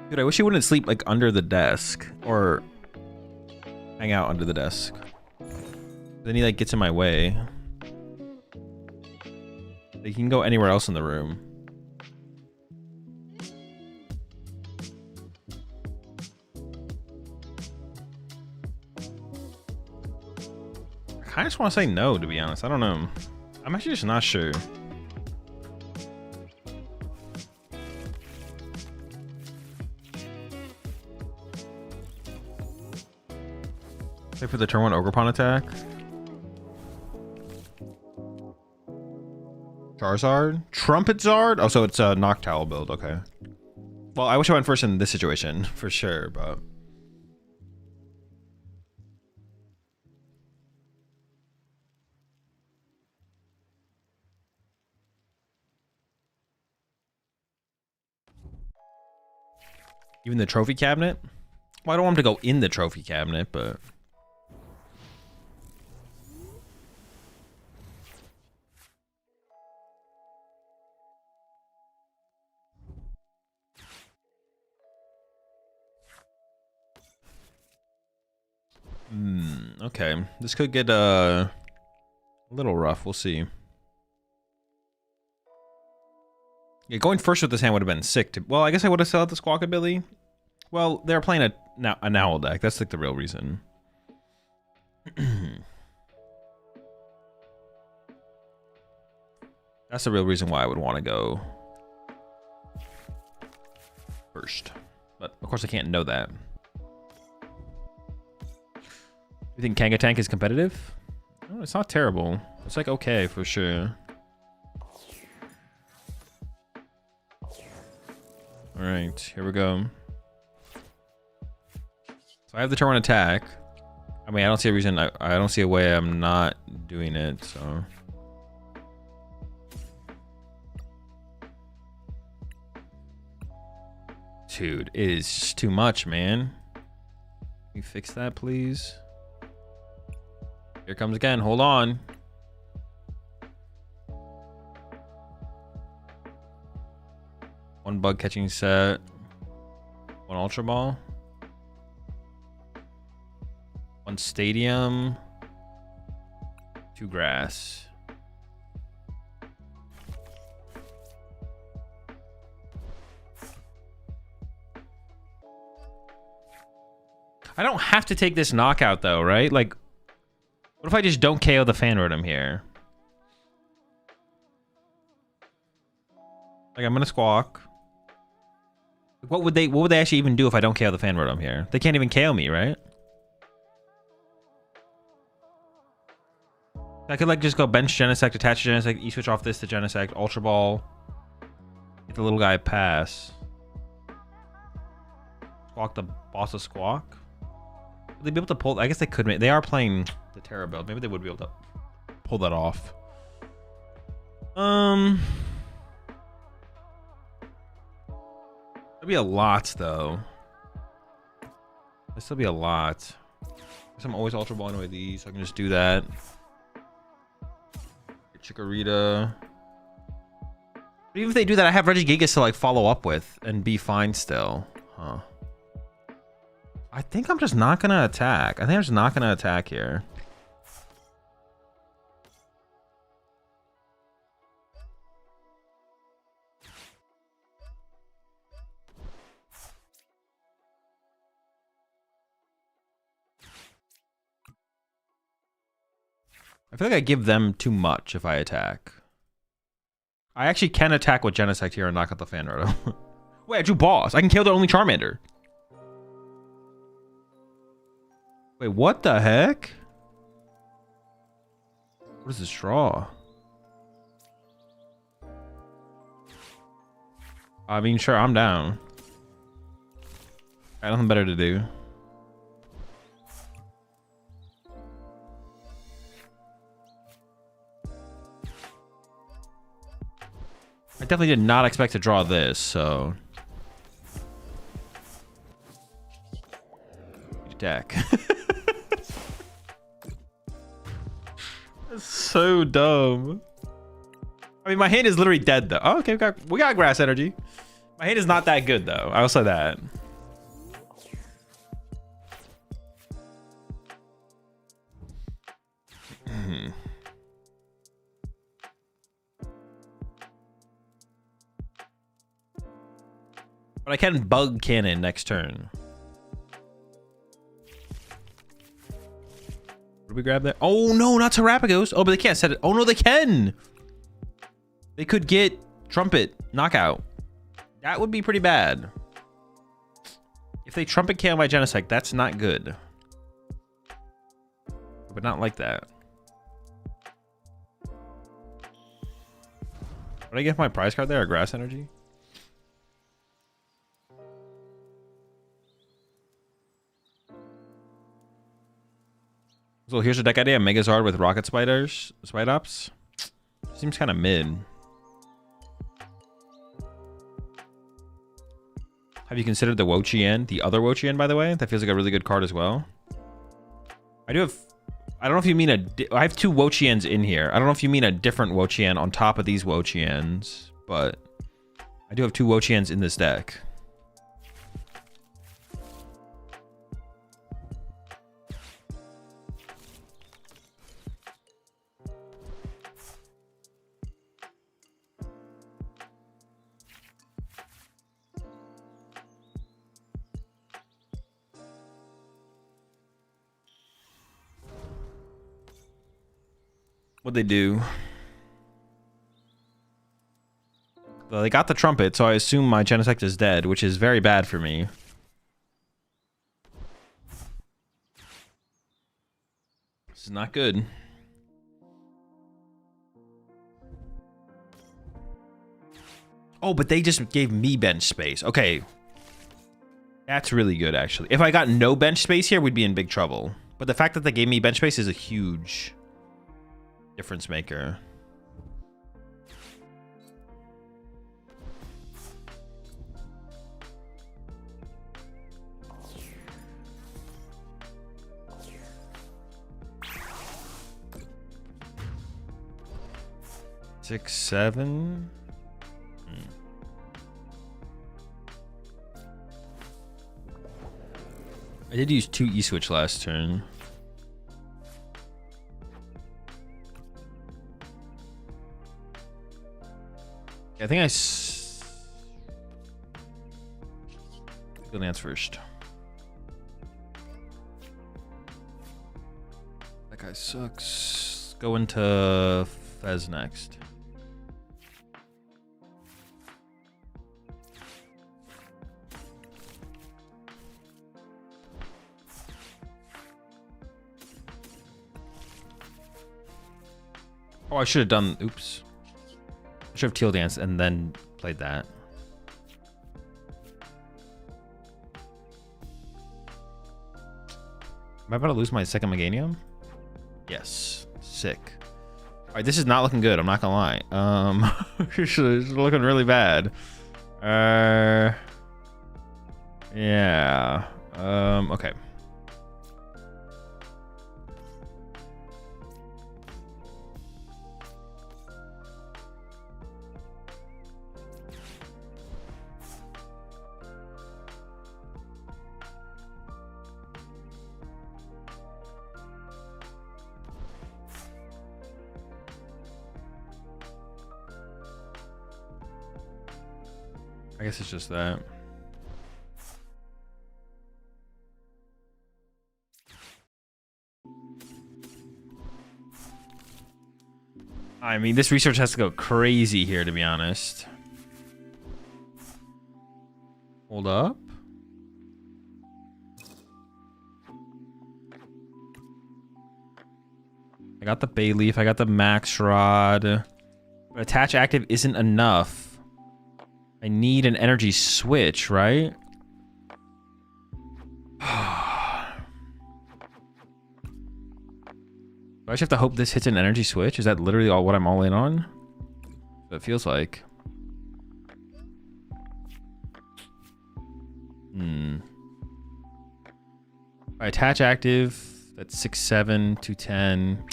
Speaker 2: Dude, I wish he wouldn't sleep like under the desk or hang out under the desk. Then he like gets in my way. Like, he can go anywhere else in the room. I kind of just want to say no, to be honest. I don't know. I'm actually just not sure. Wait for the turn 1 Ogerpon attack. Charizard? Trumpet Zard? Oh, so it's a Noctowl build. Okay. Well, I wish I went first in this situation, for sure, but... Even the trophy cabinet? Well, I don't want him to go in the trophy cabinet, but... Okay. This could get a little rough. We'll see. Yeah, going first with this hand would have been sick. Well, I guess I would have sold the Squawkabilly. Well, they're playing an owl deck. That's like the real reason. That's the real reason why I would want to go first. But of course I can't know that. You think Kangaskhan is competitive? Oh, it's not terrible. It's like okay for sure. All right, here we go. So I have the turn 1 attack. I mean, I don't see a reason. I don't see a way I'm not doing it. So. Dude, it is just too much, man. Can you fix that, please? Here comes again. Hold on. One bug catching set. One Ultra Ball. One Stadium. 2 Grass. I don't have to take this knockout though, right? Like, what if I just don't KO the Fan Rotom here? Like, I'm gonna Squawk. What would they actually even do if I don't KO the fan rotom here? They can't even KO me, right? I could like just go bench Genesect, attach Genesect, E-switch off this to Genesect, Ultra Ball. Get the little guy pass. Squawk the boss of Squawk. Would they be able to pull? I guess they could. They are playing the Terra build. Maybe they would be able to pull that off. That'd be a lot though. That'd still be a lot. Guess I'm always Ultra Balling away these, so I can just do that. Chikorita. But even if they do that, I have Regigigas to like follow up with and be fine still. Huh. I think I'm just not gonna attack. I think I'm just not gonna attack here. I feel like I give them too much if I attack. I actually can attack with Genesect here and knock out the fan rotom. Wait, I drew boss. I can kill their only Charmander. Wait, what the heck? What is this draw? I mean, sure, I'm down. I got nothing better to do. I definitely did not expect to draw this, so... Deck. That's so dumb. I mean, my hand is literally dead, though. Oh, okay, we got grass energy. My hand is not that good, though. I'll say that. But I can bug cannon next turn. What did we grab there? Oh no, not Terrapagos. Oh, but they can't set it. Oh no, they can. They could get Trumpet knockout. That would be pretty bad. If they Trumpet KO my Genesect, that's not good. But not like that. Did I get my prize card there or grass energy? So here's a deck idea: Megazord with Rocket Spiders, Spidops. Seems kind of mid. Have you considered the Wo-Chien? The other Wo-Chien, by the way? That feels like a really good card as well. I do have... I don't know if you mean I have two Wo-Chiens in here. I don't know if you mean a different Wo-Chien on top of these Wo-Chiens, but I do have two Wo-Chiens in this deck. What'd they do? Well, they got the Trumpet, so I assume my Genesect is dead, which is very bad for me. This is not good. Oh, but they just gave me bench space. Okay. That's really good, actually. If I got no bench space here, we'd be in big trouble. But the fact that they gave me bench space is a huge... difference maker. Six, seven. I did use 2 E-switch last turn. I think go Lance first. That guy sucks. Go into Fez next. Oh, I should have done. Oops. I should have teal danced and then played that. Am I about to lose my second Meganium? Yes. Sick. All right, this is not looking good. I'm not gonna lie. It's looking really bad. Yeah. Okay. I guess it's just that. I mean, this research has to go crazy here, to be honest. Hold up. I got the bay leaf. I got the max rod. But attach active isn't enough. I need an energy switch, right? Do I just have to hope this hits an energy switch? Is that literally all what I'm all in on? It feels like. I attach active. That's 6-7, 210.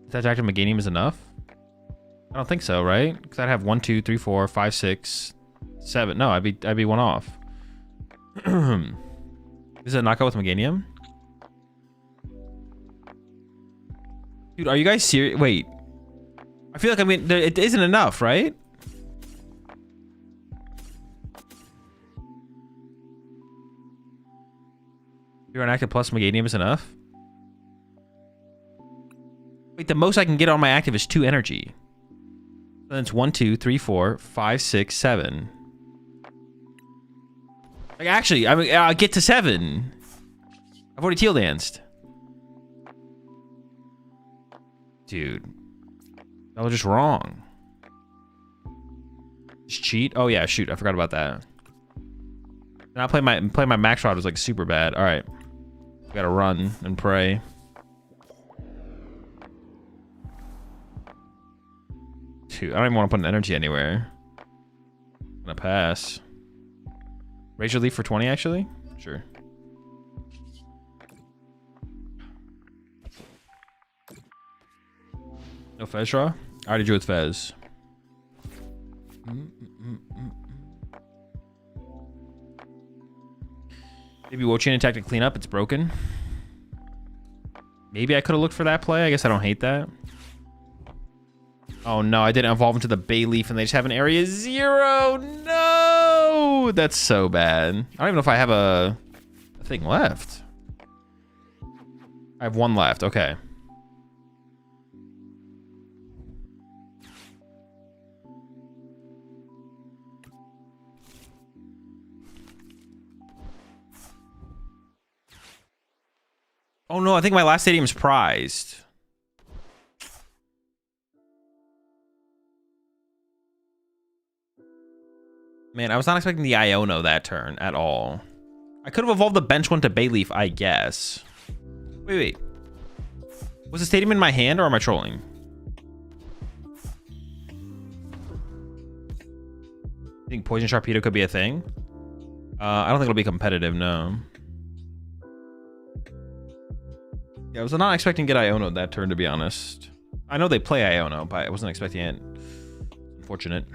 Speaker 2: Attach active Meganium is enough? I don't think so, right? Because I'd have 1, 2, 3, 4, 5, 6, 7. No, I'd be one off. Is it a knockout with Meganium? Dude, are you guys serious? Wait. I feel like, I mean, it isn't enough, right? You're an active plus Meganium is enough? Wait, the most I can get on my active is 2 energy. Then it's 1, 2, 3, 4, 5, 6, 7. Like, actually, I mean, I'll get to 7. I've already teal danced. Dude. That was just wrong. Just cheat? Oh yeah, shoot, I forgot about that. Now play my max rod was like super bad. Alright. Gotta run and pray. Dude, I don't even want to put an energy anywhere. I'm gonna pass. Raise your leaf for 20 actually? Sure. No Fez draw? I already drew with Fez. Maybe Wo-Chain attack to clean up. It's broken. Maybe I could have looked for that play. I guess I don't hate that. Oh no, I didn't evolve into the bay leaf and they just have an area 0. No! That's so bad. I don't even know if I have a thing left. I have 1 left. Okay. Oh no, I think my last stadium is prized. Man, I was not expecting the Iono that turn at all. I could have evolved the bench one to Bayleaf, I guess. Wait. Was the stadium in my hand or am I trolling? I think Poison Sharpedo could be a thing. I don't think it'll be competitive, no. Yeah, I was not expecting to get Iono that turn, to be honest. I know they play Iono, but I wasn't expecting it. Unfortunate.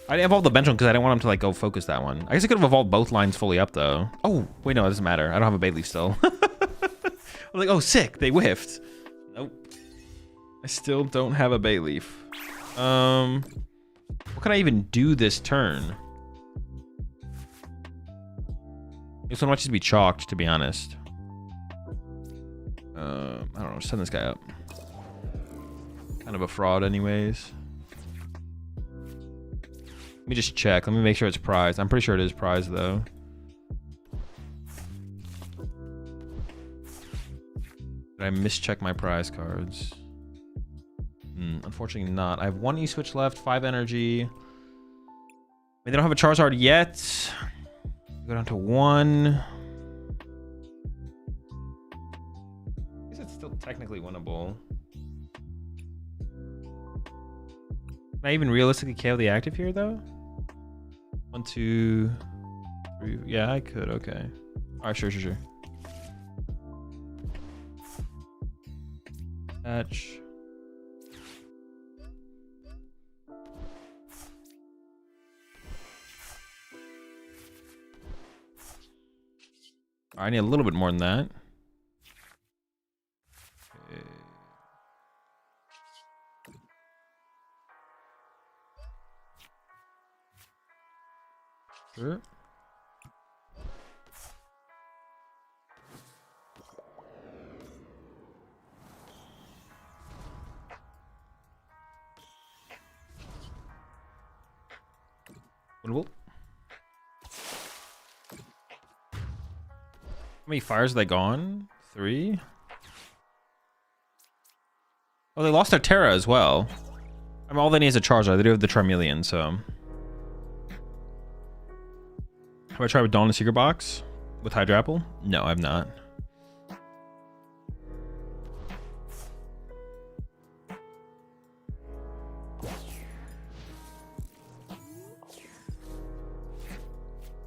Speaker 2: I didn't evolve the bench one because I didn't want him to like go focus that one. I guess I could have evolved both lines fully up though. Oh, wait, no, it doesn't matter. I don't have a Bayleaf still. I'm like, oh, sick. They whiffed. Nope. I still don't have a Bayleaf. What can I even do this turn? This one wants to be chalked, to be honest. I don't know. Send this guy up. Kind of a fraud anyways. Let me just check. Let me make sure it's prized. I'm pretty sure it is prized though. Did I mischeck my prize cards? Unfortunately not. I have 1 E-switch left, 5 energy. I mean, they don't have a Charizard yet. Go down to 1. I guess it's still technically winnable. Can I even realistically KO the active here though? 1, 2, 3. Yeah, I could. Okay. All right, sure. Catch. I need a little bit more than that. Okay. Sure. Winnable. How many fires are they gone? 3? Oh, they lost their Terra as well. I mean, all they need is a Charizard. They do have the Charmeleon, so. Have I tried with Dawn and Secret Box? With Hydrapple? No, I've not.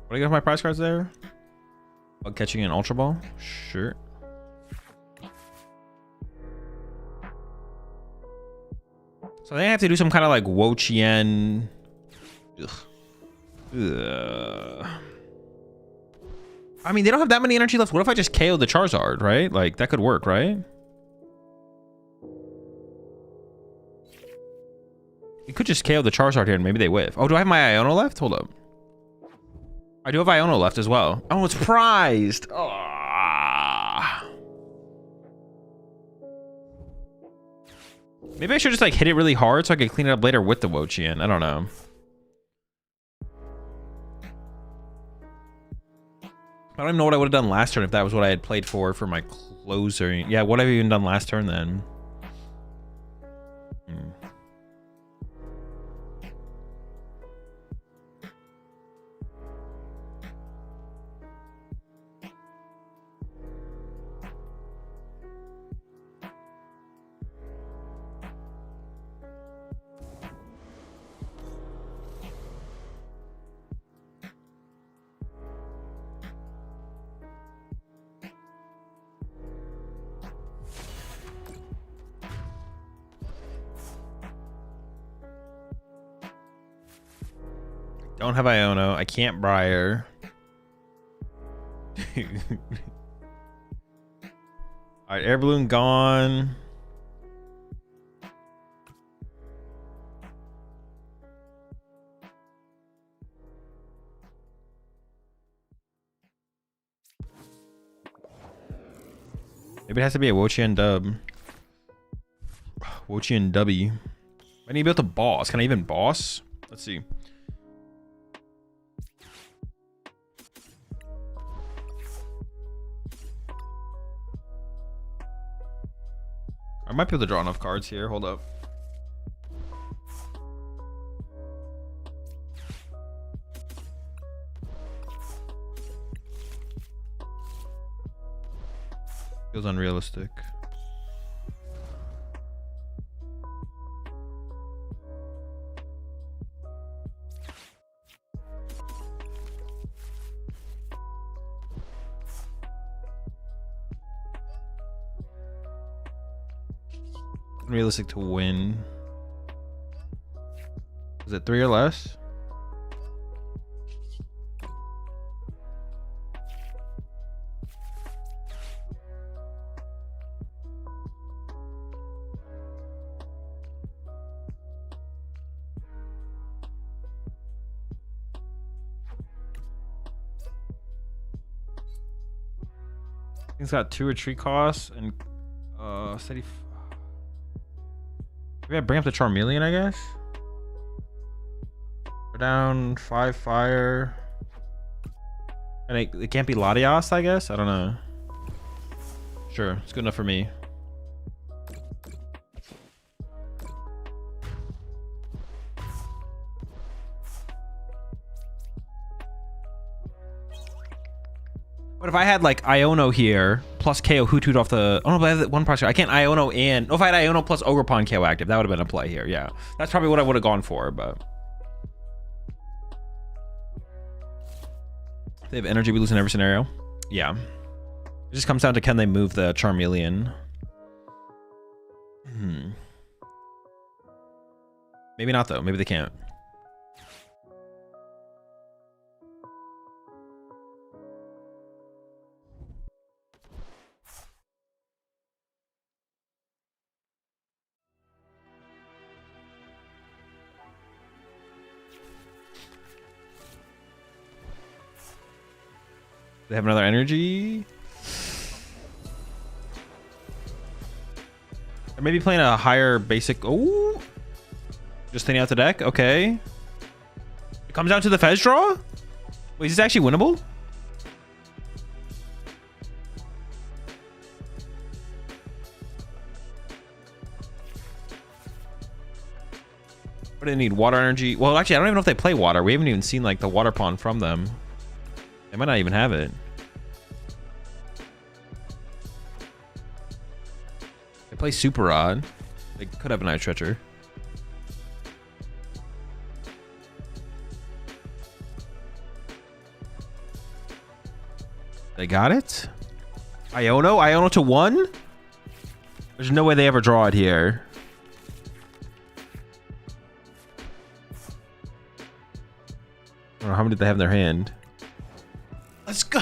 Speaker 2: What do I get for my prize cards there? Oh, catching an Ultra Ball? Sure. So I think I have to do some kind of like Wo-Chien. I mean, they don't have that many energy left. What if I just KO the Charizard, right? Like, that could work, right? You could just KO the Charizard here and maybe they whiff. Oh, do I have my Iono left? Hold up. I do have Iono left as well. Oh, it's prized. Oh. Maybe I should just like hit it really hard so I can clean it up later with the Wo-Chien. I don't know. I don't even know what I would have done last turn if that was what I had played for my closer. Yeah, what have I even done last turn then? Don't have Iono. I can't Briar. Alright, Air Balloon gone. Maybe it has to be a Wo-Chien dub. Wo-Chien W. I need to be able to boss. Can I even boss? Let's see. I might be able to draw enough cards here. Hold up. Feels unrealistic. Unrealistic to win. Is it 3 or less? It's got 2 retreat costs and steady. Maybe I bring up the Charmeleon, I guess. Or down 5 fire. And it can't be Latias, I guess? I don't know. Sure, it's good enough for me. But if I had like Iono here plus KO Hoothoot off the, oh no, but I have one processor. I can't Iono and, oh, if I had Iono plus Ogerpon KO active, that would have been a play here. Yeah, that's probably what I would have gone for. But they have energy, we lose in every scenario. Yeah, it just comes down to can they move the Charmeleon. Maybe not though. Maybe they can't. They have another energy. Or maybe playing a higher basic. Oh, just thinning out the deck. Okay. It comes down to the Fez draw. Wait, is this actually winnable? What do they need? Water energy. Well, actually, I don't even know if they play water. We haven't even seen like the water pond from them. They might not even have it. They play Super Odd. They could have a Night Stretcher. They got it? Iono? Iono to 1? There's no way they ever draw it here. I don't know, how many did they have in their hand? Let's go!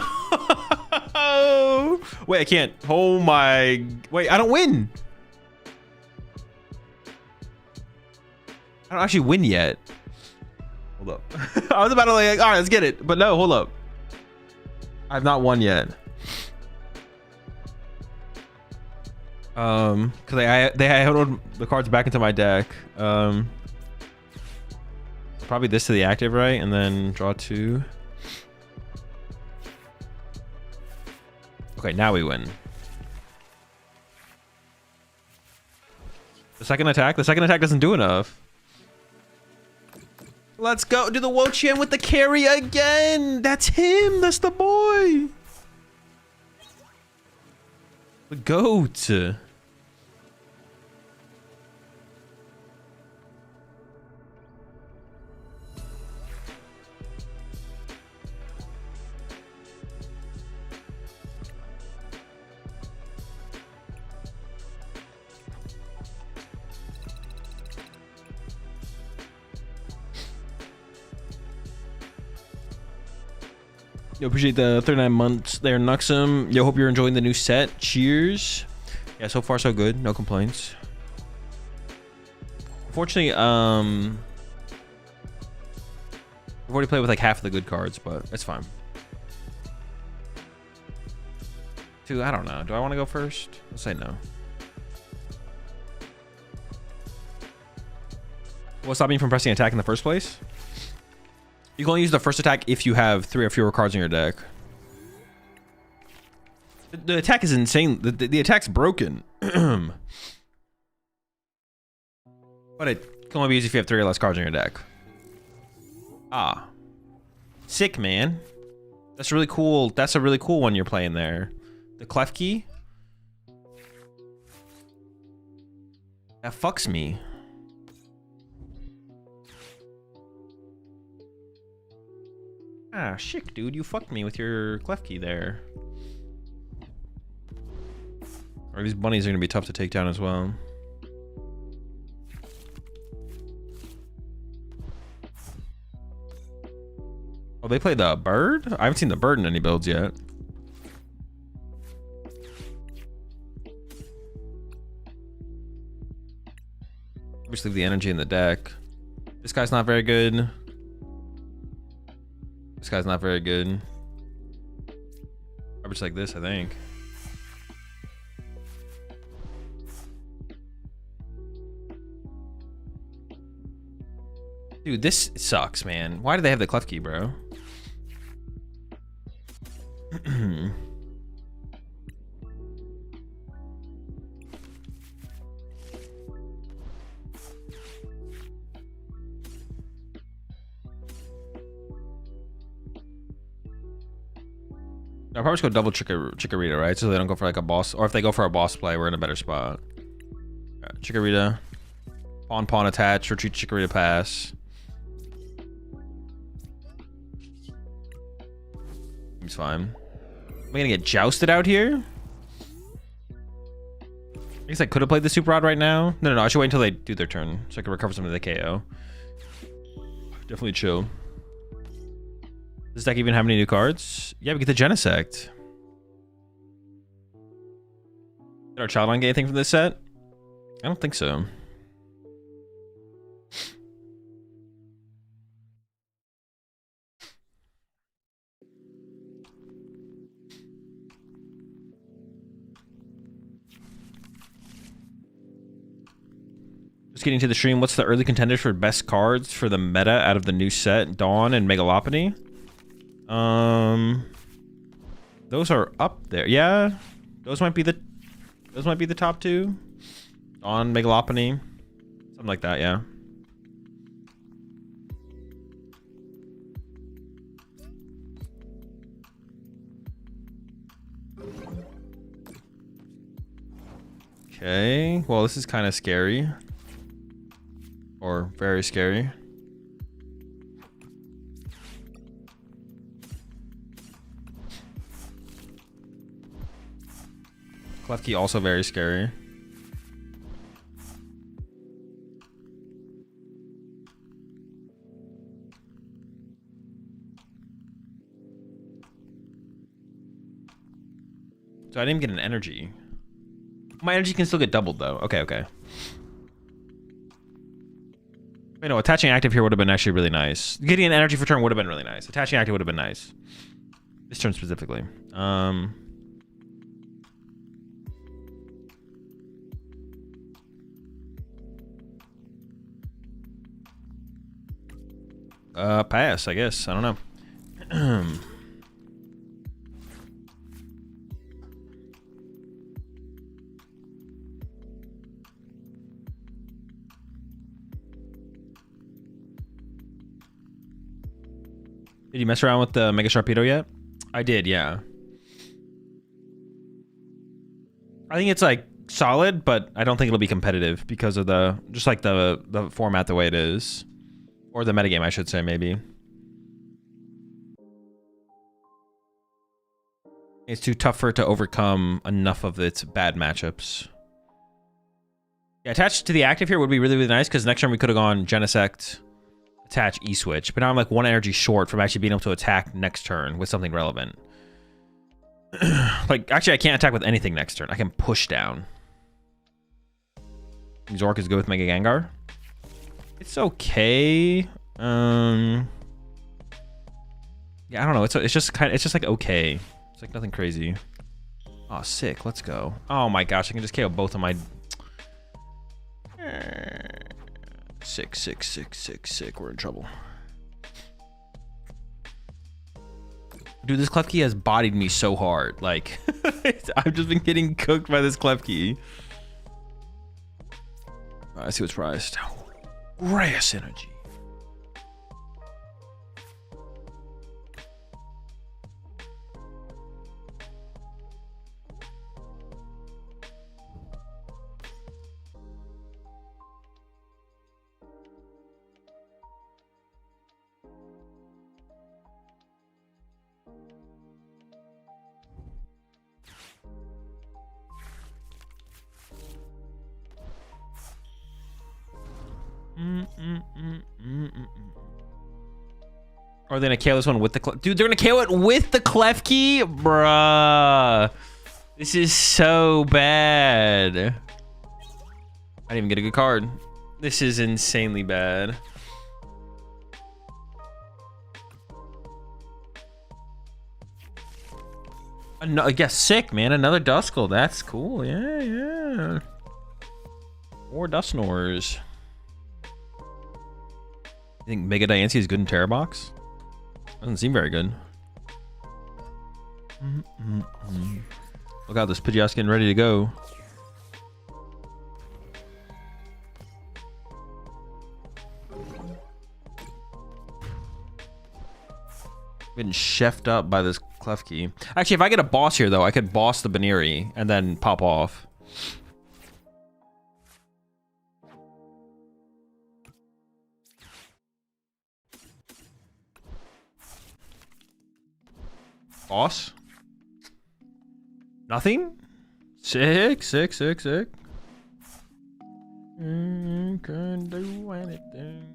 Speaker 2: Wait, I can't. Oh my... Wait, I don't win! I don't actually win yet. Hold up. I was about to like, all right, let's get it. But no, hold up. I've not won yet. Cause they held the cards back into my deck. Probably this to the active, right? And then draw 2. Okay, now we win. The second attack doesn't do enough. Let's go do the Wo-Chien with the carry again. That's him. That's the boy. The GOAT. Yo, appreciate the 39 months there, Nuxum. Yo, hope you're enjoying the new set. Cheers. Yeah, so far so good. No complaints. Unfortunately, I've already played with like half of the good cards, but it's fine. Dude, I don't know. Do I want to go first? Let's say no. What stopped me from pressing attack in the first place? You can only use the first attack if you have 3 or fewer cards in your deck. The attack is insane. The attack's broken. But it can only be used if you have 3 or less cards in your deck. Ah. Sick, man. That's really cool. That's a really cool one you're playing there. The Klefki. That fucks me. Ah, shit, dude. You fucked me with your Klefki there. Or these bunnies are going to be tough to take down as well. Oh, they play the bird? I haven't seen the bird in any builds yet. Just leave the energy in the deck. This guy's not very good. This guy's not very good. Garbage like this, I think. Dude, this sucks, man. Why do they have the Klefki, bro? I'll probably just go double Chikorita, right? So they don't go for like a boss, or if they go for a boss play, we're in a better spot. Chikorita, pawn attach, retreat Chikorita pass. Seems fine. Am I gonna get jousted out here? I guess I could have played the Super Rod right now. No, I should wait until they do their turn so I can recover some of the KO. Definitely chill. Does this deck even have any new cards? Yeah, we get the Genesect. Did our Childline get anything from this set? I don't think so. Just getting to the stream. What's the early contenders for best cards for the meta out of the new set? Dawn and Megalopony. Those are up there. Yeah, those might be the top two. On Megalopony, something like that. Yeah. Okay. Well, this is kind of scary, or very scary. Klefki also very scary. So I didn't even get an energy. My energy can still get doubled though. Okay. Wait, no, attaching active here would have been actually really nice. Getting an energy for turn would have been really nice. Attaching active would have been nice. This turn specifically. Pass, I guess. I don't know. Did you mess around with the Mega Sharpedo yet? I did, yeah. I think it's like solid, but I don't think it'll be competitive because of the just like the format the way it is. Or the metagame, I should say, maybe. It's too tough for it to overcome enough of its bad matchups. Yeah, attached to the active here would be really, really nice, because next turn we could have gone Genesect, attach E-Switch, but now I'm like one energy short from actually being able to attack next turn with something relevant. Like, actually, I can't attack with anything next turn. I can push down. Zork is good with Mega Gengar. It's okay. Yeah, I don't know. It's just like okay. It's like nothing crazy. Oh, sick. Let's go. Oh my gosh, I can just KO both of my. Sick. We're in trouble. Dude, this Klefki has bodied me so hard. Like, I've just been getting cooked by this Klefki. I see what's priced. Grass energy. Are they gonna KO this one with the dude? They're gonna KO it with the Klefki, bruh. This is so bad. I didn't even get a good card. This is insanely bad. I guess sick, man. Another Duskull. That's cool. Yeah. More Dusknoirs. think Mega Diancie is good in Terror Box? Doesn't seem very good. Look out, this Pidgeot's getting ready to go. Getting chefed up by this Klefki. Actually, if I get a boss here, though, I could boss the Baneri and then pop off. Boss? Nothing? Sick. Can't do anything.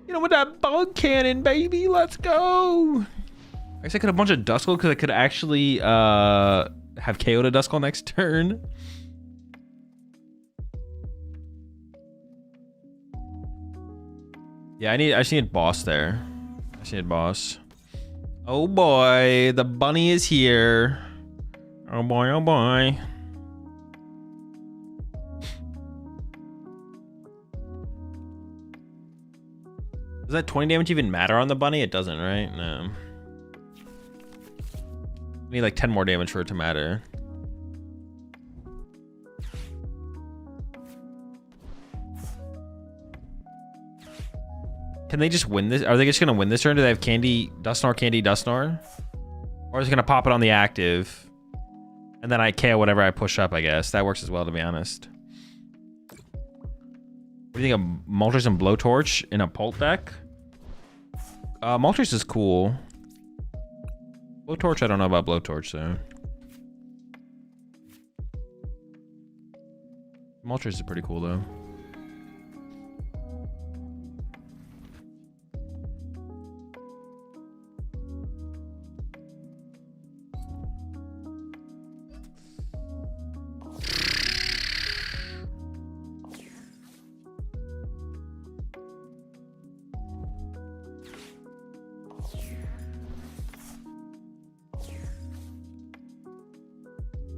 Speaker 2: You know, with that bug cannon, baby, let's go. I guess I could have a bunch of Duskull because I could actually have KO to Duskull next turn. Yeah, I just need boss there. I just need boss. Oh boy, the bunny is here. Oh boy, oh boy. Does that 20 damage even matter on the bunny? It doesn't, right? No. I need like 10 more damage for it to matter. Can they just win this? Are they just gonna win this turn? Do they have Candy Dusknoir? Or is it gonna pop it on the active? And then I KO whatever I push up, I guess. That works as well, to be honest. What do you think of Moltres and Blowtorch in a Pult deck? Moltres is cool. Blowtorch, I don't know about Blowtorch, though. Moltres is pretty cool, though.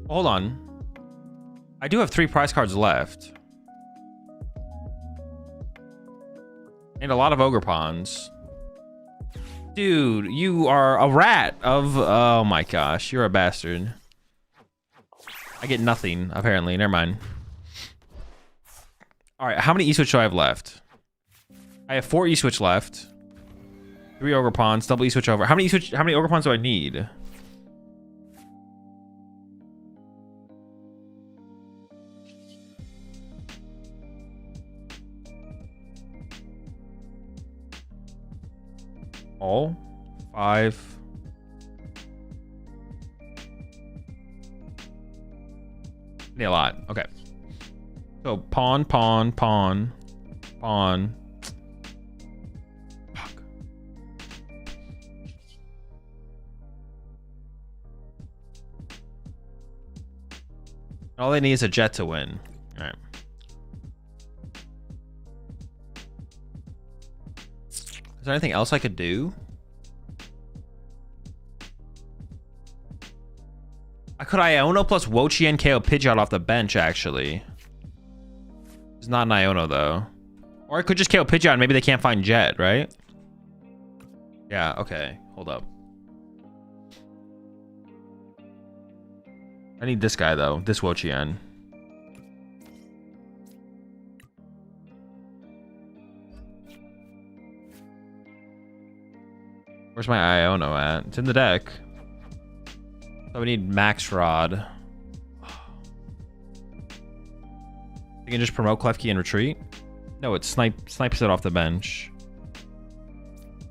Speaker 2: Hold on. I do have 3 prize cards left. And a lot of Ogre Pawns. Dude, you are a rat of... Oh my gosh, you're a bastard. I get nothing, apparently. Never mind. Alright, how many E-Switch do I have left? I have 4 E-Switch left. 3 Ogre Pawns, double E-Switch over. How many Ogre Pawns do I need? All 5. Need a lot. Okay. So pawn. Fuck. All they need is a jet to win. All right. Is there anything else I could do? I could Iono plus Wochi and KO Pidgeot off the bench, actually. It's not an Iono, though. Or I could just KO Pidgeot and maybe they can't find Jet, right? Yeah, okay. Hold up. I need this guy, though. This Wochien. Where's my Iono at? It's in the deck. So we need Max Rod. You can just promote Klefki and retreat? No, it snipes it off the bench.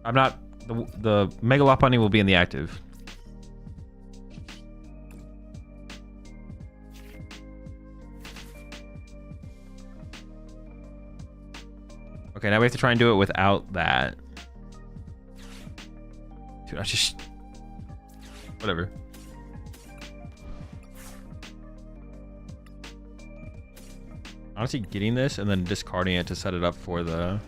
Speaker 2: I'm not... The Mega Lopunny will be in the active. Okay, now we have to try and do it without that. Dude, I just... Whatever. Honestly, getting this and then discarding it to set it up for the...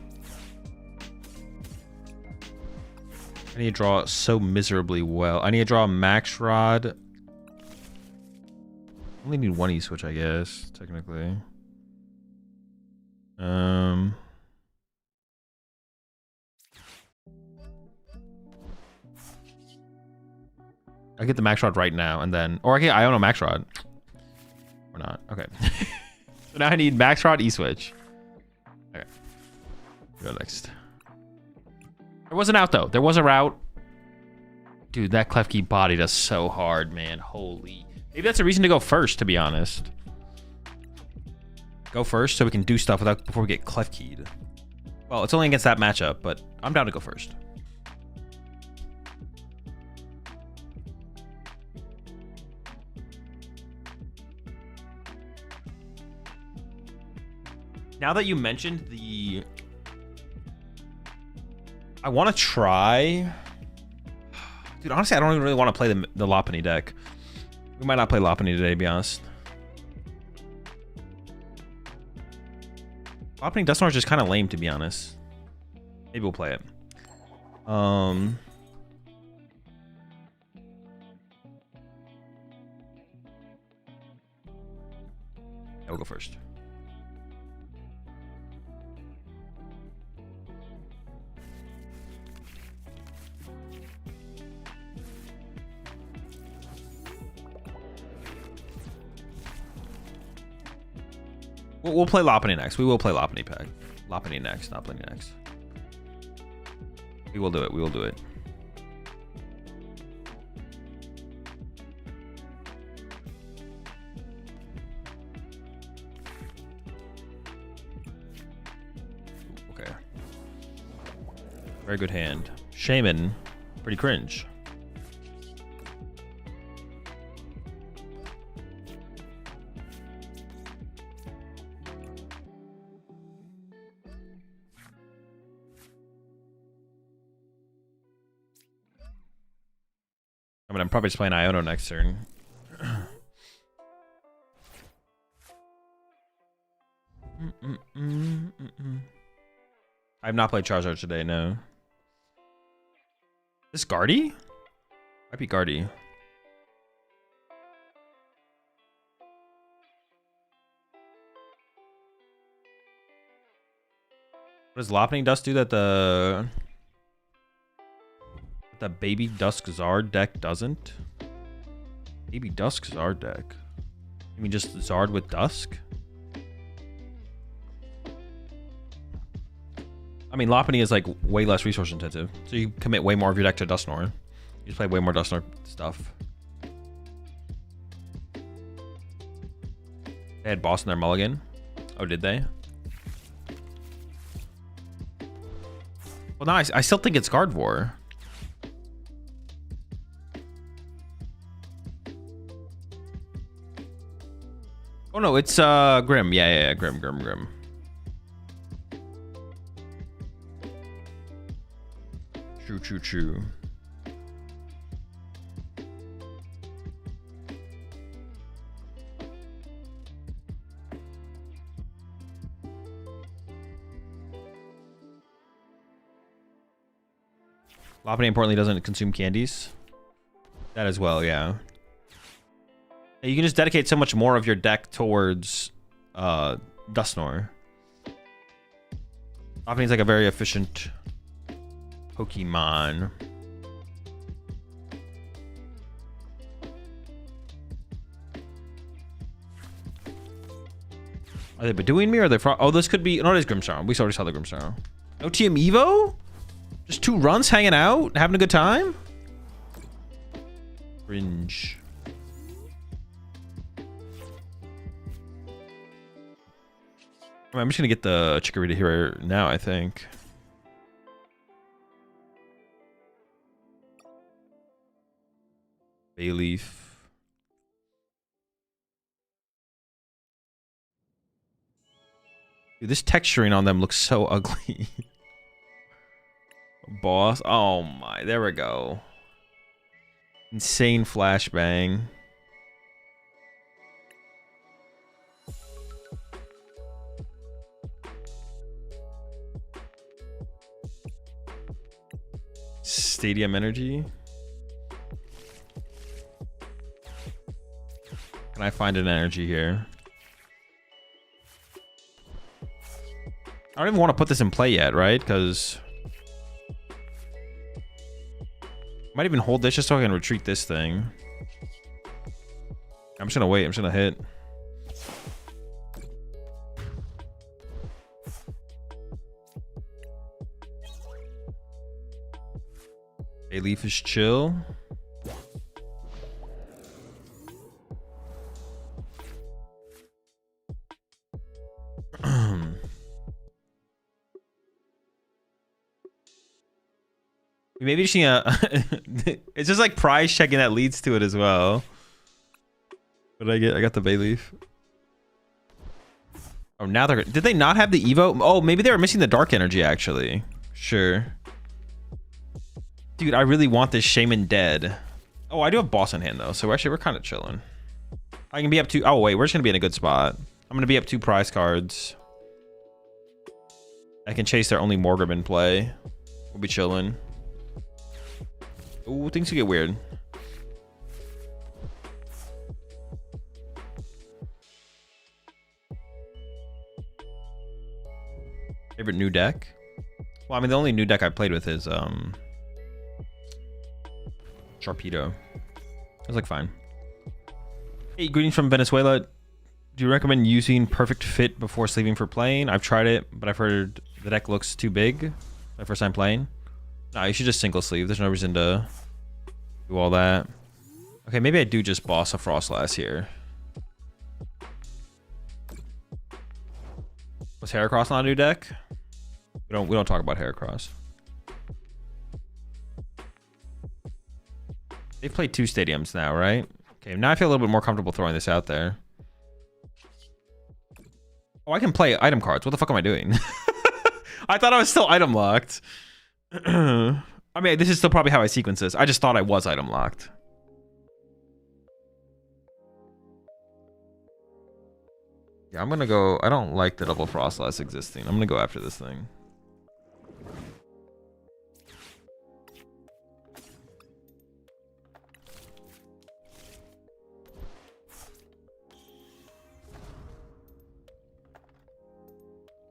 Speaker 2: I need to draw so miserably well. I need to draw a Max Rod. Only need one E-switch, I guess, technically. I get the Max Rod right now, and then... Or I own a Max Rod. Or not. Okay. So now I need Max Rod, E-switch. Okay. Go next. There was an out, though. There was a route. Dude, that Klefki body does so hard, man. Holy... Maybe that's a reason to go first, to be honest. Go first so we can do stuff before we get Klefki'd. Well, it's only against that matchup, but I'm down to go first. Now that you mentioned the... I want to try... Dude, honestly, I don't even really want to play the Lopunny deck. We might not play Lopunny today, to be honest. Lopunny Dusknoir is just kind of lame, to be honest. Maybe we'll play it. Yeah, we'll go first. We'll play Lopunny next. We will play Lopunny pack. Lopunny next, not Lopunny next. We will do it. We will do it. Okay. Very good hand. Shaman. Pretty cringe. I mean, I'm probably just playing Iono next turn. I have not played Charizard today, no. This Guardy? Might be Guardy. What does Lopunny Dust do that the Baby Dusk Zard deck doesn't? Baby Dusk Zard deck? You mean just Zard with Dusk? I mean, Lopunny is like way less resource intensive, so you commit way more of your deck to Dusknoir. You just play way more Dusknoir stuff. They had Boss in their mulligan. Oh, did they? Well, no, I still think it's Gardevoir. Oh no, it's Grim. Yeah, Grim. True. Lopunny importantly doesn't consume candies. That as well, yeah. You can just dedicate so much more of your deck towards Dusknoir. Lopunny's like a very efficient Pokemon. Are they Bedouin me or are they oh, this could be... No, it is Grimmsnarl. We already saw the Grimmsnarl. No TM Evo? Just 2 runs hanging out? Having a good time? Cringe. I'm just gonna get the Chikorita here now, I think. Bayleaf. Dude, this texturing on them looks so ugly. Boss. Oh my, there we go. Insane flashbang. Stadium energy. Can I find an energy here? I don't even want to put this in play yet, right? Because I might even hold this just so I can retreat this thing. I'm just gonna wait. I'm just gonna hit. A leaf is chill. Maybe just need a it's just like prize checking that leads to it as well. What did I get? I got the bay leaf. Oh, now they're... Did they not have the Evo? Oh, maybe they were missing the dark energy, actually. Sure. Dude, I really want this Shaman dead. Oh, I do have boss in hand, though. So actually, we're kind of chilling. I can be up to... Oh, wait. We're just going to be in a good spot. I'm going to be up 2 prize cards. I can chase their only Morgrim in play. We'll be chilling. Ooh, things could get weird. Favorite new deck? Well, I mean, the only new deck I played with is Sharpedo. It was like fine. Hey, greetings from Venezuela. Do you recommend using Perfect Fit before sleeving for playing? I've tried it, but I've heard the deck looks too big my first time playing. Nah, you should just single sleeve. There's no reason to do all that. Okay, maybe I do just boss a Frostlass here. Was Heracross not a new deck? We don't talk about Heracross. They've played 2 stadiums now, right? Okay, now I feel a little bit more comfortable throwing this out there. Oh, I can play item cards. What the fuck am I doing? I thought I was still item locked. I mean, this is still probably how I sequence this. I just thought I was item locked. Yeah, I'm gonna go... I don't like the double Frostlass existing. I'm gonna go after this thing.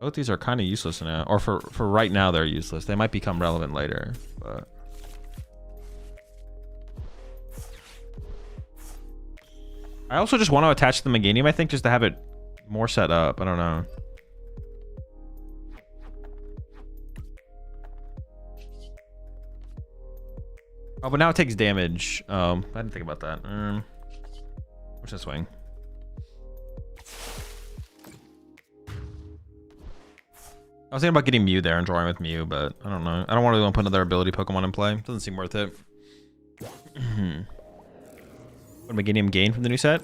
Speaker 2: Both these are kind of useless now. Or for right now, they're useless. They might become relevant later, but... I also just want to attach the Meganium, I think, just to have it more set up. I don't know. Oh, but now it takes damage. I didn't think about that. What's that swing? I was thinking about getting Mew there and drawing with Mew, but I don't know. I don't want to put another ability Pokemon in play. Doesn't seem worth it. What did Meganium gain from the new set?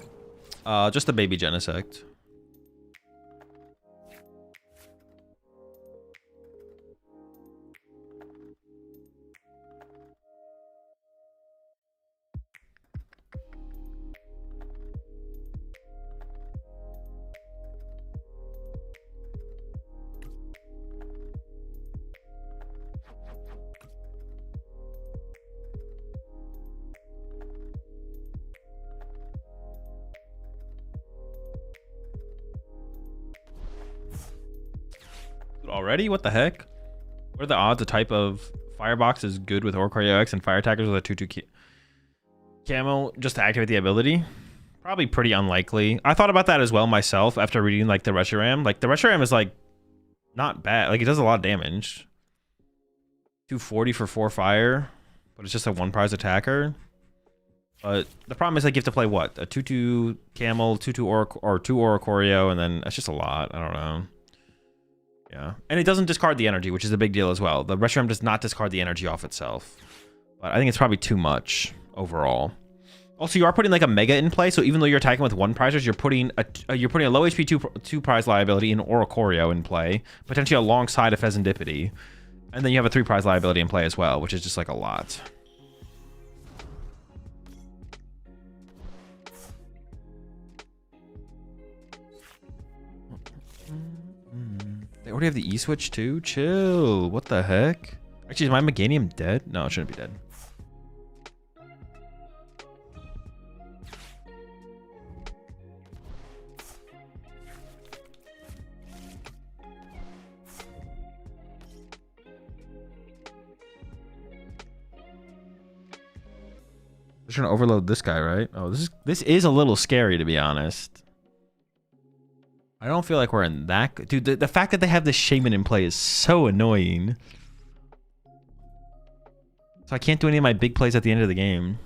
Speaker 2: Just the baby Genesect. Already? What the heck? What are the odds a type of Firebox is good with Oricorio X and Fire Attackers with a 2/2 camo just to activate the ability? Probably pretty unlikely. I thought about that as well myself after reading like the Reshiram. Like the Reshiram is like not bad. Like it does a lot of damage. 240 for 4 fire, but it's just a 1 prize attacker. But the problem is like you have to play what? A 2/2 camel, 2/2 or 2 Oricorio, and then that's just a lot. I don't know. Yeah, and it doesn't discard the energy, which is a big deal as well. The Reshiram does not discard the energy off itself. But I think it's probably too much overall. Also, you are putting like a Mega in play, so even though you're attacking with 1 prizers, you're putting a low HP 2 prize liability in Oricorio in play, potentially alongside a Pheasantipity. And then you have a 3 prize liability in play as well, which is just like a lot. They already have the E-Switch too? Chill. What the heck? Actually, is my Meganium dead? No, it shouldn't be dead. Just trying to overload this guy, right? Oh, this is a little scary, to be honest. I don't feel like we're in that good. Dude, the fact that they have this Shaman in play is so annoying. So I can't do any of my big plays at the end of the game.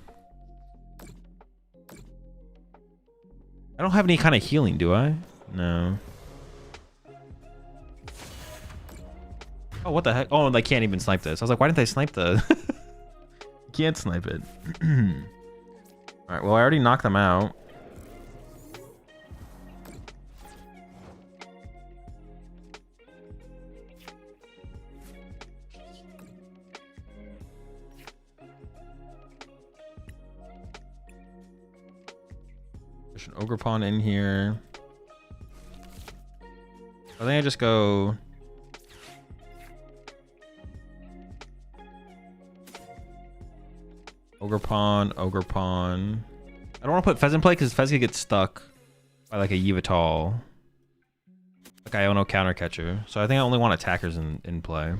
Speaker 2: I don't have any kind of healing, do I? No. Oh, what the heck? Oh, they can't even snipe this. I was like, why didn't they snipe the... You can't snipe it. Alright, well, I already knocked them out. There's an Ogre Pawn in here. I think I just go... Ogre Pawn, Ogre Pawn. I don't want to put Fez in play because Fez could get stuck by like a Yveltal. Like Iono counter catcher. So I think I only want attackers in play.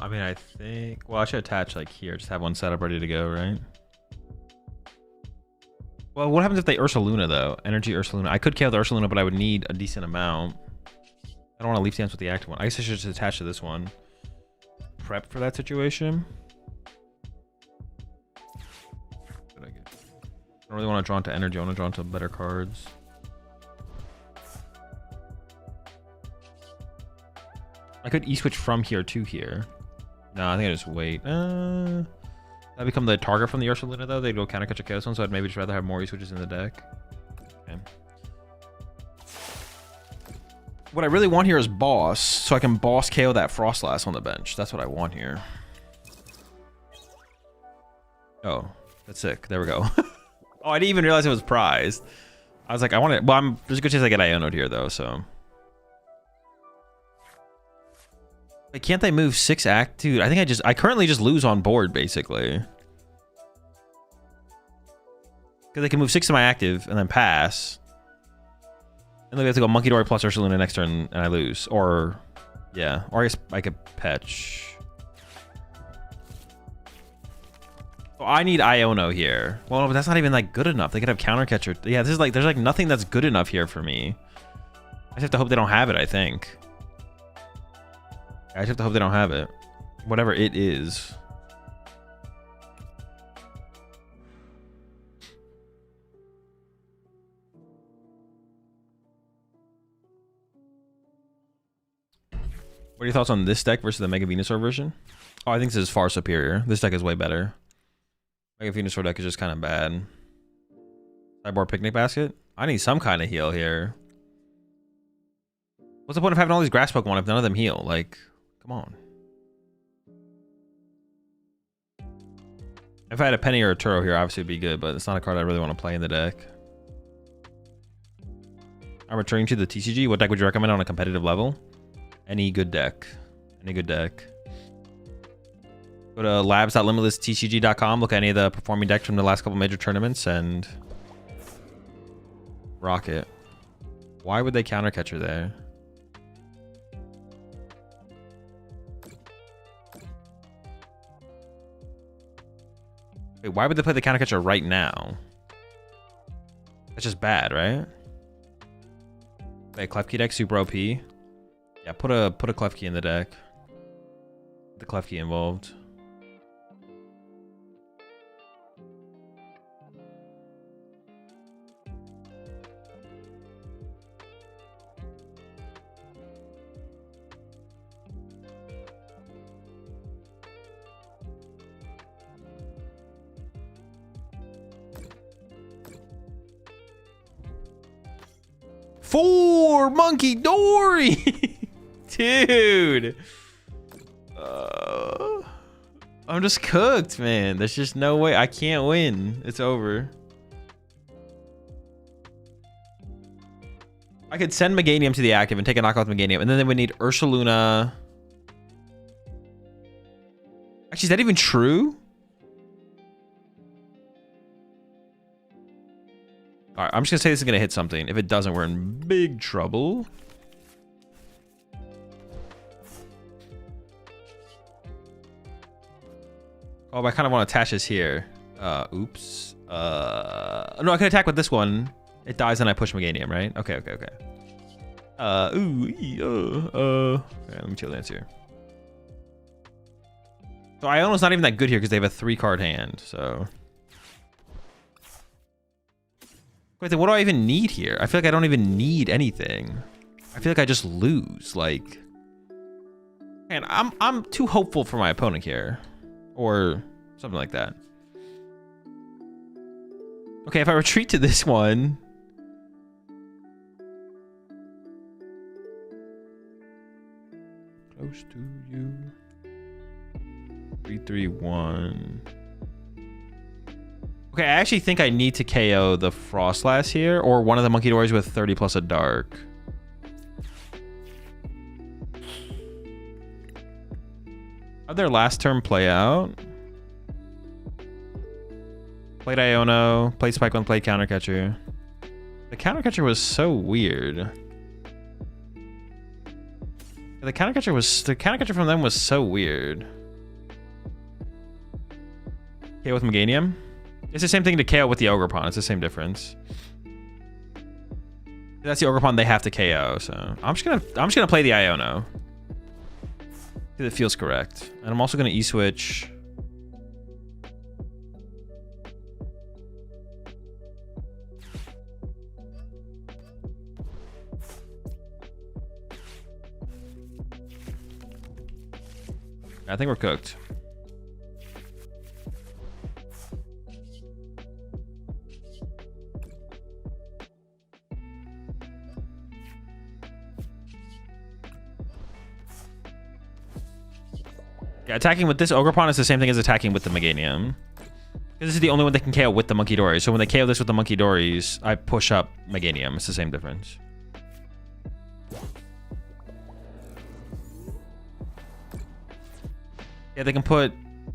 Speaker 2: I mean, I think... Well, I should attach, like, here. Just have one setup ready to go, right? Well, what happens if they Ursaluna, though? Energy Ursaluna. I could KO the Ursaluna, but I would need a decent amount. I don't want to leaf dance with the active one. I guess I should just attach to this one. Prep for that situation. What did I get? I don't really want to draw into energy. I want to draw into better cards. I could E-switch from here to here. No, I think I just wait. I become the target from the Ursaluna, though. They'd go counter catch a Chaos one, so I'd maybe just rather have more E-switches in the deck. Okay. What I really want here is boss, so I can boss KO that Frostlass on the bench. That's what I want here. Oh, that's sick. There we go. Oh, I didn't even realize it was prized. I was like, I want it. Well, there's a good chance I get Iono'd here, though, so... Wait, can't they move 6 act? Dude, I think I currently just lose on board, basically. Because they can move 6 to my active and then pass. And then we have to go Monkey Dory plus Ursaluna next turn and I lose. Or, yeah. Or I guess I could Petch. Oh, I need Iono here. Well, but that's not even like good enough. They could have counter catcher. Yeah, this is like, there's like nothing that's good enough here for me. I just have to hope they don't have it, I think. I just have to hope they don't have it. Whatever it is. What are your thoughts on this deck versus the Mega Venusaur version? Oh, I think this is far superior. This deck is way better. Mega Venusaur deck is just kind of bad. Sideboard Picnic Basket? I need some kind of heal here. What's the point of having all these grass Pokemon if none of them heal? Like... Come on. If I had a Penny or a Turo here, obviously it'd be good, but it's not a card I really want to play in the deck. I'm returning to the TCG. What deck would you recommend on a competitive level? Any good deck. Any good deck. Go to labs.limitlesstcg.com. Look at any of the performing decks from the last couple major tournaments and rock it. Why would they counter catcher there? Wait, why would they play the counter catcher right now? That's just bad, right? Wait, Klefki deck super OP. Yeah, put a Klefki in the deck. The Klefki involved. 4 Monkey Dory. Dude. I'm just cooked, man. There's just no way. I can't win. It's over. I could send Meganium to the active and take a knockout with Meganium, and then they would need Ursaluna. Actually, is that even true? All right, I'm just gonna say this is gonna hit something. If it doesn't, we're in big trouble. Oh, but I kind of want to attach this here. Oops. No, I can attack with this one. It dies and I push Meganium, right? Okay, okay, okay. Okay, let me chill dance here. So Iono's not even that good here because they have a 3-card hand, so. Wait, then what do I even need here? I feel like I don't even need anything. I feel like I just lose, like. Man, I'm too hopeful for my opponent here. Or something like that. Okay, if I retreat to this one. Close to you. 3-3-1. Okay, I actually think I need to KO the Frostlass here, or one of the Monkey Dories with 30 plus a Dark. How'd their last turn play out? Played Iono, played Spike 1, played Countercatcher. The Countercatcher was so weird. The Countercatcher from them was so weird. KO with Meganium? It's the same thing to KO with the Ogerpon. It's the same difference. That's the Ogerpon they have to KO, so I'm just gonna play the Iono. It feels correct. And I'm also gonna E-switch. I think we're cooked. Yeah, attacking with this Ogerpon is the same thing as attacking with the Meganium. This is the only one that can KO with the Monkey Dories. So when they KO this with the Monkey Dories, I push up Meganium. It's the same difference. Yeah, they can put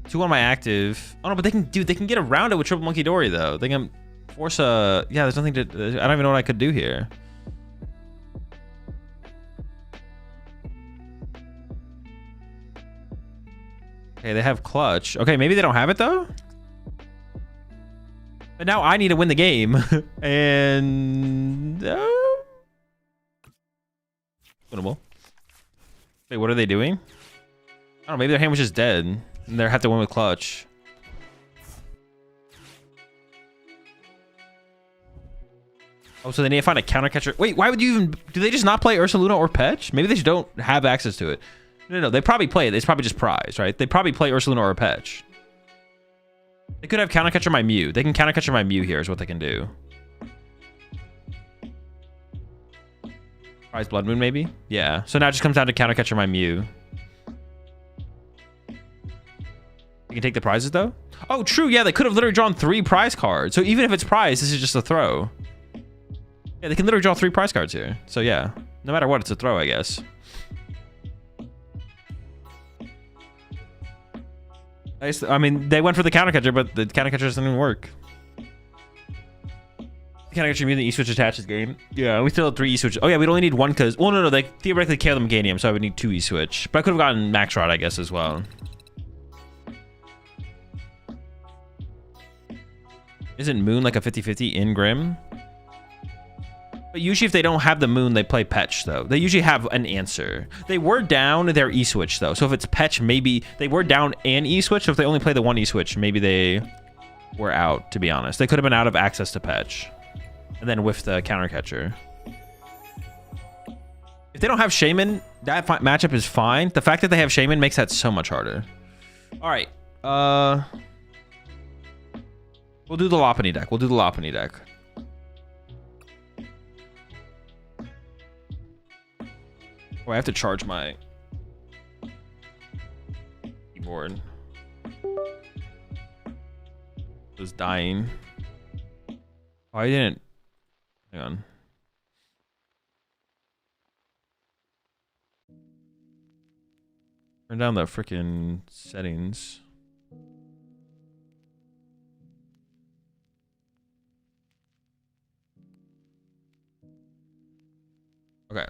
Speaker 2: 2 on my active. Oh no, but they can get around it with triple Monkey Dory though. They can force a. Yeah, there's nothing to. I don't even know what I could do here. Okay, they have clutch. Okay, maybe they don't have it though. But now I need to win the game. And winnable. Wait, what are they doing? I don't know, maybe their hand was just dead. And they have to win with clutch. Oh, so they need to find a counter catcher. Wait, why would you even... Do they just not play Ursaluna or Petch? Maybe they just don't have access to it. No, they probably play it. It's probably just prize, right? They probably play Ursaluna or Petch. They could have counter catcher my Mew. They can counter catcher my Mew here is what they can do. Prize Blood Moon, maybe? Yeah. So now it just comes down to counter catcher my Mew. You can take the prizes, though? Oh, true. Yeah, they could have literally drawn 3 prize cards. So even if it's prize, this is just a throw. Yeah, they can literally draw 3 prize cards here. So yeah, no matter what, it's a throw, I guess. I mean, they went for the counter catcher, but the counter catcher doesn't even work. Counter catcher means the E-switch attaches game. Yeah, we still have 3 E-switch. Oh yeah, we'd only need 1 because... Well, no, they theoretically KO the Meganium, so I would need 2 E-switch. But I could have gotten Max Rod, I guess, as well. Isn't Moon like a 50-50 in Grim? But usually if they don't have the Moon, they play Petch, though. They usually have an answer. They were down their E-switch, though. So if it's Petch, maybe... They were down an E-switch, so if they only play the 1 E-switch, maybe they were out, to be honest. They could have been out of access to Petch. And then with the counter catcher. If they don't have Shaman, that matchup is fine. The fact that they have Shaman makes that so much harder. All right. We'll do the Lopunny deck. Oh, I have to charge my keyboard. It was dying. Oh, I didn't. Hang on. Turn down the freaking settings. Okay.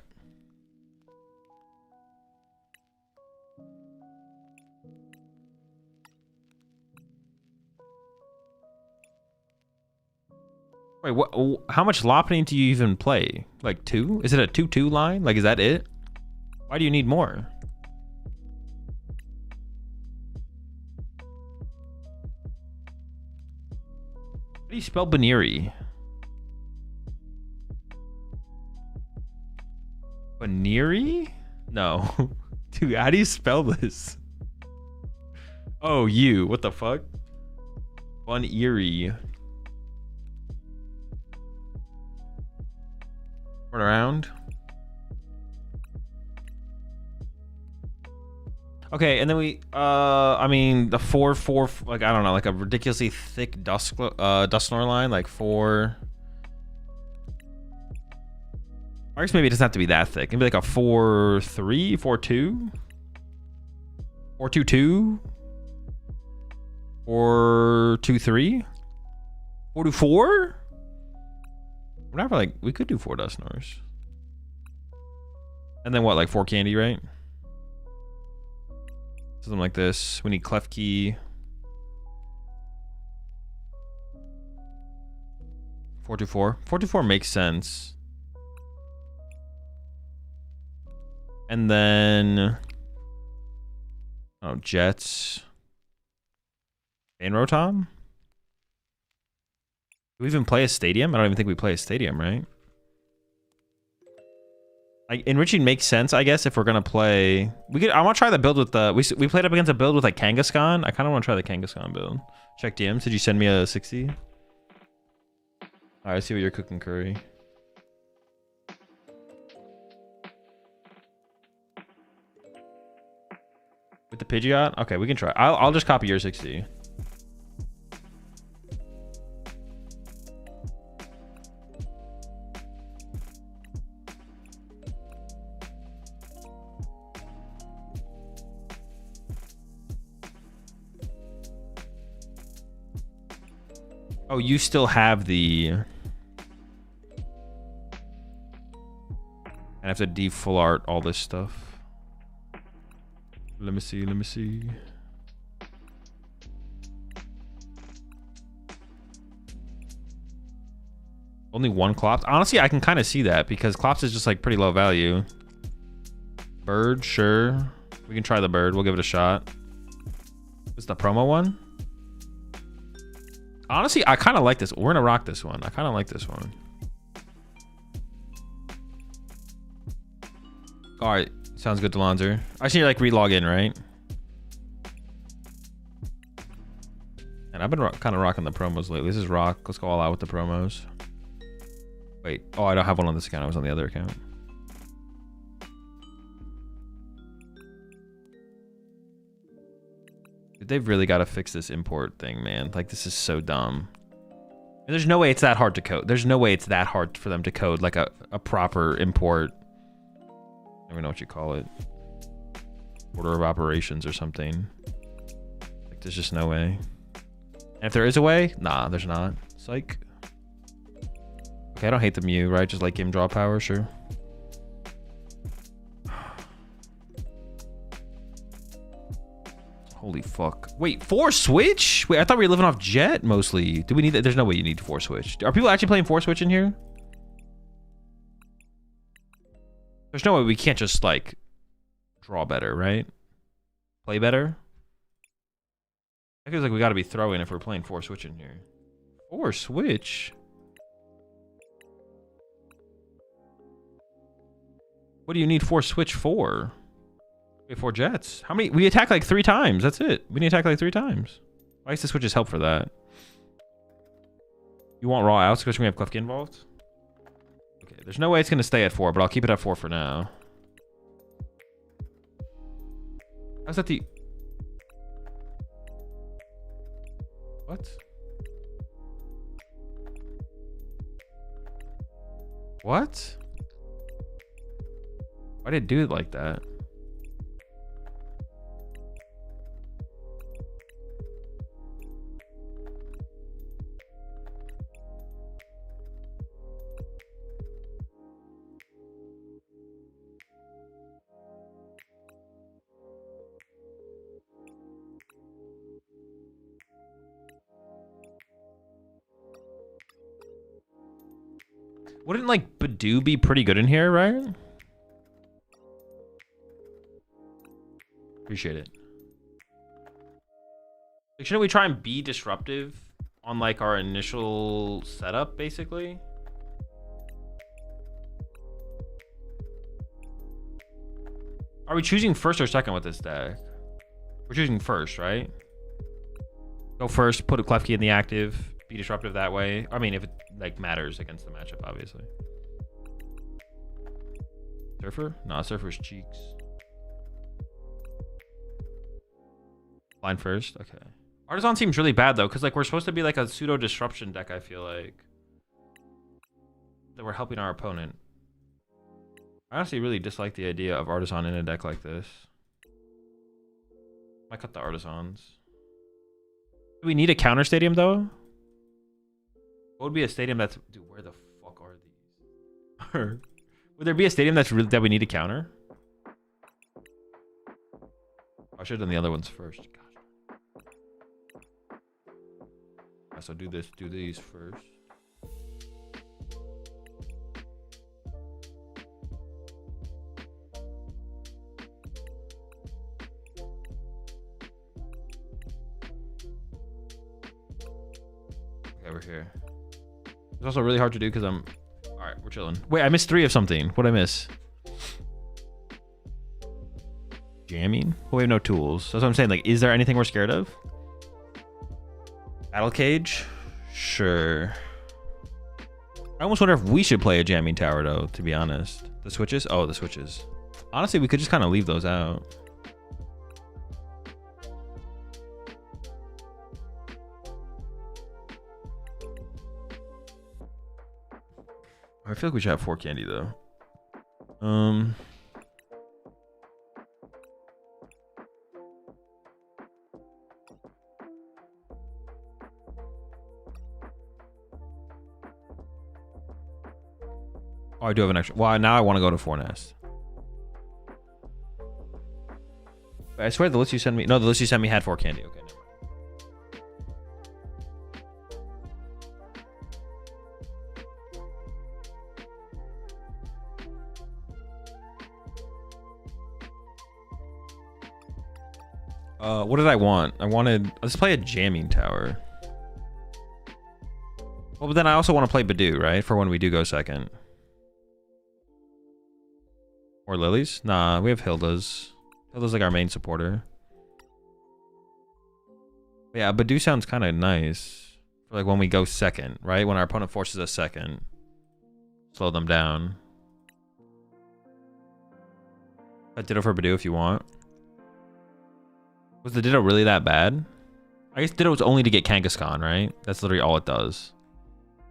Speaker 2: Wait, what? How much Lopunny do you even play? Like 2? Is it a 2-2 line? Like, is that it? Why do you need more? How do you spell Baneri? Baneri? No. Dude, how do you spell this? Oh, you. What the fuck? Baneri. Turn around. Okay, and then we, I mean, the 4-4, like, I don't know, like a ridiculously thick Dusknoir line, like 4. I guess maybe it doesn't have to be that thick. Maybe like a 4-3, 4-2, 4-2-2, 4-2-3, 4-4. Whatever, like, we could do 4 Dusknoirs. And then what, like 4 candy, right? Something like this. We need Klefki. 4-2-4. 4-2-4 makes sense. And then... oh, Jets. And Rotom? Do we even play a stadium? I don't even think we play a stadium, right? Like, enriching makes sense, I guess, if we're gonna play. I want to try the build with the. We played up against a build with like Kangaskhan. I kind of want to try the Kangaskhan build. Check DMs. Did you send me a 60? All right, I see what you're cooking, Curry. With the Pidgeot? Okay, we can try. I'll just copy your 60. Oh, you still have the... I have to defull art all this stuff. Let me see, let me see. Only 1 Klops? Honestly, I can kind of see that because Klops is just like pretty low value. Bird, sure. We can try the bird. We'll give it a shot. What's the promo one? Honestly, I kind of like this. We're gonna rock this one. I kind of like this one. All right, sounds good, Delonzer. I should like re-log in, right? And I've been kind of rocking the promos lately. This is rock. Let's go all out with the promos. Wait. Oh, I don't have one on this account. I was on the other account. They've really got to fix this import thing, man. Like, this is so dumb. And there's no way it's that hard to code. There's no way it's that hard for them to code like a proper import. I don't even know what you call it. Order of operations or something. Like, there's just no way. And if there is a way, nah, there's not. Psych. Okay, I don't hate the Mew, right? Just like game draw power, sure. Holy fuck. Wait, 4 switch? Wait, I thought we were living off Jet mostly. Do we need that? There's no way you need 4 switch. Are people actually playing 4 switch in here? There's no way we can't just like draw better, right? Play better? I feel like we gotta be throwing if we're playing 4 switch in here. 4 switch? What do you need 4 switch for? We have 4 Jets. How many? We attack like 3 times. That's it. We need to attack like 3 times. Why is the switches help for that? You want raw outs because we have Klefki involved? Okay, there's no way it's going to stay at 4, but I'll keep it at 4 for now. How's that the... What? What? Why did it do it like that? Wouldn't like Badoo be pretty good in here, right? Appreciate it. Like, shouldn't we try and be disruptive on like our initial setup, basically? Are we choosing first or second with this deck? We're choosing first, right? Go first, put a Klefki in the active, be disruptive that way. I mean, if it like matters against the matchup, obviously. Surfer? Nah, Surfer's cheeks. Blind first? Okay. Artisan seems really bad though, because like we're supposed to be like a pseudo disruption deck, I feel like. That we're helping our opponent. I honestly really dislike the idea of Artisan in a deck like this. Might cut the Artisans. Do we need a counter stadium though? What would be a stadium that's... Dude, where the fuck are these? Would there be a stadium that's really that we need to counter? I should have done the other ones first. Gosh. Right, so do these first. Okay, we're here. It's also really hard to do because I'm... Alright, we're chilling. Wait, I missed 3 of something. What'd I miss? Jamming? Well, we have no tools. That's what I'm saying. Like, is there anything we're scared of? Battle Cage? Sure. I almost wonder if we should play a jamming tower, though, to be honest. The switches? Oh, the switches. Honestly, we could just kind of leave those out. I feel like we should have 4 candy though. Oh, I do have an extra. Well, now I want to go to 4 nest. I swear the list you sent me. No, the list you sent me had 4 candy. Okay, never mind. What did I want? I wanted... Let's play a jamming tower. Well, but then I also want to play Badoo, right? For when we do go second. Or Lilies? Nah, we have Hilda's. Hilda's like our main supporter. But yeah, Badoo sounds kind of nice. For like when we go second, right? When our opponent forces us second. Slow them down. I Ditto for Badoo if you want. Was the Ditto really that bad? I guess Ditto was only to get Kangaskhan, right? That's literally all it does.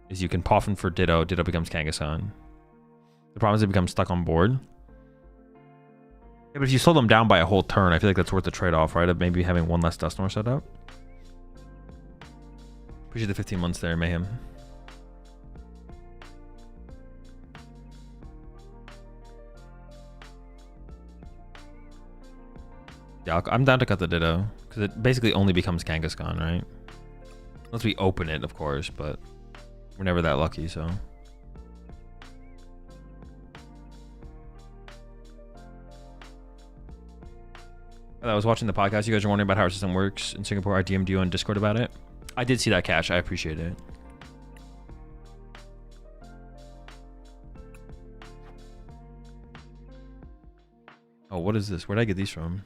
Speaker 2: Is you can Poffin for Ditto, Ditto becomes Kangaskhan. The problem is it becomes stuck on board. Yeah, but if you slow them down by a whole turn, I feel like that's worth the trade-off, right? Of maybe having 1 less Dusknoir set up. Appreciate the 15 months there, Mayhem. Yeah, I'm down to cut the Ditto, because it basically only becomes Kangaskhan, right? Unless we open it, of course, but we're never that lucky, so... I was watching the podcast. You guys are wondering about how our system works in Singapore. I DM'd you on Discord about it. I did see that, Cash. I appreciate it. Oh, what is this? Where did I get these from?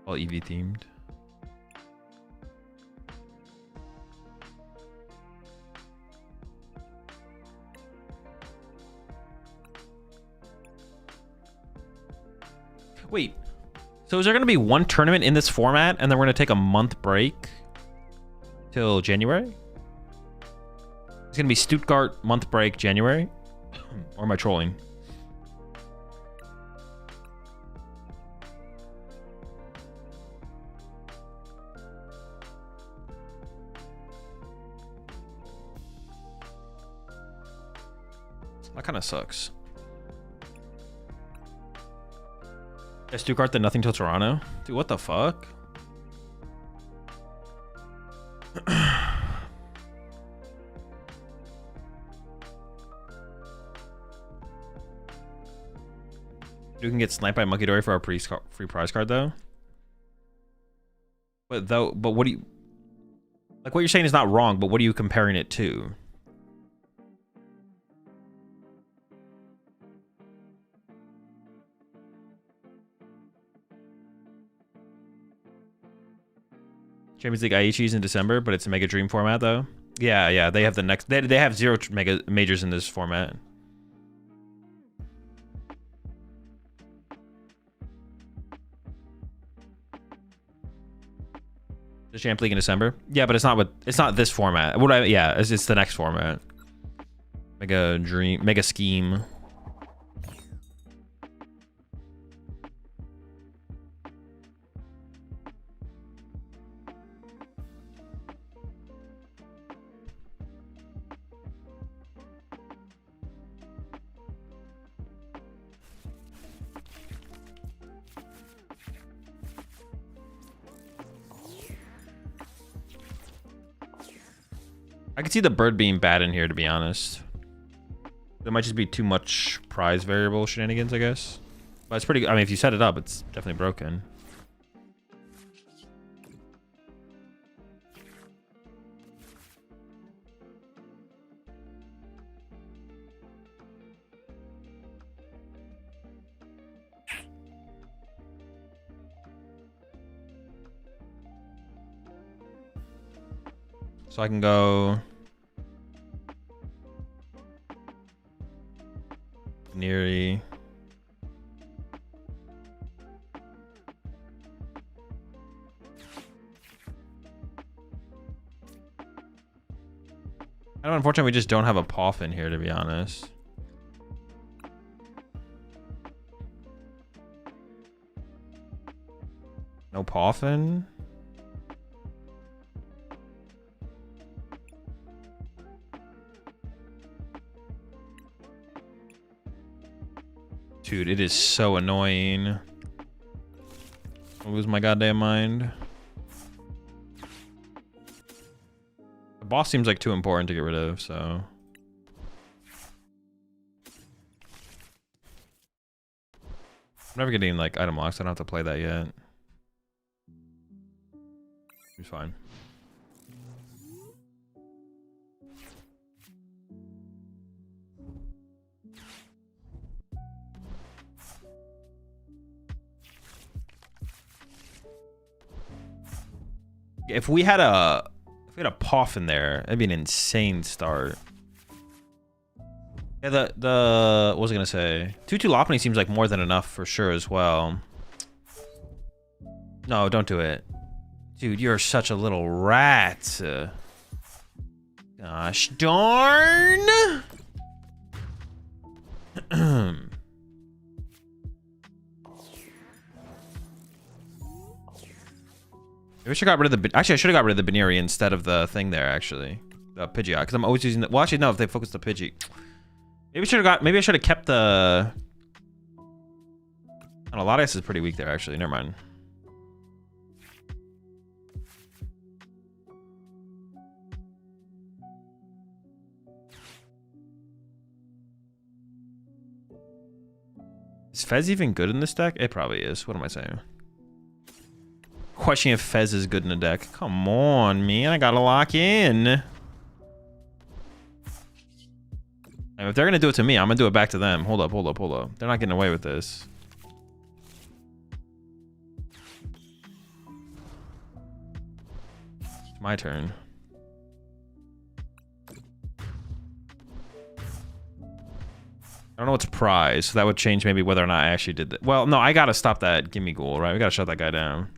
Speaker 2: All EV themed. Wait. So is there going to be one tournament in this format and then we're going to take a month break till January? It's going to be Stuttgart month break January? Or am I trolling? That kind of sucks. Yeah, Stuttgart then nothing till Toronto? Dude, what the fuck? You can get sniped by Monkey Dory for our free prize card though. But what do you like? What you're saying is not wrong, but what are you comparing it to? Champions League Aichi's in December, but it's a Mega Dream format though. Yeah, they have the next. They have 0 mega majors in this format. The Champ League in December. Yeah, but it's not this format. It's the next format. Mega Dream, Mega Scheme. I could see the bird being bad in here, to be honest. There might just be too much prize variable shenanigans, I guess. But it's pretty. I mean, if you set it up, it's definitely broken. So I can go Neary. I know, unfortunately, we just don't have a Poff in here, to be honest. No Poffin? Dude, it is so annoying. I'll lose my goddamn mind. The boss seems like too important to get rid of, so. I'm never getting like item locks. I don't have to play that yet. It's fine. If we had a Poff in there, that'd be an insane start. Yeah, what was I gonna say? 2/2 Lopunny seems like more than enough for sure as well. No, don't do it. Dude, you're such a little rat. Gosh darn. Maybe I should have got rid of the. Actually, I should have got rid of the Baneri instead of the thing there. Actually, the Pidgeot, because I'm always using the. Well, actually, no. If they focus the Pidgey, maybe I should have kept the. I don't know, Latias is pretty weak there. Actually, never mind. Is Fez even good in this deck? It probably is. What am I saying? Questioning if Fez is good in a deck. Come on, man. I gotta lock in. And if they're gonna do it to me, I'm gonna do it back to them. Hold up. They're not getting away with this. It's my turn. don't know what's prize, so that would change maybe whether or not I actually did that. Well, no, I gotta stop that Gimme Ghoul, right? We gotta shut that guy down.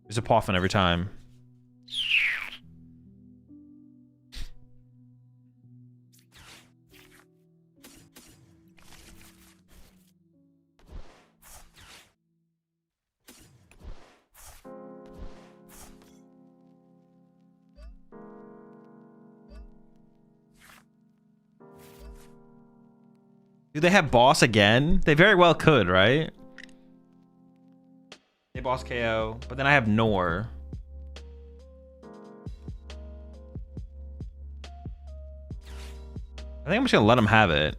Speaker 2: There's a Poffin every time. Do they have boss again? They very well could, right? They boss KO, but then I have Nor. I think I'm just gonna let him have it.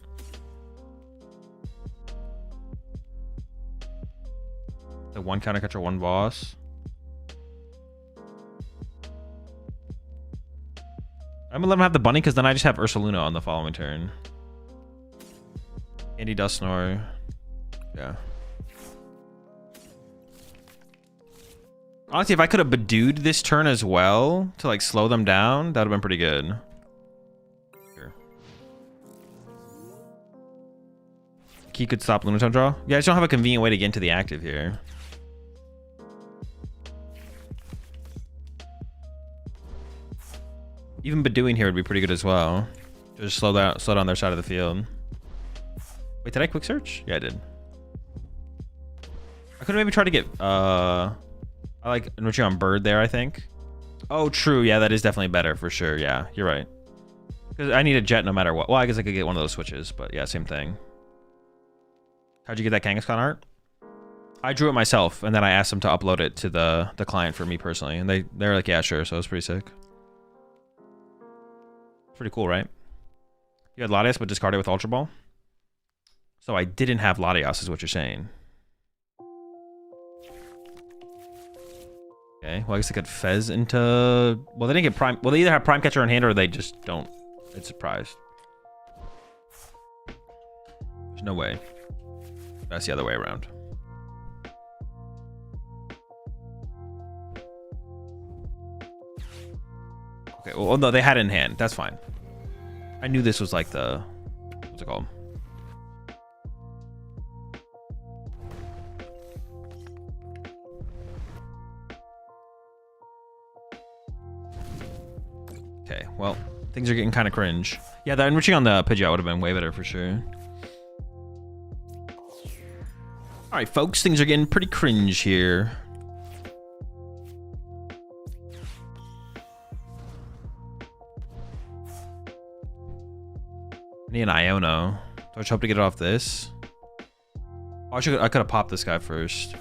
Speaker 2: The one counter catcher, one boss. I'm gonna let him have the bunny because then I just have Ursaluna on the following turn. Andy Dusknoir. Yeah. Honestly, if I could have Badooed this turn as well to like slow them down, that would have been pretty good. Sure. Key could stop Lunatone draw. Yeah, I just don't have a convenient way to get into the active here. Even Badooing here would be pretty good as well. Just slow down their side of the field. Wait, did I quick search? Yeah, I did. I could maybe try to get I like enriching on bird there, I think. Oh, true. Yeah, that is definitely better for sure. Yeah, you're right. Because I need a jet no matter what. Well, I guess I could get one of those switches, but yeah, same thing. How'd you get that Kangaskhan art? I drew it myself, and then I asked them to upload it to the client for me personally, and they're like, yeah, sure. So it was pretty sick. Pretty cool, right? You had Latias, but discarded with Ultra Ball. So I didn't have Latias, is what you're saying. Okay, well, I guess I could Fez into... Well, they didn't get Prime... Well, they either have Prime Catcher in hand or they just don't. It's surprised. There's no way. That's the other way around. Okay, well, no, they had it in hand. That's fine. I knew this was like the... What's it called? Okay, well, things are getting kind of cringe. Yeah, the enriching on the Pidgeot would have been way better for sure. All right, folks, things are getting pretty cringe here. I need an Iono. Do I just hope to get it off this? Oh, I could have popped this guy first.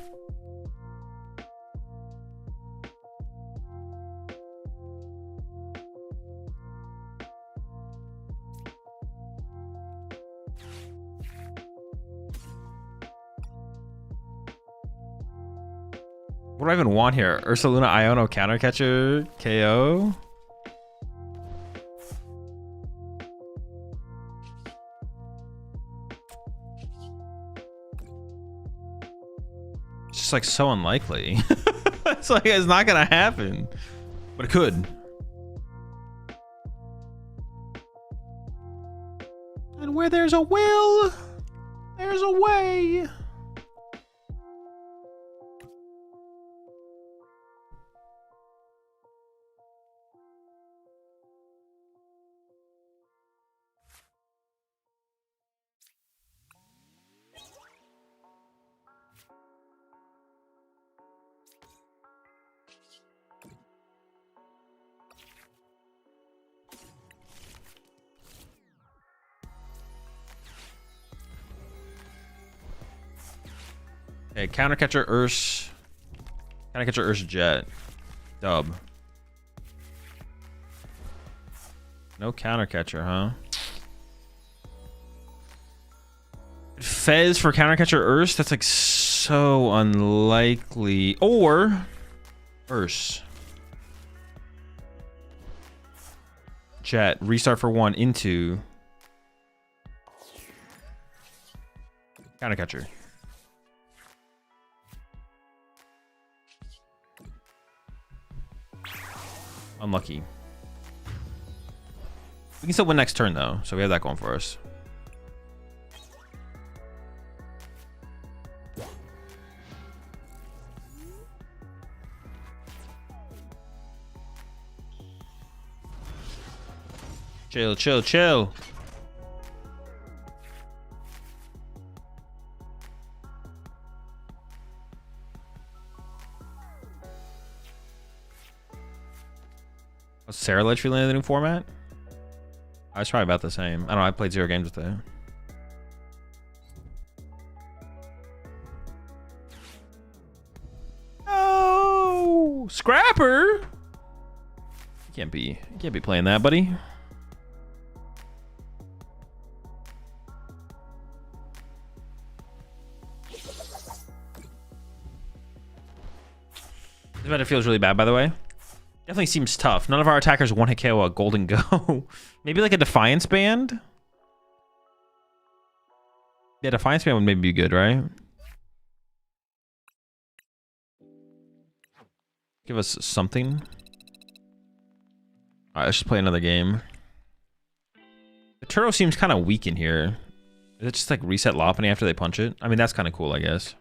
Speaker 2: What do I even want here? Ursaluna Iono counter catcher KO? It's just like so unlikely. It's like it's not gonna happen. But it could. And where there's a will, there's a way. Okay, counter catcher Urs. Counter catcher Urs Jet. Dub. No counter catcher, huh? Fez for counter catcher Urs? That's like so unlikely. Or Urs. Jet. Restart for 1 into counter catcher. Unlucky. We can still win next turn though, so we have that going for us. Chill, chill, chill. What's Sarah Ledge feeling in the new format? I was probably about the same. I don't know. I played 0 games with it. Oh, Scrapper! You can't be playing that, buddy. This meta feels really bad, by the way. Definitely seems tough. None of our attackers one-hit KO a Golden Go. Maybe like a Defiance Band? Yeah, Defiance Band would maybe be good, right? Give us something. Alright, let's just play another game. The Turo seems kind of weak in here. Is it just like reset Lopunny after they punch it? I mean, that's kind of cool, I guess.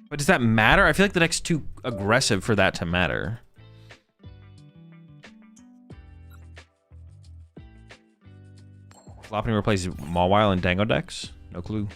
Speaker 2: But does that matter? I feel like the deck's too aggressive for that to matter. Lopunny replaces Mawile and Dango decks? No clue.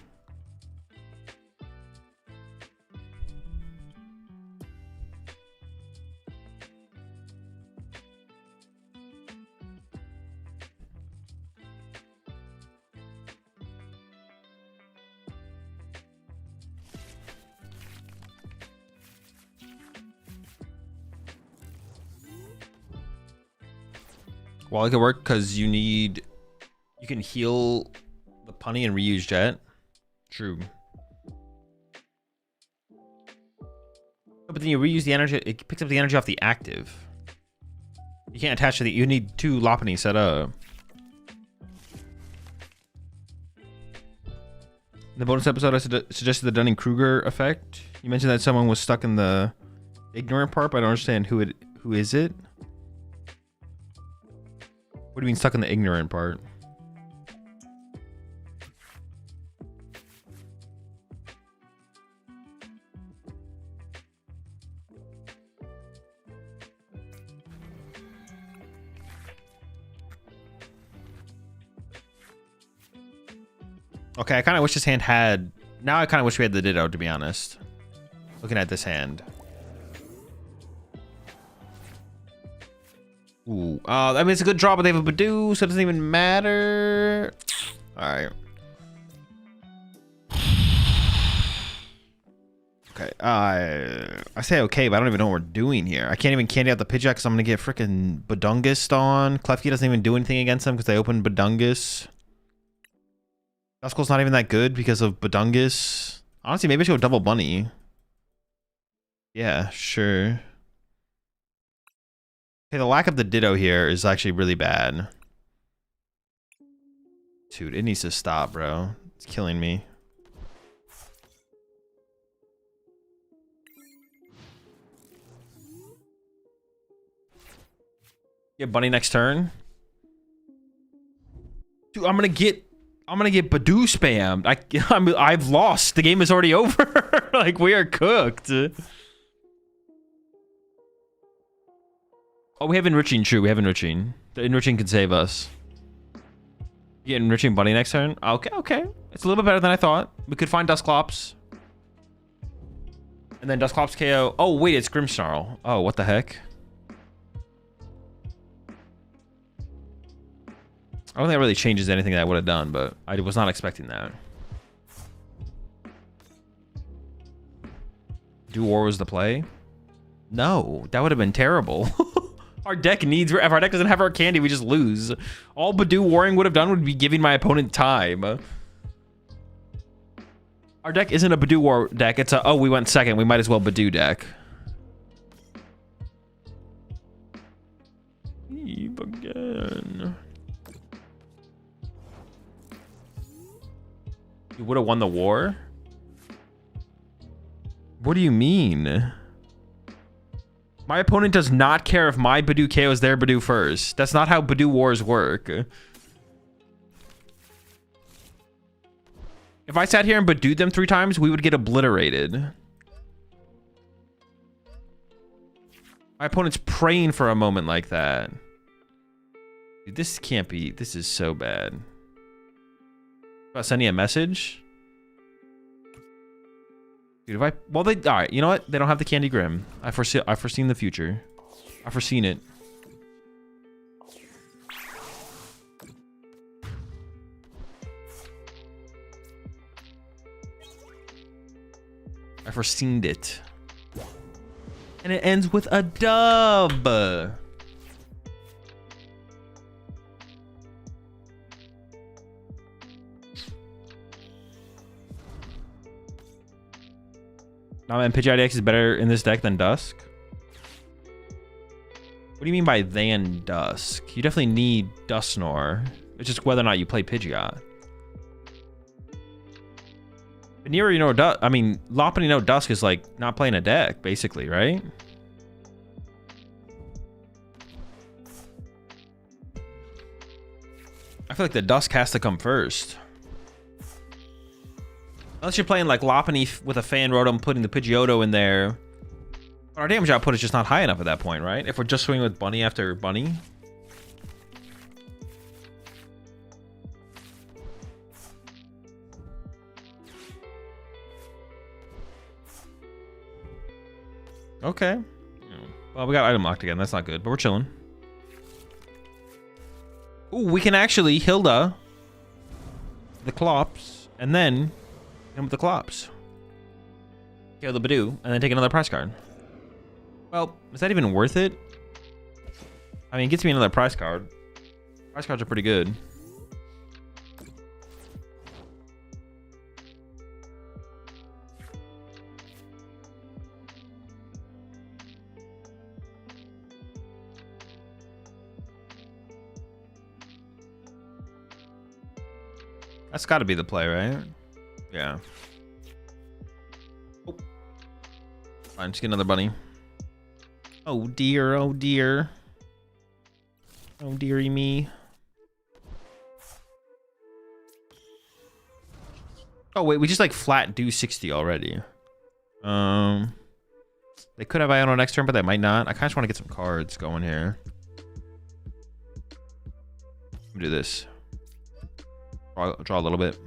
Speaker 2: Well, it could work because you can heal the Punny and reuse Jet. True. But then you reuse the energy, it picks up the energy off the active. You can't attach to the, you need 2 Lopunny set up. In the bonus episode, I suggested the Dunning-Kruger effect. You mentioned that someone was stuck in the ignorant part, but I don't understand who is it? What do you mean stuck in the ignorant part? Okay, I kind of wish this hand had... Now I kind of wish we had the Ditto, to be honest. Looking at this hand. Ooh, I mean, it's a good draw, but they have a Badoo, so it doesn't even matter. All right. Okay, I say okay, but I don't even know what we're doing here. I can't even candy out the Pidgeot because I'm going to get freaking Badungus on. Klefki doesn't even do anything against them because they opened Badungus. Duskull's not even that good because of Badungus. Honestly, maybe I should go double Bunny. Yeah, sure. Okay, the lack of the Ditto here is actually really bad. Dude, it needs to stop, bro. It's killing me. Get Bunny next turn. Dude, I'm gonna get Badoo spammed. I've lost. The game is already over. Like, we are cooked. Oh, we have Enriching. True, we have Enriching. The Enriching can save us. You get Enriching Bunny next turn? Okay, okay. It's a little bit better than I thought. We could find Dusclops. And then Dusclops KO. Oh, wait, it's Grimmsnarl. Oh, what the heck? I don't think that really changes anything that I would have done, but I was not expecting that. Do War was the play? No, that would have been terrible. Our deck needs, if our deck doesn't have our candy, we just lose. All Badoo Warring would have done would be giving my opponent time. Our deck isn't a Badoo War deck. It's a, oh, we went second. We might as well Badoo deck. Eve again. You would have won the war? What do you mean? My opponent does not care if my Badoo KOs their Badoo first. That's not how Badoo wars work. If I sat here and Badooed them 3 times, we would get obliterated. My opponent's praying for a moment like that. Dude, this can't be. This is so bad. About sending a message? Dude, if I... Well, they... Alright, you know what? They don't have the Candy Grim. I've foreseen the future. I've foreseen it. I've foreseen it. And it ends with a dub. Nah, man, Pidgeotto is better in this deck than Dusk. What do you mean by than Dusk? You definitely need Dusknoir. It's just whether or not you play Pidgeot. But Nero, you know, I mean, Lopunny no Dusk is like not playing a deck, basically, right? I feel like the Dusk has to come first. Unless you're playing like Lopunny with a Fan Rotom, putting the Pidgeotto in there. But our damage output is just not high enough at that point, right? If we're just swinging with Bunny after Bunny. Okay. Well, we got item locked again. That's not good, but we're chilling. Ooh, we can actually Hilda the Clops and then hit him with the Clops. Kill the Badoo and then take another prize card. Well, is that even worth it? I mean, it gets me another prize card. Prize cards are pretty good. That's got to be the play, right? Yeah. Oh. Fine, just get another bunny. Oh dear, oh dear. Oh dearie me. Oh wait, we just like flat do 60 already. They could have Iono next turn, but they might not. I kind of want to get some cards going here. Let me do this. Draw a little bit.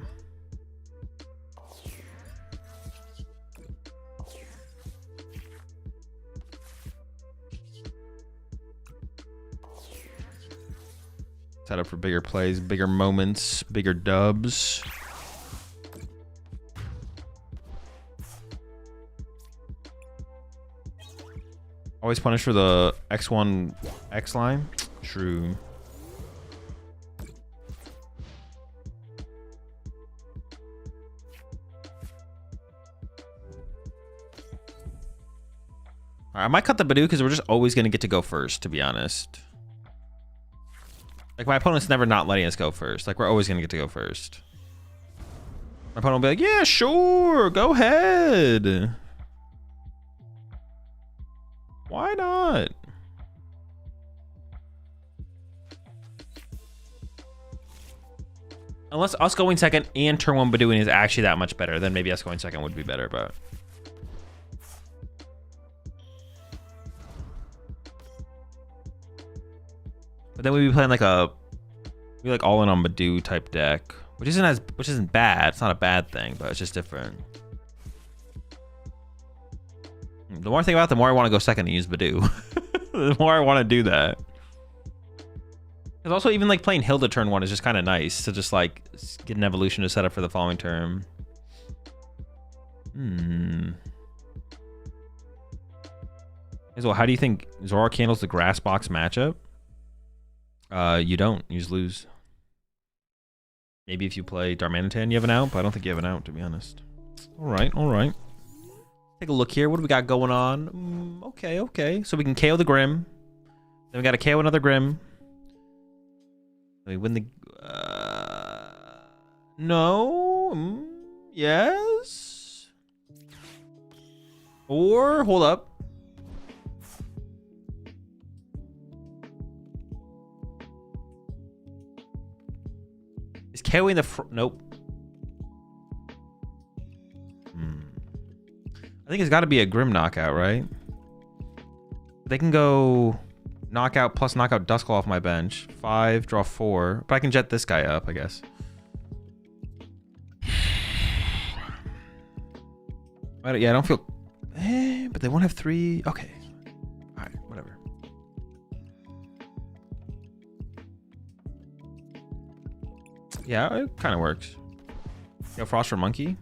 Speaker 2: Set up for bigger plays, bigger moments, bigger dubs. Always punish for the X1 X line. True. I might cut the Badoo because we're just always going to get to go first, to be honest. Like, my opponent's never not letting us go first. Like, we're always going to get to go first. My opponent will be like, yeah, sure, go ahead. Why not? Unless us going second and turn 1 Badooing is actually that much better, then maybe us going second would be better, but... But then we'd be playing like we like all in on Badoo type deck, which isn't bad. It's not a bad thing, but it's just different. The more I think about it, the more I want to go second and use Badoo. The more I want to do that. Because also even like playing Hilda turn 1 is just kind of nice to just like get an evolution to set up for the following turn. Well, how do you think Zoroark handles the Grass Box matchup? You don't. You just lose. Maybe if you play Darmanitan, you have an out, but I don't think you have an out, to be honest. All right, all right. Take a look here. What do we got going on? Okay, okay. So we can KO the Grim. Then we got to KO another Grim. Then we win the... no. Yes. Or, hold up. KOing the nope. I think it's got to be a Grim knockout, right? They can go knockout plus knockout Dusknoir off my bench. 5, draw 4. But I can jet this guy up, I guess. Yeah, I don't feel... but they won't have 3. Okay. All right, whatever. Yeah, it kind of works. Yo, Frost for Monkey?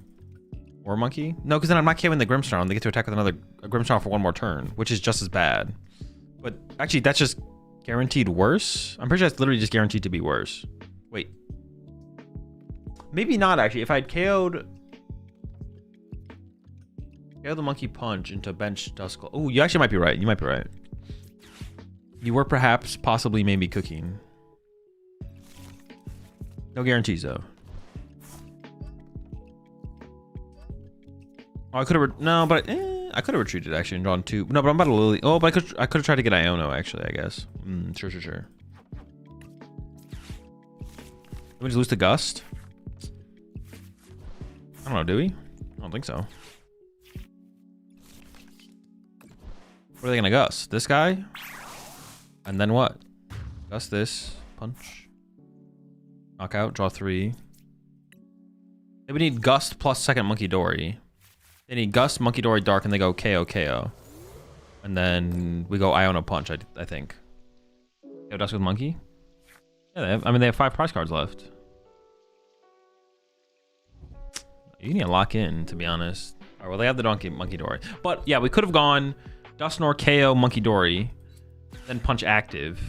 Speaker 2: Or Monkey? No, because then I'm not KOing the Grimmsnarl and they get to attack with another Grimmsnarl for 1 more turn, which is just as bad. But actually, that's just guaranteed worse. I'm pretty sure that's literally just guaranteed to be worse. Wait. Maybe not, actually. If I'd KO'd the Monkey Punch into bench Dusknoir. Oh, you actually might be right. You might be right. You were perhaps, possibly, maybe cooking. No guarantees, though. Oh, I could have... No, but... I could have retreated, actually, and drawn 2. No, but I'm about to Lily... Oh, but I could have tried to get Iono, actually, I guess. Sure. Did we just lose to Gust? I don't know, do we? I don't think so. What are they gonna Gust? This guy? And then what? Gust this. Punch. Knockout. Draw 3. They would need Gust plus second Monkey Dory. They need Gust, Monkey Dory, Dark, and they go KO. And then we go Iono Punch, I think. KO Dusk with Monkey? Yeah, they have 5 prize cards left. You need to lock in, to be honest. All right, well, they have the Monkey Dory. But yeah, we could have gone Dusknoir, KO, Monkey Dory, then Punch active.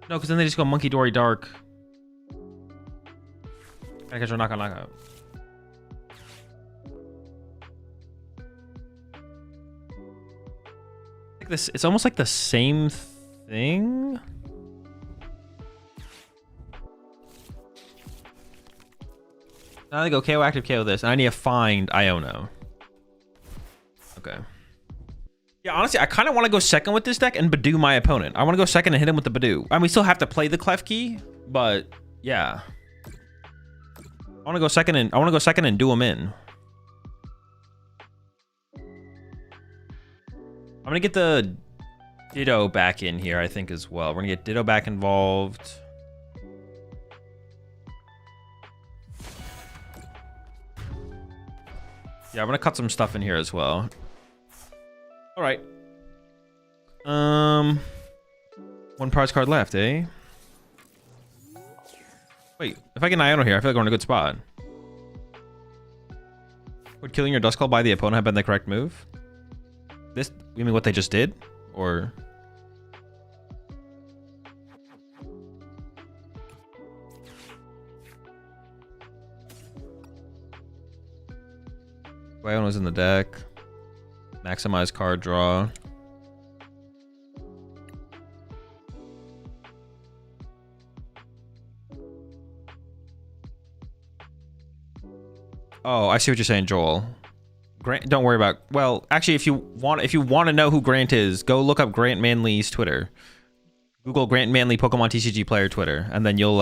Speaker 2: No, because then they just go Monkey Dory, Dark. I guess we're knockout. It's almost like the same thing. Now they go KO active, KO this, and I need to find Iono. Okay. Yeah, honestly, I kind of want to go second with this deck and Badoo my opponent. I want to go second and hit him with the Badoo. I mean, we still have to play the Clef Key, but yeah. I want to go second and do him in. I'm gonna get the Ditto back in here, I think, as well. We're gonna get Ditto back involved. Yeah, I'm gonna cut some stuff in here as well. All right. 1 prize card left, eh? Wait, if I get an Iono here, I feel like we're in a good spot. Would killing your Dusknoir by the opponent have been the correct move? This, you mean what they just did? Or... Iono's in the deck. Maximize card draw. Oh, I see what you're saying, Joel. Grant, don't worry about. Well, actually, if you want to know who Grant is, go look up Grant Manley's Twitter. Google Grant Manley Pokemon TCG player Twitter, and then you'll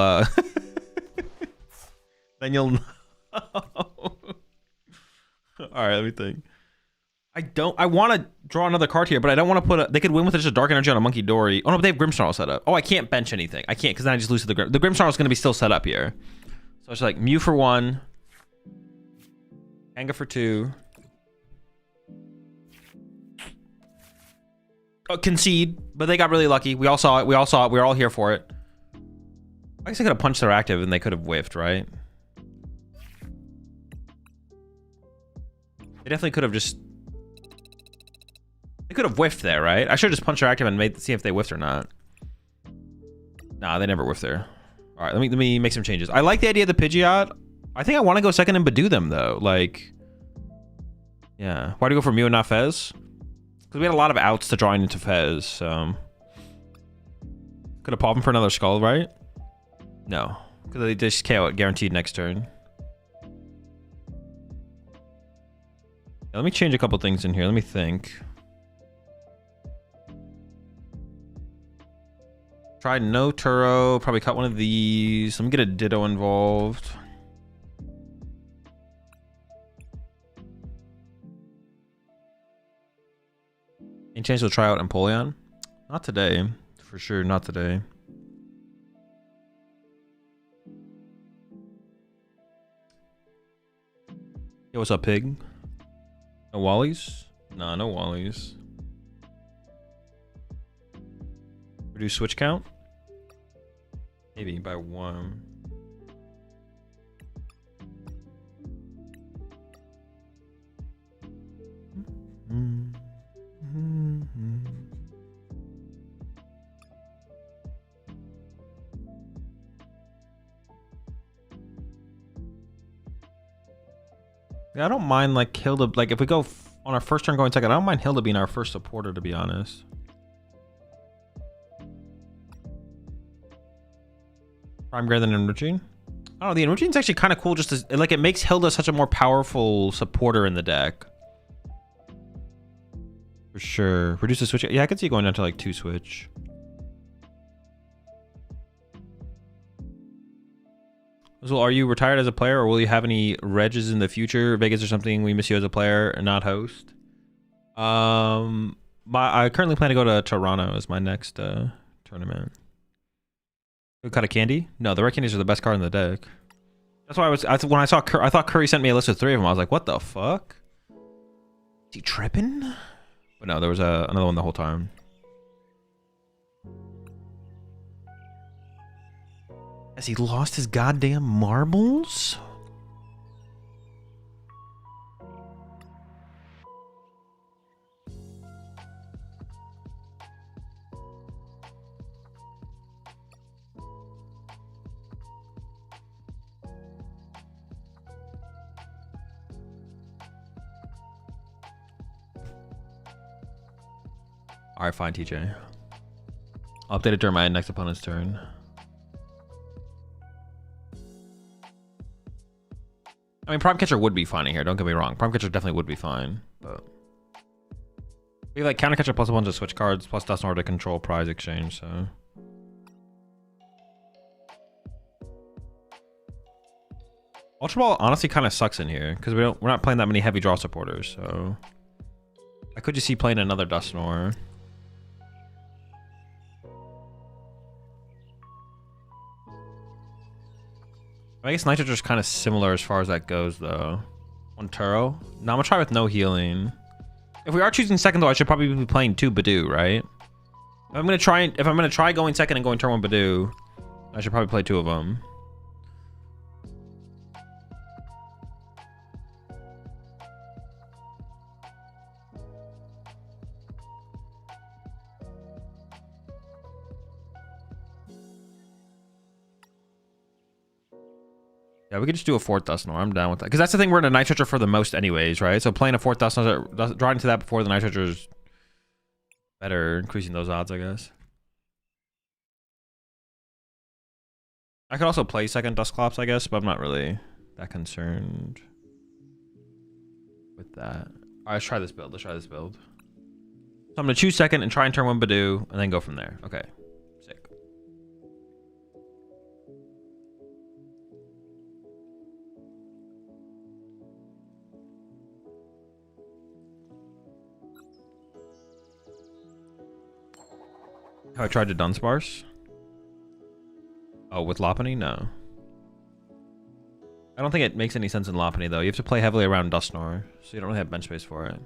Speaker 2: then you'll know. All right, let me think. I want to draw another card here, but I don't want to put they could win with just a Dark Energy on a Monkey Dory. Oh no, but they have Grimmsnarl set up. Oh, I can't bench anything. I can't because then I just lose to the Grimmsnarl is going to be still set up here. So it's like Mew for 1, Kanga for 2. Oh, concede, but they got really lucky. We all saw it. We were all here for it. I guess they could have punched their active and they could have whiffed, right? They definitely could have just... They could have whiffed there, right? I should have just punched their active and see if they whiffed or not. Nah, they never whiffed there. All right, let me make some changes. I like the idea of the Pidgeot. I think I want to go second and Badoo them, though. Like, yeah. Why do you go for Mew and not Fez? Because we had a lot of outs to drawing into Fez, so... Could have popped him for another Skull, right? No. Because they just KO it guaranteed next turn. Let me change a couple things in here. Let me think. Try no Turo. Probably cut one of these. Let me get a Ditto involved. Any chance we'll try out Empoleon? Not today. For sure, not today. Yo, what's up, pig? No Wallies? Nah, no Wallies. Reduce switch count? Maybe by 1. Yeah, I don't mind like Hilda. Like if we go on our first turn going second, I don't mind Hilda being our first supporter, to be honest. Prime greater than Enriching. I don't know. The Enriching is actually kind of cool. Just as, like it makes Hilda such a more powerful supporter in the deck. For sure. Reduce the switch. Yeah, I could see going down to like 2 switch. So are you retired as a player, or will you have any regs in the future? Vegas or something? We miss you as a player and not host. I currently plan to go to Toronto as my next tournament. Good cut of candy? No, the red candies are the best card in the deck. That's why when I saw I thought Curry sent me a list of 3 of them. I was like, what the fuck? Is he tripping? But no, there was another one the whole time. Has he lost his goddamn marbles? Alright, fine, TJ. I'll update it during my next opponent's turn. I mean, Prime Catcher would be fine in here. Don't get me wrong. Prime Catcher definitely would be fine, but we like Counter Catcher plus a bunch of switch cards plus Dusknoir to control prize exchange. So Ultra Ball honestly kind of sucks in here because we're not playing that many heavy draw supporters. So I could just see playing another Dusknoir. I guess Nitrogen is kind of similar as far as that goes, though. One Turo. Now I'm gonna try with no healing. If we are choosing second, though, I should probably be playing 2 Badoo, right? If I'm gonna try going second and going turn 1 Badoo, I should probably play 2 of them. Yeah, we could just do a 4th Dusknoir. I'm down with that. Because that's the thing, we're in a Night Treacher for the most anyways, right? So playing a 4th Dusknoir, drawing to that before the Night Treacher is better, increasing those odds, I guess. I could also play second Dusclops, I guess, but I'm not really that concerned with that. All right, let's try this build. So I'm going to choose second and try and turn 1 Badoo, and then go from there. Okay. Sick. Have I tried to Dunsparce? Oh, with Lopunny? No. I don't think it makes any sense in Lopunny, though. You have to play heavily around Dusknoir, so you don't really have bench space for it.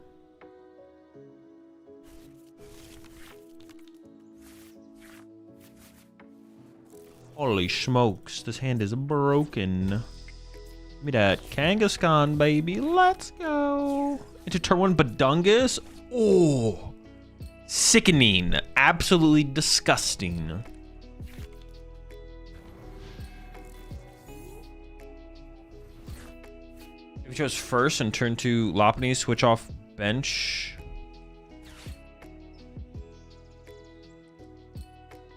Speaker 2: Holy smokes, this hand is broken. Give me that Kangaskhan, baby. Let's go. Into turn 1 Badungus. Oh. Sickening. Absolutely disgusting. If we chose first and turn to Lopunny, switch off bench.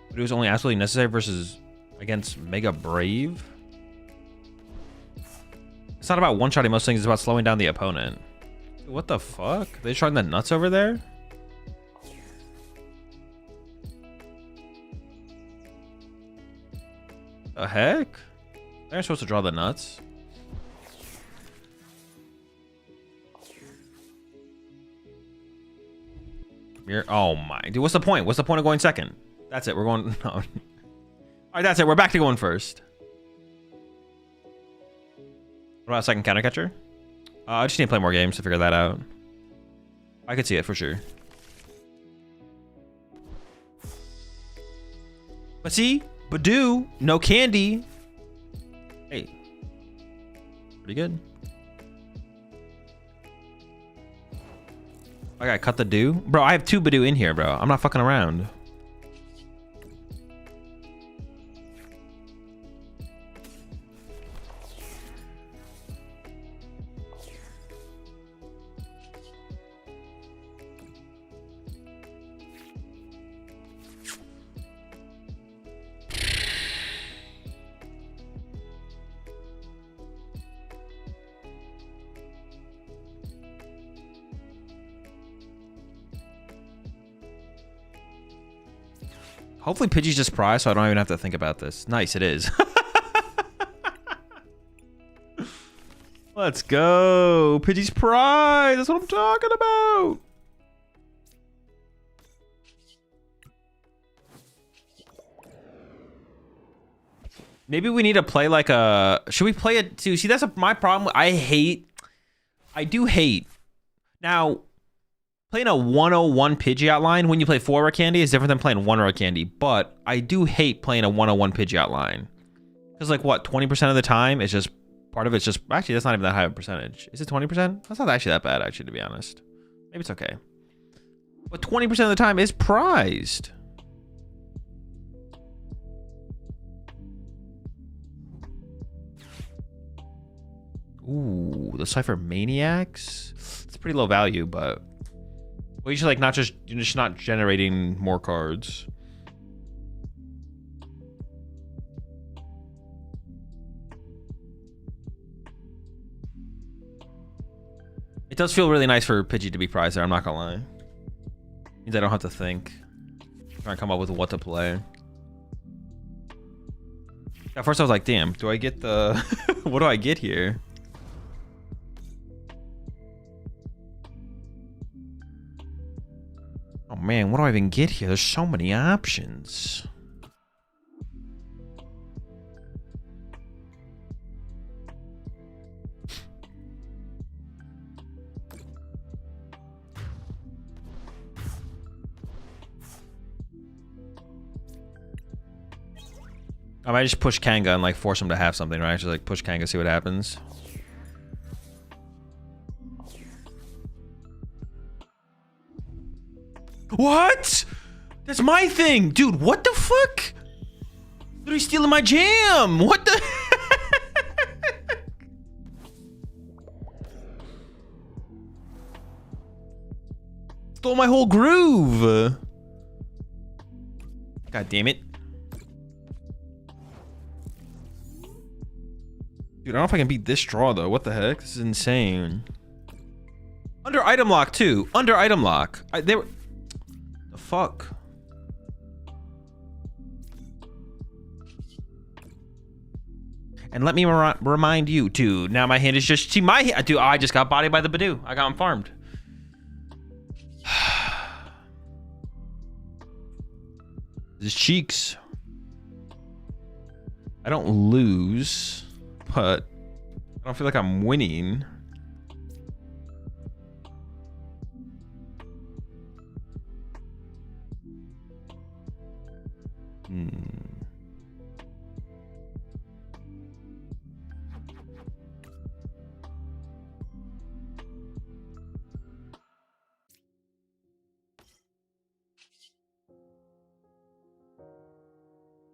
Speaker 2: But it was only absolutely necessary versus against Mega Brave. It's not about one-shotting most things, it's about slowing down the opponent. What the fuck? They trying the nuts over there? The heck? They're supposed to draw the nuts. Oh my, dude, what's the point? What's the point of going second? That's it, we're going, no. All right, that's it, we're back to going first. What about second counter catcher? I just need to play more games to figure that out. I could see it for sure. But see, Badoo, no candy. Hey, pretty good. I gotta cut the do. Bro, I have 2 Badoo in here, bro. I'm not fucking around. Hopefully Pidgey's just prize, so I don't even have to think about this. Nice, it is. Let's go. Pidgey's prize. That's what I'm talking about. Maybe we need to play like a... Should we play it too? See, that's my problem. I do hate. Now... Playing a 101 Pidgey outline when you play 4 rare candy is different than playing 1 rare candy, but I do hate playing a 101 Pidgey outline. Because like what, 20% of the time it's just, part of it's just, actually that's not even that high of a percentage. Is it 20%? That's not actually that bad actually, to be honest. Maybe it's okay. But 20% of the time is prized. Ooh, the Cypher Maniacs? It's pretty low value, but... Well, you should like not just, you're just not generating more cards. It does feel really nice for Pidgey to be prized there, I'm not gonna lie. Means I don't have to think. Trying to come up with what to play. At first I was like, damn, do I get the... what do I get here? Oh man, what do I even get here? There's so many options. I might just push Kanga and like force him to have something, right? Just like push Kanga, see what happens. What? That's my thing, dude. What the fuck? Dude, he's stealing my jam. What the? Stole my whole groove. God damn it. Dude, I don't know if I can beat this draw though. What the heck? This is insane. Under item lock too. Under item lock. They were. The fuck. And let me remind you, dude. Now my hand is just. See my hand, dude. I just got bodied by the Badoo. I got him farmed. His cheeks. I don't lose. But I don't feel like I'm winning.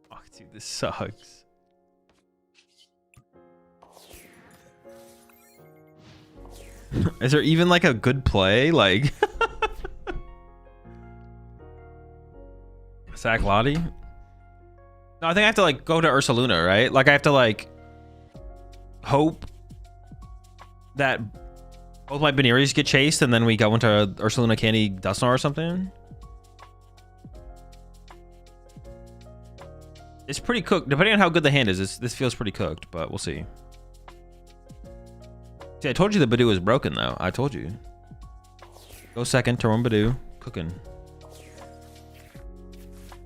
Speaker 2: Fuck, dude, this sucks. Is there even like a good play? Like Sack Lottie? No, I think I have to like go to Ursaluna, right? Like I have to like hope that both my Beneries get chased and then we go into Ursaluna Candy Dusknoir or something. It's pretty cooked. Depending on how good the hand is, this feels pretty cooked, but we'll see. See, I told you the Badoo is broken, though. I told you. Go second, turn one Badoo. Cooking.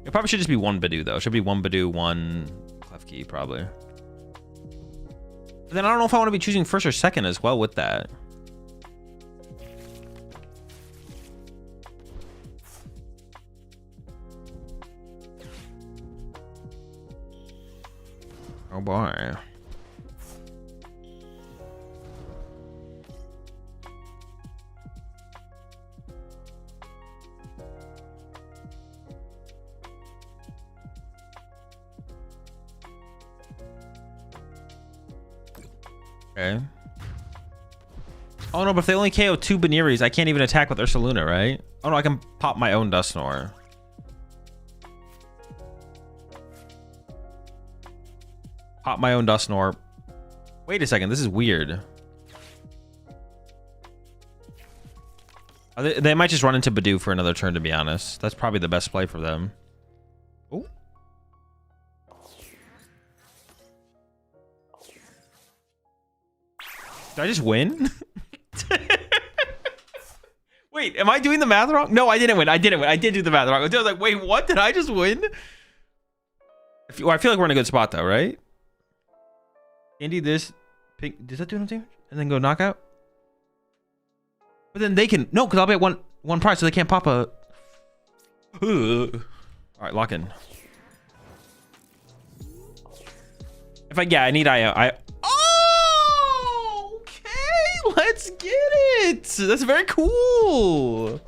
Speaker 2: It probably should just be one Badoo, though. It should be one Badoo, one Klefki, probably. But then I don't know if I want to be choosing first or second as well with that. Oh boy. Okay. Oh no, but if they only KO 2 Baniris, I can't even attack with Ursaluna, right? Oh no, I can pop my own Dusknoir. Pop my own Dusknoir. Wait a second, this is weird. They might just run into Badoo for another turn, to be honest. That's probably the best play for them. Oh. Did I just win? Wait, am I doing the math wrong? No, I didn't win. I didn't win. I did do the math wrong. I was like, wait, what? Did I just win? I feel like we're in a good spot, though, right? Andy, this pink, does that do anything? And then go knockout? But then they can, no, because I'll be at one price, so they can't pop a. All right, lock in. If I need I. Oh, okay, let's get it. That's very cool.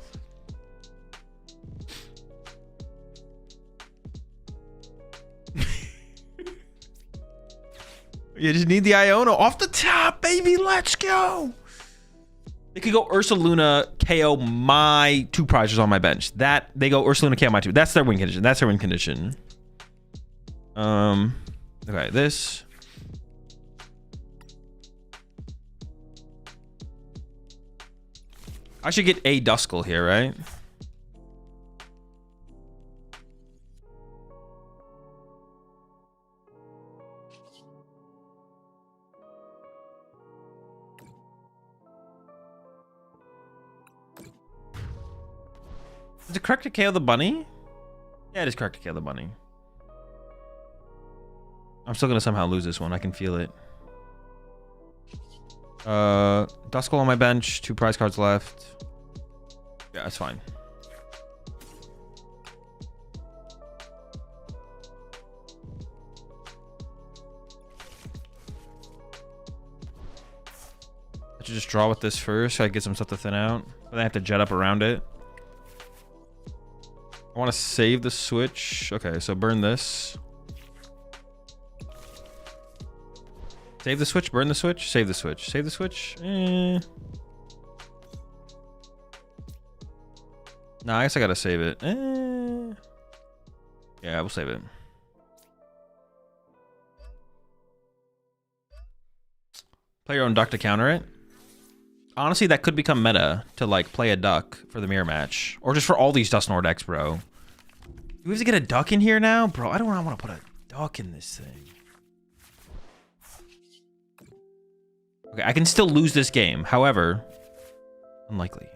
Speaker 2: You just need the Iono off the top, baby. Let's go. They could go Ursaluna KO my 2 prizes on my bench. That they go Ursaluna KO my 2. That's their win condition. That's their win condition. Okay, this. I should get a Duskull here, right? Is it correct to KO the bunny? Yeah, it is correct to KO the bunny. I'm still gonna somehow lose this one. I can feel it. Duskull on my bench. 2 prize cards left. Yeah, that's fine. I should just draw with this first so I get some stuff to thin out. But then I have to jet up around it. I want to save the switch. Okay, so burn this. Save the switch, burn the switch, save the switch, save the switch. Nah, I guess I gotta save it. Yeah, we'll save it. Play your own duck to counter it. Honestly, that could become meta to like play a duck for the mirror match, or just for all these Dusknoir decks, bro. Do we have to get a duck in here now, bro? I don't want to put a duck in this thing. Okay, I can still lose this game. However, unlikely.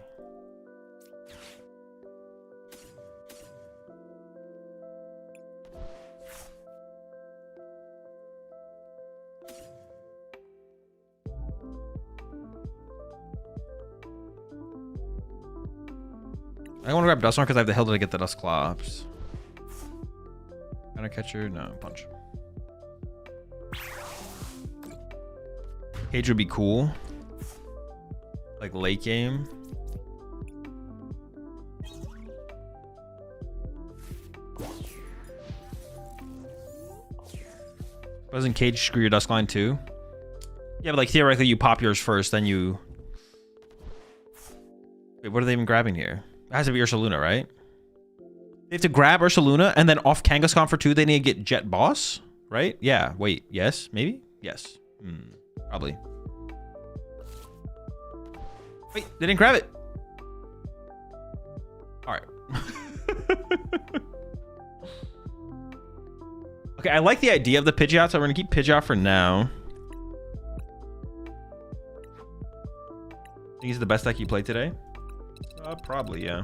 Speaker 2: I want to grab Dusknoir because I have the Hilda to get the Dusclops. Counter catcher? No, punch. Cage would be cool. Like late game. Doesn't Cage screw your Duskline too? Yeah, but like theoretically you pop yours first, then you... Wait, what are they even grabbing here? It has to be Ursaluna, right? They have to grab Ursaluna and then off Kangaskhan for 2, they need to get Jet Boss, right? Yeah, wait, yes, maybe? Yes. Probably. Wait, they didn't grab it. All right. Okay, I like the idea of the Pidgeot, so we're gonna keep Pidgeot for now. Think he's the best deck you played today? Probably, yeah.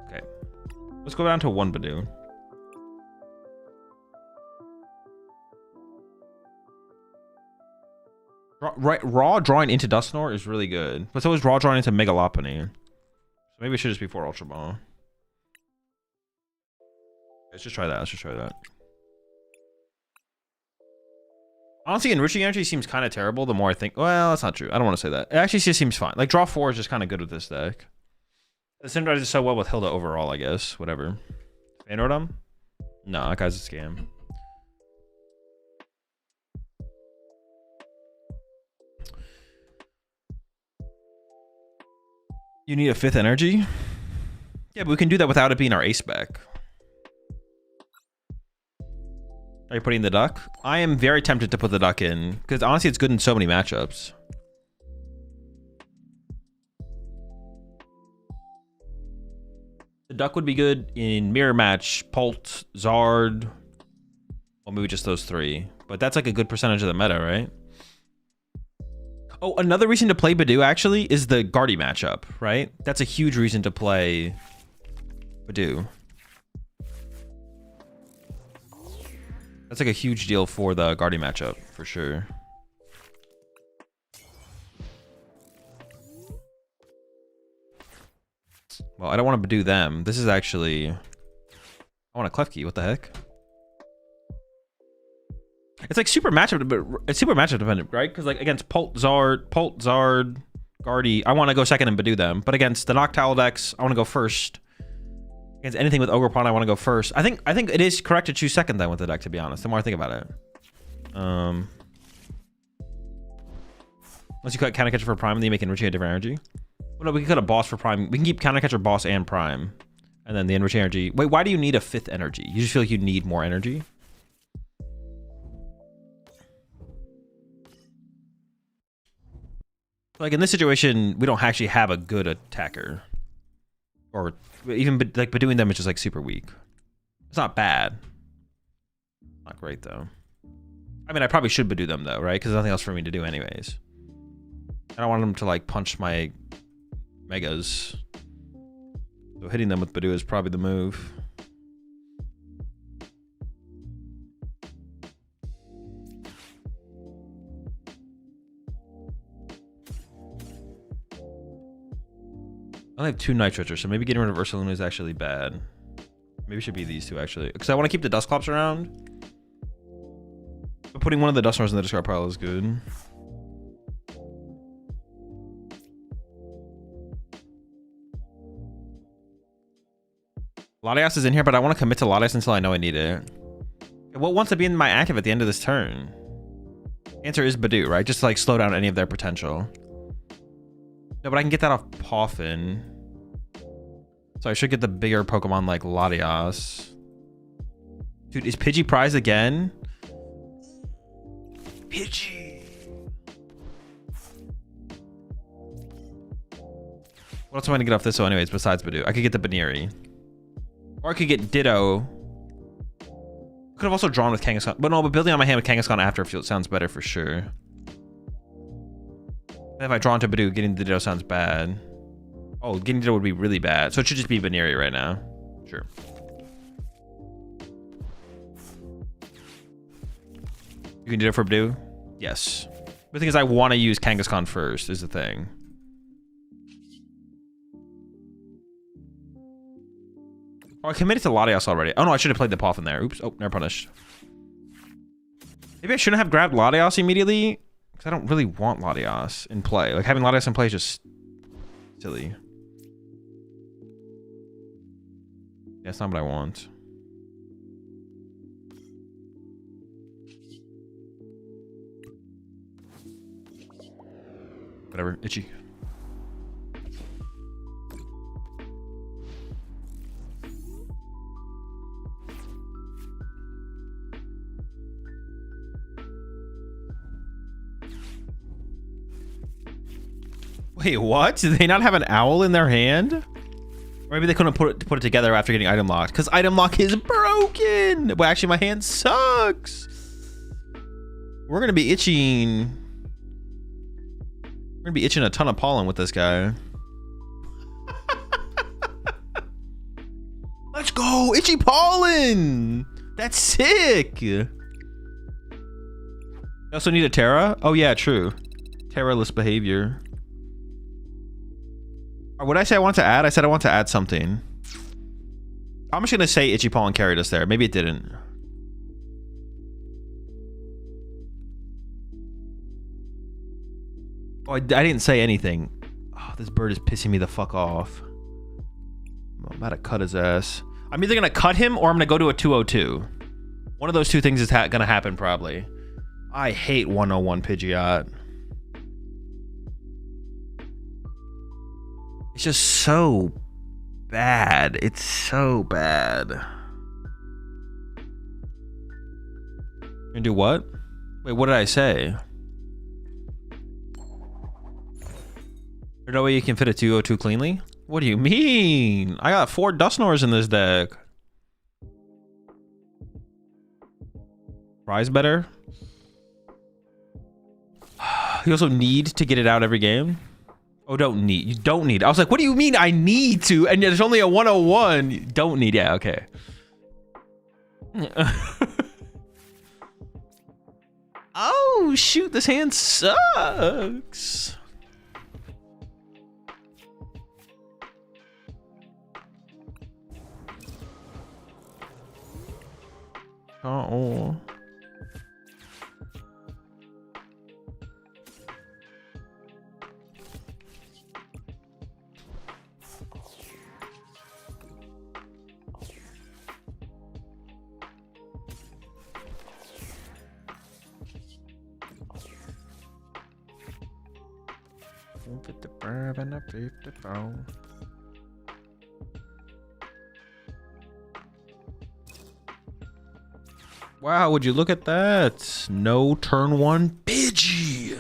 Speaker 2: Okay. Let's go down to one Badoo. Raw drawing into Dusknoir is really good. But so is raw drawing into Megalopony. So maybe it should just be 4 Ultra Ball. Let's just try that. Let's just try that. Honestly, enriching energy seems kind of terrible the more I think. Well, that's not true. I don't want to say that. It actually just seems fine. Like, draw 4 is just kind of good with this deck. The synergizes so well with Hilda overall, I guess. Whatever. Fanrodom? No, that guy's a scam. You need a 5th energy? Yeah, but we can do that without it being our ace spec. Are you putting the duck? I am very tempted to put the duck in because honestly it's good in so many matchups. The duck would be good in mirror match, Pult, Zard. Well, maybe just those 3. But that's like a good percentage of the meta, right? Oh, another reason to play Badoo actually is the Guardy matchup, right? That's a huge reason to play Badoo. That's like a huge deal for the Guardy matchup, for sure. Well, I don't want to do them. This is actually... I want a Klefki. What the heck? It's like super matchup, but it's super matchup dependent, right? Because like against Pult, Zard, Guardy, I want to go second and Badoo them. But against the Noctowl decks, I want to go first. Against anything with Ogerpon, I want to go first. I think it is correct to choose second then with the deck, to be honest. The more I think about it. Unless you cut Countercatcher for Prime, then you make Enriching a different energy. Well, no, we can cut a boss for Prime. We can keep Countercatcher, boss, and Prime. And then the Enriching energy. Wait, why do you need a 5th energy? You just feel like you need more energy? Like in this situation, we don't actually have a good attacker. Or even like Badooing them is just like super weak. It's not bad. Not great though. I mean, I probably should Badoo them though, right? Because there's nothing else for me to do anyways. I don't want them to like punch my megas. So hitting them with Badoo is probably the move. I only have 2 Nitrochers, so maybe getting rid of Ursaluna is actually bad. Maybe it should be these 2 actually, because I want to keep the Dusclops around. But putting one of the Dusknoirs in the discard pile is good. Latias is in here, but I want to commit to Latias until I know I need it. What wants to be in my active at the end of this turn? Answer is Badoo, right? Just to like slow down any of their potential. No, but I can get that off Poffin. So I should get the bigger Pokemon like Latias. Dude, is Pidgey prize again? Pidgey. What else am I gonna get off this one anyways besides Badoo? I could get the Baneri. Or I could get Ditto. Could have also drawn with Kangaskhan. But no, but building on my hand with Kangaskhan after field sounds better for sure. If I draw into Badoo, getting the Ditto sounds bad. Oh, getting Ditto would be really bad. So it should just be Baneri right now. Sure. You can do it for Badoo? Yes. The thing is, I want to use Kangaskhan first, is the thing. Oh, I committed to Latias already. Oh no, I should have played the Poffin there. Oops. Oh, never punished. Maybe I shouldn't have grabbed Latias immediately. Because I don't really want Latias in play. Like, having Latias in play is just silly. Yeah, that's not what I want. Whatever, itchy. Wait, what? Do they not have an owl in their hand? Or maybe they couldn't put it together after getting item locked, because item lock is broken. Well, actually, my hand sucks. We're gonna be itching. We're gonna be itching a ton of pollen with this guy. Let's go, itchy pollen. That's sick. You also need a Terra. Oh yeah, true. Terra-less behavior. What did I say I want to add? I said I want to add something. I'm just gonna say itchy pollen carried us there. Maybe it didn't. Oh, I didn't say anything. Oh, this bird is pissing me the fuck off. I'm about to cut his ass. I'm either gonna cut him or I'm gonna go to a 202. One of those two things is gonna happen probably. I hate 101 Pidgeot. It's just so bad. It's so bad. Gonna do what? Wait, what did I say? There's no way you can fit a 202 cleanly? What do you mean? I got 4 Dusknoirs in this deck. Prize better? You also need to get it out every game? Oh, don't need. You don't need. I was like, what do you mean I need to? And there's only a 101. You don't need. Yeah, okay. Oh, shoot. This hand sucks. Oh. Wow, would you look at that? No turn 1 Pidgey.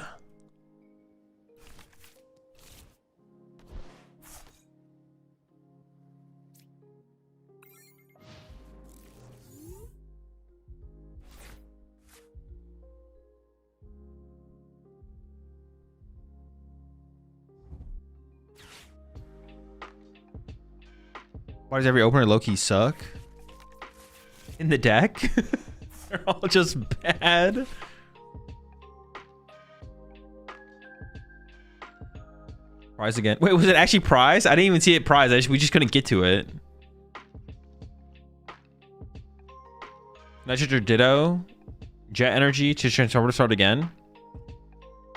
Speaker 2: Why does every opener low-key suck? In the deck? They're all just bad. Prize again. Wait, was it actually prize? I didn't even see it prize. We just couldn't get to it. Nitrogen Ditto. Jet Energy to transform to start again.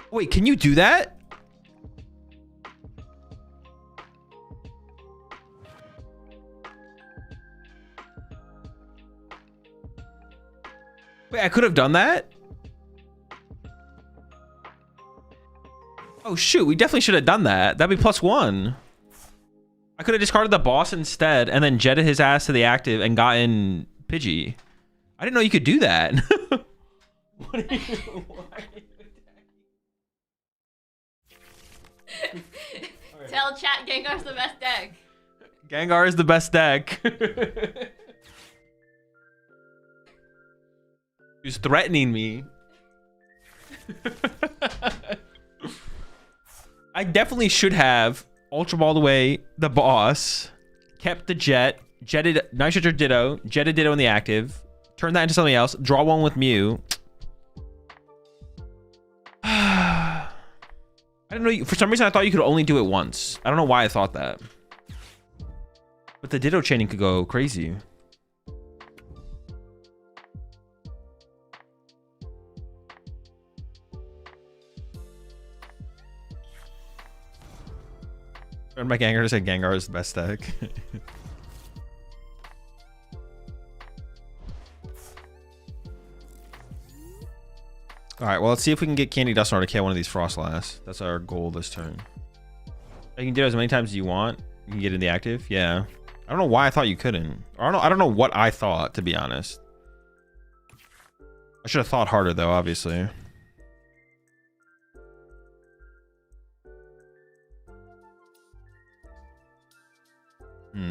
Speaker 2: Wait, can you do that? Wait, I could have done that? Oh shoot, we definitely should have done that. That'd be +1. I could have discarded the boss instead and then jetted his ass to the active and gotten Pidgey. I didn't know you could do that. What are you,
Speaker 3: Tell chat Gengar's the best deck.
Speaker 2: Gengar is the best deck. He's threatening me. I definitely should have Ultra Ball away the boss, kept the jet, jetted Nitrogen Ditto, jetted Ditto in the active, turned that into something else, draw one with Mew. I don't know. For some reason, I thought you could only do it once. I don't know why I thought that. But the Ditto chaining could go crazy. Turned my Gengar to say Gengar is the best deck. Alright, well, let's see if we can get Candy Dusknoir to kill one of these Frostlass. That's our goal this turn. You can do it as many times as you want. You can get in the active. Yeah. I don't know why I thought you couldn't. I don't know what I thought, to be honest. I should have thought harder, though, obviously.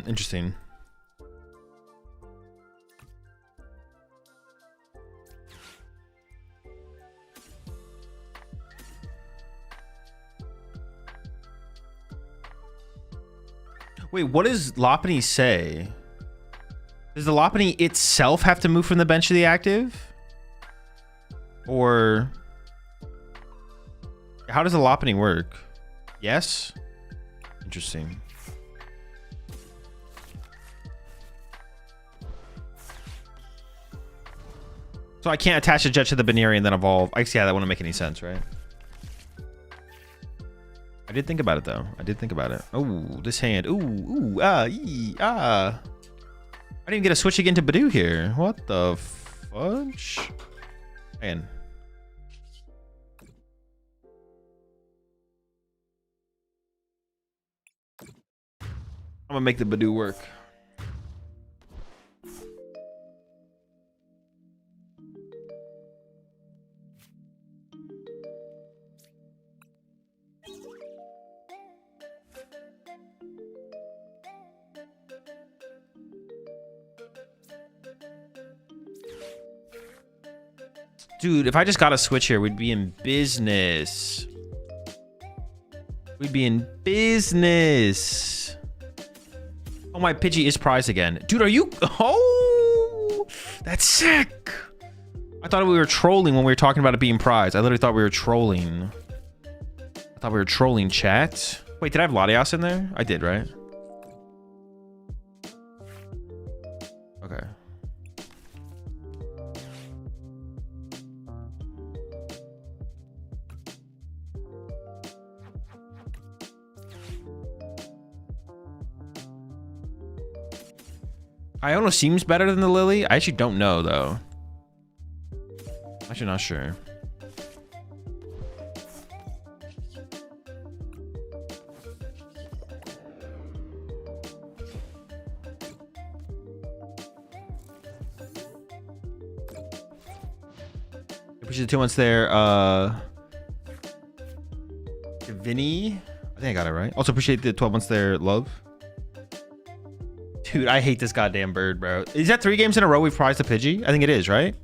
Speaker 2: Interesting. Wait, what does Lopunny say? Does the Lopunny itself have to move from the bench to the active? Or how does the Lopunny work? Yes? Interesting. So I can't attach a jet to the Baneri and then evolve. I see how that wouldn't make any sense, right? I did think about it though. I did think about it. Oh, this hand. Ooh, I didn't even get a switch again to Badoo here. What the fudge? Man. I'm gonna make the Badoo work. Dude, if I just got a switch here, we'd be in business. We'd be in business. Oh, my Pidgey is prized again. Dude, are you... Oh, that's sick. I thought we were trolling when we were talking about it being prized. I literally thought we were trolling. I thought we were trolling chat. Wait, did I have Latias in there? I did, right? Okay. Iono seems better than the Lily. I actually don't know, though. I'm actually not sure. Appreciate the 2 months there. Vinny. I think I got it right. Also appreciate the 12 months there, love. Dude, I hate this goddamn bird, bro. Is that 3 games in a row we've prized a Pidgey? I think it is, right?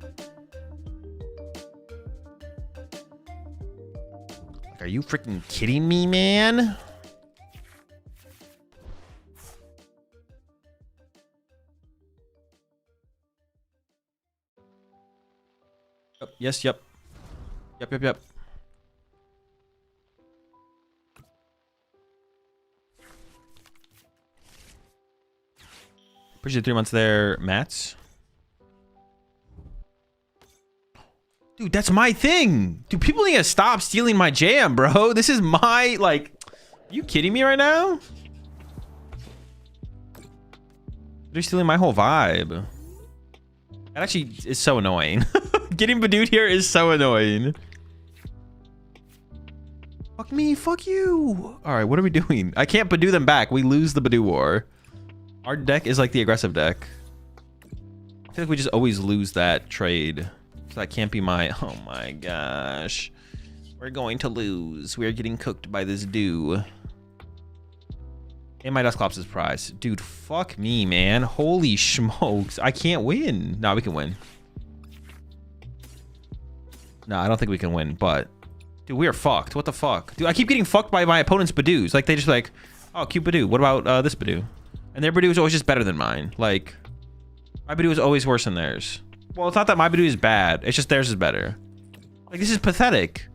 Speaker 2: Like, are you freaking kidding me, man? Yes, yep. Yep. Appreciate the 3 months there, Mats. Dude, that's my thing. Dude, people need to stop stealing my jam, bro. This is my, like... Are you kidding me right now? They're stealing my whole vibe. That actually is so annoying. Getting Badooed here is so annoying. Fuck me, fuck you. All right, what are we doing? I can't Badoo them back. We lose the Badoo war. Our deck is like the aggressive deck. I feel like we just always lose that trade. So that can't be my... Oh my gosh. We're going to lose. We're getting cooked by this dew. And my Dusclops is prize. Dude, fuck me, man. Holy smokes. I can't win. No, we can win. No, I don't think we can win, but... Dude, we are fucked. What the fuck? Dude, I keep getting fucked by my opponent's Badoos. Like, they just like... Oh, cute Badoo. What about this Badoo? And their Badoo is always just better than mine. Like, my Badoo is always worse than theirs. Well, it's not that my Badoo is bad. It's just theirs is better. Like, this is pathetic.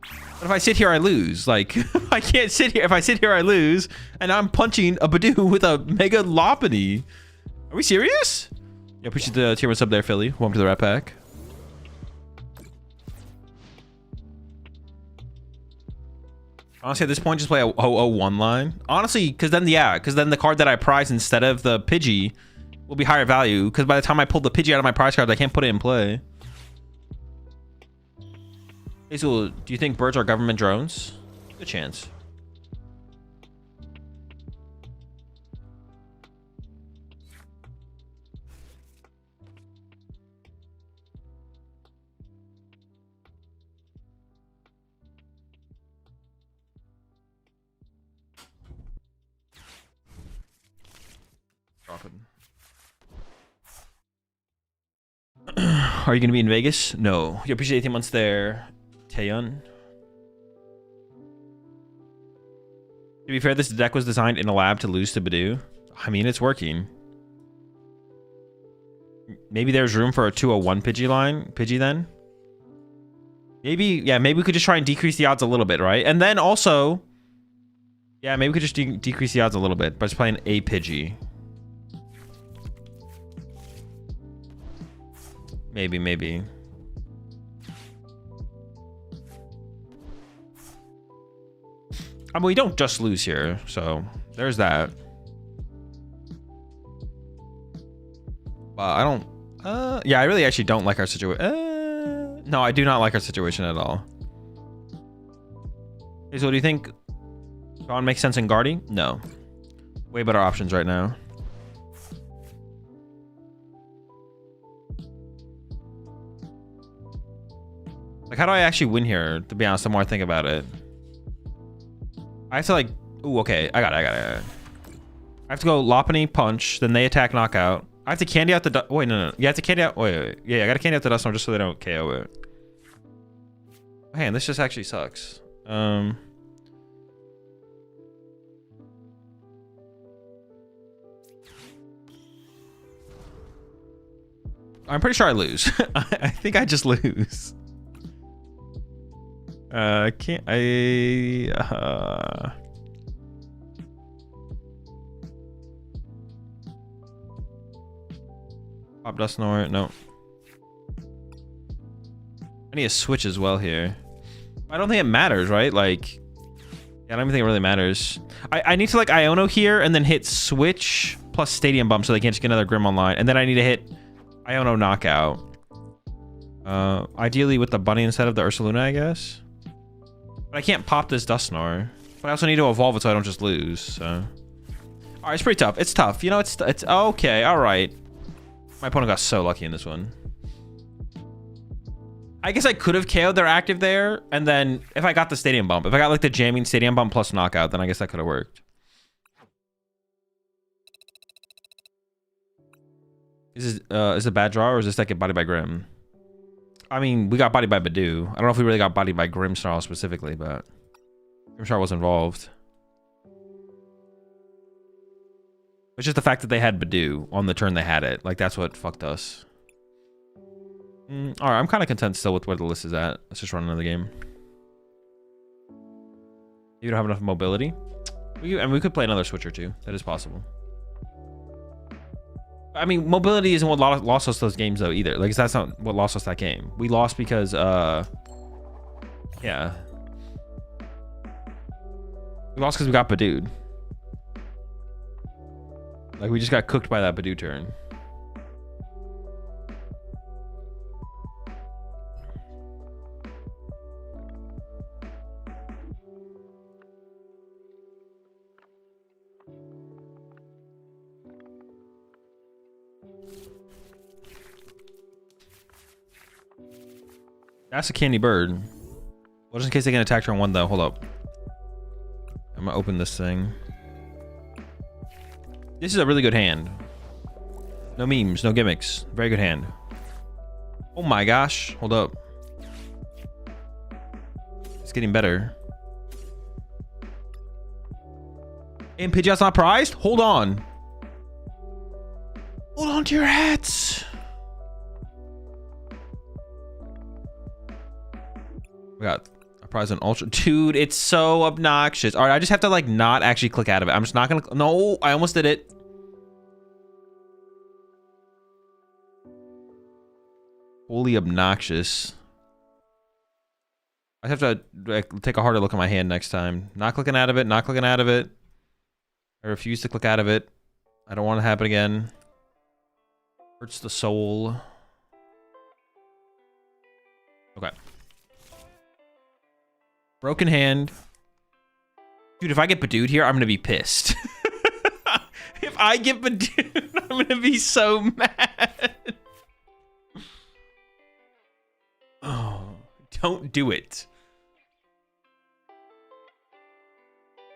Speaker 2: But if I sit here, I lose. Like, I can't sit here. If I sit here, I lose. And I'm punching a Badoo with a Mega Lopunny. Are we serious? Yeah, appreciate the tier 1 sub there, Philly. Welcome to the Rat Pack. Honestly, at this point, just play a 001 line. Honestly, because then the card that I prize instead of the Pidgey will be higher value. Because by the time I pull the Pidgey out of my prize cards, I can't put it in play. Azul, do you think birds are government drones? Good chance. Are you going to be in Vegas? No. You appreciate 18 months there. Taeyun. To be fair, this deck was designed in a lab to lose to Badoo. I mean, it's working. Maybe there's room for a 201 Pidgey then. Maybe, yeah, maybe we could just try and decrease the odds a little bit, right? And then also, yeah, maybe we could just decrease the odds a little bit by just playing a Pidgey. Maybe. I mean, we don't just lose here, so there's that. But I don't... yeah, I really actually don't like our situation. No, I do not like our situation at all. Okay, so what do you think? Gone makes sense in Guardy? No. Way better options right now. Like, how do I actually win here, to be honest, the more I think about it? I have to, like... Ooh, okay. I got it. I have to go Lopunny, punch, then they attack, knockout. I have to candy out the... Wait, no. You have to candy out... Wait. Yeah, I gotta candy out the Dusknoir just so they don't KO it. Man, this just actually sucks. I'm pretty sure I lose. I think I just lose. Can't I... Pop Dusknoir, no. I need a switch as well here. I don't think it matters, right? Like, yeah, I don't even think it really matters. I need to like Iono here and then hit switch plus Stadium Bump so they can't just get another Grim online. And then I need to hit Iono knockout. Ideally with the bunny instead of the Ursaluna, I guess. But I can't pop this Dusknoir. But I also need to evolve it so I don't just lose, so. Alright, it's pretty tough. It's tough. You know, it's okay, alright. My opponent got so lucky in this one. I guess I could have KO'd their active there, and then if I got the Stadium Bump, if I got like the jamming Stadium Bump plus knockout, then I guess that could have worked. Is it a bad draw, or is this deck get bodied by Grim? I mean, we got bodied by Badoo. I don't know if we really got bodied by Grimmsnarl specifically, but Grimmsnarl was involved. It's just the fact that they had Badoo on the turn they had it. Like, that's what fucked us. Alright, I'm kind of content still with where the list is at. Let's just run another game. You don't have enough mobility? We could play another switch or two. That is possible. I mean, mobility isn't what lost us those games, though, either. Like, that's not what lost us that game. We lost because, yeah. We lost because we got Badooed. Like, we just got cooked by that Badoo turn. That's a candy bird. Well, just in case they can attack turn one, though. Hold up. I'm gonna open this thing. This is a really good hand. No memes, no gimmicks. Very good hand. Oh my gosh. Hold up. It's getting better. And Pidgeot's not prized? Hold on. Hold on to your hats. We got a prize on Ultra. Dude, it's so obnoxious. All right, I just have to like not actually click out of it. I'm just not gonna. No, I almost did it. Holy obnoxious. I have to like, take a harder look at my hand next time. Not clicking out of it. Not clicking out of it. I refuse to click out of it. I don't want it to happen again. Hurts the soul. Okay. Broken hand. Dude, if I get Badooed here, I'm gonna be pissed. If I get Badooed, I'm gonna be so mad. Oh, don't do it.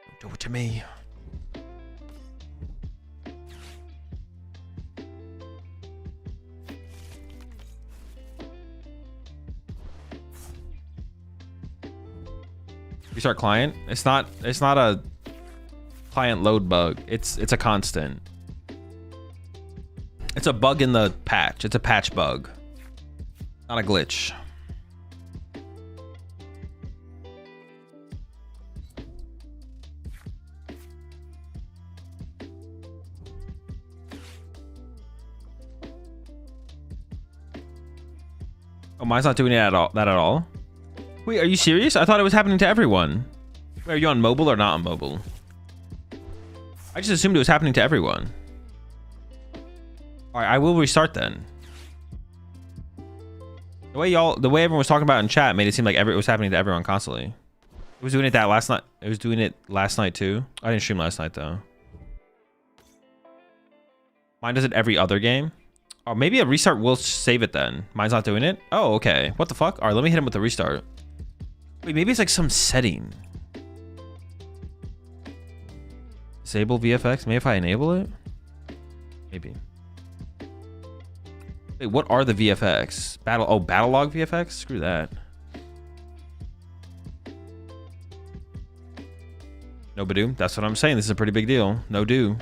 Speaker 2: Don't do it to me. Restart client. It's not a client load bug. It's a constant. It's a bug in the patch. It's a patch bug, not a glitch. Oh, mine's not doing it at all. That at all? Wait, are you serious? I thought it was happening to everyone. Wait, are you on mobile or not on mobile? I just assumed it was happening to everyone. All right, I will restart then. The way everyone was talking about in chat made it seem like it was happening to everyone constantly. It was doing it last night. It was doing it last night too. I didn't stream last night though. Mine does it every other game. Oh, maybe a restart will save it then. Mine's not doing it. Oh, okay. What the fuck? All right, let me hit him with a restart. Wait, maybe it's like some setting. Disable VFX. Maybe if I enable it. Maybe. Wait, what are the VFX? Battle log VFX? Screw that. No Badoo. That's what I'm saying. This is a pretty big deal. No do.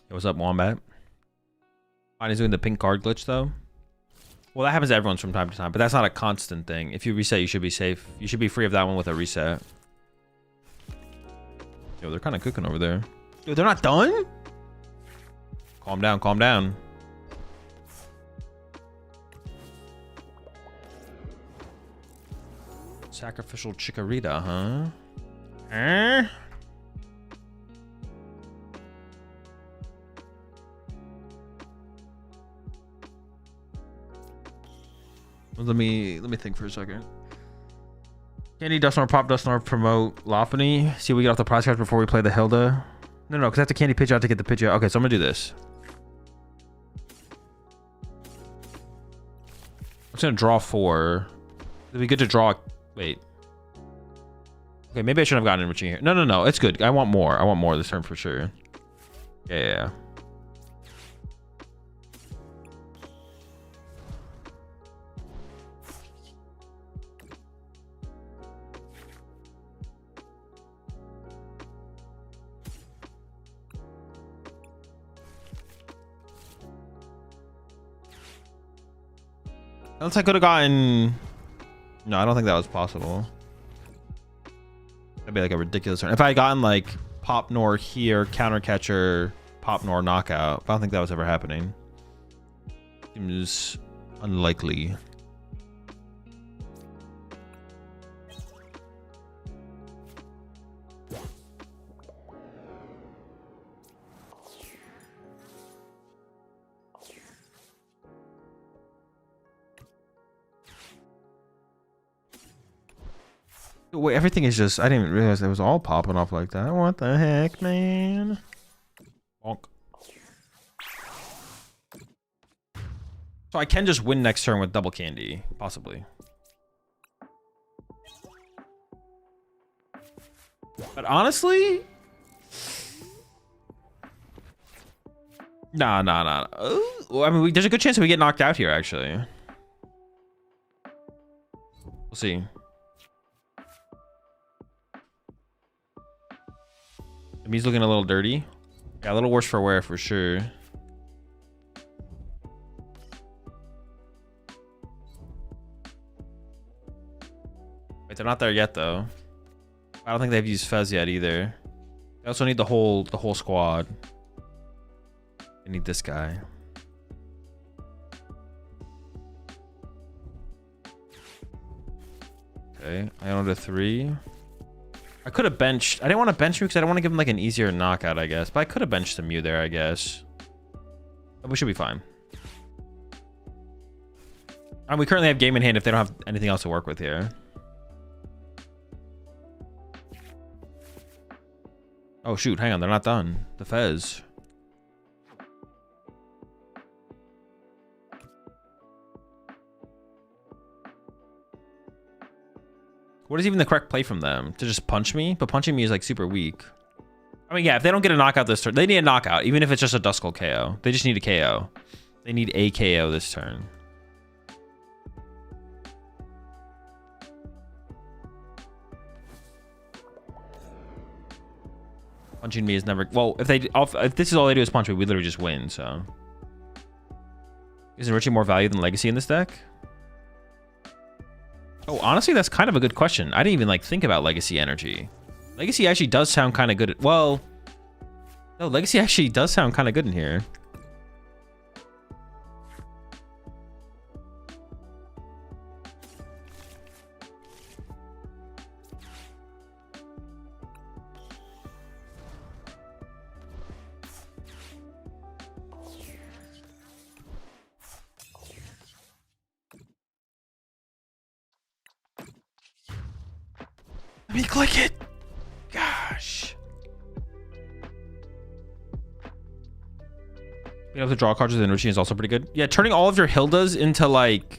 Speaker 2: Hey, what's up, Wombat? Mine is doing the pink card glitch though. Well, that happens to everyone from time to time, but that's not a constant thing. If you reset, you should be safe. You should be free of that one with a reset. Yo, they're kind of cooking over there. Yo, they're not done? Calm down, calm down. Sacrificial Chikorita, huh? Let me think for a second. Candy, Dusknoir, Pop Dusknoir, promote Lopunny. See if we get off the prize cards before we play the Hilda. No, because I have to candy pitch out to get the pitch out. Okay, so I'm gonna do this. I'm just gonna draw 4. It'd be good to draw. Wait. Okay, maybe I shouldn't have gotten enriching here. No. It's good. I want more. I want more this turn for sure. Yeah. Unless I could have gotten... No, I don't think that was possible. That'd be like a ridiculous turn. If I had gotten like Pop Nor here, counter catcher, Pop Nor knockout, I don't think that was ever happening. Seems unlikely. Wait, everything is just... I didn't even realize it was all popping off like that. What the heck, man? Bonk. So I can just win next turn with double candy, possibly. But honestly... Nah. I mean, there's a good chance that we get knocked out here, actually. We'll see. He's looking a little dirty. Yeah, a little worse for wear for sure. Wait, they're not there yet though. I don't think they've used Fez yet either. They also need the whole squad. They need this guy. Okay, I owned a 3. I could have benched. I didn't want to bench Mew because I don't want to give him like an easier knockout, I guess. But I could have benched the Mew there, I guess. But we should be fine. And we currently have game in hand if they don't have anything else to work with here. Oh shoot, hang on, they're not done. The Fez. What is even the correct play from them? To just punch me? But punching me is like super weak. I mean, yeah, if they don't get a knockout this turn, they need a knockout, even if it's just a Dusknoir KO. They just need a KO. They need a KO this turn. Punching me is never... Well, if this is all they do is punch me, we literally just win, so... Is enriching more value than legacy in this deck? Oh, honestly, that's kind of a good question. I didn't even like think about legacy energy. Legacy actually does sound kind of good. Well, no, legacy actually does sound kind of good in here. Let me click it. Gosh. Being able to draw cards with enriching is also pretty good. Yeah, turning all of your Hildas into like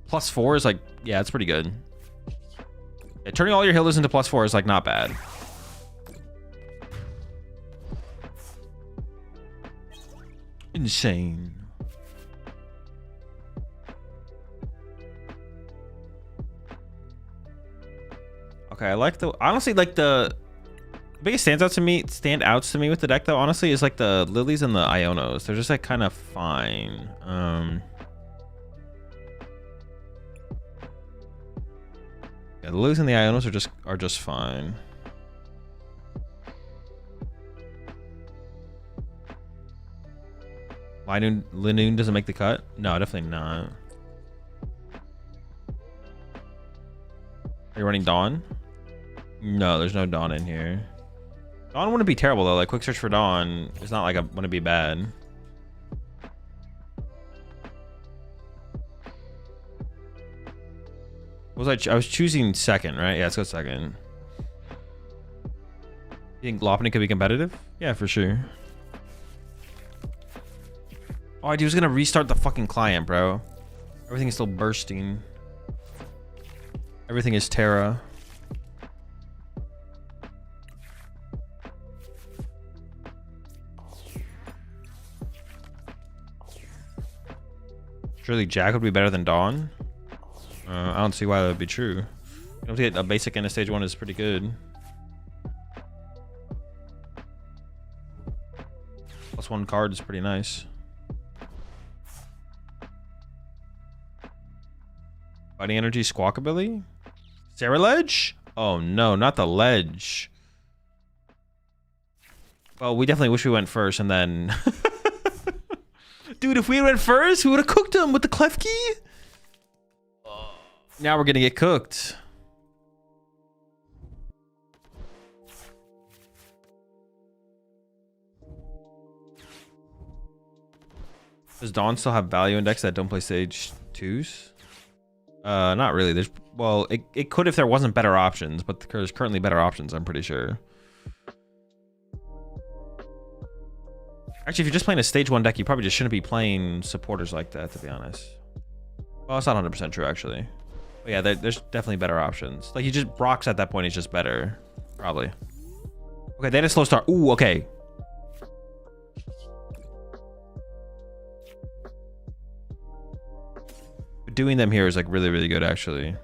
Speaker 2: +4 is like, yeah, it's pretty good. Yeah, turning all your Hildas into +4 is like not bad. Insane. Okay, I like the, honestly, like the biggest standouts to me with the deck though, honestly, is like the Lilies and the Ionos. They're just like kind of fine. Yeah, the Lilies and the Ionos are just fine. Linoon doesn't make the cut? No, definitely not. Are you running Dawn? No, there's no Dawn in here. Dawn wouldn't be terrible though. Like quick search for Dawn is not like wouldn't be bad. I was choosing second, right? Yeah, let's go second. You think Lopunny could be competitive? Yeah, for sure. Oh, I was gonna restart the fucking client, bro. Everything is still bursting. Everything is Terra. Surely Jack would be better than Dawn. I don't see why that would be true. You don't get a basic in a stage 1 is pretty good. +1 card is pretty nice. Fighting Energy, Squawkabilly? Sarah Ledge? Oh no, not the ledge. Well, we definitely wish we went first and then... Dude, if we went first, we would have cooked him with the Klefki. Now we're gonna get cooked. Does Dawn still have value index that don't play stage 2s? Not really. There's, well, it could if there wasn't better options, but there's currently better options, I'm pretty sure. Actually, if you're just playing a stage 1 deck, you probably just shouldn't be playing supporters like that, to be honest. Well, it's not 100% true, actually. But yeah, there's definitely better options. Like, you just, Brock's at that point is just better. Probably. Okay, they had a slow start. Ooh, okay. But doing them here is like really, really good, actually.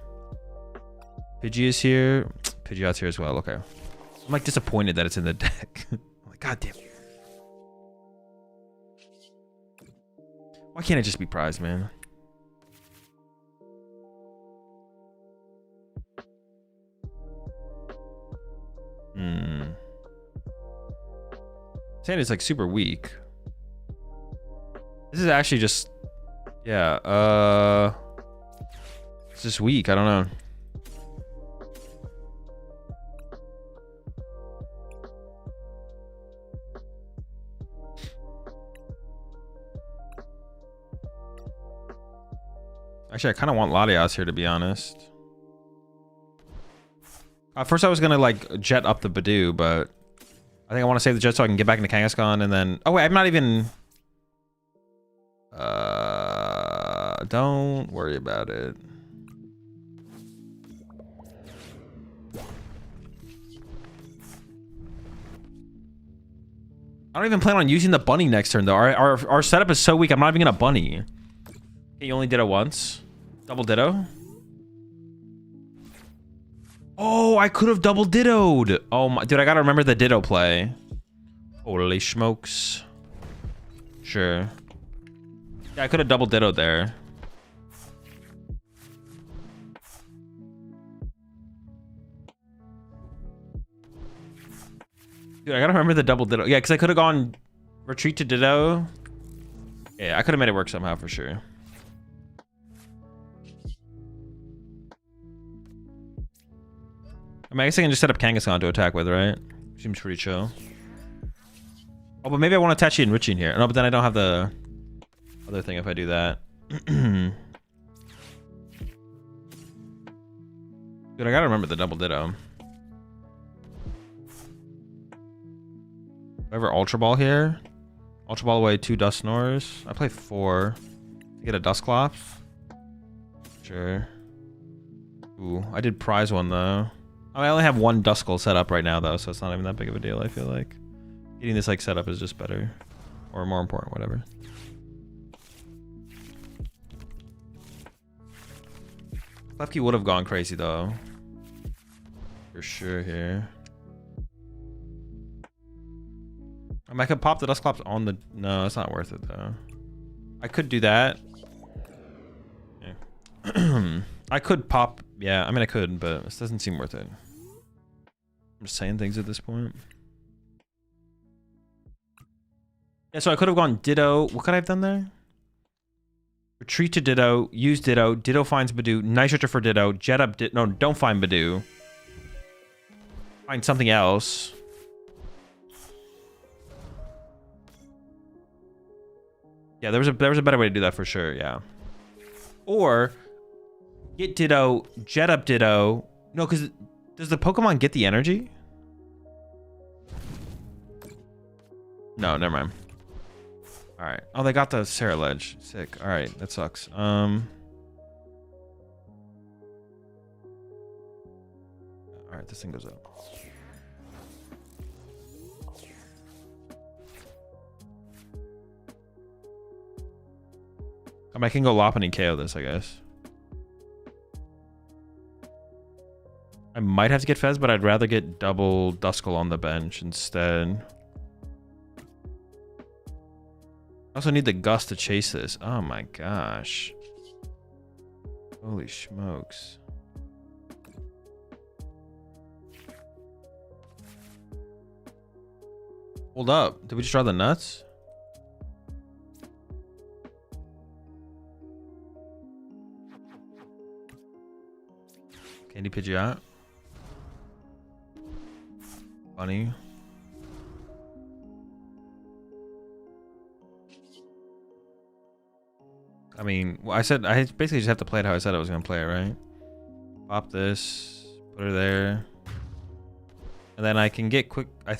Speaker 2: Pidgey is here. Pidgeot's here as well. Okay. I'm like disappointed that it's in the deck. I'm like, God damn it. Why can't it just be prized, man? Saying it's like super weak. This is actually just, yeah, it's just weak. I don't know. Actually, I kind of want Latias here, to be honest. First, I was gonna like jet up the Badoo, but I think I want to save the jet so I can get back into Kangaskhan, and then. Oh wait, I'm not even. Don't worry about it. I don't even plan on using the bunny next turn, though. Our setup is so weak, I'm not even going to bunny. Okay, you only did it once. Double ditto. Oh, I could have double dittoed. Oh, my. Dude, I got to remember the ditto play. Holy smokes. Sure. Yeah, I could have double dittoed there. Dude, I gotta remember the double ditto. Yeah, because I could have gone retreat to ditto. Yeah, I could have made it work somehow for sure. I mean, I guess I can just set up Kangaskhan to attack with, right? Seems pretty chill. Oh, but maybe I want to attach the enriching here. No, but then I don't have the other thing if I do that. Dude, I gotta remember the double ditto. Whatever, Ultra Ball here. Ultra Ball away 2 Dusknoirs. I play 4 to get a Dusklops. Sure. Ooh, I did prize one though. I only have 1 Duskull set up right now though, so it's not even that big of a deal, I feel like. Getting this like set up is just better. Or more important, whatever. Lefkey would have gone crazy though. For sure here. I mean, I could pop the Dusclops on the... No, it's not worth it though. I could do that. Yeah. I could pop... Yeah, I mean I could, but this doesn't seem worth it. I'm just saying things at this point. Yeah, so I could have gone Ditto. What could I have done there? Retreat to Ditto. Use Ditto. Ditto finds Badoo. Nice Richter for Ditto. Jet up Ditto. No, don't find Badoo. Find something else. Yeah, there was a better way to do that for sure, yeah. Or get Ditto, Jet up Ditto. No, because does the Pokemon get the energy? No, never mind. All right. Oh, they got the Sarah Ledge. Sick. All right, that sucks. All right, this thing goes up. I mean, I can go Lopunny KO this, I guess. I might have to get Fez, but I'd rather get double Duskull on the bench instead. I also need the Gust to chase this. Oh my gosh. Holy smokes. Hold up. Did we just draw the nuts? Candy Pidgeot. Bunny. I mean, well, I basically just have to play it how I said I was going to play it, right? Pop this, put her there. And then I can get quick, it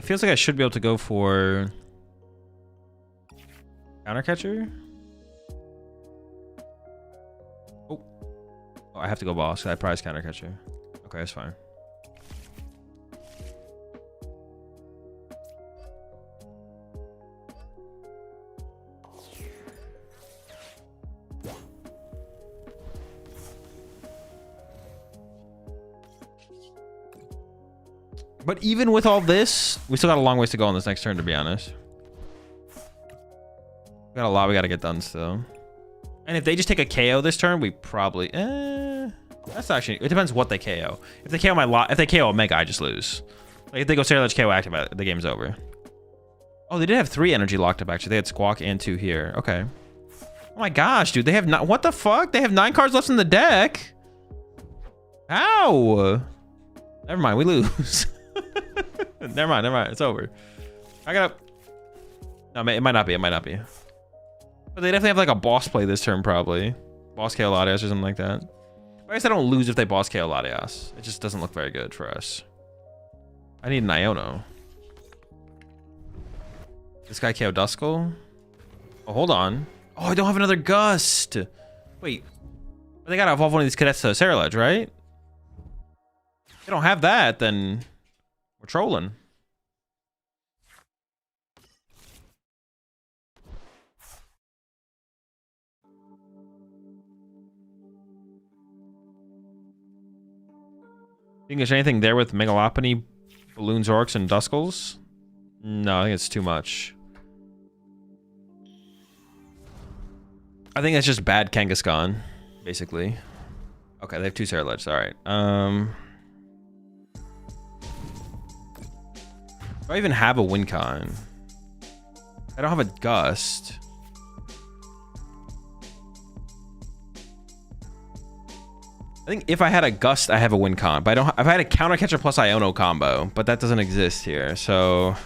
Speaker 2: feels like I should be able to go for Counter Catcher. Oh, I have to go boss. I prize Counter Catcher. Okay, that's fine. But even with all this, we still got a long ways to go on this next turn, to be honest. We got a lot we got to get done still. And if they just take a KO this turn, we probably... that's actually... It depends what they KO. If they KO if they KO Omega, I just lose. Like if they go Sarah Ledge KO active, the game's over. Oh, they did have 3 energy locked up, actually. They had Squawk and 2 here. Okay. Oh my gosh, dude. They have not... What the fuck? They have 9 cards left in the deck? How? Never mind, we lose. Never mind. It's over. I gotta... No, it might not be. It might not be. But they definitely have like a boss play this turn, probably. Boss KO Latias or something like that. I guess I don't lose if they boss KO Latias. It just doesn't look very good for us. I need an Iono. This guy KO Duskull? Oh, hold on. Oh, I don't have another Gust. Wait. They gotta evolve one of these cadets to Sarah Ledge, right? they don't have that, then we're trolling. Think there's anything there with Megalopony, Balloons, Orcs, and Duskulls? No, I think it's too much. I think it's just bad Kangaskhan, basically. Okay, they have 2 Cerulege. All right. Do I even have a Wincon? I don't have a Gust. I think if I had a Gust, I have a Wincon, but I don't. I've had a Counter Catcher plus Iono combo, but that doesn't exist here. So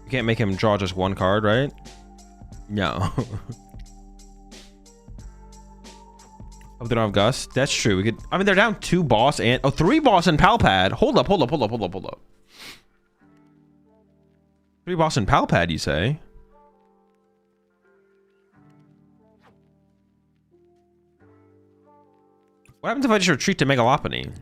Speaker 2: you can't make him draw just 1 card, right? No. Oh, they don't have Gust? That's true. We could. I mean, they're down 2 boss and 3 boss and Palpad. Hold up. 3 boss and Palpad, you say? What happens if I just retreat to Megalopony?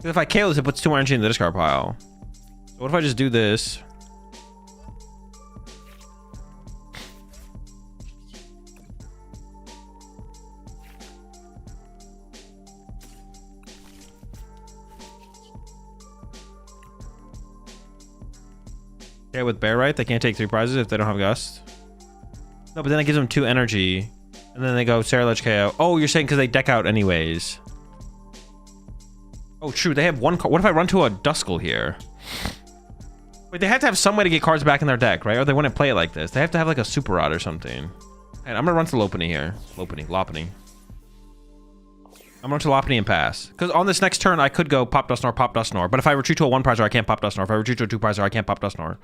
Speaker 2: If I KO this, it puts 2 more energy in the discard pile. So what if I just do this? Okay, with Bear Right, they can't take 3 prizes if they don't have Gust. No, but then it gives them 2 energy. And then they go Cerulege KO. Oh, you're saying because they deck out anyways. Oh, true. They have 1 card. What if I run to a Duskull here? Wait, they have to have some way to get cards back in their deck, right? Or they wouldn't play it like this. They have to have like a Super Rod or something. And I'm going to run to Lopunny here. Lopunny. I'm going to Lopunny and pass. Because on this next turn, I could go pop Dusknoir. But if I retreat to a 1 prizer, I can't pop Dusknoir. If I retreat to a 2 prizer, I can't pop Dusknoir.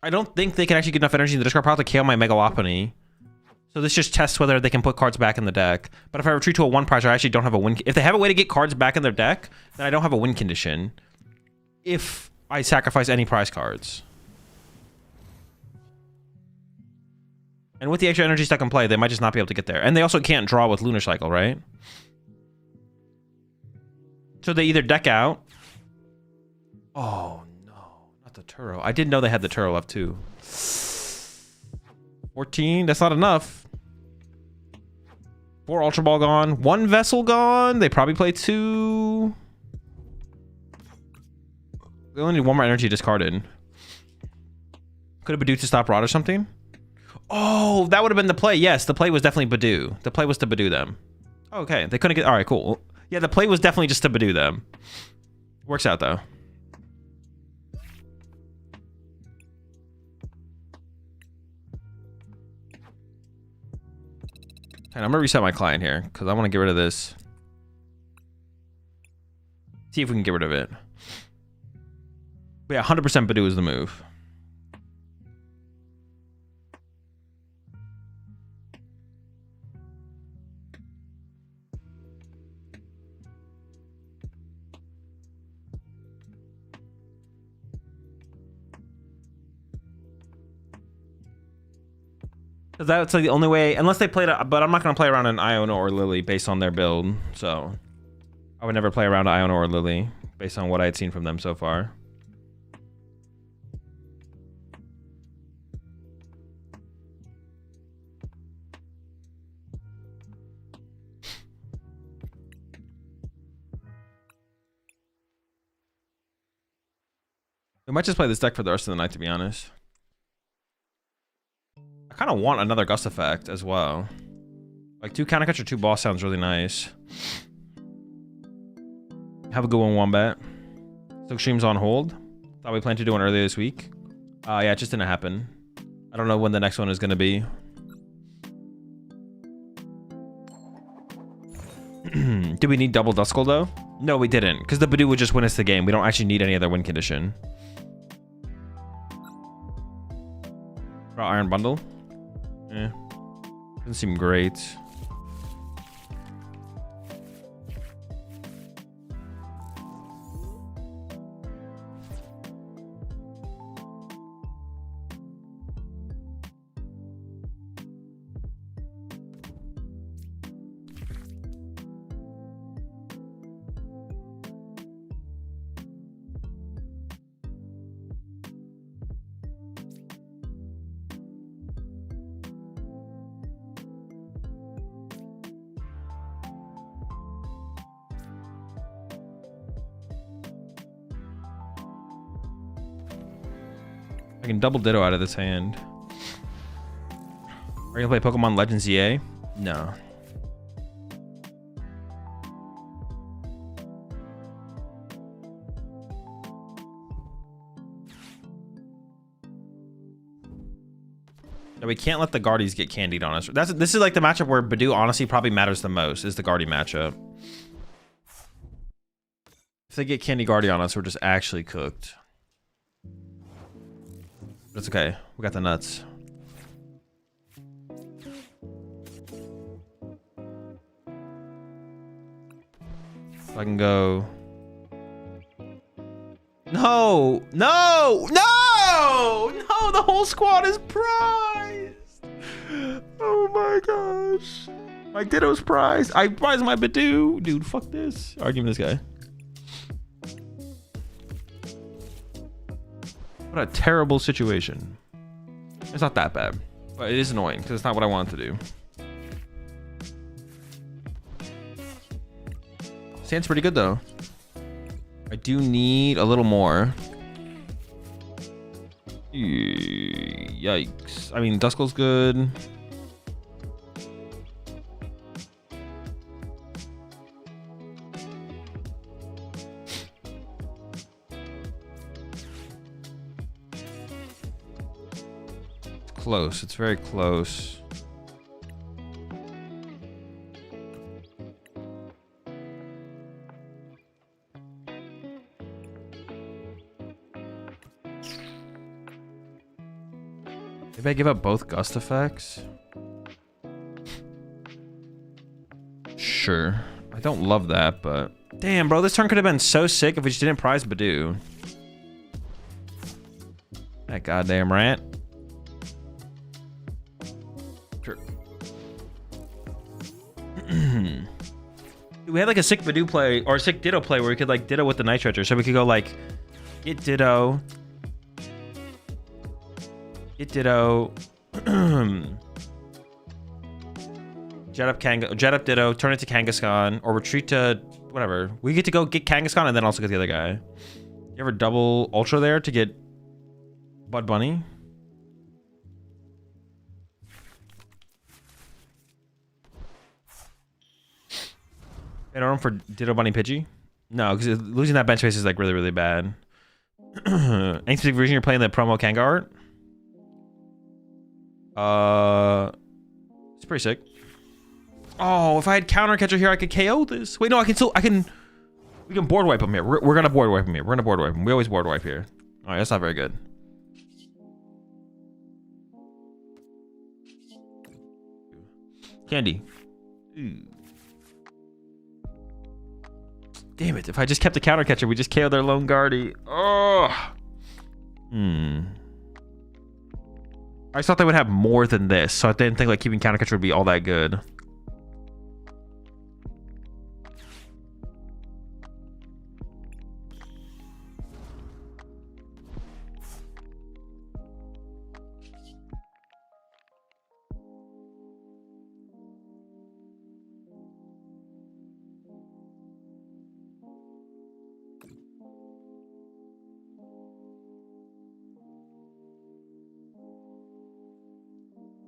Speaker 2: I don't think they can actually get enough energy in the discard pile to KO my Megalopony. So this just tests whether they can put cards back in the deck. But if I retreat to a 1 prizer, I actually don't have a win. If they have a way to get cards back in their deck, then I don't have a win condition. If I sacrifice any prize cards. And with the extra energy stuck in play, they might just not be able to get there. And they also can't draw with Lunar Cycle, right? So they either deck out. Oh, no. Not the Turo. I didn't know they had the Turo left, too. 14. That's not enough. 4 Ultra Ball gone. 1 Vessel gone. They probably play 2. They only need 1 more energy discarded. Could have Badoo to stop Rod or something? Oh, that would have been the play. Yes, the play was definitely Badoo. The play was to Badoo them. Okay, they couldn't get... Alright, cool. Yeah, the play was definitely just to Badoo them. Works out, though. And I'm going to reset my client here, because I want to get rid of this. See if we can get rid of it. But yeah, 100% Badoo is the move. Because that's like the only way, unless they played, but I'm not going to play around an Iono or Lily based on their build. So I would never play around Iono or Lily based on what I had seen from them so far. We might just play this deck for the rest of the night, to be honest. I kind of want another Gust effect as well. Like 2 Countercatch or 2 boss sounds really nice. Have a good one, Wombat. Silk Stream's on hold. Thought we planned to do one earlier this week. Yeah, it just didn't happen. I don't know when the next one is going to be. Did we need double Duskull though? No, we didn't, because the Badoo would just win us the game. We don't actually need any other win condition. Iron Bundle? Eh. Doesn't seem great. I can double Ditto out of this hand. Are you gonna play Pokemon Legends EA? No. No, we can't let the Guardies get candied on us. This is like the matchup where Badoo honestly probably matters the most, is the Guardy matchup. If they get Candy Guardy on us, we're just actually cooked. But it's okay. We got the nuts. So I can go. No! No! No! No! The whole squad is prized! Oh my gosh. My Ditto's prized. I prized my Badoo. Dude, fuck this. Arguing with this guy. What a terrible situation. It's not that bad, but it is annoying because it's not what I wanted to do. Sand's pretty good though. I do need a little more. Yikes. I mean, Duskull's good. Close. It's very close. Maybe I give up both gust effects. Sure. I don't love that, but damn, bro, this turn could have been so sick if we just didn't prize Badoo. That goddamn rat. We had like a sick Badoo play or a sick Ditto play where we could like Ditto with the Night Treasure, so we could go like get Ditto, jet up Ditto, turn it to Kangaskhan, or retreat to whatever. We get to go get Kangaskhan and then also get the other guy. You ever double Ultra there to get Bud Bunny? In order for Ditto Bunny Pidgey? No, because losing that bench space is like really, really bad. Any specific reason you're playing the promo Kanga art? It's pretty sick. Oh, if I had counter catcher here, I could KO this. Wait, no, we can board wipe him here. We're gonna board wipe him here. We're gonna board wipe him. We always board wipe here. All right, that's not very good. Candy. Ooh. Damn it, if I just kept the counter catcher, we just KO'd their lone Guardy. Oh. I just thought they would have more than this, so I didn't think like keeping counter catcher would be all that good.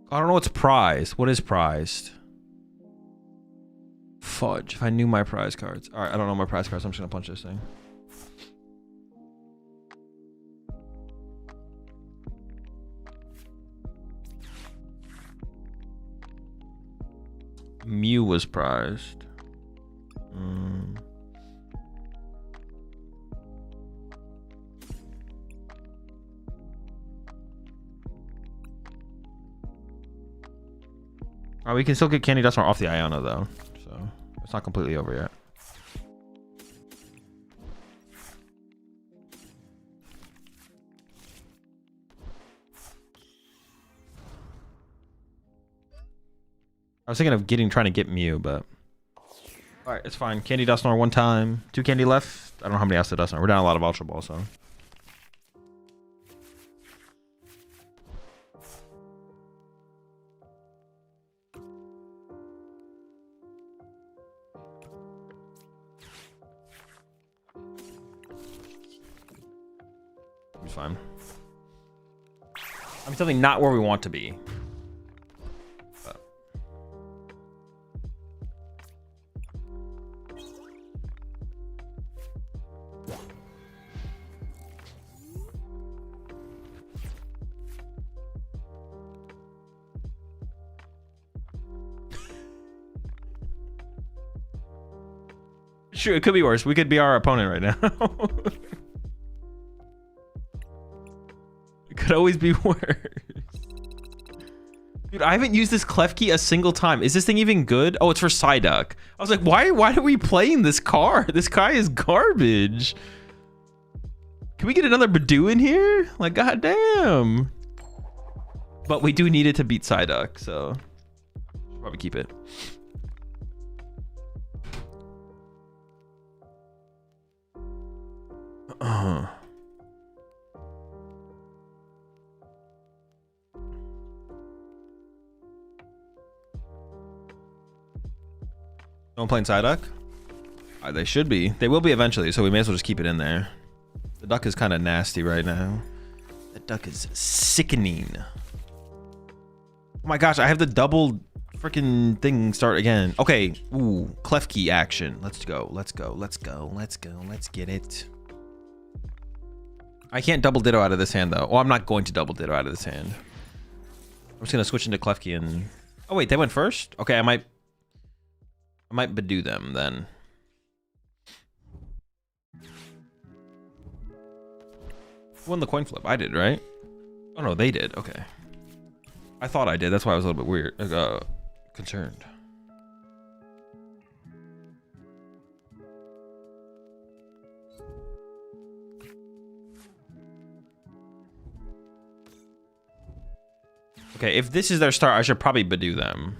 Speaker 2: I don't know what's prized. What is prized? fudge. If I knew my prize cards. All right, I don't know my prize cards. I'm just gonna punch this thing. Mew was prized. Oh, we can still get Candy Dusknoir off the Iona though, so it's not completely over yet. I was thinking of trying to get Mew, but all right, it's fine. Candy Dusknoir one time, 2 candy left. I don't know how many else to Dusknoir. We're down a lot of Ultra Ball, so. It's fine. I'm definitely not where we want to be. But. Sure, it could be worse. We could be our opponent right now. Could always be worse. Dude, I haven't used this Klefki a single time. Is this thing even good? Oh, it's for Psyduck. I was like, why are we playing this card? This guy is garbage. Can we get another Badoo in here? Like, goddamn. But we do need it to beat Psyduck, so should probably keep it. No one playing Psyduck? They should be. They will be eventually, so we may as well just keep it in there. The duck is kind of nasty right now. The duck is sickening. Oh my gosh, I have the double freaking thing start again. Okay, ooh, Klefki action. Let's go, let's go, let's go, let's go, let's get it. I can't double Ditto out of this hand though. Oh, I'm not going to double Ditto out of this hand. I'm just gonna switch into Klefki and... Oh wait, they went first? Okay, I might Badoo them then. Who won the coin flip? I did, right? Oh no, they did. Okay. I thought I did. That's why I was a little bit weird, concerned. Okay, if this is their start, I should probably Badoo them.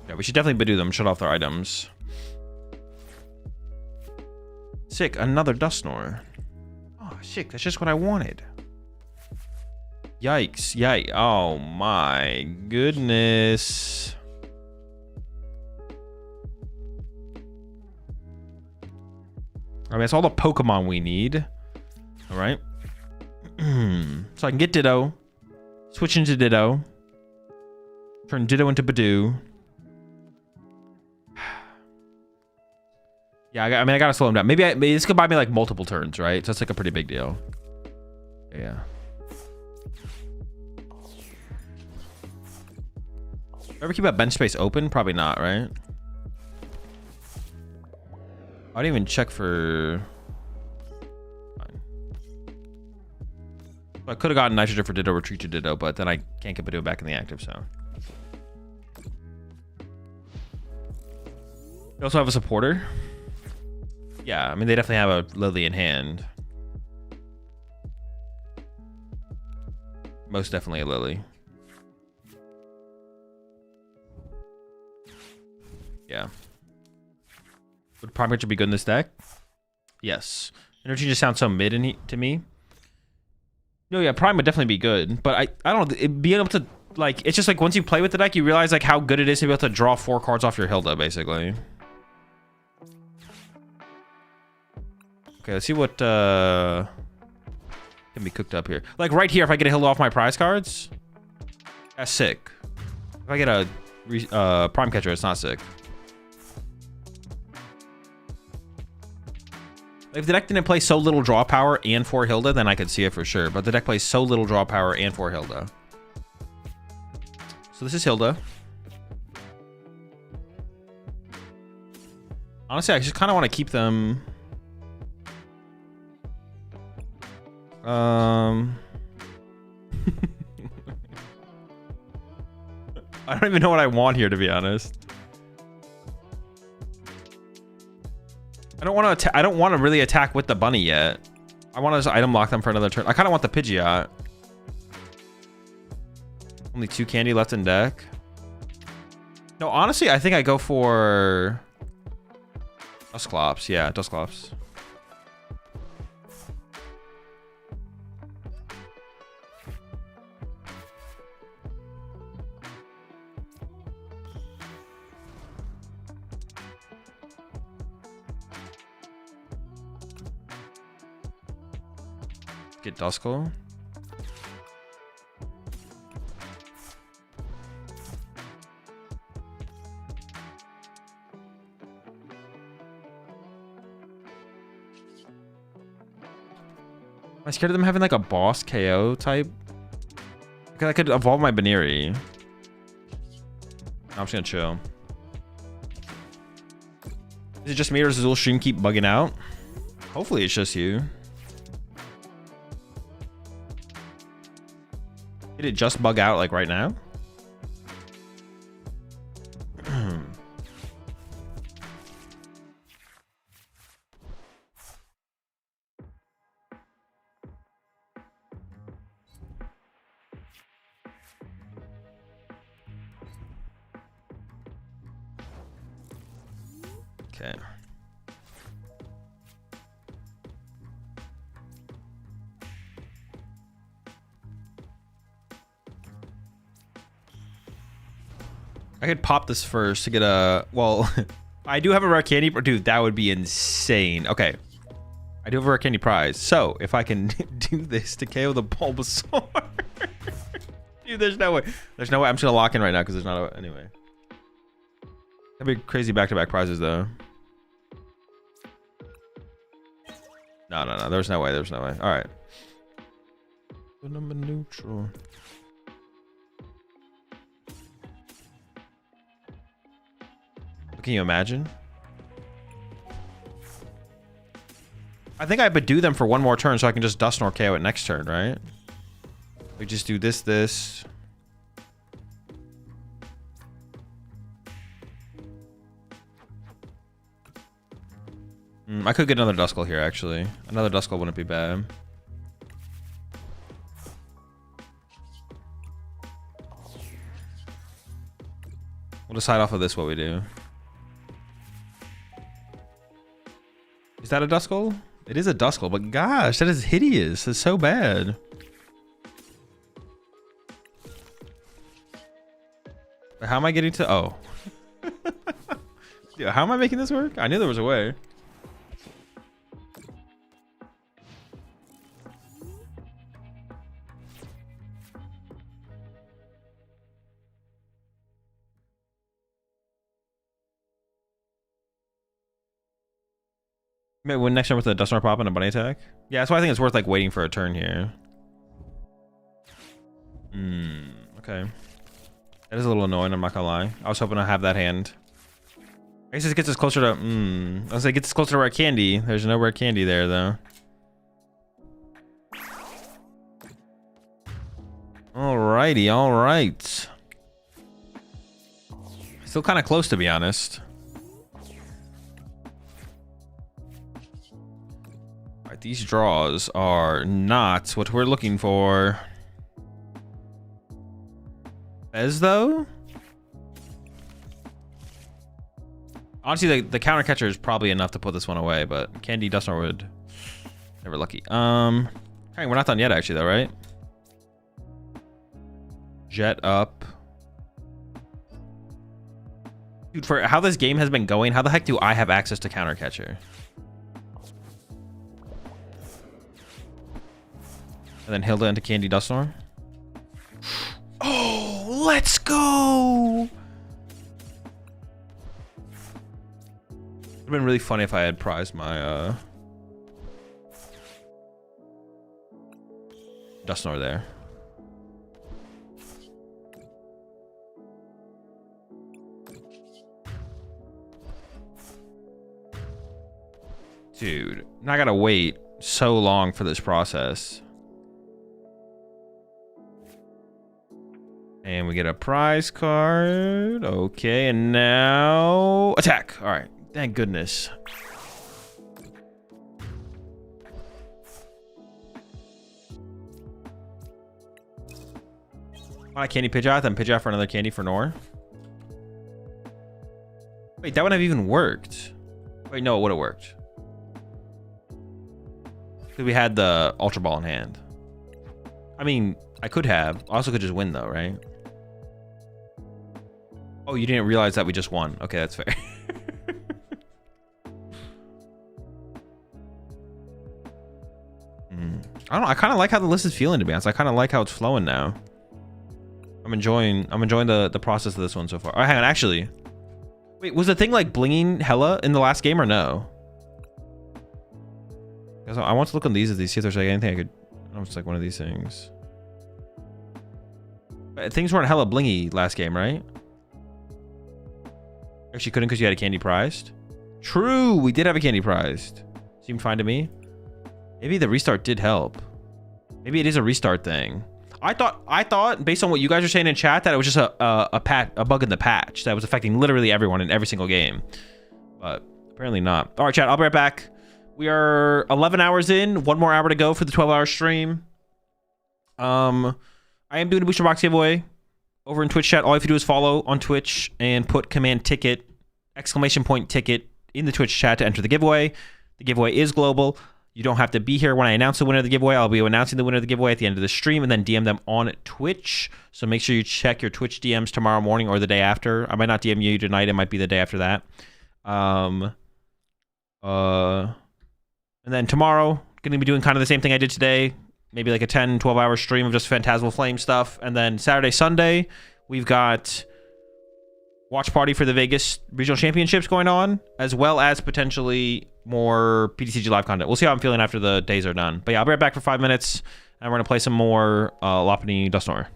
Speaker 2: Yeah, we should definitely Badoo them, shut off their items. Sick, another Dusknoir. Oh, sick, that's just what I wanted. Yikes, yikes. Oh my goodness. I mean, that's all the Pokemon we need. All right. So I can get Ditto, switch into Ditto, turn Ditto into Badoo. Yeah, I mean, I gotta slow him down. Maybe this could buy me like multiple turns, right? So that's like a pretty big deal. Yeah. Ever keep that bench space open? Probably not, right? I didn't even check for... Fine. I could have gotten Nitrogen for Ditto, retreat to Ditto, but then I can't get Badoo back in the active, so... We also have a supporter. Yeah, I mean, they definitely have a Lily in hand. Most definitely a Lily. Yeah. Would Prime Creature be good in this deck? Yes. Energy just sounds so mid to me. No, yeah, Prime would definitely be good. But I don't know, being able to, like, it's just like once you play with the deck, you realize like how good it is to be able to draw 4 cards off your Hilda, basically. Okay, let's see what Can be cooked up here. Like right here, if I get a Hilda off my prize cards, that's sick. If I get a prime catcher, it's not sick. If the deck didn't play so little draw power and 4 Hilda, then I could see it for sure. But the deck plays so little draw power and 4 Hilda. So this is Hilda. Honestly, I just kind of want to keep them. I don't even know what I want here, to be honest. I don't want to. I don't want to really attack with the bunny yet. I want to just item lock them for another turn. I kind of want the Pidgeot. Only 2 candy left in deck. No, honestly, I think I go for Dusclops. Yeah, Dusclops. Get Duskull. Am I scared of them having like a boss KO type? Because I could evolve my Baneri. No, I'm just gonna chill. Is it just me or does Azul stream keep bugging out? Hopefully it's just you. Did it just bug out like right now? Okay. I could pop this first to get a... Well, I do have a rare candy... Dude, that would be insane. Okay. I do have a rare candy prize. So, if I can do this to KO the Bulbasaur... Dude, there's no way. There's no way. I'm just going to lock in right now because there's not a... Anyway. That'd be crazy back-to-back prizes, though. No. There's no way. There's no way. All right. Number neutral. Can you imagine? I think I would do them for one more turn so I can just Dusknoir KO it next turn, right? We just do this. I could get another Duskull here, actually. Another Duskull wouldn't be bad. We'll decide off of this what we do. Is that a Duskull? It is a Duskull, but gosh, that is hideous. It's so bad. How am I getting to... Oh. Yeah, how am I making this work? I knew there was a way. Maybe win next turn with a Dusknoir pop and a bunny attack. Yeah, that's why I think it's worth like waiting for a turn here. Okay. That is a little annoying, I'm not gonna lie. I was hoping to have that hand. I guess it gets us closer to... I was like, it gets us closer to rare candy. There's no rare candy there, though. Alrighty, alright. Still kind of close, to be honest. Alright, these draws are not what we're looking for. Fez, though? Honestly, the counter catcher is probably enough to put this one away, but Candy Dusknoir would... Never lucky. Okay, we're not done yet, actually, though, right? Jet up. Dude, for how this game has been going, how the heck do I have access to counter catcher? And then Hilda into Candy Dusknoir. Oh, let's go! It would have been really funny if I had prized my Dusknoir there. Dude, I gotta wait so long for this process. And we get a prize card. Okay, and now attack. All right, thank goodness. I candy Pidgeot, then Pidgeot for another candy for Nor. Wait, that wouldn't have even worked. Wait, no, it would have worked. Because we had the Ultra Ball in hand. I mean, I could have. I also could just win though, right? Oh, you didn't realize that we just won. Okay, that's fair. I don't know. I kind of like how the list is feeling, to be honest. I kind of like how it's flowing now. I'm enjoying the process of this one so far. Oh, hang on, actually. Wait, was the thing like blinging hella in the last game or no? Because I want to look on these see if there's like anything I could. I don't know if it's like one of these things. But things weren't hella blingy last game, right? Actually, couldn't because you had a candy prized. True, we did have a candy prized. Seemed fine to me. Maybe the restart did help. Maybe it is a restart thing. I thought based on what you guys are saying in chat that it was just a bug in the patch that was affecting literally everyone in every single game, but apparently not. All right, chat, I'll be right back. We are 11 hours in, 1 more hour to go for the 12-hour stream. I am doing a booster box giveaway over in Twitch chat. All you have to do is follow on Twitch and put command ticket, !ticket in the Twitch chat to enter the giveaway. The giveaway is global. You don't have to be here when I announce the winner of the giveaway. I'll be announcing the winner of the giveaway at the end of the stream and then DM them on Twitch. So make sure you check your Twitch DMs tomorrow morning or the day after. I might not DM you tonight. It might be the day after that. And then tomorrow, going to be doing kind of the same thing I did today. Maybe like a 10, 12-hour stream of just Phantasmal Flame stuff. And then Saturday, Sunday, we've got watch party for the Vegas Regional Championships going on, as well as potentially more PTCG live content. We'll see how I'm feeling after the days are done. But yeah, I'll be right back for 5 minutes, and we're going to play some more Lopunny Dusknoir.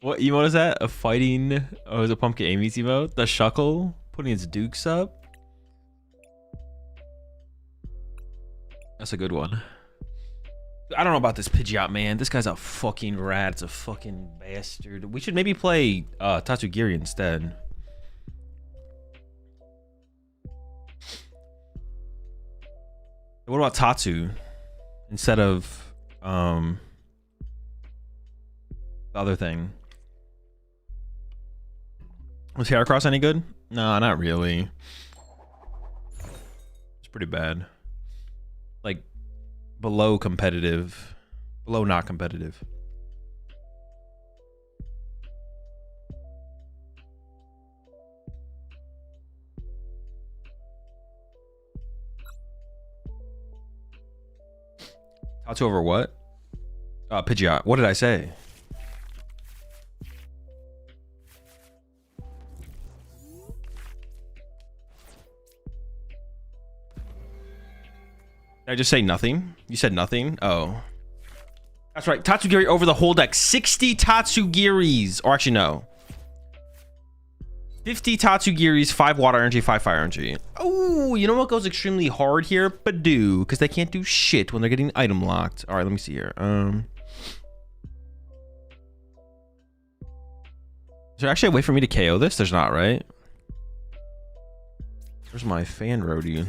Speaker 2: What emote is that? A fighting... Oh, is it Pumpkin Amy's emote? The Shuckle putting its dukes up? That's a good one. I don't know about this Pidgeot, man. This guy's a fucking rat. It's a fucking bastard. We should maybe play Tatsugiri instead. What about Tatsu instead of the other thing? Was Heracross any good? No, not really. It's pretty bad. Like below competitive, below not competitive. Tatsu over what? Pidgeot. What did I say? Did I just say nothing? You said nothing? Oh. That's right. Tatsugiri over the whole deck. 60 Tatsugiris. Or actually, no. 50 Tatsugiris, 5 water energy, 5 fire energy. Oh, you know what goes extremely hard here? Badoo, because they can't do shit when they're getting item locked. All right, let me see here. Is there actually a way for me to KO this? There's not, right? Where's my fan roadie?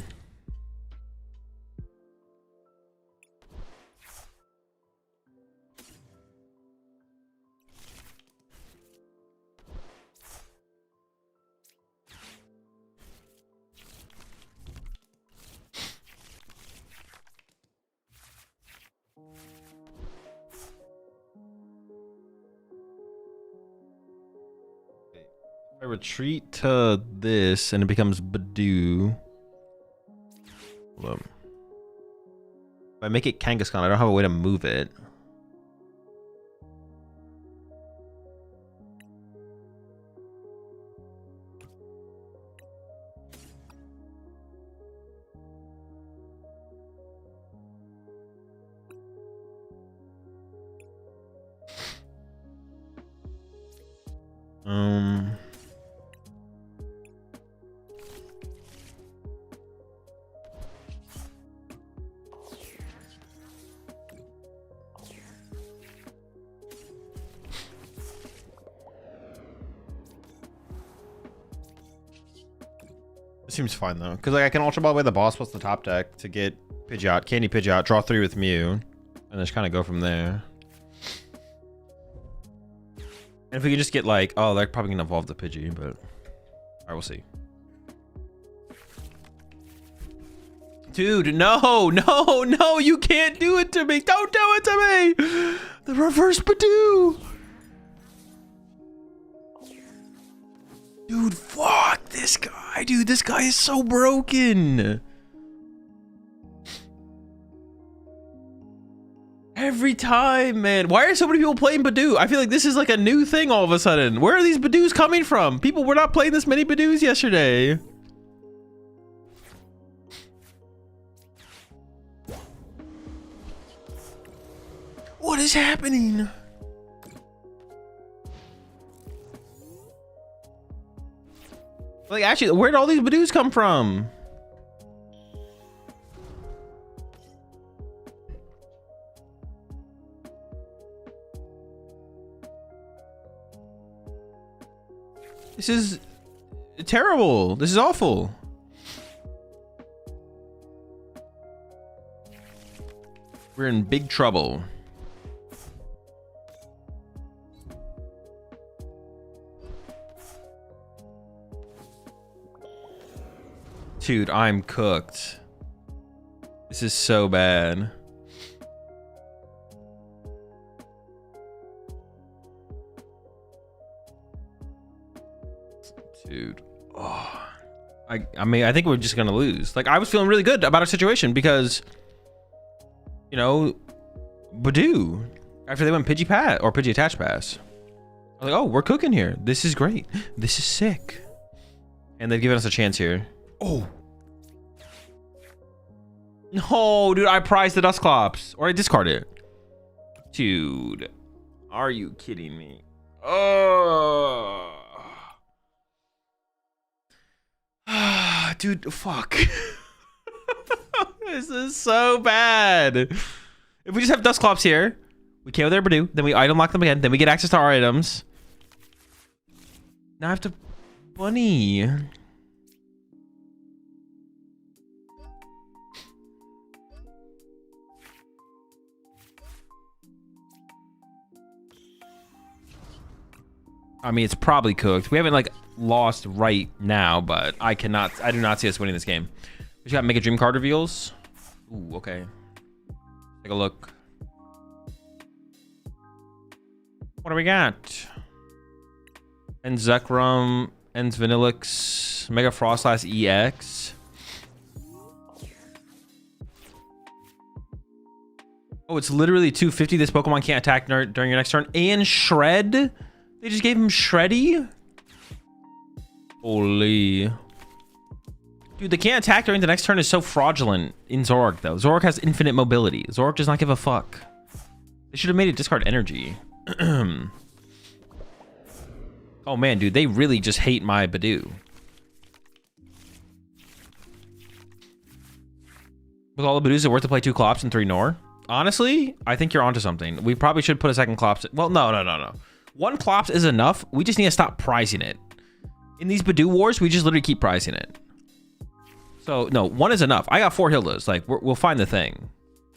Speaker 2: I retreat to this and it becomes Badoo. Hold up. If I make it Kangaskhan, I don't have a way to move it. It seems fine though, because like I can Ultra Ball away the boss plus the top deck to get Pidgeot, Candy Pidgeot, draw 3 with Mew, and just kind of go from there. And if we could just get like, oh, they're probably gonna evolve the Pidgey, but I will see. Dude, no, you can't do it to me. Don't do it to me. The reverse Badoo. Dude, fuck this guy. Dude, this guy is so broken. Every time, man. Why are so many people playing Badoo? I feel like this is like a new thing all of a sudden. Where are these Badoos coming from? People were not playing this many Badoos yesterday. What is happening? Like, actually, where'd all these Badoos come from? This is terrible. This is awful. We're in big trouble. Dude, I'm cooked. This is so bad. Dude. Oh. I mean, I think we're just gonna lose. Like, I was feeling really good about our situation because, you know, Badoo, after they went Pidgey Pat or Pidgey Attach Pass, I was like, oh, we're cooking here. This is great. This is sick. And they've given us a chance here. Oh. No, dude, I prized the Dusclops. Or I discard it. Dude, are you kidding me? Oh. Dude, fuck. This is so bad. If we just have Dusclops here, we KO their Badoo, then we item lock them again, then we get access to our items. Now I have to bunny. I mean, it's probably cooked. We haven't like lost right now, but I do not see us winning this game. We just got Mega Dream card reveals. Ooh, okay. Take a look. What do we got? Enzekrum, Enz Vanillix, Mega Frostlass EX. Oh, it's literally 250. This Pokemon can't attack during your next turn. And Shred? They just gave him Shreddy? Holy. Dude, they can't attack during the next turn is so fraudulent in Zoroark, though. Zoroark has infinite mobility. Zoroark does not give a fuck. They should have made it discard energy. Oh, man, dude. They really just hate my Badoo. With all the Badoos, is it worth to play 2 Clops and 3 Nor? Honestly, I think you're onto something. We probably should put a second Clops. Well, no. 1 Clops is enough. We just need to stop prizing it. In these Badoo wars, we just literally keep pricing it. So, no, 1 is enough. I got 4 Hildas. Like, we'll find the thing.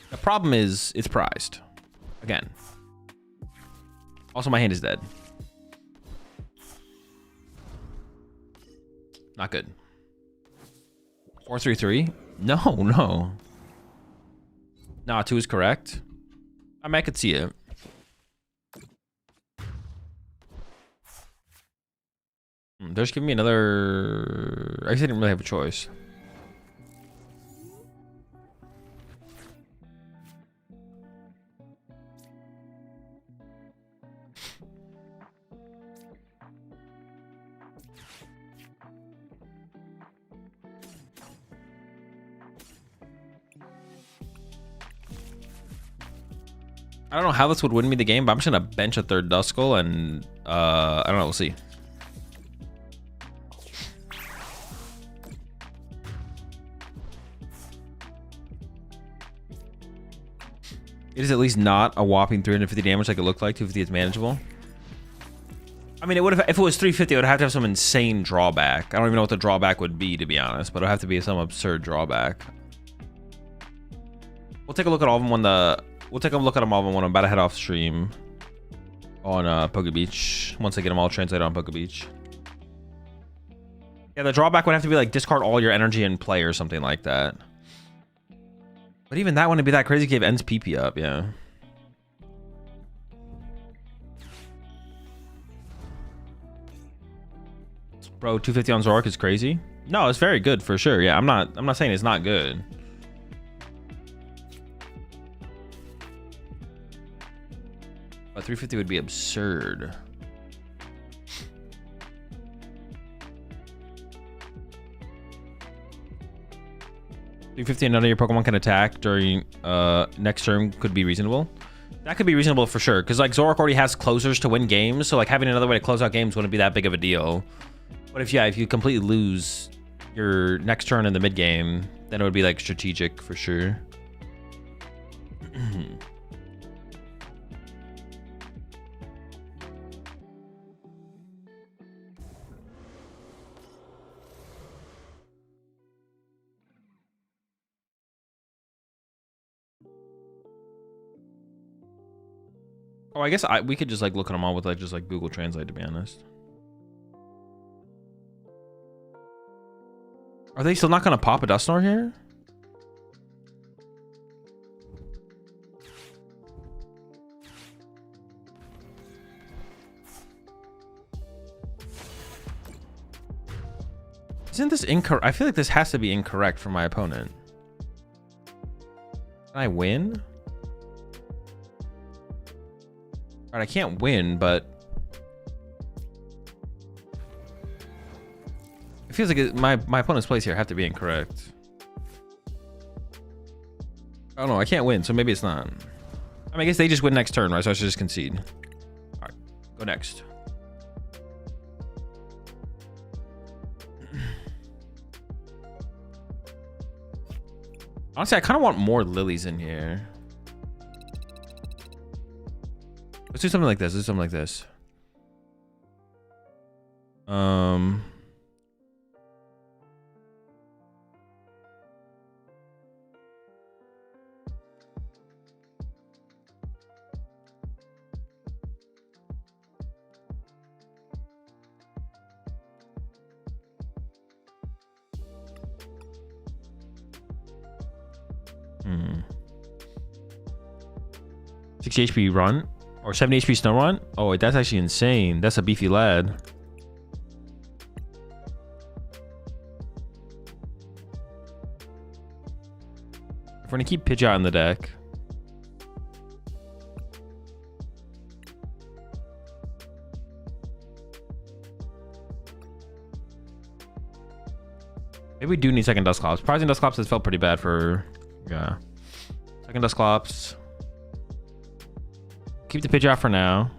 Speaker 2: The problem is, it's prized. Again. Also, my hand is dead. Not good. 4-3-3? No. Nah, 2 is correct. I mean, I could see it. They're just giving me another... I guess I didn't really have a choice. I don't know how this would win me the game, but I'm just gonna bench a 3rd Duskull and I don't know, we'll see. It is at least not a whopping 350 damage like it looked like. 250 is manageable. I mean, it would have, if it was 350, it would have to have some insane drawback. I don't even know what the drawback would be, to be honest, but it would have to be some absurd drawback. We'll take a look at all of them we'll take a look at them all when I'm about to head off stream on Poke Beach. Once I get them all translated on Poke Beach. Yeah, the drawback would have to be like discard all your energy in play or something like that. But even that wouldn't be that crazy. Gave Ends PP up, yeah. Bro, 250 on Zoroark is crazy. No, it's very good for sure. Yeah, I'm not saying it's not good. But 350 would be absurd. $350 and none of your Pokemon can attack during next turn could be reasonable. That could be reasonable for sure, because like Zoroark already has closers to win games, so like having another way to close out games wouldn't be that big of a deal. But if you completely lose your next turn in the mid game, then it would be like strategic for sure. Oh, I guess we could just like look at them all with like just like Google Translate, to be honest. Are they still not gonna pop a Dusknoir here? Isn't this incorrect? I feel like this has to be incorrect for my opponent. Can I win? All right, I can't win, but it feels like my opponent's plays here have to be incorrect. I don't know. I can't win, so maybe it's not. I mean, I guess they just win next turn, right? So I should just concede. All right, go next. Honestly, I kind of want more lilies in here. Let's do something like this. Let's do something like this. Hmm. 60 HP run or 70 HP snow run. Oh, wait, that's actually insane. That's a beefy lad. If we're gonna keep Pidgeot in the deck, maybe we do need second Dusclops. Surprising Dusclops has felt pretty bad for, yeah. Second Dusclops. Keep the Pidgeot for now.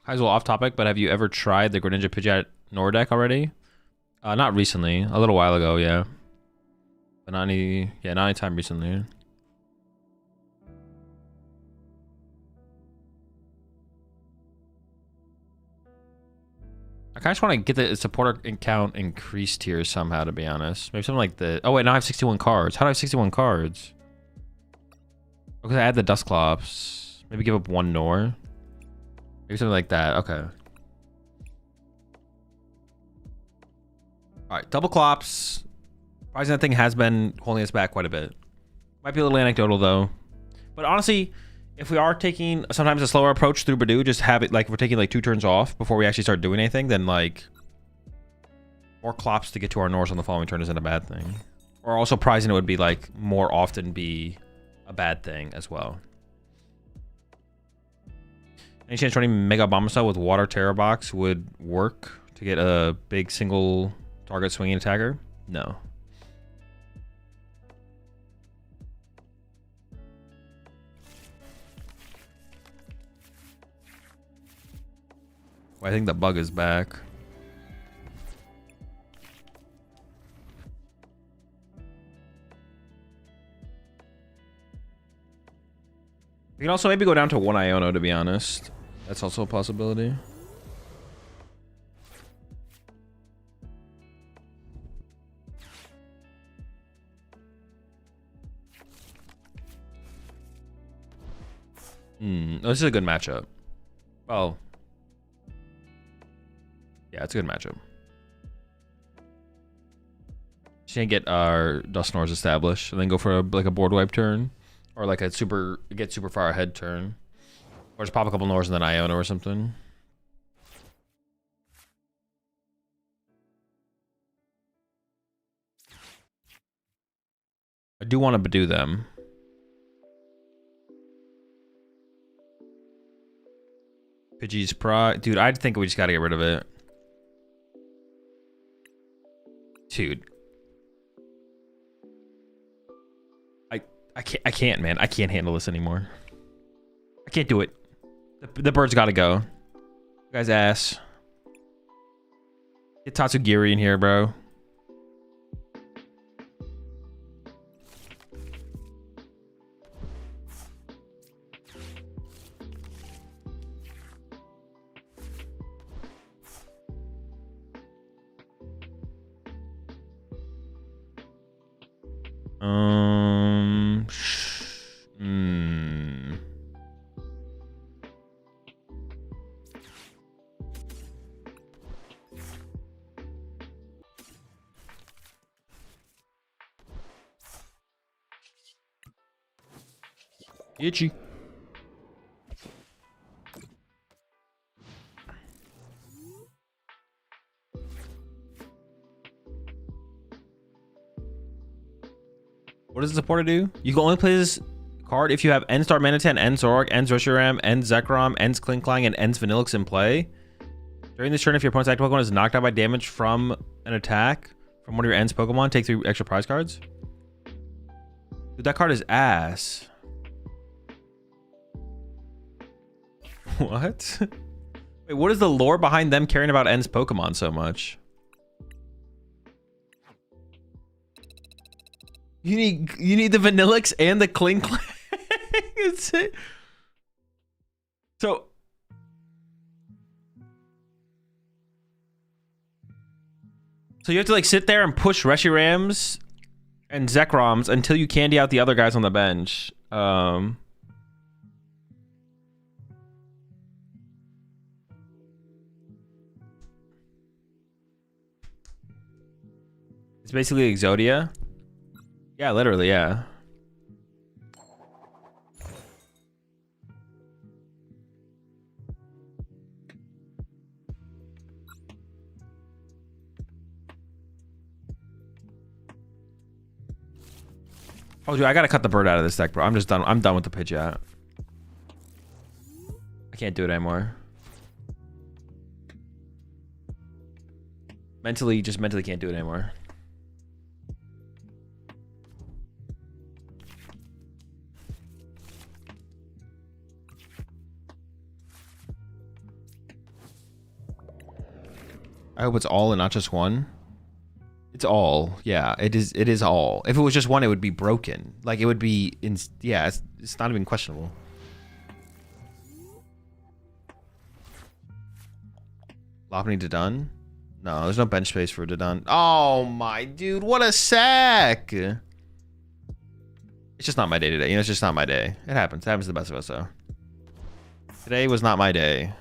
Speaker 2: Guys, well, off topic, but have you ever tried the Greninja Pidgeot Nord deck already? Not recently. A little while ago, yeah. But not any time recently. I kind of just want to get the supporter count increased here somehow, to be honest. Maybe something like the... Oh, wait, now I have 61 cards. How do I have 61 cards? Because I add the Dusclops. Maybe give up one Nor. Maybe something like that. Okay. All right, double Clops. Surprising that thing has been holding us back quite a bit. Might be a little anecdotal though. But honestly, if we are taking sometimes a slower approach through Badoo, just have it like if we're taking like 2 turns off before we actually start doing anything, then like more Clops to get to our Norse on the following turn isn't a bad thing. Or also prizing it would be like more often be a bad thing as well. Any chance running Mega Bombasel with Water Terror Box would work to get a big single target swinging attacker? No. Well, I think the bug is back. We can also maybe go down to 1 Iono, to be honest. That's also a possibility. This is a good matchup. Well, yeah, it's a good matchup. Just gonna get our Dusknoirs established and then go for a, like a board wipe turn. Or like a get super far ahead turn. Or just pop a couple Nors and then Iono or something. I do want to Badoo them. Pidgey's Pride. Dude, I think we just gotta get rid of it. Dude. I can't, man. I can't handle this anymore. I can't do it. The bird's gotta go. You guys ass. Get Tatsugiri in here, bro. Itchy. What does the supporter do? You can only play this card if you have End Star Manitan, End Zorg, End Reshiram, End Zekrom, End Klinklang, and End Vanillix in play. During this turn, if your opponent's active Pokemon is knocked out by damage from an attack from one of your End's Pokemon, take 3 extra prize cards. Dude, that card is ass. What? Wait, what is the lore behind them caring about End's Pokemon so much? You need the Vanillix and the Klinklang. It's it. So you have to like sit there and push Reshirams and Zekroms until you candy out the other guys on the bench. It's basically Exodia. Yeah, literally, yeah. Oh, dude, I gotta cut the bird out of this deck, bro. I'm just done. I'm done with the Pidgeot. I can't do it anymore. Mentally can't do it anymore. I hope it's all and not just one. It's all. Yeah, it is all. If it was just one, it would be broken. Like it would be yeah, it's not even questionable. Lopunny Dodon? No, there's no bench space for Dodon. Oh my dude, what a sack. It's just not my day today. You know, it's just not my day. It happens. It happens to the best of us though. Today was not my day.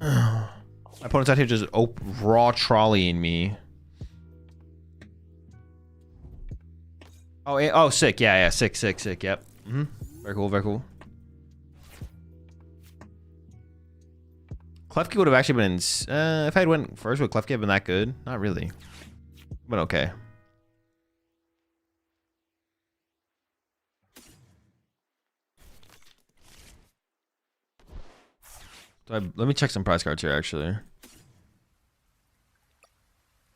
Speaker 2: My opponent's out here just raw trolleying me. Oh, sick. Yeah, sick. Yep. Very cool, very cool. Klefki would have actually been, if I had went first, would Klefki have been that good? Not really, but okay. Let me check some prize cards here, actually.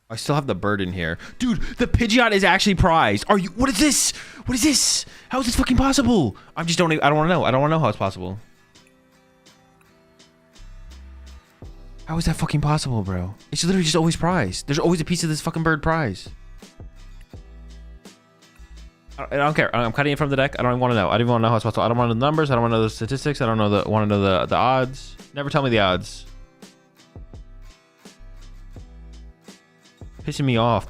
Speaker 2: I still have the bird in here. Dude, the Pidgeot is actually prized. Are you... What is this? What is this? How is this fucking possible? I don't want to know. I don't want to know how it's possible. How is that fucking possible, bro? It's literally just always prized. There's always a piece of this fucking bird prize. I don't care. I'm cutting it from the deck. I don't even want to know. I don't even want to know how it's possible. I don't want to know the numbers. I don't want to know the statistics. I don't want to know the odds. Never tell me the odds. Pissing me off.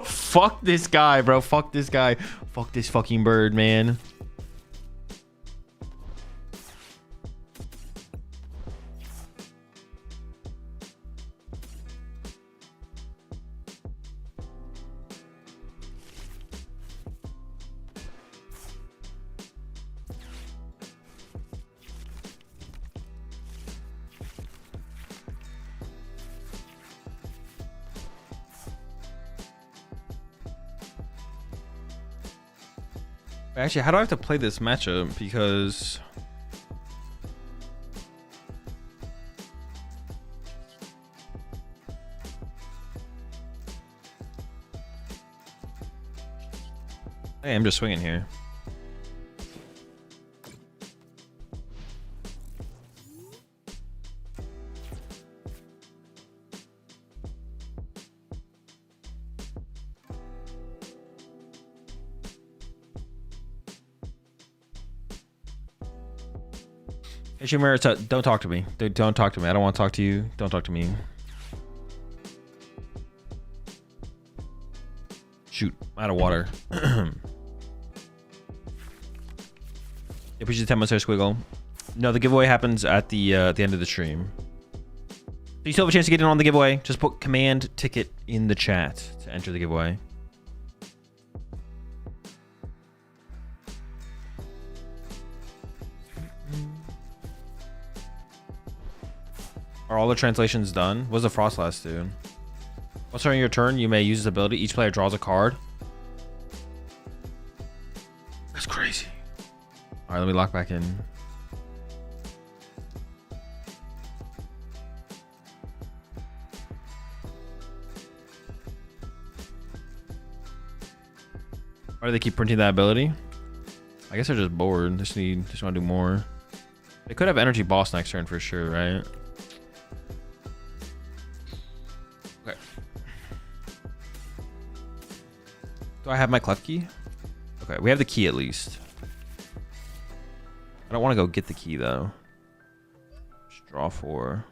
Speaker 2: Fuck this guy, bro. Fuck this guy. Fuck this fucking bird, man. Actually, how do I have to play this matchup? Because hey, I'm just swinging here. Hey, Shumir, don't talk to me. Don't talk to me. I don't want to talk to you. Don't talk to me. Shoot, I'm out of water. Appreciate the 10 months there, Squiggle. No, the giveaway happens at the end of the stream. So you still have a chance to get in on the giveaway. Just put command ticket in the chat to enter the giveaway. Are all the translations done? What's the Frost last do? Once during your turn, you may use this ability. Each player draws a card. right, let me lock back in. Why do they keep printing that ability? I guess they're just bored. Just want to do more. They could have energy boss next turn for sure, right? Okay. Do I have my clef key? Okay, we have the key at least. I don't want to go get the key though. Just draw 4.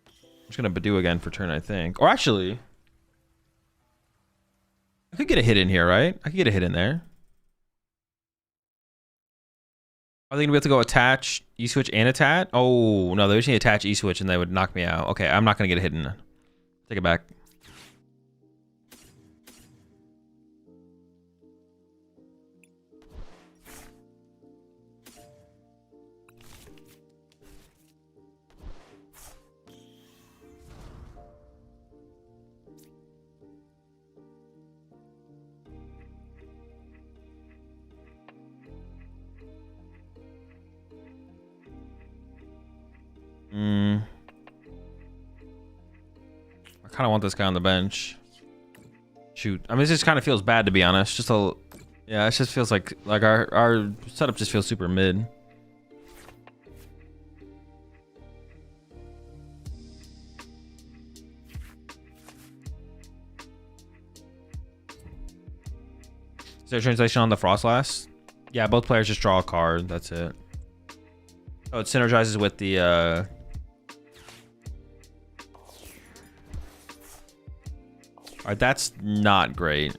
Speaker 2: I'm just gonna Badoo again for turn, I think. Or actually, I could get a hit in here, right? I could get a hit in there. Are they gonna be able to go attach E-switch and attach? Oh, no, they just need to attach E-switch and they would knock me out. Okay, I'm not gonna get a hit in. Take it back. I kind of want this guy on the bench. Shoot. I mean, this just kind of feels bad, to be honest. Just a... Yeah, it just feels like our setup just feels super mid. Is there a translation on the Frostlass? Yeah, both players just draw a card. That's it. Oh, it synergizes with the... Alright, that's not great.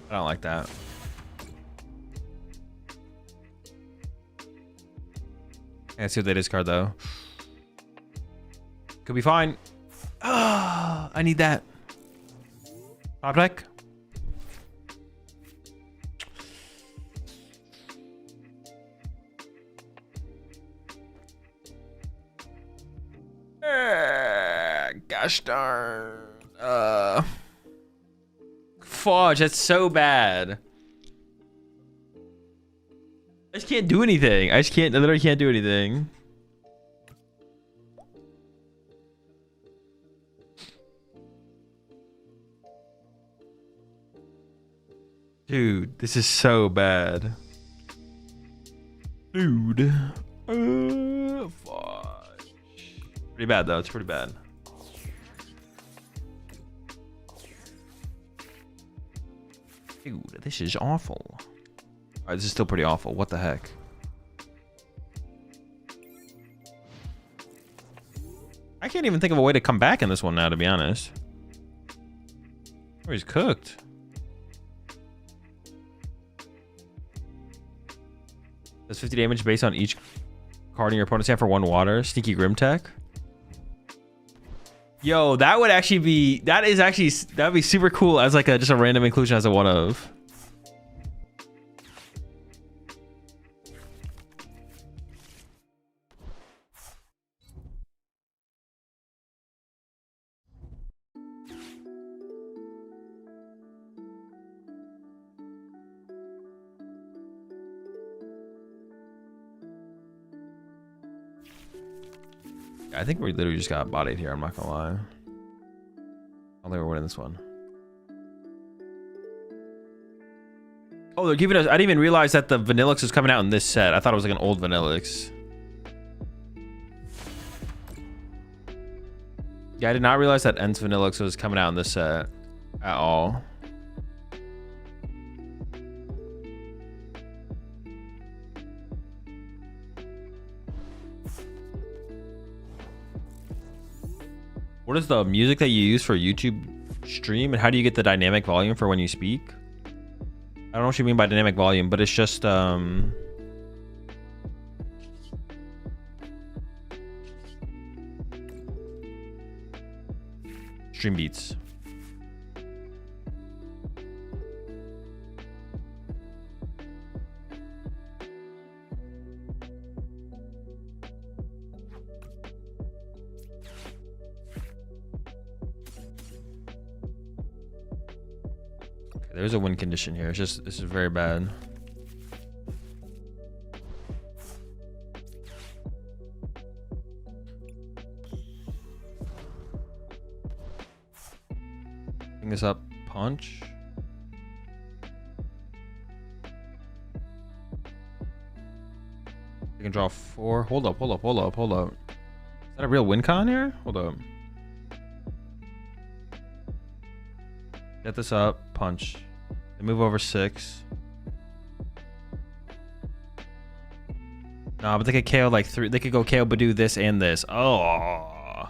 Speaker 2: I don't like that. Can't see what they discard though. Could be fine. Ah, I need that. Top deck. Gosh darn. Fudge, that's so bad. I just can't do anything. I literally can't do anything. Dude, this is so bad. Dude. Fudge. Pretty bad though, it's pretty bad. Dude, this is awful. Alright, this is still pretty awful. What the heck? I can't even think of a way to come back in this one now, to be honest. Oh, he's cooked. Does 50 damage based on each card in your opponent's hand for 1 water. Sneaky Grim Tech. Yo, that would actually be... That'd be super cool as like just a random inclusion as a one of. I think we literally just got bodied here, I'm not gonna lie. I don't think we're winning this one. Oh, they're giving us... I didn't even realize that the Vanillix was coming out in this set. I thought it was like an old Vanillix. Yeah, I did not realize that Ent's Vanillix was coming out in this set at all. What is the music that you use for YouTube stream, and how do you get the dynamic volume for when you speak? I don't know what you mean by dynamic volume, but it's just stream beats. There's a win condition here. It's just, this is very bad. Bring this up, punch. You can draw 4. Hold up. Is that a real win con here? Hold up. Get this up, punch. They move over 6. Nah, but they could KO like 3. They could go KO Badoo this and this. Oh.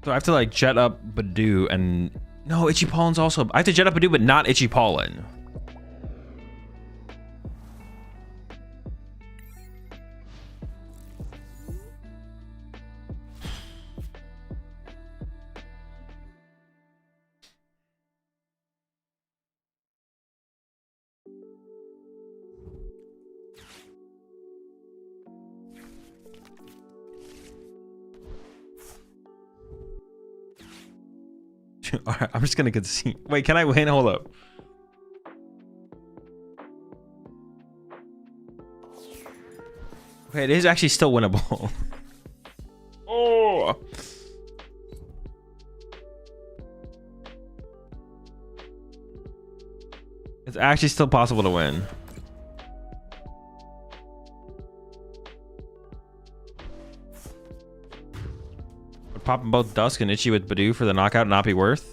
Speaker 2: So I have to like jet up Badoo and... No, Itchy Pollen's also... I have to jet up Badoo, but not Itchy Pollen. Alright, I'm just gonna get to see. Wait, can I win? Hold up. Okay, it is actually still winnable. Oh! It's actually still possible to win. Popping both Dusk and Itchy with Badoo for the knockout not be worth?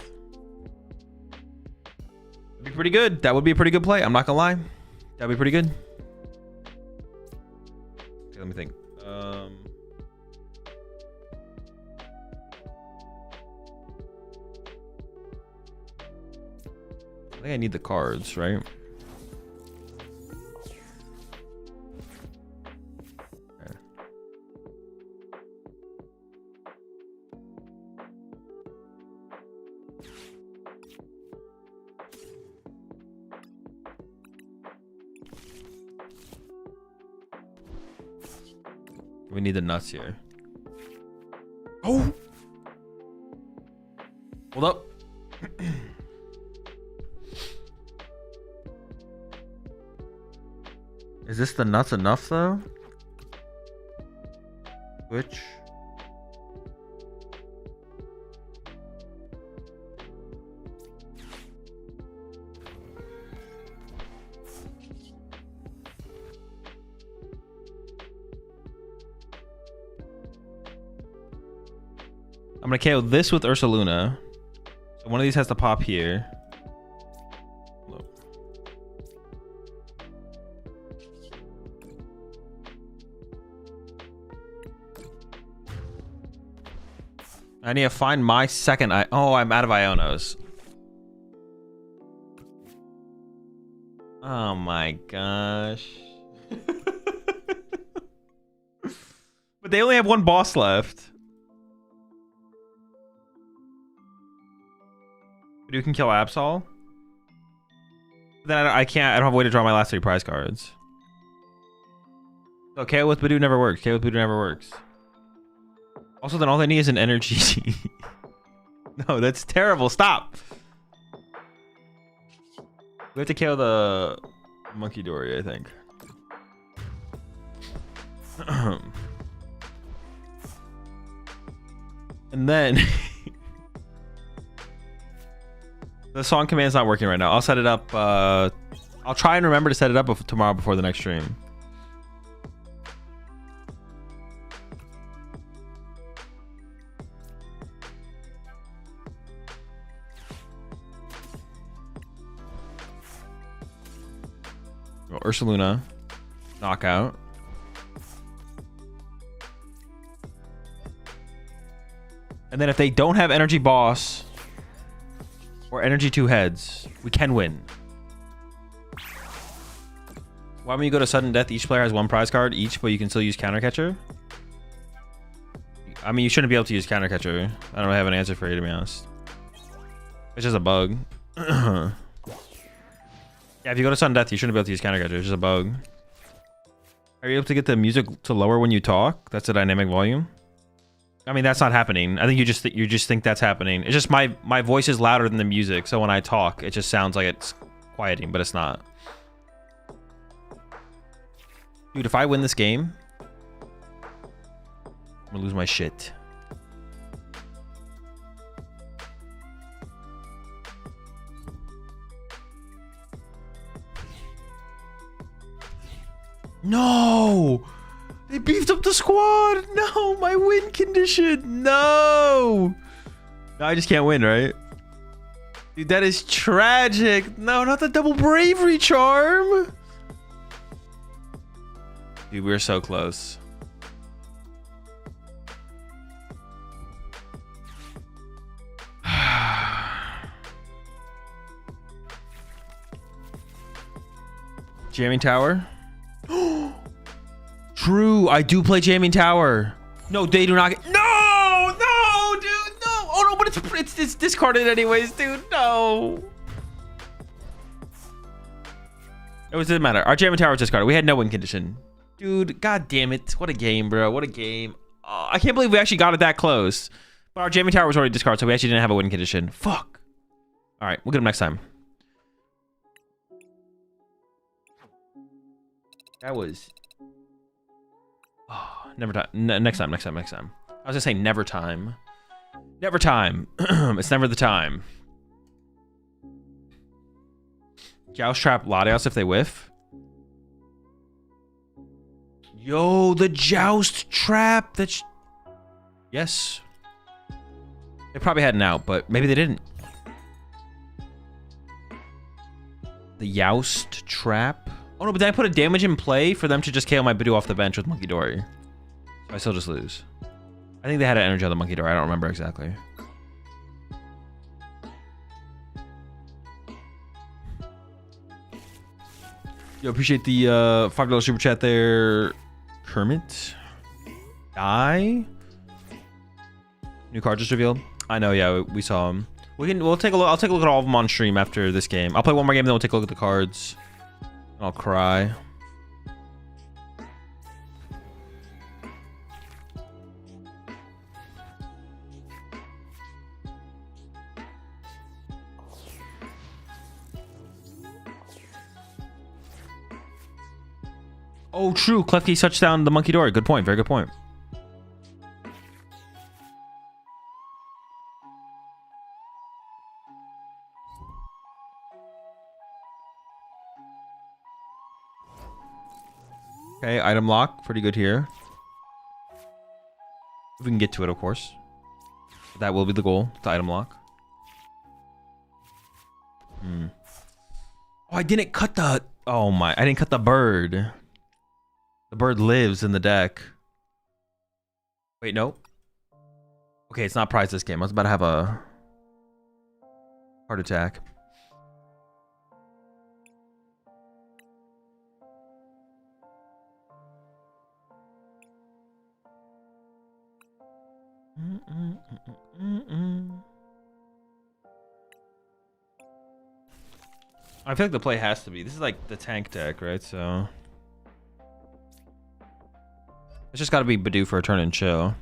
Speaker 2: That'd be pretty good. That would be a pretty good play. I'm not gonna lie. That'd be pretty good. Okay, let me think. I think I need the cards, right? We need the nuts here. Oh! Hold up. Is this the nuts enough though? Which? I'm gonna KO this with Ursaluna. So one of these has to pop here. I need to find my second oh, I'm out of Ionos. Oh my gosh. But they only have one boss left. You can kill Absol. Then I can't. I don't have a way to draw my last 3 prize cards. So KO with Badoo never works. KO with Badoo never works. Also, then all they need is an energy. No, that's terrible. Stop. We have to KO the Monkey Dory, I think. And then the song command's not working right now. I'll set it up. I'll try and remember to set it up tomorrow before the next stream. Ursaluna, knockout. And then if they don't have Energy Boss or Energy 2 Heads, we can win. Why when you go to sudden death, each player has 1 prize card each, but you can still use Counter Catcher? I mean, you shouldn't be able to use Counter Catcher. I don't have an answer for you, to be honest. It's just a bug. Yeah, if you go to sudden death, you shouldn't be able to use Counter Catcher. It's just a bug. Are you able to get the music to lower when you talk? That's the dynamic volume. I mean, that's not happening. I think you just think that's happening. It's just my voice is louder than the music, so when I talk, it just sounds like it's quieting, but it's not. Dude, if I win this game, I'm gonna lose my shit. No! They beefed up the squad! No! My win condition! No! No, I just can't win, right? Dude, that is tragic! No, not the double bravery charm! Dude, we were so close. Jamming Tower? True, I do play Jamming Tower. No, they do not get... No, dude, no. Oh no, but it's discarded anyways, dude. No. It doesn't matter. Our Jamming Tower was discarded. We had no win condition. Dude, god damn it. What a game, bro. What a game. Oh, I can't believe we actually got it that close. But our Jamming Tower was already discarded, so we actually didn't have a win condition. Fuck. All right, we'll get him next time. That was... Oh, never time. Next time. I was gonna say never time. Never time. It's never the time. Joust trap Latios if they whiff. Yo, the Joust trap. That's... Yes. They probably had an out, but maybe they didn't. The Joust trap. Oh no, but then I put a damage in play for them to just KO my Bidoof off the bench with Monkey Dory. So I still just lose. I think they had an energy on the Monkey Dory. I don't remember exactly. Yo, appreciate the $5 super chat there. Kermit. Die. New card just revealed. I know, yeah, we saw him. We'll take a look. I'll take a look at all of them on stream after this game. I'll play one more game, then we'll take a look at the cards. I'll cry. Oh, true. Klefki touched down the Monkey Dory. Good point. Very good point. Okay, item lock. Pretty good here. If we can get to it, of course. That will be the goal. The item lock. Oh, I didn't cut the... Oh my... I didn't cut the bird. The bird lives in the deck. Wait, no. Okay, it's not prized this game. I was about to have a heart attack. I feel like the play has to be. This is like the tank deck, right? So it's just got to be Bidoof for a turn and chill.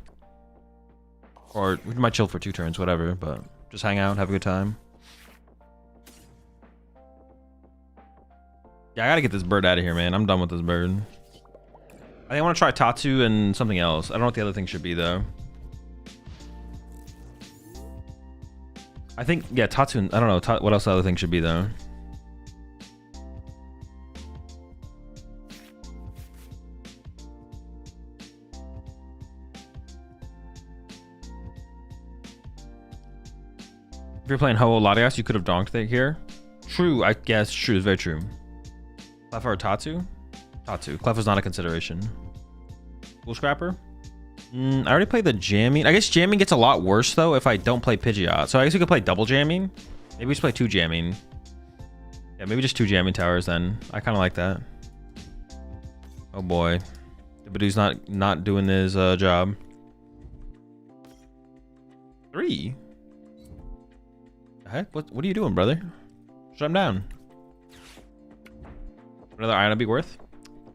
Speaker 2: Or we might chill for 2 turns, whatever. But just hang out, have a good time. Yeah, I gotta get this bird out of here, man. I'm done with this bird. I think I want to try Tatsu and something else. I don't know what the other thing should be, though. I think, yeah, Tatsu. I don't know what else the other thing should be, though. If you're playing Ho-Oh Latias, you could have donked it here. True, I guess. True, it's very true. Clef or Tatsu? Tatsu. Clef was not a consideration. Bull Scrapper? I already played the jamming. I guess jamming gets a lot worse, though, if I don't play Pidgeot. So I guess we could play double jamming. Maybe we just play 2 jamming. Yeah, maybe just 2 jamming towers, then. I kind of like that. Oh, boy. The Bidoo's not doing his job. 3? Heck? What are you doing, brother? Shut him down. Another iron be worth?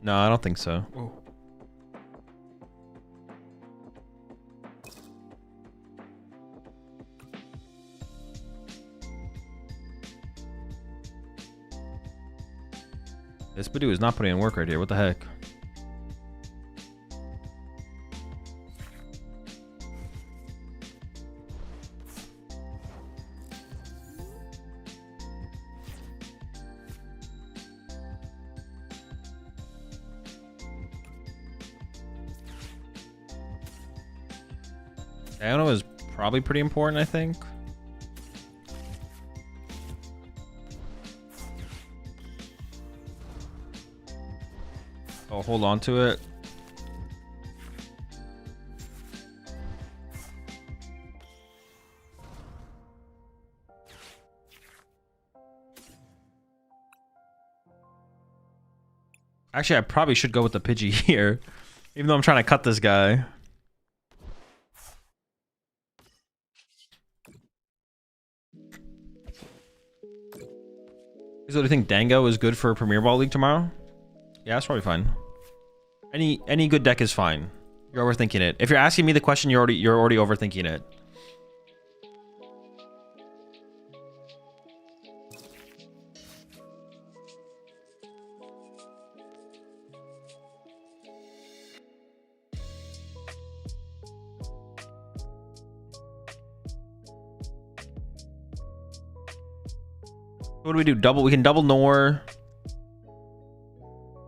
Speaker 2: No, I don't think so. Whoa. This Badoo is not putting in work right here. What the heck? Diana is probably pretty important, I think. I'll hold on to it. Actually, I probably should go with the Pidgey here, even though I'm trying to cut this guy. So do you think Dango is good for Premier Ball League tomorrow? Yeah, that's probably fine. Any good deck is fine. You're overthinking it. If you're asking me the question, you're already overthinking it. What do we do? Double? We can double Noir.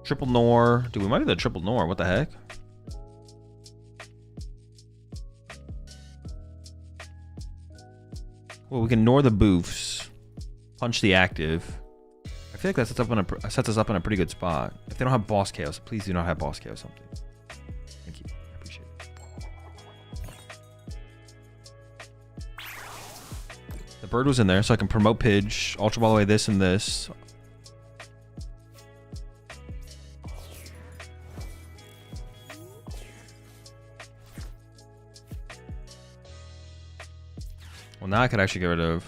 Speaker 2: Triple Noir. Dude, we might do the triple Noir. What the heck? Well, we can Noir the Boofs. Punch the active. I feel like that sets us up in a pretty good spot. If they don't have Boss Chaos, please do not have Boss Chaos something. Thank you. I appreciate it. The bird was in there, so I can promote Pidge, Ultra Ball away this and this. Well, now I could actually get rid of...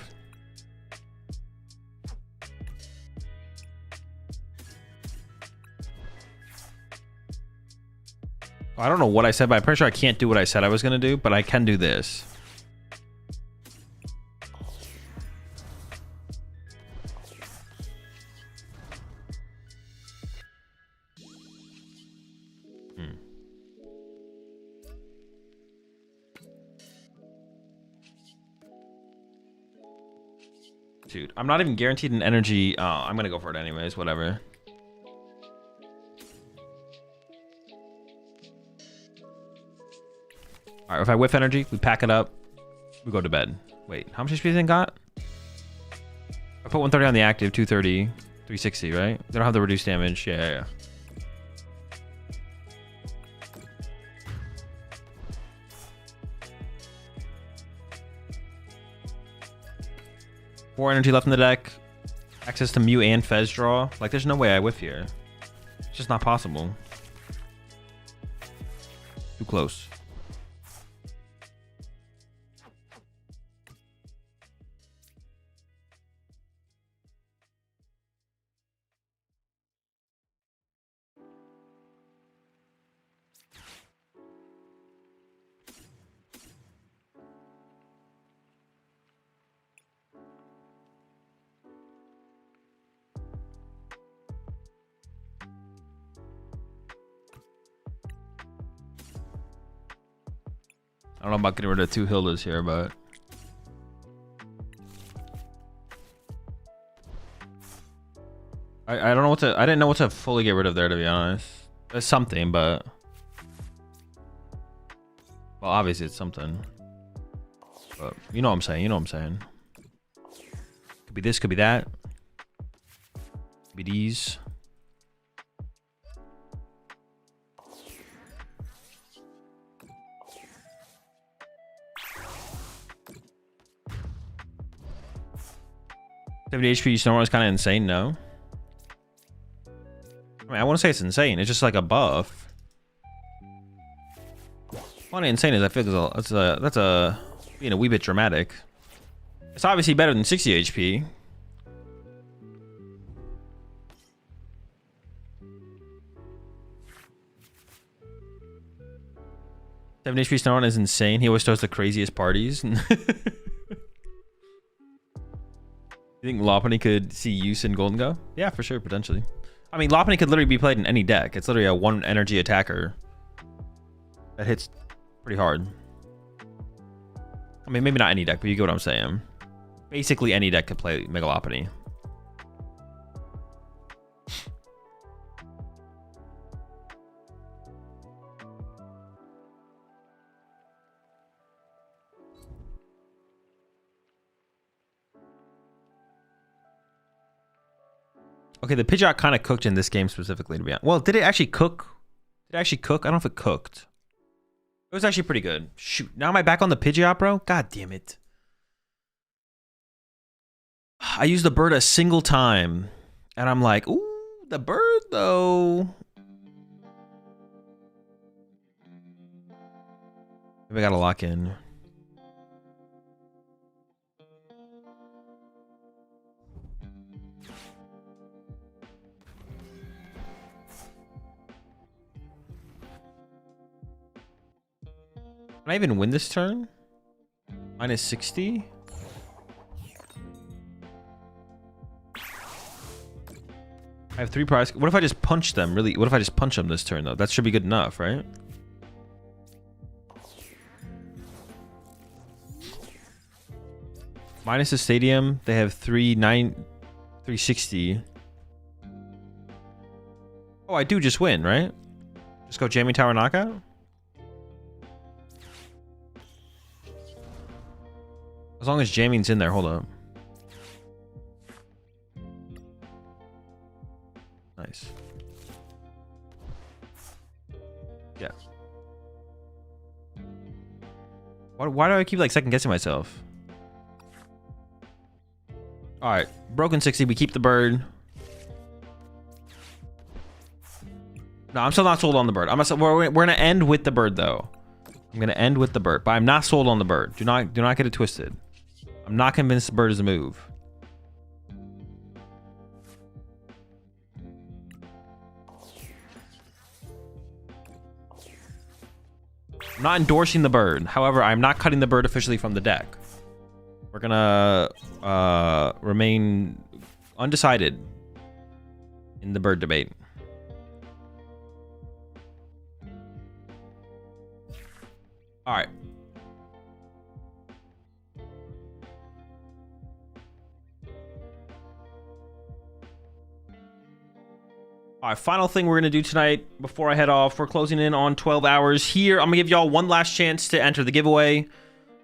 Speaker 2: I don't know what I said, but I'm pretty sure I can't do what I said I was going to do, but I can do this. Dude, I'm not even guaranteed an energy. Oh, I'm gonna go for it anyways, whatever. Alright, if I whiff energy, we pack it up, we go to bed. Wait, how much HP do you think got? I put 130 on the active, 230, 360, right? They don't have the reduced damage. Yeah. 4 energy left in the deck. Access to Mew and Fez draw. Like, there's no way I whiff here. It's just not possible. Too close. I don't know about getting rid of 2 Hildas here, but I don't know what to. I didn't know what to fully get rid of there, to be honest. There's something, but well, obviously it's something. But you know what I'm saying. You know what I'm saying. Could be this. Could be that. Could be these. HP Snow is kind of insane, no? I mean, I want to say it's insane. It's just like a buff. Funny insane is I feel that's a being a wee bit dramatic. It's obviously better than 60 HP. HP Snow is insane. He always throws the craziest parties. You think Lopunny could see use in Golden Go? Yeah, for sure, potentially. I mean, Lopunny could literally be played in any deck. It's literally a 1 energy attacker that hits pretty hard. I mean, maybe not any deck, but you get what I'm saying. Basically, any deck could play Mega Lopunny. Okay, the Pidgeot kind of cooked in this game specifically, to be honest. Well, did it actually cook? Did it actually cook? I don't know if it cooked. It was actually pretty good. Shoot, now am I back on the Pidgeot, bro? God damn it. I used the bird a single time, and I'm like, ooh, the bird, though. Maybe I gotta lock in. Can I even win this turn? Minus 60? I have 3 prize. What if I just punch them? Really? What if I just punch them this turn, though? That should be good enough, right? Minus the stadium, they have 360. Oh, I do just win, right? Just go Jamming Tower knockout? As long as jamming's in there, hold up. Nice. Yeah. Why do I keep like second guessing myself? All right, broken 60. We keep the bird. No, I'm still not sold on the bird. We're gonna end with the bird though. I'm gonna end with the bird, but I'm not sold on the bird. Do not get it twisted. I'm not convinced the bird is a move. I'm not endorsing the bird. However, I'm not cutting the bird officially from the deck. We're gonna remain undecided in the bird debate. All right. All right, final thing we're going to do tonight before I head off. We're closing in on 12 hours here. I'm going to give y'all one last chance to enter the giveaway.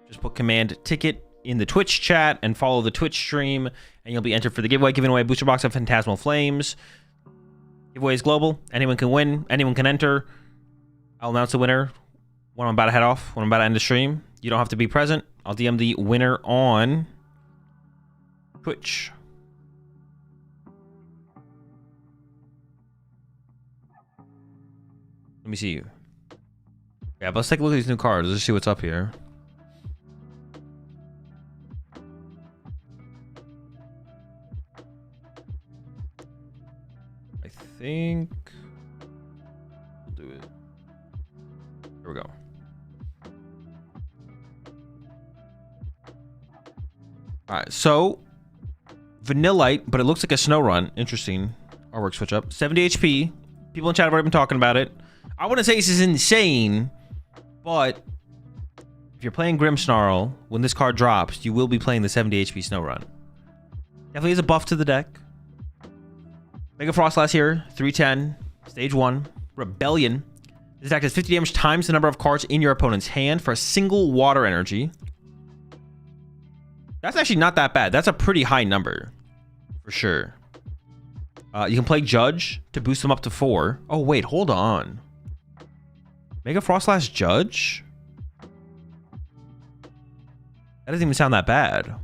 Speaker 2: Just put command ticket in the Twitch chat and follow the Twitch stream, and you'll be entered for the giveaway, giving away a booster box of Phantasmal Flames. Giveaway is global. Anyone can win. Anyone can enter. I'll announce the winner when I'm about to head off, when I'm about to end the stream. You don't have to be present. I'll DM the winner on Twitch. Let me see you. Yeah, but let's take a look at these new cards. Let's see what's up here. I think I'll do it. Here we go. All right, so Vanillite, but it looks like a Snow Run. Interesting. Artwork switch up. 70 HP. People in chat have already been talking about it. I wouldn't say this is insane, but if you're playing Grimmsnarl, when this card drops, you will be playing the 70 HP Snow Run. Definitely is a buff to the deck. Mega Frostlass here, 310, stage 1. Rebellion. This attack does 50 damage times the number of cards in your opponent's hand for a single water energy. That's actually not that bad. That's a pretty high number, for sure. You can play Judge to boost them up to 4. Oh, wait, hold on. Mega Frostlass Judge? That doesn't even sound that bad.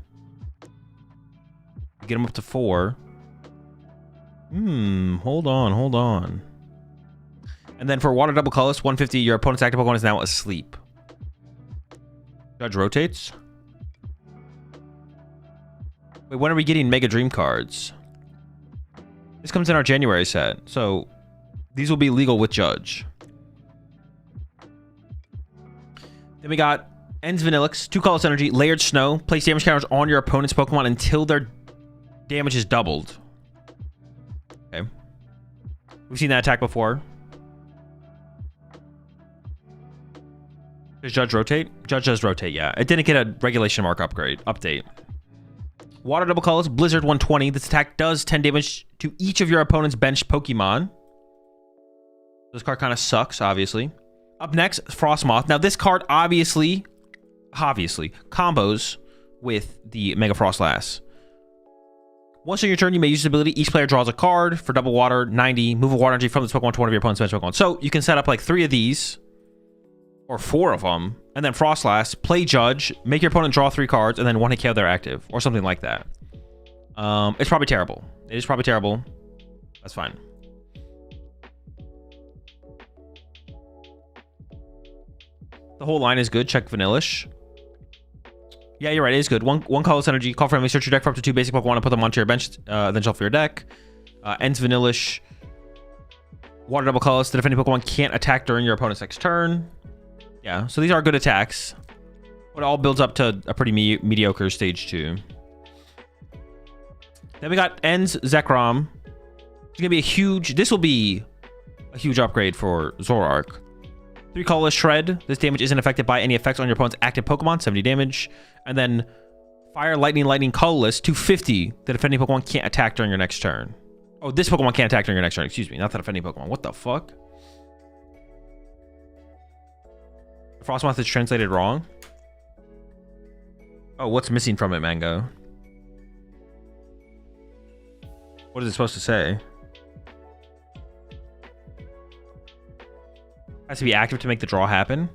Speaker 2: Get them up to 4. Hold on. And then for Water Double Colorless, 150, your opponent's active Pokemon is now asleep. Judge rotates. Wait, when are we getting Mega Dream cards? This comes in our January set, so these will be legal with Judge. Then we got Ends Vanillix, 2 colorless energy, Layered Snow. Place damage counters on your opponent's Pokemon until their damage is doubled. Okay. We've seen that attack before. Does Judge rotate? Judge does rotate, yeah. It didn't get a regulation mark update. Water double colors, Blizzard 120. This attack does 10 damage to each of your opponent's benched Pokemon. This card kind of sucks, obviously. Up next, Frostmoth. Now, this card obviously combos with the Mega Frostlass. Once on your turn, you may use this ability. Each player draws a card for double water, 90. Move a water energy from this Pokemon to one of your opponent's bench Pokemon. So you can set up like 3 of these. Or 4 of them, and then Frostlass, play Judge, make your opponent draw 3 cards, and then 1-hit KO their active, or something like that. It's probably terrible. It is probably terrible. That's fine. The whole line is good. Check Vanillish. Yeah, you're right. It is good. One colorless energy. Call friendly. Search your deck for up to 2 basic Pokemon and put them onto your bench. Then shuffle your deck. Ends Vanillish. Water double colorless. The defending Pokemon can't attack during your opponent's next turn. Yeah, so these are good attacks. But it all builds up to a pretty mediocre stage 2. Then we got Ends Zekrom. It's gonna be a huge... This will be a huge upgrade for Zoroark. 3 colorless Shred. This damage isn't affected by any effects on your opponent's active Pokemon. 70 damage. And then Fire, Lightning, colorless. 250. The defending Pokemon can't attack during your next turn. Oh, this Pokemon can't attack during your next turn. Excuse me, not the defending Pokemon. What the fuck? Frostmoth is translated wrong. Oh, what's missing from it, Mango? What is it supposed to say? Has to be active to make the draw happen.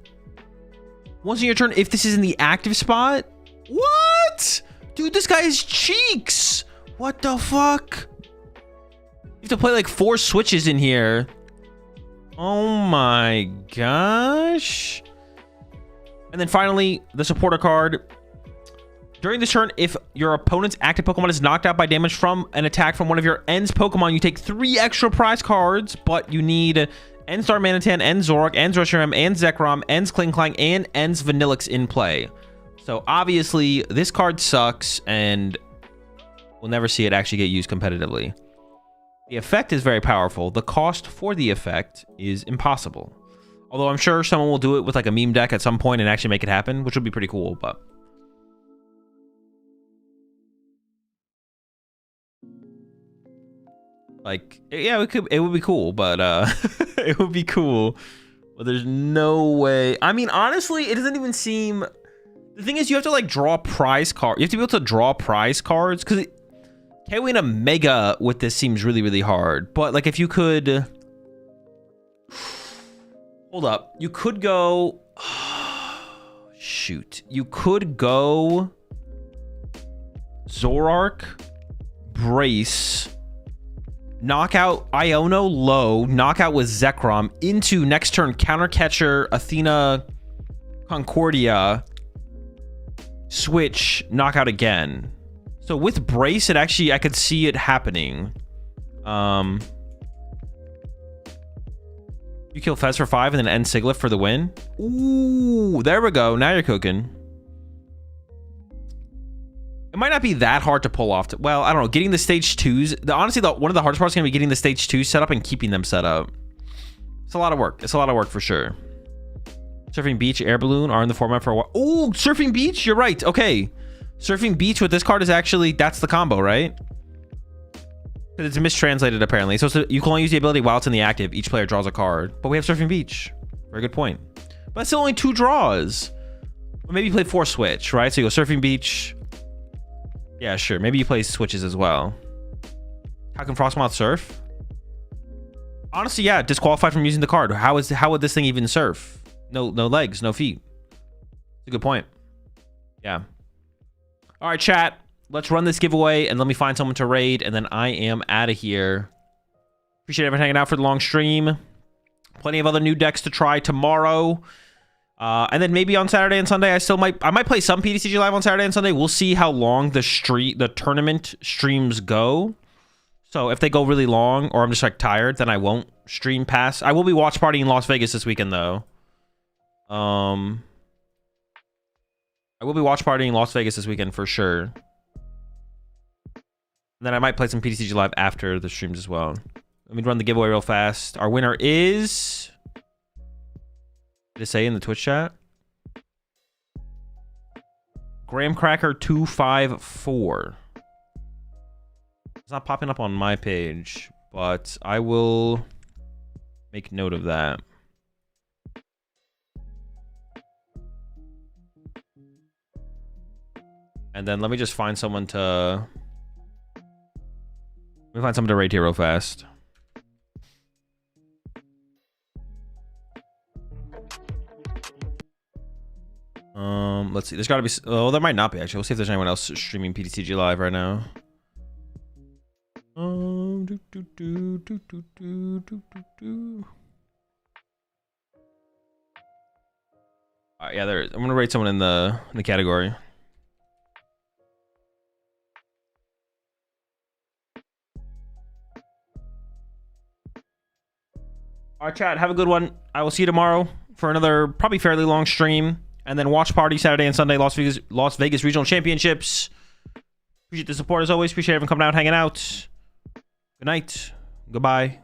Speaker 2: Once in your turn, if this is in the active spot. What? Dude, this guy has cheeks. What the fuck? You have to play like 4 switches in here. Oh my gosh. And then finally, the supporter card. During this turn, if your opponent's active Pokemon is knocked out by damage from an attack from one of your Ends Pokemon, you take 3 extra prize cards, but you need Ends Darmanitan, Ends Zoroark, Ends Reshiram, Ends Zekrom, Ends Klinklang, and Ends Vanillix in play. So obviously, this card sucks, and we'll never see it actually get used competitively. The effect is very powerful. The cost for the effect is impossible. Although I'm sure someone will do it with like a meme deck at some point and actually make it happen, which would be pretty cool, but... Like, yeah, it would be cool, but it would be cool. But there's no way. I mean, honestly, it doesn't even seem... The thing is, you have to like draw prize cards. You have to be able to draw prize cards, because KOing a Mega with this seems really, really hard. But like, if you could... Hold up. You could go... Shoot. You could go... Zoroark, Brace, knockout Iono low, knockout with Zekrom, into next turn Counter Catcher, Athena, Concordia, switch, knockout again. So with Brace, it actually, I could see it happening. You kill Fez for 5 and then end Sigilyph for the win. Ooh, there we go. Now you're cooking. It might not be that hard to pull off. Well, I don't know. Getting the stage 2s. Honestly, one of the hardest parts is going to be getting the stage 2s set up and keeping them set up. It's a lot of work. It's a lot of work for sure. Surfing Beach, Air Balloon are in the format for a while. Oh, Surfing Beach? You're right. Okay. Surfing Beach with this card is actually... That's the combo, right? It's mistranslated, apparently. So you can only use the ability while it's in the active. Each player draws a card. But we have Surfing Beach. Very good point. But it's still only 2 draws. Well, maybe you play 4 switch, right? So you go Surfing Beach. Yeah, sure. Maybe you play switches as well. How can Frostmoth surf? Honestly, yeah. Disqualified from using the card. How would this thing even surf? No legs, no feet. It's a good point. Yeah. All right, chat. Let's run this giveaway and let me find someone to raid, and then I am out of here. Appreciate everyone hanging out for the long stream. Plenty of other new decks to try tomorrow. And then maybe on Saturday and Sunday, I might play some PTCG live on Saturday and Sunday. We'll see how long the tournament streams go. So if they go really long, or I'm just like tired, then I won't stream past. I will be watch partying in Las Vegas this weekend though. I will be watch partying in Las Vegas this weekend for sure. And then I might play some PTCG live after the streams as well. Let me run the giveaway real fast. Our winner is... Did it say in the Twitch chat? GrahamCracker254. It's not popping up on my page, but I will make note of that. And then let me just find someone to... Let me find someone to rate here real fast. Let's see. There's got to be... Oh, there might not be, actually. We'll see if there's anyone else streaming PTCG live right now. Yeah, there is. I'm going to rate someone in the category. All right, chat. Have a good one. I will see you tomorrow for another probably fairly long stream. And then watch party Saturday and Sunday, Las Vegas Regional Championships. Appreciate the support as always. Appreciate everyone coming out, hanging out. Good night. Goodbye.